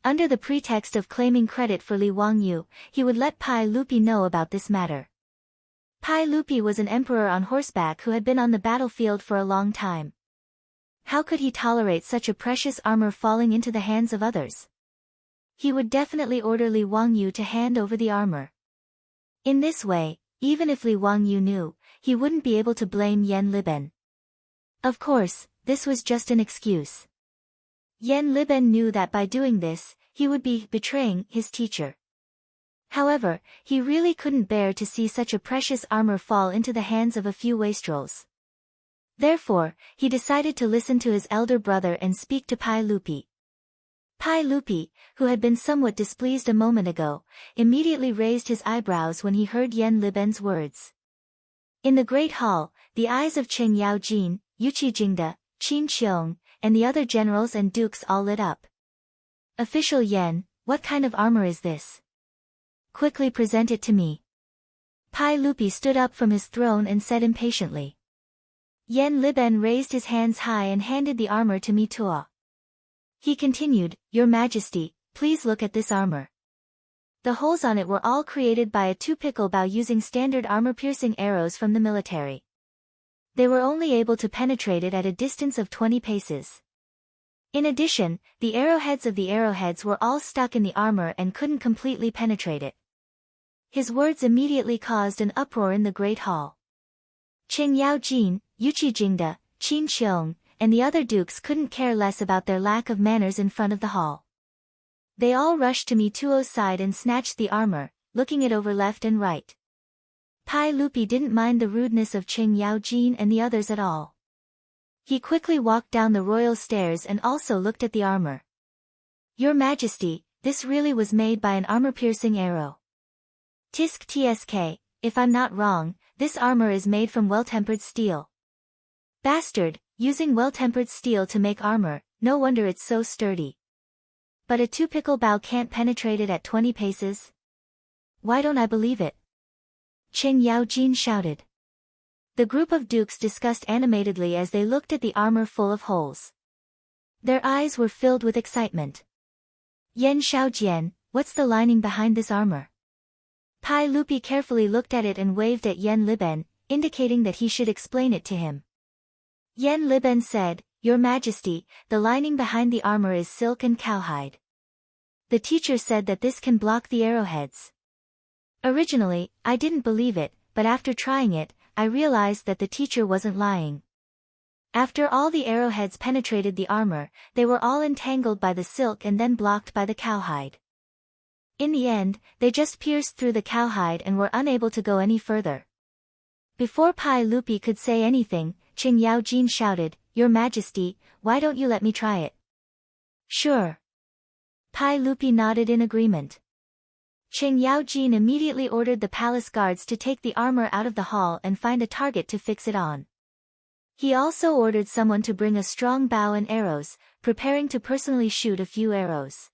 Under the pretext of claiming credit for Li Wangyu, he would let Pai Lupi know about this matter. Pai Lupi was an emperor on horseback who had been on the battlefield for a long time. How could he tolerate such a precious armor falling into the hands of others? He would definitely order Li Wangyu to hand over the armor. In this way, even if Li Wangyu knew, he wouldn't be able to blame Yan Liben. Of course, this was just an excuse. Yan Liben knew that by doing this, he would be betraying his teacher. However, he really couldn't bear to see such a precious armor fall into the hands of a few wastrels. Therefore, he decided to listen to his elder brother and speak to Pai Lupi. Pai Lupi, who had been somewhat displeased a moment ago, immediately raised his eyebrows when he heard Yan Liben's words. In the great hall, the eyes of Qing Yaojin, Yuqi Jingda, Qin Qiong, and the other generals and dukes all lit up. Official Yan, what kind of armor is this? Quickly present it to me. Pai Lupi stood up from his throne and said impatiently. Yan Liben raised his hands high and handed the armor to Mi Tuo. He continued, Your Majesty, please look at this armor. The holes on it were all created by a two-pickle bow using standard armor-piercing arrows from the military. They were only able to penetrate it at a distance of 20 paces. In addition, the arrowheads of the arrowheads were all stuck in the armor and couldn't completely penetrate it. His words immediately caused an uproar in the great hall. Qing Yaojin, Yuqi Jingda, Qin Qiong, and the other dukes couldn't care less about their lack of manners in front of the hall. They all rushed to Mi Tuo's side and snatched the armor, looking it over left and right. Pai Lupi didn't mind the rudeness of Qing Yaojin and the others at all. He quickly walked down the royal stairs and also looked at the armor. Your Majesty, this really was made by an armor-piercing arrow. Tisk tsk, if I'm not wrong, this armor is made from well-tempered steel. Bastard, using well-tempered steel to make armor, no wonder it's so sturdy. But a two-pickle bow can't penetrate it at 20 paces? Why don't I believe it? Qing Yaojin shouted. The group of dukes discussed animatedly as they looked at the armor full of holes. Their eyes were filled with excitement. Yan Shaojian, what's the lining behind this armor? Pai Lupi carefully looked at it and waved at Yan Liben, indicating that he should explain it to him. Yan Liben said, Your Majesty, the lining behind the armor is silk and cowhide. The teacher said that this can block the arrowheads. Originally, I didn't believe it, but after trying it, I realized that the teacher wasn't lying. After all the arrowheads penetrated the armor, they were all entangled by the silk and then blocked by the cowhide. In the end, they just pierced through the cowhide and were unable to go any further. Before Pai Lupi could say anything, Qing Yaojin shouted, "Your Majesty, why don't you let me try it?" "Sure." Pai Lupi nodded in agreement. Qing Yaojin immediately ordered the palace guards to take the armor out of the hall and find a target to fix it on. He also ordered someone to bring a strong bow and arrows, preparing to personally shoot a few arrows.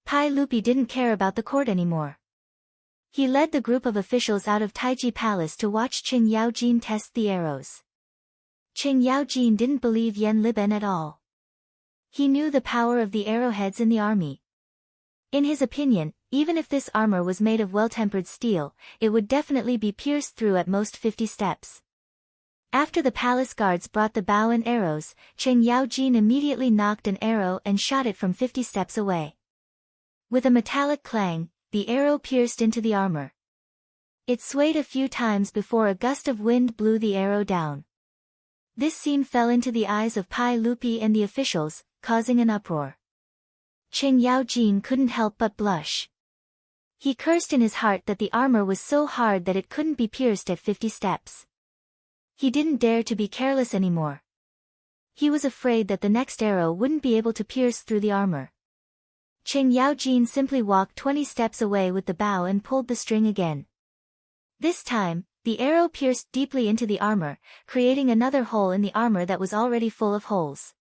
Pai Lupi didn't care about the court anymore. He led the group of officials out of Taiji Palace to watch Qing Yaojin test the arrows. Qing Yaojin didn't believe Yan Liben at all. He knew the power of the arrowheads in the army. In his opinion, even if this armor was made of well-tempered steel, it would definitely be pierced through at most 50 steps. After the palace guards brought the bow and arrows, Qing Yaojin immediately knocked an arrow and shot it from 50 steps away. With a metallic clang, the arrow pierced into the armor. It swayed a few times before a gust of wind blew the arrow down. This scene fell into the eyes of Pai Lupi and the officials, causing an uproar. Qing Yaojin couldn't help but blush. He cursed in his heart that the armor was so hard that it couldn't be pierced at 50 steps. He didn't dare to be careless anymore. He was afraid that the next arrow wouldn't be able to pierce through the armor. Qing Yaojin simply walked 20 steps away with the bow and pulled the string again. This time, the arrow pierced deeply into the armor, creating another hole in the armor that was already full of holes.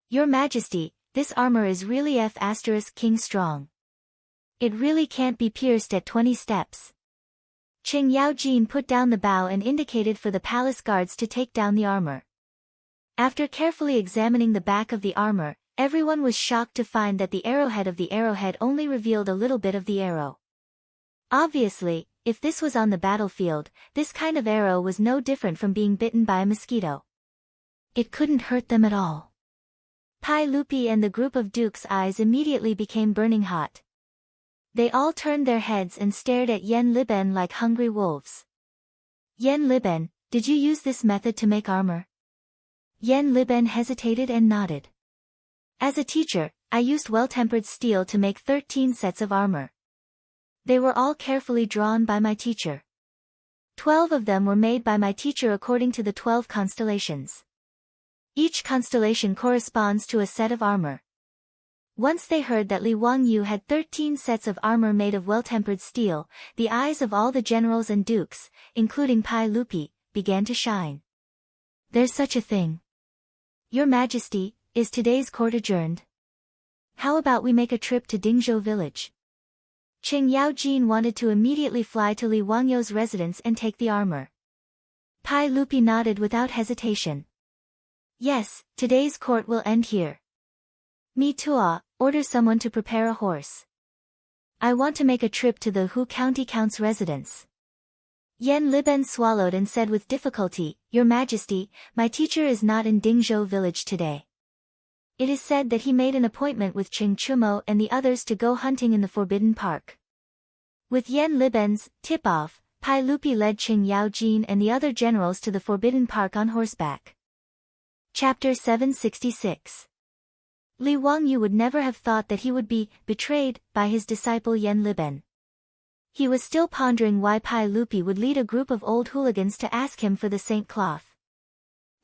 "Your Majesty, this armor is really F*King strong. It really can't be pierced at 20 steps." Qing Yaojin put down the bow and indicated for the palace guards to take down the armor. After carefully examining the back of the armor, everyone was shocked to find that the arrowhead of the arrowhead only revealed a little bit of the arrow. Obviously, if this was on the battlefield, this kind of arrow was no different from being bitten by a mosquito. It couldn't hurt them at all. Pai Lupi and the group of dukes' eyes immediately became burning hot. They all turned their heads and stared at Yan Liben like hungry wolves. "Yan Liben, did you use this method to make armor?" Yan Liben hesitated and nodded. "As a teacher, I used well-tempered steel to make 13 sets of armor. They were all carefully drawn by my teacher. 12 of them were made by my teacher according to the 12 constellations. Each constellation corresponds to a set of armor." Once they heard that Li Wangyu had 13 sets of armor made of well-tempered steel, the eyes of all the generals and dukes, including Pai Lupi, began to shine. "There's such a thing. Your Majesty, is today's court adjourned? How about we make a trip to Dingzhou village?" Qing Yaojin wanted to immediately fly to Li Wangyu's residence and take the armor. Pai Lupi nodded without hesitation. "Yes, today's court will end here. Me too, order someone to prepare a horse. I want to make a trip to the Hu County Count's residence." Yan Liben swallowed and said with difficulty, "Your Majesty, my teacher is not in Dingzhou village today. It is said that he made an appointment with Qing Chumo and the others to go hunting in the Forbidden Park." With Yan Liben's tip-off, Pai Lupi led Qing Yaojin and the other generals to the Forbidden Park on horseback. Chapter 766. Li Wangyu would never have thought that he would be betrayed by his disciple Yan Liben. He was still pondering why Pai Lupi would lead a group of old hooligans to ask him for the saint cloth.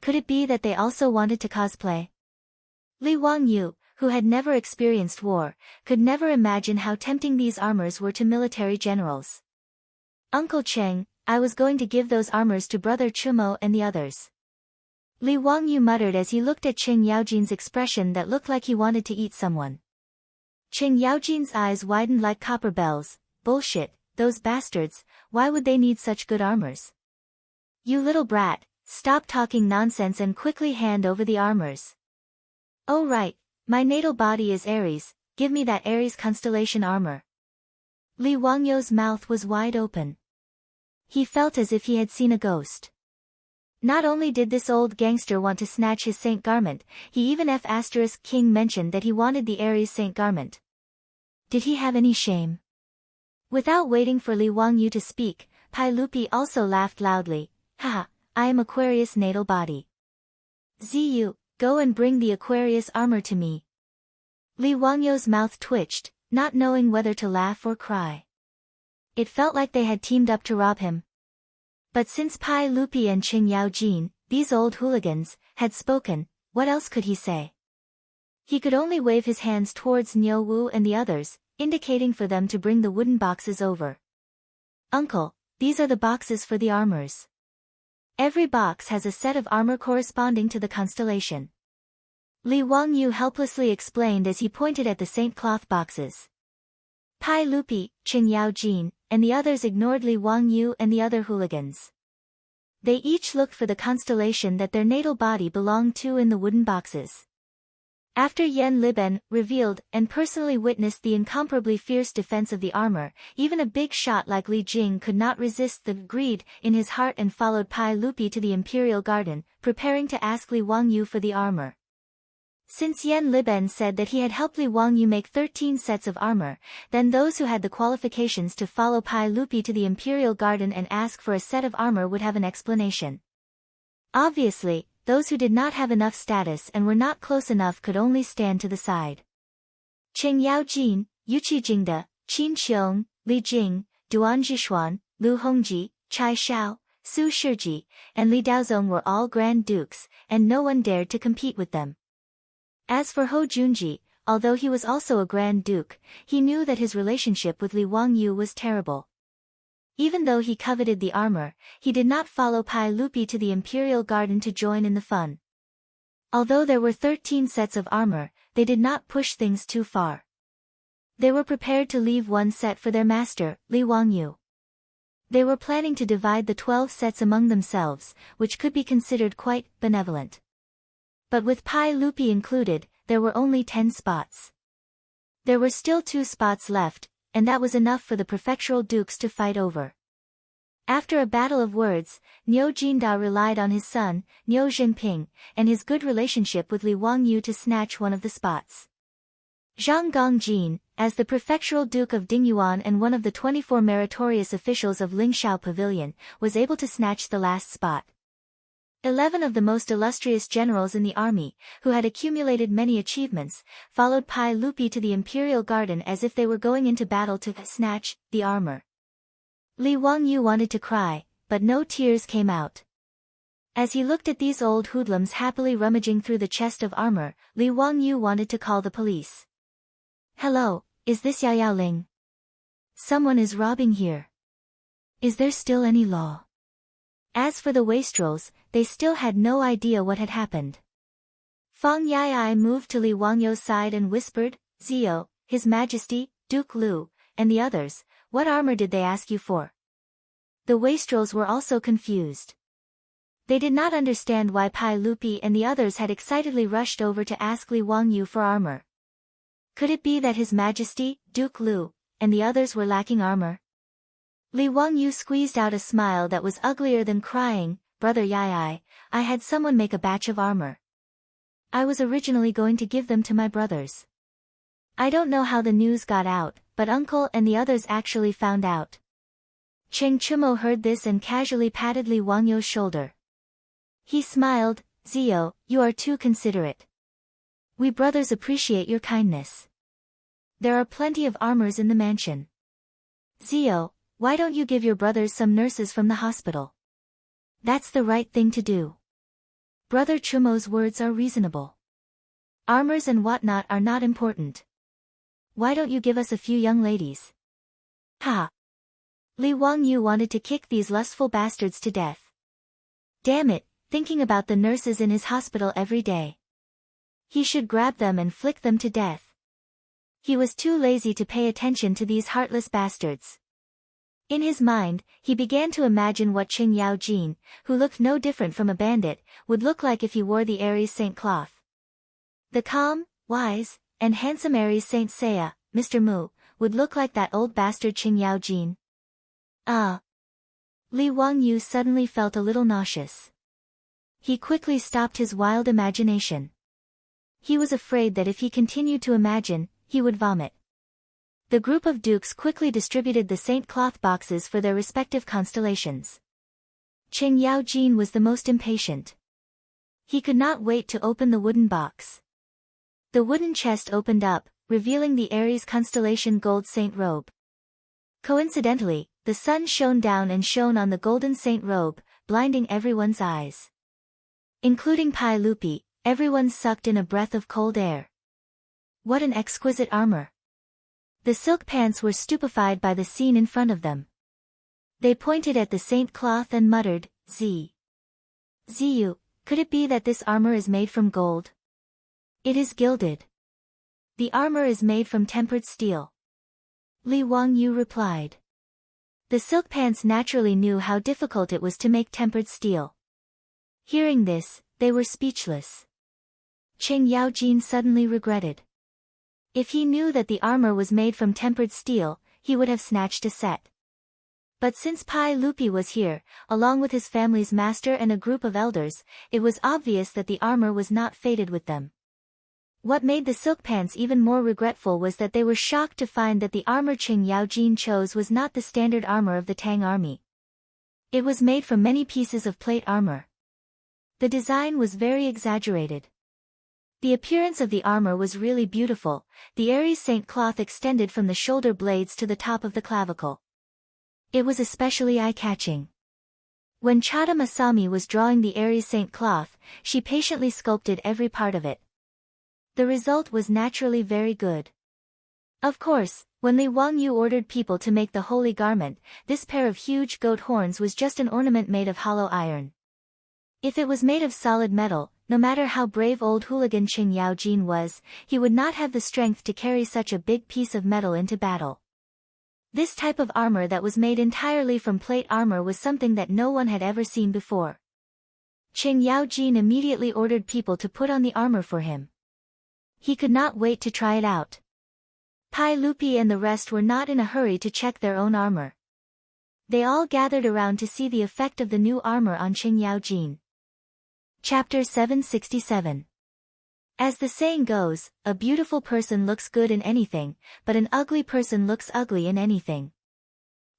Could it be that they also wanted to cosplay? Li Wangyu, who had never experienced war, could never imagine how tempting these armors were to military generals. "Uncle Cheng, I was going to give those armors to Brother Chumo and the others." Li Wangyu muttered as he looked at Qing Yaojin's expression that looked like he wanted to eat someone. Qing Yaojin's eyes widened like copper bells. "Bullshit, those bastards, why would they need such good armors? You little brat, stop talking nonsense and quickly hand over the armors." "Oh right, my natal body is Aries, give me that Aries constellation armor." Li Wangyu's mouth was wide open. He felt as if he had seen a ghost. Not only did this old gangster want to snatch his saint garment, he even F*King mentioned that he wanted the Aries saint garment. Did he have any shame? Without waiting for Li Wangyu to speak, Pai Lupi also laughed loudly. "Haha, I am Aquarius natal body. Ziyu, go and bring the Aquarius armor to me." Li Wangyu's mouth twitched, not knowing whether to laugh or cry. It felt like they had teamed up to rob him. But since Pai Lupi and Qing Yaojin, these old hooligans, had spoken, what else could he say? He could only wave his hands towards Niu Wu and the others, indicating for them to bring the wooden boxes over. Uncle, these are the boxes for the armors. Every box has a set of armor corresponding to the constellation. Li Wangyu helplessly explained as he pointed at the Saint Cloth boxes. Pai Lupi, Qing Yaojin, and the others ignored Li Wangyu and the other hooligans. They each looked for the constellation that their natal body belonged to in the wooden boxes. After Yan Liben revealed and personally witnessed the incomparably fierce defense of the armor, even a big shot like Li Jing could not resist the greed in his heart and followed Pai Lupi to the Imperial Garden, preparing to ask Li Wangyu for the armor. Since Yan Liben said that he had helped Li Wangyu make 13 sets of armor, then those who had the qualifications to follow Pai Lupi to the Imperial Garden and ask for a set of armor would have an explanation. Obviously, those who did not have enough status and were not close enough could only stand to the side. Qing Yaojin, Yuqi Jingde, Qin Qiong, Li Jing, Duan Zhishuan, Lu Hongji, Chai Shao, Su Shiji, and Li Daozong were all Grand Dukes, and no one dared to compete with them. As for Ho Junji, although he was also a Grand Duke, he knew that his relationship with Li Wangyu was terrible. Even though he coveted the armor, he did not follow Pai Lupi to the Imperial Garden to join in the fun. Although there were 13 sets of armor, they did not push things too far. They were prepared to leave one set for their master, Li Wangyu. They were planning to divide the 12 sets among themselves, which could be considered quite benevolent. But with Pai Lupi included, there were only 10 spots. There were still 2 spots left, and that was enough for the prefectural dukes to fight over. After a battle of words, Niu Jinda relied on his son, Niu Jinping, and his good relationship with Li Wangyu to snatch one of the spots. Zhang Gongjin, as the prefectural duke of Dingyuan and one of the 24 meritorious officials of Lingshao Pavilion, was able to snatch the last spot. 11 of the most illustrious generals in the army, who had accumulated many achievements, followed Pai Lupi to the Imperial Garden as if they were going into battle to snatch the armor. Li Wangyu wanted to cry, but no tears came out. As he looked at these old hoodlums happily rummaging through the chest of armor, Li Wangyu wanted to call the police. "Hello, is this Yao Ling? Someone is robbing here. Is there still any law?" As for the wastrels, they still had no idea what had happened. Fang Yai moved to Li Wangyu's side and whispered, "Zio, His Majesty, Duke Lu, and the others, what armor did they ask you for?" The wastrels were also confused. They did not understand why Pai Lupi and the others had excitedly rushed over to ask Li Wangyu for armor. Could it be that His Majesty, Duke Lu, and the others were lacking armor? Li Wangyu squeezed out a smile that was uglier than crying. "Brother Yai, I had someone make a batch of armor. I was originally going to give them to my brothers. I don't know how the news got out, but uncle and the others actually found out." Cheng Chumo heard this and casually patted Li Wangyu's shoulder. He smiled, "Zio, you are too considerate. We brothers appreciate your kindness. There are plenty of armors in the mansion. Zio, why don't you give your brothers some nurses from the hospital? That's the right thing to do. Brother Chumo's words are reasonable. Armors and whatnot are not important. Why don't you give us a few young ladies?" Ha! Li Wangyu wanted to kick these lustful bastards to death. Damn it, thinking about the nurses in his hospital every day. He should grab them and flick them to death. He was too lazy to pay attention to these heartless bastards. In his mind, he began to imagine what Qing Yaojin, who looked no different from a bandit, would look like if he wore the Aries Saint cloth. The calm, wise, and handsome Aries Saint Seiya, Mr. Mu, would look like that old bastard Qing Yaojin. Ah! Li Wangyu suddenly felt a little nauseous. He quickly stopped his wild imagination. He was afraid that if he continued to imagine, he would vomit. The group of dukes quickly distributed the Saint cloth boxes for their respective constellations. Qing Yaojin was the most impatient. He could not wait to open the wooden box. The wooden chest opened up, revealing the Aries constellation gold saint robe. Coincidentally, the sun shone down and shone on the golden saint robe, blinding everyone's eyes. Including Pai Lupi, everyone sucked in a breath of cold air. What an exquisite armor! The silk pants were stupefied by the scene in front of them. They pointed at the saint cloth and muttered, Ziyu, could it be that this armor is made from gold? It is gilded. The armor is made from tempered steel. Li Wangyu replied. The silk pants naturally knew how difficult it was to make tempered steel. Hearing this, they were speechless. Qing Yaojin suddenly regretted. If he knew that the armor was made from tempered steel, he would have snatched a set. But since Pai Lupi was here, along with his family's master and a group of elders, it was obvious that the armor was not fated with them. What made the silk pants even more regretful was that they were shocked to find that the armor Qing Yaojin chose was not the standard armor of the Tang army. It was made from many pieces of plate armor. The design was very exaggerated. The appearance of the armor was really beautiful. The Aries saint cloth extended from the shoulder blades to the top of the clavicle. It was especially eye-catching. When Chada Masami was drawing the Aries saint cloth, she patiently sculpted every part of it. The result was naturally very good. Of course, when Li Wangyu ordered people to make the holy garment, this pair of huge goat horns was just an ornament made of hollow iron. If it was made of solid metal, no matter how brave old hooligan Qing Yaojin was, he would not have the strength to carry such a big piece of metal into battle. This type of armor that was made entirely from plate armor was something that no one had ever seen before. Qing Yaojin immediately ordered people to put on the armor for him. He could not wait to try it out. Pai Lupi and the rest were not in a hurry to check their own armor. They all gathered around to see the effect of the new armor on Qing Yaojin. Chapter 767. As the saying goes, a beautiful person looks good in anything, but an ugly person looks ugly in anything.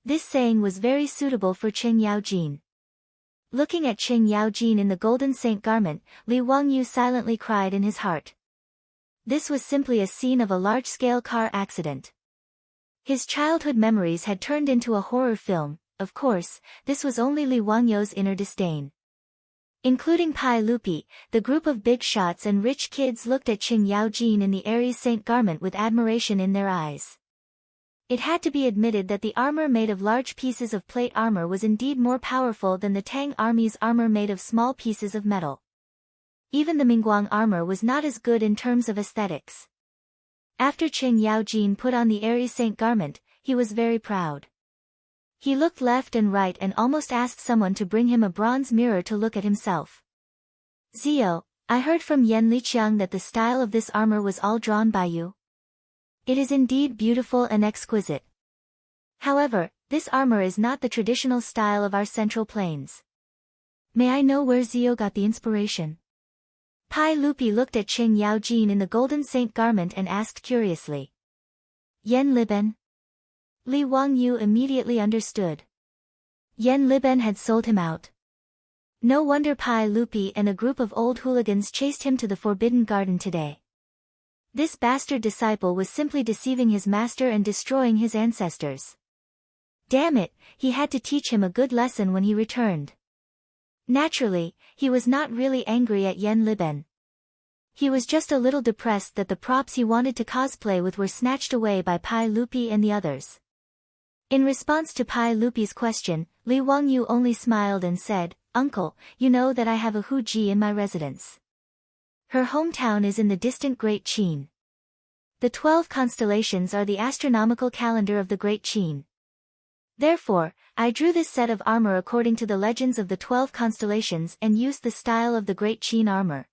This saying was very suitable for Qing Yaojin. Looking at Qing Yaojin in the golden saint garment, Li Wangyu silently cried in his heart. This was simply a scene of a large-scale car accident. His childhood memories had turned into a horror film. Of course, this was only Li Wangyu's inner disdain. Including Pai Lupi, the group of big shots and rich kids looked at Qing Yaojin in the Aries saint garment with admiration in their eyes. It had to be admitted that the armor made of large pieces of plate armor was indeed more powerful than the Tang army's armor made of small pieces of metal. Even the Mingguang armor was not as good in terms of aesthetics. After Qing Yaojin put on the Aries saint garment, he was very proud. He looked left and right and almost asked someone to bring him a bronze mirror to look at himself. Zio, I heard from Yan Liqiang that the style of this armor was all drawn by you. It is indeed beautiful and exquisite. However, this armor is not the traditional style of our central plains. May I know where Zio got the inspiration? Pai Lupi looked at Qing Yaojin in the golden saint garment and asked curiously. Yan Liben? Li Wangyu immediately understood. Yan Liben had sold him out. No wonder Pai Lupi and a group of old hooligans chased him to the Forbidden Garden today. This bastard disciple was simply deceiving his master and destroying his ancestors. Damn it, he had to teach him a good lesson when he returned. Naturally, he was not really angry at Yan Liben. He was just a little depressed that the props he wanted to cosplay with were snatched away by Pai Lupi and the others. In response to Pai Lupi's question, Li Wangyu only smiled and said, Uncle, you know that I have a Hu Ji in my residence. Her hometown is in the distant Great Qin. The 12 constellations are the astronomical calendar of the Great Qin. Therefore, I drew this set of armor according to the legends of the 12 constellations and used the style of the Great Qin armor.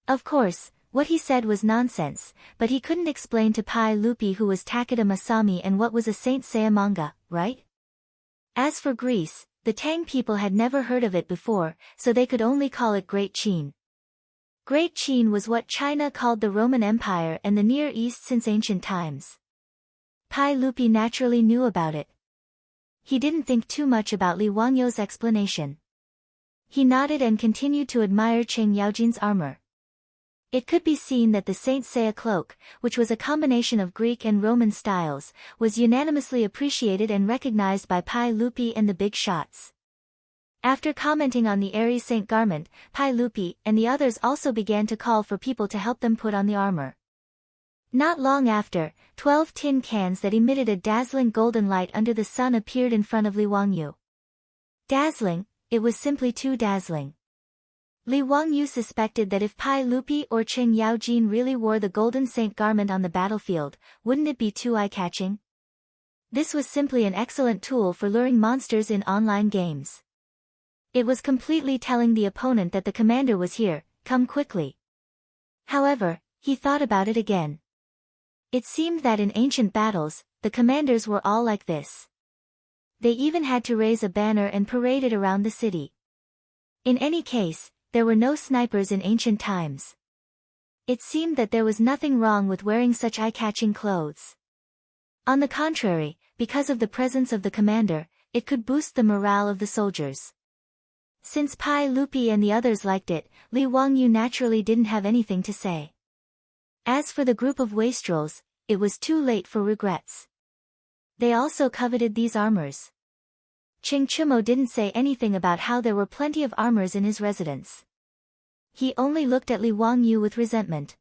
Of course, what he said was nonsense, but he couldn't explain to Pai Lupi who was Takeda Masami and what was a Saint Seiya manga, right? As for Greece, the Tang people had never heard of it before, so they could only call it Great Qin. Great Qin was what China called the Roman Empire and the Near East since ancient times. Pai Lupi naturally knew about it. He didn't think too much about Li Wangyu's explanation. He nodded and continued to admire Qing Yaojin's armor. It could be seen that the Saint Seiya cloak, which was a combination of Greek and Roman styles, was unanimously appreciated and recognized by Pai Lupi and the big shots. After commenting on the airy saint garment, Pai Lupi and the others also began to call for people to help them put on the armor. Not long after, 12 tin cans that emitted a dazzling golden light under the sun appeared in front of Li Wangyu. Dazzling, it was simply too dazzling. Li Wangyu suspected that if Pai Lupi or Qing Yaojin really wore the golden saint garment on the battlefield, wouldn't it be too eye-catching? This was simply an excellent tool for luring monsters in online games. It was completely telling the opponent that the commander was here, come quickly. However, he thought about it again. It seemed that in ancient battles, the commanders were all like this. They even had to raise a banner and parade it around the city. In any case, there were no snipers in ancient times. It seemed that there was nothing wrong with wearing such eye-catching clothes. On the contrary, because of the presence of the commander, it could boost the morale of the soldiers. Since Pai Lupi and the others liked it, Li Wangyu naturally didn't have anything to say. As for the group of wastrels, it was too late for regrets. They also coveted these armors. Qing Chumo didn't say anything about how there were plenty of armors in his residence. He only looked at Li Wangyu with resentment.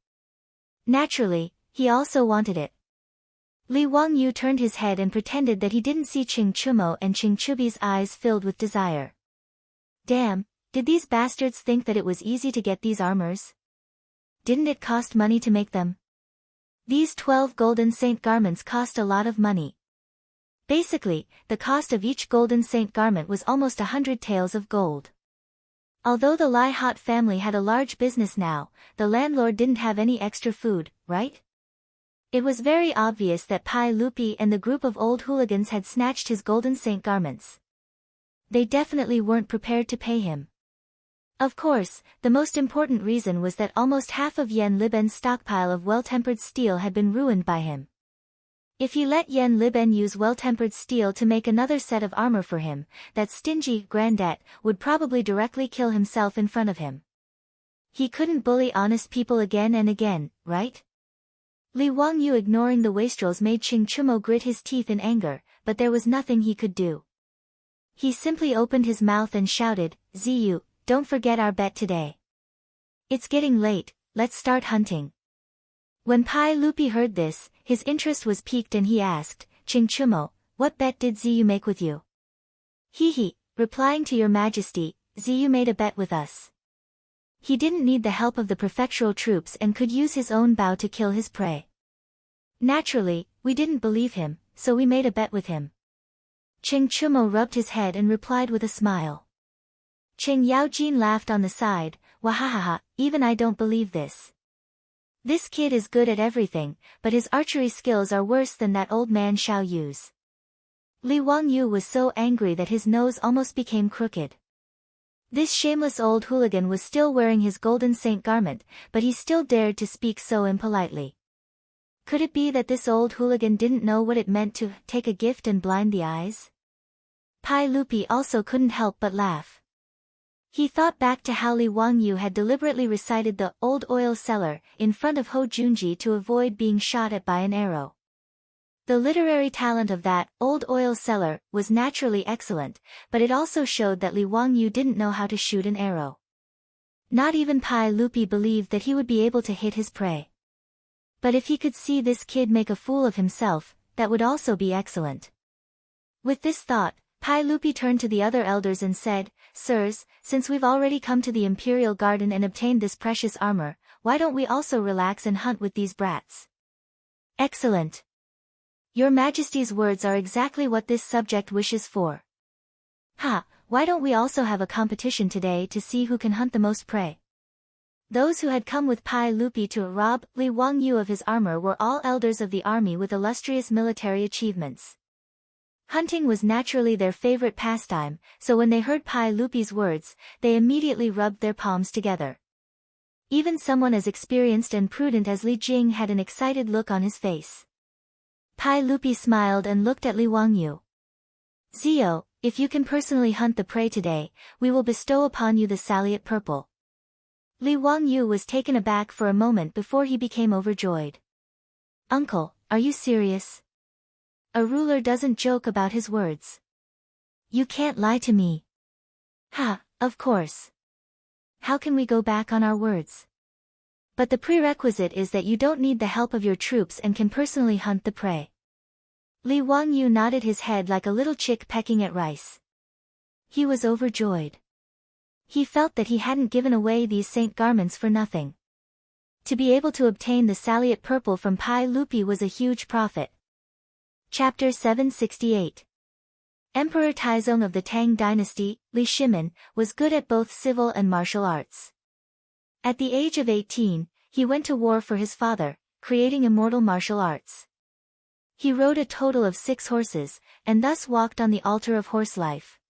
Naturally, he also wanted it. Li Wangyu turned his head and pretended that he didn't see Qing Chumo, and Qing Chubi's eyes filled with desire. Damn, did these bastards think that it was easy to get these armors? Didn't it cost money to make them? These 12 golden saint garments cost a lot of money. Basically, the cost of each golden saint garment was almost 100 taels of gold. Although the Lai Hot family had a large business now, the landlord didn't have any extra food, right? It was very obvious that Pai Lupi and the group of old hooligans had snatched his golden saint garments. They definitely weren't prepared to pay him. Of course, the most important reason was that almost half of Yen Liben's stockpile of well-tempered steel had been ruined by him. If he let Yen Liben use well-tempered steel to make another set of armor for him, that stingy granddad would probably directly kill himself in front of him. He couldn't bully honest people again and again, right? Li Wangyu ignoring the wastrels made Qing Chumo grit his teeth in anger, but there was nothing he could do. He simply opened his mouth and shouted, "Ziyu, don't forget our bet today. It's getting late, let's start hunting." When Pai Lupi heard this, his interest was piqued and he asked, "Qing Chumo, what bet did Ziyu make with you?" "He," replying to your majesty, "Ziyu made a bet with us. He didn't need the help of the prefectural troops and could use his own bow to kill his prey. Naturally, we didn't believe him, so we made a bet with him." Qing Chumo rubbed his head and replied with a smile. Qing Yaojin laughed on the side, "Wahahaha, even I don't believe this. This kid is good at everything, but his archery skills are worse than that old man Xiao Yu's." Li Wangyu was so angry that his nose almost became crooked. This shameless old hooligan was still wearing his golden saint garment, but he still dared to speak so impolitely. Could it be that this old hooligan didn't know what it meant to take a gift and blind the eyes? Pai Lupi also couldn't help but laugh. He thought back to how Li Wangyu had deliberately recited the old oil cellar in front of Ho Junji to avoid being shot at by an arrow. The literary talent of that old oil cellar was naturally excellent, but it also showed that Li Wangyu didn't know how to shoot an arrow. Not even Pai Lupi believed that he would be able to hit his prey. But if he could see this kid make a fool of himself, that would also be excellent. With this thought, Pai Lupi turned to the other elders and said, "Sirs, since we've already come to the Imperial Garden and obtained this precious armor, why don't we also relax and hunt with these brats?" "Excellent. Your Majesty's words are exactly what this subject wishes for." "Ha, why don't we also have a competition today to see who can hunt the most prey?" Those who had come with Pai Lupi to rob Li Wangyu of his armor were all elders of the army with illustrious military achievements. Hunting was naturally their favorite pastime, so when they heard Pai Lupi's words, they immediately rubbed their palms together. Even someone as experienced and prudent as Li Jing had an excited look on his face. Pai Lupi smiled and looked at Li Wangyu. "Zio, if you can personally hunt the prey today, we will bestow upon you the Salliot Purple." Li Wangyu was taken aback for a moment before he became overjoyed. Uncle, are you serious? A ruler doesn't joke about his words. You can't lie to me. Ha, of course. How can we go back on our words? But the prerequisite is that you don't need the help of your troops and can personally hunt the prey. Li Wangyu nodded his head like a little chick pecking at rice. He was overjoyed. He felt that he hadn't given away these saint garments for nothing. To be able to obtain the Saliot purple from Pai Lupi was a huge profit. Chapter 768. Emperor Taizong of the Tang dynasty, Li Shimin, was good at both civil and martial arts. At the age of 18, he went to war for his father, creating immortal martial arts. He rode a total of 6 horses, and thus walked on the altar of horse life.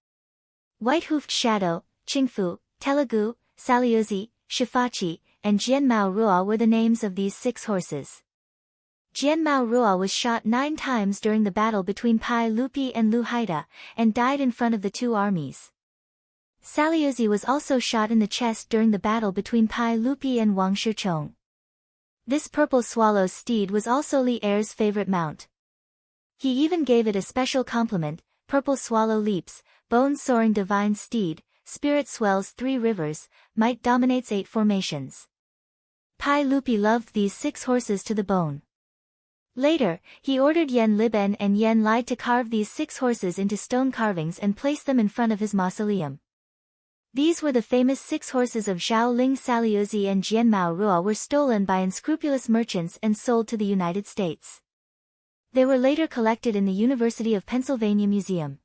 White-hoofed Shadow, Qingfu, Telugu, Saliuzi, Shifachi, and Jianmao Ruo were the names of these 6 horses. Jianmao Ruo was shot 9 times during the battle between Pai Lupi and Lu Haida, and died in front of the 2 armies. Saliuzi was also shot in the chest during the battle between Pai Lupi and Wang Shichong. This purple swallow's steed was also Li Er's favorite mount. He even gave it a special compliment: purple swallow leaps, bone soaring divine steed, spirit swells 3 rivers, might dominates 8 formations. Pai Lupi loved these 6 horses to the bone. Later, he ordered Yen Liben and Yen Lai to carve these 6 horses into stone carvings and place them in front of his mausoleum. These were the famous 6 horses of Zhao Ling. Saliuzi and Jianmao Ruo were stolen by unscrupulous merchants and sold to the United States. They were later collected in the University of Pennsylvania Museum.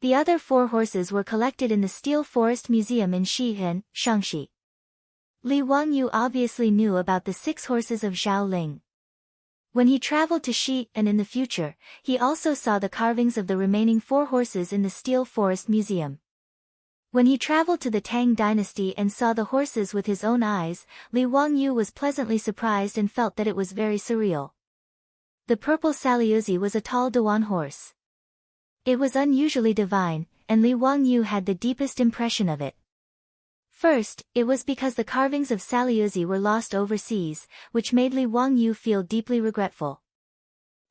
The other 4 horses were collected in the Steel Forest Museum in Xi'an, Shaanxi. Li Wangyu obviously knew about the 6 horses of Zhao Ling. When he traveled to Xi'an in the future, he also saw the carvings of the remaining 4 horses in the Steel Forest Museum. When he traveled to the Tang dynasty and saw the horses with his own eyes, Li Wangyu was pleasantly surprised and felt that it was very surreal. The purple Saliuzi was a tall Dewan horse. It was unusually divine, and Li Wangyu had the deepest impression of it. First, it was because the carvings of Saliuzi were lost overseas, which made Li Wangyu feel deeply regretful.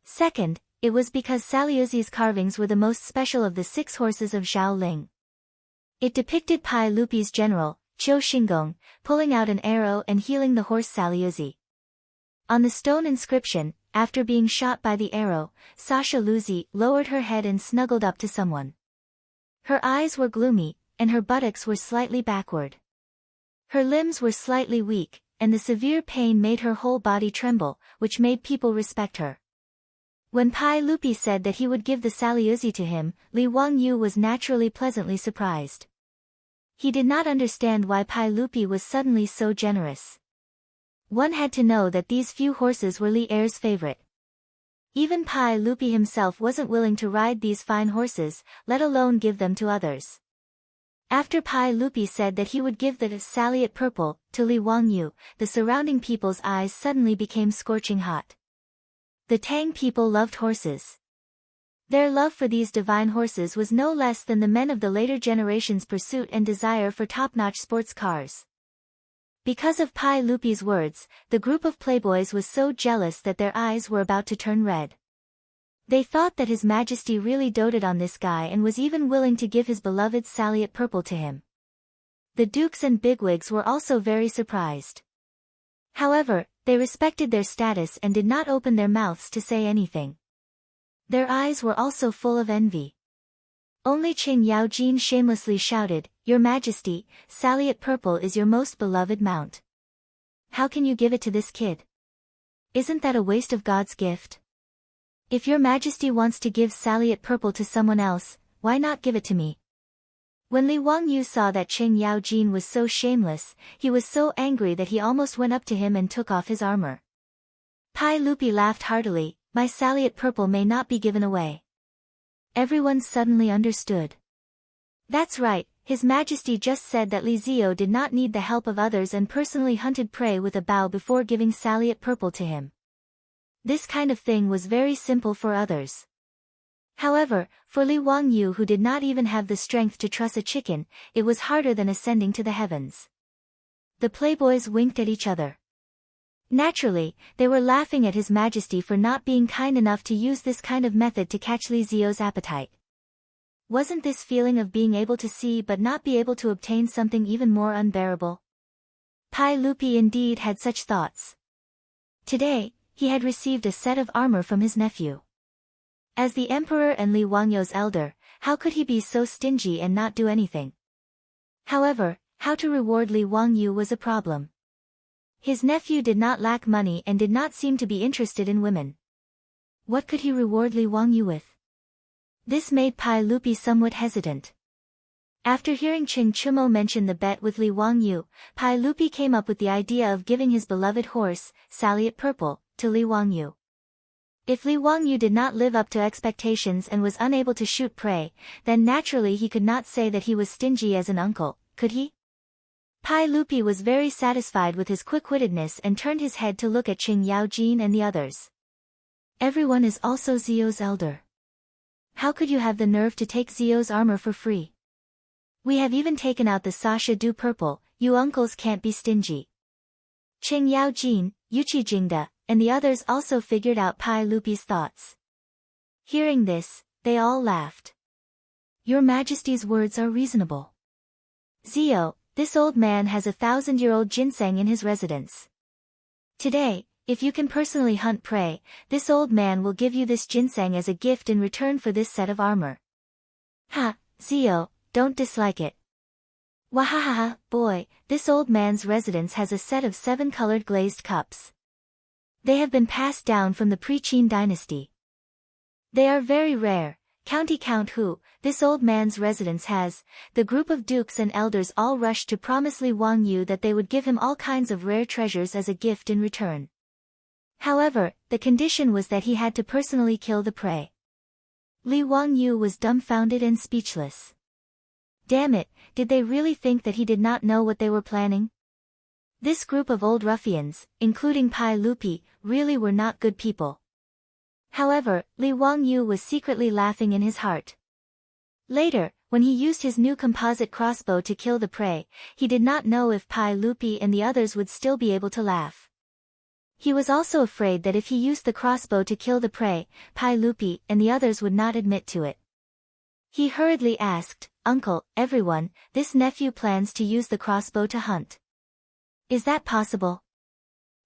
Second, it was because Saliuzi's carvings were the most special of the 6 horses of Zhao Ling. It depicted Pai Lupi's general, Qiu Xinggong, pulling out an arrow and healing the horse Saliuzi. On the stone inscription, after being shot by the arrow, Sasha Luzi lowered her head and snuggled up to someone. Her eyes were gloomy, and her buttocks were slightly backward. Her limbs were slightly weak, and the severe pain made her whole body tremble, which made people respect her. When Pai Lupi said that he would give the Saliuzi to him, Li Wangyu was naturally pleasantly surprised. He did not understand why Pai Lupi was suddenly so generous. One had to know that these few horses were Li Er's favorite. Even Pai Lupi himself wasn't willing to ride these fine horses, let alone give them to others. After Pai Lupi said that he would give the Saliot purple to Li Wangyu, the surrounding people's eyes suddenly became scorching hot. The Tang people loved horses. Their love for these divine horses was no less than the men of the later generation's pursuit and desire for top-notch sports cars. Because of Pai Lupi's words, the group of playboys was so jealous that their eyes were about to turn red. They thought that His Majesty really doted on this guy and was even willing to give his beloved Saliot purple to him. The dukes and bigwigs were also very surprised. However, they respected their status and did not open their mouths to say anything. Their eyes were also full of envy. Only Qing Yaojin shamelessly shouted, "Your Majesty, Saliot purple is your most beloved mount. How can you give it to this kid? Isn't that a waste of God's gift? If your Majesty wants to give Saliot purple to someone else, why not give it to me?" When Li Wangyu saw that Qing Yaojin was so shameless, he was so angry that he almost went up to him and took off his armor. Pai Lupi laughed heartily, "My Saliot purple may not be given away." Everyone suddenly understood. That's right, His Majesty just said that Li Zio did not need the help of others and personally hunted prey with a bow before giving Saliot purple to him. This kind of thing was very simple for others. However, for Li Wangyu, who did not even have the strength to truss a chicken, it was harder than ascending to the heavens. The playboys winked at each other. Naturally, they were laughing at His Majesty for not being kind enough to use this kind of method to catch Li Zio's appetite. Wasn't this feeling of being able to see but not be able to obtain something even more unbearable? Pai Lupi indeed had such thoughts. Today, he had received a set of armor from his nephew. As the emperor and Li Wangyou's elder, how could he be so stingy and not do anything? However, how to reward Li Wangyou was a problem. His nephew did not lack money and did not seem to be interested in women. What could he reward Li Wangyou with? This made Pai Lupi somewhat hesitant. After hearing Qing Chumo mention the bet with Li Wangyou, Pai Lupi came up with the idea of giving his beloved horse, Salliot Purple, to Li Wangyou. If Li Wangyou did not live up to expectations and was unable to shoot prey, then naturally he could not say that he was stingy as an uncle, could he? Pai Lupi was very satisfied with his quick-wittedness and turned his head to look at Qing Yaojin and the others. Everyone is also Zio's elder. How could you have the nerve to take Zio's armor for free? We have even taken out the Sasha Du Purple, you uncles can't be stingy. Qing Yaojin, Yuqi Jingda, and the others also figured out Pai Lupi's thoughts. Hearing this, they all laughed. Your Majesty's words are reasonable. Zio, this old man has 1,000-year-old ginseng in his residence. Today, if you can personally hunt prey, this old man will give you this ginseng as a gift in return for this set of armor. Ha, Zio, don't dislike it. Wahahaha, boy, this old man's residence has a set of 7 colored glazed cups. They have been passed down from the pre-Qin dynasty. They are very rare. Count who, this old man's residence has. The group of dukes and elders all rushed to promise Li Wangyou that they would give him all kinds of rare treasures as a gift in return. However, the condition was that he had to personally kill the prey. Li Wangyou was dumbfounded and speechless. Damn it, did they really think that he did not know what they were planning? This group of old ruffians, including Pai Lupi, really were not good people. However, Li Wangyou was secretly laughing in his heart. Later, when he used his new composite crossbow to kill the prey, he did not know if Pai Lupi and the others would still be able to laugh. He was also afraid that if he used the crossbow to kill the prey, Pai Lupi and the others would not admit to it. He hurriedly asked, Uncle, everyone, this nephew plans to use the crossbow to hunt. Is that possible?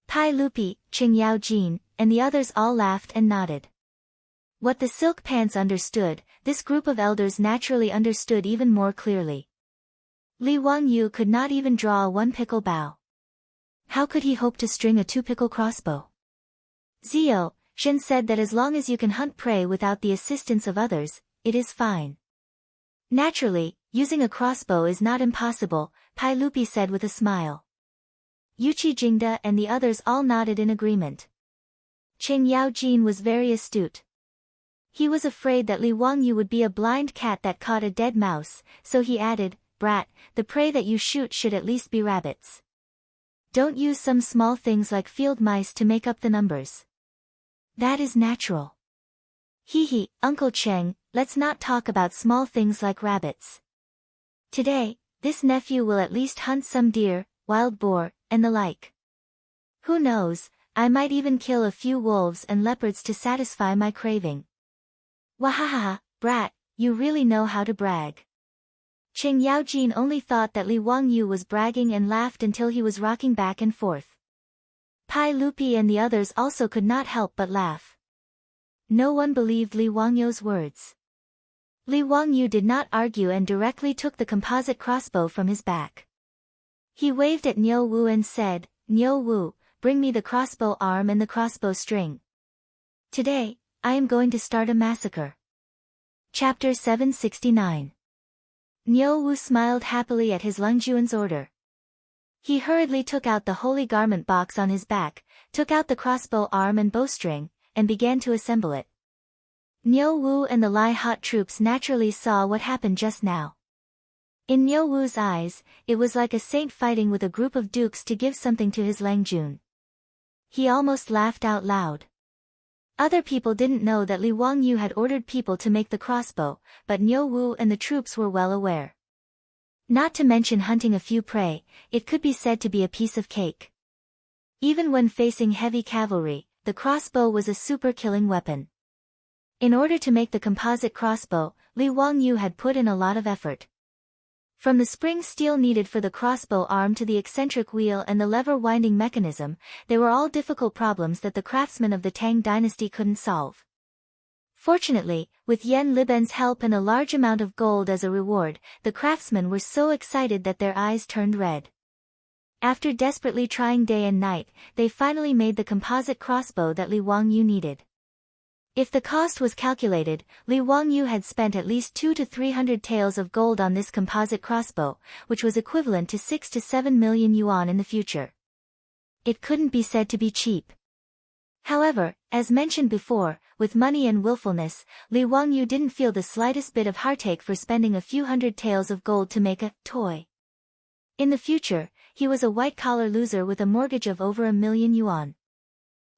Pai Lupi, Qing Yaojin, and the others all laughed and nodded. What the silk pants understood, this group of elders naturally understood even more clearly. Li Wangyou could not even draw a 1-pickle bow. How could he hope to string a 2-pickle crossbow? Zio, Shen said that as long as you can hunt prey without the assistance of others, it is fine. Naturally, using a crossbow is not impossible, Pai Lupi said with a smile. Yuqi Jingda and the others all nodded in agreement. Qing Yaojin was very astute. He was afraid that Li Wangyou would be a blind cat that caught a dead mouse, so he added, Brat, the prey that you shoot should at least be rabbits. Don't use some small things like field mice to make up the numbers. That is natural. Hee, Uncle Cheng, let's not talk about small things like rabbits. Today, this nephew will at least hunt some deer, wild boar, and the like. Who knows, I might even kill a few wolves and leopards to satisfy my craving. Wahahaha, brat, you really know how to brag. Qing Yaojin only thought that Li Wangyou was bragging and laughed until he was rocking back and forth. Pai Lupi and the others also could not help but laugh. No one believed Li Wangyou's words. Li Wangyou did not argue and directly took the composite crossbow from his back. He waved at Niu Wu and said, Niu Wu, bring me the crossbow arm and the crossbow string. Today, I am going to start a massacre. Chapter 769. Niu Wu smiled happily at his Lungjuan's order. He hurriedly took out the holy garment box on his back, took out the crossbow arm and bowstring, and began to assemble it. Niu Wu and the Lai Hot troops naturally saw what happened just now. In Niu Wu's eyes, it was like a saint fighting with a group of dukes to give something to his Langjun. He almost laughed out loud. Other people didn't know that Li Wangyou had ordered people to make the crossbow, but Niu Wu and the troops were well aware. Not to mention hunting a few prey, it could be said to be a piece of cake. Even when facing heavy cavalry, the crossbow was a super killing weapon. In order to make the composite crossbow, Li Wangyu had put in a lot of effort. From the spring steel needed for the crossbow arm to the eccentric wheel and the lever winding mechanism, they were all difficult problems that the craftsmen of the Tang dynasty couldn't solve. Fortunately, with Yan Liben's help and a large amount of gold as a reward, the craftsmen were so excited that their eyes turned red. After desperately trying day and night, they finally made the composite crossbow that Li Wangyu needed. If the cost was calculated, Li Wangyu had spent at least 200 to 300 taels of gold on this composite crossbow, which was equivalent to 6 to 7 million yuan in the future. It couldn't be said to be cheap. However, as mentioned before, with money and willfulness, Li Wangyu didn't feel the slightest bit of heartache for spending a few hundred taels of gold to make a toy. In the future, he was a white-collar loser with a mortgage of over 1 million yuan.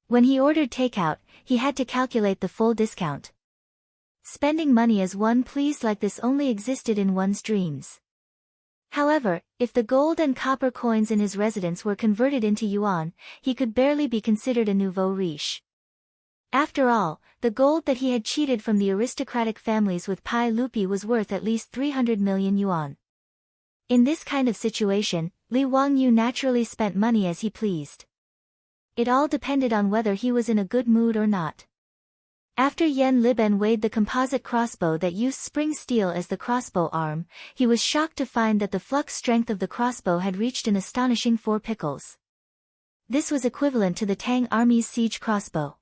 When he ordered takeout, he had to calculate the full discount. Spending money as one pleased like this only existed in one's dreams. However, if the gold and copper coins in his residence were converted into yuan, he could barely be considered a nouveau riche. After all, the gold that he had cheated from the aristocratic families with Pai Lupi was worth at least 300 million yuan. In this kind of situation, Li Wangyu naturally spent money as he pleased. It all depended on whether he was in a good mood or not. After Yan Liben weighed the composite crossbow that used spring steel as the crossbow arm, he was shocked to find that the flux strength of the crossbow had reached an astonishing 4 pickles. This was equivalent to the Tang army's siege crossbow.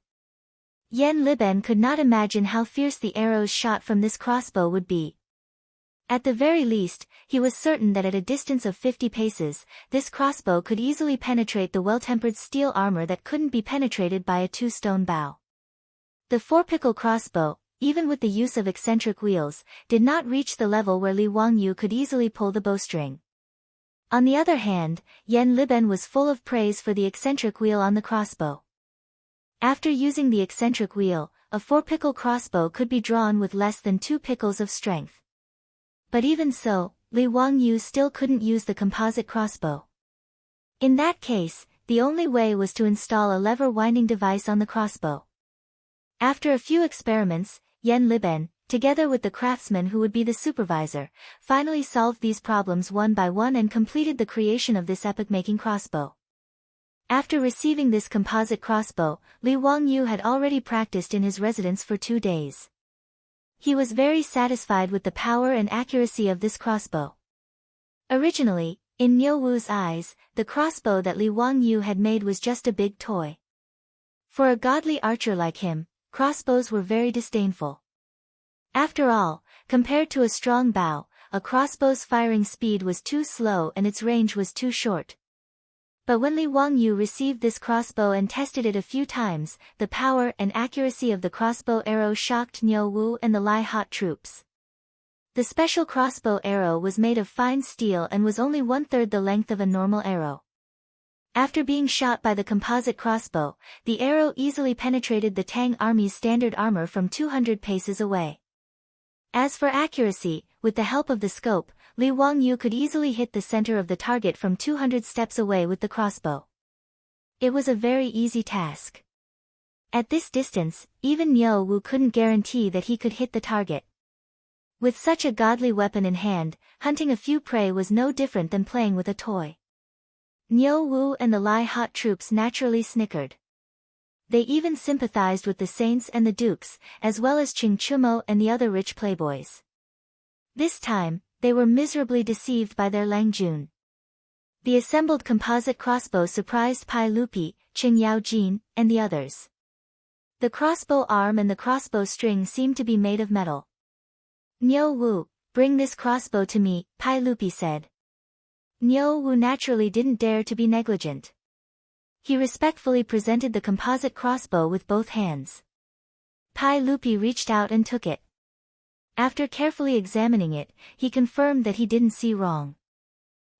Yan Liben could not imagine how fierce the arrows shot from this crossbow would be. At the very least, he was certain that at a distance of 50 paces, this crossbow could easily penetrate the well-tempered steel armor that couldn't be penetrated by a 2-stone bow. The 4-pickle crossbow, even with the use of eccentric wheels, did not reach the level where Li Wangyu could easily pull the bowstring. On the other hand, Yan Liben was full of praise for the eccentric wheel on the crossbow. After using the eccentric wheel, a 4-pickle crossbow could be drawn with less than 2 pickles of strength. But even so, Li Wangyu still couldn't use the composite crossbow. In that case, the only way was to install a lever winding device on the crossbow. After a few experiments, Yan Liben, together with the craftsman who would be the supervisor, finally solved these problems one by one and completed the creation of this epoch-making crossbow. After receiving this composite crossbow, Li Wangyu had already practiced in his residence for 2 days. He was very satisfied with the power and accuracy of this crossbow. Originally, in Niu Wu's eyes, the crossbow that Li Wangyu had made was just a big toy. For a godly archer like him, crossbows were very disdainful. After all, compared to a strong bow, a crossbow's firing speed was too slow and its range was too short. But when Li Wangyu received this crossbow and tested it a few times, the power and accuracy of the crossbow arrow shocked Niu Wu and the Lai hot troops. The special crossbow arrow was made of fine steel and was only 1/3 the length of a normal arrow. After being shot by the composite crossbow, the arrow easily penetrated the Tang army's standard armor from 200 paces away. As for accuracy, with the help of the scope, Li Wangyu could easily hit the center of the target from 200 steps away with the crossbow. It was a very easy task. At this distance, even Niu Wu couldn't guarantee that he could hit the target. With such a godly weapon in hand, hunting a few prey was no different than playing with a toy. Niu Wu and the Lai hot troops naturally snickered. They even sympathized with the saints and the dukes, as well as Qing Chumo and the other rich playboys. This time, they were miserably deceived by their Lang Jun. The assembled composite crossbow surprised Pai Lupi, Qing Yaojin, and the others. The crossbow arm and the crossbow string seemed to be made of metal. Niu Wu, bring this crossbow to me, Pai Lupi said. Niu Wu naturally didn't dare to be negligent. He respectfully presented the composite crossbow with both hands. Pai Lupi reached out and took it. After carefully examining it, he confirmed that he didn't see wrong.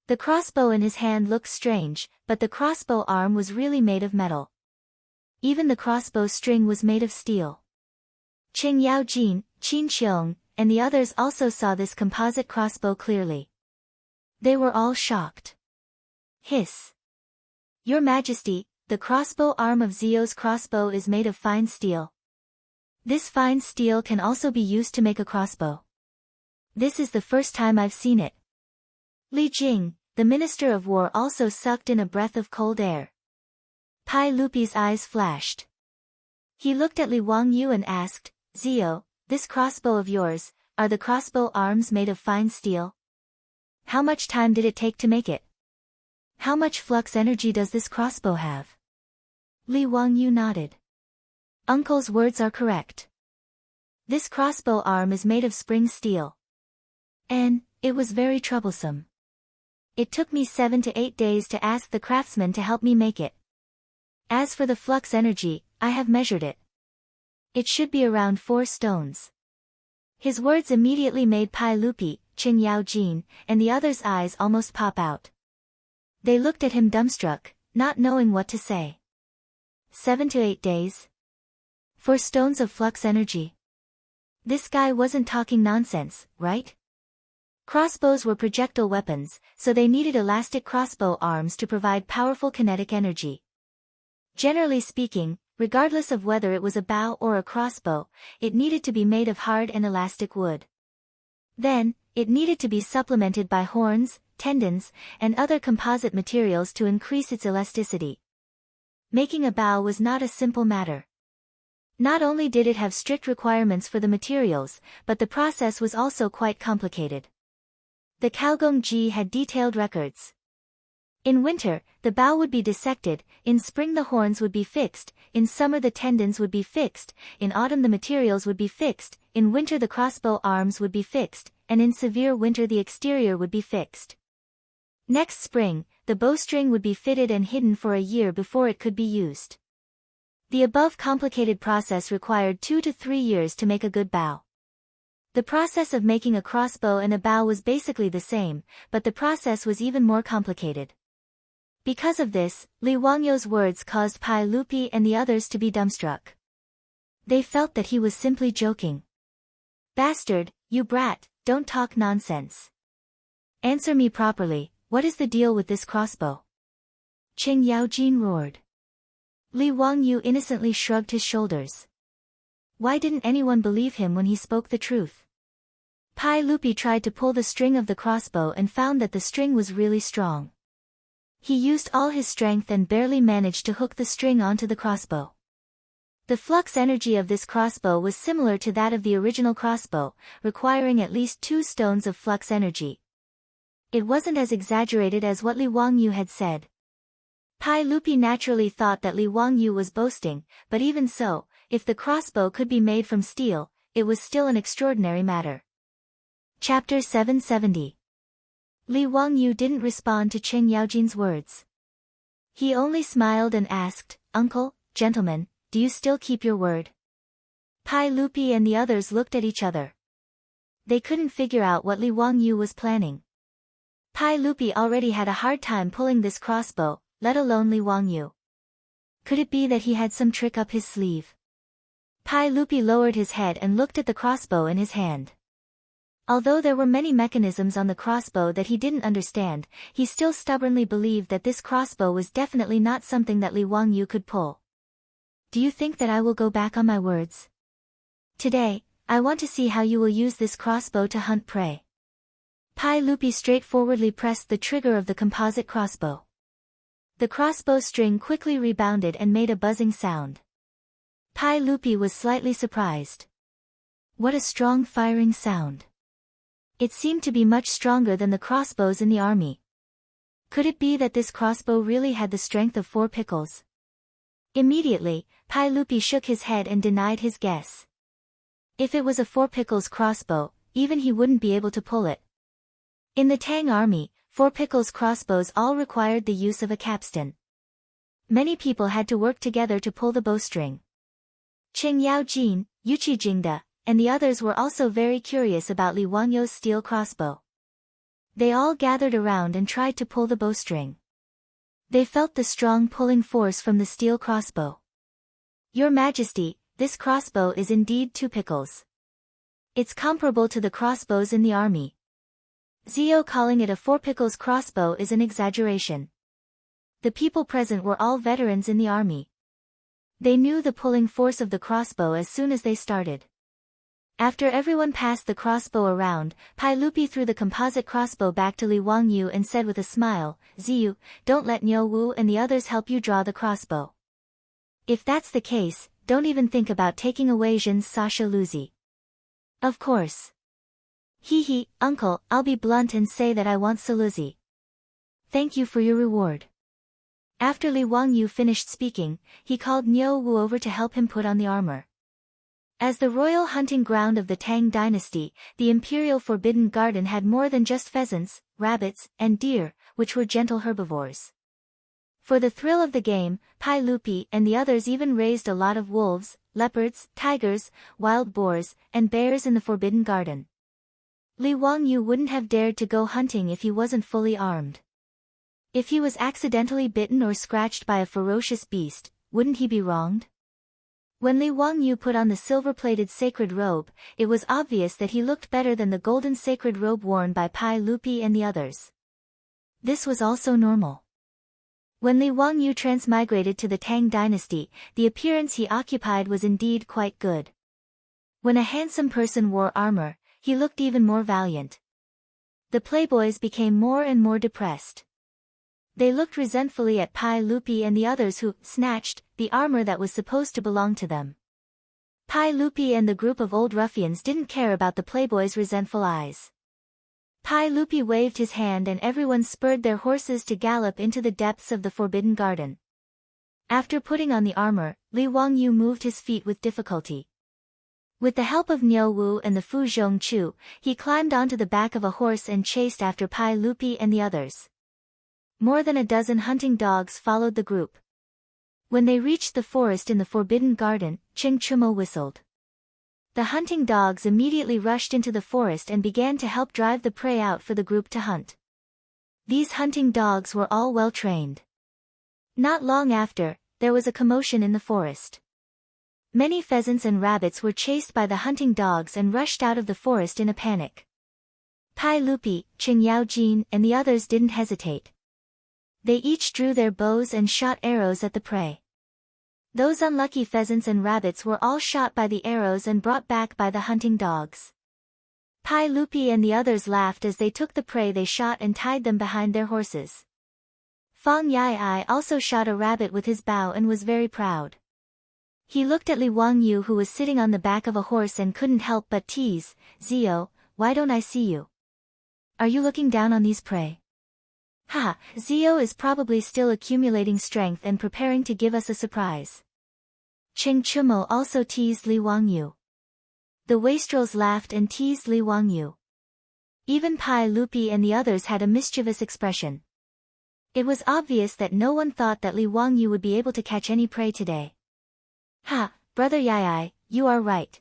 The crossbow in his hand looked strange, but the crossbow arm was really made of metal. Even the crossbow string was made of steel. Qing Yaojin, Qin Qiong, and the others also saw this composite crossbow clearly. They were all shocked. Hiss. Your Majesty, the crossbow arm of Zio's crossbow is made of fine steel. This fine steel can also be used to make a crossbow. This is the first time I've seen it. Li Jing, the Minister of War, also sucked in a breath of cold air. Pai Lupi's eyes flashed. He looked at Li Wangyu and asked, Zio, this crossbow of yours, are the crossbow arms made of fine steel? How much time did it take to make it? How much flux energy does this crossbow have? Li Wangyu nodded. Uncle's words are correct. This crossbow arm is made of spring steel. And it was very troublesome. It took me 7 to 8 days to ask the craftsman to help me make it. As for the flux energy, I have measured it. It should be around 4 stones. His words immediately made Pai Lupi, Qing Yaojin, and the others' eyes almost pop out. They looked at him dumbstruck, not knowing what to say. 7 to 8 days? 4 stones of flux energy. This guy wasn't talking nonsense, right? Crossbows were projectile weapons, so they needed elastic crossbow arms to provide powerful kinetic energy. Generally speaking, regardless of whether it was a bow or a crossbow, it needed to be made of hard and elastic wood. Then, it needed to be supplemented by horns, tendons, and other composite materials to increase its elasticity. Making a bow was not a simple matter. Not only did it have strict requirements for the materials, but the process was also quite complicated. The Kaogongji had detailed records. In winter, the bow would be dissected, in spring the horns would be fixed, in summer the tendons would be fixed, in autumn the materials would be fixed, in winter the crossbow arms would be fixed, and in severe winter the exterior would be fixed. Next spring, the bowstring would be fitted and hidden for a year before it could be used. The above complicated process required 2 to 3 years to make a good bow. The process of making a crossbow and a bow was basically the same, but the process was even more complicated. Because of this, Li Wangyu's words caused Pai Lupi and the others to be dumbstruck. They felt that he was simply joking. Bastard, you brat, don't talk nonsense. Answer me properly, what is the deal with this crossbow? Qing Yaojin roared. Li Wangyu innocently shrugged his shoulders. Why didn't anyone believe him when he spoke the truth? Pai Lupi tried to pull the string of the crossbow and found that the string was really strong. He used all his strength and barely managed to hook the string onto the crossbow. The flux energy of this crossbow was similar to that of the original crossbow, requiring at least 2 stones of flux energy. It wasn't as exaggerated as what Li Wangyu had said. Pai Lupi naturally thought that Li Wangyu was boasting, but even so, if the crossbow could be made from steel, it was still an extraordinary matter. Chapter 770. Li Wangyu didn't respond to Qing Yaojin's words. He only smiled and asked, Uncle, gentlemen, do you still keep your word? Pai Lupi and the others looked at each other. They couldn't figure out what Li Wangyu was planning. Pai Lupi already had a hard time pulling this crossbow, let alone Li Wangyu. Could it be that he had some trick up his sleeve? Pai Lupi lowered his head and looked at the crossbow in his hand. Although there were many mechanisms on the crossbow that he didn't understand, he still stubbornly believed that this crossbow was definitely not something that Li Wangyu could pull. Do you think that I will go back on my words? Today, I want to see how you will use this crossbow to hunt prey. Pai Lupi straightforwardly pressed the trigger of the composite crossbow. The crossbow string quickly rebounded and made a buzzing sound. Pai Lupi was slightly surprised. What a strong firing sound. It seemed to be much stronger than the crossbows in the army. Could it be that this crossbow really had the strength of 4 pickles? Immediately, Pai Lupi shook his head and denied his guess. If it was a 4 pickles crossbow, even he wouldn't be able to pull it. In the Tang army, 4 pickles crossbows all required the use of a capstan. Many people had to work together to pull the bowstring. Qing Yaojin, Yuqi Jingda, and the others were also very curious about Li Wangyu's steel crossbow. They all gathered around and tried to pull the bowstring. They felt the strong pulling force from the steel crossbow. Your Majesty, this crossbow is indeed 2 pickles. It's comparable to the crossbows in the army. Zio calling it a four-pickles crossbow is an exaggeration. The people present were all veterans in the army. They knew the pulling force of the crossbow as soon as they started. After everyone passed the crossbow around, Pai Lupi threw the composite crossbow back to Li Wangyu and said with a smile, Ziyu, don't let Niu Wu and the others help you draw the crossbow. If that's the case, don't even think about taking away Jin's Sasha Luzi. Of course. Hee, uncle, I'll be blunt and say that I want Saluzi. Thank you for your reward. After Li Wangyu finished speaking, he called Niu Wu over to help him put on the armor. As the royal hunting ground of the Tang dynasty, the imperial forbidden garden had more than just pheasants, rabbits, and deer, which were gentle herbivores. For the thrill of the game, Pai Lupi and the others even raised a lot of wolves, leopards, tigers, wild boars, and bears in the forbidden garden. Li Wangyu wouldn't have dared to go hunting if he wasn't fully armed. If he was accidentally bitten or scratched by a ferocious beast, wouldn't he be wronged? When Li Wangyu put on the silver-plated sacred robe, it was obvious that he looked better than the golden sacred robe worn by Pai Lupi and the others. This was also normal. When Li Wangyu transmigrated to the Tang dynasty, the appearance he occupied was indeed quite good. When a handsome person wore armor, he looked even more valiant. The playboys became more and more depressed. They looked resentfully at Pai Lupi and the others who snatched the armor that was supposed to belong to them. Pai Lupi and the group of old ruffians didn't care about the playboys' resentful eyes. Pai Lupi waved his hand and everyone spurred their horses to gallop into the depths of the forbidden garden. After putting on the armor, Li Wangyu moved his feet with difficulty. With the help of Niu Wu and the Fu Zhongchu, he climbed onto the back of a horse and chased after Pai Lupi and the others. More than a dozen hunting dogs followed the group. When they reached the forest in the forbidden garden, Ching Chumo whistled. The hunting dogs immediately rushed into the forest and began to help drive the prey out for the group to hunt. These hunting dogs were all well trained. Not long after, there was a commotion in the forest. Many pheasants and rabbits were chased by the hunting dogs and rushed out of the forest in a panic. Pai Lupi, Qing Yaojin, and the others didn't hesitate. They each drew their bows and shot arrows at the prey. Those unlucky pheasants and rabbits were all shot by the arrows and brought back by the hunting dogs. Pai Lupi and the others laughed as they took the prey they shot and tied them behind their horses. Fang Yai also shot a rabbit with his bow and was very proud. He looked at Li Wangyu who was sitting on the back of a horse and couldn't help but tease, Zio, why don't I see you? Are you looking down on these prey? Ha, Zio is probably still accumulating strength and preparing to give us a surprise. Ching Chumo also teased Li Wangyu. The wastrels laughed and teased Li Wangyu. Even Pai Lupi and the others had a mischievous expression. It was obvious that no one thought that Li Wangyu would be able to catch any prey today. Ha, brother Yai, you are right.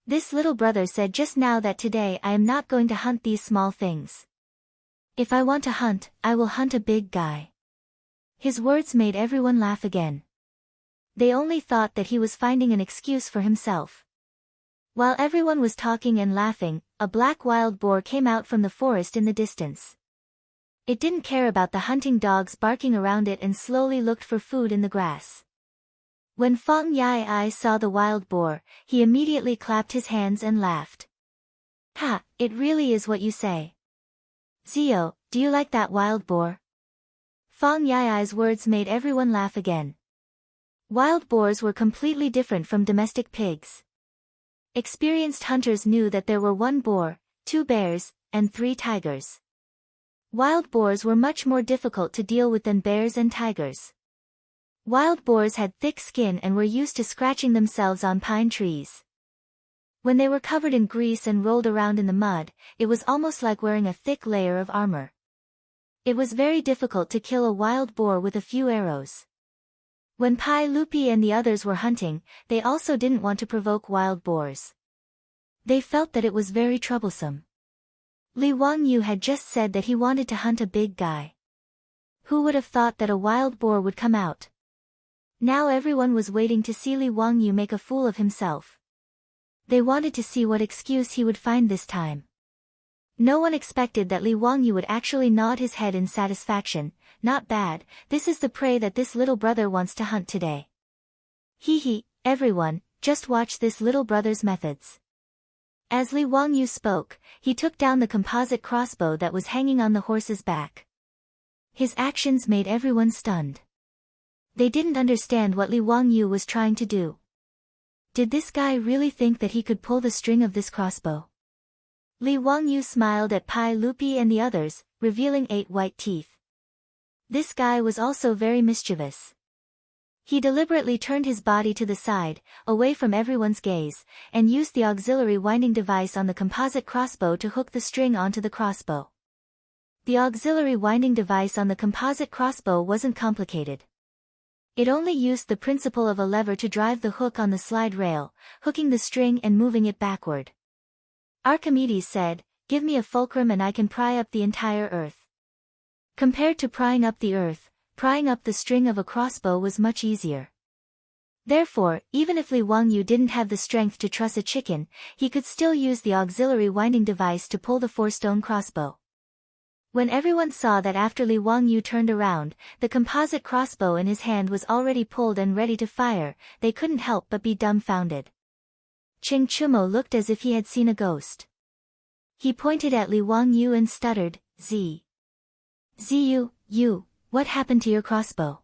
This little brother said just now that today I am not going to hunt these small things. If I want to hunt, I will hunt a big guy. His words made everyone laugh again. They only thought that he was finding an excuse for himself. While everyone was talking and laughing, a black wild boar came out from the forest in the distance. It didn't care about the hunting dogs barking around it and slowly looked for food in the grass. When Fang Yai saw the wild boar, he immediately clapped his hands and laughed. Ha, it really is what you say. Zio, do you like that wild boar? Fang Yai's words made everyone laugh again. Wild boars were completely different from domestic pigs. Experienced hunters knew that there were 1 boar, 2 bears, and 3 tigers. Wild boars were much more difficult to deal with than bears and tigers. Wild boars had thick skin and were used to scratching themselves on pine trees. When they were covered in grease and rolled around in the mud, it was almost like wearing a thick layer of armor. It was very difficult to kill a wild boar with a few arrows. When Pai Lupi and the others were hunting, they also didn't want to provoke wild boars. They felt that it was very troublesome. Li Wangyu had just said that he wanted to hunt a big guy. Who would have thought that a wild boar would come out? Now everyone was waiting to see Li Wangyu make a fool of himself. They wanted to see what excuse he would find this time. No one expected that Li Wangyu would actually nod his head in satisfaction. Not bad, this is the prey that this little brother wants to hunt today. Hee hee, everyone, just watch this little brother's methods. As Li Wangyu spoke, he took down the composite crossbow that was hanging on the horse's back. His actions made everyone stunned. They didn't understand what Li Wangyu was trying to do. Did this guy really think that he could pull the string of this crossbow? Li Wangyu smiled at Pai Lupi and the others, revealing 8 white teeth. This guy was also very mischievous. He deliberately turned his body to the side, away from everyone's gaze, and used the auxiliary winding device on the composite crossbow to hook the string onto the crossbow. The auxiliary winding device on the composite crossbow wasn't complicated. It only used the principle of a lever to drive the hook on the slide rail, hooking the string and moving it backward. Archimedes said, "Give me a fulcrum and I can pry up the entire earth." Compared to prying up the earth, prying up the string of a crossbow was much easier. Therefore, even if Li Wangyu didn't have the strength to truss a chicken, he could still use the auxiliary winding device to pull the 4-stone crossbow. When everyone saw that after Li Wangyu turned around, the composite crossbow in his hand was already pulled and ready to fire, they couldn't help but be dumbfounded. Ching Chumo looked as if he had seen a ghost. He pointed at Li Wangyu and stuttered, Ziyu, what happened to your crossbow?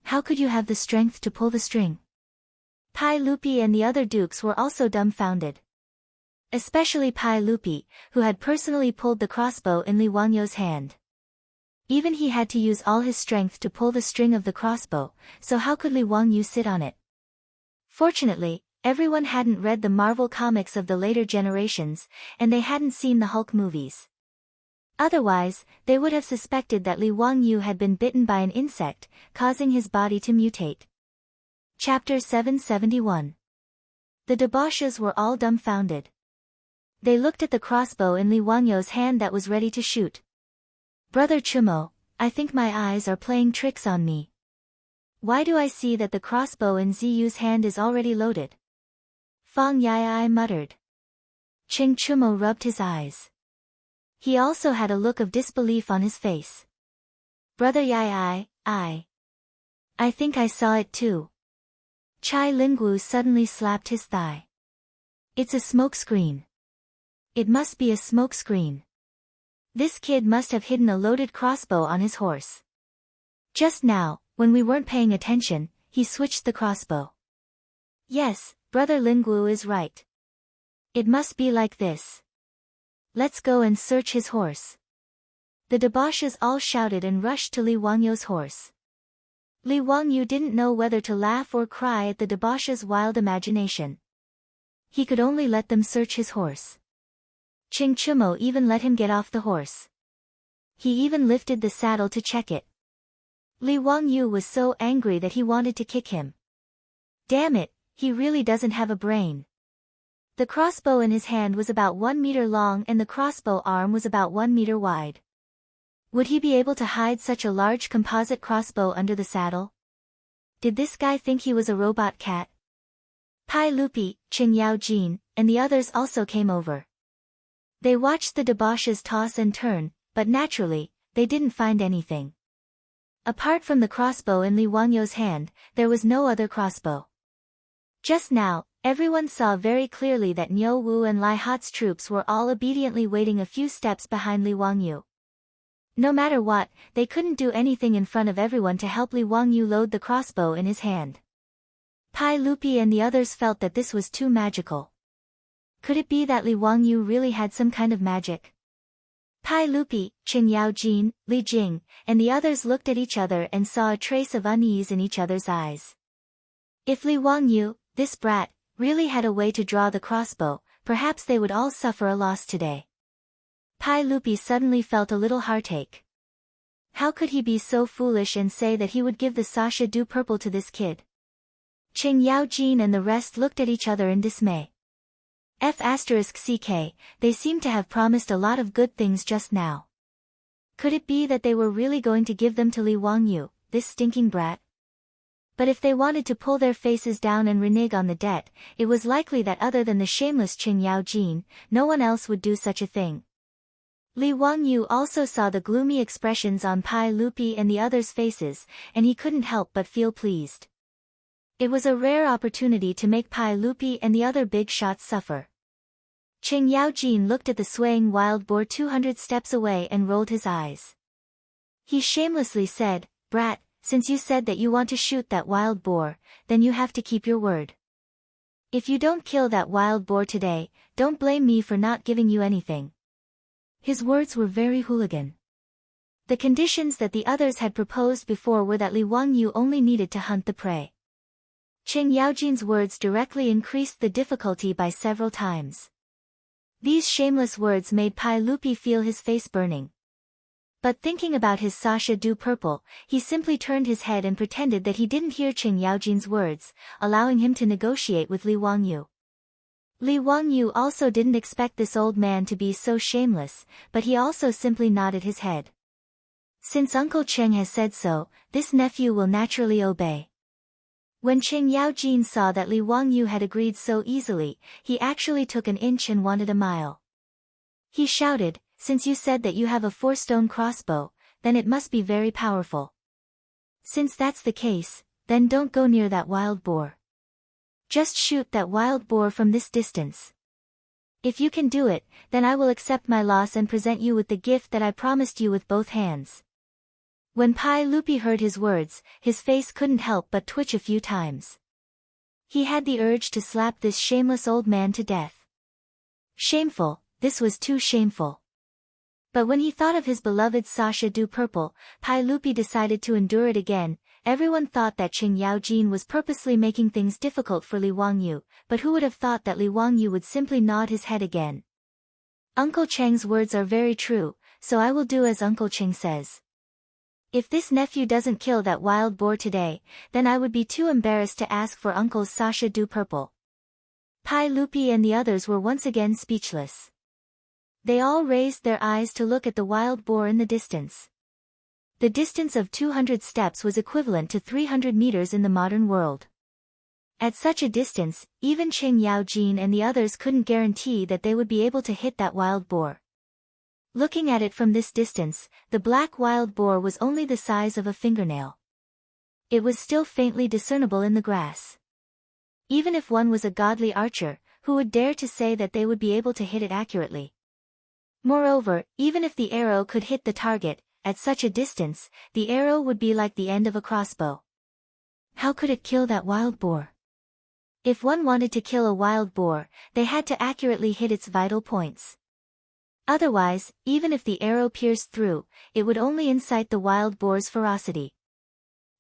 How could you have the strength to pull the string? Pai Lupi and the other dukes were also dumbfounded. Especially Pai Lupi, who had personally pulled the crossbow in Li Wangyu's hand. Even he had to use all his strength to pull the string of the crossbow, so how could Li Wangyu sit on it? Fortunately, everyone hadn't read the Marvel comics of the later generations, and they hadn't seen the Hulk movies. Otherwise, they would have suspected that Li Wangyu had been bitten by an insect, causing his body to mutate. Chapter 771. The debauches were all dumbfounded. They looked at the crossbow in Li Wangyu's hand that was ready to shoot. "Brother Chumo, I think my eyes are playing tricks on me. Why do I see that the crossbow in Ziyu's hand is already loaded?" Fang Yai muttered. Ching Chumo rubbed his eyes. He also had a look of disbelief on his face. "Brother Yai, I think I saw it too." Chai Lingwu suddenly slapped his thigh. "It's a smokescreen. It must be a smokescreen. This kid must have hidden a loaded crossbow on his horse. Just now, when we weren't paying attention, he switched the crossbow." "Yes, Brother Lingwu is right. It must be like this. Let's go and search his horse." The debauches all shouted and rushed to Li Wangyu's horse. Li Wangyu didn't know whether to laugh or cry at the debauches' wild imagination. He could only let them search his horse. Ching Chumo even let him get off the horse. He even lifted the saddle to check it. Li Wangyu was so angry that he wanted to kick him. Damn it, he really doesn't have a brain. The crossbow in his hand was about 1 meter long and the crossbow arm was about 1 meter wide. Would he be able to hide such a large composite crossbow under the saddle? Did this guy think he was a robot cat? Pai Lupi, Qing Yao Jin, and the others also came over. They watched the debauches toss and turn, but naturally, they didn't find anything. Apart from the crossbow in Li Wangyu's hand, there was no other crossbow. Just now, everyone saw very clearly that Niu Wu and Lai Hat's troops were all obediently waiting a few steps behind Li Wangyu. No matter what, they couldn't do anything in front of everyone to help Li Wangyu load the crossbow in his hand. Pai Lupi and the others felt that this was too magical. Could it be that Li Wangyu really had some kind of magic? Pai Lupi, Qing Yao Jin, Li Jing, and the others looked at each other and saw a trace of unease in each other's eyes. If Li Wangyu, this brat, really had a way to draw the crossbow, perhaps they would all suffer a loss today. Pai Lupi suddenly felt a little heartache. How could he be so foolish and say that he would give the Sasha Du purple to this kid? Qing Yao Jin and the rest looked at each other in dismay. *CK, they seemed to have promised a lot of good things just now. Could it be that they were really going to give them to Li Wangyu, this stinking brat? But if they wanted to pull their faces down and renege on the debt, it was likely that other than the shameless Qing Yao Jin, no one else would do such a thing. Li Wangyu also saw the gloomy expressions on Pai Lupi and the others' faces, and he couldn't help but feel pleased. It was a rare opportunity to make Pai Lupi and the other big shots suffer. Qing Yaojin looked at the swaying wild boar 200 steps away and rolled his eyes. He shamelessly said, "Brat, since you said that you want to shoot that wild boar, then you have to keep your word. If you don't kill that wild boar today, don't blame me for not giving you anything." His words were very hooligan. The conditions that the others had proposed before were that Li Wangyu only needed to hunt the prey. Qing Yaojin's words directly increased the difficulty by several times. These shameless words made Pai Lupi feel his face burning. But thinking about his Sasha du Purple, he simply turned his head and pretended that he didn't hear Qing Yaojin's words, allowing him to negotiate with Li Wangyu. Li Wangyu also didn't expect this old man to be so shameless, but he also simply nodded his head. Since Uncle Cheng has said so, this nephew will naturally obey. When Qing Yaojin saw that Li Wangyu had agreed so easily, he actually took an inch and wanted a mile. He shouted, "Since you said that you have a 4-stone crossbow, then it must be very powerful. Since that's the case, then don't go near that wild boar. Just shoot that wild boar from this distance. If you can do it, then I will accept my loss and present you with the gift that I promised you with both hands." When Pai Lupi heard his words, his face couldn't help but twitch a few times. He had the urge to slap this shameless old man to death. Shameful, this was too shameful. But when he thought of his beloved Sasha du Purple, Pai Lupi decided to endure it again. Everyone thought that Qing Yaojin was purposely making things difficult for Li Wangyu, but who would have thought that Li Wangyu would simply nod his head again? Uncle Cheng's words are very true, so I will do as Uncle Cheng says. If this nephew doesn't kill that wild boar today, then I would be too embarrassed to ask for Uncle's Sasha du Purple. Pai Lupi and the others were once again speechless. They all raised their eyes to look at the wild boar in the distance. The distance of 200 steps was equivalent to 300 meters in the modern world. At such a distance, even Qing Yaojin and the others couldn't guarantee that they would be able to hit that wild boar. Looking at it from this distance, the black wild boar was only the size of a fingernail. It was still faintly discernible in the grass. Even if one was a godly archer, who would dare to say that they would be able to hit it accurately? Moreover, even if the arrow could hit the target, at such a distance, the arrow would be like the end of a crossbow. How could it kill that wild boar? If one wanted to kill a wild boar, they had to accurately hit its vital points. Otherwise, even if the arrow pierced through, it would only incite the wild boar's ferocity.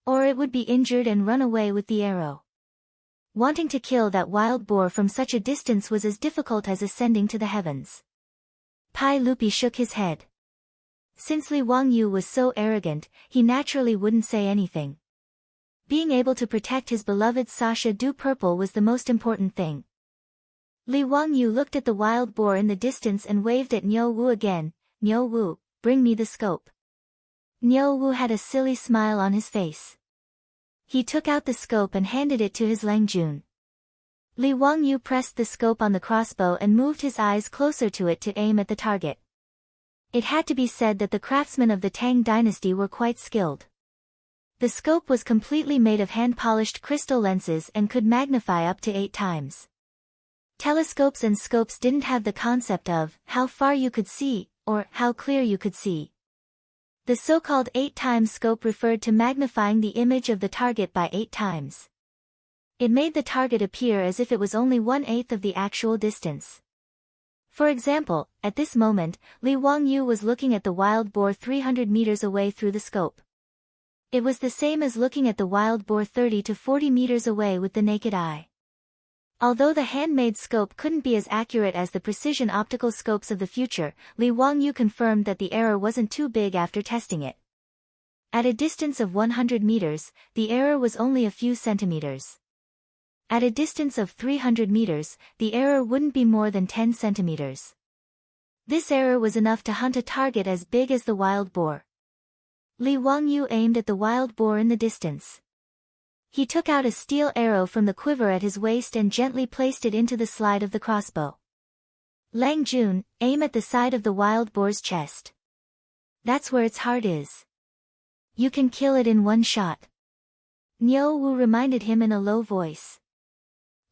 Or it would be injured and run away with the arrow. Wanting to kill that wild boar from such a distance was as difficult as ascending to the heavens. Pai Lupi shook his head. Since Li Wangyu was so arrogant, he naturally wouldn't say anything. Being able to protect his beloved Sasha du Purple was the most important thing. Li Wangyu looked at the wild boar in the distance and waved at Niu Wu again. "Niu Wu, bring me the scope." Niu Wu had a silly smile on his face. He took out the scope and handed it to his Lang Jun. Li Wangyu pressed the scope on the crossbow and moved his eyes closer to it to aim at the target. It had to be said that the craftsmen of the Tang dynasty were quite skilled. The scope was completely made of hand-polished crystal lenses and could magnify up to 8 times. Telescopes and scopes didn't have the concept of how far you could see, or how clear you could see. The so-called 8 times scope referred to magnifying the image of the target by 8 times. It made the target appear as if it was only 1/8 of the actual distance. For example, at this moment, Li Wangyu was looking at the wild boar 300 meters away through the scope. It was the same as looking at the wild boar 30 to 40 meters away with the naked eye. Although the handmade scope couldn't be as accurate as the precision optical scopes of the future, Li Wangyu confirmed that the error wasn't too big after testing it. At a distance of 100 meters, the error was only a few centimeters. At a distance of 300 meters, the error wouldn't be more than 10 centimeters. This error was enough to hunt a target as big as the wild boar. Li Wangyu aimed at the wild boar in the distance. He took out a steel arrow from the quiver at his waist and gently placed it into the slide of the crossbow. Lang Jun, aim at the side of the wild boar's chest. That's where its heart is. You can kill it in one shot. Niu Wu reminded him in a low voice.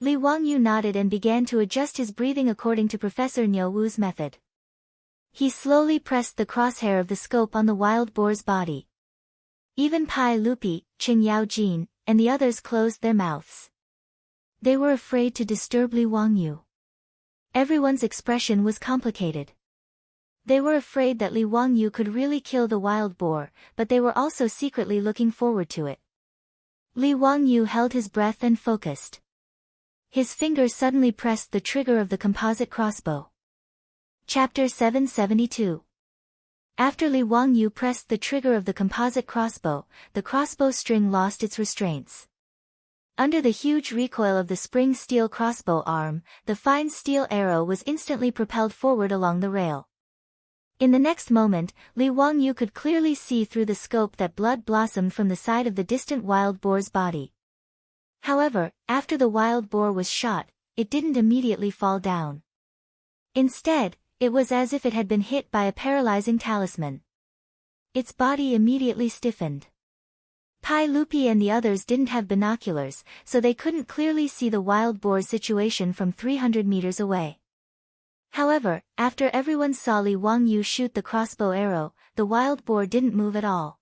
Li Wangyu nodded and began to adjust his breathing according to Professor Niu Wu's method. He slowly pressed the crosshair of the scope on the wild boar's body. Even Pai Lupi, Qing Yaojin, and the others closed their mouths. They were afraid to disturb Li Wangyu. Everyone's expression was complicated. They were afraid that Li Wangyu could really kill the wild boar, but they were also secretly looking forward to it. Li Wangyu held his breath and focused. His fingers suddenly pressed the trigger of the composite crossbow. Chapter 772. After Li Wangyu pressed the trigger of the composite crossbow, the crossbow string lost its restraints. Under the huge recoil of the spring steel crossbow arm, the fine steel arrow was instantly propelled forward along the rail. In the next moment, Li Wangyu could clearly see through the scope that blood blossomed from the side of the distant wild boar's body. However, after the wild boar was shot, it didn't immediately fall down. Instead, it was as if it had been hit by a paralyzing talisman. Its body immediately stiffened. Pai Lupi and the others didn't have binoculars, so they couldn't clearly see the wild boar's situation from 300 meters away. However, after everyone saw Li Wangyu shoot the crossbow arrow, the wild boar didn't move at all.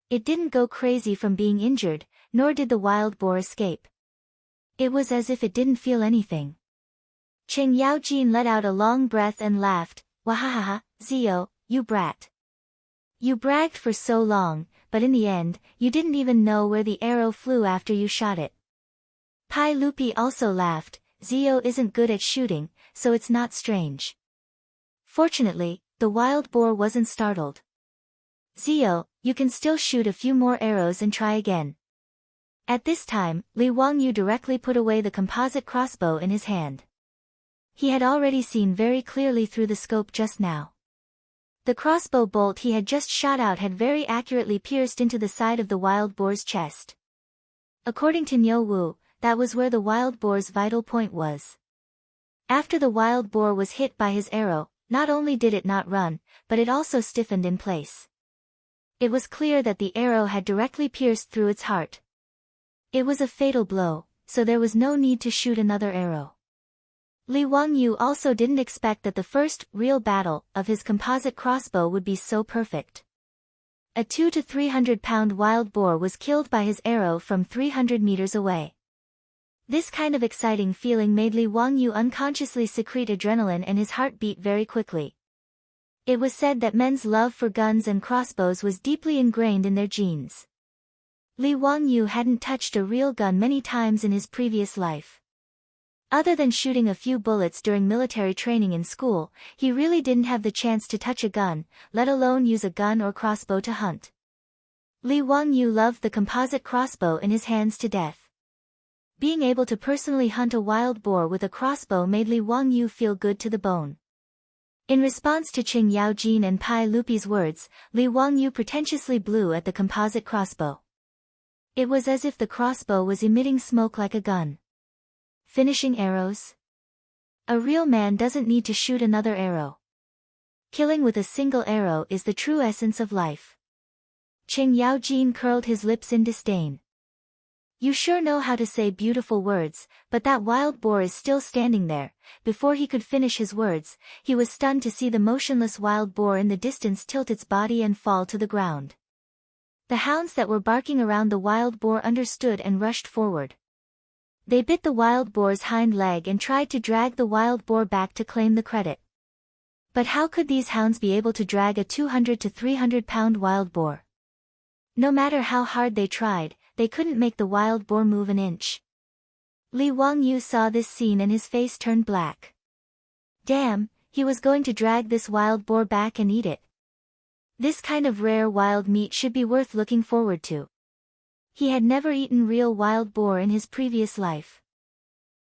It didn't go crazy from being injured, nor did the wild boar escape. It was as if it didn't feel anything. Qing Yaojin let out a long breath and laughed, "Wahahaha, Zio, you brat. You bragged for so long, but in the end, you didn't even know where the arrow flew after you shot it." Pai Lupi also laughed, "Zio isn't good at shooting, so it's not strange." Fortunately, the wild boar wasn't startled. "Zio, you can still shoot a few more arrows and try again." At this time, Li Wangyu directly put away the composite crossbow in his hand. He had already seen very clearly through the scope just now. The crossbow bolt he had just shot out had very accurately pierced into the side of the wild boar's chest. According to Niu Wu, that was where the wild boar's vital point was. After the wild boar was hit by his arrow, not only did it not run, but it also stiffened in place. It was clear that the arrow had directly pierced through its heart. It was a fatal blow, so there was no need to shoot another arrow. Li Wangyu also didn't expect that the first real battle of his composite crossbow would be so perfect. A 200 to 300 pound wild boar was killed by his arrow from 300 meters away. This kind of exciting feeling made Li Wangyu unconsciously secrete adrenaline and his heart beat very quickly. It was said that men's love for guns and crossbows was deeply ingrained in their genes. Li Wangyu hadn't touched a real gun many times in his previous life. Other than shooting a few bullets during military training in school, he really didn't have the chance to touch a gun, let alone use a gun or crossbow to hunt. Li Wangyu loved the composite crossbow in his hands to death. Being able to personally hunt a wild boar with a crossbow made Li Wangyu feel good to the bone. In response to Qing Yaojin and Pai Lupi's words, Li Wangyu pretentiously blew at the composite crossbow. It was as if the crossbow was emitting smoke like a gun. Finishing arrows? A real man doesn't need to shoot another arrow. Killing with a single arrow is the true essence of life. Qing Yaojin curled his lips in disdain. You sure know how to say beautiful words, but that wild boar is still standing there. Before he could finish his words, he was stunned to see the motionless wild boar in the distance tilt its body and fall to the ground. The hounds that were barking around the wild boar understood and rushed forward. They bit the wild boar's hind leg and tried to drag the wild boar back to claim the credit. But how could these hounds be able to drag a 200 to 300 pound wild boar? No matter how hard they tried, they couldn't make the wild boar move an inch. Li Wangyu saw this scene and his face turned black. Damn, he was going to drag this wild boar back and eat it. This kind of rare wild meat should be worth looking forward to. He had never eaten real wild boar in his previous life.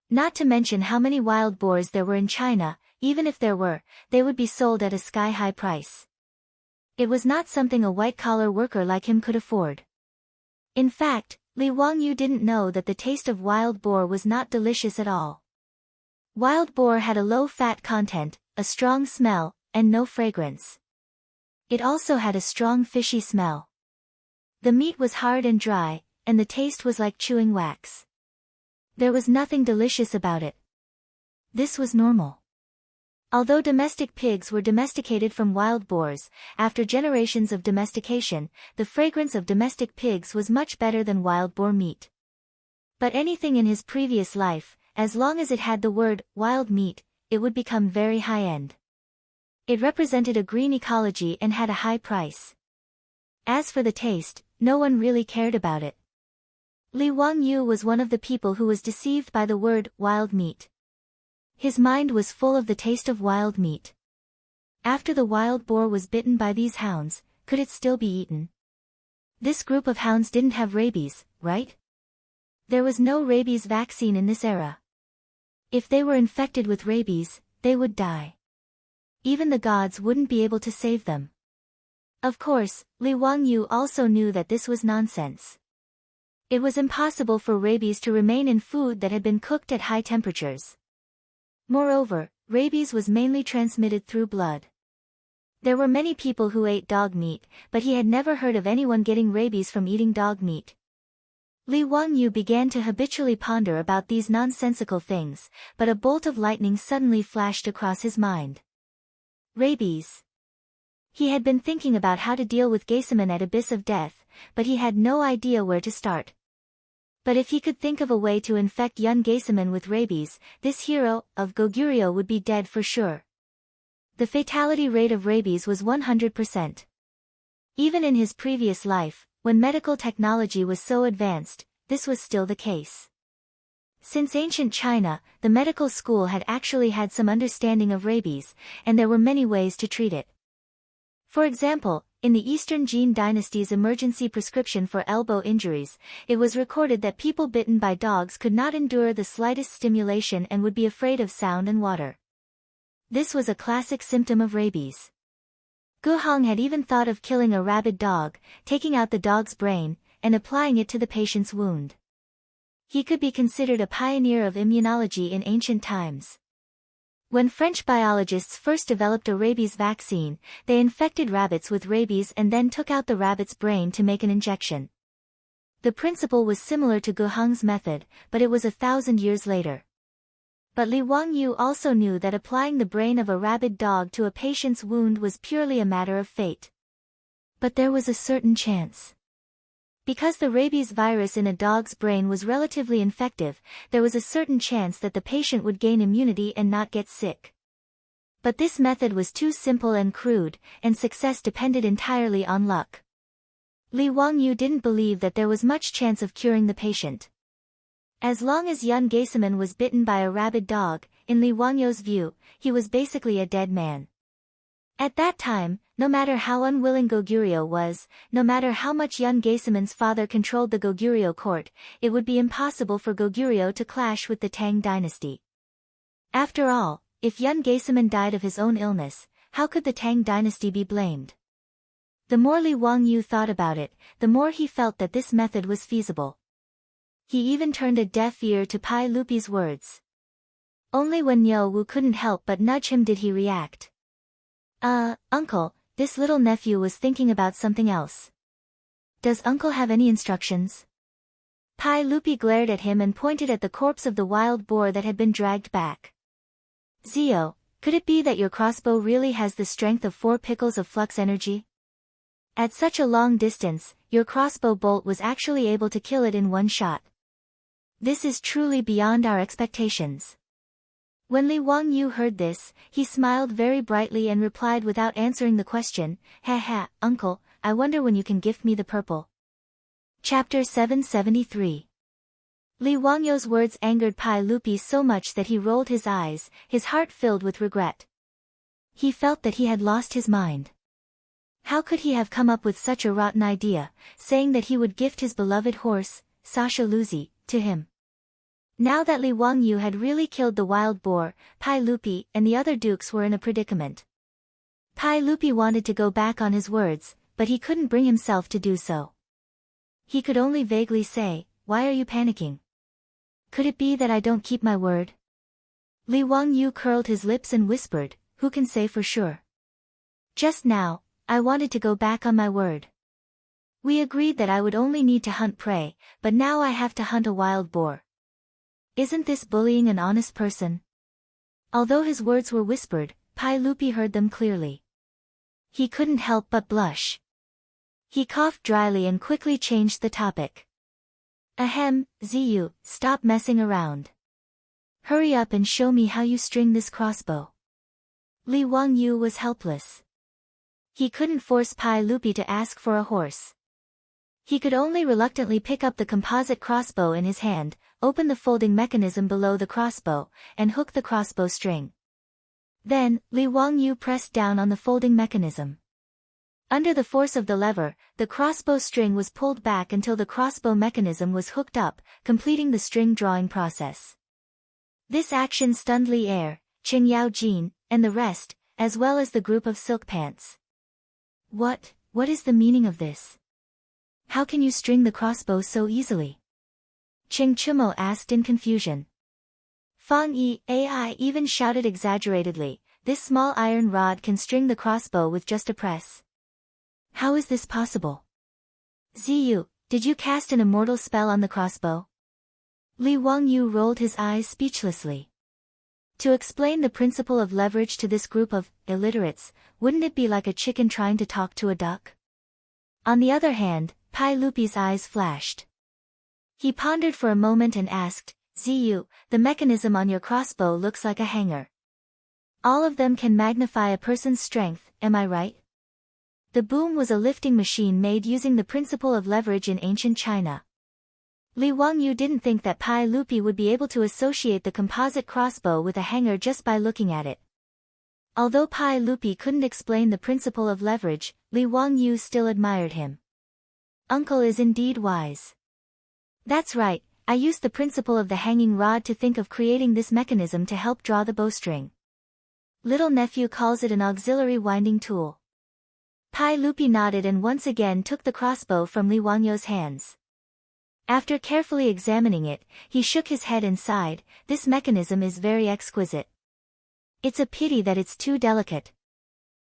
Not to mention how many wild boars there were in China, even if there were, they would be sold at a sky-high price. It was not something a white-collar worker like him could afford. In fact, Li Wangyu didn't know that the taste of wild boar was not delicious at all. Wild boar had a low fat content, a strong smell, and no fragrance. It also had a strong fishy smell. The meat was hard and dry, and the taste was like chewing wax. There was nothing delicious about it. This was normal. Although domestic pigs were domesticated from wild boars, after generations of domestication, the fragrance of domestic pigs was much better than wild boar meat. But anything in his previous life, as long as it had the word wild meat, it would become very high-end. It represented a green ecology and had a high price. As for the taste, no one really cared about it. Li Wangyu was one of the people who was deceived by the word wild meat. His mind was full of the taste of wild meat. After the wild boar was bitten by these hounds, could it still be eaten? This group of hounds didn't have rabies, right? There was no rabies vaccine in this era. If they were infected with rabies, they would die. Even the gods wouldn't be able to save them. Of course, Li Wangyu also knew that this was nonsense. It was impossible for rabies to remain in food that had been cooked at high temperatures. Moreover, rabies was mainly transmitted through blood. There were many people who ate dog meat, but he had never heard of anyone getting rabies from eating dog meat. Li Wangyu began to habitually ponder about these nonsensical things, but a bolt of lightning suddenly flashed across his mind. Rabies. He had been thinking about how to deal with Geisaman at Abyss of Death, but he had no idea where to start. But if he could think of a way to infect young Geisaman with rabies, this hero of Goguryeo would be dead for sure. The fatality rate of rabies was 100%. Even in his previous life, when medical technology was so advanced, this was still the case. Since ancient China, the medical school had actually had some understanding of rabies, and there were many ways to treat it. For example, in the Eastern Jin dynasty's emergency prescription for elbow injuries, it was recorded that people bitten by dogs could not endure the slightest stimulation and would be afraid of sound and water. This was a classic symptom of rabies. Gu Hong had even thought of killing a rabid dog, taking out the dog's brain, and applying it to the patient's wound. He could be considered a pioneer of immunology in ancient times. When French biologists first developed a rabies vaccine, they infected rabbits with rabies and then took out the rabbit's brain to make an injection. The principle was similar to Gu Hong's method, but it was 1,000 years later. But Li Wangyu also knew that applying the brain of a rabid dog to a patient's wound was purely a matter of fate. But there was a certain chance. Because the rabies virus in a dog's brain was relatively infective, there was a certain chance that the patient would gain immunity and not get sick. But this method was too simple and crude, and success depended entirely on luck. Li Wangyu didn't believe that there was much chance of curing the patient. As long as Yun Geisaman was bitten by a rabid dog, in Li Wangyu's view, he was basically a dead man. At that time, no matter how unwilling Goguryeo was, no matter how much Yun Geisaman's father controlled the Goguryeo court, it would be impossible for Goguryeo to clash with the Tang dynasty. After all, if Yun Geisaman died of his own illness, how could the Tang dynasty be blamed? The more Li Wangyu thought about it, the more he felt that this method was feasible. He even turned a deaf ear to Pai Lupi's words. Only when Niu Wu couldn't help but nudge him did he react. Uncle, this little nephew was thinking about something else. Does uncle have any instructions? Pai Lupi glared at him and pointed at the corpse of the wild boar that had been dragged back. Zio, could it be that your crossbow really has the strength of 4 pickles of flux energy? At such a long distance, your crossbow bolt was actually able to kill it in one shot. This is truly beyond our expectations. When Li Wangyu heard this, he smiled very brightly and replied without answering the question, "Ha, uncle, I wonder when you can gift me the purple." Chapter 773. Li Wangyu's words angered Pai Lupi so much that he rolled his eyes, his heart filled with regret. He felt that he had lost his mind. How could he have come up with such a rotten idea, saying that he would gift his beloved horse, Sasha Luzi, to him? Now that Li Wangyu had really killed the wild boar, Pai Lupi and the other dukes were in a predicament. Pai Lupi wanted to go back on his words, but he couldn't bring himself to do so. He could only vaguely say, "Why are you panicking? Could it be that I don't keep my word?" Li Wangyu curled his lips and whispered, "Who can say for sure? Just now, I wanted to go back on my word. We agreed that I would only need to hunt prey, but now I have to hunt a wild boar. Isn't this bullying an honest person?" Although his words were whispered, Pai Lupi heard them clearly. He couldn't help but blush. He coughed dryly and quickly changed the topic. "Ahem, Ziyu, stop messing around. Hurry up and show me how you string this crossbow." Li Wangyu was helpless. He couldn't force Pai Lupi to ask for a horse. He could only reluctantly pick up the composite crossbow in his hand, open the folding mechanism below the crossbow, and hook the crossbow string. Then, Li Wangyu pressed down on the folding mechanism. Under the force of the lever, the crossbow string was pulled back until the crossbow mechanism was hooked up, completing the string drawing process. This action stunned Li Er, Qing Yao Jin, and the rest, as well as the group of silk pants. What is the meaning of this? How can you string the crossbow so easily?" Qing Chumo asked in confusion. Fang Yi Ai even shouted exaggeratedly, "This small iron rod can string the crossbow with just a press. How is this possible? Ziyu, did you cast an immortal spell on the crossbow?" Li Wangyu rolled his eyes speechlessly. To explain the principle of leverage to this group of illiterates, wouldn't it be like a chicken trying to talk to a duck? On the other hand, Pai Lupi's eyes flashed. He pondered for a moment and asked, "Ziyu, the mechanism on your crossbow looks like a hanger. All of them can magnify a person's strength, am I right?" The boom was a lifting machine made using the principle of leverage in ancient China. Li Wangyu didn't think that Pai Lupi would be able to associate the composite crossbow with a hanger just by looking at it. Although Pai Lupi couldn't explain the principle of leverage, Li Wangyu still admired him. Uncle is indeed wise. That's right, I used the principle of the hanging rod to think of creating this mechanism to help draw the bowstring. Little nephew calls it an auxiliary winding tool. Pai Lupi nodded and once again took the crossbow from Li Wangyu's hands. After carefully examining it, he shook his head and sighed, "This mechanism is very exquisite. It's a pity that it's too delicate.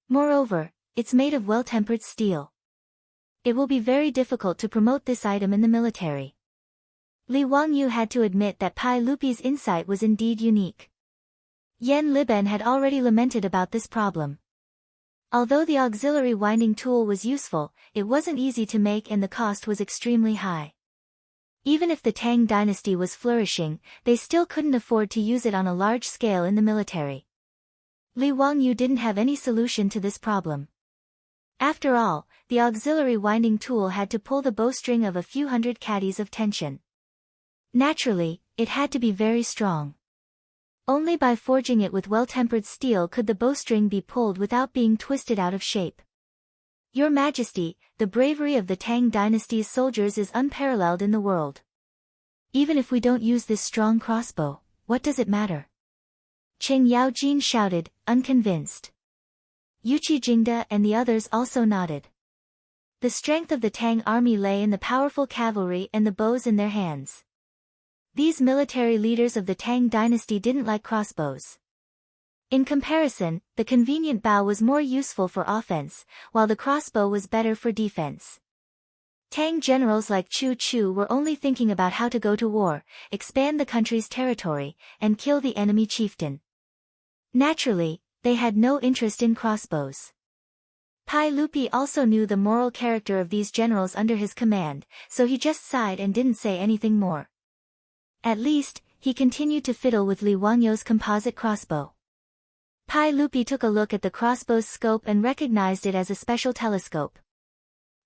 Moreover, it's made of well-tempered steel. It will be very difficult to promote this item in the military." Li Wangyu had to admit that Pai Lupi's insight was indeed unique. Yan Liben had already lamented about this problem. Although the auxiliary winding tool was useful, it wasn't easy to make and the cost was extremely high. Even if the Tang dynasty was flourishing, they still couldn't afford to use it on a large scale in the military. Li Wangyu didn't have any solution to this problem. After all, the auxiliary winding tool had to pull the bowstring of a few hundred caddies of tension. Naturally, it had to be very strong. Only by forging it with well-tempered steel could the bowstring be pulled without being twisted out of shape. "Your Majesty, the bravery of the Tang dynasty's soldiers is unparalleled in the world. Even if we don't use this strong crossbow, what does it matter?" Qing Yaojin shouted, unconvinced. Yuqi Jingda and the others also nodded. The strength of the Tang army lay in the powerful cavalry and the bows in their hands. These military leaders of the Tang dynasty didn't like crossbows. In comparison, the convenient bow was more useful for offense, while the crossbow was better for defense. Tang generals like Chu Chu were only thinking about how to go to war, expand the country's territory, and kill the enemy chieftain. Naturally, they had no interest in crossbows. Pai Lupi also knew the moral character of these generals under his command, so he just sighed and didn't say anything more. At least, he continued to fiddle with Li Wangyu's composite crossbow. Pai Lupi took a look at the crossbow's scope and recognized it as a special telescope.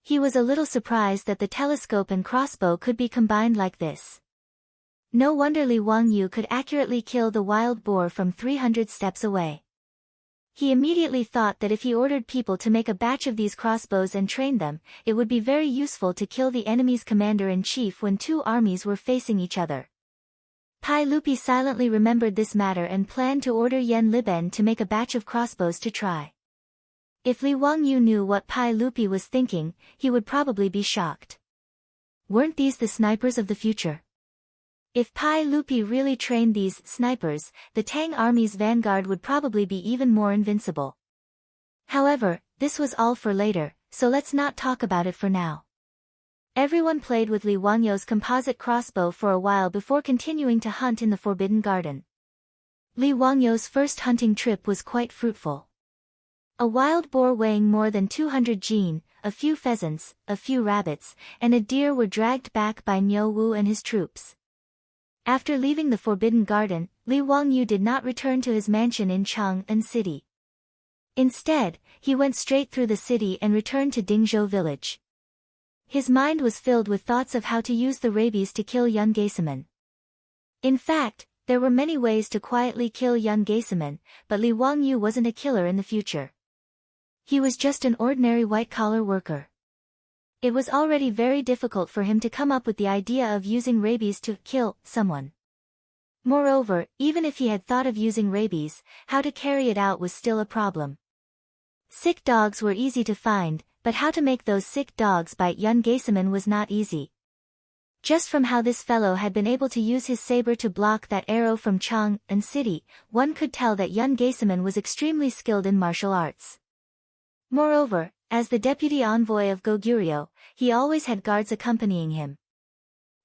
He was a little surprised that the telescope and crossbow could be combined like this. No wonder Li Wangyu could accurately kill the wild boar from 300 steps away. He immediately thought that if he ordered people to make a batch of these crossbows and train them, it would be very useful to kill the enemy's commander-in-chief when two armies were facing each other. Pai Lupi silently remembered this matter and planned to order Yan Liben to make a batch of crossbows to try. If Li Wangyu knew what Pai Lupi was thinking, he would probably be shocked. Weren't these the snipers of the future? If Pai Lupi really trained these snipers, the Tang army's vanguard would probably be even more invincible. However, this was all for later, so let's not talk about it for now. Everyone played with Li Wangyou's composite crossbow for a while before continuing to hunt in the Forbidden Garden. Li Wangyou's first hunting trip was quite fruitful. A wild boar weighing more than 200 jin, a few pheasants, a few rabbits, and a deer were dragged back by Niu Wu and his troops. After leaving the Forbidden Garden, Li Wangyou did not return to his mansion in Chang'an City. Instead, he went straight through the city and returned to Dingzhou village. His mind was filled with thoughts of how to use the rabies to kill young Geisaman. In fact, there were many ways to quietly kill young Geisaman, but Li Wangyou wasn't a killer in the future. He was just an ordinary white-collar worker. It was already very difficult for him to come up with the idea of using rabies to kill someone. Moreover, even if he had thought of using rabies, how to carry it out was still a problem. Sick dogs were easy to find, but how to make those sick dogs bite young Geisaman was not easy. Just from how this fellow had been able to use his saber to block that arrow from Chang'an City, one could tell that young Geisaman was extremely skilled in martial arts. Moreover, as the deputy envoy of Goguryeo, he always had guards accompanying him.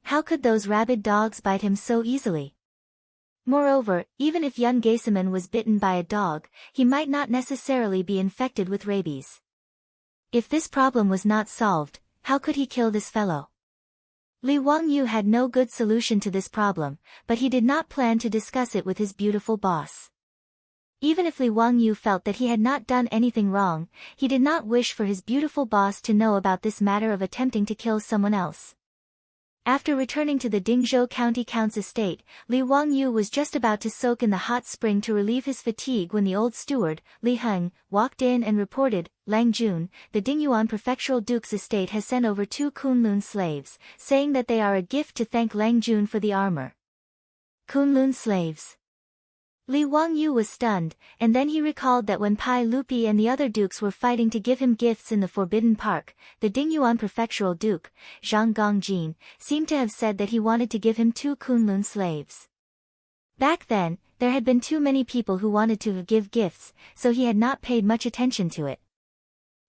How could those rabid dogs bite him so easily? Moreover, even if young Geisaman was bitten by a dog, he might not necessarily be infected with rabies. If this problem was not solved, how could he kill this fellow? Li Wangyou had no good solution to this problem, but he did not plan to discuss it with his beautiful boss. Even if Li Wangyou felt that he had not done anything wrong, he did not wish for his beautiful boss to know about this matter of attempting to kill someone else. After returning to the Dingzhou County Count's estate, Li Wangyou was just about to soak in the hot spring to relieve his fatigue when the old steward, Li Heng, walked in and reported, "Lang Jun, the Dingyuan Prefectural Duke's estate has sent over 2 Kunlun slaves, saying that they are a gift to thank Lang Jun for the armor." Kunlun slaves. Li Wangyou was stunned, and then he recalled that when Pai Lupi and the other dukes were fighting to give him gifts in the Forbidden Park, the Dingyuan Prefectural Duke, Zhang Gongjin, seemed to have said that he wanted to give him 2 Kunlun slaves. Back then, there had been too many people who wanted to give gifts, so he had not paid much attention to it.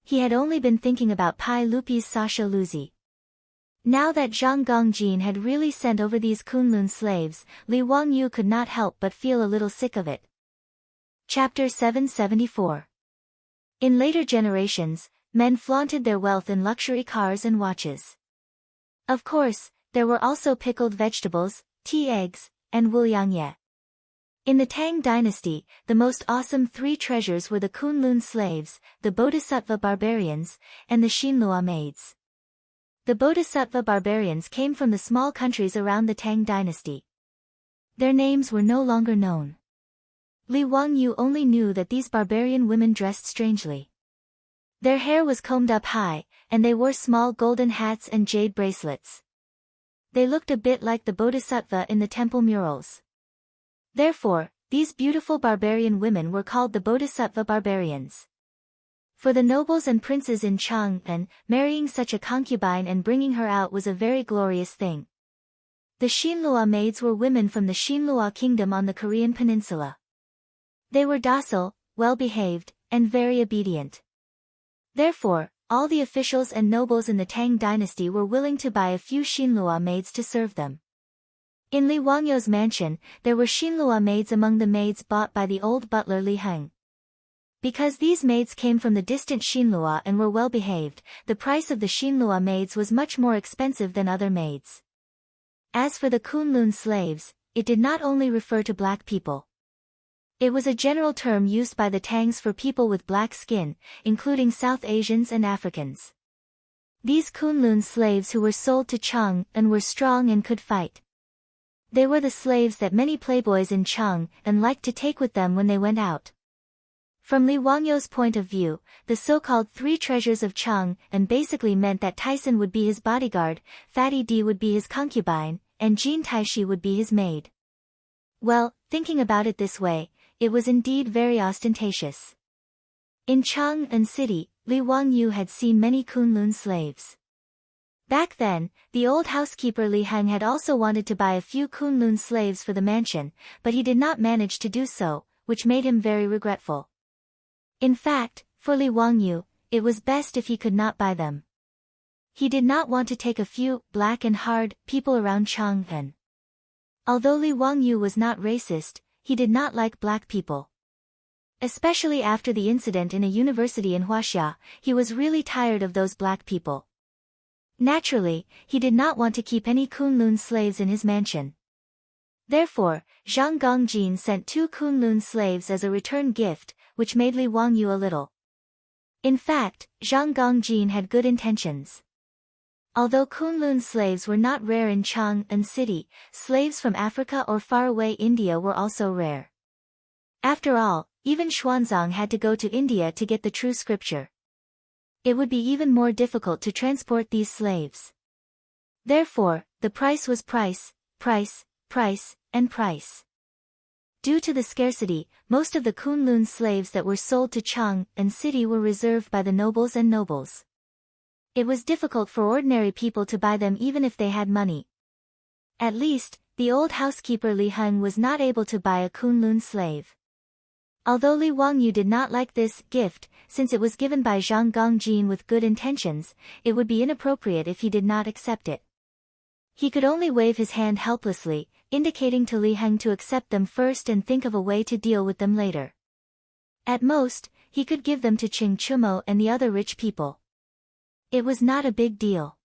He had only been thinking about Pai Lupi's Sasha Luzi. Now that Zhang Gongjin had really sent over these Kunlun slaves, Li Wangyou could not help but feel a little sick of it. Chapter 774. In later generations, men flaunted their wealth in luxury cars and watches. Of course, there were also pickled vegetables, tea eggs, and wuliangye. In the Tang dynasty, the most awesome 3 treasures were the Kunlun slaves, the Bodhisattva barbarians, and the Xinlua maids. The Bodhisattva barbarians came from the small countries around the Tang dynasty. Their names were no longer known. Li Wangyou only knew that these barbarian women dressed strangely. Their hair was combed up high, and they wore small golden hats and jade bracelets. They looked a bit like the Bodhisattva in the temple murals. Therefore, these beautiful barbarian women were called the Bodhisattva barbarians. For the nobles and princes in Chang'an, marrying such a concubine and bringing her out was a very glorious thing. The Xinlua maids were women from the Xinlua kingdom on the Korean peninsula. They were docile, well-behaved, and very obedient. Therefore, all the officials and nobles in the Tang dynasty were willing to buy a few Xinlua maids to serve them. In Li Wangyou's mansion, there were Xinlua maids among the maids bought by the old butler Li Heng. Because these maids came from the distant Xinlua and were well-behaved, the price of the Xinlua maids was much more expensive than other maids. As for the Kunlun slaves, it did not only refer to black people. It was a general term used by the Tangs for people with black skin, including South Asians and Africans. These Kunlun slaves who were sold to Chang'an were strong and could fight. They were the slaves that many playboys in Chang'an liked to take with them when they went out. From Li Wangyou's point of view, the so-called 3 treasures of Chang'an basically meant that Tyson would be his bodyguard, Fatty D would be his concubine, and Jean Taishi would be his maid. Well, thinking about it this way, it was indeed very ostentatious. In Chang'an City, Li Wangyou had seen many Kunlun slaves. Back then, the old housekeeper Li Heng had also wanted to buy a few Kunlun slaves for the mansion, but he did not manage to do so, which made him very regretful. In fact, for Li Wangyu, it was best if he could not buy them. He did not want to take a few black and hard people around Chang'an. Although Li Wangyu was not racist, he did not like black people. Especially after the incident in a university in Huaxia, he was really tired of those black people. Naturally, he did not want to keep any Kunlun slaves in his mansion. Therefore, Zhang Gongjin sent 2 Kunlun slaves as a return gift, which made Li Wangyu a little. In fact, Zhang Gongjin had good intentions. Although Kunlun slaves were not rare in Chang'an city, slaves from Africa or faraway India were also rare. After all, even Xuanzang had to go to India to get the true scripture. It would be even more difficult to transport these slaves. Therefore, the price was price, price, price, and price. Due to the scarcity, most of the Kunlun slaves that were sold to Chang'an city were reserved by the nobles and nobles. It was difficult for ordinary people to buy them even if they had money. At least, the old housekeeper Li Heng was not able to buy a Kunlun slave. Although Li Wangyu did not like this gift, since it was given by Zhang Gongjin with good intentions, it would be inappropriate if he did not accept it. He could only wave his hand helplessly, indicating to Li Heng to accept them first and think of a way to deal with them later. At most, he could give them to Qing Chumo and the other rich people. It was not a big deal.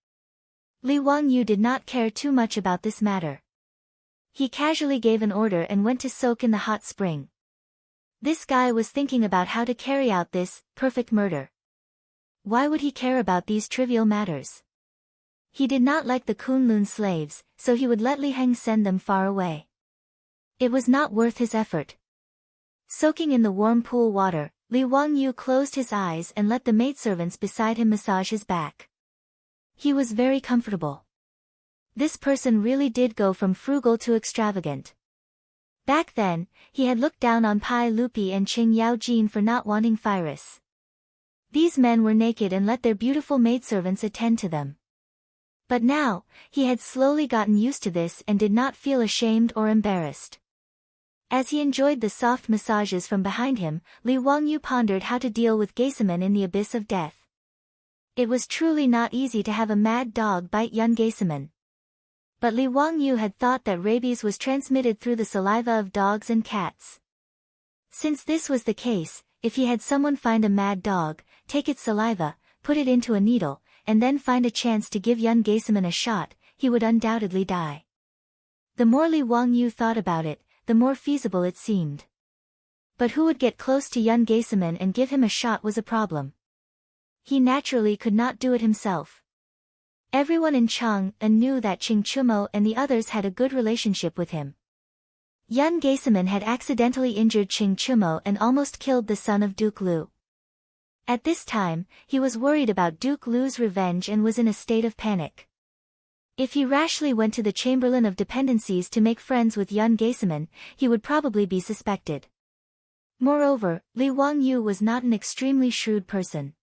Li Wangyu did not care too much about this matter. He casually gave an order and went to soak in the hot spring. This guy was thinking about how to carry out this perfect murder. Why would he care about these trivial matters? He did not like the Kunlun slaves, so he would let Li Heng send them far away. It was not worth his effort. Soaking in the warm pool water, Li Wangyu closed his eyes and let the maidservants beside him massage his back. He was very comfortable. This person really did go from frugal to extravagant. Back then, he had looked down on Pai Lupi and Qing Yaojin for not wanting Phyrus. These men were naked and let their beautiful maidservants attend to them. But now, he had slowly gotten used to this and did not feel ashamed or embarrassed. As he enjoyed the soft massages from behind him, Li Wangyu pondered how to deal with Geisamen in the abyss of death. It was truly not easy to have a mad dog bite young Geisamen. But Li Wangyu had thought that rabies was transmitted through the saliva of dogs and cats. Since this was the case, if he had someone find a mad dog, take its saliva, put it into a needle, and then find a chance to give young Geisamen a shot, he would undoubtedly die. The more Li Wangyu thought about it, the more feasible it seemed. But who would get close to young Geisamen and give him a shot was a problem. He naturally could not do it himself. Everyone in Chang'an knew that Qing Chumo and the others had a good relationship with him. Young Geisamen had accidentally injured Qing Chumo and almost killed the son of Duke Lu. At this time, he was worried about Duke Lu's revenge and was in a state of panic. If he rashly went to the Chamberlain of Dependencies to make friends with young Geisamen, he would probably be suspected. Moreover, Li Wangyu was not an extremely shrewd person.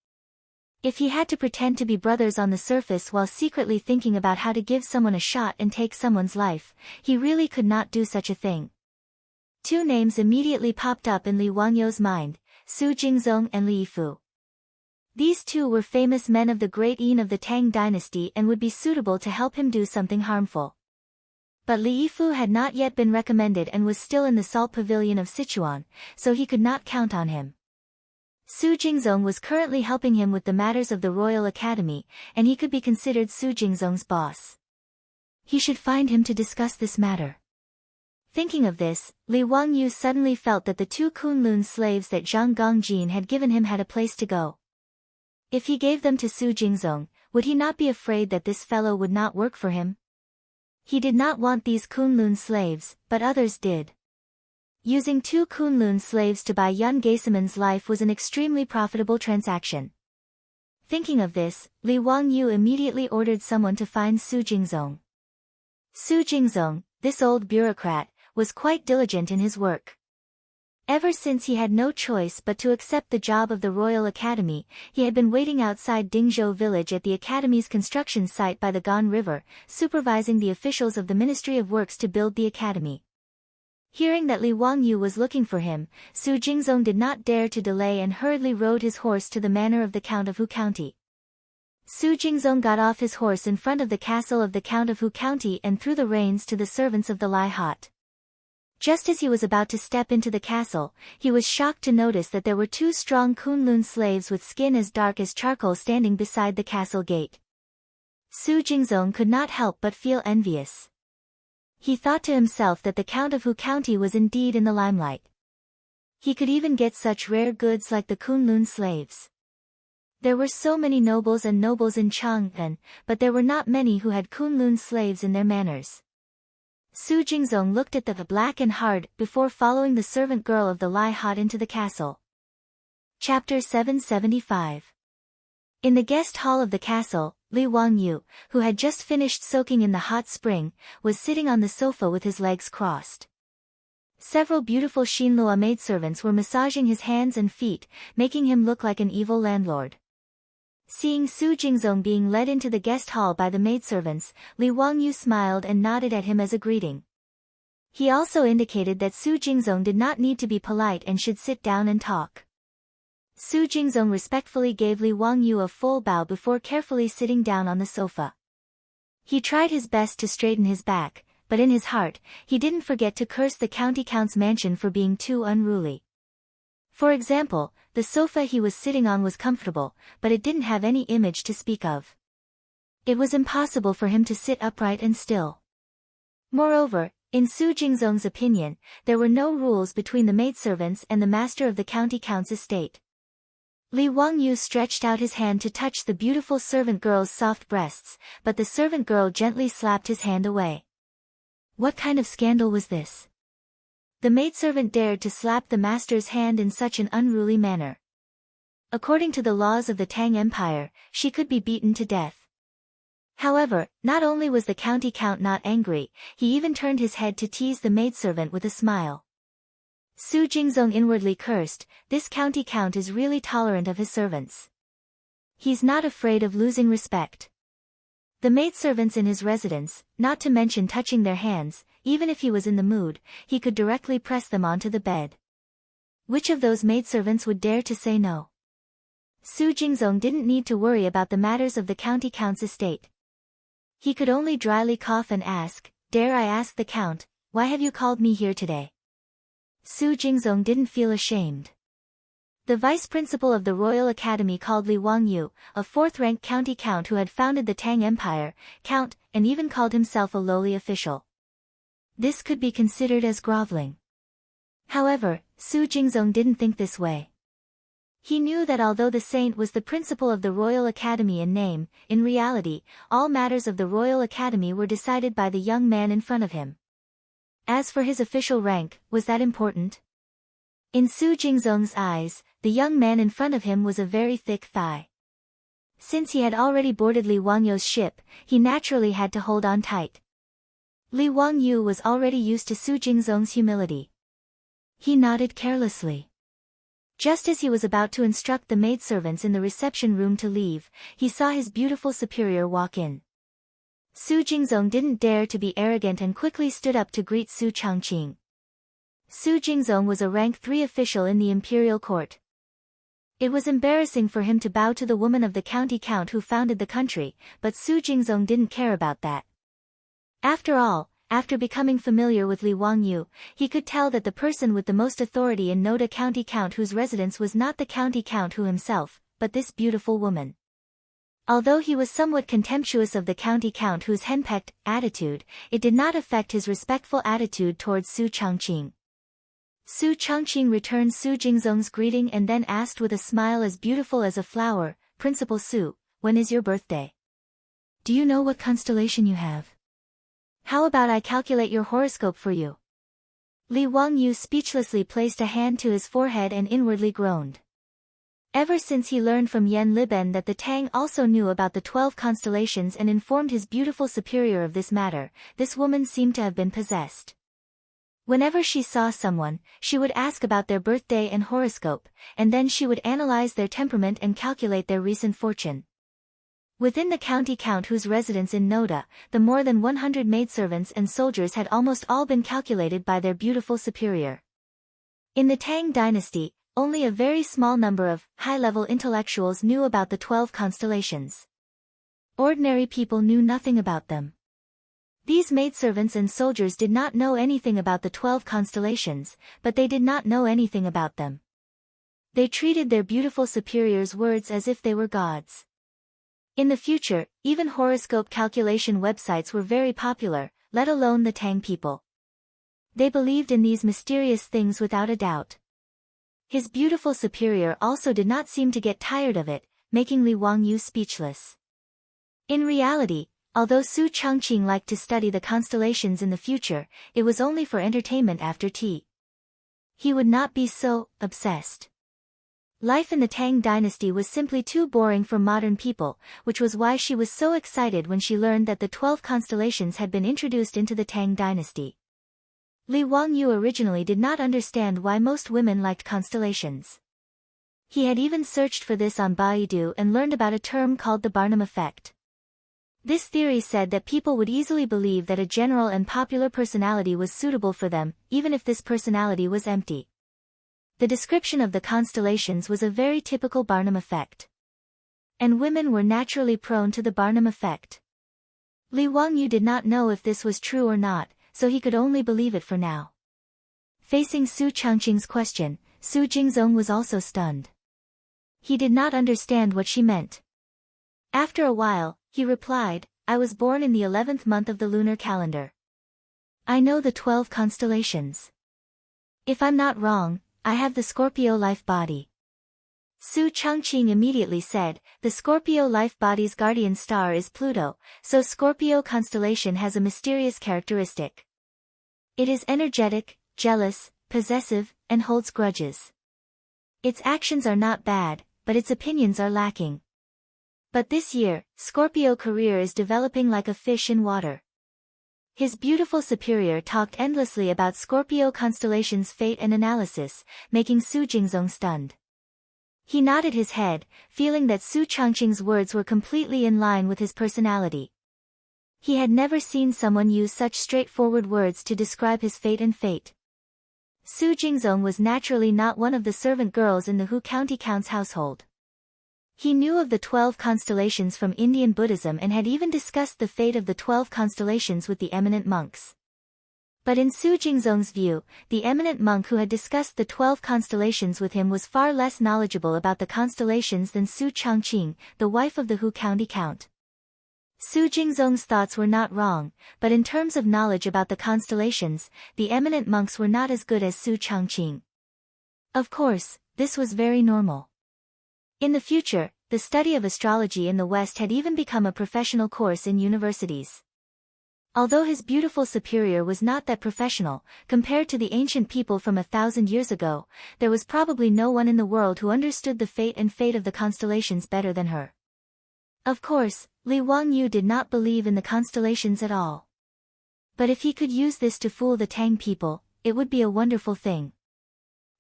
If he had to pretend to be brothers on the surface while secretly thinking about how to give someone a shot and take someone's life, he really could not do such a thing. 2 names immediately popped up in Li Wangyu's mind, Su Jingzong and Li Yifu. These 2 were famous men of the great Yin of the Tang dynasty and would be suitable to help him do something harmful. But Li Yifu had not yet been recommended and was still in the Salt Pavilion of Sichuan, so he could not count on him. Su Jingzong was currently helping him with the matters of the Royal Academy, and he could be considered Su Jingzong's boss. He should find him to discuss this matter. Thinking of this, Li Wangyu suddenly felt that the 2 Kunlun slaves that Zhang Gongjin had given him had a place to go. If he gave them to Su Jingzong, would he not be afraid that this fellow would not work for him? He did not want these Kunlun slaves, but others did. Using 2 Kunlun slaves to buy young Geisamen's life was an extremely profitable transaction. Thinking of this, Li Wangyu immediately ordered someone to find Su Jingzong. Su Jingzong, this old bureaucrat, was quite diligent in his work. Ever since he had no choice but to accept the job of the Royal Academy, he had been waiting outside Dingzhou village at the Academy's construction site by the Gan River, supervising the officials of the Ministry of Works to build the Academy. Hearing that Li Wangyu was looking for him, Su Jingzong did not dare to delay and hurriedly rode his horse to the manor of the Count of Hu County. Su Jingzong got off his horse in front of the castle of the Count of Hu County and threw the reins to the servants of the Lai Hot. Just as he was about to step into the castle, he was shocked to notice that there were two strong Kunlun slaves with skin as dark as charcoal standing beside the castle gate. Su Jingzong could not help but feel envious. He thought to himself that the Count of Hu County was indeed in the limelight. He could even get such rare goods like the Kunlun slaves. There were so many nobles and nobles in Chang'an, but there were not many who had Kunlun slaves in their manors. Su Jingzong looked at the black and hard before following the servant girl of the Lai Hot into the castle. Chapter 775. In the guest hall of the castle, Li Wangyu, who had just finished soaking in the hot spring, was sitting on the sofa with his legs crossed. Several beautiful Xinlua maidservants were massaging his hands and feet, making him look like an evil landlord. Seeing Su Jingzong being led into the guest hall by the maidservants, Li Wangyu smiled and nodded at him as a greeting. He also indicated that Su Jingzong did not need to be polite and should sit down and talk. Su Jingzong respectfully gave Li Wangyu a full bow before carefully sitting down on the sofa. He tried his best to straighten his back, but in his heart, he didn't forget to curse the county count's mansion for being too unruly. For example, the sofa he was sitting on was comfortable, but it didn't have any image to speak of. It was impossible for him to sit upright and still. Moreover, in Su Jingzong's opinion, there were no rules between the maidservants and the master of the county count's estate. Li Wangyu stretched out his hand to touch the beautiful servant girl's soft breasts, but the servant girl gently slapped his hand away. What kind of scandal was this? The maidservant dared to slap the master's hand in such an unruly manner. According to the laws of the Tang Empire, she could be beaten to death. However, not only was the county count not angry, he even turned his head to tease the maidservant with a smile. Su Jingzong inwardly cursed, this county count is really tolerant of his servants. He's not afraid of losing respect. The maidservants in his residence, not to mention touching their hands, even if he was in the mood, he could directly press them onto the bed. Which of those maidservants would dare to say no? Su Jingzong didn't need to worry about the matters of the county count's estate. He could only dryly cough and ask, "Dare I ask the count, why have you called me here today?" Su Jingzong didn't feel ashamed. The vice principal of the Royal Academy called Li Wangyu, a fourth-rank county count who had founded the Tang Empire, count, and even called himself a lowly official. This could be considered as groveling. However, Su Jingzong didn't think this way. He knew that although the saint was the principal of the Royal Academy in name, in reality, all matters of the Royal Academy were decided by the young man in front of him. As for his official rank, was that important? In Su Jingzong's eyes, the young man in front of him was a very thick thigh. Since he had already boarded Li Wangyu's ship, he naturally had to hold on tight. Li Wangyu was already used to Su Jingzong's humility. He nodded carelessly. Just as he was about to instruct the maidservants in the reception room to leave, he saw his beautiful superior walk in. Su Jingzong didn't dare to be arrogant and quickly stood up to greet Su Changqing. Su Jingzong was a rank 3 official in the imperial court. It was embarrassing for him to bow to the woman of the county count who founded the country, but Su Jingzong didn't care about that. After all, after becoming familiar with Li Wangyu, he could tell that the person with the most authority in Noda county count whose residence was not the county count who himself, but this beautiful woman. Although he was somewhat contemptuous of the county count whose henpecked attitude, it did not affect his respectful attitude towards Su Changqing. Su Changqing returned Su Jingzong's greeting and then asked with a smile as beautiful as a flower, "Principal Su, when is your birthday? Do you know what constellation you have? How about I calculate your horoscope for you?" Li Wangyu speechlessly placed a hand to his forehead and inwardly groaned. Ever since he learned from Yan Liben that the Tang also knew about the 12 constellations and informed his beautiful superior of this matter, this woman seemed to have been possessed. Whenever she saw someone, she would ask about their birthday and horoscope, and then she would analyze their temperament and calculate their recent fortune. Within the county count whose residence in Noda, the more than 100 maidservants and soldiers had almost all been calculated by their beautiful superior. In the Tang dynasty, only a very small number of high-level intellectuals knew about the 12 constellations. Ordinary people knew nothing about them. These maidservants and soldiers did not know anything about the 12 constellations, but they did not know anything about them. They treated their beautiful superior's words as if they were gods. In the future, even horoscope calculation websites were very popular, let alone the Tang people. They believed in these mysterious things without a doubt. His beautiful superior also did not seem to get tired of it, making Li Wangyu speechless. In reality, although Su Changqing liked to study the constellations in the future, it was only for entertainment after tea. He would not be so obsessed. Life in the Tang dynasty was simply too boring for modern people, which was why she was so excited when she learned that the 12 constellations had been introduced into the Tang dynasty. Li Wangyu originally did not understand why most women liked constellations. He had even searched for this on Baidu and learned about a term called the Barnum effect. This theory said that people would easily believe that a general and popular personality was suitable for them, even if this personality was empty. The description of the constellations was a very typical Barnum effect. And women were naturally prone to the Barnum effect. Li Wangyu did not know if this was true or not, so he could only believe it for now. Facing Su Changqing's question, Su Jingzong was also stunned. He did not understand what she meant. After a while, he replied, I was born in the 11th month of the lunar calendar. I know the 12 constellations. If I'm not wrong, I have the Scorpio life body. Su Changqing immediately said, the Scorpio life body's guardian star is Pluto, so Scorpio constellation has a mysterious characteristic. It is energetic, jealous, possessive, and holds grudges. Its actions are not bad, but its opinions are lacking. But this year, Scorpio career is developing like a fish in water. His beautiful superior talked endlessly about Scorpio constellation's fate and analysis, making Su Jingzong stunned. He nodded his head, feeling that Su Changqing's words were completely in line with his personality. He had never seen someone use such straightforward words to describe his fate and fate. Su Jingzong was naturally not one of the servant girls in the Hu County Count's household. He knew of the 12 constellations from Indian Buddhism and had even discussed the fate of the 12 constellations with the eminent monks. But in Su Jingzong's view, the eminent monk who had discussed the 12 constellations with him was far less knowledgeable about the constellations than Su Changqing, the wife of the Hu County Count. Su Jingzong's thoughts were not wrong, but in terms of knowledge about the constellations, the eminent monks were not as good as Su Changqing. Of course, this was very normal. In the future, the study of astrology in the West had even become a professional course in universities. Although his beautiful superior was not that professional, compared to the ancient people from 1,000 years ago, there was probably no one in the world who understood the fate of the constellations better than her. Of course, Li Wangyu did not believe in the constellations at all. But if he could use this to fool the Tang people, it would be a wonderful thing.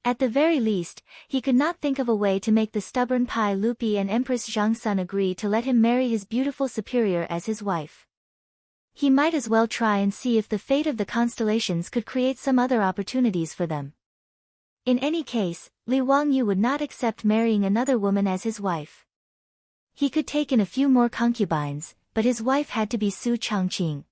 At the very least, he could not think of a way to make the stubborn Pai Lupi and Empress Zhang Sun agree to let him marry his beautiful superior as his wife. He might as well try and see if the fate of the constellations could create some other opportunities for them. In any case, Li Wangyu would not accept marrying another woman as his wife. He could take in a few more concubines, but his wife had to be Su Changqing.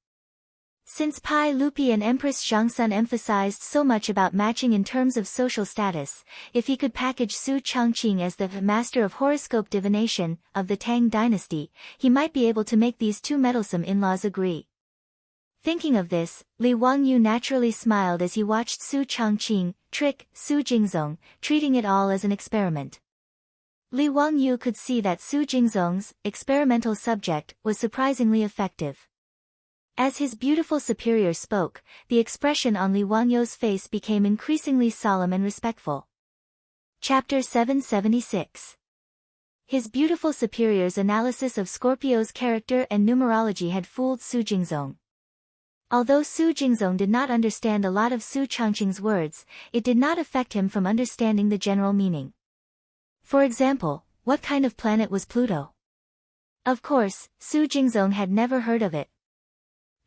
Since Pai Lupi and Empress Zhang Sun emphasized so much about matching in terms of social status, if he could package Su Changqing as the master of horoscope divination of the Tang dynasty, he might be able to make these two meddlesome in-laws agree. Thinking of this, Li Wangyu naturally smiled as he watched Su Changqing trick Su Jingzong, treating it all as an experiment. Li Wangyu could see that Su Jingzong's experimental subject was surprisingly effective. As his beautiful superior spoke, the expression on Li Wangyu's face became increasingly solemn and respectful. Chapter 776. His beautiful superior's analysis of Scorpio's character and numerology had fooled Su Jingzong. Although Su Jingzong did not understand a lot of Su Changqing's words, it did not affect him from understanding the general meaning. For example, what kind of planet was Pluto? Of course, Su Jingzong had never heard of it.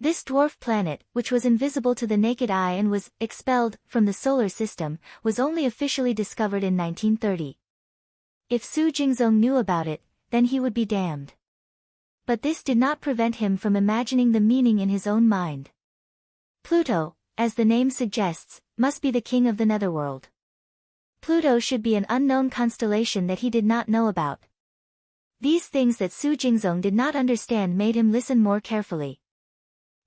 This dwarf planet, which was invisible to the naked eye and was expelled from the solar system, was only officially discovered in 1930. If Su Jingzong knew about it, then he would be damned. But this did not prevent him from imagining the meaning in his own mind. Pluto, as the name suggests, must be the king of the netherworld. Pluto should be an unknown constellation that he did not know about. These things that Su Jingzong did not understand made him listen more carefully.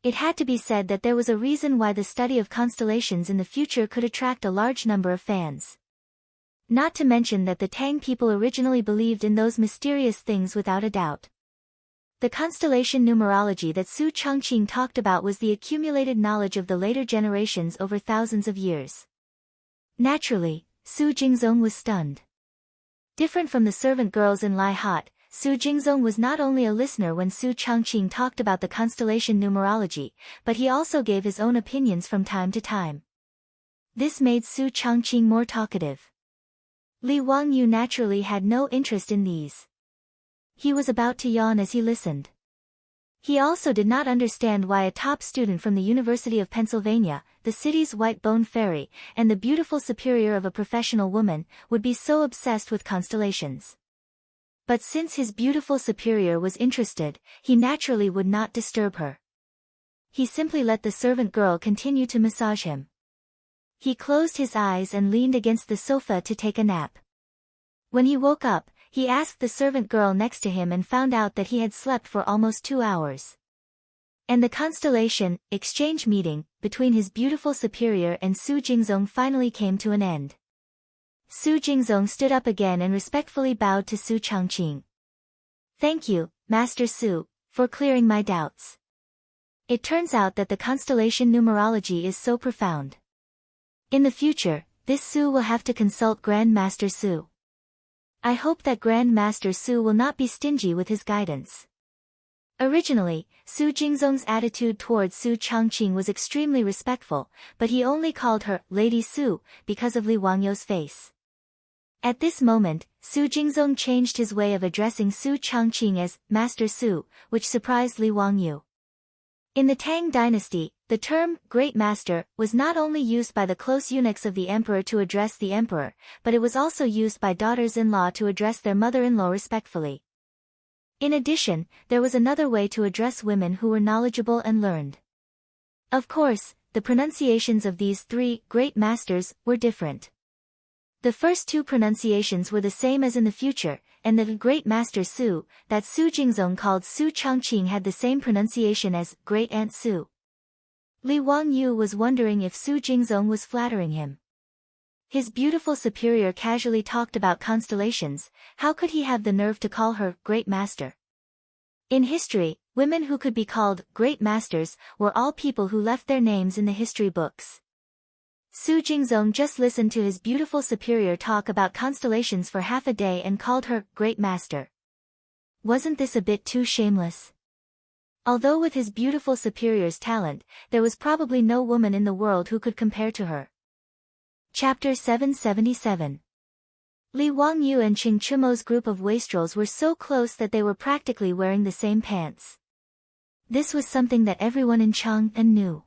It had to be said that there was a reason why the study of constellations in the future could attract a large number of fans. Not to mention that the Tang people originally believed in those mysterious things without a doubt. The constellation numerology that Su Changqing talked about was the accumulated knowledge of the later generations over thousands of years. Naturally, Su Jingzong was stunned. Different from the servant girls in Lai Hot, Su Jingzong was not only a listener when Su Changqing talked about the constellation numerology, but he also gave his own opinions from time to time. This made Su Changqing more talkative. Li Wangyu naturally had no interest in these. He was about to yawn as he listened. He also did not understand why a top student from the University of Pennsylvania, the city's white bone fairy, and the beautiful superior of a professional woman, would be so obsessed with constellations. But since his beautiful superior was interested, he naturally would not disturb her. He simply let the servant girl continue to massage him. He closed his eyes and leaned against the sofa to take a nap. When he woke up, he asked the servant girl next to him and found out that he had slept for almost 2 hours. And the constellation exchange meeting between his beautiful superior and Su Jingzong finally came to an end. Su Jingzong stood up again and respectfully bowed to Su Changqing. "Thank you, Master Su, for clearing my doubts. It turns out that the constellation numerology is so profound. In the future, this Su will have to consult Grand Master Su. I hope that Grand Master Su will not be stingy with his guidance." Originally, Su Jingzong's attitude towards Su Changqing was extremely respectful, but he only called her Lady Su because of Li Wangyu's face. At this moment, Su Jingzong changed his way of addressing Su Changqing as Master Su, which surprised Li Wangyu. In the Tang dynasty, the term Great Master was not only used by the close eunuchs of the emperor to address the emperor, but it was also used by daughters-in-law to address their mother-in-law respectfully. In addition, there was another way to address women who were knowledgeable and learned. Of course, the pronunciations of these 3 great masters were different. The first 2 pronunciations were the same as in the future, and the Great Master Su, that Su Jingzong called Su Changqing, had the same pronunciation as Great Aunt Su. Li Wangyu was wondering if Su Jingzong was flattering him. His beautiful superior casually talked about constellations, how could he have the nerve to call her Great Master? In history, women who could be called Great Masters were all people who left their names in the history books. Su Jingzong just listened to his beautiful superior talk about constellations for half a day and called her Great Master. Wasn't this a bit too shameless? Although with his beautiful superior's talent, there was probably no woman in the world who could compare to her. Chapter 777. Li Wangyu and Qing Chumo's group of wastrels were so close that they were practically wearing the same pants. This was something that everyone in Chang'an knew.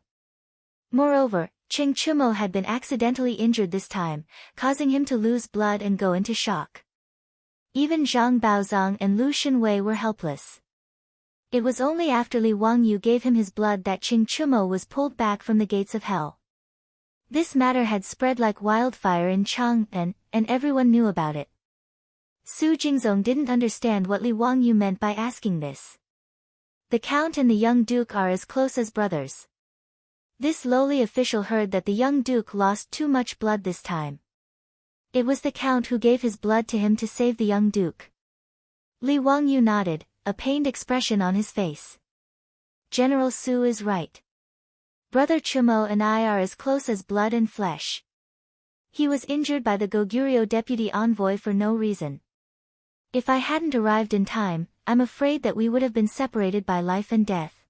Moreover, Qing Chumo had been accidentally injured this time, causing him to lose blood and go into shock. Even Zhang Baozong and Lu Shenwei were helpless. It was only after Li Wangyu gave him his blood that Qing Chumo was pulled back from the gates of hell. This matter had spread like wildfire in Chang'an, and everyone knew about it. Su Jingzong didn't understand what Li Wangyu meant by asking this. The Count and the young Duke are as close as brothers. This lowly official heard that the young Duke lost too much blood this time. It was the Count who gave his blood to him to save the young Duke. Li Wangyu nodded, a pained expression on his face. General Su is right. Brother Chumo and I are as close as blood and flesh. He was injured by the Goguryeo deputy envoy for no reason. If I hadn't arrived in time, I'm afraid that we would have been separated by life and death.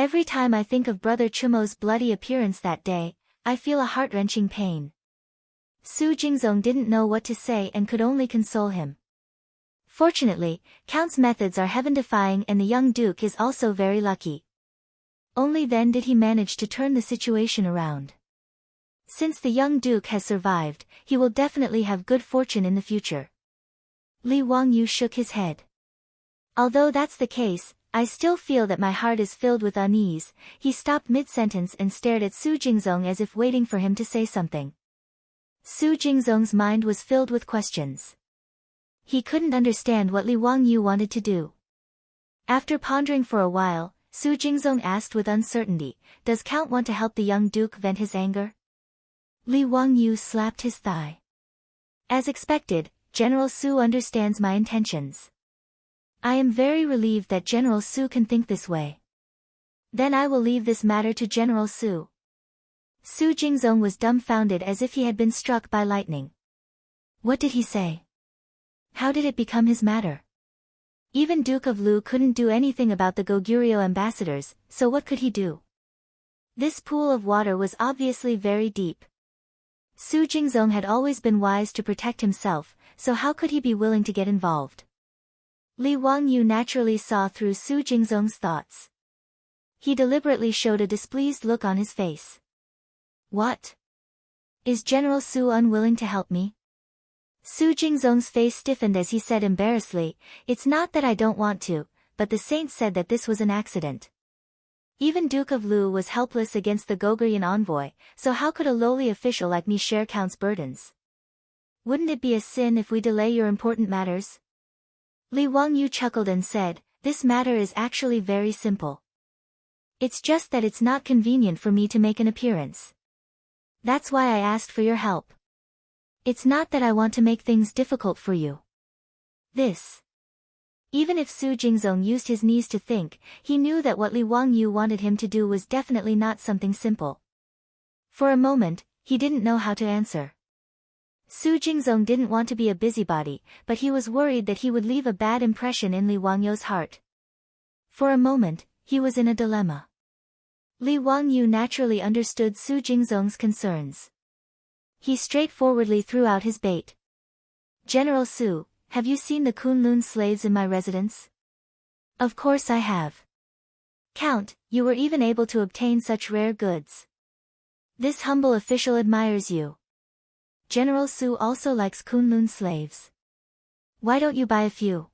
Every time I think of Brother Chumo's bloody appearance that day, I feel a heart-wrenching pain. Su Jingzong didn't know what to say and could only console him. Fortunately, Count's methods are heaven-defying and the young duke is also very lucky. Only then did he manage to turn the situation around. Since the young duke has survived, he will definitely have good fortune in the future. Li Wangyu shook his head. Although that's the case, I still feel that my heart is filled with unease. He stopped mid-sentence and stared at Su Jingzong as if waiting for him to say something. Su Jingzong's mind was filled with questions. He couldn't understand what Li Wangyu wanted to do. After pondering for a while, Su Jingzong asked with uncertainty, "Does Count want to help the young duke vent his anger?" Li Wangyu slapped his thigh. As expected, General Su understands my intentions. I am very relieved that General Su can think this way. Then I will leave this matter to General Su. Su Jingzong was dumbfounded as if he had been struck by lightning. What did he say? How did it become his matter? Even Duke of Lu couldn't do anything about the Goguryeo ambassadors, so what could he do? This pool of water was obviously very deep. Su Jingzong had always been wise to protect himself, so how could he be willing to get involved? Li Wangyu naturally saw through Su Jingzong's thoughts. He deliberately showed a displeased look on his face. What? Is General Su unwilling to help me? Su Jingzong's face stiffened as he said embarrassedly, "It's not that I don't want to, but the saints said that this was an accident." Even Duke of Lu was helpless against the Goguryeo envoy, so how could a lowly official like me share Count's burdens? Wouldn't it be a sin if we delay your important matters? Li Wangyu chuckled and said, "This matter is actually very simple. It's just that it's not convenient for me to make an appearance. That's why I asked for your help. It's not that I want to make things difficult for you." Even if Su Jingzong used his knees to think, he knew that what Li Wangyu wanted him to do was definitely not something simple. For a moment, he didn't know how to answer. Su Jingzong didn't want to be a busybody, but he was worried that he would leave a bad impression in Li Wangyu's heart. For a moment, he was in a dilemma. Li Wangyu naturally understood Su Jingzong's concerns. He straightforwardly threw out his bait. "General Su, have you seen the Kunlun slaves in my residence?" "Of course I have." "Count, you were even able to obtain such rare goods. This humble official admires you. General Su also likes Kunlun slaves. Why don't you buy a few?"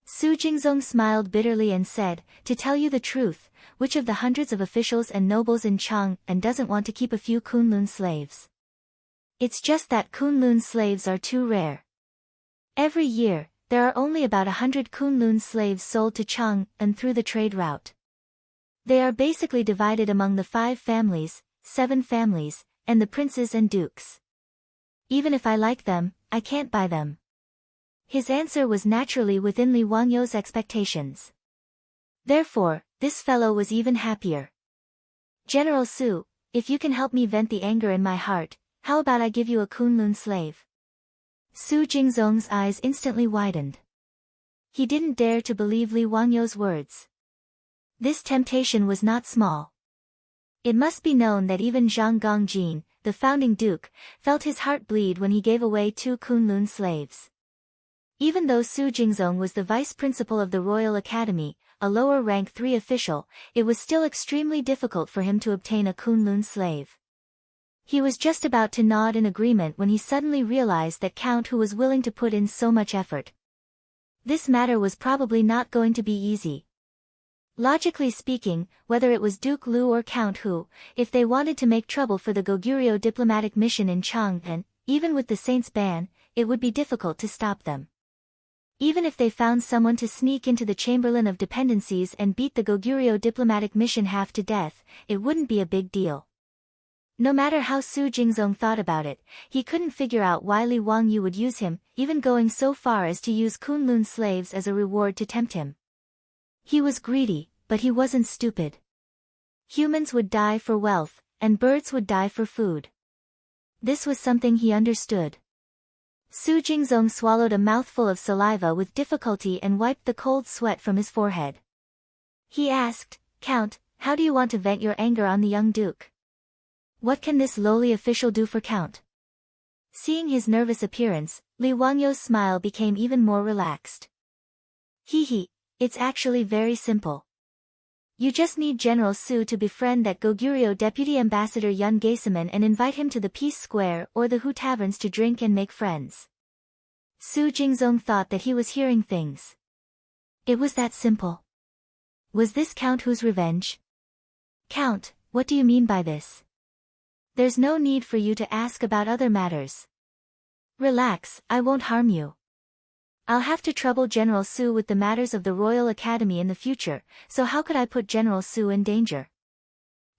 Su Jingzong smiled bitterly and said, "To tell you the truth, which of the hundreds of officials and nobles in Chang'an doesn't want to keep a few Kunlun slaves? It's just that Kunlun slaves are too rare. Every year, there are only about 100 Kunlun slaves sold to Chang'an through the trade route. They are basically divided among the 5 families, 7 families, and the princes and dukes. Even if I like them, I can't buy them." His answer was naturally within Li Wangyu's expectations. Therefore, this fellow was even happier. "General Su, if you can help me vent the anger in my heart, how about I give you a Kunlun slave?" Su Jingzong's eyes instantly widened. He didn't dare to believe Li Wangyu's words. This temptation was not small. It must be known that even Zhang Gongjin, the founding duke, felt his heart bleed when he gave away 2 Kunlun slaves. Even though Su Jingzong was the vice principal of the Royal Academy, a lower rank 3 official, it was still extremely difficult for him to obtain a Kunlun slave. He was just about to nod in agreement when he suddenly realized that Count Hu was willing to put in so much effort. This matter was probably not going to be easy. Logically speaking, whether it was Duke Lu or Count Hu, if they wanted to make trouble for the Goguryeo diplomatic mission in Chang'an, even with the Saints' ban, it would be difficult to stop them. Even if they found someone to sneak into the Chamberlain of Dependencies and beat the Goguryeo diplomatic mission half to death, it wouldn't be a big deal. No matter how Su Jingzong thought about it, he couldn't figure out why Li Wangyu would use him, even going so far as to use Kunlun slaves as a reward to tempt him. He was greedy, but he wasn't stupid. Humans would die for wealth, and birds would die for food. This was something he understood. Su Jingzong swallowed a mouthful of saliva with difficulty and wiped the cold sweat from his forehead. He asked, "Count, How do you want to vent your anger on the young duke? What can this lowly official do for Count? Seeing his nervous appearance, Li Wangyou's smile became even more relaxed. Hee, it's actually very simple. You just need General Su to befriend that Goguryeo Deputy Ambassador Yun Gaesaman and invite him to the Peace Square or the Hu Taverns to drink and make friends. Su Jingzong thought that he was hearing things. It was that simple. Was this Count Hu's revenge? Count, what do you mean by this? There's no need for you to ask about other matters. Relax, I won't harm you. I'll have to trouble General Su with the matters of the Royal Academy in the future, so how could I put General Su in danger?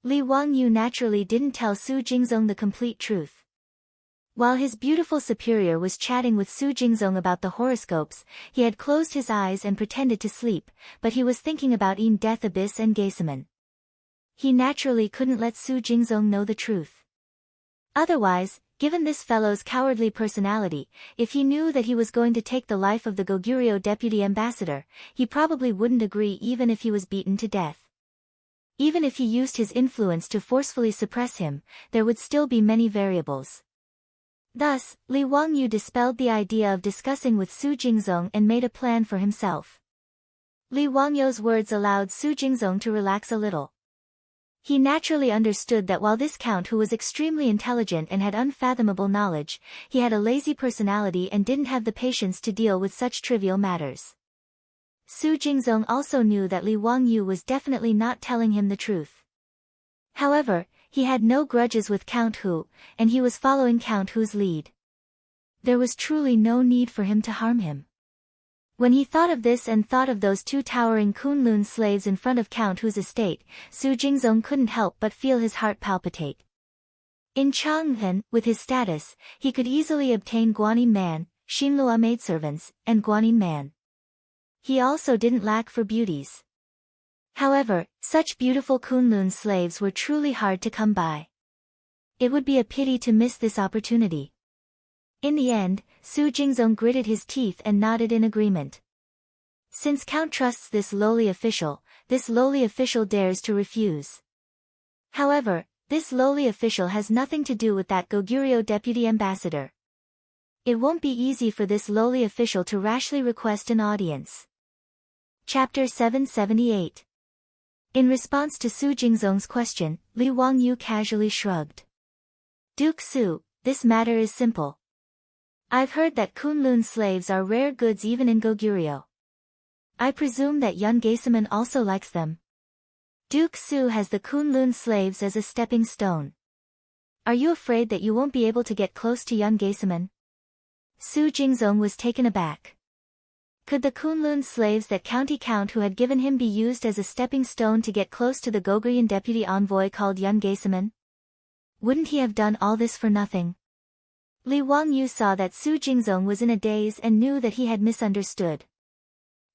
Li Wangyou naturally didn't tell Su Jingzong the complete truth. While his beautiful superior was chatting with Su Jingzong about the horoscopes, he had closed his eyes and pretended to sleep, but he was thinking about Death Abyss and Gaesaman. He naturally couldn't let Su Jingzong know the truth. Otherwise, given this fellow's cowardly personality, if he knew that he was going to take the life of the Goguryeo Deputy Ambassador, he probably wouldn't agree even if he was beaten to death. Even if he used his influence to forcefully suppress him, there would still be many variables. Thus, Li Wangyou dispelled the idea of discussing with Su Jingzong and made a plan for himself. Li Wangyou's words allowed Su Jingzong to relax a little. He naturally understood that while this Count who was extremely intelligent and had unfathomable knowledge, he had a lazy personality and didn't have the patience to deal with such trivial matters. Su Jingzong also knew that Li Wangyou was definitely not telling him the truth. However, he had no grudges with Count Hu, and he was following Count Hu's lead. There was truly no need for him to harm him. When he thought of this and thought of those two towering Kunlun slaves in front of Count Hu's estate, Su Jingzong couldn't help but feel his heart palpitate. In Changhen, with his status, he could easily obtain Guanyin Man, Xinlua maidservants, and Guanyin Man. He also didn't lack for beauties. However, such beautiful Kunlun slaves were truly hard to come by. It would be a pity to miss this opportunity. In the end, Su Jingzong gritted his teeth and nodded in agreement. Since Count trusts this lowly official dares to refuse. However, this lowly official has nothing to do with that Goguryeo Deputy Ambassador. It won't be easy for this lowly official to rashly request an audience. Chapter 778. In response to Su Jingzong's question, Li Wangyou casually shrugged. Duke Su, this matter is simple. I've heard that Kunlun slaves are rare goods even in Goguryeo. I presume that Yun Gaesaman also likes them. Duke Su has the Kunlun slaves as a stepping stone. Are you afraid that you won't be able to get close to Yun Gaesaman? Su Jingzong was taken aback. Could the Kunlun slaves that Count who had given him be used as a stepping stone to get close to the Goguryeo deputy envoy called Yun Gaesaman? Wouldn't he have done all this for nothing? Li Wangyou saw that Su Jingzong was in a daze and knew that he had misunderstood.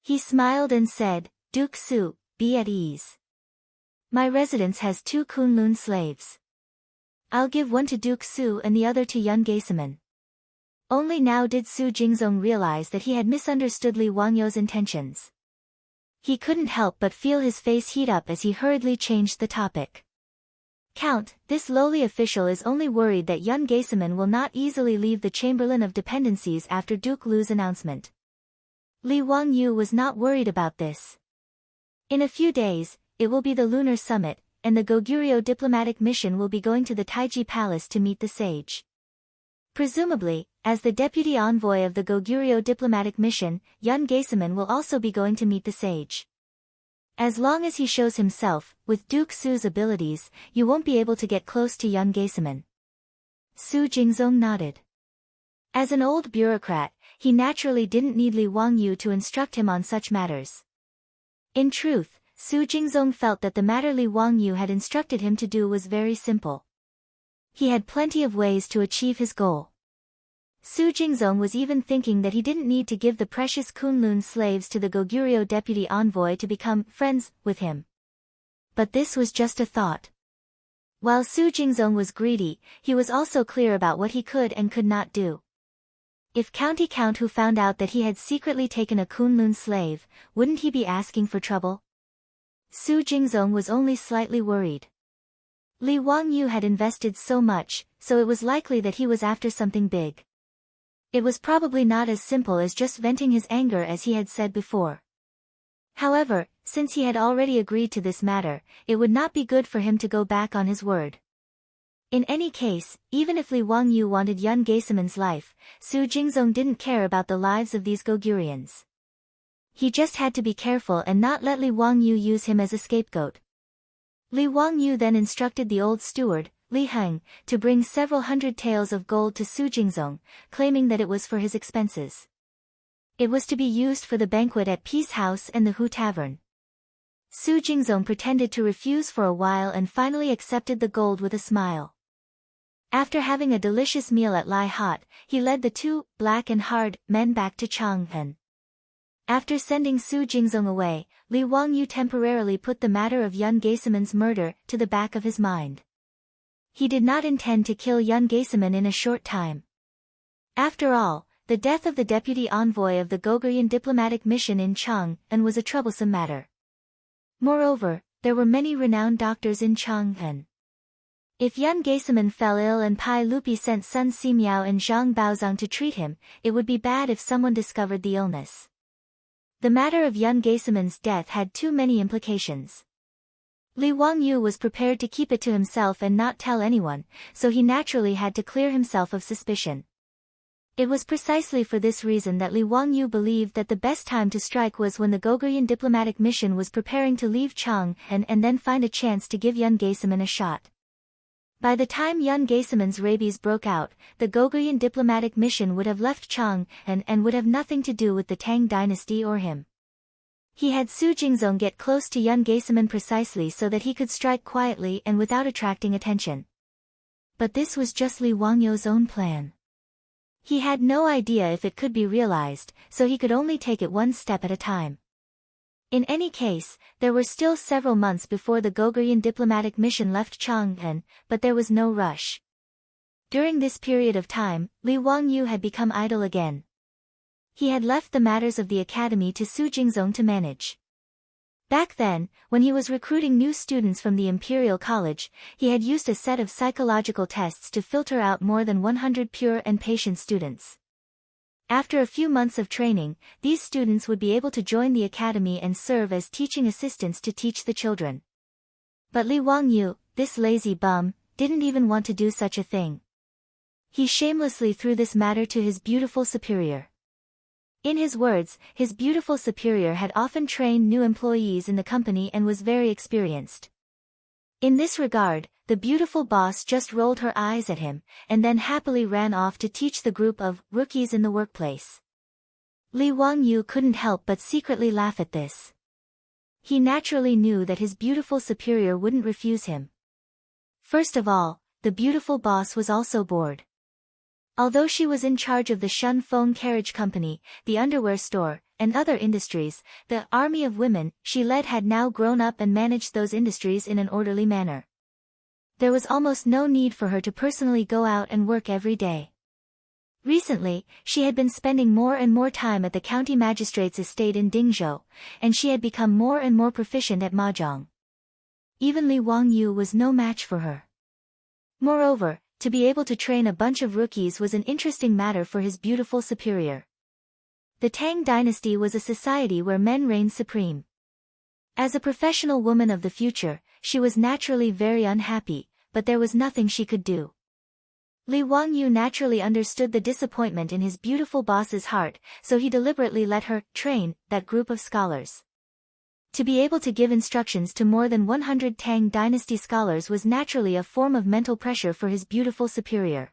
He smiled and said, Duke Su, be at ease. My residence has 2 Kunlun slaves. I'll give one to Duke Su and the other to Yun Gaesaman. Only now did Su Jingzong realize that he had misunderstood Li Wangyou's intentions. He couldn't help but feel his face heat up as he hurriedly changed the topic. Count, this lowly official is only worried that Yun Gaesaman will not easily leave the Chamberlain of Dependencies after Duke Lu's announcement. Li Wangyou was not worried about this. In a few days, it will be the Lunar Summit, and the Goguryeo diplomatic mission will be going to the Taiji Palace to meet the sage. Presumably, as the deputy envoy of the Goguryeo diplomatic mission, Yun Gaesaman will also be going to meet the sage. As long as he shows himself, with Duke Su's abilities, you won't be able to get close to Yun Gaesaman. Su Jingzong nodded. As an old bureaucrat, he naturally didn't need Li Wangyou to instruct him on such matters. In truth, Su Jingzong felt that the matter Li Wangyou had instructed him to do was very simple. He had plenty of ways to achieve his goal. Su Jingzong was even thinking that he didn't need to give the precious Kunlun slaves to the Goguryeo deputy envoy to become friends with him. But this was just a thought. While Su Jingzong was greedy, he was also clear about what he could and could not do. If Count Hu found out that he had secretly taken a Kunlun slave, wouldn't he be asking for trouble? Su Jingzong was only slightly worried. Li Wangyu had invested so much, so it was likely that he was after something big. It was probably not as simple as just venting his anger as he had said before. However, since he had already agreed to this matter, it would not be good for him to go back on his word. In any case, even if Li Wangyu wanted Yun Geiseman's life, Su Jingzong didn't care about the lives of these Gogurians. He just had to be careful and not let Li Wangyu use him as a scapegoat. Li Wangyu then instructed the old steward, Li Heng, to bring several hundred taels of gold to Su Jingzong, claiming that it was for his expenses. It was to be used for the banquet at Peace House and the Hu Tavern. Su Jingzong pretended to refuse for a while and finally accepted the gold with a smile. After having a delicious meal at Lai Hot, he led the two, black and hard, men back to Chang'an. After sending Su Jingzong away, Li Wangyu temporarily put the matter of Yun Geiseman's murder to the back of his mind. He did not intend to kill Yun Geiseman in a short time. After all, the death of the deputy envoy of the Gogurian diplomatic mission in Chang'an was a troublesome matter. Moreover, there were many renowned doctors in Chang'an. If Yun Geiseman fell ill and Pai Lupi sent Sun Simiao and Zhang Baozang to treat him, it would be bad if someone discovered the illness. The matter of Yun Geiseman's death had too many implications. Li Wangyu was prepared to keep it to himself and not tell anyone, so he naturally had to clear himself of suspicion. It was precisely for this reason that Li Wangyu believed that the best time to strike was when the Gogurian diplomatic mission was preparing to leave Chang'an and then find a chance to give Yun Geiseman a shot. By the time Yun Geiseman's rabies broke out, the Gogurian diplomatic mission would have left Chang'an and would have nothing to do with the Tang dynasty or him. He had Su Jingzong get close to Yun Geiseman precisely so that he could strike quietly and without attracting attention. But this was just Li Wangyu's own plan. He had no idea if it could be realized, so he could only take it one step at a time. In any case, there were still several months before the Gogurian diplomatic mission left Chang'an, but there was no rush. During this period of time, Li Wangyu had become idle again. He had left the matters of the academy to Su Jingzong to manage. Back then, when he was recruiting new students from the Imperial College, he had used a set of psychological tests to filter out more than 100 pure and patient students. After a few months of training, these students would be able to join the academy and serve as teaching assistants to teach the children. But Li Wangyu, this lazy bum, didn't even want to do such a thing. He shamelessly threw this matter to his beautiful superior. In his words, his beautiful superior had often trained new employees in the company and was very experienced. In this regard, the beautiful boss just rolled her eyes at him, and then happily ran off to teach the group of rookies in the workplace. Li Wangyu couldn't help but secretly laugh at this. He naturally knew that his beautiful superior wouldn't refuse him. First of all, the beautiful boss was also bored. Although she was in charge of the Shun Feng Carriage Company, the underwear store, and other industries, the army of women she led had now grown up and managed those industries in an orderly manner. There was almost no need for her to personally go out and work every day. Recently, she had been spending more and more time at the county magistrate's estate in Dingzhou, and she had become more and more proficient at mahjong. Even Li Wangyu was no match for her. Moreover, to be able to train a bunch of rookies was an interesting matter for his beautiful superior. The Tang dynasty was a society where men reigned supreme. As a professional woman of the future, she was naturally very unhappy, but there was nothing she could do. Li Wangyu naturally understood the disappointment in his beautiful boss's heart, so he deliberately let her train that group of scholars. To be able to give instructions to more than 100 Tang dynasty scholars was naturally a form of mental pressure for his beautiful superior.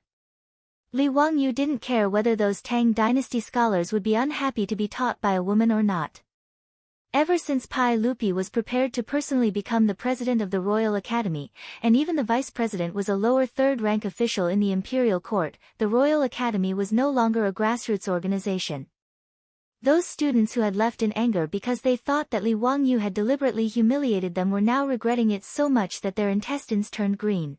Li Wangyu didn't care whether those Tang dynasty scholars would be unhappy to be taught by a woman or not. Ever since Pai Lupi was prepared to personally become the president of the Royal Academy, and even the vice president was a lower third-rank official in the imperial court, the Royal Academy was no longer a grassroots organization. Those students who had left in anger because they thought that Li Wangyu had deliberately humiliated them were now regretting it so much that their intestines turned green.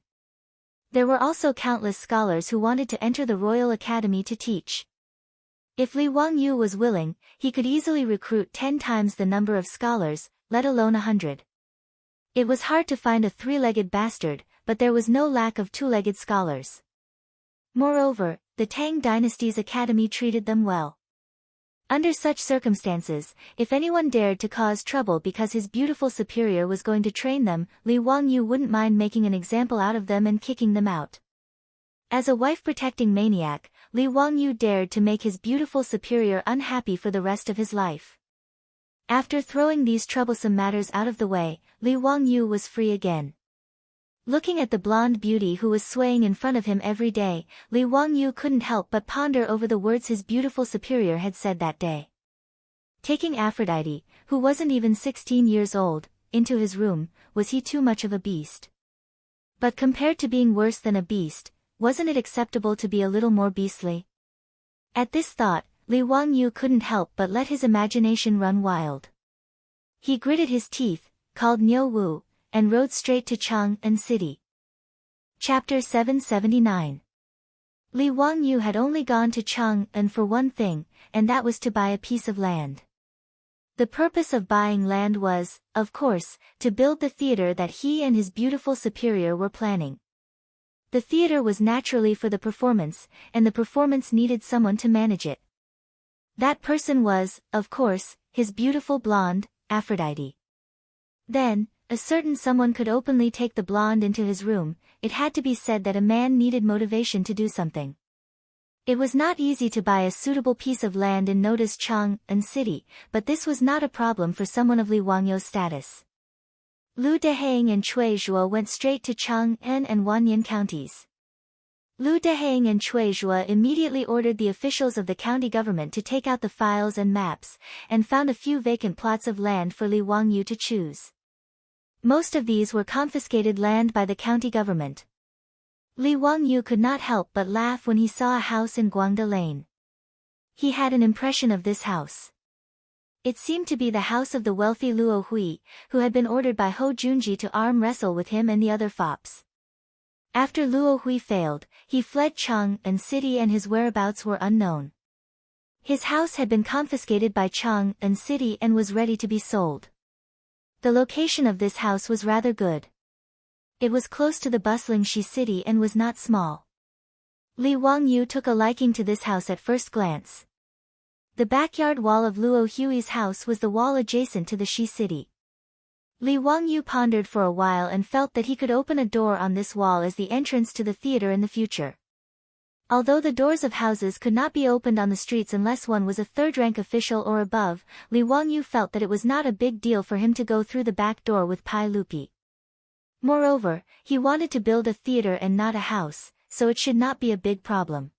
There were also countless scholars who wanted to enter the Royal Academy to teach. If Li Wangyu was willing, he could easily recruit 10 times the number of scholars, let alone 100. It was hard to find a three-legged bastard, but there was no lack of two-legged scholars. Moreover, the Tang dynasty's academy treated them well. Under such circumstances, if anyone dared to cause trouble because his beautiful superior was going to train them, Li Wangyu wouldn't mind making an example out of them and kicking them out. As a wife-protecting maniac, Li Wangyu dared to make his beautiful superior unhappy for the rest of his life. After throwing these troublesome matters out of the way, Li Wangyu was free again. Looking at the blonde beauty who was swaying in front of him every day, Li Wangyu couldn't help but ponder over the words his beautiful superior had said that day. Taking Aphrodite, who wasn't even 16 years old, into his room, was he too much of a beast? But compared to being worse than a beast, wasn't it acceptable to be a little more beastly? At this thought, Li Wangyu couldn't help but let his imagination run wild. He gritted his teeth, called Niu Wu, and rode straight to Chang'an City. Chapter 779. Li Wangyu had only gone to Chang'an for one thing, and that was to buy a piece of land. The purpose of buying land was, of course, to build the theater that he and his beautiful superior were planning. The theater was naturally for the performance, and the performance needed someone to manage it. That person was, of course, his beautiful blonde, Aphrodite. Then, a certain someone could openly take the blonde into his room. It had to be said that a man needed motivation to do something. It was not easy to buy a suitable piece of land in Noda's Chang'an City, but this was not a problem for someone of Li Wangyu's status. Lu Deheng and Cui Zhuo went straight to Chang'an and Wanyan counties. Lu Deheng and Cui Zhuo immediately ordered the officials of the county government to take out the files and maps, and found a few vacant plots of land for Li Wangyu to choose. Most of these were confiscated land by the county government. Li Wangyu could not help but laugh when he saw a house in Guangda Lane. He had an impression of this house. It seemed to be the house of the wealthy Luo Hui, who had been ordered by Ho Junji to arm wrestle with him and the other fops. After Luo Hui failed, he fled Chang'an City and his whereabouts were unknown. His house had been confiscated by Chang'an City and was ready to be sold. The location of this house was rather good. It was close to the bustling Shi city and was not small. Li Wangyu took a liking to this house at first glance. The backyard wall of Luo Hui's house was the wall adjacent to the Shi city. Li Wangyu pondered for a while and felt that he could open a door on this wall as the entrance to the theater in the future. Although the doors of houses could not be opened on the streets unless one was a third-rank official or above, Li Wangyu felt that it was not a big deal for him to go through the back door with Pai Lupi. Moreover, he wanted to build a theater and not a house, so it should not be a big problem.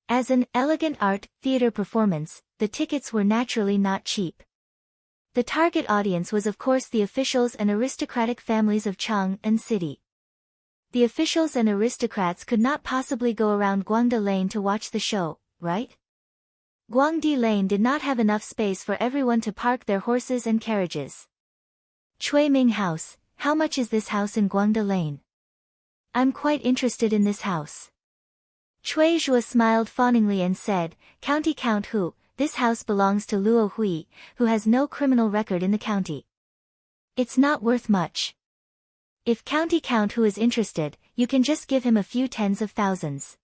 As an elegant art theater performance, the tickets were naturally not cheap. The target audience was of course the officials and aristocratic families of Chang'an City. The officials and aristocrats could not possibly go around Guangda Lane to watch the show, right? Guangdi Lane did not have enough space for everyone to park their horses and carriages. Cui Ming House, how much is this house in Guangda Lane? I'm quite interested in this house. Cui Zhuo smiled fawningly and said, County Count Hu, this house belongs to Luo Hui, who has no criminal record in the county. It's not worth much. If County Count Hu is interested, you can just give him a few tens of thousands.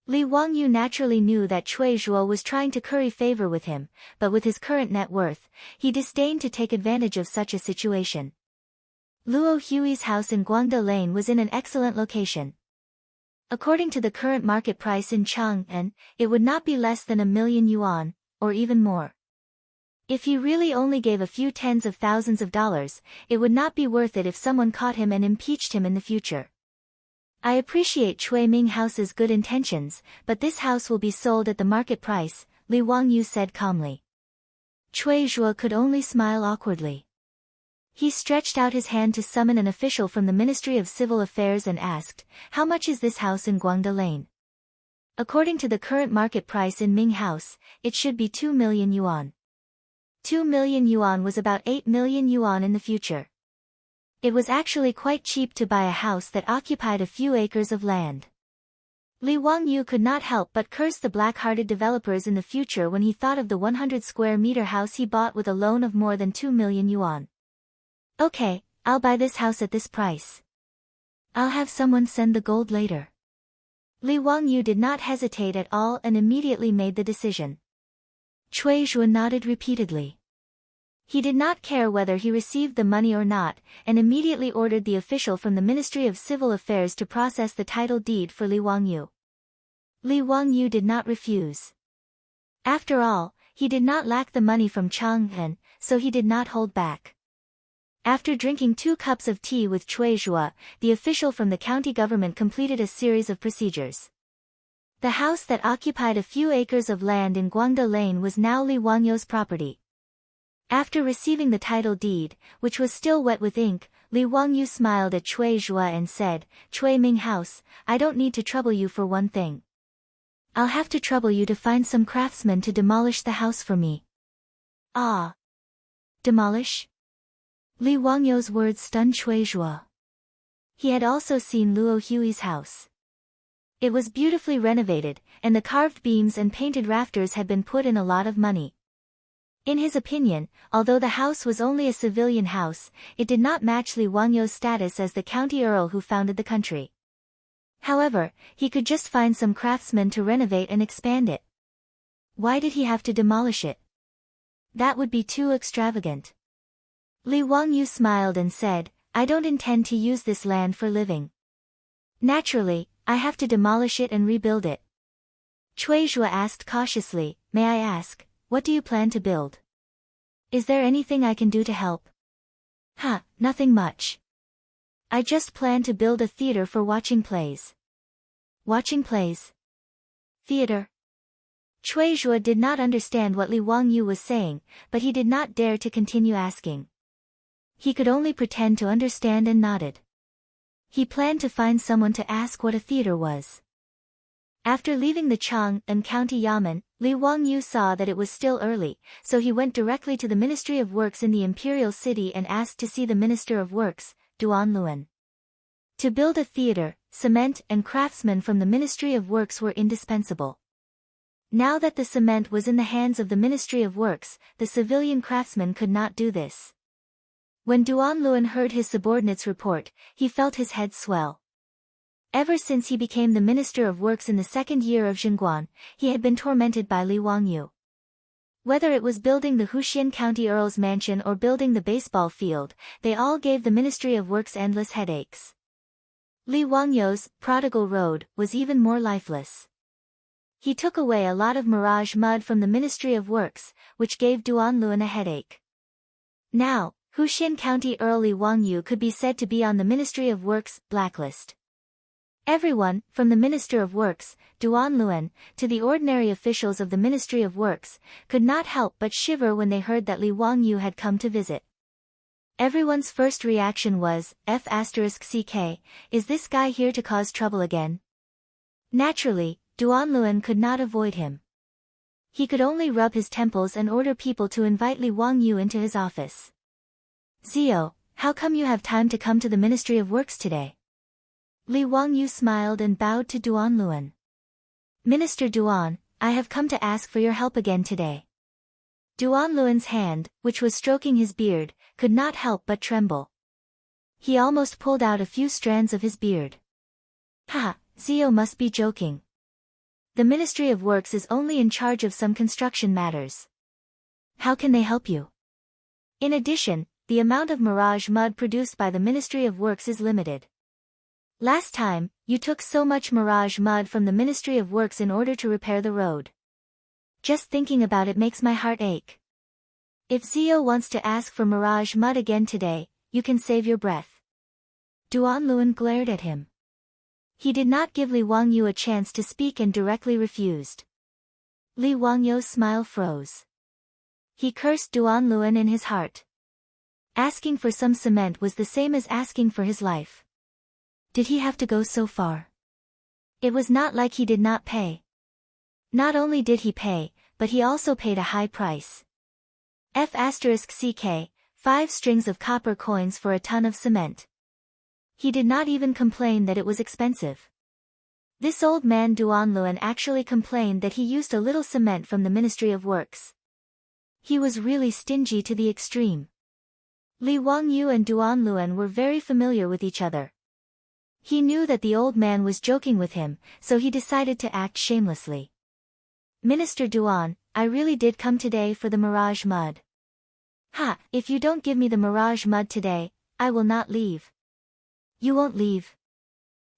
Li Wangyu naturally knew that Cui Zhuo was trying to curry favor with him, but with his current net worth, he disdained to take advantage of such a situation. Luo Hui's house in Guangda Lane was in an excellent location. According to the current market price in Chang'an, it would not be less than 1,000,000 yuan, or even more. If he really only gave a few tens of thousands of dollars, it would not be worth it if someone caught him and impeached him in the future. I appreciate Cui Ming House's good intentions, but this house will be sold at the market price, Li Wangyu said calmly. Cui Zhuo could only smile awkwardly. He stretched out his hand to summon an official from the Ministry of Civil Affairs and asked, how much is this house in Guangda Lane? According to the current market price in Ming House, it should be 2,000,000 yuan. 2,000,000 yuan was about 8,000,000 yuan in the future. It was actually quite cheap to buy a house that occupied a few acres of land. Li Wangyu could not help but curse the black-hearted developers in the future when he thought of the 100 square meter house he bought with a loan of more than 2,000,000 yuan. Okay, I'll buy this house at this price. I'll have someone send the gold later. Li Wangyu did not hesitate at all and immediately made the decision. Cui Zhuo nodded repeatedly. He did not care whether he received the money or not, and immediately ordered the official from the Ministry of Civil Affairs to process the title deed for Li Wangyu. Li Wangyu did not refuse. After all, he did not lack the money from Chang'an, so he did not hold back. After drinking 2 cups of tea with Cui Zhuo, the official from the county government completed a series of procedures. The house that occupied a few acres of land in Guangda Lane was now Li Wangyu's property. After receiving the title deed, which was still wet with ink, Li Wangyu smiled at Cui Zhuo and said, "Cui Ming House, I don't need to trouble you for one thing. I'll have to trouble you to find some craftsmen to demolish the house for me." Ah! Demolish? Li Wangyu's words stunned Cui Zhuo. He had also seen Luo Hui's house. It was beautifully renovated, and the carved beams and painted rafters had been put in a lot of money. In his opinion, although the house was only a civilian house, it did not match Li Wangyu's status as the county earl who founded the country. However, he could just find some craftsmen to renovate and expand it. Why did he have to demolish it? That would be too extravagant. Li Wangyu smiled and said, "I don't intend to use this land for living. Naturally, I have to demolish it and rebuild it." Cui Zhuo asked cautiously, "May I ask, what do you plan to build? Is there anything I can do to help?" Nothing much. I just plan to build a theater for watching plays." Watching plays? Theater? Cui Zhuo did not understand what Li Wangyu was saying, but he did not dare to continue asking. He could only pretend to understand and nodded. He planned to find someone to ask what a theater was. After leaving the Chang'an County Yamen, Li Wangyu saw that it was still early, so he went directly to the Ministry of Works in the Imperial City and asked to see the Minister of Works, Duan. To build a theater, cement and craftsmen from the Ministry of Works were indispensable. Now that the cement was in the hands of the Ministry of Works, the civilian craftsmen could not do this. When Duan heard his subordinate's report, he felt his head swell. Ever since he became the Minister of Works in the 2nd year of Jingguan, he had been tormented by Li Wangyu. Whether it was building the Huxian County Earl's mansion or building the baseball field, they all gave the Ministry of Works endless headaches. Li Wangyu's prodigal road was even more lifeless. He took away a lot of mirage mud from the Ministry of Works, which gave Duan a headache. Now, Huxian County Earl Li Wangyu could be said to be on the Ministry of Works blacklist. Everyone, from the Minister of Works, Duan, to the ordinary officials of the Ministry of Works, could not help but shiver when they heard that Li Wangyu had come to visit. Everyone's first reaction was, F***ck, is this guy here to cause trouble again? Naturally, Duan could not avoid him. He could only rub his temples and order people to invite Li Wangyu into his office. "Zio, how come you have time to come to the Ministry of Works today?" Li Wangyu smiled and bowed to Duan. "Minister Duan, I have come to ask for your help again today." Duan's hand, which was stroking his beard, could not help but tremble. He almost pulled out a few strands of his beard. Zio must be joking. The Ministry of Works is only in charge of some construction matters. How can they help you? In addition, the amount of mirage mud produced by the Ministry of Works is limited. Last time, you took so much mirage mud from the Ministry of Works in order to repair the road. Just thinking about it makes my heart ache. If Zio wants to ask for mirage mud again today, you can save your breath. Duan glared at him. He did not give Li Wangyu a chance to speak and directly refused. Li Wangyu's smile froze. He cursed Duan in his heart. Asking for some cement was the same as asking for his life. Did he have to go so far? It was not like he did not pay. Not only did he pay, but he also paid a high price. F***ck, 5 strings of copper coins for a ton of cement. He did not even complain that it was expensive. This old man Duan actually complained that he used a little cement from the Ministry of Works. He was really stingy to the extreme. Li Wangyu and Duan Luan were very familiar with each other. He knew that the old man was joking with him, so he decided to act shamelessly. Minister Duan, I really did come today for the mirage mud. Ha, if you don't give me the mirage mud today, I will not leave. You won't leave?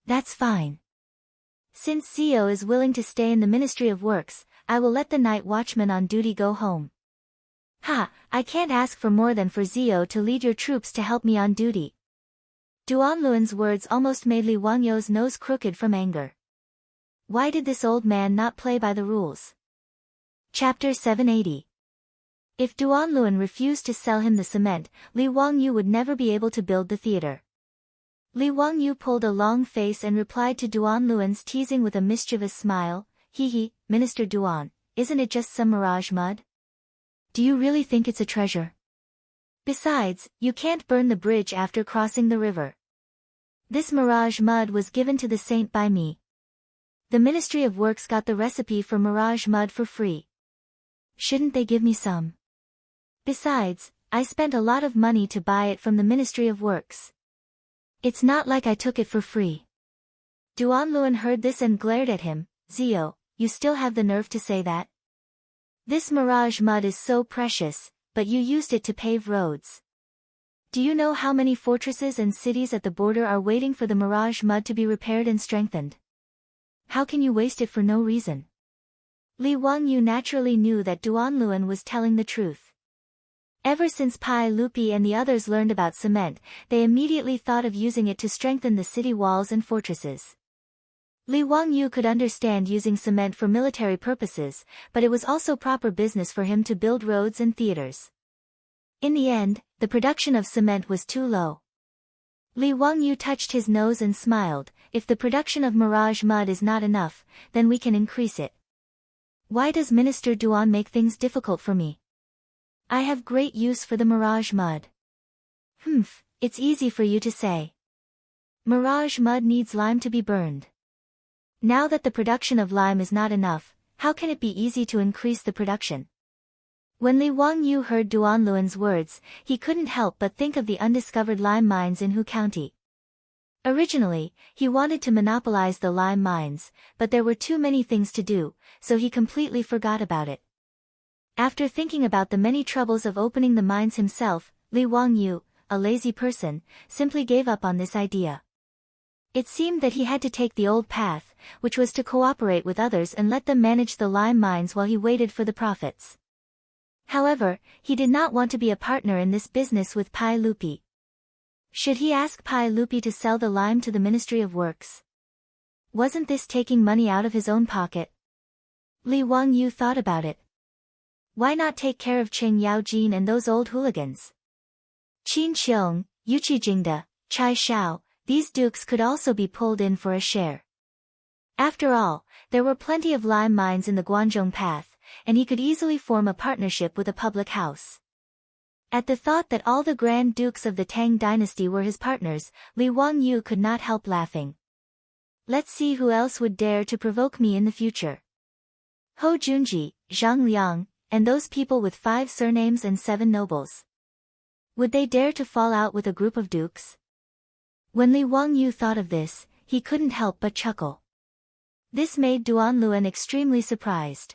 That's fine. Since Zio is willing to stay in the Ministry of Works, I will let the night watchman on duty go home. Ha, I can't ask for more than for Zio to lead your troops to help me on duty. Duan Luan's words almost made Li Wangyu's nose crooked from anger. Why did this old man not play by the rules? Chapter 780. If Duan Luan refused to sell him the cement, Li Wangyu would never be able to build the theater. Li Wangyu pulled a long face and replied to Duan Luan's teasing with a mischievous smile, Hee, Minister Duan, isn't it just some mirage mud? Do you really think it's a treasure? Besides, you can't burn the bridge after crossing the river. This mirage mud was given to the saint by me. The Ministry of Works got the recipe for mirage mud for free. Shouldn't they give me some? Besides, I spent a lot of money to buy it from the Ministry of Works. It's not like I took it for free. Duan Luan heard this and glared at him. Zio, you still have the nerve to say that? This mirage mud is so precious, but you used it to pave roads. Do you know how many fortresses and cities at the border are waiting for the mirage mud to be repaired and strengthened? How can you waste it for no reason? Li Wangyu naturally knew that Duan Luan was telling the truth. Ever since Pai Lupi and the others learned about cement, they immediately thought of using it to strengthen the city walls and fortresses. Li Wangyu could understand using cement for military purposes, but it was also proper business for him to build roads and theaters. In the end, the production of cement was too low. Li Wangyu touched his nose and smiled. If the production of mirage mud is not enough, then we can increase it. Why does Minister Duan make things difficult for me? I have great use for the mirage mud. It's easy for you to say. Mirage mud needs lime to be burned. Now that the production of lime is not enough, how can it be easy to increase the production? When Li Wangyu heard Duan Luan's words, he couldn't help but think of the undiscovered lime mines in Hu County. Originally, he wanted to monopolize the lime mines, but there were too many things to do, so he completely forgot about it. After thinking about the many troubles of opening the mines himself, Li Wangyu, a lazy person, simply gave up on this idea. It seemed that he had to take the old path, which was to cooperate with others and let them manage the lime mines while he waited for the profits. However, he did not want to be a partner in this business with Pai Lupi. Should he ask Pai Lupi to sell the lime to the Ministry of Works? Wasn't this taking money out of his own pocket? Li Wangyu thought about it. Why not take care of Cheng Yaojin and those old hooligans? Qin Xiong, Yuqi Jingda, Chai Shao, these dukes could also be pulled in for a share. After all, there were plenty of lime mines in the Guanzhong path, and he could easily form a partnership with a public house. At the thought that all the Grand Dukes of the Tang dynasty were his partners, Li Wangyu could not help laughing. Let's see who else would dare to provoke me in the future. Ho Junji, Zhang Liang, and those people with 5 surnames and 7 nobles. Would they dare to fall out with a group of dukes? When Li Wangyu thought of this, he couldn't help but chuckle. This made Duan Luan extremely surprised.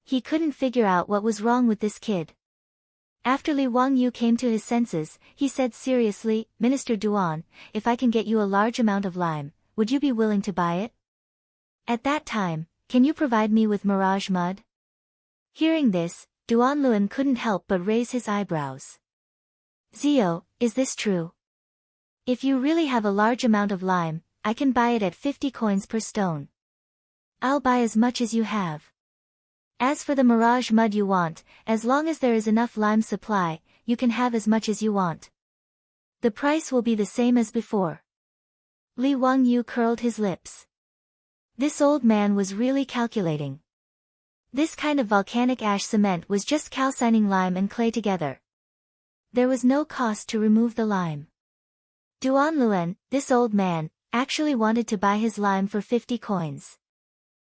He couldn't figure out what was wrong with this kid. After Li Wangyu came to his senses, he said seriously, Minister Duan, if I can get you a large amount of lime, would you be willing to buy it? At that time, can you provide me with mirage mud? Hearing this, Duan Luan couldn't help but raise his eyebrows. Zio, is this true? If you really have a large amount of lime, I can buy it at 50 coins per stone. I'll buy as much as you have. As for the mirage mud you want, as long as there is enough lime supply, you can have as much as you want. The price will be the same as before. Li Wangyu curled his lips. This old man was really calculating. This kind of volcanic ash cement was just calcining lime and clay together. There was no cost to remove the lime. Duan Luan, this old man, actually wanted to buy his lime for 50 coins.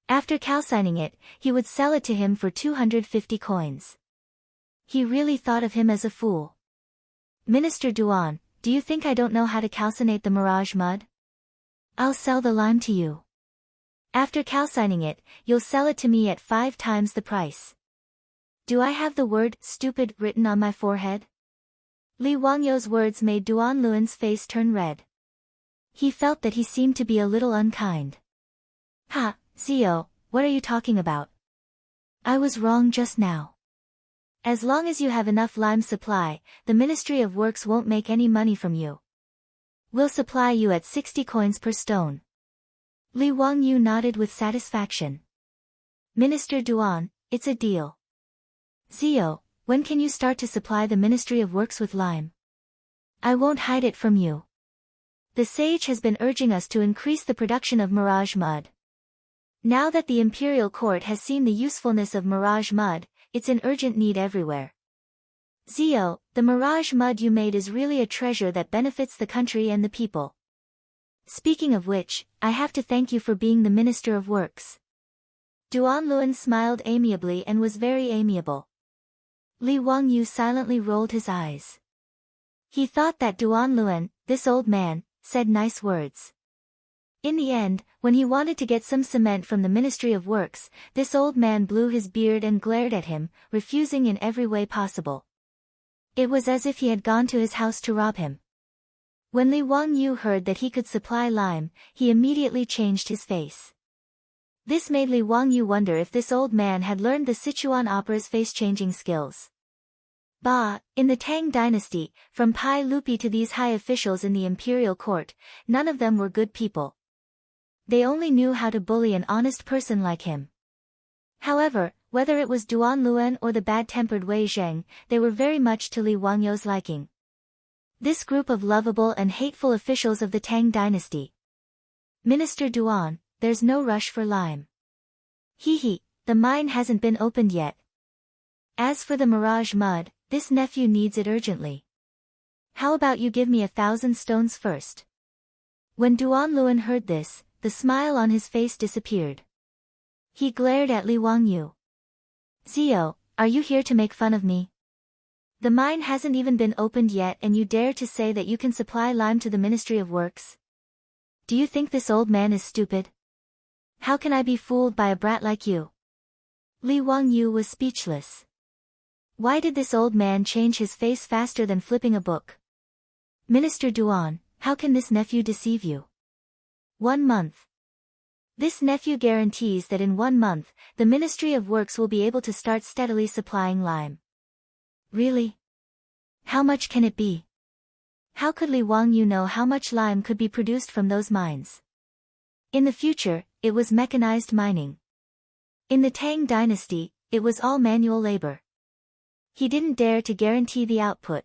After calcining it, he would sell it to him for 250 coins. He really thought of him as a fool. Minister Duan, do you think I don't know how to calcinate the mirage mud? I'll sell the lime to you. After calcining it, you'll sell it to me at 5 times the price. Do I have the word stupid written on my forehead? Li Wangyou's words made Duan Luan's face turn red. He felt that he seemed to be a little unkind. Ha, Zio, what are you talking about? I was wrong just now. As long as you have enough lime supply, the Ministry of Works won't make any money from you. We'll supply you at 60 coins per stone. Li Wangyou nodded with satisfaction. Minister Duan, it's a deal. Zio, when can you start to supply the Ministry of Works with lime? I won't hide it from you. The sage has been urging us to increase the production of mirage mud. Now that the imperial court has seen the usefulness of mirage mud, it's in urgent need everywhere. Zio, the mirage mud you made is really a treasure that benefits the country and the people. Speaking of which, I have to thank you for being the Minister of Works. Duan Luan smiled amiably and was very amiable. Li Wangyou silently rolled his eyes. He thought that Duan Luan, this old man, said nice words. In the end, when he wanted to get some cement from the Ministry of Works, this old man blew his beard and glared at him, refusing in every way possible. It was as if he had gone to his house to rob him. When Li Wangyou heard that he could supply lime, he immediately changed his face. This made Li Wangyou wonder if this old man had learned the Sichuan opera's face-changing skills. Bah, in the Tang dynasty, from Pai Lupi to these high officials in the imperial court, none of them were good people. They only knew how to bully an honest person like him. However, whether it was Duan Luan or the bad-tempered Wei Zheng, they were very much to Li Wangyou's liking. This group of lovable and hateful officials of the Tang dynasty. Minister Duan, there's no rush for lime. Hee, the mine hasn't been opened yet. As for the mirage mud, this nephew needs it urgently. How about you give me 1,000 stones first? When Duan Luan heard this, the smile on his face disappeared. He glared at Li Wangyou. Zio, are you here to make fun of me? The mine hasn't even been opened yet and you dare to say that you can supply lime to the Ministry of Works? Do you think this old man is stupid? How can I be fooled by a brat like you? Li Wangyou was speechless. Why did this old man change his face faster than flipping a book? Minister Duan, how can this nephew deceive you? 1 month. This nephew guarantees that in 1 month, the Ministry of Works will be able to start steadily supplying lime. Really? How much can it be? How could Li Wangyou know how much lime could be produced from those mines? In the future, it was mechanized mining. In the Tang dynasty, it was all manual labor. He didn't dare to guarantee the output.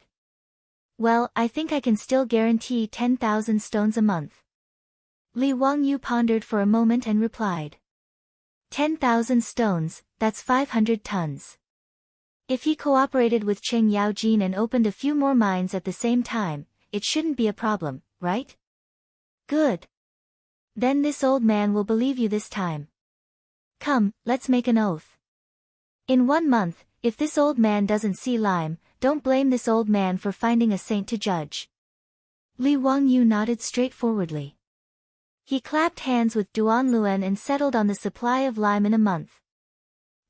Well, I think I can still guarantee 10,000 stones a month. Li Wangyou pondered for a moment and replied. 10,000 stones, that's 500 tons. If he cooperated with Cheng Yaojin and opened a few more mines at the same time, it shouldn't be a problem, right? Good. Then this old man will believe you this time. Come, let's make an oath. In 1 month, if this old man doesn't see lime, don't blame this old man for finding a saint to judge. Li Wangyou nodded straightforwardly. He clapped hands with Duan Luan and settled on the supply of lime in a month.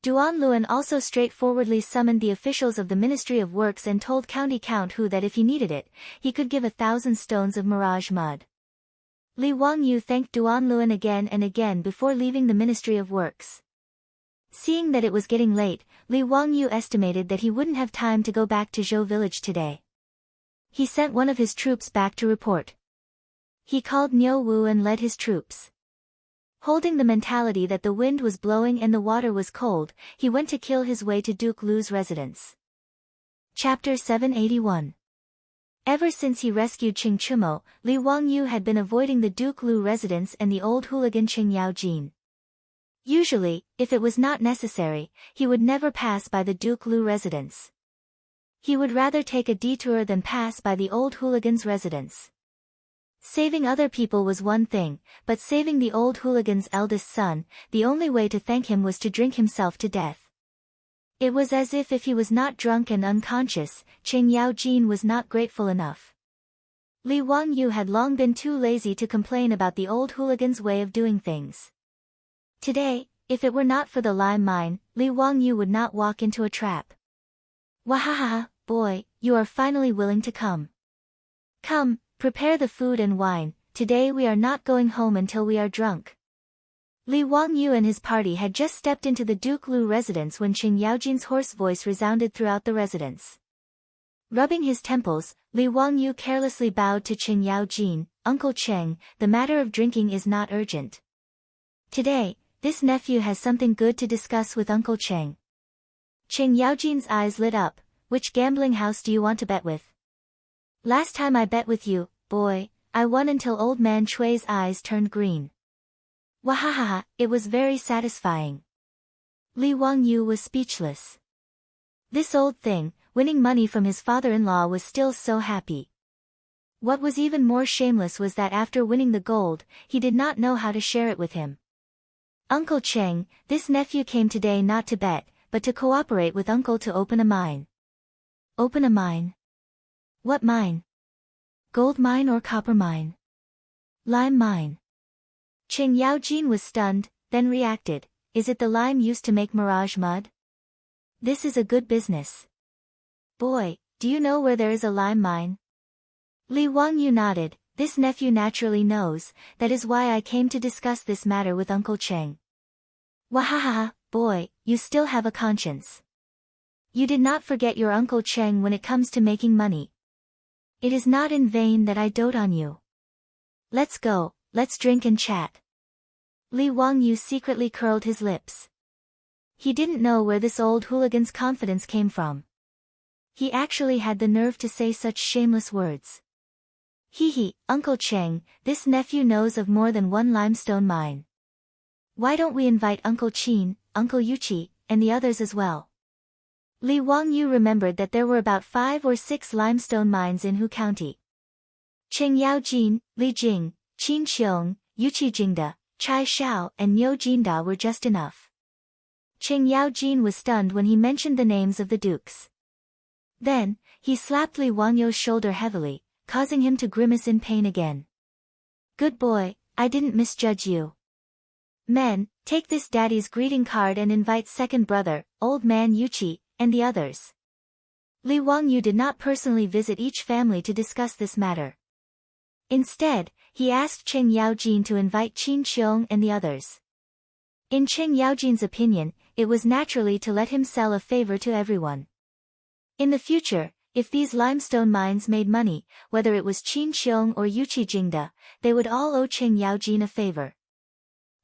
Duan Luan also straightforwardly summoned the officials of the Ministry of Works and told County Count Hu that if he needed it, he could give 1,000 stones of mirage mud. Li Wangyou thanked Duan Luan again and again before leaving the Ministry of Works. Seeing that it was getting late, Li Wangyou estimated that he wouldn't have time to go back to Zhou village today. He sent one of his troops back to report. He called Niu Wu and led his troops. Holding the mentality that the wind was blowing and the water was cold, he went to kill his way to Duke Lu's residence. Chapter 781. Ever since he rescued Qing Chumo, Li Wangyou had been avoiding the Duke Lu residence and the old hooligan Qing Yaojin. Usually, if it was not necessary, he would never pass by the Duke Lu residence. He would rather take a detour than pass by the old hooligan's residence. Saving other people was one thing, but saving the old hooligan's eldest son, the only way to thank him was to drink himself to death. It was as if he was not drunk and unconscious, Qing Yaojin was not grateful enough. Li Wangyu had long been too lazy to complain about the old hooligan's way of doing things. Today, if it were not for the lime mine, Li Wangyu would not walk into a trap. Wahaha, boy, you are finally willing to come. Come, prepare the food and wine, today we are not going home until we are drunk. Li Wangyu and his party had just stepped into the Duke Lu residence when Qing Yaojin's hoarse voice resounded throughout the residence. Rubbing his temples, Li Wangyu carelessly bowed to Qing Yaojin. Uncle Cheng, the matter of drinking is not urgent. Today, this nephew has something good to discuss with Uncle Cheng. Qing Yaojin's eyes lit up. Which gambling house do you want to bet with? Last time I bet with you, boy, I won until old man Chui's eyes turned green. Wahaha, it was very satisfying. Li Wangyu was speechless. This old thing, winning money from his father-in-law, was still so happy. What was even more shameless was that after winning the gold, he did not know how to share it with him. Uncle Cheng, this nephew came today not to bet, but to cooperate with uncle to open a mine. Open a mine? What mine? Gold mine or copper mine? Lime mine. Qing Yaojin was stunned, then reacted. Is it the lime used to make mirage mud? This is a good business. Boy, do you know where there is a lime mine? Li Wangyu nodded. This nephew naturally knows, that is why I came to discuss this matter with Uncle Cheng. Wahaha, boy, you still have a conscience. You did not forget your Uncle Cheng when it comes to making money. It is not in vain that I dote on you. Let's go, let's drink and chat. Li Wangyu secretly curled his lips. He didn't know where this old hooligan's confidence came from. He actually had the nerve to say such shameless words. Hee, Uncle Cheng, this nephew knows of more than one limestone mine. Why don't we invite Uncle Qin, Uncle Yuqi, and the others as well? Li Wangyu remembered that there were about 5 or 6 limestone mines in Hu County. Qing Yaojin, Li Jing, Qin Qiong, Yuqi Jingda, Chai Shao and Niu Jinda were just enough. Qing Yaojin was stunned when he mentioned the names of the dukes. Then, he slapped Li Wangyu's shoulder heavily, causing him to grimace in pain again. Good boy, I didn't misjudge you. Men, take this daddy's greeting card and invite second brother, old man Yuqi, and the others. Li Wangyu did not personally visit each family to discuss this matter. Instead, he asked Qing Yaojin to invite Qin Qiong and the others. In Qing Yaojin's opinion, it was naturally to let him sell a favor to everyone. In the future, if these limestone mines made money, whether it was Qin Qiong or Yuqi Jingda, they would all owe Qing Yaojin a favor.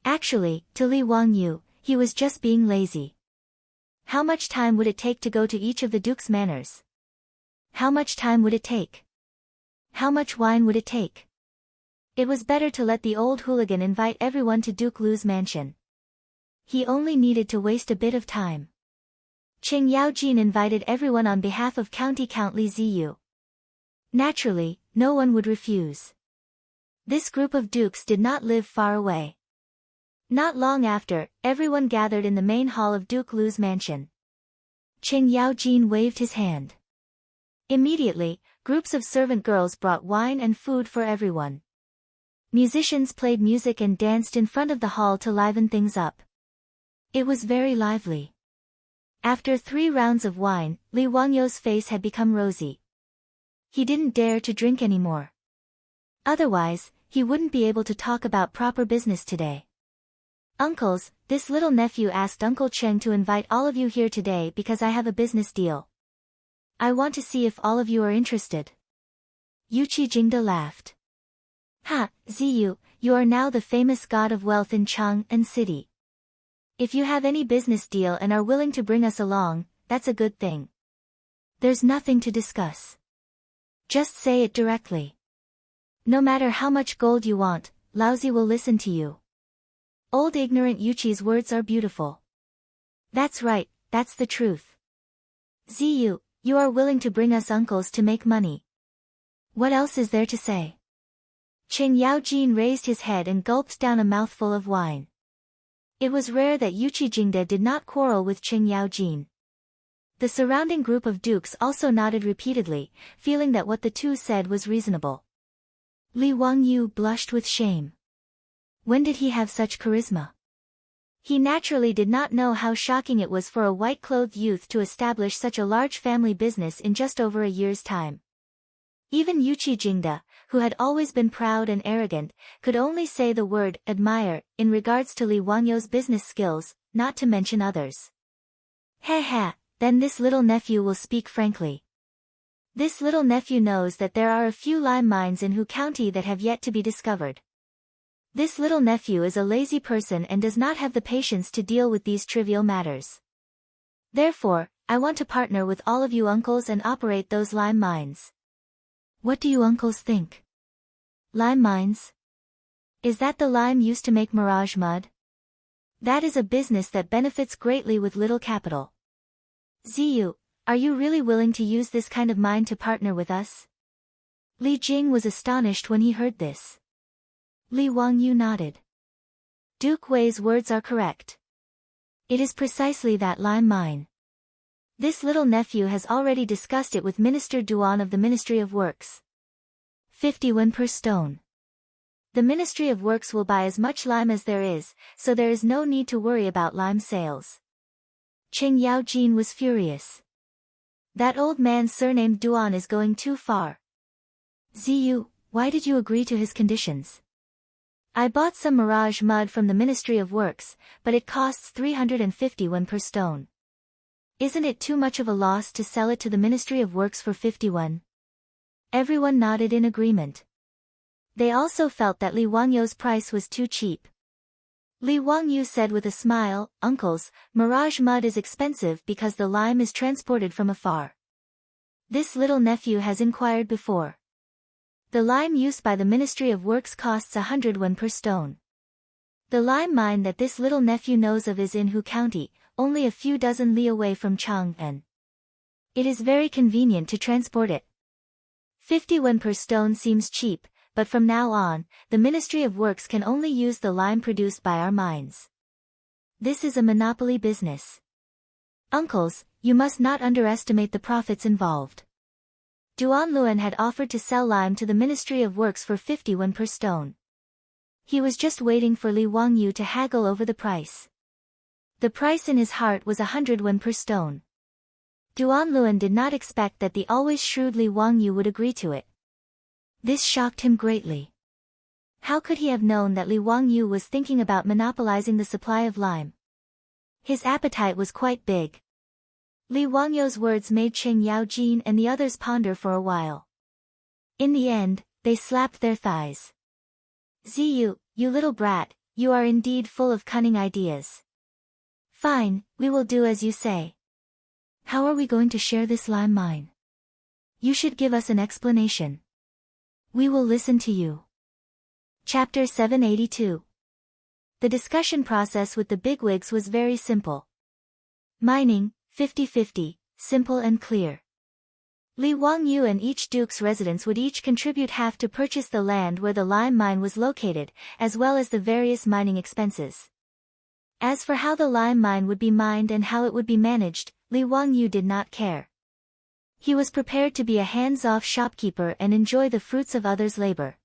Actually, to Li Wangyu, he was just being lazy. How much time would it take to go to each of the duke's manors? How much time would it take? How much wine would it take? It was better to let the old hooligan invite everyone to Duke Lu's mansion. He only needed to waste a bit of time. Qing Yaojin invited everyone on behalf of County Count Li Ziyu. Naturally, no one would refuse. This group of dukes did not live far away. Not long after, everyone gathered in the main hall of Duke Lu's mansion. Qing Yaojin waved his hand. Immediately, groups of servant girls brought wine and food for everyone. Musicians played music and danced in front of the hall to liven things up. It was very lively. After 3 rounds of wine, Li Wangyu's face had become rosy. He didn't dare to drink anymore. Otherwise, he wouldn't be able to talk about proper business today. Uncles, this little nephew asked Uncle Cheng to invite all of you here today because I have a business deal. I want to see if all of you are interested. Yuqi Jingda laughed. Ha, Ziyu, you are now the famous god of wealth in Chang'an City. If you have any business deal and are willing to bring us along, that's a good thing. There's nothing to discuss. Just say it directly. No matter how much gold you want, Laozi will listen to you. Old ignorant Yuqi's words are beautiful. That's right, that's the truth. Ziyu, you are willing to bring us uncles to make money. What else is there to say? Qing Yaojin raised his head and gulped down a mouthful of wine. It was rare that Yuqi Jingda did not quarrel with Qing Yaojin. The surrounding group of dukes also nodded repeatedly, feeling that what the two said was reasonable. Li Wangyu blushed with shame. When did he have such charisma? He naturally did not know how shocking it was for a white-clothed youth to establish such a large family business in just over a year's time. Even Yuqi Jingda, who had always been proud and arrogant, could only say the word admire in regards to Li Wangyu's business skills, not to mention others. Then this little nephew will speak frankly. This little nephew knows that there are a few lime mines in Hu County that have yet to be discovered. This little nephew is a lazy person and does not have the patience to deal with these trivial matters. Therefore, I want to partner with all of you uncles and operate those lime mines. What do you uncles think? Lime mines? Is that the lime used to make mirage mud? That is a business that benefits greatly with little capital. Ziyu, are you really willing to use this kind of mine to partner with us? Li Jing was astonished when he heard this. Li Wangyu nodded. Duke Wei's words are correct. It is precisely that lime mine. This little nephew has already discussed it with Minister Duan of the Ministry of Works. 50 won per stone. The Ministry of Works will buy as much lime as there is, so there is no need to worry about lime sales. Cheng Yaojin was furious. That old man surnamed Duan is going too far. Ziyu, why did you agree to his conditions? I bought some mirage mud from the Ministry of Works, but it costs 350 won per stone. Isn't it too much of a loss to sell it to the Ministry of Works for 50 won? Everyone nodded in agreement. They also felt that Li Wangyu's price was too cheap. Li Wangyu said with a smile, uncles, mirage mud is expensive because the lime is transported from afar. This little nephew has inquired before. The lime used by the Ministry of Works costs 100 won per stone. The lime mine that this little nephew knows of is in Hu County, only a few dozen li away from Chang'an. It is very convenient to transport it. 50 won per stone seems cheap, but from now on, the Ministry of Works can only use the lime produced by our mines. This is a monopoly business. Uncles, you must not underestimate the profits involved. Duan Luan had offered to sell lime to the Ministry of Works for 50 won per stone. He was just waiting for Li Wangyu to haggle over the price. The price in his heart was 100 won per stone. Duan Luan did not expect that the always shrewd Li Wangyu would agree to it. This shocked him greatly. How could he have known that Li Wangyu was thinking about monopolizing the supply of lime? His appetite was quite big. Li Wangyu's words made Cheng Yaojin and the others ponder for a while. In the end, they slapped their thighs. Ziyu, you little brat, you are indeed full of cunning ideas. Fine, we will do as you say. How are we going to share this lime mine? You should give us an explanation. We will listen to you. Chapter 782. The discussion process with the bigwigs was very simple. Mining, 50-50, simple and clear. Li Wangyu and each duke's residents would each contribute half to purchase the land where the lime mine was located, as well as the various mining expenses. As for how the lime mine would be mined and how it would be managed, Li Wangyu did not care. He was prepared to be a hands-off shopkeeper and enjoy the fruits of others' labor.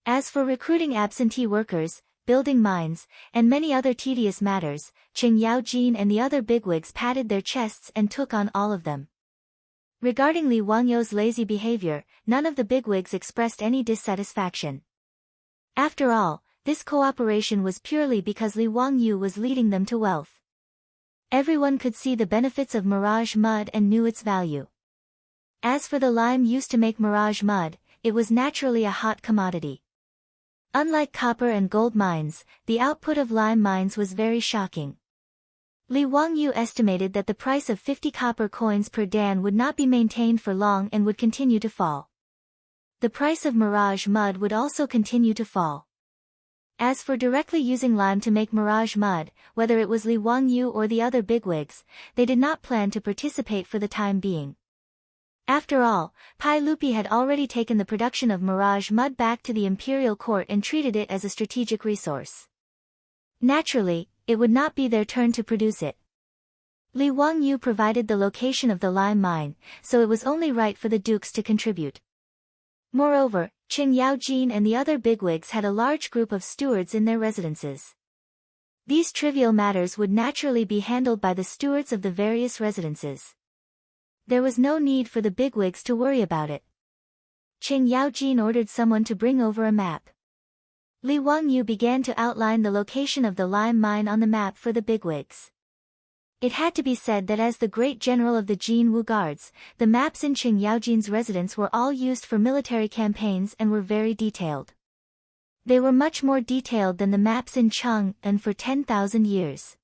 As for recruiting absentee workers, building mines, and many other tedious matters, Cheng Yaojin and the other bigwigs patted their chests and took on all of them. Regarding Li Wangyu's lazy behavior, none of the bigwigs expressed any dissatisfaction. After all, this cooperation was purely because Li Wangyu was leading them to wealth. Everyone could see the benefits of mirage mud and knew its value. As for the lime used to make mirage mud, it was naturally a hot commodity. Unlike copper and gold mines, the output of lime mines was very shocking. Li Wangyu estimated that the price of 50 copper coins per dan would not be maintained for long and would continue to fall. The price of mirage mud would also continue to fall. As for directly using lime to make mirage mud, whether it was Li Wangyu or the other bigwigs, they did not plan to participate for the time being. After all, Pai Lupi had already taken the production of mirage mud back to the imperial court and treated it as a strategic resource. Naturally, it would not be their turn to produce it. Li Wangyu provided the location of the lime mine, so it was only right for the dukes to contribute. Moreover, Qing Yaojin and the other bigwigs had a large group of stewards in their residences. These trivial matters would naturally be handled by the stewards of the various residences. There was no need for the bigwigs to worry about it. Qing Yaojin ordered someone to bring over a map. Li Wangyu began to outline the location of the lime mine on the map for the bigwigs. It had to be said that as the great general of the Jin Wu Guards, the maps in Qing Yaojin's residence were all used for military campaigns and were very detailed. They were much more detailed than the maps in Chang'an for 10,000 years.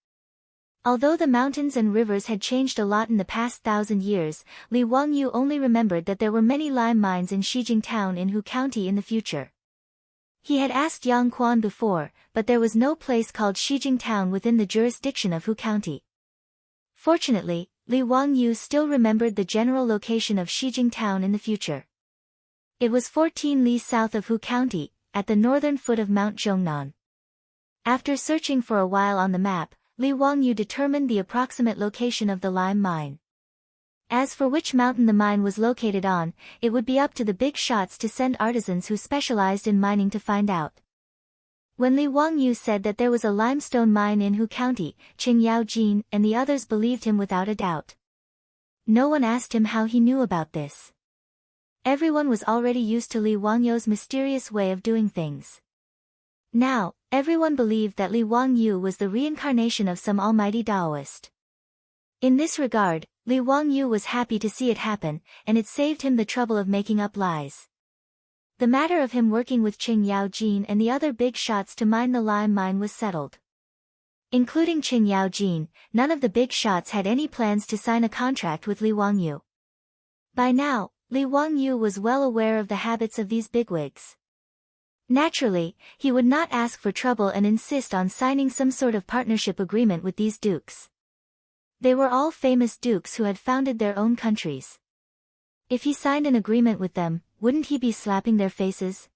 Although the mountains and rivers had changed a lot in the past 1,000 years, Li Wangyu only remembered that there were many lime mines in Xijing Town in Hu County in the future. He had asked Yang Quan before, but there was no place called Xijing Town within the jurisdiction of Hu County. Fortunately, Li Wangyu still remembered the general location of Xijing Town in the future. It was 14 li south of Hu County, at the northern foot of Mount Zhongnan. After searching for a while on the map, Li Wangyu determined the approximate location of the lime mine. As for which mountain the mine was located on, it would be up to the big shots to send artisans who specialized in mining to find out. When Li Wangyu said that there was a limestone mine in Hu County, Qing Yaojin and the others believed him without a doubt. No one asked him how he knew about this. Everyone was already used to Li Wangyu's mysterious way of doing things. Now, everyone believed that Li Wangyu was the reincarnation of some almighty Taoist. In this regard, Li Wangyu was happy to see it happen, and it saved him the trouble of making up lies. The matter of him working with Qing Yaojin and the other big shots to mine the lime mine was settled. Including Qing Yaojin, none of the big shots had any plans to sign a contract with Li Wangyu. By now, Li Wangyu was well aware of the habits of these bigwigs. Naturally, he would not ask for trouble and insist on signing some sort of partnership agreement with these dukes. They were all famous dukes who had founded their own countries. If he signed an agreement with them, wouldn't he be slapping their faces?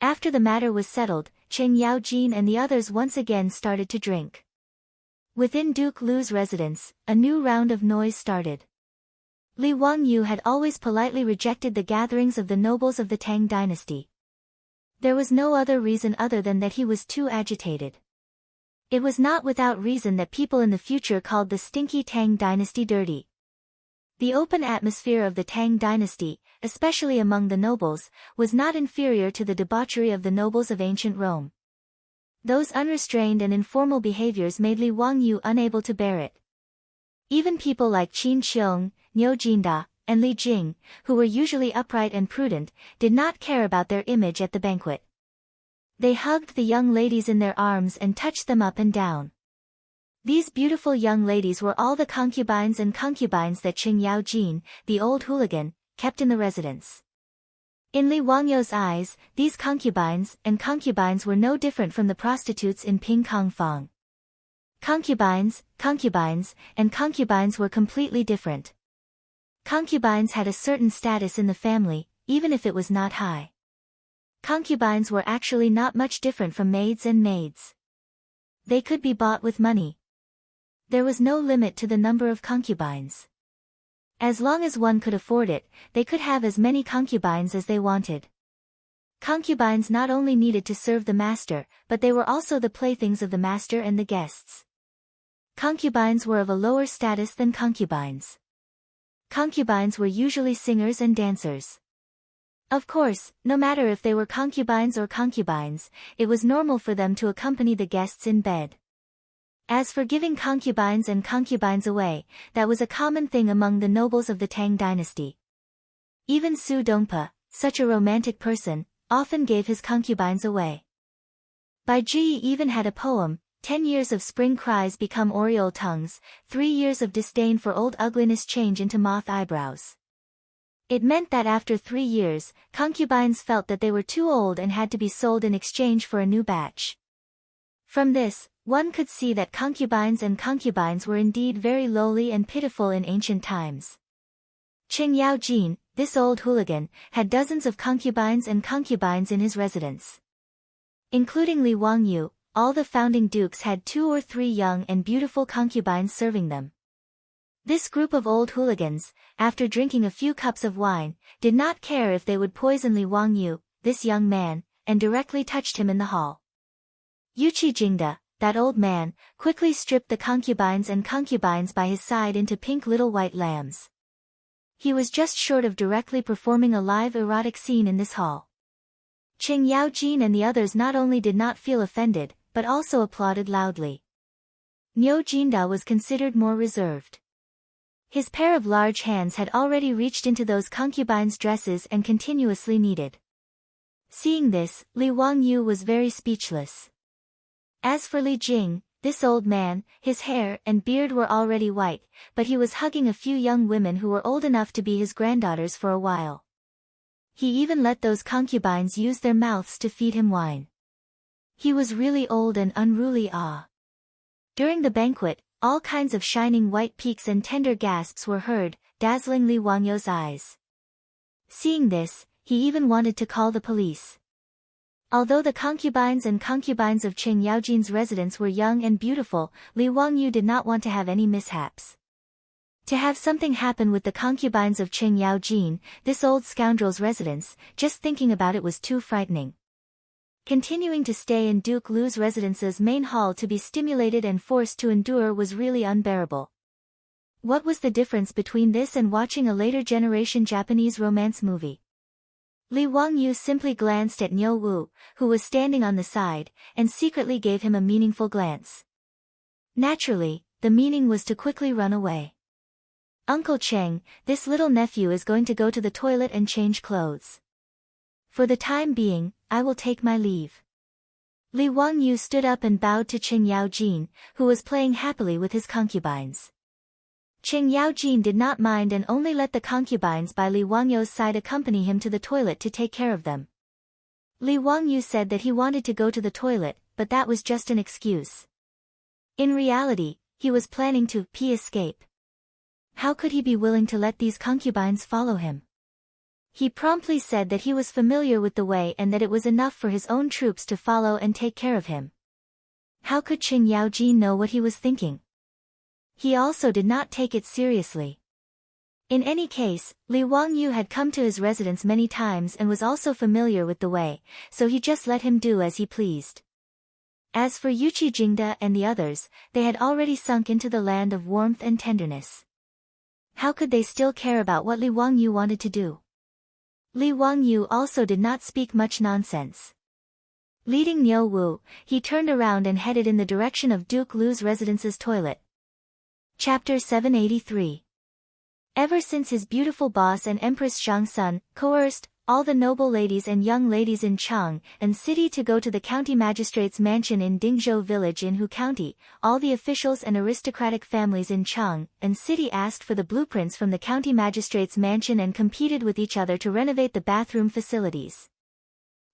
After the matter was settled, Qing Yaojin and the others once again started to drink. Within Duke Lu's residence, a new round of noise started. Li Wangyu had always politely rejected the gatherings of the nobles of the Tang dynasty. There was no other reason other than that he was too agitated. It was not without reason that people in the future called the stinky Tang dynasty dirty. The open atmosphere of the Tang dynasty, especially among the nobles, was not inferior to the debauchery of the nobles of ancient Rome. Those unrestrained and informal behaviors made Li Wangyu unable to bear it. Even people like Qin Qiong, Niu Jinda, and Li Jing, who were usually upright and prudent, did not care about their image at the banquet. They hugged the young ladies in their arms and touched them up and down. These beautiful young ladies were all the concubines and concubines that Qing Yaojin, the old hooligan, kept in the residence. In Li Wangyu's eyes, these concubines and concubines were no different from the prostitutes in Ping Kong Fong. Concubines, and concubines were completely different. Concubines had a certain status in the family, even if it was not high. Concubines were actually not much different from maids and maids. They could be bought with money. There was no limit to the number of concubines. As long as one could afford it, they could have as many concubines as they wanted. Concubines not only needed to serve the master, but they were also the playthings of the master and the guests. Concubines were of a lower status than concubines. Concubines were usually singers and dancers. Of course, no matter if they were concubines or concubines, it was normal for them to accompany the guests in bed. As for giving concubines and concubines away, that was a common thing among the nobles of the Tang dynasty. Even Su Dongpa, such a romantic person, often gave his concubines away. Bai Ji even had a poem, 10 years of spring cries become oriole tongues, 3 years of disdain for old ugliness change into moth eyebrows. It meant that after 3 years, concubines felt that they were too old and had to be sold in exchange for a new batch. From this, one could see that concubines and concubines were indeed very lowly and pitiful in ancient times. Qing Yaojin, this old hooligan, had dozens of concubines and concubines in his residence. Including Li Wangyu, all the founding dukes had 2 or 3 young and beautiful concubines serving them. This group of old hooligans, after drinking a few cups of wine, did not care if they would poison Li Wangyu, this young man, and directly touched him in the hall. Yuqi Jingda, that old man, quickly stripped the concubines by his side into pink little white lambs. He was just short of directly performing a live erotic scene in this hall. Qing Yaojin and the others not only did not feel offended, but also applauded loudly. Niu Jinda was considered more reserved. His pair of large hands had already reached into those concubines' dresses and continuously kneaded. Seeing this, Li Wangyu was very speechless. As for Li Jing, this old man, his hair and beard were already white, but he was hugging a few young women who were old enough to be his granddaughters for a while. He even let those concubines use their mouths to feed him wine. He was really old and unruly. During the banquet, all kinds of shining white peaks and tender gasps were heard, dazzling Li Wangyu's eyes. Seeing this, he even wanted to call the police. Although the concubines of Qing Yaojin's residence were young and beautiful, Li Wangyu did not want to have any mishaps. To have something happen with the concubines of Qing Yaojin, this old scoundrel's residence, just thinking about it was too frightening. Continuing to stay in Duke Lu's residence's main hall to be stimulated and forced to endure was really unbearable. What was the difference between this and watching a later generation Japanese romance movie? Li Wangyu simply glanced at Niu Wu, who was standing on the side, and secretly gave him a meaningful glance. Naturally, the meaning was to quickly run away. Uncle Cheng, this little nephew is going to go to the toilet and change clothes. For the time being, I will take my leave. Li Wangyu stood up and bowed to Qing Yaojin, who was playing happily with his concubines. Qing Yaojin did not mind and only let the concubines by Li Wangyu's side accompany him to the toilet to take care of them. Li Wangyu said that he wanted to go to the toilet, but that was just an excuse. In reality, he was planning to escape. How could he be willing to let these concubines follow him? He promptly said that he was familiar with the way and that it was enough for his own troops to follow and take care of him. How could Qing Yaojin know what he was thinking? He also did not take it seriously. In any case, Li Wangyu had come to his residence many times and was also familiar with the way, so he just let him do as he pleased. As for Yuqi Jingda and the others, they had already sunk into the land of warmth and tenderness. How could they still care about what Li Wangyu wanted to do? Li Wangyu also did not speak much nonsense. Leading Niu Wu, he turned around and headed in the direction of Duke Lu's residence's toilet. Chapter 783. Ever since his beautiful boss and Empress Shangsun coerced all the noble ladies and young ladies in Chang and city to go to the county magistrate's mansion in Dingzhou village in Hu County, all the officials and aristocratic families in Chang and city asked for the blueprints from the county magistrate's mansion and competed with each other to renovate the bathroom facilities.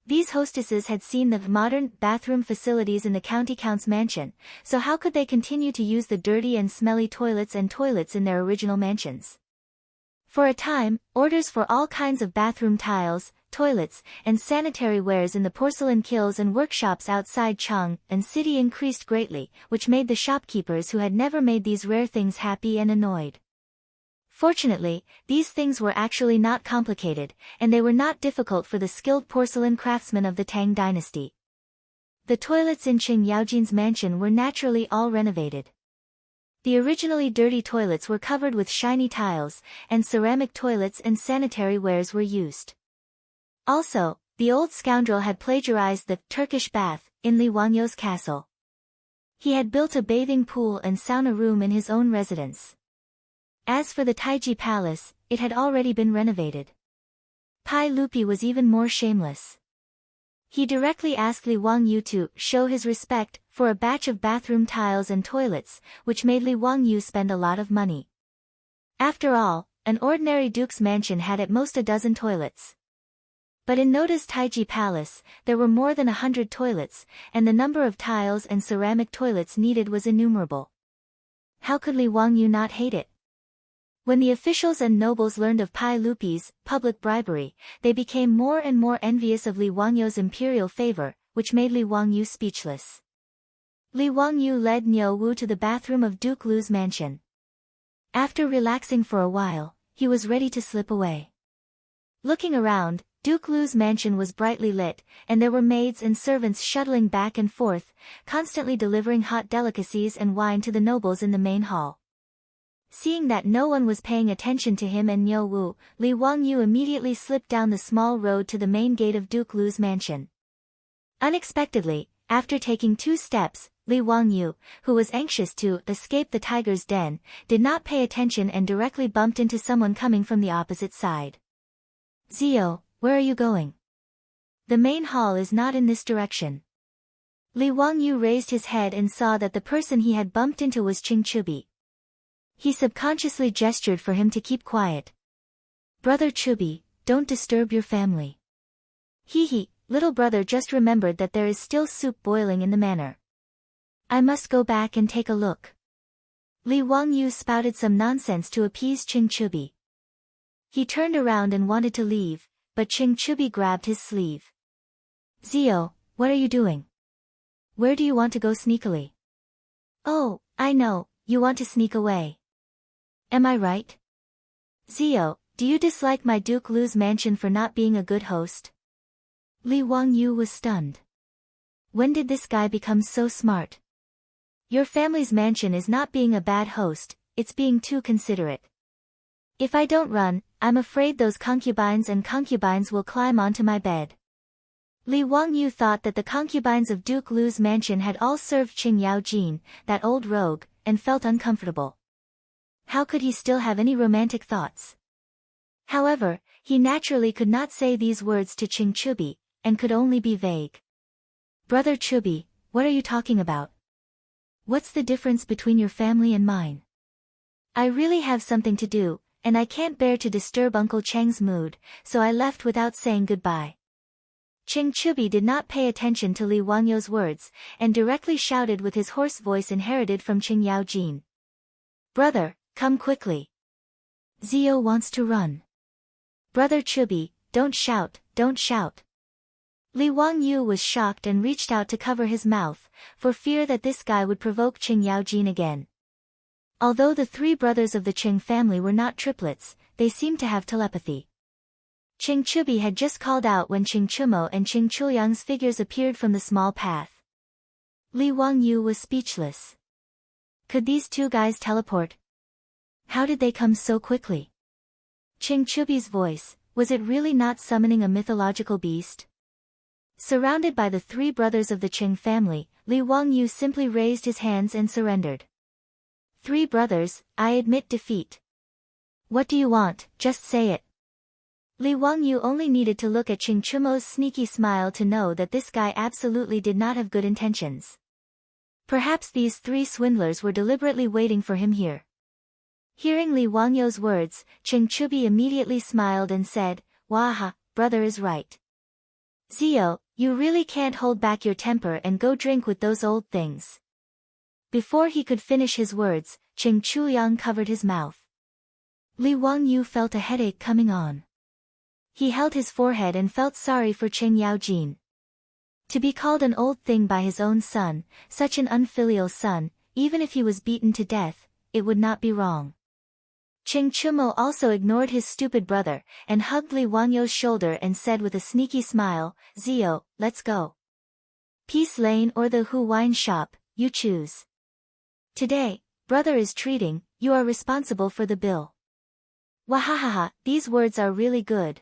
These hostesses had seen the modern bathroom facilities in the county count's mansion, so how could they continue to use the dirty and smelly toilets in their original mansions? For a time, orders for all kinds of bathroom tiles, toilets, and sanitary wares in the porcelain kilns and workshops outside Chang and city increased greatly, which made the shopkeepers who had never made these rare things happy and annoyed. Fortunately, these things were actually not complicated, and they were not difficult for the skilled porcelain craftsmen of the Tang dynasty. The toilets in Qing Yaojin's mansion were naturally all renovated. The originally dirty toilets were covered with shiny tiles, and ceramic toilets and sanitary wares were used. Also, the old scoundrel had plagiarized the Turkish bath in Li Wangyu's castle. He had built a bathing pool and sauna room in his own residence. As for the Taiji Palace, it had already been renovated. Pai Lupi was even more shameless. He directly asked Li Wangyu to show his respect for a batch of bathroom tiles and toilets, which made Li Wangyu spend a lot of money. After all, an ordinary duke's mansion had at most a dozen toilets. But in Noda's Taiji Palace, there were more than 100 toilets, and the number of tiles and ceramic toilets needed was innumerable. How could Li Wangyu not hate it? When the officials and nobles learned of Pai Lupi's public bribery, they became more and more envious of Li Wangyu's imperial favor, which made Li Wangyu speechless. Li Wangyu led Niu Wu to the bathroom of Duke Lu's mansion. After relaxing for a while, he was ready to slip away. Looking around, Duke Lu's mansion was brightly lit, and there were maids and servants shuttling back and forth, constantly delivering hot delicacies and wine to the nobles in the main hall. Seeing that no one was paying attention to him and Niu Wu, Li Wangyu immediately slipped down the small road to the main gate of Duke Lu's mansion. Unexpectedly, after taking 2 steps, Li Wangyu, who was anxious to escape the tiger's den, did not pay attention and directly bumped into someone coming from the opposite side. "Zio, where are you going? The main hall is not in this direction." Li Wangyu raised his head and saw that the person he had bumped into was Qing Chubi. He subconsciously gestured for him to keep quiet. "Brother Chubi, don't disturb your family." "Hee, little brother just remembered that there is still soup boiling in the manor. I must go back and take a look." Li Wangyu spouted some nonsense to appease Qing Chubi. He turned around and wanted to leave, but Qing Chubi grabbed his sleeve. "Zio, what are you doing? Where do you want to go sneakily?" "Oh, I know, you want to sneak away. Am I right? Zio, do you dislike my Duke Lu's mansion for not being a good host?" Li Wangyu was stunned. When did this guy become so smart? "Your family's mansion is not being a bad host, it's being too considerate. If I don't run, I'm afraid those concubines will climb onto my bed." Li Wangyu thought that the concubines of Duke Lu's mansion had all served Qing Yaojin, that old rogue, and felt uncomfortable. How could he still have any romantic thoughts? However, he naturally could not say these words to Qing Chubi, and could only be vague. "Brother Chubi, what are you talking about? What's the difference between your family and mine? I really have something to do, and I can't bear to disturb Uncle Cheng's mood, so I left without saying goodbye." Qing Chubi did not pay attention to Li Wangyu's words, and directly shouted with his hoarse voice inherited from Qing Yaojin. "Brother, come quickly. Zio wants to run." "Brother Chubi, don't shout, don't shout." Li Wangyu was shocked and reached out to cover his mouth, for fear that this guy would provoke Qing Yaojin again. Although the 3 brothers of the Qing family were not triplets, they seemed to have telepathy. Qing Chubi had just called out when Qing Chumo and Qing Chuliang's figures appeared from the small path. Li Wangyu was speechless. Could these 2 guys teleport? How did they come so quickly? Qing Chubi's voice, was it really not summoning a mythological beast? Surrounded by the 3 brothers of the Qing family, Li Wangyu simply raised his hands and surrendered. "3 brothers, I admit defeat. What do you want, just say it." Li Wangyu only needed to look at Qing Chumo's sneaky smile to know that this guy absolutely did not have good intentions. Perhaps these 3 swindlers were deliberately waiting for him here. Hearing Li Wangyu's words, Qing Chubi immediately smiled and said, "Waha, brother is right. Zio, you really can't hold back your temper and go drink with those old things." Before he could finish his words, Qing Chuliang covered his mouth. Li Wangyu felt a headache coming on. He held his forehead and felt sorry for Qing Yaojin. To be called an old thing by his own son, such an unfilial son, even if he was beaten to death, it would not be wrong. Qing Chumo also ignored his stupid brother, and hugged Li Wangyu's shoulder and said with a sneaky smile, "Zio, let's go. Peace Lane or the Hu wine shop, you choose. Today, brother is treating, you are responsible for the bill." Wahahaha, these words are really good.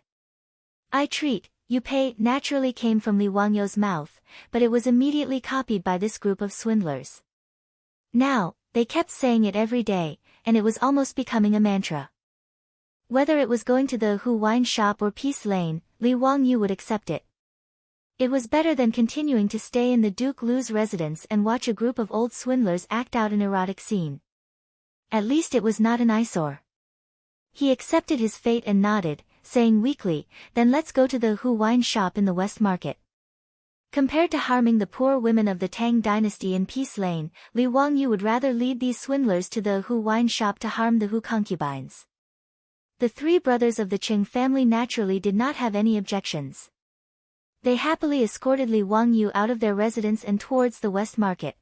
"I treat, you pay" naturally came from Li Wangyu's mouth, but it was immediately copied by this group of swindlers. Now, they kept saying it every day, and it was almost becoming a mantra. Whether it was going to the Hu wine shop or Peace Lane, Li Wangyu would accept it. It was better than continuing to stay in the Duke Lu's residence and watch a group of old swindlers act out an erotic scene. At least it was not an eyesore. He accepted his fate and nodded, saying weakly, "Then let's go to the Hu wine shop in the West Market." Compared to harming the poor women of the Tang dynasty in Peace Lane, Li Wangyu would rather lead these swindlers to the Hu wine shop to harm the Hu concubines. The 3 brothers of the Qing family naturally did not have any objections. They happily escorted Li Wangyu out of their residence and towards the West Market.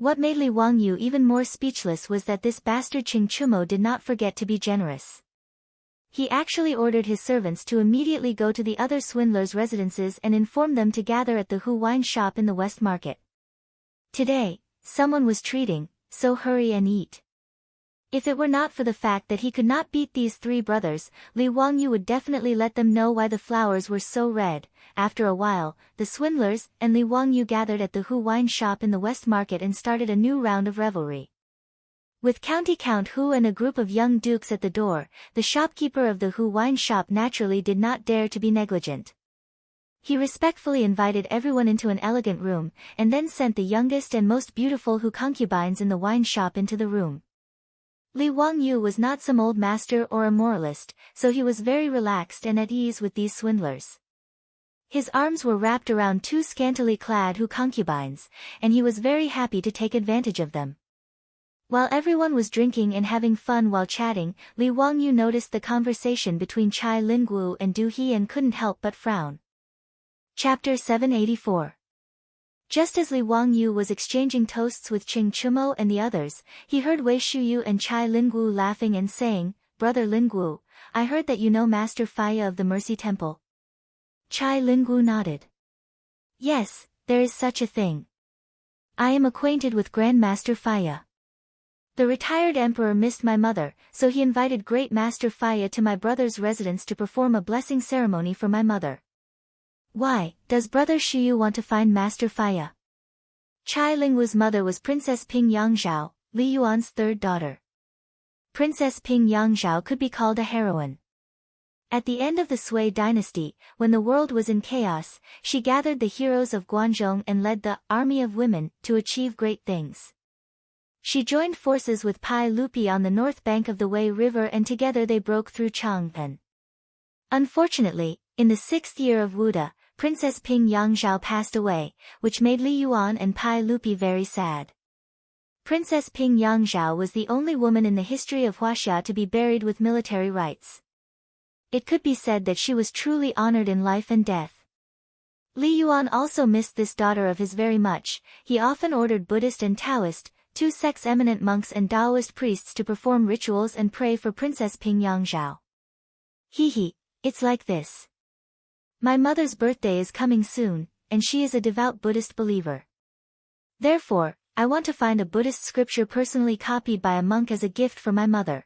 What made Li Wangyu even more speechless was that this bastard Qing Chumo did not forget to be generous. He actually ordered his servants to immediately go to the other swindlers' residences and inform them to gather at the Hu wine shop in the West Market. Today, someone was treating, so hurry and eat. If it were not for the fact that he could not beat these three brothers, Li Wangyu would definitely let them know why the flowers were so red. After a while, the swindlers and Li Wangyu gathered at the Hu wine shop in the West Market and started a new round of revelry. With County Count Hu and a group of young dukes at the door, the shopkeeper of the Hu wine shop naturally did not dare to be negligent. He respectfully invited everyone into an elegant room, and then sent the youngest and most beautiful Hu concubines in the wine shop into the room. Li Wangyu was not some old master or a moralist, so he was very relaxed and at ease with these swindlers. His arms were wrapped around two scantily clad Hu concubines, and he was very happy to take advantage of them. While everyone was drinking and having fun while chatting, Li Wangyu noticed the conversation between Chai Lingguo and Du He and couldn't help but frown. Chapter 784. Just as Li Wangyu was exchanging toasts with Qing Chumo and the others, he heard Wei Shuyu and Chai Lingguo laughing and saying, "Brother Lingguo, I heard that you know Master Faya of the Mercy Temple." Chai Lingguo nodded. "Yes, there is such a thing. I am acquainted with Grandmaster Faya. The retired emperor missed my mother, so he invited Great Master Faya to my brother's residence to perform a blessing ceremony for my mother." "Why, does Brother Shuyu want to find Master Faya?" Chai Lingguo's mother was Princess Ping Yangzhao, Li Yuan's third daughter. Princess Ping Yangzhao could be called a heroine. At the end of the Sui dynasty, when the world was in chaos, she gathered the heroes of Guanzhong and led the army of women to achieve great things. She joined forces with Pai Lupi on the north bank of the Wei River and together they broke through Chang'an. Unfortunately, in the 6th year of Wuda, Princess Ping Yangzhao passed away, which made Li Yuan and Pai Lupi very sad. Princess Ping Yangzhao was the only woman in the history of Huaxia to be buried with military rites. It could be said that she was truly honored in life and death. Li Yuan also missed this daughter of his very much. He often ordered Buddhist and Taoist, two sects eminent monks and Taoist priests to perform rituals and pray for Princess Ping Yangzhao. It's like this. My mother's birthday is coming soon, and she is a devout Buddhist believer. Therefore, I want to find a Buddhist scripture personally copied by a monk as a gift for my mother.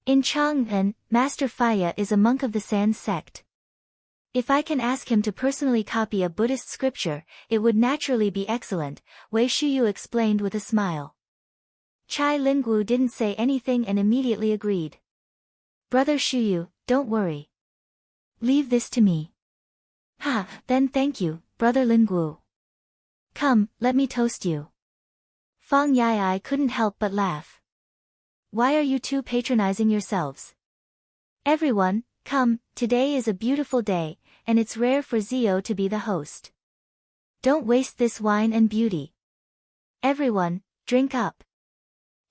In Chang'an, Master Faya is a monk of the San sect. If I can ask him to personally copy a Buddhist scripture, it would naturally be excellent, Wei Shuyu explained with a smile. Chai Lingguo didn't say anything and immediately agreed. Brother Shuyu, don't worry. Leave this to me. Then thank you, Brother Lingguo. Come, let me toast you. Fang Yai couldn't help but laugh. Why are you two patronizing yourselves? Everyone, come, today is a beautiful day, and it's rare for Zio to be the host. Don't waste this wine and beauty. Everyone, drink up.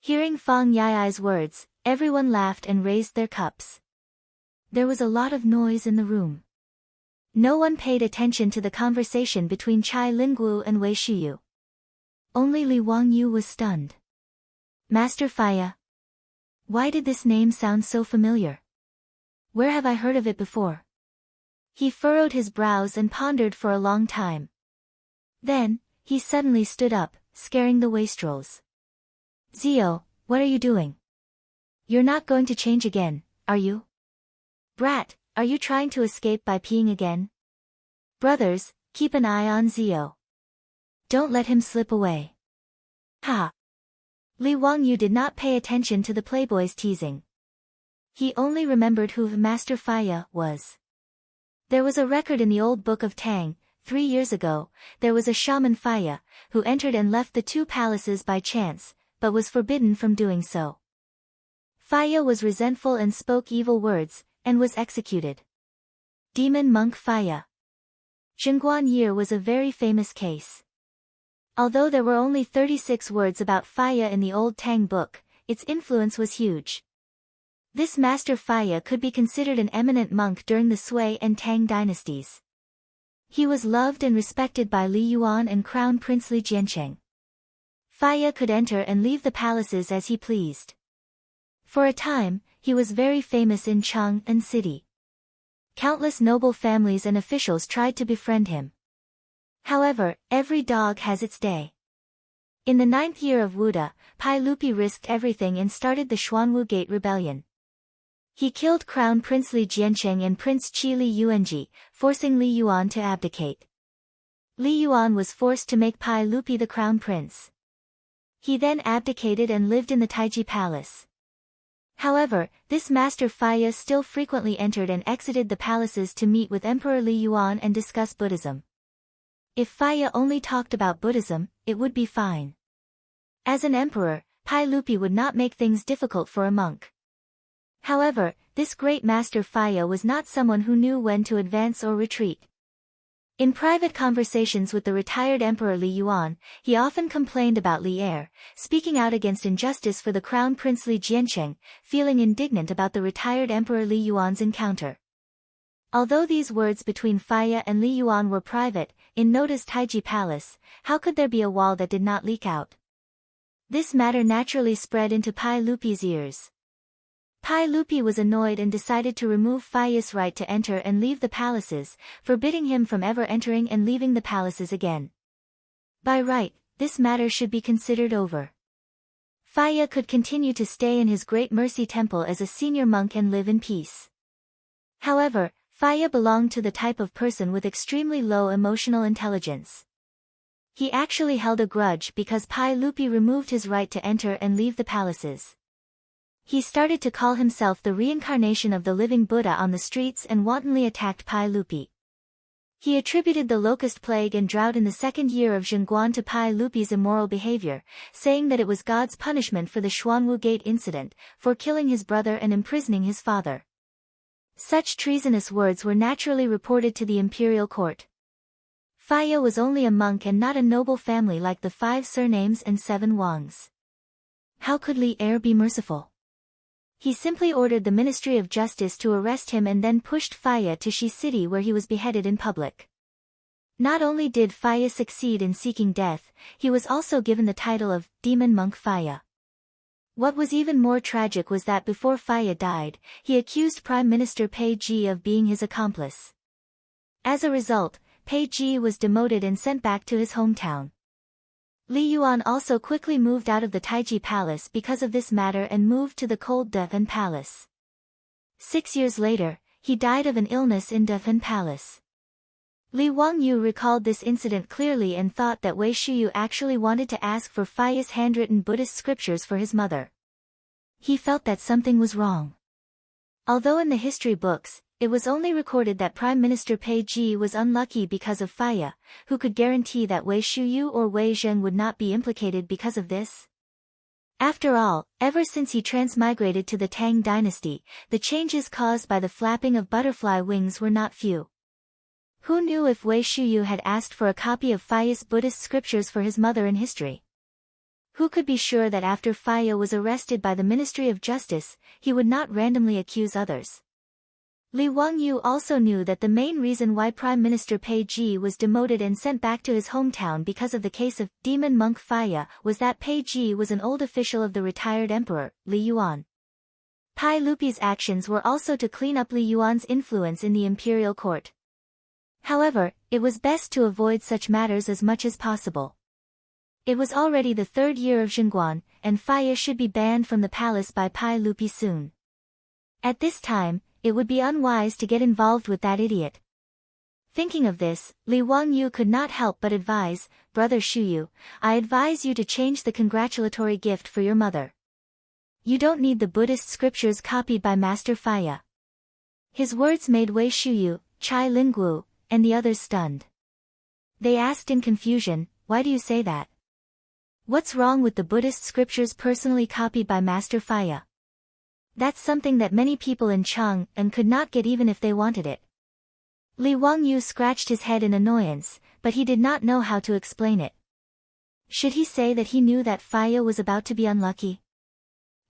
Hearing Fang Yai's words, everyone laughed and raised their cups. There was a lot of noise in the room. No one paid attention to the conversation between Chai Lingguo and Wei Shuyu. Only Li Wangyu was stunned. Master Faya. Why did this name sound so familiar? Where have I heard of it before? He furrowed his brows and pondered for a long time. Then, he suddenly stood up, scaring the wastrels. Zio, what are you doing? You're not going to change again, are you? Brat, are you trying to escape by peeing again? Brothers, keep an eye on Zio. Don't let him slip away. Li Wangyu did not pay attention to the playboy's teasing. He only remembered who Master Faya was. There was a record in the old book of Tang. 3 years ago, there was a shaman Faya, who entered and left the 2 palaces by chance, but was forbidden from doing so. Faya was resentful and spoke evil words, and was executed. Demon Monk Faya. Zhengguan Year was a very famous case. Although there were only 36 words about Faya in the old Tang book, its influence was huge. This Master Faya could be considered an eminent monk during the Sui and Tang dynasties. He was loved and respected by Li Yuan and Crown Prince Li Jiancheng. Faya could enter and leave the palaces as he pleased. For a time, he was very famous in Chang'an city. Countless noble families and officials tried to befriend him. However, every dog has its day. In the 9th year of Wuda, Pai Lupi risked everything and started the Xuanwu Gate Rebellion. He killed Crown Prince Li Jiancheng and Prince Qi Li Yuanji, forcing Li Yuan to abdicate. Li Yuan was forced to make Pai Lupi the crown prince. He then abdicated and lived in the Taiji Palace. However, this master Faya still frequently entered and exited the palaces to meet with Emperor Li Yuan and discuss Buddhism. If Faya only talked about Buddhism, it would be fine. As an emperor, Pai Lupi would not make things difficult for a monk. However, this great master Faya was not someone who knew when to advance or retreat. In private conversations with the retired Emperor Li Yuan, he often complained about Li Er, speaking out against injustice for the Crown Prince Li Jiancheng, feeling indignant about the retired Emperor Li Yuan's encounter. Although these words between Faya and Li Yuan were private, in Noda's Taiji Palace, how could there be a wall that did not leak out? This matter naturally spread into Pai Lupi's ears. Pai Lupi was annoyed and decided to remove Faya's right to enter and leave the palaces, forbidding him from ever entering and leaving the palaces again. By right, this matter should be considered over. Faya could continue to stay in his Great Mercy Temple as a senior monk and live in peace. However, Faya belonged to the type of person with extremely low emotional intelligence. He actually held a grudge because Pai Lupi removed his right to enter and leave the palaces. He started to call himself the reincarnation of the living Buddha on the streets and wantonly attacked Pai Lupi. He attributed the locust plague and drought in the 2nd year of Zhengguan to Pai Lupi's immoral behavior, saying that it was God's punishment for the Xuanwu Gate incident, for killing his brother and imprisoning his father. Such treasonous words were naturally reported to the imperial court. Faya was only a monk and not a noble family like the 5 surnames and 7 Wangs. How could Li Er be merciful? He simply ordered the Ministry of Justice to arrest him and then pushed Faya to Shi City where he was beheaded in public. Not only did Faya succeed in seeking death, he was also given the title of Demon Monk Faya. What was even more tragic was that before Faya died, he accused Prime Minister Pei Ji of being his accomplice. As a result, Pei Ji was demoted and sent back to his hometown. Li Yuan also quickly moved out of the Taiji Palace because of this matter and moved to the cold Defen Palace. 6 years later, he died of an illness in Defen Palace. Li Wangyu recalled this incident clearly and thought that Wei Shuyu actually wanted to ask for Faya's handwritten Buddhist scriptures for his mother. He felt that something was wrong. Although in the history books, it was only recorded that Prime Minister Pei Ji was unlucky because of Faya, who could guarantee that Wei Shuyu or Wei Zheng would not be implicated because of this? After all, ever since he transmigrated to the Tang dynasty, the changes caused by the flapping of butterfly wings were not few. Who knew if Wei Shuyu had asked for a copy of Faya's Buddhist scriptures for his mother in history? Who could be sure that after Faya was arrested by the Ministry of Justice, he would not randomly accuse others? Li Wangyu also knew that the main reason why Prime Minister Pei Ji was demoted and sent back to his hometown because of the case of Demon Monk Faya was that Pei Ji was an old official of the retired emperor, Li Yuan. Pai Lupi's actions were also to clean up Li Yuan's influence in the imperial court. However, it was best to avoid such matters as much as possible. It was already the 3rd year of Zhengguan, and Faya should be banned from the palace by Pai Lupi soon. At this time, it would be unwise to get involved with that idiot. Thinking of this, Li Wangyu could not help but advise, Brother Shuyu, I advise you to change the congratulatory gift for your mother. You don't need the Buddhist scriptures copied by Master Faya. His words made Wei Shuyu, Chai Lingguo, and the others stunned. They asked in confusion, why do you say that? What's wrong with the Buddhist scriptures personally copied by Master Faya? That's something that many people in Chang'an could not get even if they wanted it. Li Wangyu scratched his head in annoyance, but he did not know how to explain it. Should he say that he knew that Faya was about to be unlucky?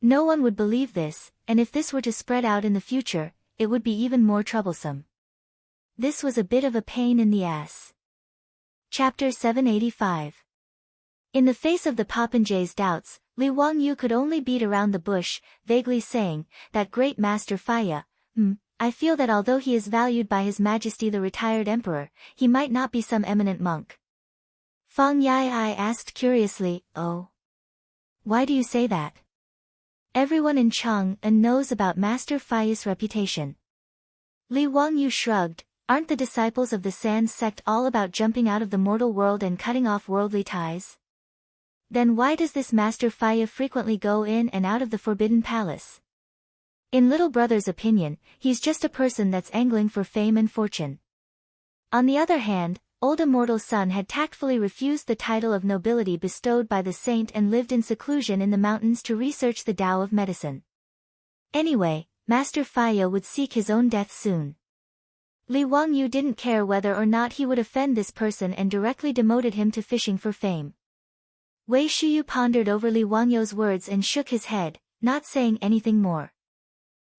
No one would believe this, and if this were to spread out in the future, it would be even more troublesome. This was a bit of a pain in the ass. Chapter 785. In the face of the popinjay's doubts, Li Wangyu could only beat around the bush, vaguely saying, "That great master Faya, I feel that although he is valued by His Majesty the retired emperor, he might not be some eminent monk." Fang Yai asked curiously, "Oh? Why do you say that?" "Everyone in Chang'an knows about Master Faya's reputation." Li Wangyu shrugged. "Aren't the disciples of the Sands sect all about jumping out of the mortal world and cutting off worldly ties? Then why does this Master Faya frequently go in and out of the Forbidden Palace? In little brother's opinion, he's just a person that's angling for fame and fortune." On the other hand, old immortal Sun had tactfully refused the title of nobility bestowed by the saint and lived in seclusion in the mountains to research the Tao of medicine. Anyway, Master Faya would seek his own death soon. Li Wangyu didn't care whether or not he would offend this person and directly demoted him to fishing for fame. Wei Shuyu pondered over Li Wangyu's words and shook his head, not saying anything more.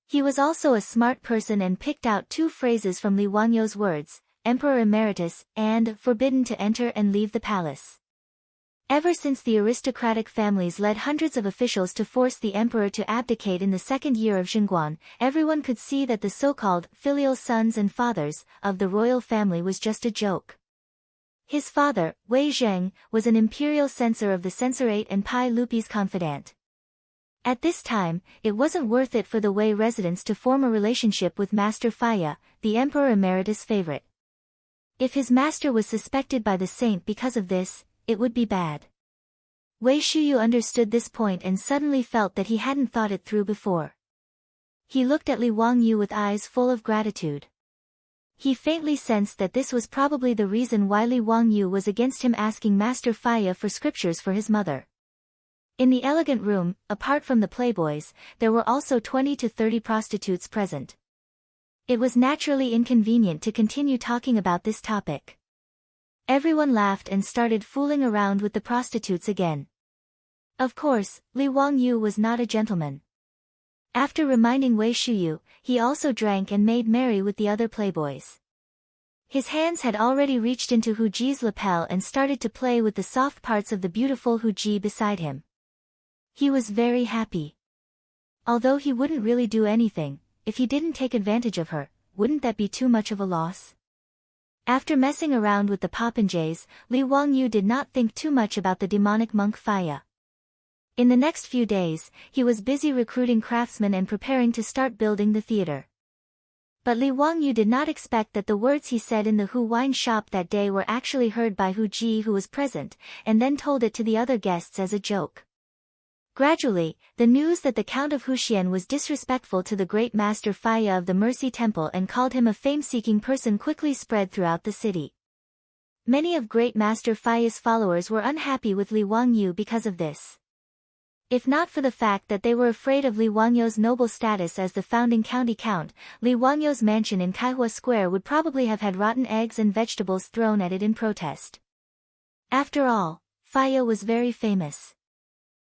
He was also a smart person and picked out two phrases from Li Wangyu's words, Emperor Emeritus and forbidden to enter and leave the palace. Ever since the aristocratic families led hundreds of officials to force the emperor to abdicate in the second year of Xingguan, everyone could see that the so-called filial sons and fathers of the royal family was just a joke. His father, Wei Zheng, was an imperial censor of the censorate and Pai Lupi's confidant. At this time, it wasn't worth it for the Wei residents to form a relationship with Master Faya, the Emperor Emeritus' favorite. If his master was suspected by the saint because of this, it would be bad. Wei Shuyu understood this point and suddenly felt that he hadn't thought it through before. He looked at Li Wangyu with eyes full of gratitude. He faintly sensed that this was probably the reason why Li Wangyu was against him asking Master Faya for scriptures for his mother. In the elegant room, apart from the playboys, there were also 20 to 30 prostitutes present. It was naturally inconvenient to continue talking about this topic. Everyone laughed and started fooling around with the prostitutes again. Of course, Li Wangyu was not a gentleman. After reminding Wei Shuyu, he also drank and made merry with the other playboys. His hands had already reached into Hu Ji's lapel and started to play with the soft parts of the beautiful Hu Ji beside him. He was very happy. Although he wouldn't really do anything, if he didn't take advantage of her, wouldn't that be too much of a loss? After messing around with the popinjays, Li Wangyu did not think too much about the demonic monk Faya. In the next few days, he was busy recruiting craftsmen and preparing to start building the theater. But Li Wangyu did not expect that the words he said in the Hu wine shop that day were actually heard by Hu Ji, who was present, and then told it to the other guests as a joke. Gradually, the news that the Count of Huxian was disrespectful to the great Master Faya of the Mercy Temple and called him a fame-seeking person quickly spread throughout the city. Many of great Master Faya's followers were unhappy with Li Wangyu because of this. If not for the fact that they were afraid of Li Wangyu's noble status as the founding county count, Li Wangyu's mansion in Kaihua Square would probably have had rotten eggs and vegetables thrown at it in protest. After all, Faya was very famous.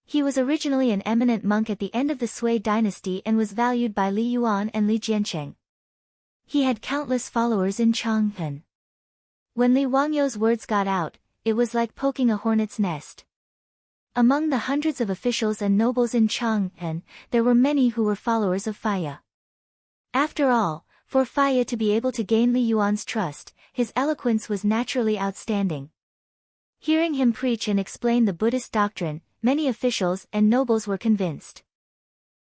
He was originally an eminent monk at the end of the Sui dynasty and was valued by Li Yuan and Li Jiancheng. He had countless followers in Chang'an. When Li Wangyu's words got out, it was like poking a hornet's nest. Among the hundreds of officials and nobles in Chang'an, there were many who were followers of Faya. After all, for Faya to be able to gain Li Yuan's trust, his eloquence was naturally outstanding. Hearing him preach and explain the Buddhist doctrine, many officials and nobles were convinced.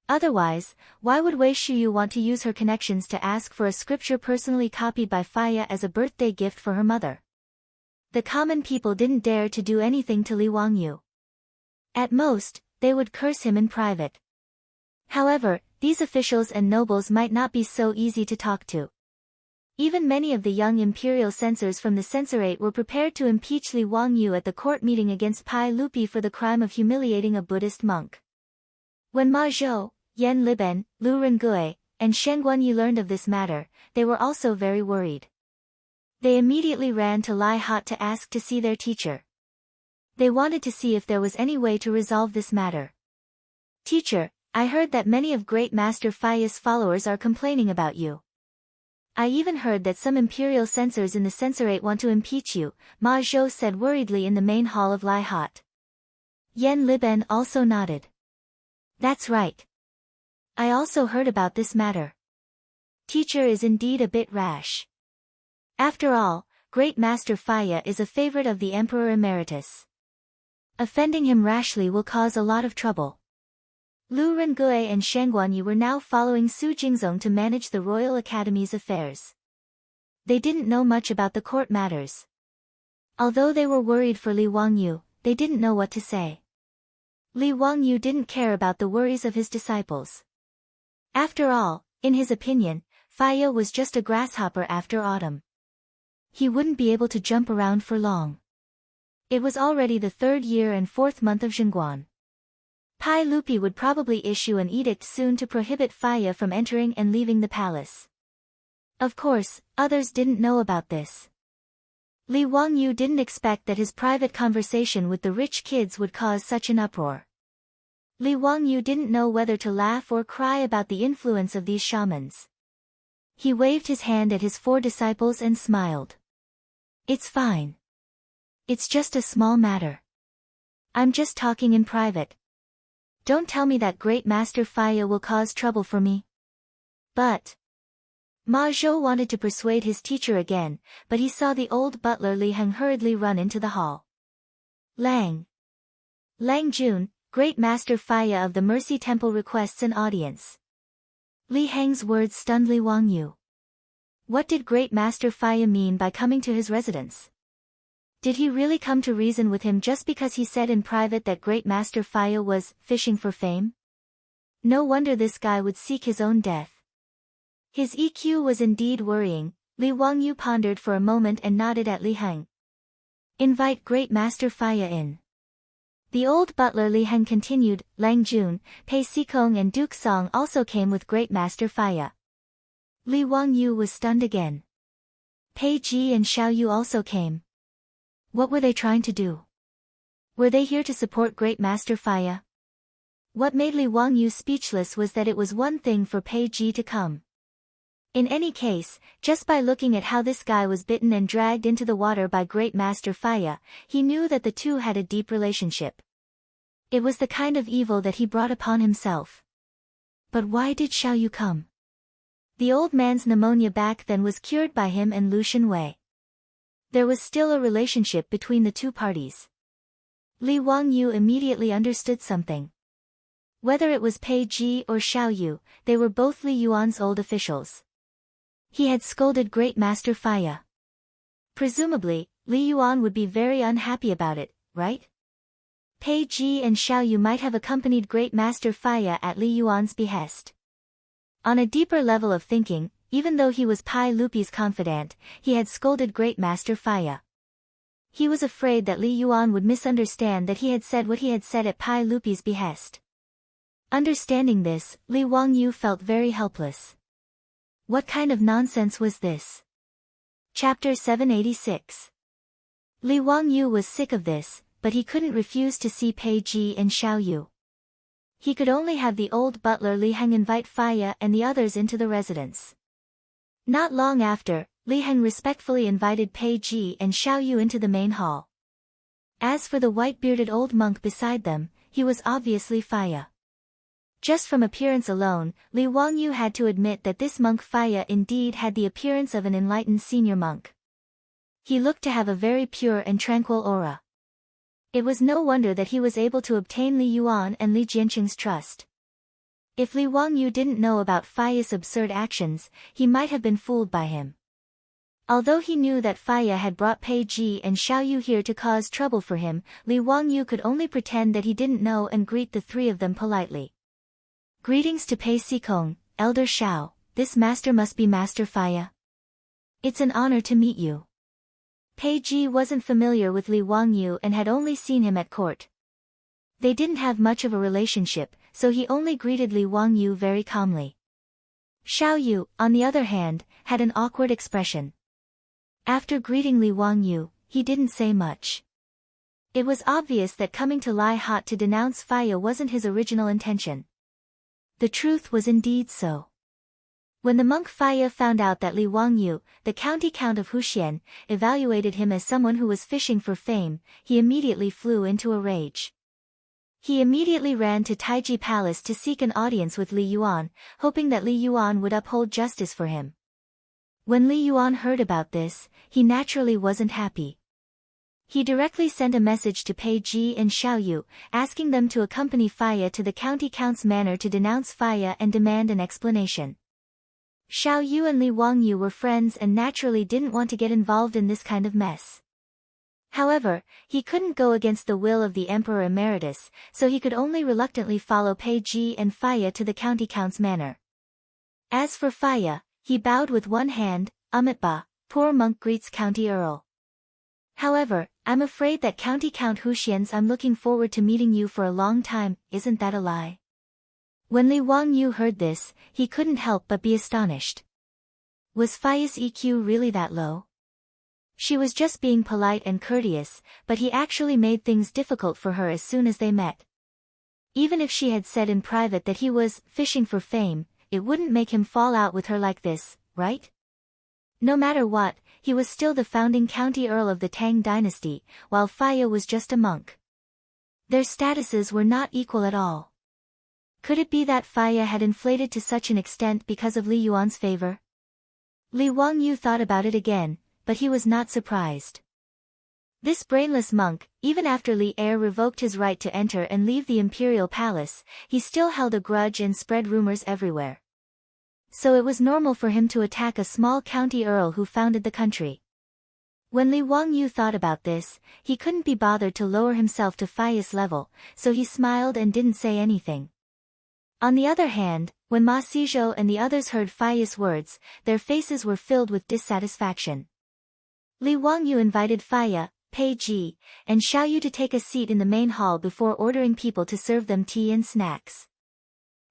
Otherwise, why would Wei Shuyu want to use her connections to ask for a scripture personally copied by Faya as a birthday gift for her mother? The common people didn't dare to do anything to Li Wangyu. At most, they would curse him in private. However, these officials and nobles might not be so easy to talk to. Even many of the young imperial censors from the censorate were prepared to impeach Li Wangyu at the court meeting against Pai Lupi for the crime of humiliating a Buddhist monk. When Ma Zhou, Yan Liben, Lu Rengui, and Shen Guanyi learned of this matter, they were also very worried. They immediately ran to Lai Hot to ask to see their teacher. They wanted to see if there was any way to resolve this matter. "Teacher, I heard that many of great Master Faya's followers are complaining about you. I even heard that some imperial censors in the censorate want to impeach you," Ma Zhou said worriedly in the main hall of Lai Hot. Yan Liben also nodded. That's right. I also heard about this matter. Teacher is indeed a bit rash. After all, Great Master Faya is a favorite of the Emperor Emeritus. Offending him rashly will cause a lot of trouble. Lu Rengue and Shang Guanyu were now following Su Jingzong to manage the Royal Academy's affairs. They didn't know much about the court matters. Although they were worried for Li Wangyu, they didn't know what to say. Li Wangyu didn't care about the worries of his disciples. After all, in his opinion, Faya was just a grasshopper after autumn. He wouldn't be able to jump around for long. It was already the 3rd year and 4th month of Zhengguan. Pai Lupi would probably issue an edict soon to prohibit Faya from entering and leaving the palace. Of course, others didn't know about this. Li Wangyu didn't expect that his private conversation with the rich kids would cause such an uproar. Li Wangyu didn't know whether to laugh or cry about the influence of these shamans. He waved his hand at his 4 disciples and smiled. It's fine. It's just a small matter. I'm just talking in private. Don't tell me that Great Master Faya will cause trouble for me. But Ma Zhou wanted to persuade his teacher again, but he saw the old butler Li Heng hurriedly run into the hall. Lang Jun, Great Master Faya of the Mercy Temple requests an audience. Li Heng's words stunned Li Wangyu. What did Great Master Faya mean by coming to his residence? Did he really come to reason with him just because he said in private that Great Master Faya was fishing for fame? No wonder this guy would seek his own death. His EQ was indeed worrying. Li Wangyu pondered for a moment and nodded at Li Heng. Invite Great Master Faya in. The old butler Li Heng continued. Lang Jun, Pei Sikong and Duke Song also came with Great Master Faya. Li Wangyu was stunned again. Pei Ji and Xiao Yu also came. What were they trying to do? Were they here to support Great Master Faya? What made Li Wangyu speechless was that it was one thing for Pei Ji to come. In any case, just by looking at how this guy was bitten and dragged into the water by Great Master Faya, he knew that the two had a deep relationship. It was the kind of evil that he brought upon himself. But why did Xiao Yu come? The old man's pneumonia back then was cured by him and Lu Shenwei. There was still a relationship between the two parties. Li Wangyu immediately understood something. Whether it was Pei Ji or Xiao Yu, they were both Li Yuan's old officials. He had scolded Great Master Faya. Presumably, Li Yuan would be very unhappy about it, right? Pei Ji and Xiao Yu might have accompanied Great Master Faya at Li Yuan's behest. On a deeper level of thinking, even though he was Pai Lupi's confidant, he had scolded Great Master Faya. He was afraid that Li Yuan would misunderstand that he had said what he had said at Pai Lupi's behest. Understanding this, Li Wangyu felt very helpless. What kind of nonsense was this? Chapter 786. Li Wangyu was sick of this, but he couldn't refuse to see Pei Ji and Xiao Yu. He could only have the old butler Li Heng invite Faya and the others into the residence. Not long after, Li Heng respectfully invited Pei Ji and Xiao Yu into the main hall. As for the white-bearded old monk beside them, he was obviously Faya. Just from appearance alone, Li Wangyu had to admit that this monk Faya indeed had the appearance of an enlightened senior monk. He looked to have a very pure and tranquil aura. It was no wonder that he was able to obtain Li Yuan and Li Jianqing's trust. If Li Wangyu didn't know about Faya's absurd actions, he might have been fooled by him. Although he knew that Faya had brought Pei Ji and Xiao Yu here to cause trouble for him, Li Wangyu could only pretend that he didn't know and greet the 3 of them politely. Greetings to Pei Sikong, Elder Xiao, this master must be Master Faya. It's an honor to meet you. Pei Ji wasn't familiar with Li Wangyu and had only seen him at court. They didn't have much of a relationship, so he only greeted Li Wangyu very calmly. Xiao Yu, on the other hand, had an awkward expression. After greeting Li Wangyu, he didn't say much. It was obvious that coming to Lai Hot to denounce Faya wasn't his original intention. The truth was indeed so. When the monk Faya found out that Li Wangyu, the county count of Huxian, evaluated him as someone who was fishing for fame, he immediately flew into a rage. He immediately ran to Taiji Palace to seek an audience with Li Yuan, hoping that Li Yuan would uphold justice for him. When Li Yuan heard about this, he naturally wasn't happy. He directly sent a message to Pei Ji and Xiao Yu, asking them to accompany Faya to the county count's manor to denounce Faya and demand an explanation. Xiao Yu and Li Wangyu were friends and naturally didn't want to get involved in this kind of mess. However, he couldn't go against the will of the Emperor Emeritus, so he could only reluctantly follow Pei Ji and Faya to the county count's manor. As for Faya, he bowed with one hand. Amitba, poor monk greets County Earl. However, I'm afraid that County Count Huxian's I'm looking forward to meeting you for a long time, isn't that a lie? When Li Wangyu heard this, he couldn't help but be astonished. Was Faya's EQ really that low? She was just being polite and courteous, but he actually made things difficult for her as soon as they met. Even if she had said in private that he was fishing for fame, it wouldn't make him fall out with her like this, right? No matter what, he was still the founding county earl of the Tang dynasty, while Faya was just a monk. Their statuses were not equal at all. Could it be that Faya had inflated to such an extent because of Li Yuan's favor? Li Wangyu thought about it again, but he was not surprised. This brainless monk, even after Li Er revoked his right to enter and leave the imperial palace, he still held a grudge and spread rumors everywhere. So it was normal for him to attack a small county earl who founded the country. When Li Wangyu thought about this, he couldn't be bothered to lower himself to Faya's level, so he smiled and didn't say anything. On the other hand, when Ma Xizhou and the others heard Faya's words, their faces were filled with dissatisfaction. Li Wangyu invited Faya, Pei Ji, and Xiao Yu to take a seat in the main hall before ordering people to serve them tea and snacks.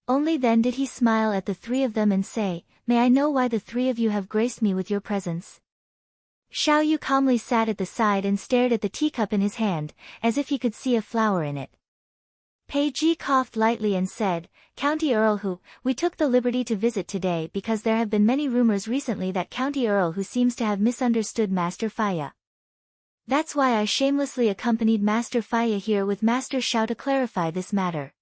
Only then did he smile at the three of them and say, "May I know why the three of you have graced me with your presence?" Xiao Yu calmly sat at the side and stared at the teacup in his hand, as if he could see a flower in it. Pei Ji coughed lightly and said, "County Earl Hu, we took the liberty to visit today because there have been many rumors recently that County Earl Hu seems to have misunderstood Master Faya. That's why I shamelessly accompanied Master Faya here with Master Xiao to clarify this matter."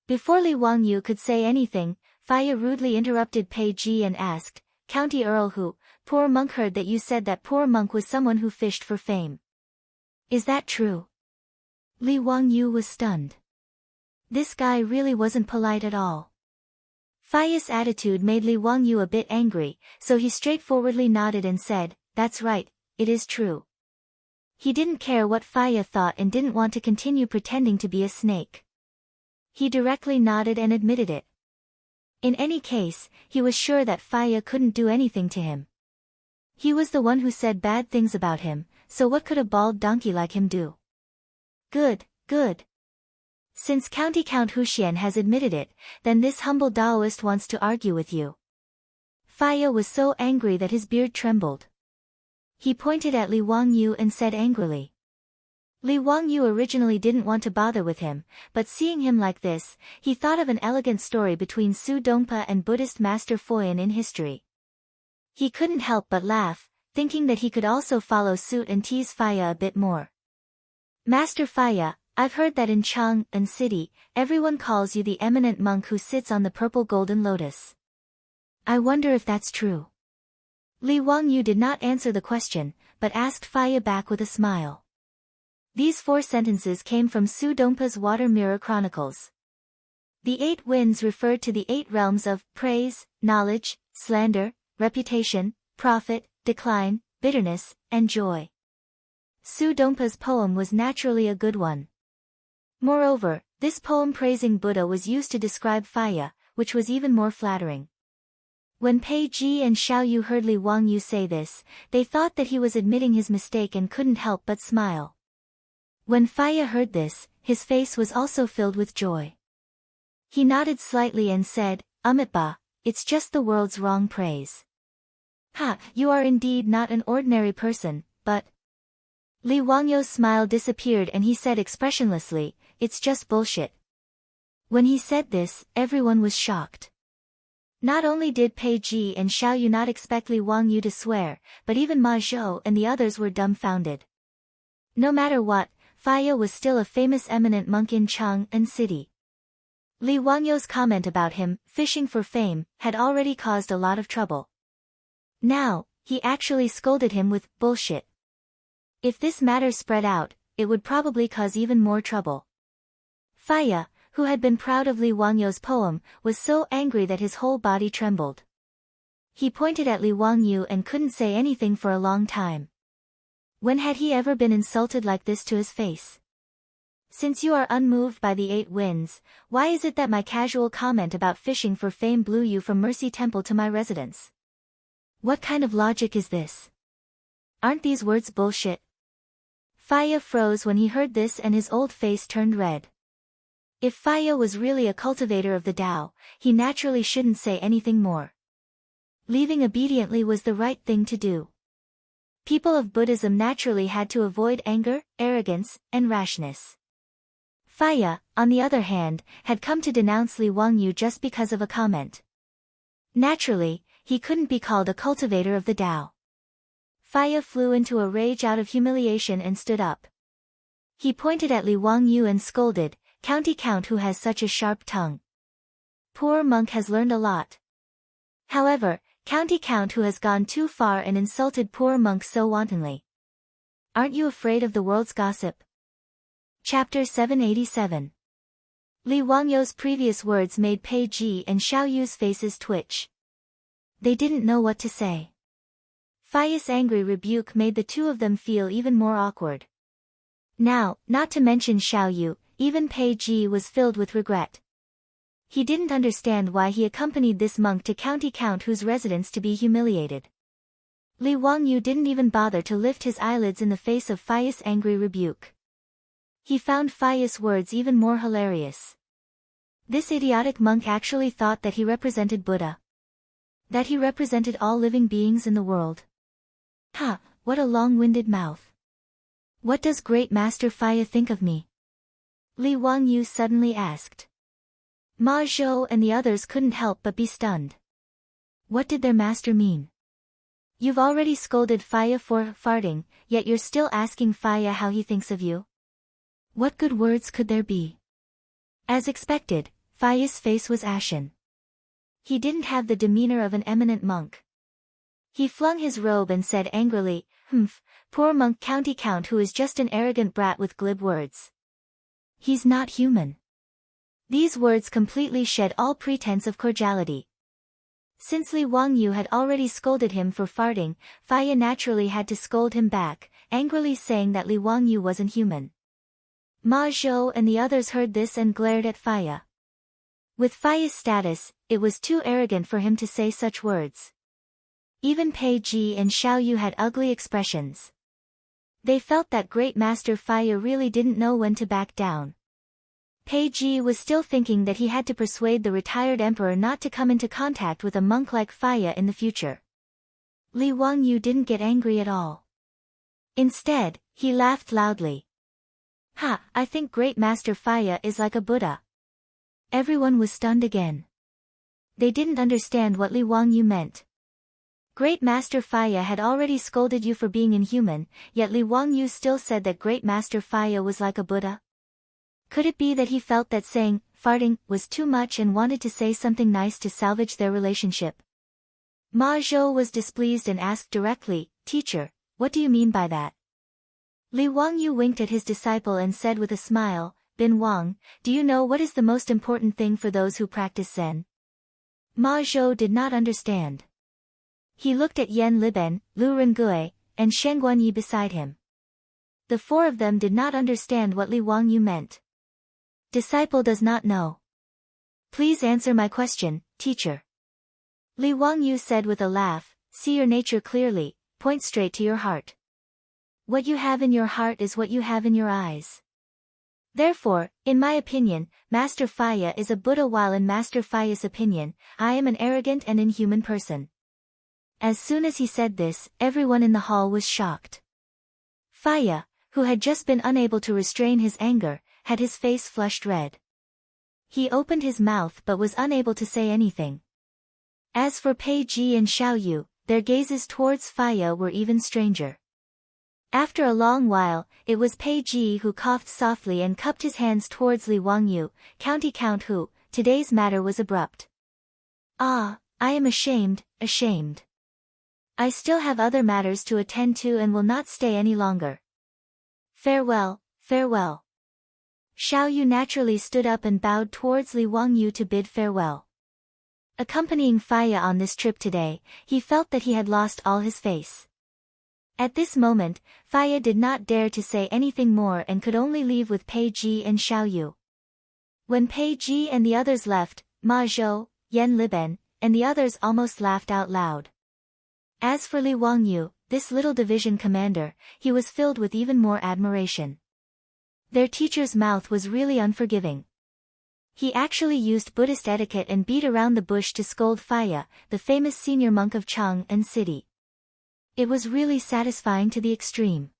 Before Li Wangyu could say anything, Faya rudely interrupted Pei Ji and asked, "County Earl Hu, poor monk heard that you said that poor monk was someone who fished for fame. Is that true?" Li Wangyu was stunned. This guy really wasn't polite at all. Faya's attitude made Li Wangyu a bit angry, so he straightforwardly nodded and said, "That's right, it is true." He didn't care what Faya thought and didn't want to continue pretending to be a snake. He directly nodded and admitted it. In any case, he was sure that Faya couldn't do anything to him. He was the one who said bad things about him, so what could a bald donkey like him do? Good, good. Since County Count Huxian has admitted it, then this humble Daoist wants to argue with you. Faya was so angry that his beard trembled. He pointed at Li Wangyu and said angrily. Li Wangyu originally didn't want to bother with him, but seeing him like this, he thought of an elegant story between Su Dongpa and Buddhist Master Foyan in history. He couldn't help but laugh, thinking that he could also follow suit and tease Faya a bit more. "Master Faya, I've heard that in Chang'an City, everyone calls you the eminent monk who sits on the purple golden lotus. I wonder if that's true." Li Wangyu did not answer the question, but asked Faya back with a smile. These 4 sentences came from Su Dongpa's Water Mirror Chronicles. The 8 winds referred to the 8 realms of praise, knowledge, slander, reputation, profit, decline, bitterness, and joy. Su Dongpa's poem was naturally a good one. Moreover, this poem praising Buddha was used to describe Faya, which was even more flattering. When Pei Ji and Xiao Yu heard Li Wangyu say this, they thought that he was admitting his mistake and couldn't help but smile. When Faya heard this, his face was also filled with joy. He nodded slightly and said, "Amitba, it's just the world's wrong praise." "Ha, you are indeed not an ordinary person, but..." Li Wangyu's smile disappeared and he said expressionlessly, "It's just bullshit." When he said this, everyone was shocked. Not only did Pei Ji and Xiao Yu not expect Li Wangyu to swear, but even Ma Zhou and the others were dumbfounded. No matter what, Faya was still a famous eminent monk in Chang'an City. Li Wangyou's comment about him, fishing for fame, had already caused a lot of trouble. Now, he actually scolded him with bullshit. If this matter spread out, it would probably cause even more trouble. Faya, who had been proud of Li Wangyou's poem, was so angry that his whole body trembled. He pointed at Li Wangyou and couldn't say anything for a long time. When had he ever been insulted like this to his face? Since you are unmoved by the 8 winds, why is it that my casual comment about fishing for fame blew you from Mercy Temple to my residence? What kind of logic is this? Aren't these words bullshit? Faya froze when he heard this and his old face turned red. If Faya was really a cultivator of the Tao, he naturally shouldn't say anything more. Leaving obediently was the right thing to do. People of Buddhism naturally had to avoid anger, arrogance, and rashness. Faya, on the other hand, had come to denounce Li Wangyou just because of a comment. Naturally, he couldn't be called a cultivator of the Tao. Faya flew into a rage out of humiliation and stood up. He pointed at Li Wangyou and scolded, "County Count who has such a sharp tongue. Poor monk has learned a lot. However, County Count who has gone too far and insulted poor monk so wantonly. Aren't you afraid of the world's gossip?" Chapter 787. Li Wangyou's previous words made Pei Ji and Xiao Yu's faces twitch. They didn't know what to say. Faya's angry rebuke made the two of them feel even more awkward. Now, not to mention Xiao Yu, even Pei Ji was filled with regret. He didn't understand why he accompanied this monk to County Count whose residence to be humiliated. Li Wangyou didn't even bother to lift his eyelids in the face of Faya's angry rebuke. He found Faya's words even more hilarious. This idiotic monk actually thought that he represented Buddha. That he represented all living beings in the world. Ha, what a long-winded mouth. What does Great Master Faya think of me? Li Wangyou suddenly asked. Ma Zhou and the others couldn't help but be stunned. What did their master mean? You've already scolded Faya for farting, yet you're still asking Faya how he thinks of you? What good words could there be? As expected, Faya's face was ashen. He didn't have the demeanor of an eminent monk. He flung his robe and said angrily, "Humph, poor monk County Count who is just an arrogant brat with glib words. He's not human." These words completely shed all pretense of cordiality. Since Li Wangyou had already scolded him for farting, Faya naturally had to scold him back, angrily saying that Li Wangyou wasn't human. Ma Zhou and the others heard this and glared at Faya. With Faya's status, it was too arrogant for him to say such words. Even Pei Ji and Xiao Yu had ugly expressions. They felt that Great Master Faya really didn't know when to back down. Pei Ji was still thinking that he had to persuade the retired emperor not to come into contact with a monk like Faya in the future. Li Wangyou didn't get angry at all. Instead, he laughed loudly. "Ha, I think Great Master Faya is like a Buddha." Everyone was stunned again. They didn't understand what Li Wangyou meant. Great Master Faya had already scolded you for being inhuman, yet Li Wangyou still said that Great Master Faya was like a Buddha? Could it be that he felt that saying, farting, was too much and wanted to say something nice to salvage their relationship? Ma Zhou was displeased and asked directly, "Teacher, what do you mean by that?" Li Wangyou winked at his disciple and said with a smile, "Bin Wang, do you know what is the most important thing for those who practice Zen?" Ma Zhou did not understand. He looked at Yan Liben, Lu Rengui, and Shen Guanyi beside him. The four of them did not understand what Li Wangyou meant. Disciple does not know. Please answer my question, teacher. Li Wangyou said with a laugh, "See your nature clearly, point straight to your heart. What you have in your heart is what you have in your eyes. Therefore, in my opinion, Master Faya is a Buddha, while in Master Faya's opinion, I am an arrogant and inhuman person." As soon as he said this, everyone in the hall was shocked. Faya, who had just been unable to restrain his anger, had his face flushed red. He opened his mouth but was unable to say anything. As for Pei Ji and Xiao Yu, their gazes towards Faya were even stranger. After a long while, it was Pei Ji who coughed softly and cupped his hands towards Li Wangyu, County Count who, today's matter was abrupt. Ah, I am ashamed. I still have other matters to attend to and will not stay any longer. Farewell. Xiao Yu naturally stood up and bowed towards Li Wangyu to bid farewell. Accompanying Faya on this trip today, he felt that he had lost all his face. At this moment, Faya did not dare to say anything more and could only leave with Pei Ji and Xiao Yu. When Pei Ji and the others left, Ma Zhou, Yan Liben, and the others almost laughed out loud. As for Li Wangyu, this little division commander, he was filled with even more admiration. Their teacher's mouth was really unforgiving. He actually used Buddhist etiquette and beat around the bush to scold Faya, the famous senior monk of Chang'an City. It was really satisfying to the extreme.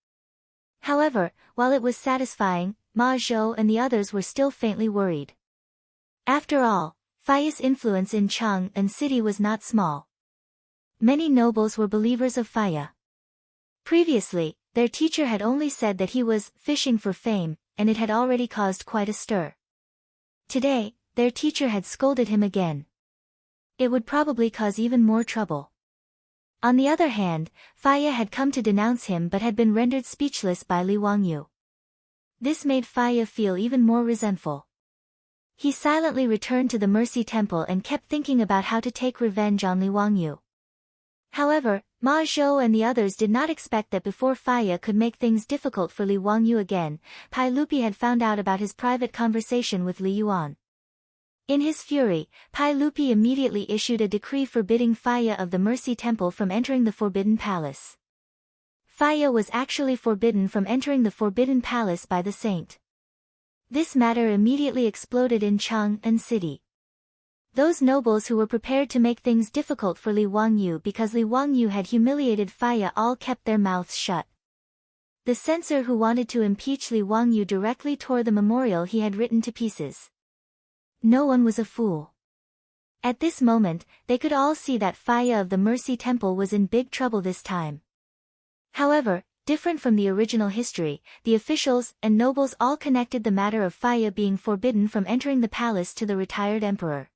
However, while it was satisfying, Ma Zhou and the others were still faintly worried. After all, Faya's influence in Chang'an City was not small. Many nobles were believers of Faya. Previously, their teacher had only said that he was fishing for fame, and it had already caused quite a stir. Today, their teacher had scolded him again. It would probably cause even more trouble. On the other hand, Faya had come to denounce him but had been rendered speechless by Li Wangyu. This made Faya feel even more resentful. He silently returned to the Mercy Temple and kept thinking about how to take revenge on Li Wangyu. However, Ma Zhou and the others did not expect that before Faya could make things difficult for Li Wangyu again, Pai Lupi had found out about his private conversation with Li Yuan. In his fury, Pai Lupi immediately issued a decree forbidding Faya of the Mercy Temple from entering the Forbidden Palace. Faya was actually forbidden from entering the Forbidden Palace by the saint. This matter immediately exploded in Chang'an City. Those nobles who were prepared to make things difficult for Li Wangyu because Li Wangyu had humiliated Faya all kept their mouths shut. The censor who wanted to impeach Li Wangyu directly tore the memorial he had written to pieces. No one was a fool. At this moment, they could all see that Faya of the Mercy Temple was in big trouble this time. However, different from the original history, the officials and nobles all connected the matter of Faya being forbidden from entering the palace to the retired emperor.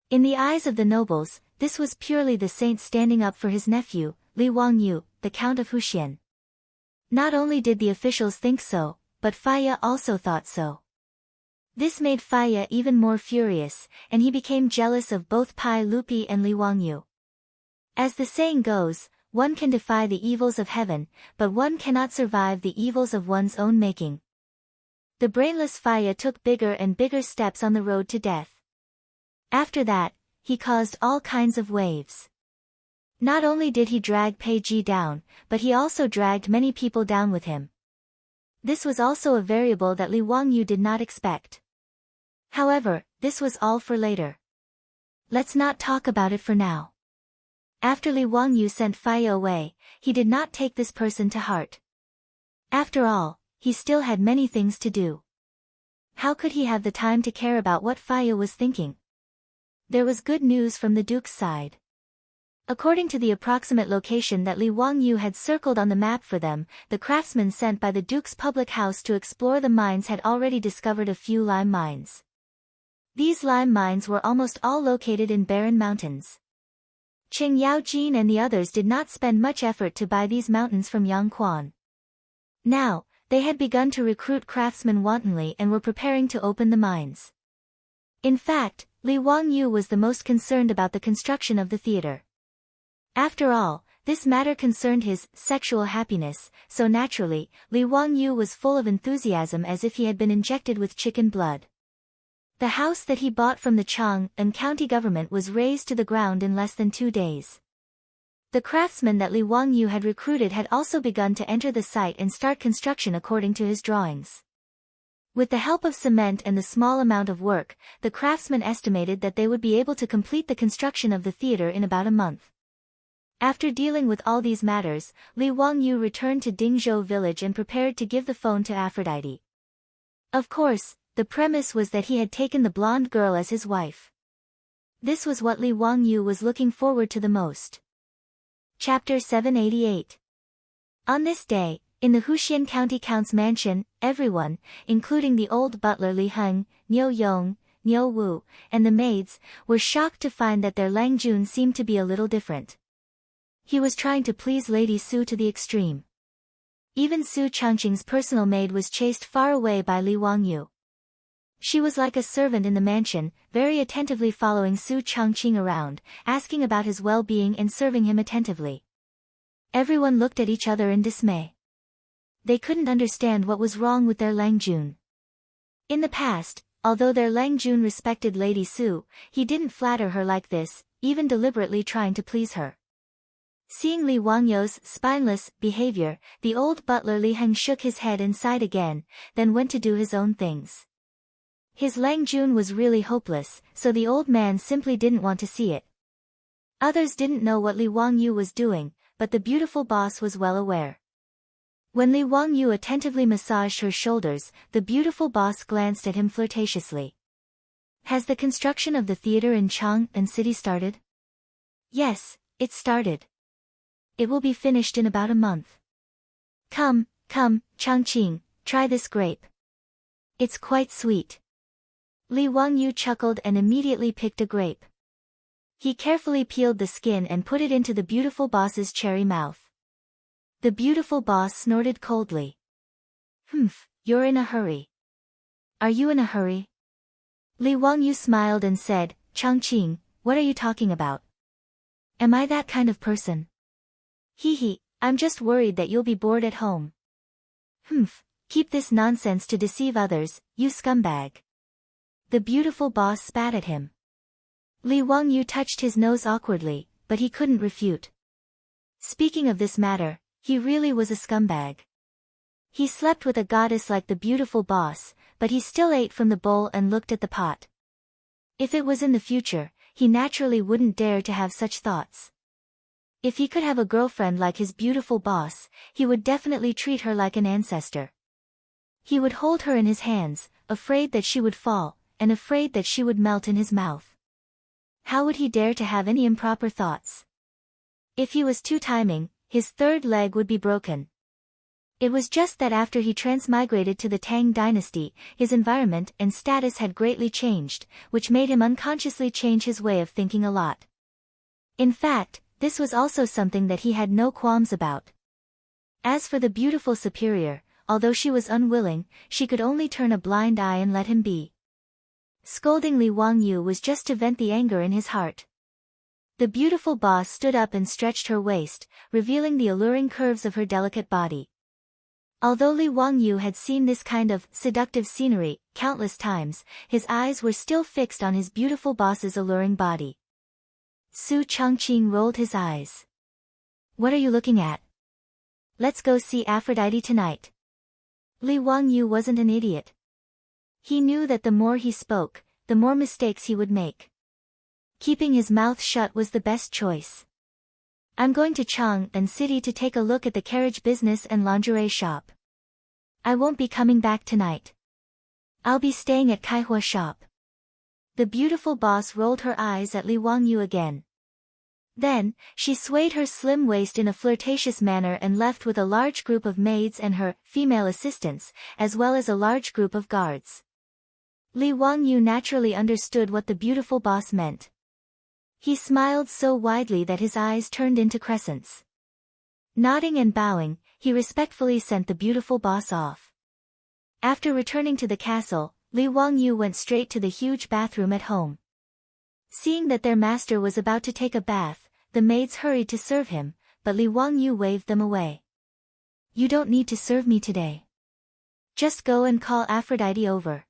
In the eyes of the nobles, this was purely the saint standing up for his nephew, Li Wangyu, the Count of Huxian. Not only did the officials think so, but Faya also thought so. This made Faya even more furious, and he became jealous of both Pai Lupi and Li Wangyu. As the saying goes, one can defy the evils of heaven, but one cannot survive the evils of one's own making. The brainless Faya took bigger and bigger steps on the road to death. After that, he caused all kinds of waves. Not only did he drag Pei Ji down, but he also dragged many people down with him. This was also a variable that Li Wangyu did not expect. However, this was all for later. Let's not talk about it for now. After Li Wangyu sent Faya away, he did not take this person to heart. After all, he still had many things to do. How could he have the time to care about what Faya was thinking? There was good news from the Duke's side. According to the approximate location that Li Wangyu had circled on the map for them, the craftsmen sent by the Duke's public house to explore the mines had already discovered a few lime mines. These lime mines were almost all located in barren mountains. Qing Yaojin and the others did not spend much effort to buy these mountains from Yang Quan. Now, they had begun to recruit craftsmen wantonly and were preparing to open the mines. In fact, Li Wangyu was the most concerned about the construction of the theater. After all, this matter concerned his sexual happiness, so naturally, Li Wangyu was full of enthusiasm as if he had been injected with chicken blood. The house that he bought from the Chang'an county government was razed to the ground in less than 2 days. The craftsmen that Li Wangyu had recruited had also begun to enter the site and start construction according to his drawings. With the help of cement and the small amount of work, the craftsmen estimated that they would be able to complete the construction of the theater in about a month. After dealing with all these matters, Li Wangyu returned to Dingzhou village and prepared to give the phone to Aphrodite. Of course, the premise was that he had taken the blonde girl as his wife. This was what Li Wangyu was looking forward to the most. Chapter 788. On this day, In the Huxian County Count's mansion, everyone, including the old butler Li Heng, Niu Yong, Niu Wu, and the maids, were shocked to find that their Lang Jun seemed to be a little different. He was trying to please Lady Su to the extreme. Even Su Changqing's personal maid was chased far away by Li Wangyu. She was like a servant in the mansion, very attentively following Su Changqing around, asking about his well-being and serving him attentively. Everyone looked at each other in dismay. They couldn't understand what was wrong with their Lang Jun. In the past, although their Lang Jun respected Lady Su, he didn't flatter her like this, even deliberately trying to please her. Seeing Li Wangyu's spineless behavior, the old butler Li Heng shook his head and sighed again, then went to do his own things. His Lang Jun was really hopeless, so the old man simply didn't want to see it. Others didn't know what Li Wangyu was doing, but the beautiful boss was well aware. When Li Wangyu attentively massaged her shoulders, the beautiful boss glanced at him flirtatiously. Has the construction of the theater in Chang'an City started? Yes, it started. It will be finished in about a month. Come, Changqing, try this grape. It's quite sweet. Li Wangyu chuckled and immediately picked a grape. He carefully peeled the skin and put it into the beautiful boss's cherry mouth. The beautiful boss snorted coldly. You're in a hurry. Are you in a hurry? Li Wangyu smiled and said, Changqing, what are you talking about? Am I that kind of person? I'm just worried that you'll be bored at home. Keep this nonsense to deceive others, you scumbag. The beautiful boss spat at him. Li Wangyu touched his nose awkwardly, but he couldn't refute. Speaking of this matter, he really was a scumbag. He slept with a goddess like the beautiful boss, but he still ate from the bowl and looked at the pot. If it was in the future, he naturally wouldn't dare to have such thoughts. If he could have a girlfriend like his beautiful boss, he would definitely treat her like an ancestor. He would hold her in his hands, afraid that she would fall, and afraid that she would melt in his mouth. How would he dare to have any improper thoughts? If he was too timing, his third leg would be broken. It was just that after he transmigrated to the Tang dynasty, his environment and status had greatly changed, which made him unconsciously change his way of thinking a lot. In fact, this was also something that he had no qualms about. As for the beautiful superior, although she was unwilling, she could only turn a blind eye and let him be. Scolding Li Wangyu was just to vent the anger in his heart. The beautiful boss stood up and stretched her waist, revealing the alluring curves of her delicate body. Although Li Wangyu had seen this kind of seductive scenery countless times, his eyes were still fixed on his beautiful boss's alluring body. Su Changqing rolled his eyes. What are you looking at? Let's go see Aphrodite tonight. Li Wangyu wasn't an idiot. He knew that the more he spoke, the more mistakes he would make. Keeping his mouth shut was the best choice. I'm going to Chang'an City to take a look at the carriage business and lingerie shop. I won't be coming back tonight. I'll be staying at Kaihua shop. The beautiful boss rolled her eyes at Li Wangyu again. Then, she swayed her slim waist in a flirtatious manner and left with a large group of maids and her female assistants, as well as a large group of guards. Li Wangyu naturally understood what the beautiful boss meant. He smiled so widely that his eyes turned into crescents. Nodding and bowing, he respectfully sent the beautiful boss off. After returning to the castle, Li Wangyu went straight to the huge bathroom at home. Seeing that their master was about to take a bath, the maids hurried to serve him, but Li Wangyu waved them away. You don't need to serve me today. Just go and call Aphrodite over.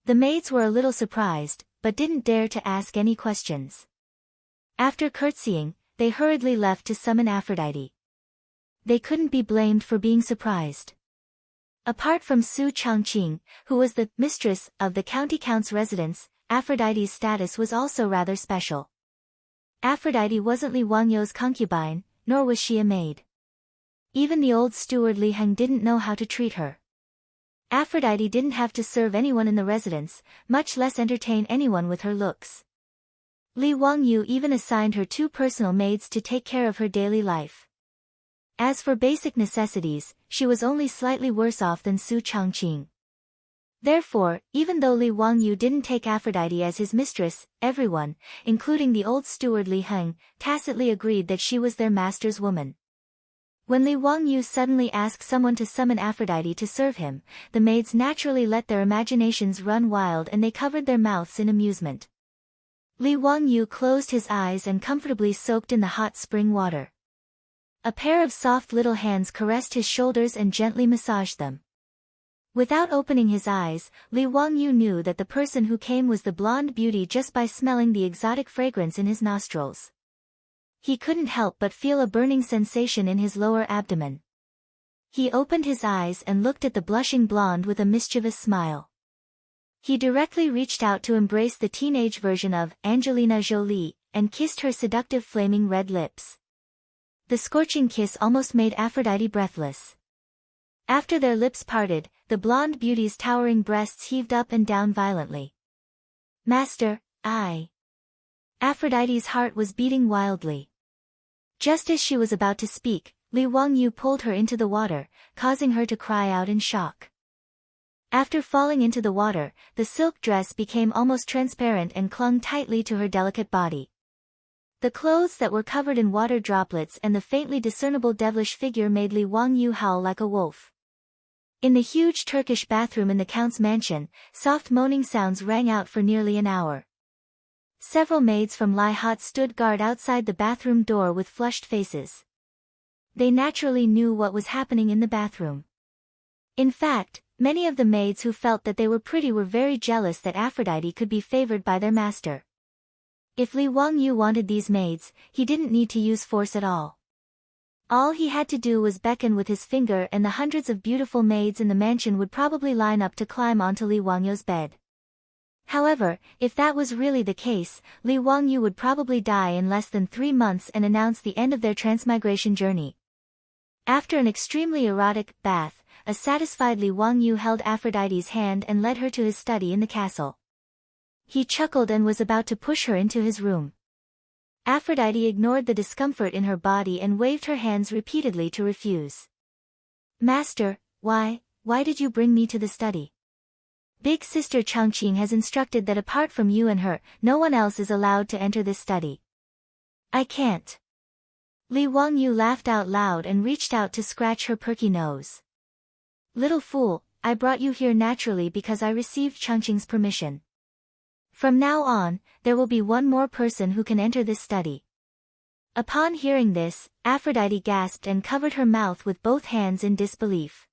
The maids were a little surprised, but didn't dare to ask any questions. After curtsying, they hurriedly left to summon Aphrodite. They couldn't be blamed for being surprised. Apart from Su Changqing, who was the mistress of the county count's residence, Aphrodite's status was also rather special. Aphrodite wasn't Li Wangyu's concubine, nor was she a maid. Even the old steward Li Heng didn't know how to treat her. Aphrodite didn't have to serve anyone in the residence, much less entertain anyone with her looks. Li Wangyu even assigned her 2 personal maids to take care of her daily life. As for basic necessities, she was only slightly worse off than Su Changqing. Therefore, even though Li Wangyu didn't take Aphrodite as his mistress, everyone, including the old steward Li Heng, tacitly agreed that she was their master's woman. When Li Wangyu suddenly asked someone to summon Aphrodite to serve him, the maids naturally let their imaginations run wild and they covered their mouths in amusement. Li Wangyu closed his eyes and comfortably soaked in the hot spring water. A pair of soft little hands caressed his shoulders and gently massaged them. Without opening his eyes, Li Wangyu knew that the person who came was the blonde beauty just by smelling the exotic fragrance in his nostrils. He couldn't help but feel a burning sensation in his lower abdomen. He opened his eyes and looked at the blushing blonde with a mischievous smile. He directly reached out to embrace the teenage version of Angelina Jolie, and kissed her seductive flaming red lips. The scorching kiss almost made Aphrodite breathless. After their lips parted, the blonde beauty's towering breasts heaved up and down violently. "Master, I..." Aphrodite's heart was beating wildly. Just as she was about to speak, Li Wangyu pulled her into the water, causing her to cry out in shock. After falling into the water, the silk dress became almost transparent and clung tightly to her delicate body. The clothes that were covered in water droplets and the faintly discernible devilish figure made Li Wangyu howl like a wolf. In the huge Turkish bathroom in the Count's mansion, soft moaning sounds rang out for nearly an hour. Several maids from Lai Hot stood guard outside the bathroom door with flushed faces. They naturally knew what was happening in the bathroom. In fact, many of the maids who felt that they were pretty were very jealous that Aphrodite could be favored by their master. If Li Wangyu wanted these maids, he didn't need to use force at all. All he had to do was beckon with his finger and the hundreds of beautiful maids in the mansion would probably line up to climb onto Li Wangyu's bed. However, if that was really the case, Li Wangyu would probably die in less than 3 months and announce the end of their transmigration journey. After an extremely erotic bath, a satisfied Li Wangyu held Aphrodite's hand and led her to his study in the castle. He chuckled and was about to push her into his room. Aphrodite ignored the discomfort in her body and waved her hands repeatedly to refuse. "Master, why did you bring me to the study? Big sister Changqing has instructed that apart from you and her, no one else is allowed to enter this study." "I can't." Li Wangyu laughed out loud and reached out to scratch her perky nose. "Little fool, I brought you here naturally because I received Changqing's permission. From now on, there will be one more person who can enter this study." Upon hearing this, Aphrodite gasped and covered her mouth with both hands in disbelief.